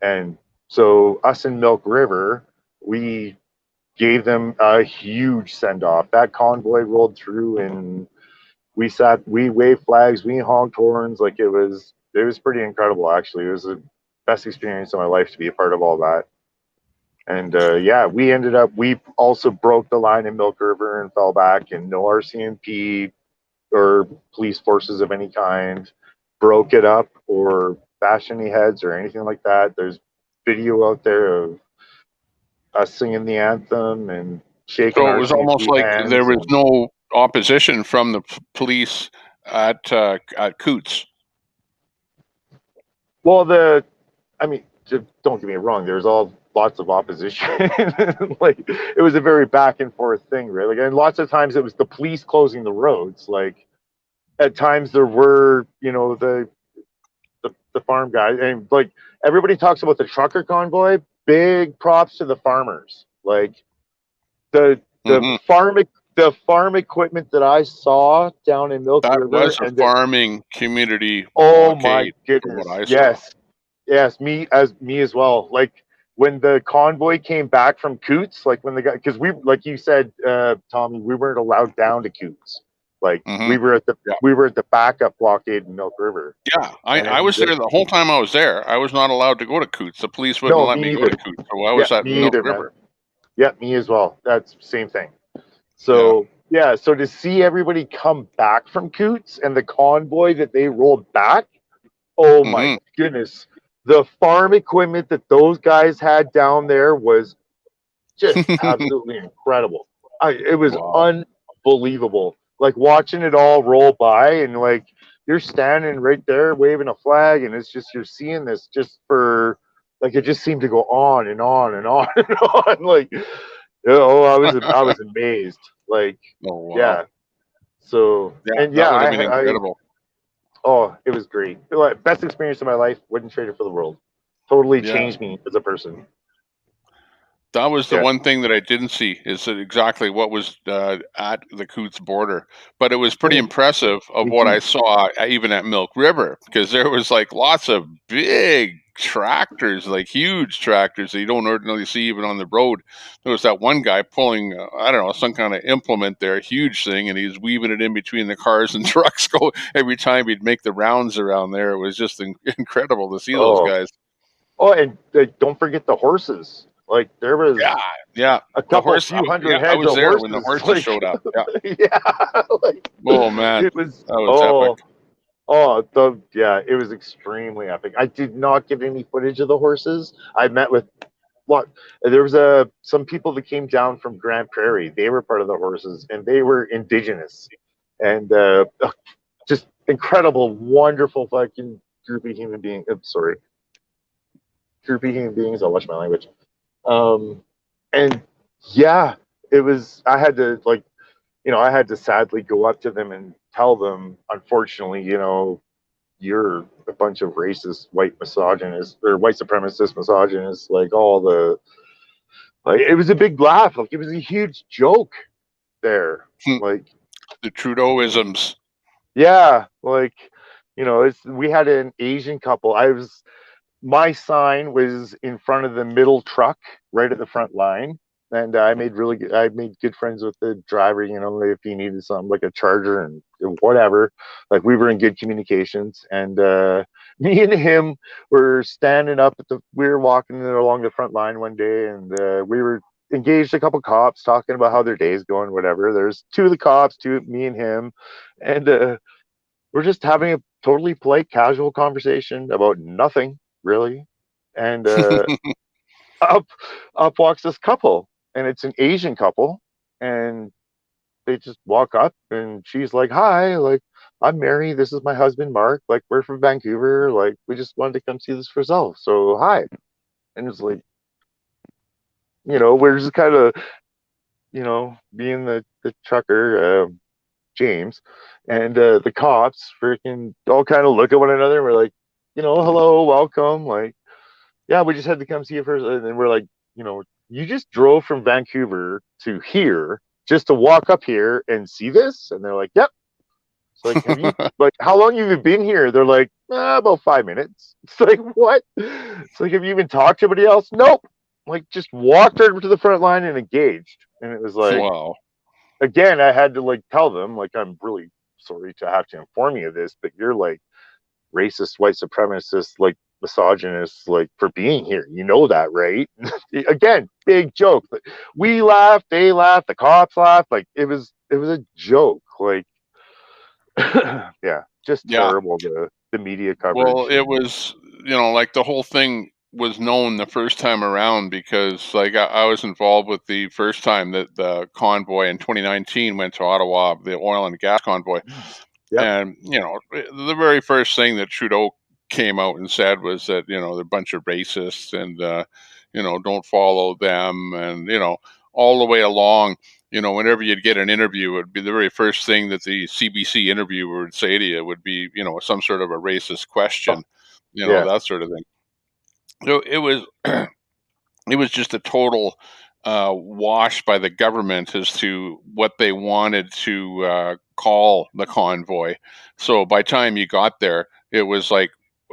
And so us in Milk River, we gave them a huge send off. That convoy rolled through, and we waved flags, we honked horns. Like it was pretty incredible, actually. It was the best experience of my life to be a part of all that. And yeah, we also broke the line in Milk River and fell back, and no RCMP or police forces of any kind broke it up or bashed any heads or anything like that. There's video out there of us singing the anthem and shaking so it was almost RCMP like there hands. was And no opposition from the police at Coots. well, I mean, don't get me wrong. There's lots of opposition. Like it was a very back and forth thing, really. Like, and lots of times it was the police closing the roads. Like at times there were, the farm guys, and like everybody talks about the trucker convoy. Big props to the farmers. Like the Mm-hmm. the farm equipment that I saw down in Milk That River, was a and that, farming community oh my blockade, from what goodness, I saw. yes, me as well. Like when the convoy came back from Coots, like when the guy, because we, like you said, Tommy, we weren't allowed down to Coots. Like Mm-hmm. we were at the backup blockade in Milk River. Yeah, I was there the whole time I was there. I was not allowed to go to Coots. The police wouldn't No, let me me go to either. Coots, so I Yeah, was at me Milk either, man. River. Yeah, me as well. That's same thing. Yeah. So yeah, so to see everybody come back from Coots and the convoy that they rolled back, oh my goodness. The farm equipment that those guys had down there was just absolutely incredible. It was Wow. unbelievable. Like watching it all roll by, and like you're standing right there waving a flag, and it's just you're seeing this just for like it just seemed to go on and on and on and on. Like I was amazed. Like Oh wow. yeah. So Yeah, and that yeah, would have been I incredible. oh, it was great. Like, best experience of my life. Wouldn't trade it for the world. Totally Yeah. changed me as a person. That was the Yeah. one thing that I didn't see is exactly what was at the Coutts border. But it was pretty impressive of what I saw even at Milk River, because there was like lots of big tractors, like huge tractors that you don't ordinarily see even on the road. There was that one guy pulling, I don't know, some kind of implement there, a huge thing, and he was weaving it in between the cars and trucks. Go every time he'd make the rounds around there. It was just incredible to see those Oh, guys. oh, and don't forget the horses. Like there was Yeah. a The couple horse, few hundred I heads was of there when the horses. horses Like showed up. Yeah. yeah, like Oh man, it was that was epic. it was extremely epic. I did not get any footage of the horses. I met with what there was some people that came down from Grand Prairie. They were part of the horses, and they were indigenous, and just incredible, wonderful fucking group of human beings. Group of human beings. I'll watch my language. And yeah, it was. I had to I had to sadly go up to them and tell them, unfortunately, you're a bunch of racist, white misogynists or white supremacist misogynists. Like it was a big laugh. Like it was a huge joke there. Like the Trudeauisms. Yeah, we had an Asian couple. My sign was in front of the middle truck, right at the front line, and I made good friends with the driver. If he needed something like a charger and whatever, like we were in good communications. And me and him were standing up we were walking along the front line one day, and we were engaged a couple cops talking about how their day's going, whatever. There's two of the cops, me and him, and we're just having a totally polite, casual conversation about nothing really. And up walks this couple, and it's an Asian couple, and they just walk up, and she's like, "Hi, like I'm Mary. This is my husband Mark. Like we're from Vancouver. Like we just wanted to come see this for ourselves. So hi." And it's like, we're just kind of, being the trucker, James, and the cops freaking all kind of look at one another. And we're like, hello, welcome. Like, yeah, we just had to come see you first. And then we're like, you just drove from Vancouver to here just to walk up here and see this? And they're like, yep. It's like, have you, like, how long have you been here? They're like, about 5 minutes. It's like, what? It's like, have you even talked to anybody else? Nope. Like, just walked over to the front line and engaged. And it was like, wow. Again, I had to like tell them, like, I'm really sorry to have to inform you of this, but you're like racist, white supremacist, like misogynist, like for being here. You know that, right? Again, big joke. We laughed, they laughed, the cops laughed. Like it was a joke. Like just terrible the media coverage. Well, it was, like the whole thing was known the first time around, because like I was involved with the first time that the convoy in 2019 went to Ottawa, the oil and gas convoy. Yep. And, the very first thing that Trudeau came out and said was that, they're a bunch of racists and, don't follow them. And, all the way along, whenever you'd get an interview, it would be the very first thing that the CBC interviewer would say to you would be, some sort of a racist question, that sort of thing. So it was, it was just a total wash by the government as to what they wanted to call the convoy. So by the time you got there, it was like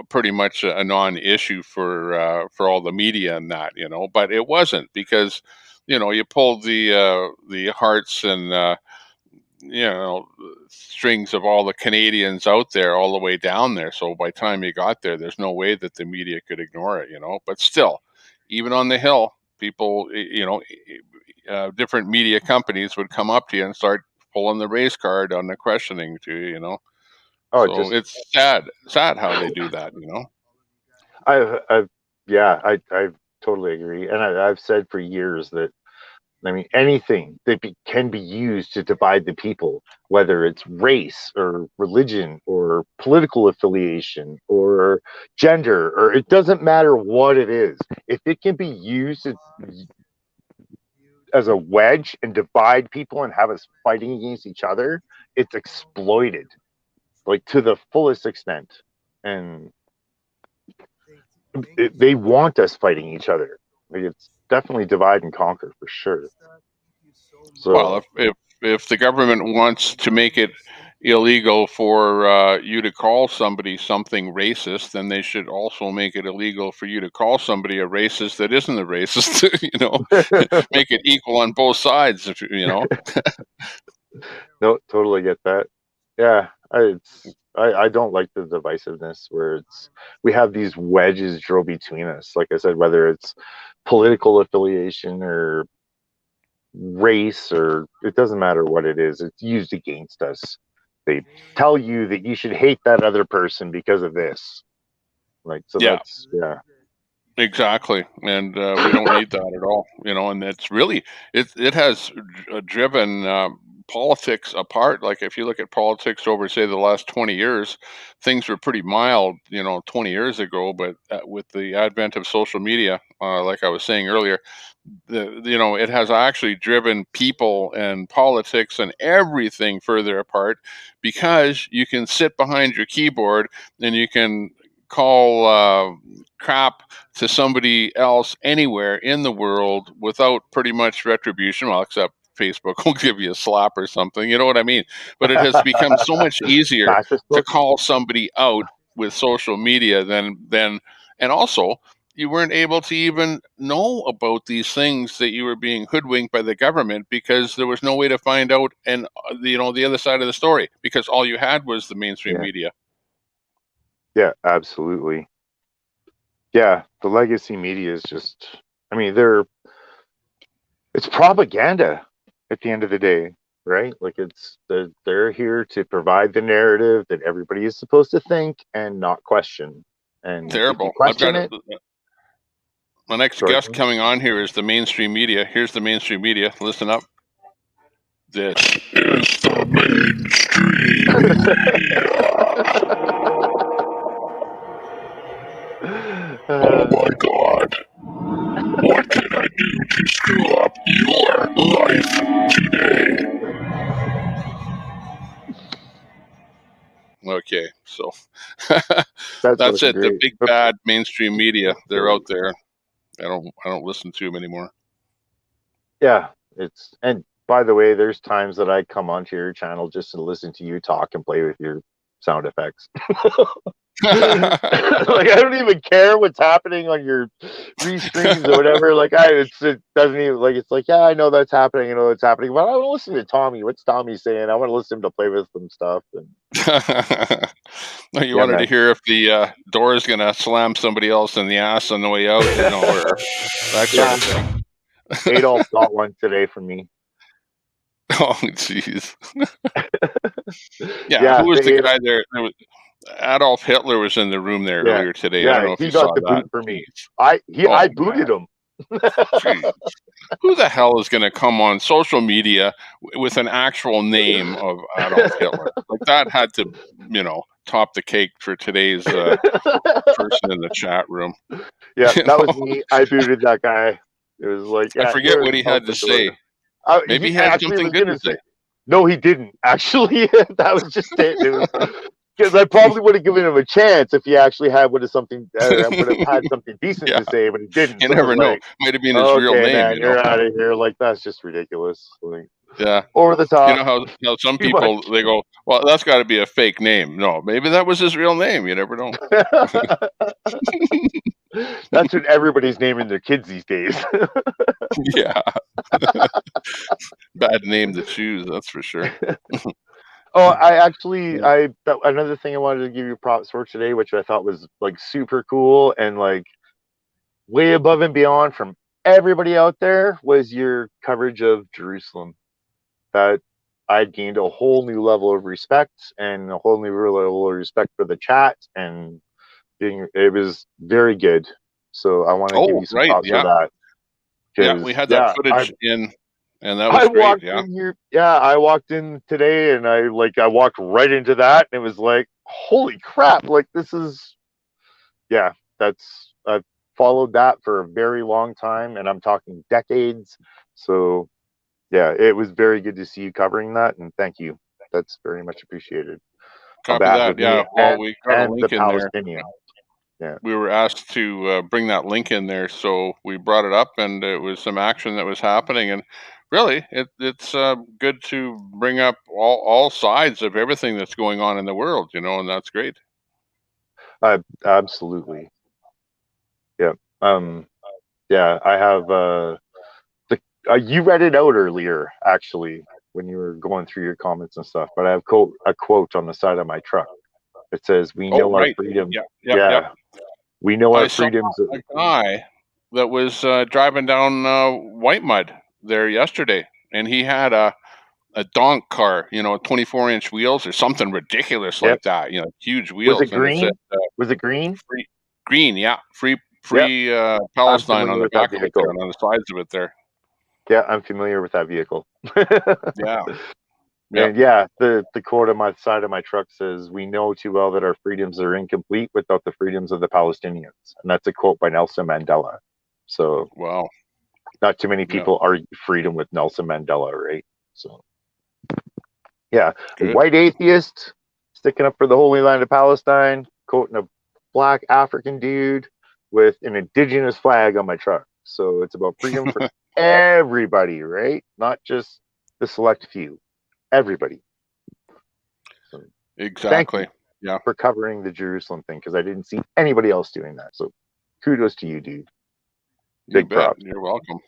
pretty much a non-issue for all the media and that, but it wasn't, because you pulled the hearts and strings of all the Canadians out there all the way down there. So by the time you got there, there's no way that the media could ignore it, but still, even on the Hill, people, different media companies would come up to you and start pulling the race card on the questioning to you, so it's sad how they do that, I totally agree. And I've said for years that, I mean, anything that can be used to divide the people, whether it's race or religion or political affiliation or gender, or it doesn't matter what it is, if it can be used as a wedge and divide people and have us fighting against each other, it's exploited like to the fullest extent. And they want us fighting each other. Like definitely divide and conquer for sure. So Well, if the government wants to make it illegal for you to call somebody something racist, then they should also make it illegal for you to call somebody a racist that isn't a racist. You know, make it equal on both sides. If you know. no, totally get that. Yeah, I don't like the divisiveness where we have these wedges drilled between us. Like I said, whether it's political affiliation or race, or it doesn't matter what it is, it's used against us. They tell you that you should hate that other person because of this. Like, so Yeah. that's, yeah. Exactly, and we don't need that at all. You know, and it's really it has driven politics apart. Like if you look at politics over, say, the last 20 years, things were pretty mild. You know, 20 years ago, but with the advent of social media, like I was saying earlier, you know, it has actually driven people and politics and everything further apart because you can sit behind your keyboard and you can call crap to somebody else anywhere in the world without pretty much retribution, well, except Facebook will give you a slap or something. You know what I mean? But it has become so much easier to call somebody out with social media than and also you weren't able to even know about these things that you were being hoodwinked by the government because there was no way to find out and you know the other side of the story because all you had was the mainstream media. Yeah, absolutely. Yeah, the legacy media is just, I mean, it's propaganda at the end of the day, right? Like they're here to provide the narrative that everybody is supposed to think and not question. And if you Terrible. I've got question it, my next sorry. guest coming on here is the mainstream media. Here's the mainstream media. Listen up. This is the mainstream Oh my God. What can I do to screw up your life today? Okay, so that's fucking it. The great. big bad mainstream media, they're out there. I don't listen to them anymore. Yeah, and by the way, there's times that I come onto your channel just to listen to you talk and play with your sound effects. Like I don't even care what's happening on your restreams or whatever. Like it doesn't even like it's like, yeah, I know that's happening, I know that's happening, but I want to listen to Tommy. What's Tommy saying? I want to listen to him to play with some stuff. And No, you yeah, wanted to man. hear if the door is gonna slam somebody else in the ass on the way out, you know, or that sort of thing. Adolf got one today from me. Oh, jeez. Yeah, who was the guy there? Adolf Hitler was in the room there earlier today. I don't know if he you got saw the that. boot for me. I booted him. Jeez. Who the hell is going to come on social media with an actual name of Adolf Hitler? Like that had to, you know, top the cake for today's person in the chat room. Yeah, You that was know? me. I booted that guy. It was like, I yeah, forget what he had to say. Maybe he had something good to say. No, he didn't. Actually, that was just it. It was because I probably would have given him a chance if he actually would have had something decent Yeah. to say, but he didn't. You So never it was know. like, Might have been his real okay, name, man, you know. you're out of here. Like that's just ridiculous. Like, Yeah. over the top. You know how some Too people much. they go, well, that's got to be a fake name. No, maybe that was his real name. You never know. That's what everybody's naming their kids these days. Yeah. Bad name to choose, that's for sure. Oh, another thing I wanted to give you props for today, which I thought was like super cool and like way above and beyond from everybody out there, was your coverage of Jerusalem. That I gained a whole new level of respect and a whole new level of respect for the chat, and it was very good. So I want to give you some props for that. Yeah, we had that footage in, and that was I great. walked Yeah. in here. Yeah, I walked in today, and I walked right into that, and it was like, holy crap! Like this is, yeah, I've followed that for a very long time, and I'm talking decades. So, yeah, it was very good to see you covering that, and thank you. That's very much appreciated. Copy that. Yeah. Well, we got a and the link in there. Palestinian. Yeah. we were asked to bring that link in there, so we brought it up, and it was some action that was happening. And really, it's good to bring up all sides of everything that's going on in the world, and that's great. Absolutely. Yeah. Yeah, I have you read it out earlier, actually, when you were going through your comments and stuff. But I have a quote on the side of my truck. It says, "We Oh, know our right. freedom." Yeah. We know I our saw freedoms. a guy that was driving down White Mud there yesterday, and he had a donk car, 24-inch wheels or something ridiculous Yep. like that, huge Was it wheels, and it said green? Was it green? green, yeah, free Yep. I'm Palestine on familiar the with that back of it there, vehicle. and on the sides of it there. Yeah, I'm familiar with that vehicle. Yeah. And yeah, the quote on my side of my truck says, "We know too well that our freedoms are incomplete without the freedoms of the Palestinians." And that's a quote by Nelson Mandela. So wow, not too many people argue freedom with Nelson Mandela, right? So yeah, a Good. white atheist sticking up for the Holy Land of Palestine, quoting a black African dude with an indigenous flag on my truck. So it's about freedom for everybody, right? Not just the select few. Everybody. So Exactly. thank you for covering the Jerusalem thing, because I didn't see anybody else doing that. So kudos to you, dude. You Big bet. props. You're welcome.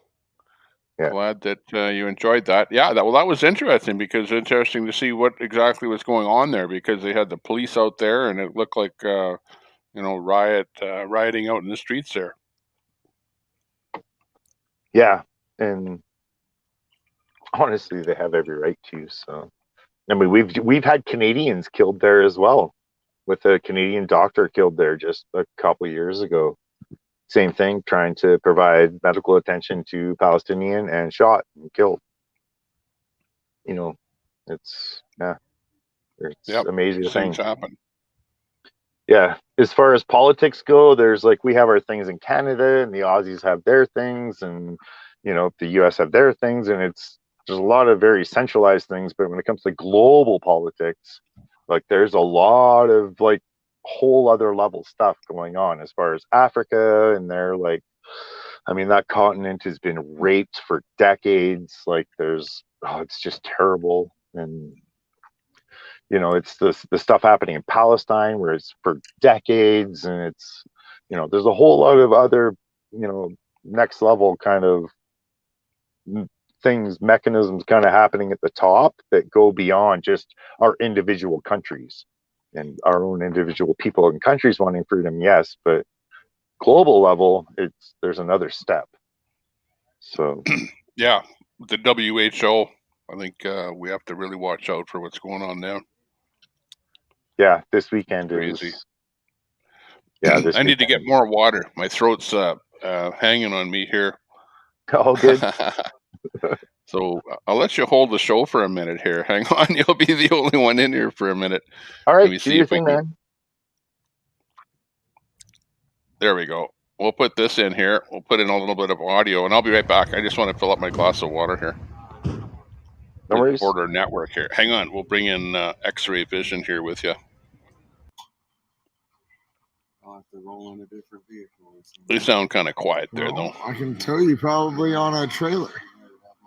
Yeah. Glad that you enjoyed that. Yeah, that was interesting, because it's interesting to see what exactly was going on there, because they had the police out there, and it looked like rioting out in the streets there. Yeah, and honestly, they have every right to. So, I mean, we've had Canadians killed there as well, with a Canadian doctor killed there just a couple years ago. Same thing, trying to provide medical attention to Palestinian, and shot and killed. It's amazing These thing. things happen. Yeah, as far as politics go, there's we have our things in Canada, and the Aussies have their things, and the US have their things, and there's a lot of very centralized things. But when it comes to global politics, there's a lot of whole other level stuff going on as far as Africa, and they're that continent has been raped for decades. It's just terrible. And it's the stuff happening in Palestine, where it's for decades, and it's there's a whole lot of other next level kind of things, mechanisms kind of happening at the top that go beyond just our individual countries and our own individual people and countries wanting freedom, yes, but global level, there's another step. So yeah, the WHO, I think we have to really watch out for what's going on there. Yeah, this weekend crazy. This I need to weekend. get more water. My throat's hanging on me here. All good. So I'll let you hold the show for a minute here. Hang on, you'll be the only one in here for a minute. All right, Let me do see your if we thing, can. man. There we go. We'll put this in here. We'll put in a little bit of audio, and I'll be right back. I just want to fill up my glass of water here. No worries. Border network here. Hang on. We'll bring in X-ray vision here with you. I'll have to roll in a different vehicle. They sound kind of quiet there, though. I can tell you probably on a trailer.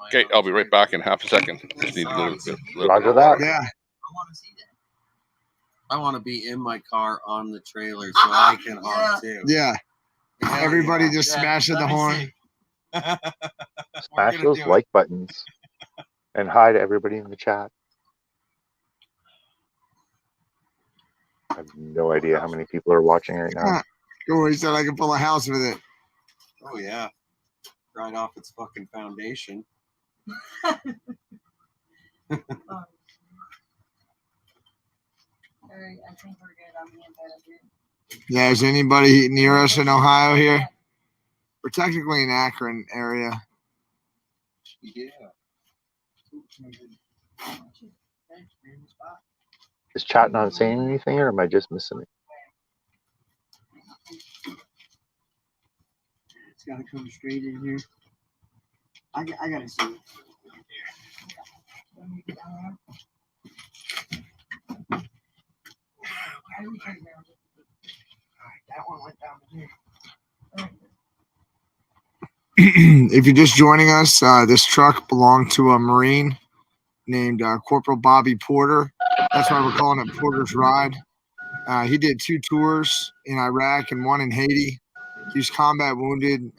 Okay, I'll be right back in half a second. Just need a little bit of that. water. Yeah. I want to be in my car on the trailer so I can honk too. Yeah. Everybody just smashing the horn. Smash those like buttons. And hi to everybody in the chat. I have no idea how many people are watching right now. Cool, he said I can pull a house with it. Oh yeah. Right off its fucking foundation. I think we're good on the inside. Yeah, is anybody near us in Ohio here? We're technically in Akron area. Yeah. Is chat not saying anything, or am I just missing it? It's got to come straight in here. I got to see it. That one went if you're just joining us, this truck belonged to a Marine named Corporal Bobby Porter. That's why we're calling it Porter's Ride. He did 2 tours in Iraq and 1 in Haiti. He was combat wounded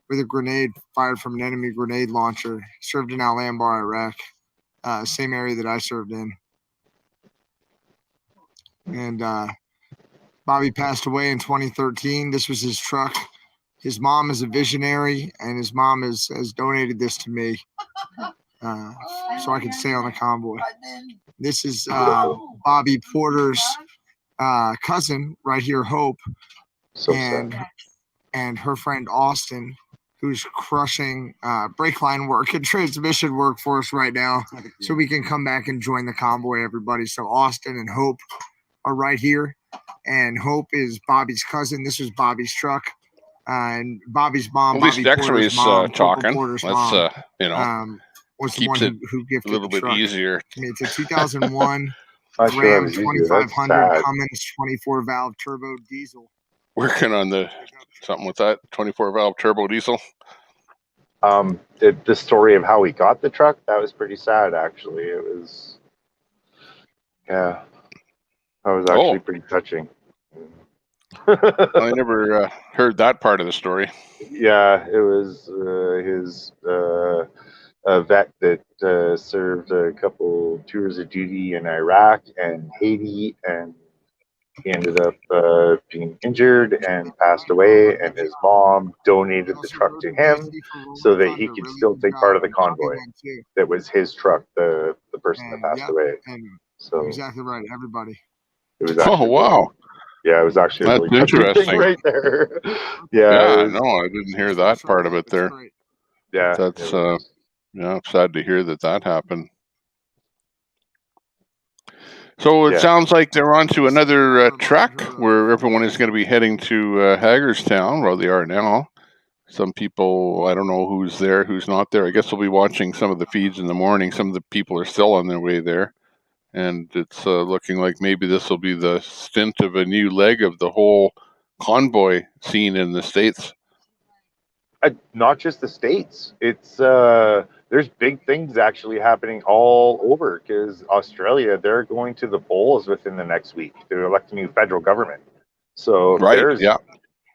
with a grenade fired from an enemy grenade launcher. Served in Al Anbar, Iraq, same area that I served in. And Bobby passed away in 2013. This was his truck. His mom is a visionary, and his mom has donated this to me so I could stay on the convoy. This is Bobby Porter's cousin right here, Hope, and her friend Austin, who's crushing brake line work and transmission work for us right now, so we can come back and join the convoy, everybody. So Austin and Hope are right here, and Hope is Bobby's cousin. This was Bobby's truck, and Bobby's mom, At least Bobby Porter's X-Ray's mom, talking. Porter's Let's mom, was the keeps one it who gifted a little the bit truck easier. to me. It's a 2001 Not sure that Ram was easier. That's 2500 sad. Cummins 24 valve turbo diesel. Working on something with that 24 valve turbo diesel. The story of how he got the truck, that was pretty sad, actually. It was, yeah, that was actually pretty touching. I never heard that part of the story. Yeah, it was his a vet that served a couple tours of duty in Iraq and Haiti, and he ended up being injured and passed away, and his mom donated the truck to him so that he could still take part of the convoy. That was his truck, the person that passed away. So Exactly right, everybody. it was actually wow. Yeah, it was actually That's a really touching interesting. thing right there. Yeah, it was, no, I didn't hear that part of it there. Yeah, that's sad to hear that happened. So it sounds like they're on to another track where everyone is going to be heading to Hagerstown. Well, they are now. Some people, I don't know who's there, who's not there. I guess we'll be watching some of the feeds in the morning. Some of the people are still on their way there. And it's looking like maybe this will be the stint of a new leg of the whole convoy scene in the States. not just the States. It's there's big things actually happening all over, because Australia, they're going to the polls within the next week to elect a new federal government. So there's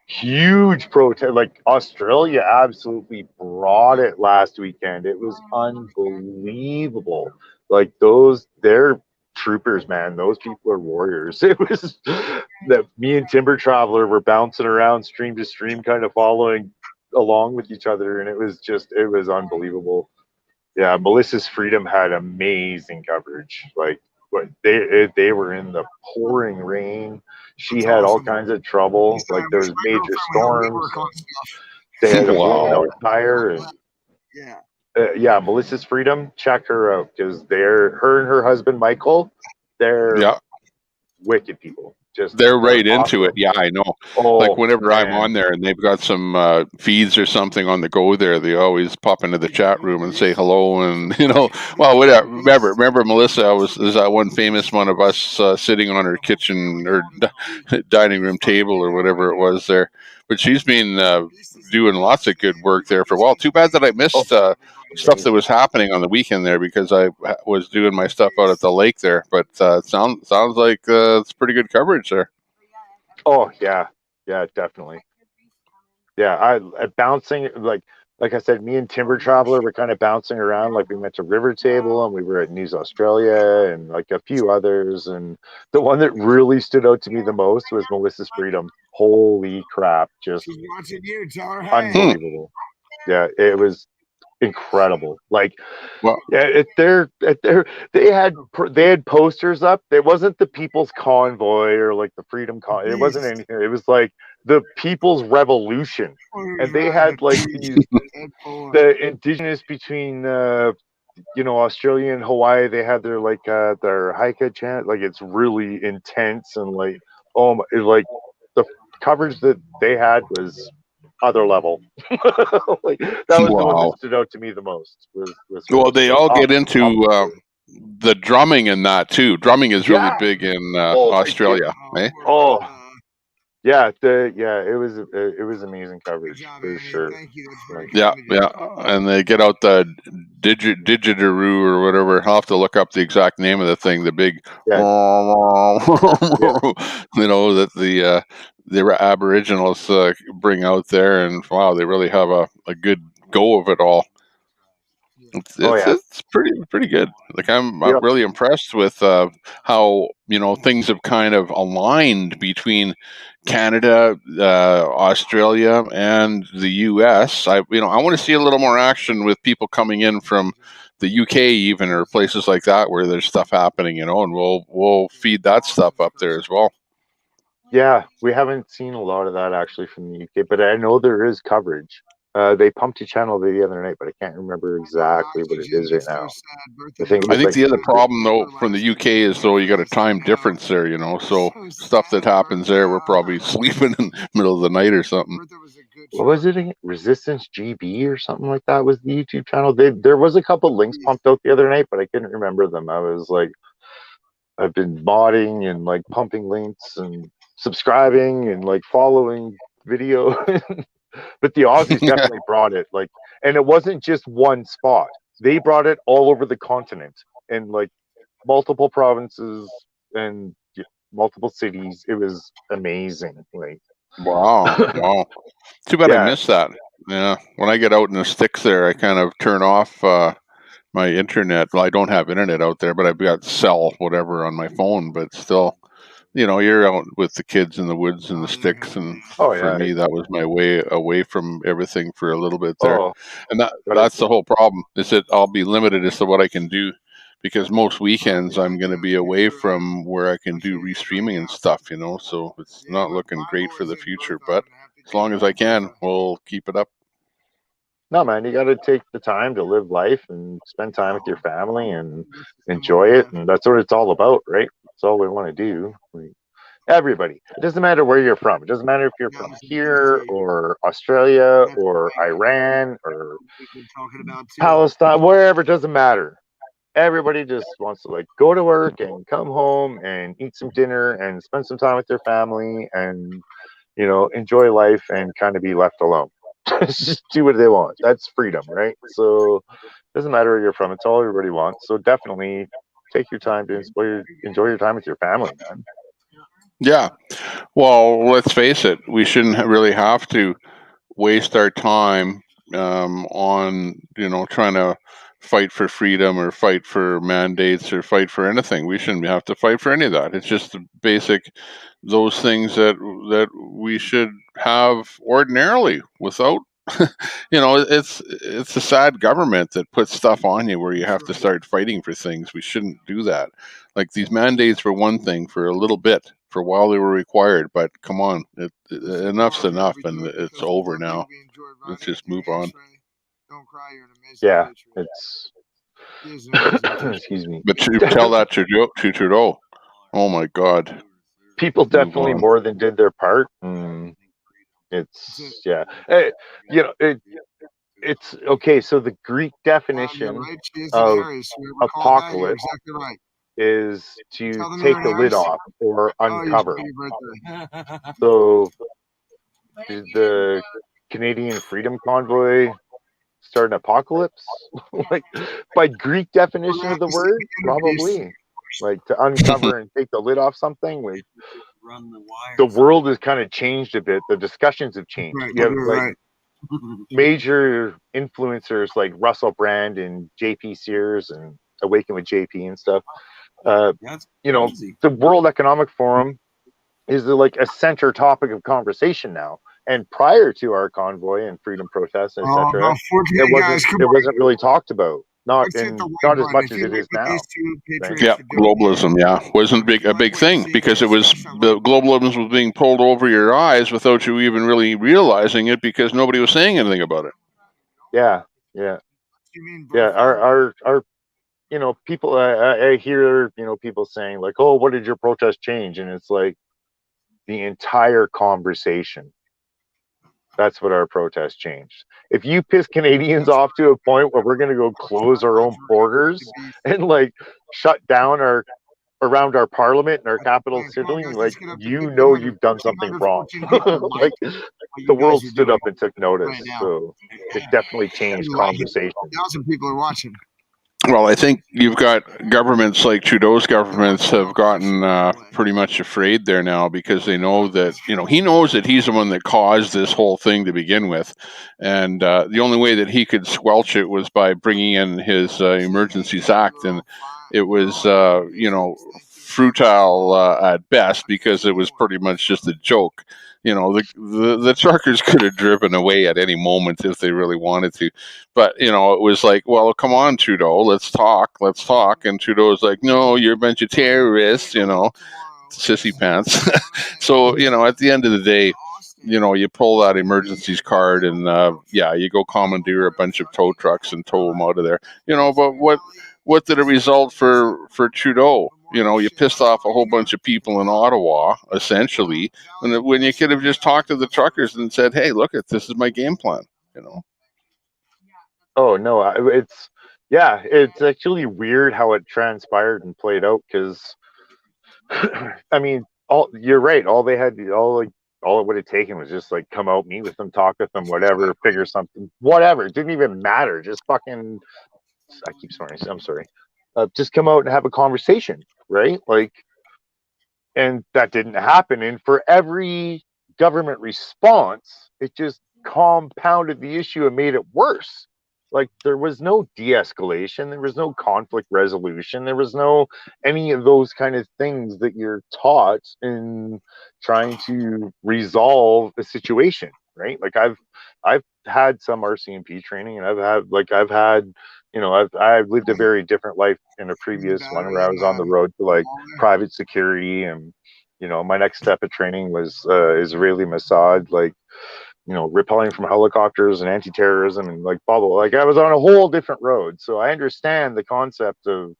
huge protest. Like Australia absolutely brought it last weekend. It was unbelievable. Like they're troopers, man. Those people are warriors. It was that me and Timber Traveler were bouncing around stream to stream, kind of following along with each other, and it was unbelievable. Yeah, Melissa's Freedom had amazing coverage. Like what they were in the pouring rain. She had all kinds of trouble. Like there was major storms. They had a blown out tire. And, yeah, Melissa's Freedom. Check her out, because her and her husband Michael, they're wicked people. They're right into it. Yeah, I know. Oh, like whenever man. I'm on there and they've got some feeds or something on the go there, they always pop into the chat room and say hello. And well, whatever. Remember Melissa is that one famous one of us sitting on her kitchen or dining room table or whatever it was there. But she's been doing lots of good work there for a while. Too bad that I missed stuff that was happening on the weekend there, because I was doing my stuff out at the lake there. But it sounds like it's pretty good coverage there. Oh yeah, definitely. Yeah, I bouncing like I said, me and Timber Traveler were kind of bouncing around. Like we went to River Table and we were at News Australia and like a few others. And the one that really stood out to me the most was Melissa's Freedom. Holy crap! Just watching you, tell her, hey. Unbelievable. Yeah, it was incredible. Like, yeah, they had posters up. It wasn't the People's Convoy or like the Freedom Con. It wasn't anything. It was like the People's Revolution, and they had like the indigenous between Australia and Hawaii. They had their their hika chant. Like it's really intense, and like like the coverage that they had was other level. Like that was the one that stood out to me the most. Well, they all get into the drumming and that too. Drumming is really big in Australia. Oh, Yeah, it was amazing coverage for sure. Thank you. That's very Yeah, kind of you. yeah, and they get out the digitaroo or whatever. I'll have to look up the exact name of the thing. The big, Yeah. you know, that the Aboriginals bring out there, and wow, they really have a good go of it all. Oh yeah. It's pretty good. Like I'm Yep. really impressed with how things have kind of aligned between Canada, Australia, and the U.S. I want to see a little more action with people coming in from the UK even, or places like that where there's stuff happening, and we'll feed that stuff up there as well. Yeah, we haven't seen a lot of that actually from the UK, but I know there is coverage. They pumped a channel the other night, but I can't remember exactly what it is right now. I think it I was think like the other problem though from the UK is though you got a time difference there, so stuff that happens there, we're probably sleeping in the middle of the night or something. what was it again? Resistance GB or something like that was the YouTube channel. There was a couple links pumped out the other night, but I couldn't remember them. I was like, I've been modding and like pumping links and subscribing and like following video. But the Aussies definitely brought it, like, and it wasn't just one spot. They brought it all over the continent in like multiple provinces and multiple cities. It was amazing. Like, wow. Too bad I yeah. missed that. Yeah, when I get out in the sticks there, I kind of turn off my internet. Well, I don't have internet out there, but I've got cell whatever on my phone. But still, you're out with the kids in the woods and the sticks, and Oh for yeah. me, that was my way away from everything for a little bit there. Oh, And that's the whole problem, is that I'll be limited as to what I can do, because most weekends I'm going to be away from where I can do restreaming and stuff. So it's not looking great for the future. But as long as I can, we'll keep it up. no, man, you got to take the time to live life and spend time with your family and enjoy it, and that's what it's all about, right? That's all we want to do. Like, everybody. It doesn't matter where you're from. It doesn't matter if you're from here or Australia or Iran or Palestine, wherever. It doesn't matter. Everybody just wants to like go to work and come home and eat some dinner and spend some time with their family and enjoy life and kind of be left alone. Just do what they want. That's freedom, right? So it doesn't matter where you're from. It's all everybody wants. So definitely take your time to enjoy your time with your family, man. Yeah. Well, let's face it. We shouldn't really have to waste our time on trying to fight for freedom or fight for mandates or fight for anything. We shouldn't have to fight for any of that. It's just the basic those things that we should have ordinarily without it's a sad government that puts stuff on you where you have to start fighting for things. We shouldn't do that. Like these mandates were one thing for a little bit, for a while they were required, but come on, enough's enough, and it's over now. Let's just move on. Yeah, it's excuse me. But tell that to Trudeau. Oh my God. People definitely more than did their part. It's yeah. It's okay. So the Greek definition of apocalypse is to take the lid off or uncover. So did the Canadian Freedom Convoy start an apocalypse? Like by Greek definition of the word, probably. Like to uncover and take the lid off something. Like the world has kind of changed a bit. The discussions have changed. You have like major influencers like Russell Brand and JP Sears and Awaken with JP and stuff. The World Economic Forum is like a center topic of conversation now. And prior to our convoy and freedom protests, etc., it wasn't really talked about. Not as much as it is now. Right? Yeah, globalism. Yeah, wasn't a big thing because the globalism was being pulled over your eyes without you even really realizing it because nobody was saying anything about it. Yeah. Our people. I hear people saying like, "Oh, what did your protest change?" And it's like the entire conversation. That's what our protest changed. If you piss Canadians off to a point where we're going to go close our own borders and like shut down our around our parliament and our capital sitting, like, you know you've done something wrong. Like, the world stood up and took notice. So it definitely changed conversation. 1,000 people are watching. Well, I think you've got governments like Trudeau's governments have gotten pretty much afraid there now, because they know that, he knows that he's the one that caused this whole thing to begin with. And the only way that he could squelch it was by bringing in his Emergencies Act. And it was, futile at best, because it was pretty much just a joke. The truckers could have driven away at any moment if they really wanted to. But, it was like, well, come on, Trudeau, let's talk. And Trudeau was like, no, you're a bunch of terrorists, sissy pants. So, at the end of the day, you pull that emergencies card and, you go commandeer a bunch of tow trucks and tow them out of there. But what did it result for Trudeau? You pissed off a whole bunch of people in Ottawa, essentially, when you could have just talked to the truckers and said, hey, look, this is my game plan, Oh no, it's actually weird how it transpired and played out, because I mean, you're right. All it would have taken was just like come out, meet with them, talk with them, whatever, figure something, whatever. It didn't even matter. Just fucking, I keep swearing. I'm sorry. Just come out and have a conversation, right? Like, and that didn't happen. And for every government response, it just compounded the issue and made it worse. Like, there was no de-escalation, there was no conflict resolution, there was no any of those kind of things that you're taught in trying to resolve a situation, right? Like, I've had some RCMP training, and I've lived a very different life in a previous one where I was on the road to like private security, and my next step of training was Israeli Mossad, like, repelling from helicopters and anti-terrorism and like blah, blah, blah. Like, I was on a whole different road, so I understand the concept of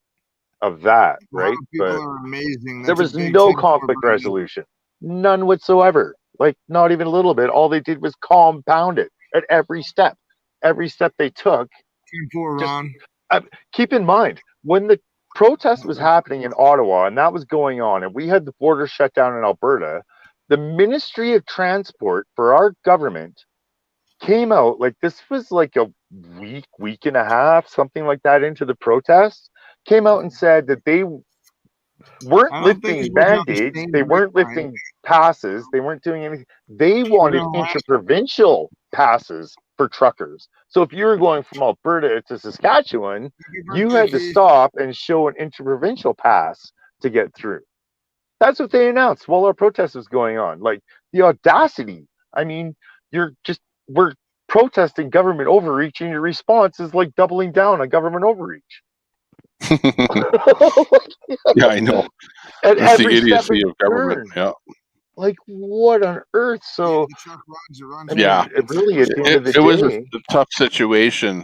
that, right? But Are amazing. there was no conflict resolution, none whatsoever. Like, not even a little bit. All they did was compound it at every step. Every step they took. Keep in mind, when the protest was happening in Ottawa and that was going on, and we had the border shut down in Alberta, the Ministry of Transport for our government came out, like, this was like a week and a half, something like that, into the protest, came out and said that they weren't lifting band-aids, they weren't lifting passes, they weren't doing anything. They wanted interprovincial passes for truckers. So if you were going from Alberta to Saskatchewan, you had to stop and show an interprovincial pass to get through. That's what they announced while our protest was going on. Like, the audacity. I mean, we're protesting government overreach, and your response is like doubling down on government overreach. Yeah, I know. At That's the every step idiocy of government. Yeah. Like, what on earth? So, I mean, Yeah, really, at the end of the it was a day, tough situation.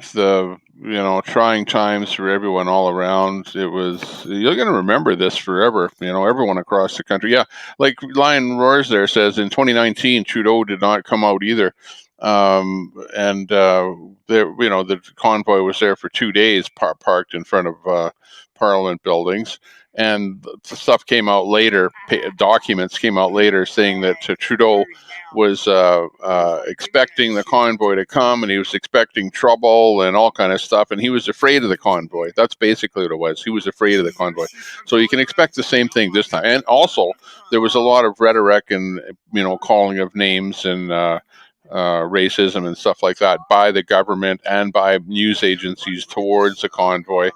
Trying times for everyone all around. It was, you're going to remember this forever. Everyone across the country. Yeah, like Lion Roars there says, in 2019, Trudeau did not come out either. The convoy was there for 2 days, parked in front of Parliament buildings. And stuff came out later, documents came out later saying that Trudeau was expecting the convoy to come, and he was expecting trouble and all kind of stuff, and he was afraid of the convoy. That's basically what it was. He was afraid of the convoy. So you can expect the same thing this time. And also, there was a lot of rhetoric and calling of names and racism and stuff like that by the government and by news agencies towards the convoy.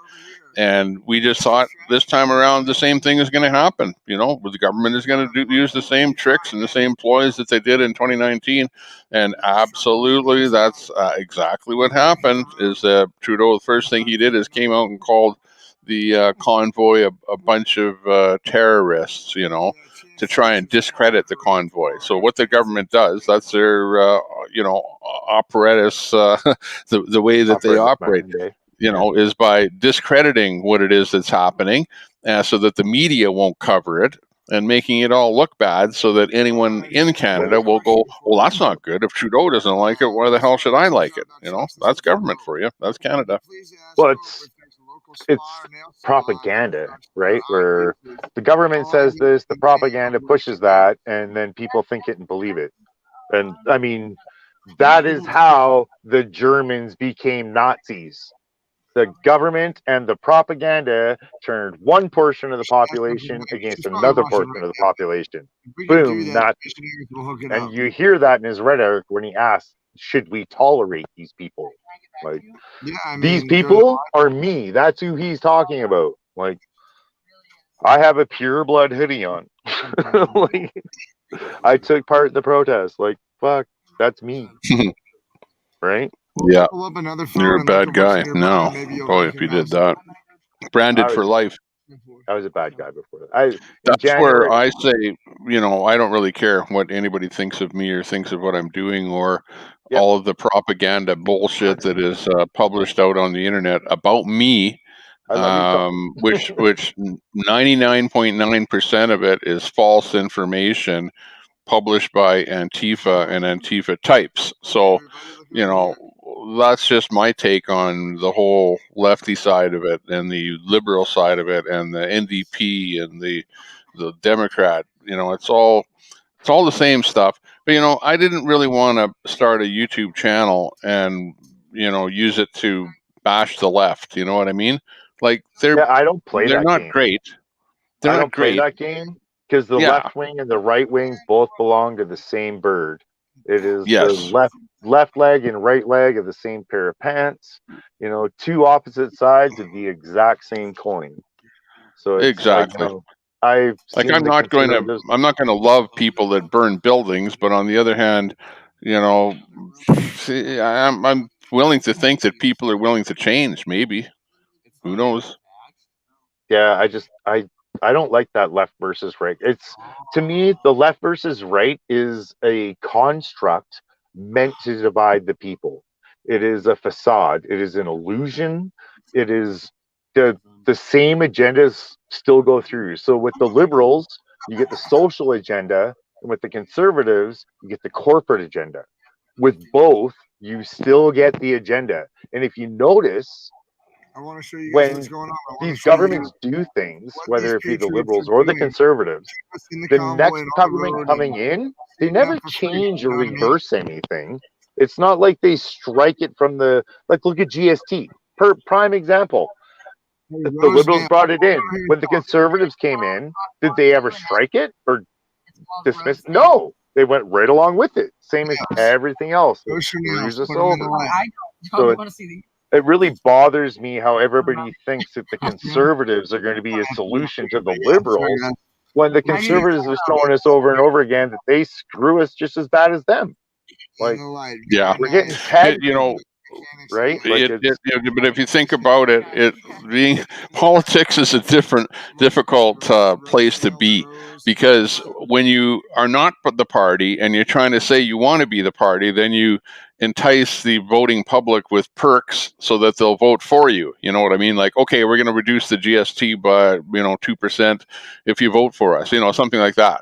And we just thought this time around the same thing is going to happen. The government is going to use the same tricks and the same ploys that they did in 2019. And absolutely, that's exactly what happened. Is Trudeau, the first thing he did is came out and called the convoy a bunch of terrorists, to try and discredit the convoy. So what the government does, that's their, apparatus, the way that they operate. Is by discrediting what it is that's happening, so that the media won't cover it, and making it all look bad, so that anyone in Canada will go, well, that's not good. If Trudeau doesn't like it, why the hell should I like it? That's government for you. That's Canada. Well, it's propaganda, right? Where the government says this, the propaganda pushes that, and then people think it and believe it. And I mean, that is how the Germans became Nazis. The government and the propaganda turned one portion of the population against another portion of the population. Boom, Nazis. And you hear that in his rhetoric when he asks, should we tolerate these people? Like, these people are me. That's who he's talking about. Like, I have a pure blood hoodie on. Like, I took part in the protest. Like, fuck, that's me. Right? Yeah. Pull up another You're a phone and look bad at what's guy nearby, now. and maybe you'll Boy, if you did recognize that. Branded I for was, life. I was a bad guy before that. In That's where January. I say, I don't really care what anybody thinks of me or thinks of what I'm doing or all of the propaganda bullshit that is published out on the internet about me. I love you, Tom. which 99.9% of it is false information published by Antifa and Antifa types. So, that's just my take on the whole lefty side of it and the liberal side of it and the NDP and the Democrat. It's all the same stuff. But I didn't really want to start a YouTube channel and use it to bash the left. You know what I mean? Like I don't play they're that not game. great. They're I not don't play great. that game because the Yeah. left wing and the right wing both belong to the same bird. It is the Yes. left leg and right leg of the same pair of pants. Two opposite sides of the exact same coin. So it's Exactly. I've Like seen I'm not going to love people that burn buildings, but on the other hand, I'm willing to think that people are willing to change. Maybe, who knows? Yeah, I don't like that left versus right. It's, to me, the left versus right is a construct meant to divide the people. It is a facade. It is an illusion. It is the same agendas still go through. So with the liberals, you get the social agenda, and with the conservatives, you get the corporate agenda. With both, you still get the agenda. And if you notice, I want to show you guys what's when going on. I want to these show you guys governments do things, what whether these it be the patriots liberals are or the doing. conservatives, In the the convoy next and on the government road coming and in, they seeing them never for free. change You or know what I mean? reverse anything. It's not like they strike it from the, like, look at GST. Prime example. If the liberals brought it in, when the conservatives came in, did they ever strike it or dismiss it? No, they went right along with it. Same as everything else. It screws us over. So it really bothers me how everybody thinks that the conservatives are going to be a solution to the liberals when the conservatives have shown us over and over again that they screw us just as bad as them. Like, Yeah. we're getting pegged, right? Like, But if you think about it, being politics is a difficult place to be, because when you are not the party and you're trying to say you want to be the party, then you entice the voting public with perks so that they'll vote for you. You know what I mean? Like, okay, we're going to reduce the GST by 2% if you vote for us. Something like that.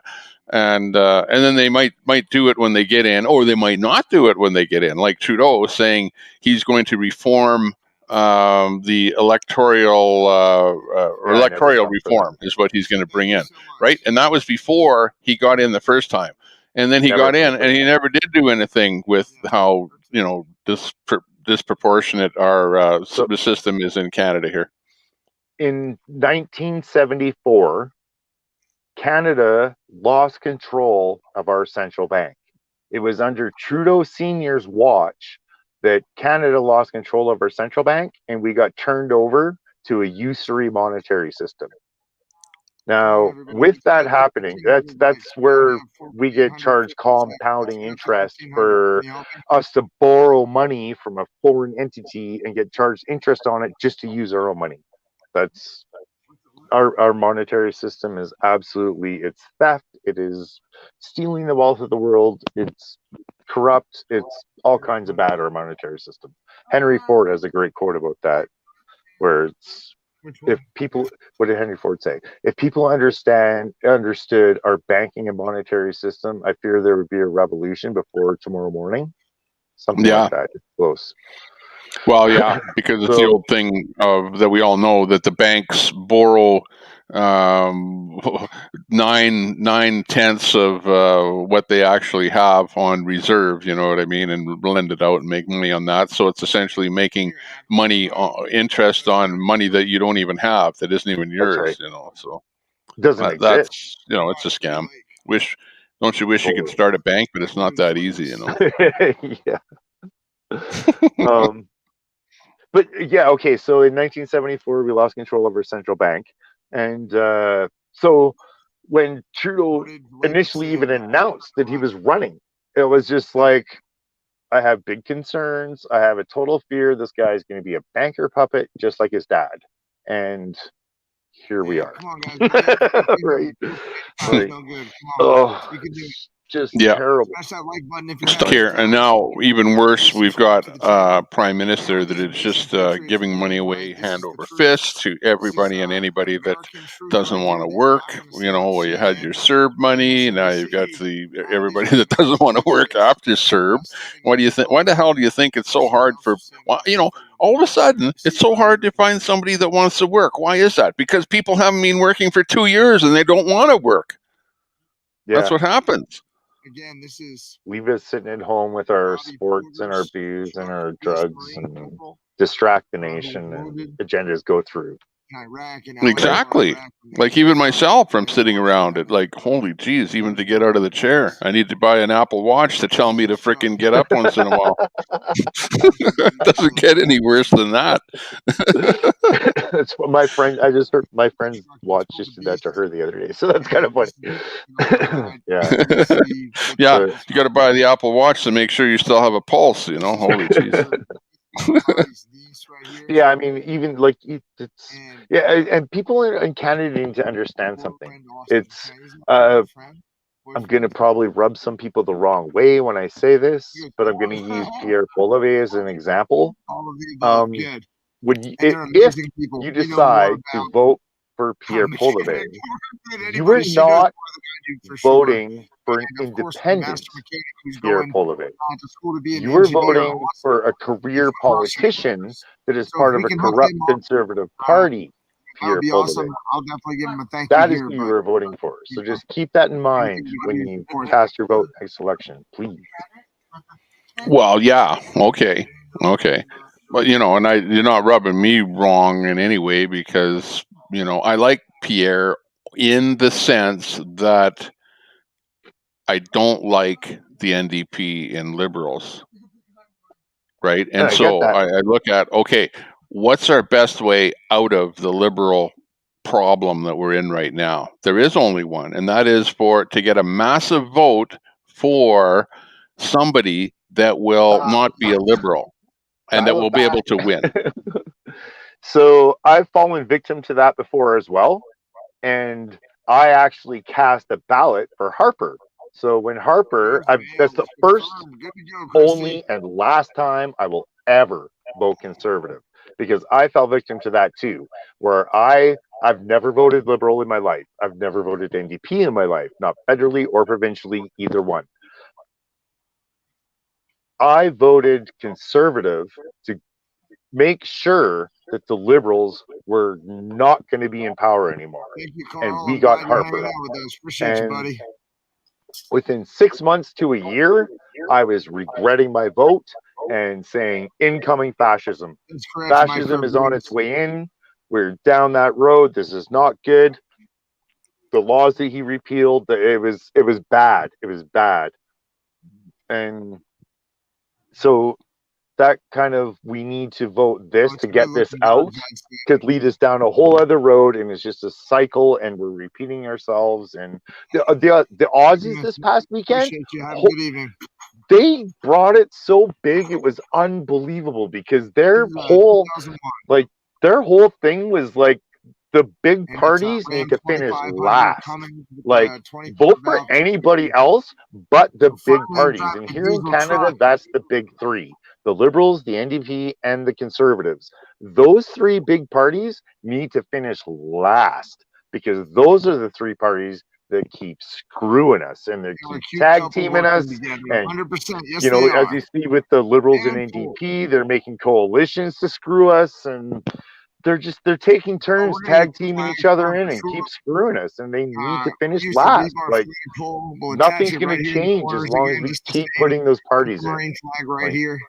And then they might do it when they get in, or they might not do it when they get in. Like Trudeau was saying, he's going to reform the electoral reform is what he's going to bring in, right? And that was before he got in the first time. And then he got in, and he never did do anything with how disproportionate our the system is in Canada here. In 1974, Canada lost control of our central bank. It was under Trudeau Sr.'s watch that Canada lost control of our central bank, and we got turned over to a usury monetary system. Now, with that happening, that's where we get charged compounding interest for us to borrow money from a foreign entity and get charged interest on it just to use our own money. That's our monetary system is absolutely, it's theft. It is stealing the wealth of the world. It's corrupt. It's all kinds of bad, our monetary system. Henry Ford has a great quote about that, where it's, if people, what did Henry Ford say? If people understood our banking and monetary system, I fear there would be a revolution before tomorrow morning. Something like that. It's close. Well, yeah, because it's the So old thing of that we all know that the banks borrow um, 9/10 of what they actually have on reserve. You know what I mean, and lend it out and make money on that. So it's essentially making money, interest on money that you don't even have, that isn't even that's yours. right. You know, so Doesn't exist. that's it's a scam. Don't you wish you could Totally. start a bank, but it's not that easy. You know. Yeah. But yeah, okay. So in 1974, we lost control of our central bank, and so when Trudeau initially even announced that he was running, it was just like, I have big concerns. I have a total fear this guy is going to be a banker puppet, just like his dad. And here we are. Come on, guys. Right. Like, No good. Come on. oh, You can do it. just Yeah. terrible. Smash that like button if you're Stuck having here, and now even worse, we've got a prime minister that is just giving money away hand over fist to everybody and anybody that doesn't want to work. You know, well, you had your CERB money, now you've got everybody that doesn't want to work after CERB. What do you think? Why the hell do you think it's so hard for? Well, you know, all of a sudden it's so hard to find somebody that wants to work. Why is that? Because people haven't been working for 2 years and they don't want to work. Yeah. That's what happens. Again, this is We've been sitting at home with our sports and our booze and our drugs and distract the nation, and agendas go through. in Iraq and Exactly. Like even myself, I'm sitting around it like, holy geez, even to get out of the chair, I need to buy an Apple Watch to tell me to frickin' get up once in a while. It doesn't get any worse than that. That's what my friend. I just heard my friend's watch just did that to her the other day, so that's kind of funny. Yeah. Yeah, But- you got to buy the Apple Watch to make sure you still have a pulse. You know, holy jeez. Yeah, I mean, even like it's and people in Canada need to understand something. It's I'm going to probably rub some people the wrong way when I say this, but I'm going to use Pierre Poilievre as an example. When you, if you decide to vote for Pierre Poilievre, you are not voting for an independent Pierre Poilievre. You are voting for a career politician that is part of a corrupt conservative party. Pierre be Poilievre. awesome. I'll definitely give him a thank you That is here. who you are voting for. So just keep that in mind when you cast your vote next election, please. Well, yeah, okay. But you know, and you're not rubbing me wrong in any way, because you know I like Pierre in the sense that I don't like the NDP and Liberals, right? And I get so that. I look at, okay, what's our best way out of the Liberal problem that we're in right now? There is only one, and that is to get a massive vote for somebody that will not be a Liberal and that will be able to win. So I've fallen victim to that before as well. And I actually cast a ballot for Harper. So when Harper, that's the first, only, and last time I will ever vote conservative, because I fell victim to that too, where I've never voted Liberal in my life. I've never voted NDP in my life, not federally or provincially, either one. I voted conservative to make sure that the Liberals were not going to be in power anymore. And we got Harper. And within 6 months to a year, I was regretting my vote and saying incoming fascism. Fascism is on its way in. We're down that road. This is not good. The laws that he repealed, it was bad. It was bad. And so that kind of, we need to vote this to get this out, could lead us down a whole other road, and it's just a cycle, and we're repeating ourselves. And the Aussies this past weekend, they brought it so big, it was unbelievable, because their whole thing was like, the big parties need to finish last. Like, vote for anybody else but the big parties. And here in Canada, that's the big three: the Liberals, the NDP, and the Conservatives. Those three big parties need to finish last, because those are the three parties that keep screwing us, and they They're a keep cute tag couple teaming working us. together. And 100%. Yes, you know, they as are. you see with the liberals and Handful. NDP, they're making coalitions to screw us, and they're taking turns We're gonna get tag teaming each other in and keep screwing us, and they need to finish use the last. rebar Like, flame pole. We'll attach nothing's it going right to here in the change as corners long as again, we just the keep same. putting those parties in. Marine flag right Like, here.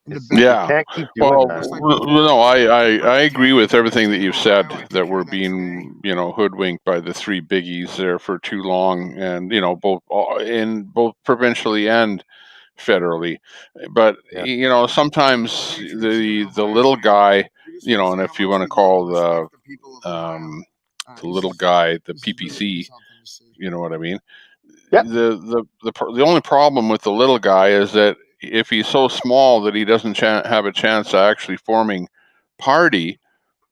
In the we Yeah. can't keep doing Well, that. no, I agree with everything that you've said, that we're being, hoodwinked by the three biggies there for too long, and, both provincially and federally. But, sometimes the little guy, and if you want to call the little guy the PPC, you know what I mean? Yep. The only problem with the little guy is that if he's so small that he doesn't have a chance of actually forming party,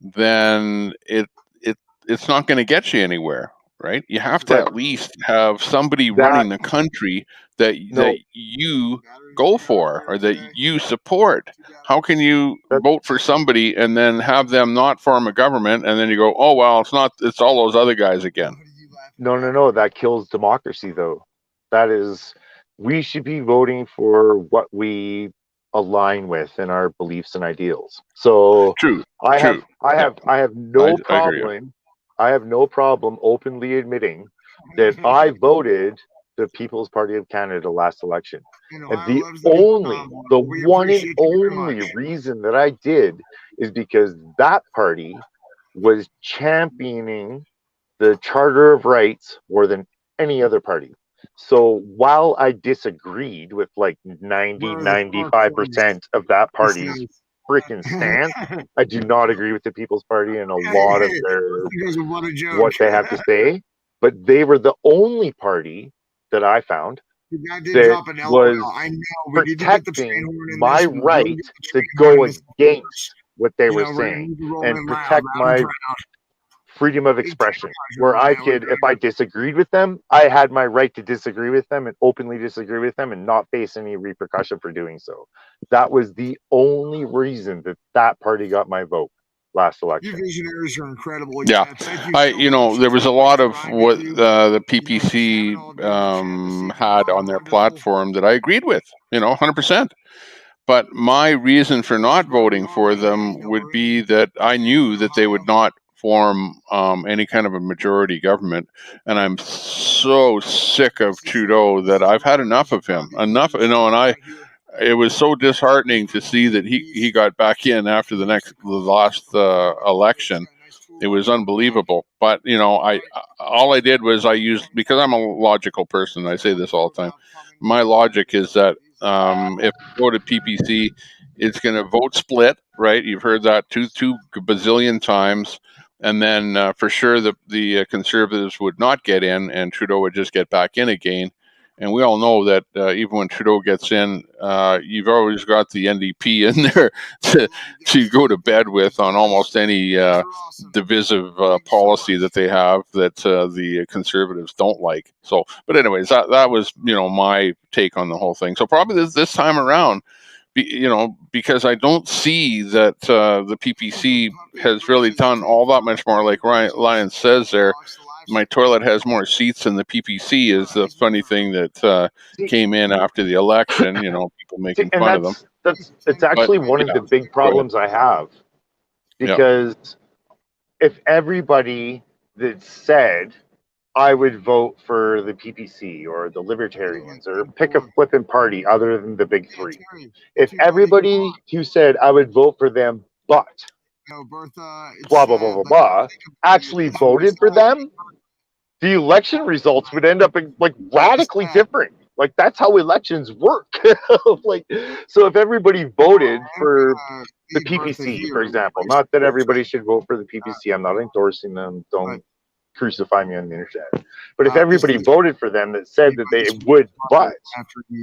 then it's not going to get you anywhere, right? You have to at least have somebody running the country that you go for or that you support. How can you vote for somebody and then have them not form a government, and then you go, oh well, it's all those other guys again? No, that kills democracy, though. That is, we should be voting for what we align with in our beliefs and ideals. So True. I have I no hear you. problem. I have no problem openly admitting that I voted the People's Party of Canada last election. And the one and only reason that I did is because that party was championing the Charter of Rights more than any other party. So while I disagreed with like 95% of that party's freaking stance, I do not agree with the People's Party and a lot of what they have to say. But they were the only party that I found that was protecting my right to go against what they were saying and protect my freedom of expression, where I could, if I disagreed with them, I had my right to disagree with them and openly disagree with them and not face any repercussion for doing so. That was the only reason that party got my vote last election. You visionaries are incredible. Yeah, there was a lot of what the PPC had on their platform that I agreed with, 100%. But my reason for not voting for them would be that I knew that they would not form any kind of a majority government, and I'm so sick of Trudeau that I've had enough of him. Enough, and it was so disheartening to see that he got back in after the last election. It was unbelievable. But all I did was I used, because I'm a logical person. I say this all the time. My logic is that if you go to PPC, it's going to vote split, right? You've heard that two bazillion times. And then for sure the Conservatives would not get in, and Trudeau would just get back in again. And we all know that even when Trudeau gets in, you've always got the NDP in there to go to bed with on almost any divisive policy that they have that the Conservatives don't like. So, but anyways, that was my take on the whole thing. So probably this time around, because I don't see that the PPC has really done all that much more. Like Ryan says there, my toilet has more seats than the PPC is the funny thing that came in after the election, people making fun of them. It's actually one of the big problems I have, because if everybody that said I would vote for the PPC or the Libertarians or pick a flipping party other than the big three, if everybody who said I would vote for them but blah, blah, blah, blah, blah, actually voted for them, the election results would end up like radically different. Like, that's how elections work. Like, so if everybody voted for the PPC, for example, not that everybody should vote for the PPC, I'm not endorsing them, don't crucify me on the internet, but if everybody voted for them that said that they would but,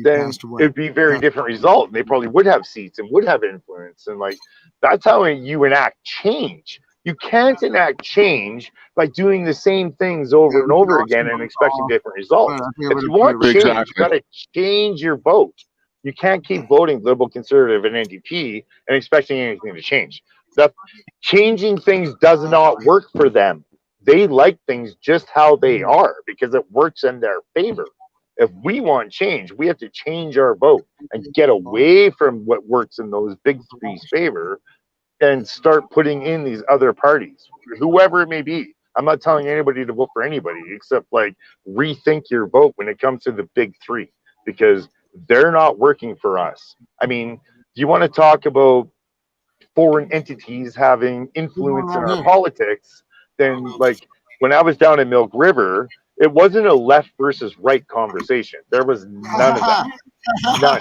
then it'd be a very different result. They probably would have seats and would have influence, and like, that's how you enact change. You can't enact change by doing the same things over and over again and expecting different results. If you want change, you got to change your vote. You can't keep voting Liberal, Conservative, and NDP and expecting anything to change. Changing things does not work for them. They like things just how they are because it works in their favor. If we want change, we have to change our vote and get away from what works in those big three's favor and start putting in these other parties, whoever it may be. I'm not telling anybody to vote for anybody except like rethink your vote when it comes to the big three because they're not working for us. I mean, do you want to talk about foreign entities having influence in our politics? Then, like, when I was down in Milk River, it wasn't a left versus right conversation. There was none of that. None.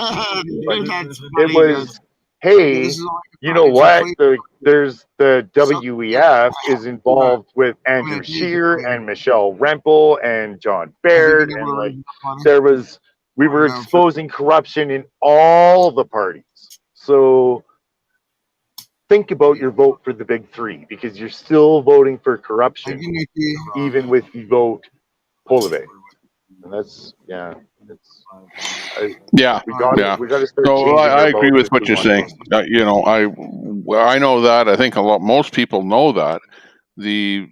Like, That's it funny, was, dude. hey, This is all you know it's a what? complete- There's the WEF is involved with Andrew Scheer and Michelle Rempel and John Baird, and like we were exposing corruption in all the parties. So think about your vote for the big three because you're still voting for corruption, even with the vote Polove. And that's Yeah, we got yeah. we got to start No, changing I our agree votes with if what we you're want saying. change. I know that. I think most people know that. The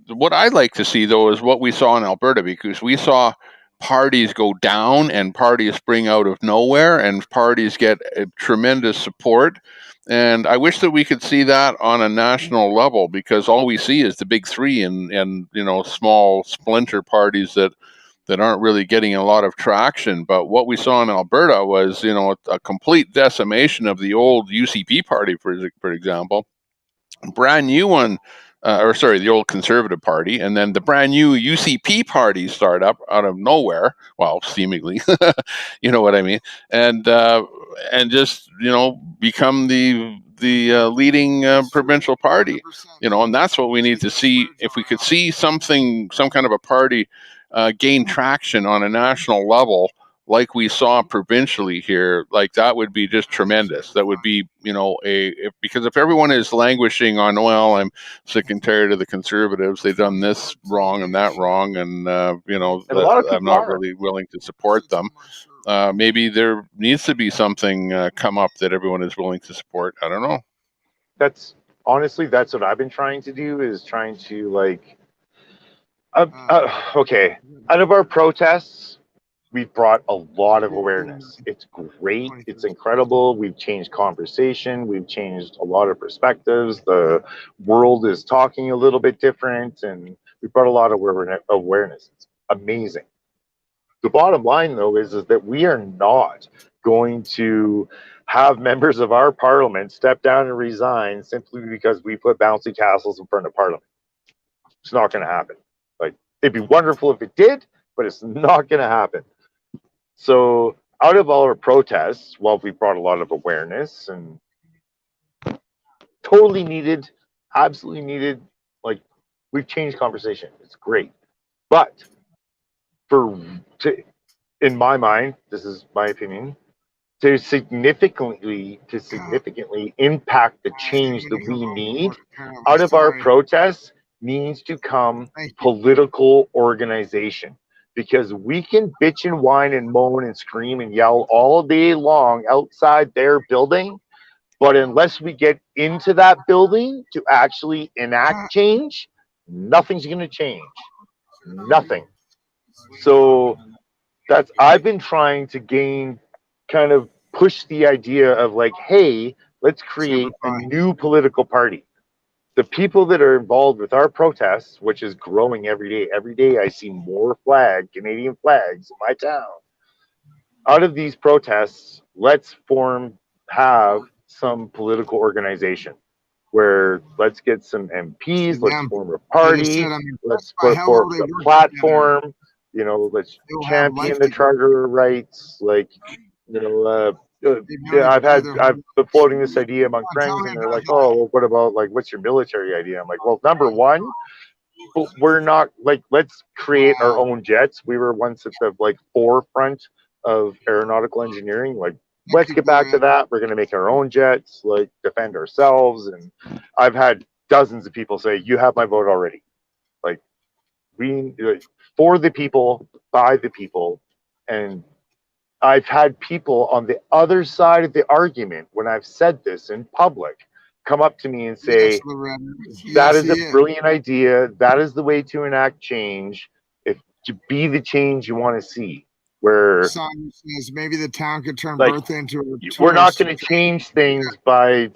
what I'd like to see though is what we saw in Alberta, because we saw parties go down and parties spring out of nowhere and parties get tremendous support. And I wish that we could see that on a national level, because all we see is the big three and small splinter parties that aren't really getting a lot of traction. But what we saw in Alberta was, a complete decimation of the old UCP party, for example. Brand new one, the old Conservative Party, and then the brand new UCP party start up out of nowhere. Well, seemingly, you know what I mean, and just become the leading provincial party. And that's what we need to see. If we could see some kind of a party gain traction on a national level, like we saw provincially here, like that would be just tremendous. That would be, because if everyone is languishing on, well, I'm sick and tired of the Conservatives, they've done this wrong and that wrong, and And a lot of I'm people not are. really willing to support them. Maybe there needs to be something come up that everyone is willing to support. I don't know. That's honestly, that's what I've been trying to do, is trying to like okay, out of our protests, we've brought a lot of awareness. It's great. It's incredible. We've changed conversation. We've changed a lot of perspectives. The world is talking a little bit different, and we brought a lot of awareness. It's amazing. The bottom line, though, is that we are not going to have members of our parliament step down and resign simply because we put bouncy castles in front of parliament. It's not going to happen. Like, it'd be wonderful if it did, but it's not going to happen. So out of all our protests, well, we brought a lot of awareness and totally needed, absolutely needed, like, we've changed conversation. It's great. But in my mind, this is my opinion, to significantly impact the change that we need, out of our protests needs to come political organization. Because we can bitch and whine and moan and scream and yell all day long outside their building, but unless we get into that building to actually enact change, nothing's going to change. Nothing. So I've been trying to kind of push the idea of like, hey, let's create a new political party. The people that are involved with our protests, which is growing every day. Every day I see more Canadian flags in my town. Out of these protests, let's have some political organization where let's get some MPs, let's form a party, let's put forth a platform, let's champion the charter rights. Like, I've been floating this idea among friends, and they're like, "Oh, well, what about like, what's your military idea?" I'm like, "Well, number one, we're not like, let's create our own jets." We were once at the like forefront of aeronautical engineering. Like, let's get back to that. We're going to make our own jets, like defend ourselves. And I've had dozens of people say, "You have my vote already." Like, we for the people, by the people. And I've had people on the other side of the argument when I've said this in public come up to me and Yes, say, Loretta. that Yes, is he a is. brilliant idea. That is the way to enact change. If to be the change you want to see, where Sonia says maybe the town could turn like Bertha into a we're not tourist. going to change things by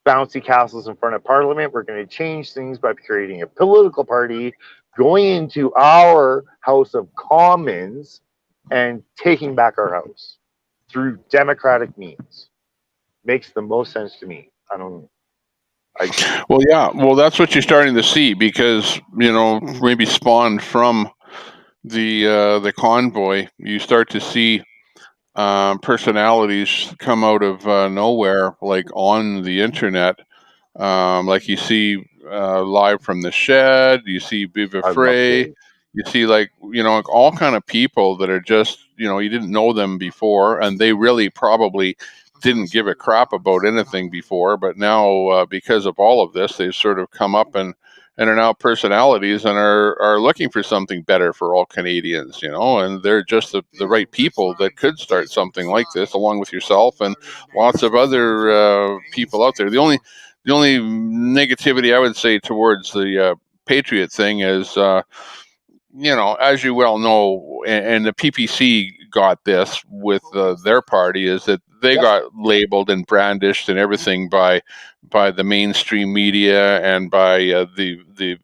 bouncy castles in front of Parliament. We're going to change things by creating a political party, going into our House of Commons, and taking back our house through democratic means. Makes the most sense to me. I don't know. Well, yeah. Well, that's what you're starting to see because maybe spawned from the convoy. You start to see personalities come out of nowhere, like on the internet. Like you see live from the shed. You see Viva I love Frey. Dave. You see like all kind of people that are just you didn't know them before, and they really probably didn't give a crap about anything before, but now because of all of this, they've sort of come up and are now personalities and are looking for something better for all Canadians, and they're just the right people that could start something like this, along with yourself and lots of other people out there. The only negativity I would say towards the Patriot thing is, as you well know, and the PPC got this with their party, is that they got labeled and brandished and everything by the mainstream media and by the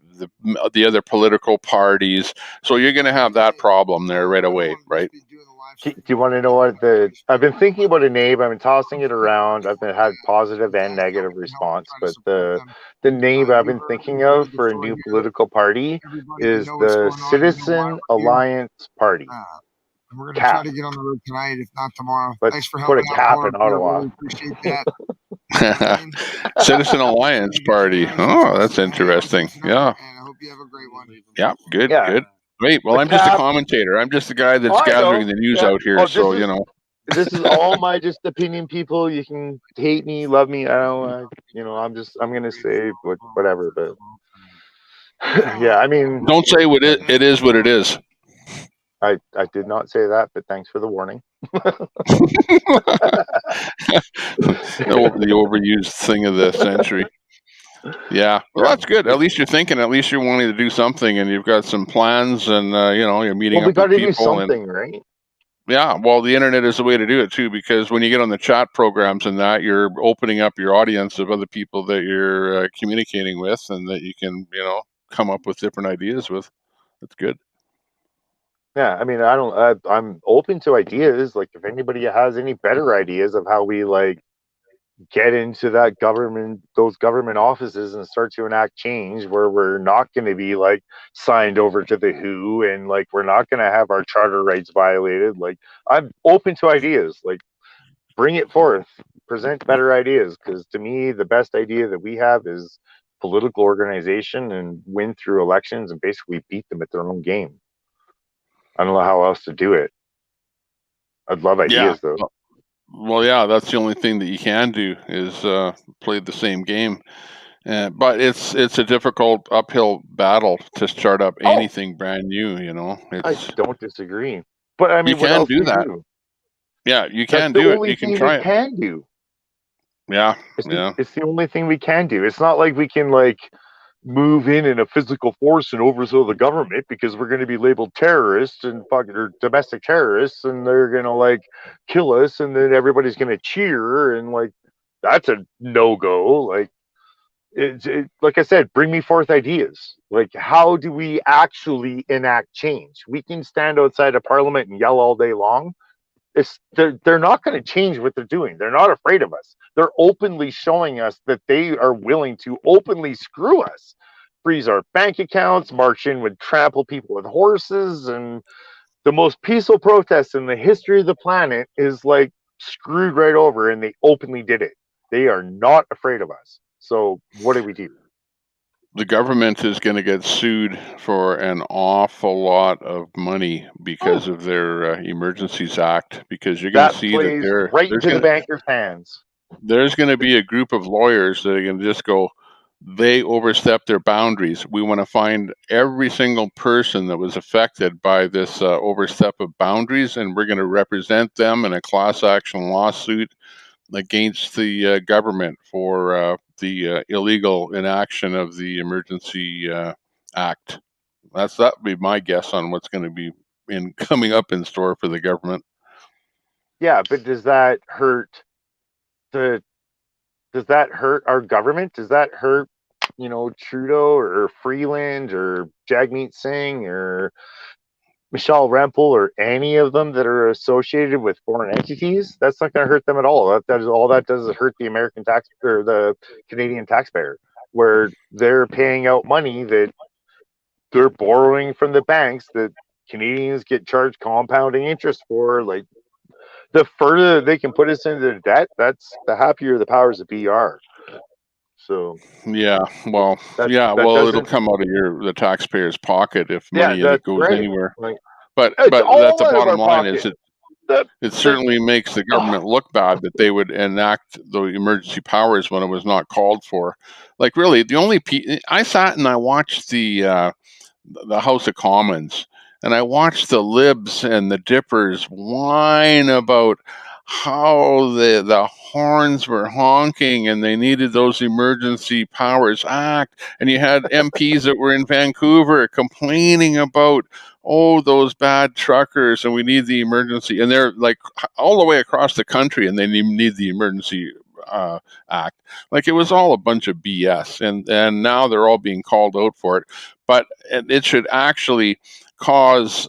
other political parties. So you're going to have that problem there right away, right? Do you want to know what I've been thinking about a name. I've been tossing it around. I've had positive and negative response, but the name I've been thinking of for a new political party is the Citizen Alliance Party. And we're going to try to get on the road tonight, if not tomorrow. Let's Thanks for put helping a out, cap Laura. in Ottawa. Really appreciate that. Citizen Alliance Party. Oh, that's interesting. Yeah. And I hope you have a great one. Yeah. Good. Yeah. Good. Great. Well, The I'm just a cap- commentator. I'm just the guy that's Oh, I gathering know. the news Yeah. out here. Oh, this So is- This is all my just opinion, people. You can hate me, love me. I don't. I'm gonna say whatever. But yeah, I mean, don't say what it is. What it is. I did not say that, but thanks for the warning. The overused thing of the century. Yeah, well, that's good. At least you're thinking. At least you're wanting to do something, and you've got some plans, and you're meeting Well, we up got with to do people. And something, right? yeah, well, the internet is the way to do it too, because when you get on the chat programs and that, you're opening up your audience of other people that you're communicating with, and that you can come up with different ideas with. That's good. Yeah, I mean, I'm open to ideas. Like, if anybody has any better ideas of how we get into those government offices and start to enact change, where we're not going to be signed over to the WHO, and we're not going to have our charter rights violated. I'm open to ideas. Bring it forth, present better ideas. Because to me, the best idea that we have is political organization and win through elections and basically beat them at their own game. I don't know how else to do it. I'd love ideas though. Well, yeah, that's the only thing that you can do is play the same game. But it's a difficult uphill battle to start up anything brand new. I don't disagree, but I mean, you what can else do do that. you do? Yeah, you That's can the do it. only You can thing try we it. can do. Yeah, It's the only thing we can do. It's not like we can move in a physical force and overthrow the government, because we're going to be labeled terrorists and or domestic terrorists, and they're going to kill us, and then everybody's going to cheer, and that's a no-go. Like I said, bring me forth ideas. How do we actually enact change? We can stand outside of Parliament and yell all day long. They're not going to change what they're doing. They're not afraid of us. They're openly showing us that they are willing to openly screw us, freeze our bank accounts, march in with trample people with horses, and the most peaceful protest in the history of the planet is screwed right over, and they openly did it. They are not afraid of us. So what do we do? The government is going to get sued for an awful lot of money because of their Emergencies Act, because you're going to see that plays right into the banker's hands. There's going to be a group of lawyers that are going to just go, they overstepped their boundaries. We want to find every single person that was affected by this overstep of boundaries, and we're going to represent them in a class action lawsuit against the government for the illegal inaction of the Emergency Act. That would be my guess on what's going to be coming up in store for the government. Yeah, but does that hurt our government? Does that hurt, Trudeau or Freeland or Jagmeet Singh or Michelle Rempel or any of them that are associated with foreign entities? That's not going to hurt them at all. All that does is hurt the American tax or the Canadian taxpayer, where they're paying out money that they're borrowing from the banks that Canadians get charged compounding interest for. Like, the further they can put us into debt, that's the happier the powers that be are. So it'll come out of the taxpayer's pocket if money goes anywhere. But that's the bottom line is it certainly makes the government look bad that they would enact the emergency powers when it was not called for. Like, really, the only I sat and I watched the House of Commons, and I watched the libs and the dippers whine about how the horns were honking and they needed those Emergency Powers Act. And you had MPs that were in Vancouver complaining about, those bad truckers, and we need the emergency. And they're like all the way across the country, and they need the Emergency Act. Like, it was all a bunch of BS. And now they're all being called out for it. But it should actually cause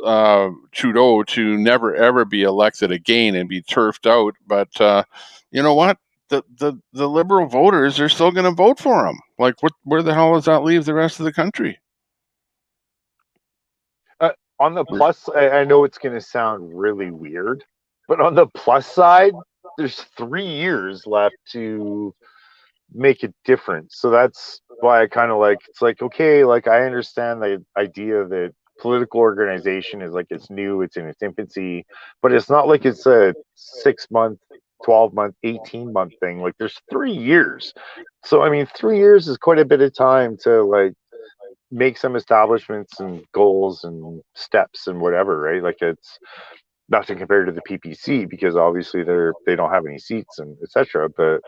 Trudeau to never ever be elected again and be turfed out. But you know what? The Liberal voters are still going to vote for him. Like, where the hell does that leave the rest of the country? On the plus, I know it's going to sound really weird, but on the plus side, there's 3 years left to make a difference. So that's why I kind of it's like, okay, like, I understand the idea that political organization is like, it's new, it's in its infancy, but it's not like it's a 6-month, 12-month, 18-month thing. Like, there's 3 years. So, I mean, 3 years is quite a bit of time to like make some establishments and goals and steps and whatever, right? Like, it's nothing compared to the PPC because obviously they don't have any seats and etc. But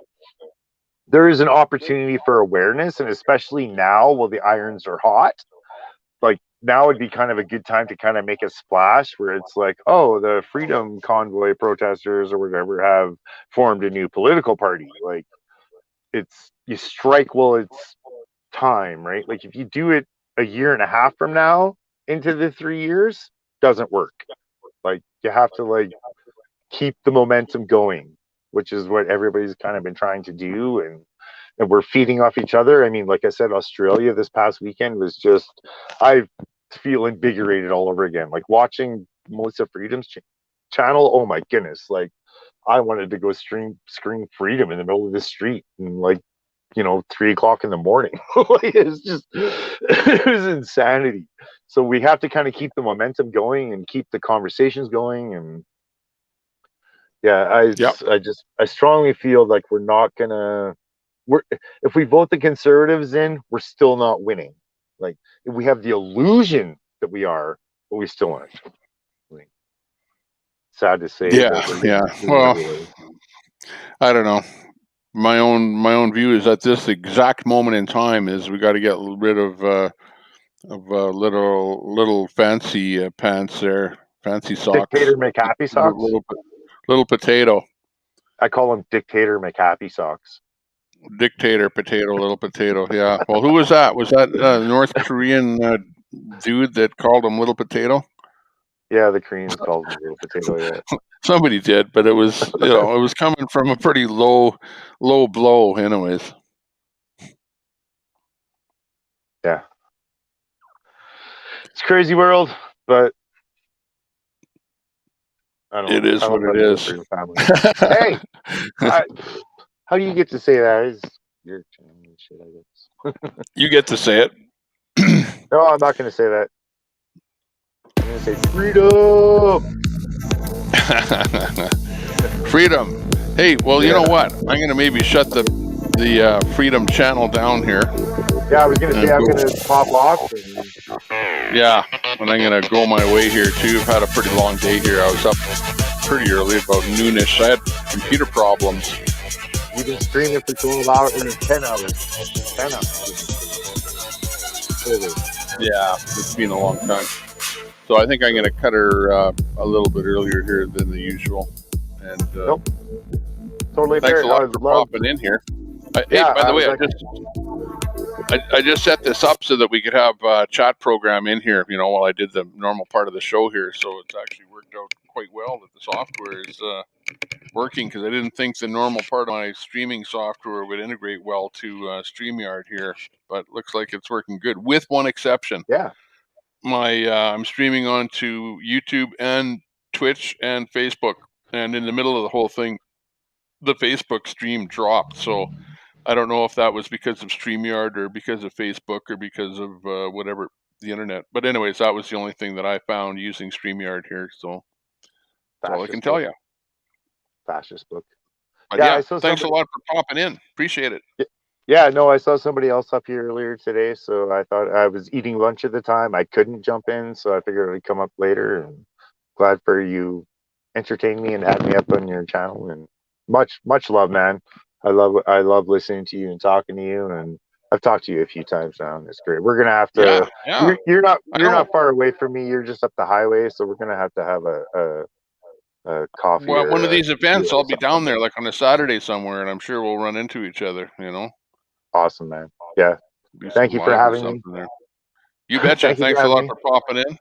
there is an opportunity for awareness, and especially now while the irons are hot, like, now would be kind of a good time to kind of make a splash where it's like, the Freedom Convoy protesters or whatever have formed a new political party. Like, you strike while it's time, right? Like, if you do it a year and a half from now into the 3 years, doesn't work. Like, you have to like keep the momentum going, which is what everybody's kind of been trying to do, and we're feeding off each other. I mean, like I said, Australia this past weekend was just, I feel invigorated all over again. Like, watching Melissa Freedom's channel, oh my goodness, like, I wanted to go scream freedom in the middle of the street and 3 o'clock in the morning. Like, it was insanity. So we have to kind of keep the momentum going and keep the conversations going. And I strongly feel like if we vote the Conservatives in, we're still not winning. Like, if we have the illusion that we are, but we still aren't. Like, sad to say. Well, I don't know. My own view is at this exact moment in time is we got to get rid of little fancy pants there, fancy socks. Dictator McHappy socks. Little potato. I call them Dictator McHappy socks. Dictator potato, little potato. Yeah. Well, who was that? Was that North Korean dude that called him little potato? Yeah, the Koreans called him little potato. Yeah. Somebody did, but it was it was coming from a pretty low blow, anyways. Yeah. It's a crazy world, but I don't know. It is what it is. Hey, how do you get to say that? It's your shit, I guess. You get to say it. No, I'm not going to say that. I'm going to say freedom. Freedom. Hey, well, you know what? I'm going to maybe shut the Freedom channel down here. Yeah, I was going to say I'm going to pop off. Yeah, and I'm going to go my way here, too. I've had a pretty long day here. I was up pretty early, about noonish. I had computer problems. You can stream it for 12 hours or 10 hours. 10 hours. Yeah, it's been a long time. So I think I'm going to cut her a little bit earlier here than the usual. And Totally thanks fair. a lot I for love. popping in here. Yeah, Hey, by the I way, was I just set this up so that we could have a chat program in here, while I did the normal part of the show here. So it's actually worked out quite well that the software is working, because I didn't think the normal part of my streaming software would integrate well to StreamYard here. But looks like it's working good, with one exception. Yeah. I'm streaming onto YouTube and Twitch and Facebook, and in the middle of the whole thing, the Facebook stream dropped. So I don't know if that was because of StreamYard or because of Facebook or because of whatever, the internet. But anyways, that was the only thing that I found using StreamYard here. So that's all I can tell you. Fascist book. But Yeah, I saw thanks a somebody- lot for popping in. Appreciate it. Yeah, no, I saw somebody else up here earlier today, so I thought I was eating lunch at the time. I couldn't jump in, so I figured I'd come up later. And glad for you entertain me and add me up on your channel. And much love, man. I love listening to you and talking to you. And I've talked to you a few times now, and it's great. We're gonna have to. Yeah. You're not far away from me. You're just up the highway, so we're gonna have a coffee. Well, or one of these events, I'll be something. down there like on a Saturday somewhere, and I'm sure we'll run into each other. Awesome, man. Yeah. Do Thank some you for live or having me. something there. You betcha. Thank you for Thanks a having lot me. for popping in. Yep,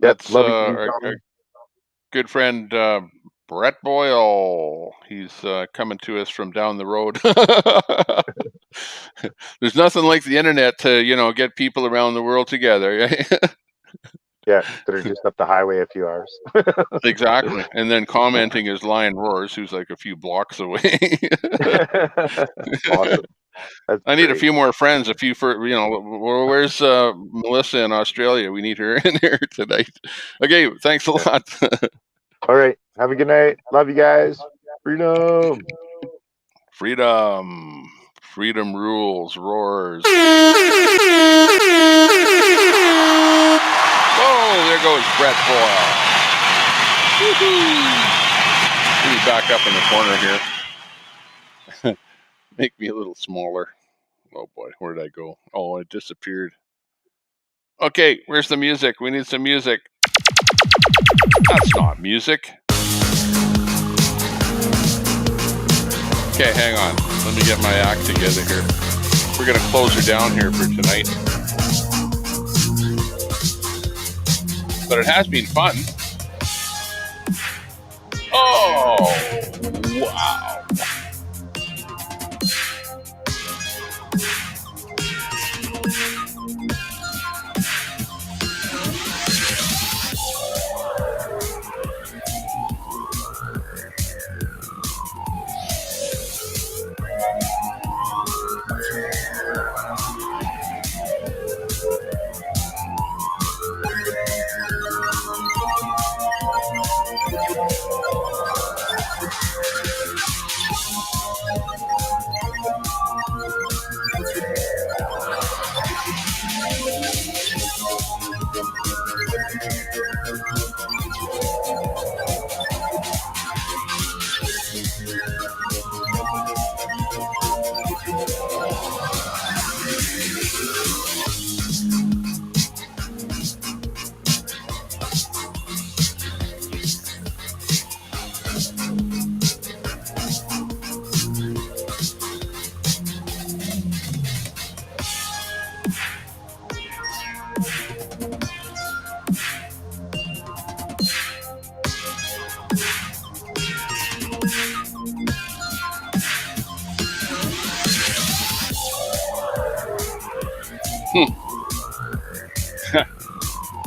That's love you, our Tommy. good friend Brett Boyle. He's coming to us from down the road. There's nothing like the internet to get people around the world together. Yeah, that are just up the highway a few hours. Exactly. And then commenting as Lion Roars, who's like a few blocks away. Awesome. That's I need a great. few more friends. Where's Melissa in Australia? We need her in here tonight. Okay, thanks a lot. All right. Have a good night. Love you guys. Freedom. Freedom rules. Roars. Oh, there goes Brett Boyle. Let me back up in the corner here. Make me a little smaller. Oh boy, where did I go? Oh, it disappeared. Okay, where's the music? We need some music. That's not music. Okay, hang on. Let me get my act together here. We're going to close her down here for tonight. But it has been fun. Oh, wow.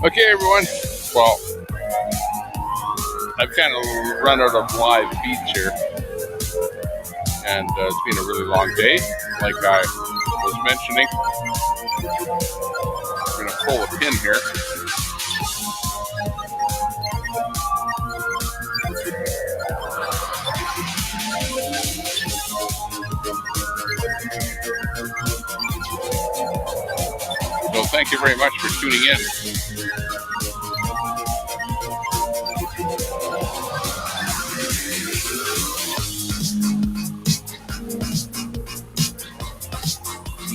Okay, everyone. Well, I've kind of run out of live feeds here. And it's been a really long day, like I was mentioning. I'm going to pull a pin here. So thank you very much for tuning in.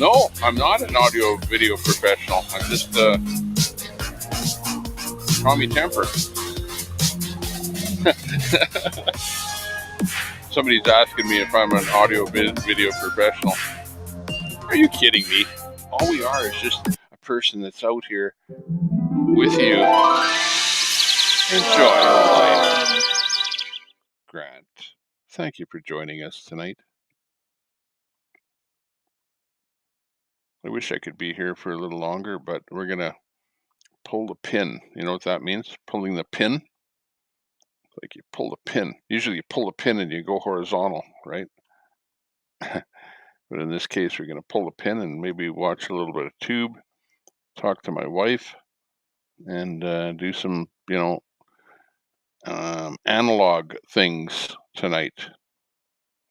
No, I'm not an audio video professional. I'm just Tommy Temper. Somebody's asking me if I'm an audio video professional. Are you kidding me? All we are is just a person that's out here with you, enjoying life. Grant, thank you for joining us tonight. I wish I could be here for a little longer, but we're going to pull the pin. You know what that means? Pulling the pin? Like you pull the pin. Usually you pull the pin and you go horizontal, right? But in this case, we're going to pull the pin and maybe watch a little bit of tube, talk to my wife, and do some, analog things tonight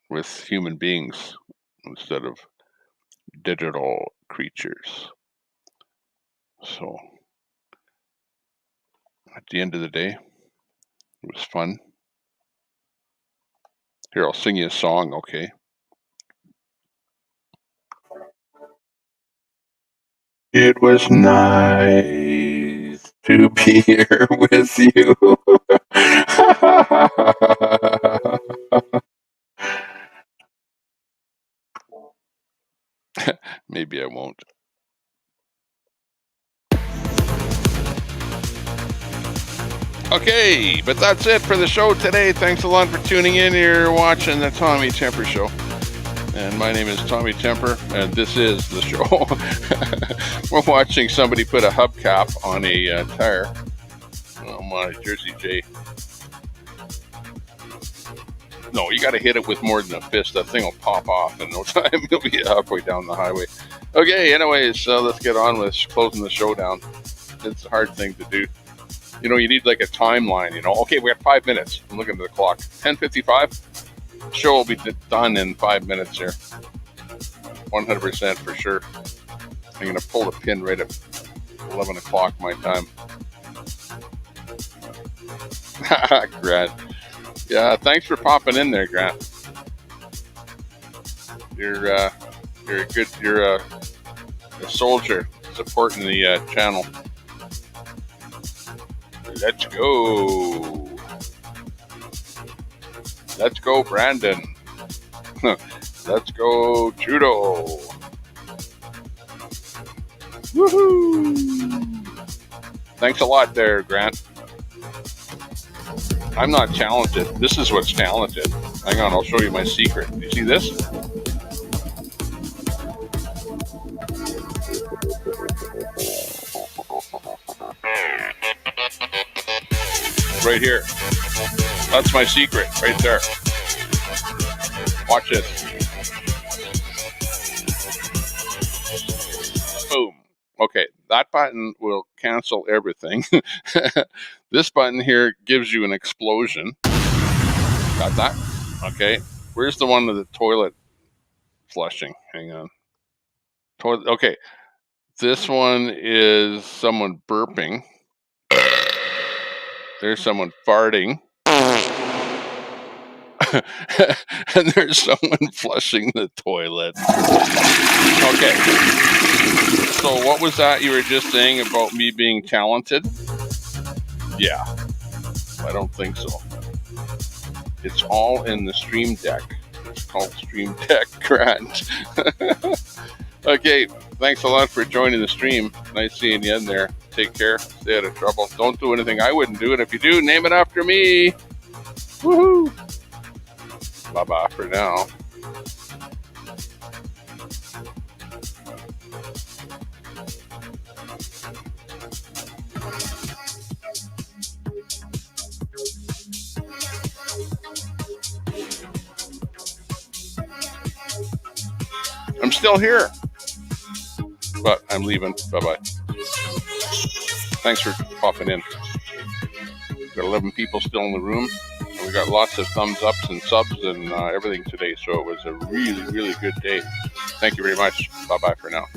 with human beings instead of digital creatures. So at the end of the day, it was fun. Here, I'll sing you a song, okay? It was nice to be here with you. Maybe I won't. Okay, but that's it for the show today. Thanks a lot for tuning in. You're watching the Tommy Temper Show. And my name is Tommy Temper, and this is the show. We're watching somebody put a hubcap on a tire. Oh my, Jersey J. No, you got to hit it with more than a fist. That thing will pop off in no time. You'll be halfway down the highway. Okay, anyways, let's get on with closing the show down. It's a hard thing to do. You need like a timeline, Okay, we got 5 minutes. I'm looking at the clock. 10:55. Show will be done in 5 minutes here. 100% for sure. I'm going to pull the pin right at 11 o'clock my time. Grant. Yeah, thanks for popping in there, Grant. You're a soldier supporting the channel. Let's go. Let's go, Brandon. Let's go, Judo. Woohoo! Thanks a lot there, Grant. I'm not talented. This is what's talented. Hang on, I'll show you my secret. You see this? Right here. That's my secret, right there. Watch this. Boom. Okay, that button will cancel everything. This button here gives you an explosion. Got that? Okay. Where's the one with the toilet flushing? Hang on. Toilet. Okay. This one is someone burping. There's someone farting. And there's someone flushing the toilet. Okay. So what was that you were just saying about me being talented? Yeah. I don't think so. It's all in the Stream Deck. It's called Stream Deck, Grant. Okay. Thanks a lot for joining the stream. Nice seeing you in there. Take care. Stay out of trouble. Don't do anything I wouldn't do. And if you do, name it after me. Woohoo! Bye-bye for now. I'm still here, but I'm leaving. Bye-bye. Thanks for popping in. Got 11 people still in the room. We got lots of thumbs ups and subs and everything today, so it was a really, really good day. Thank you very much. Bye-bye for now.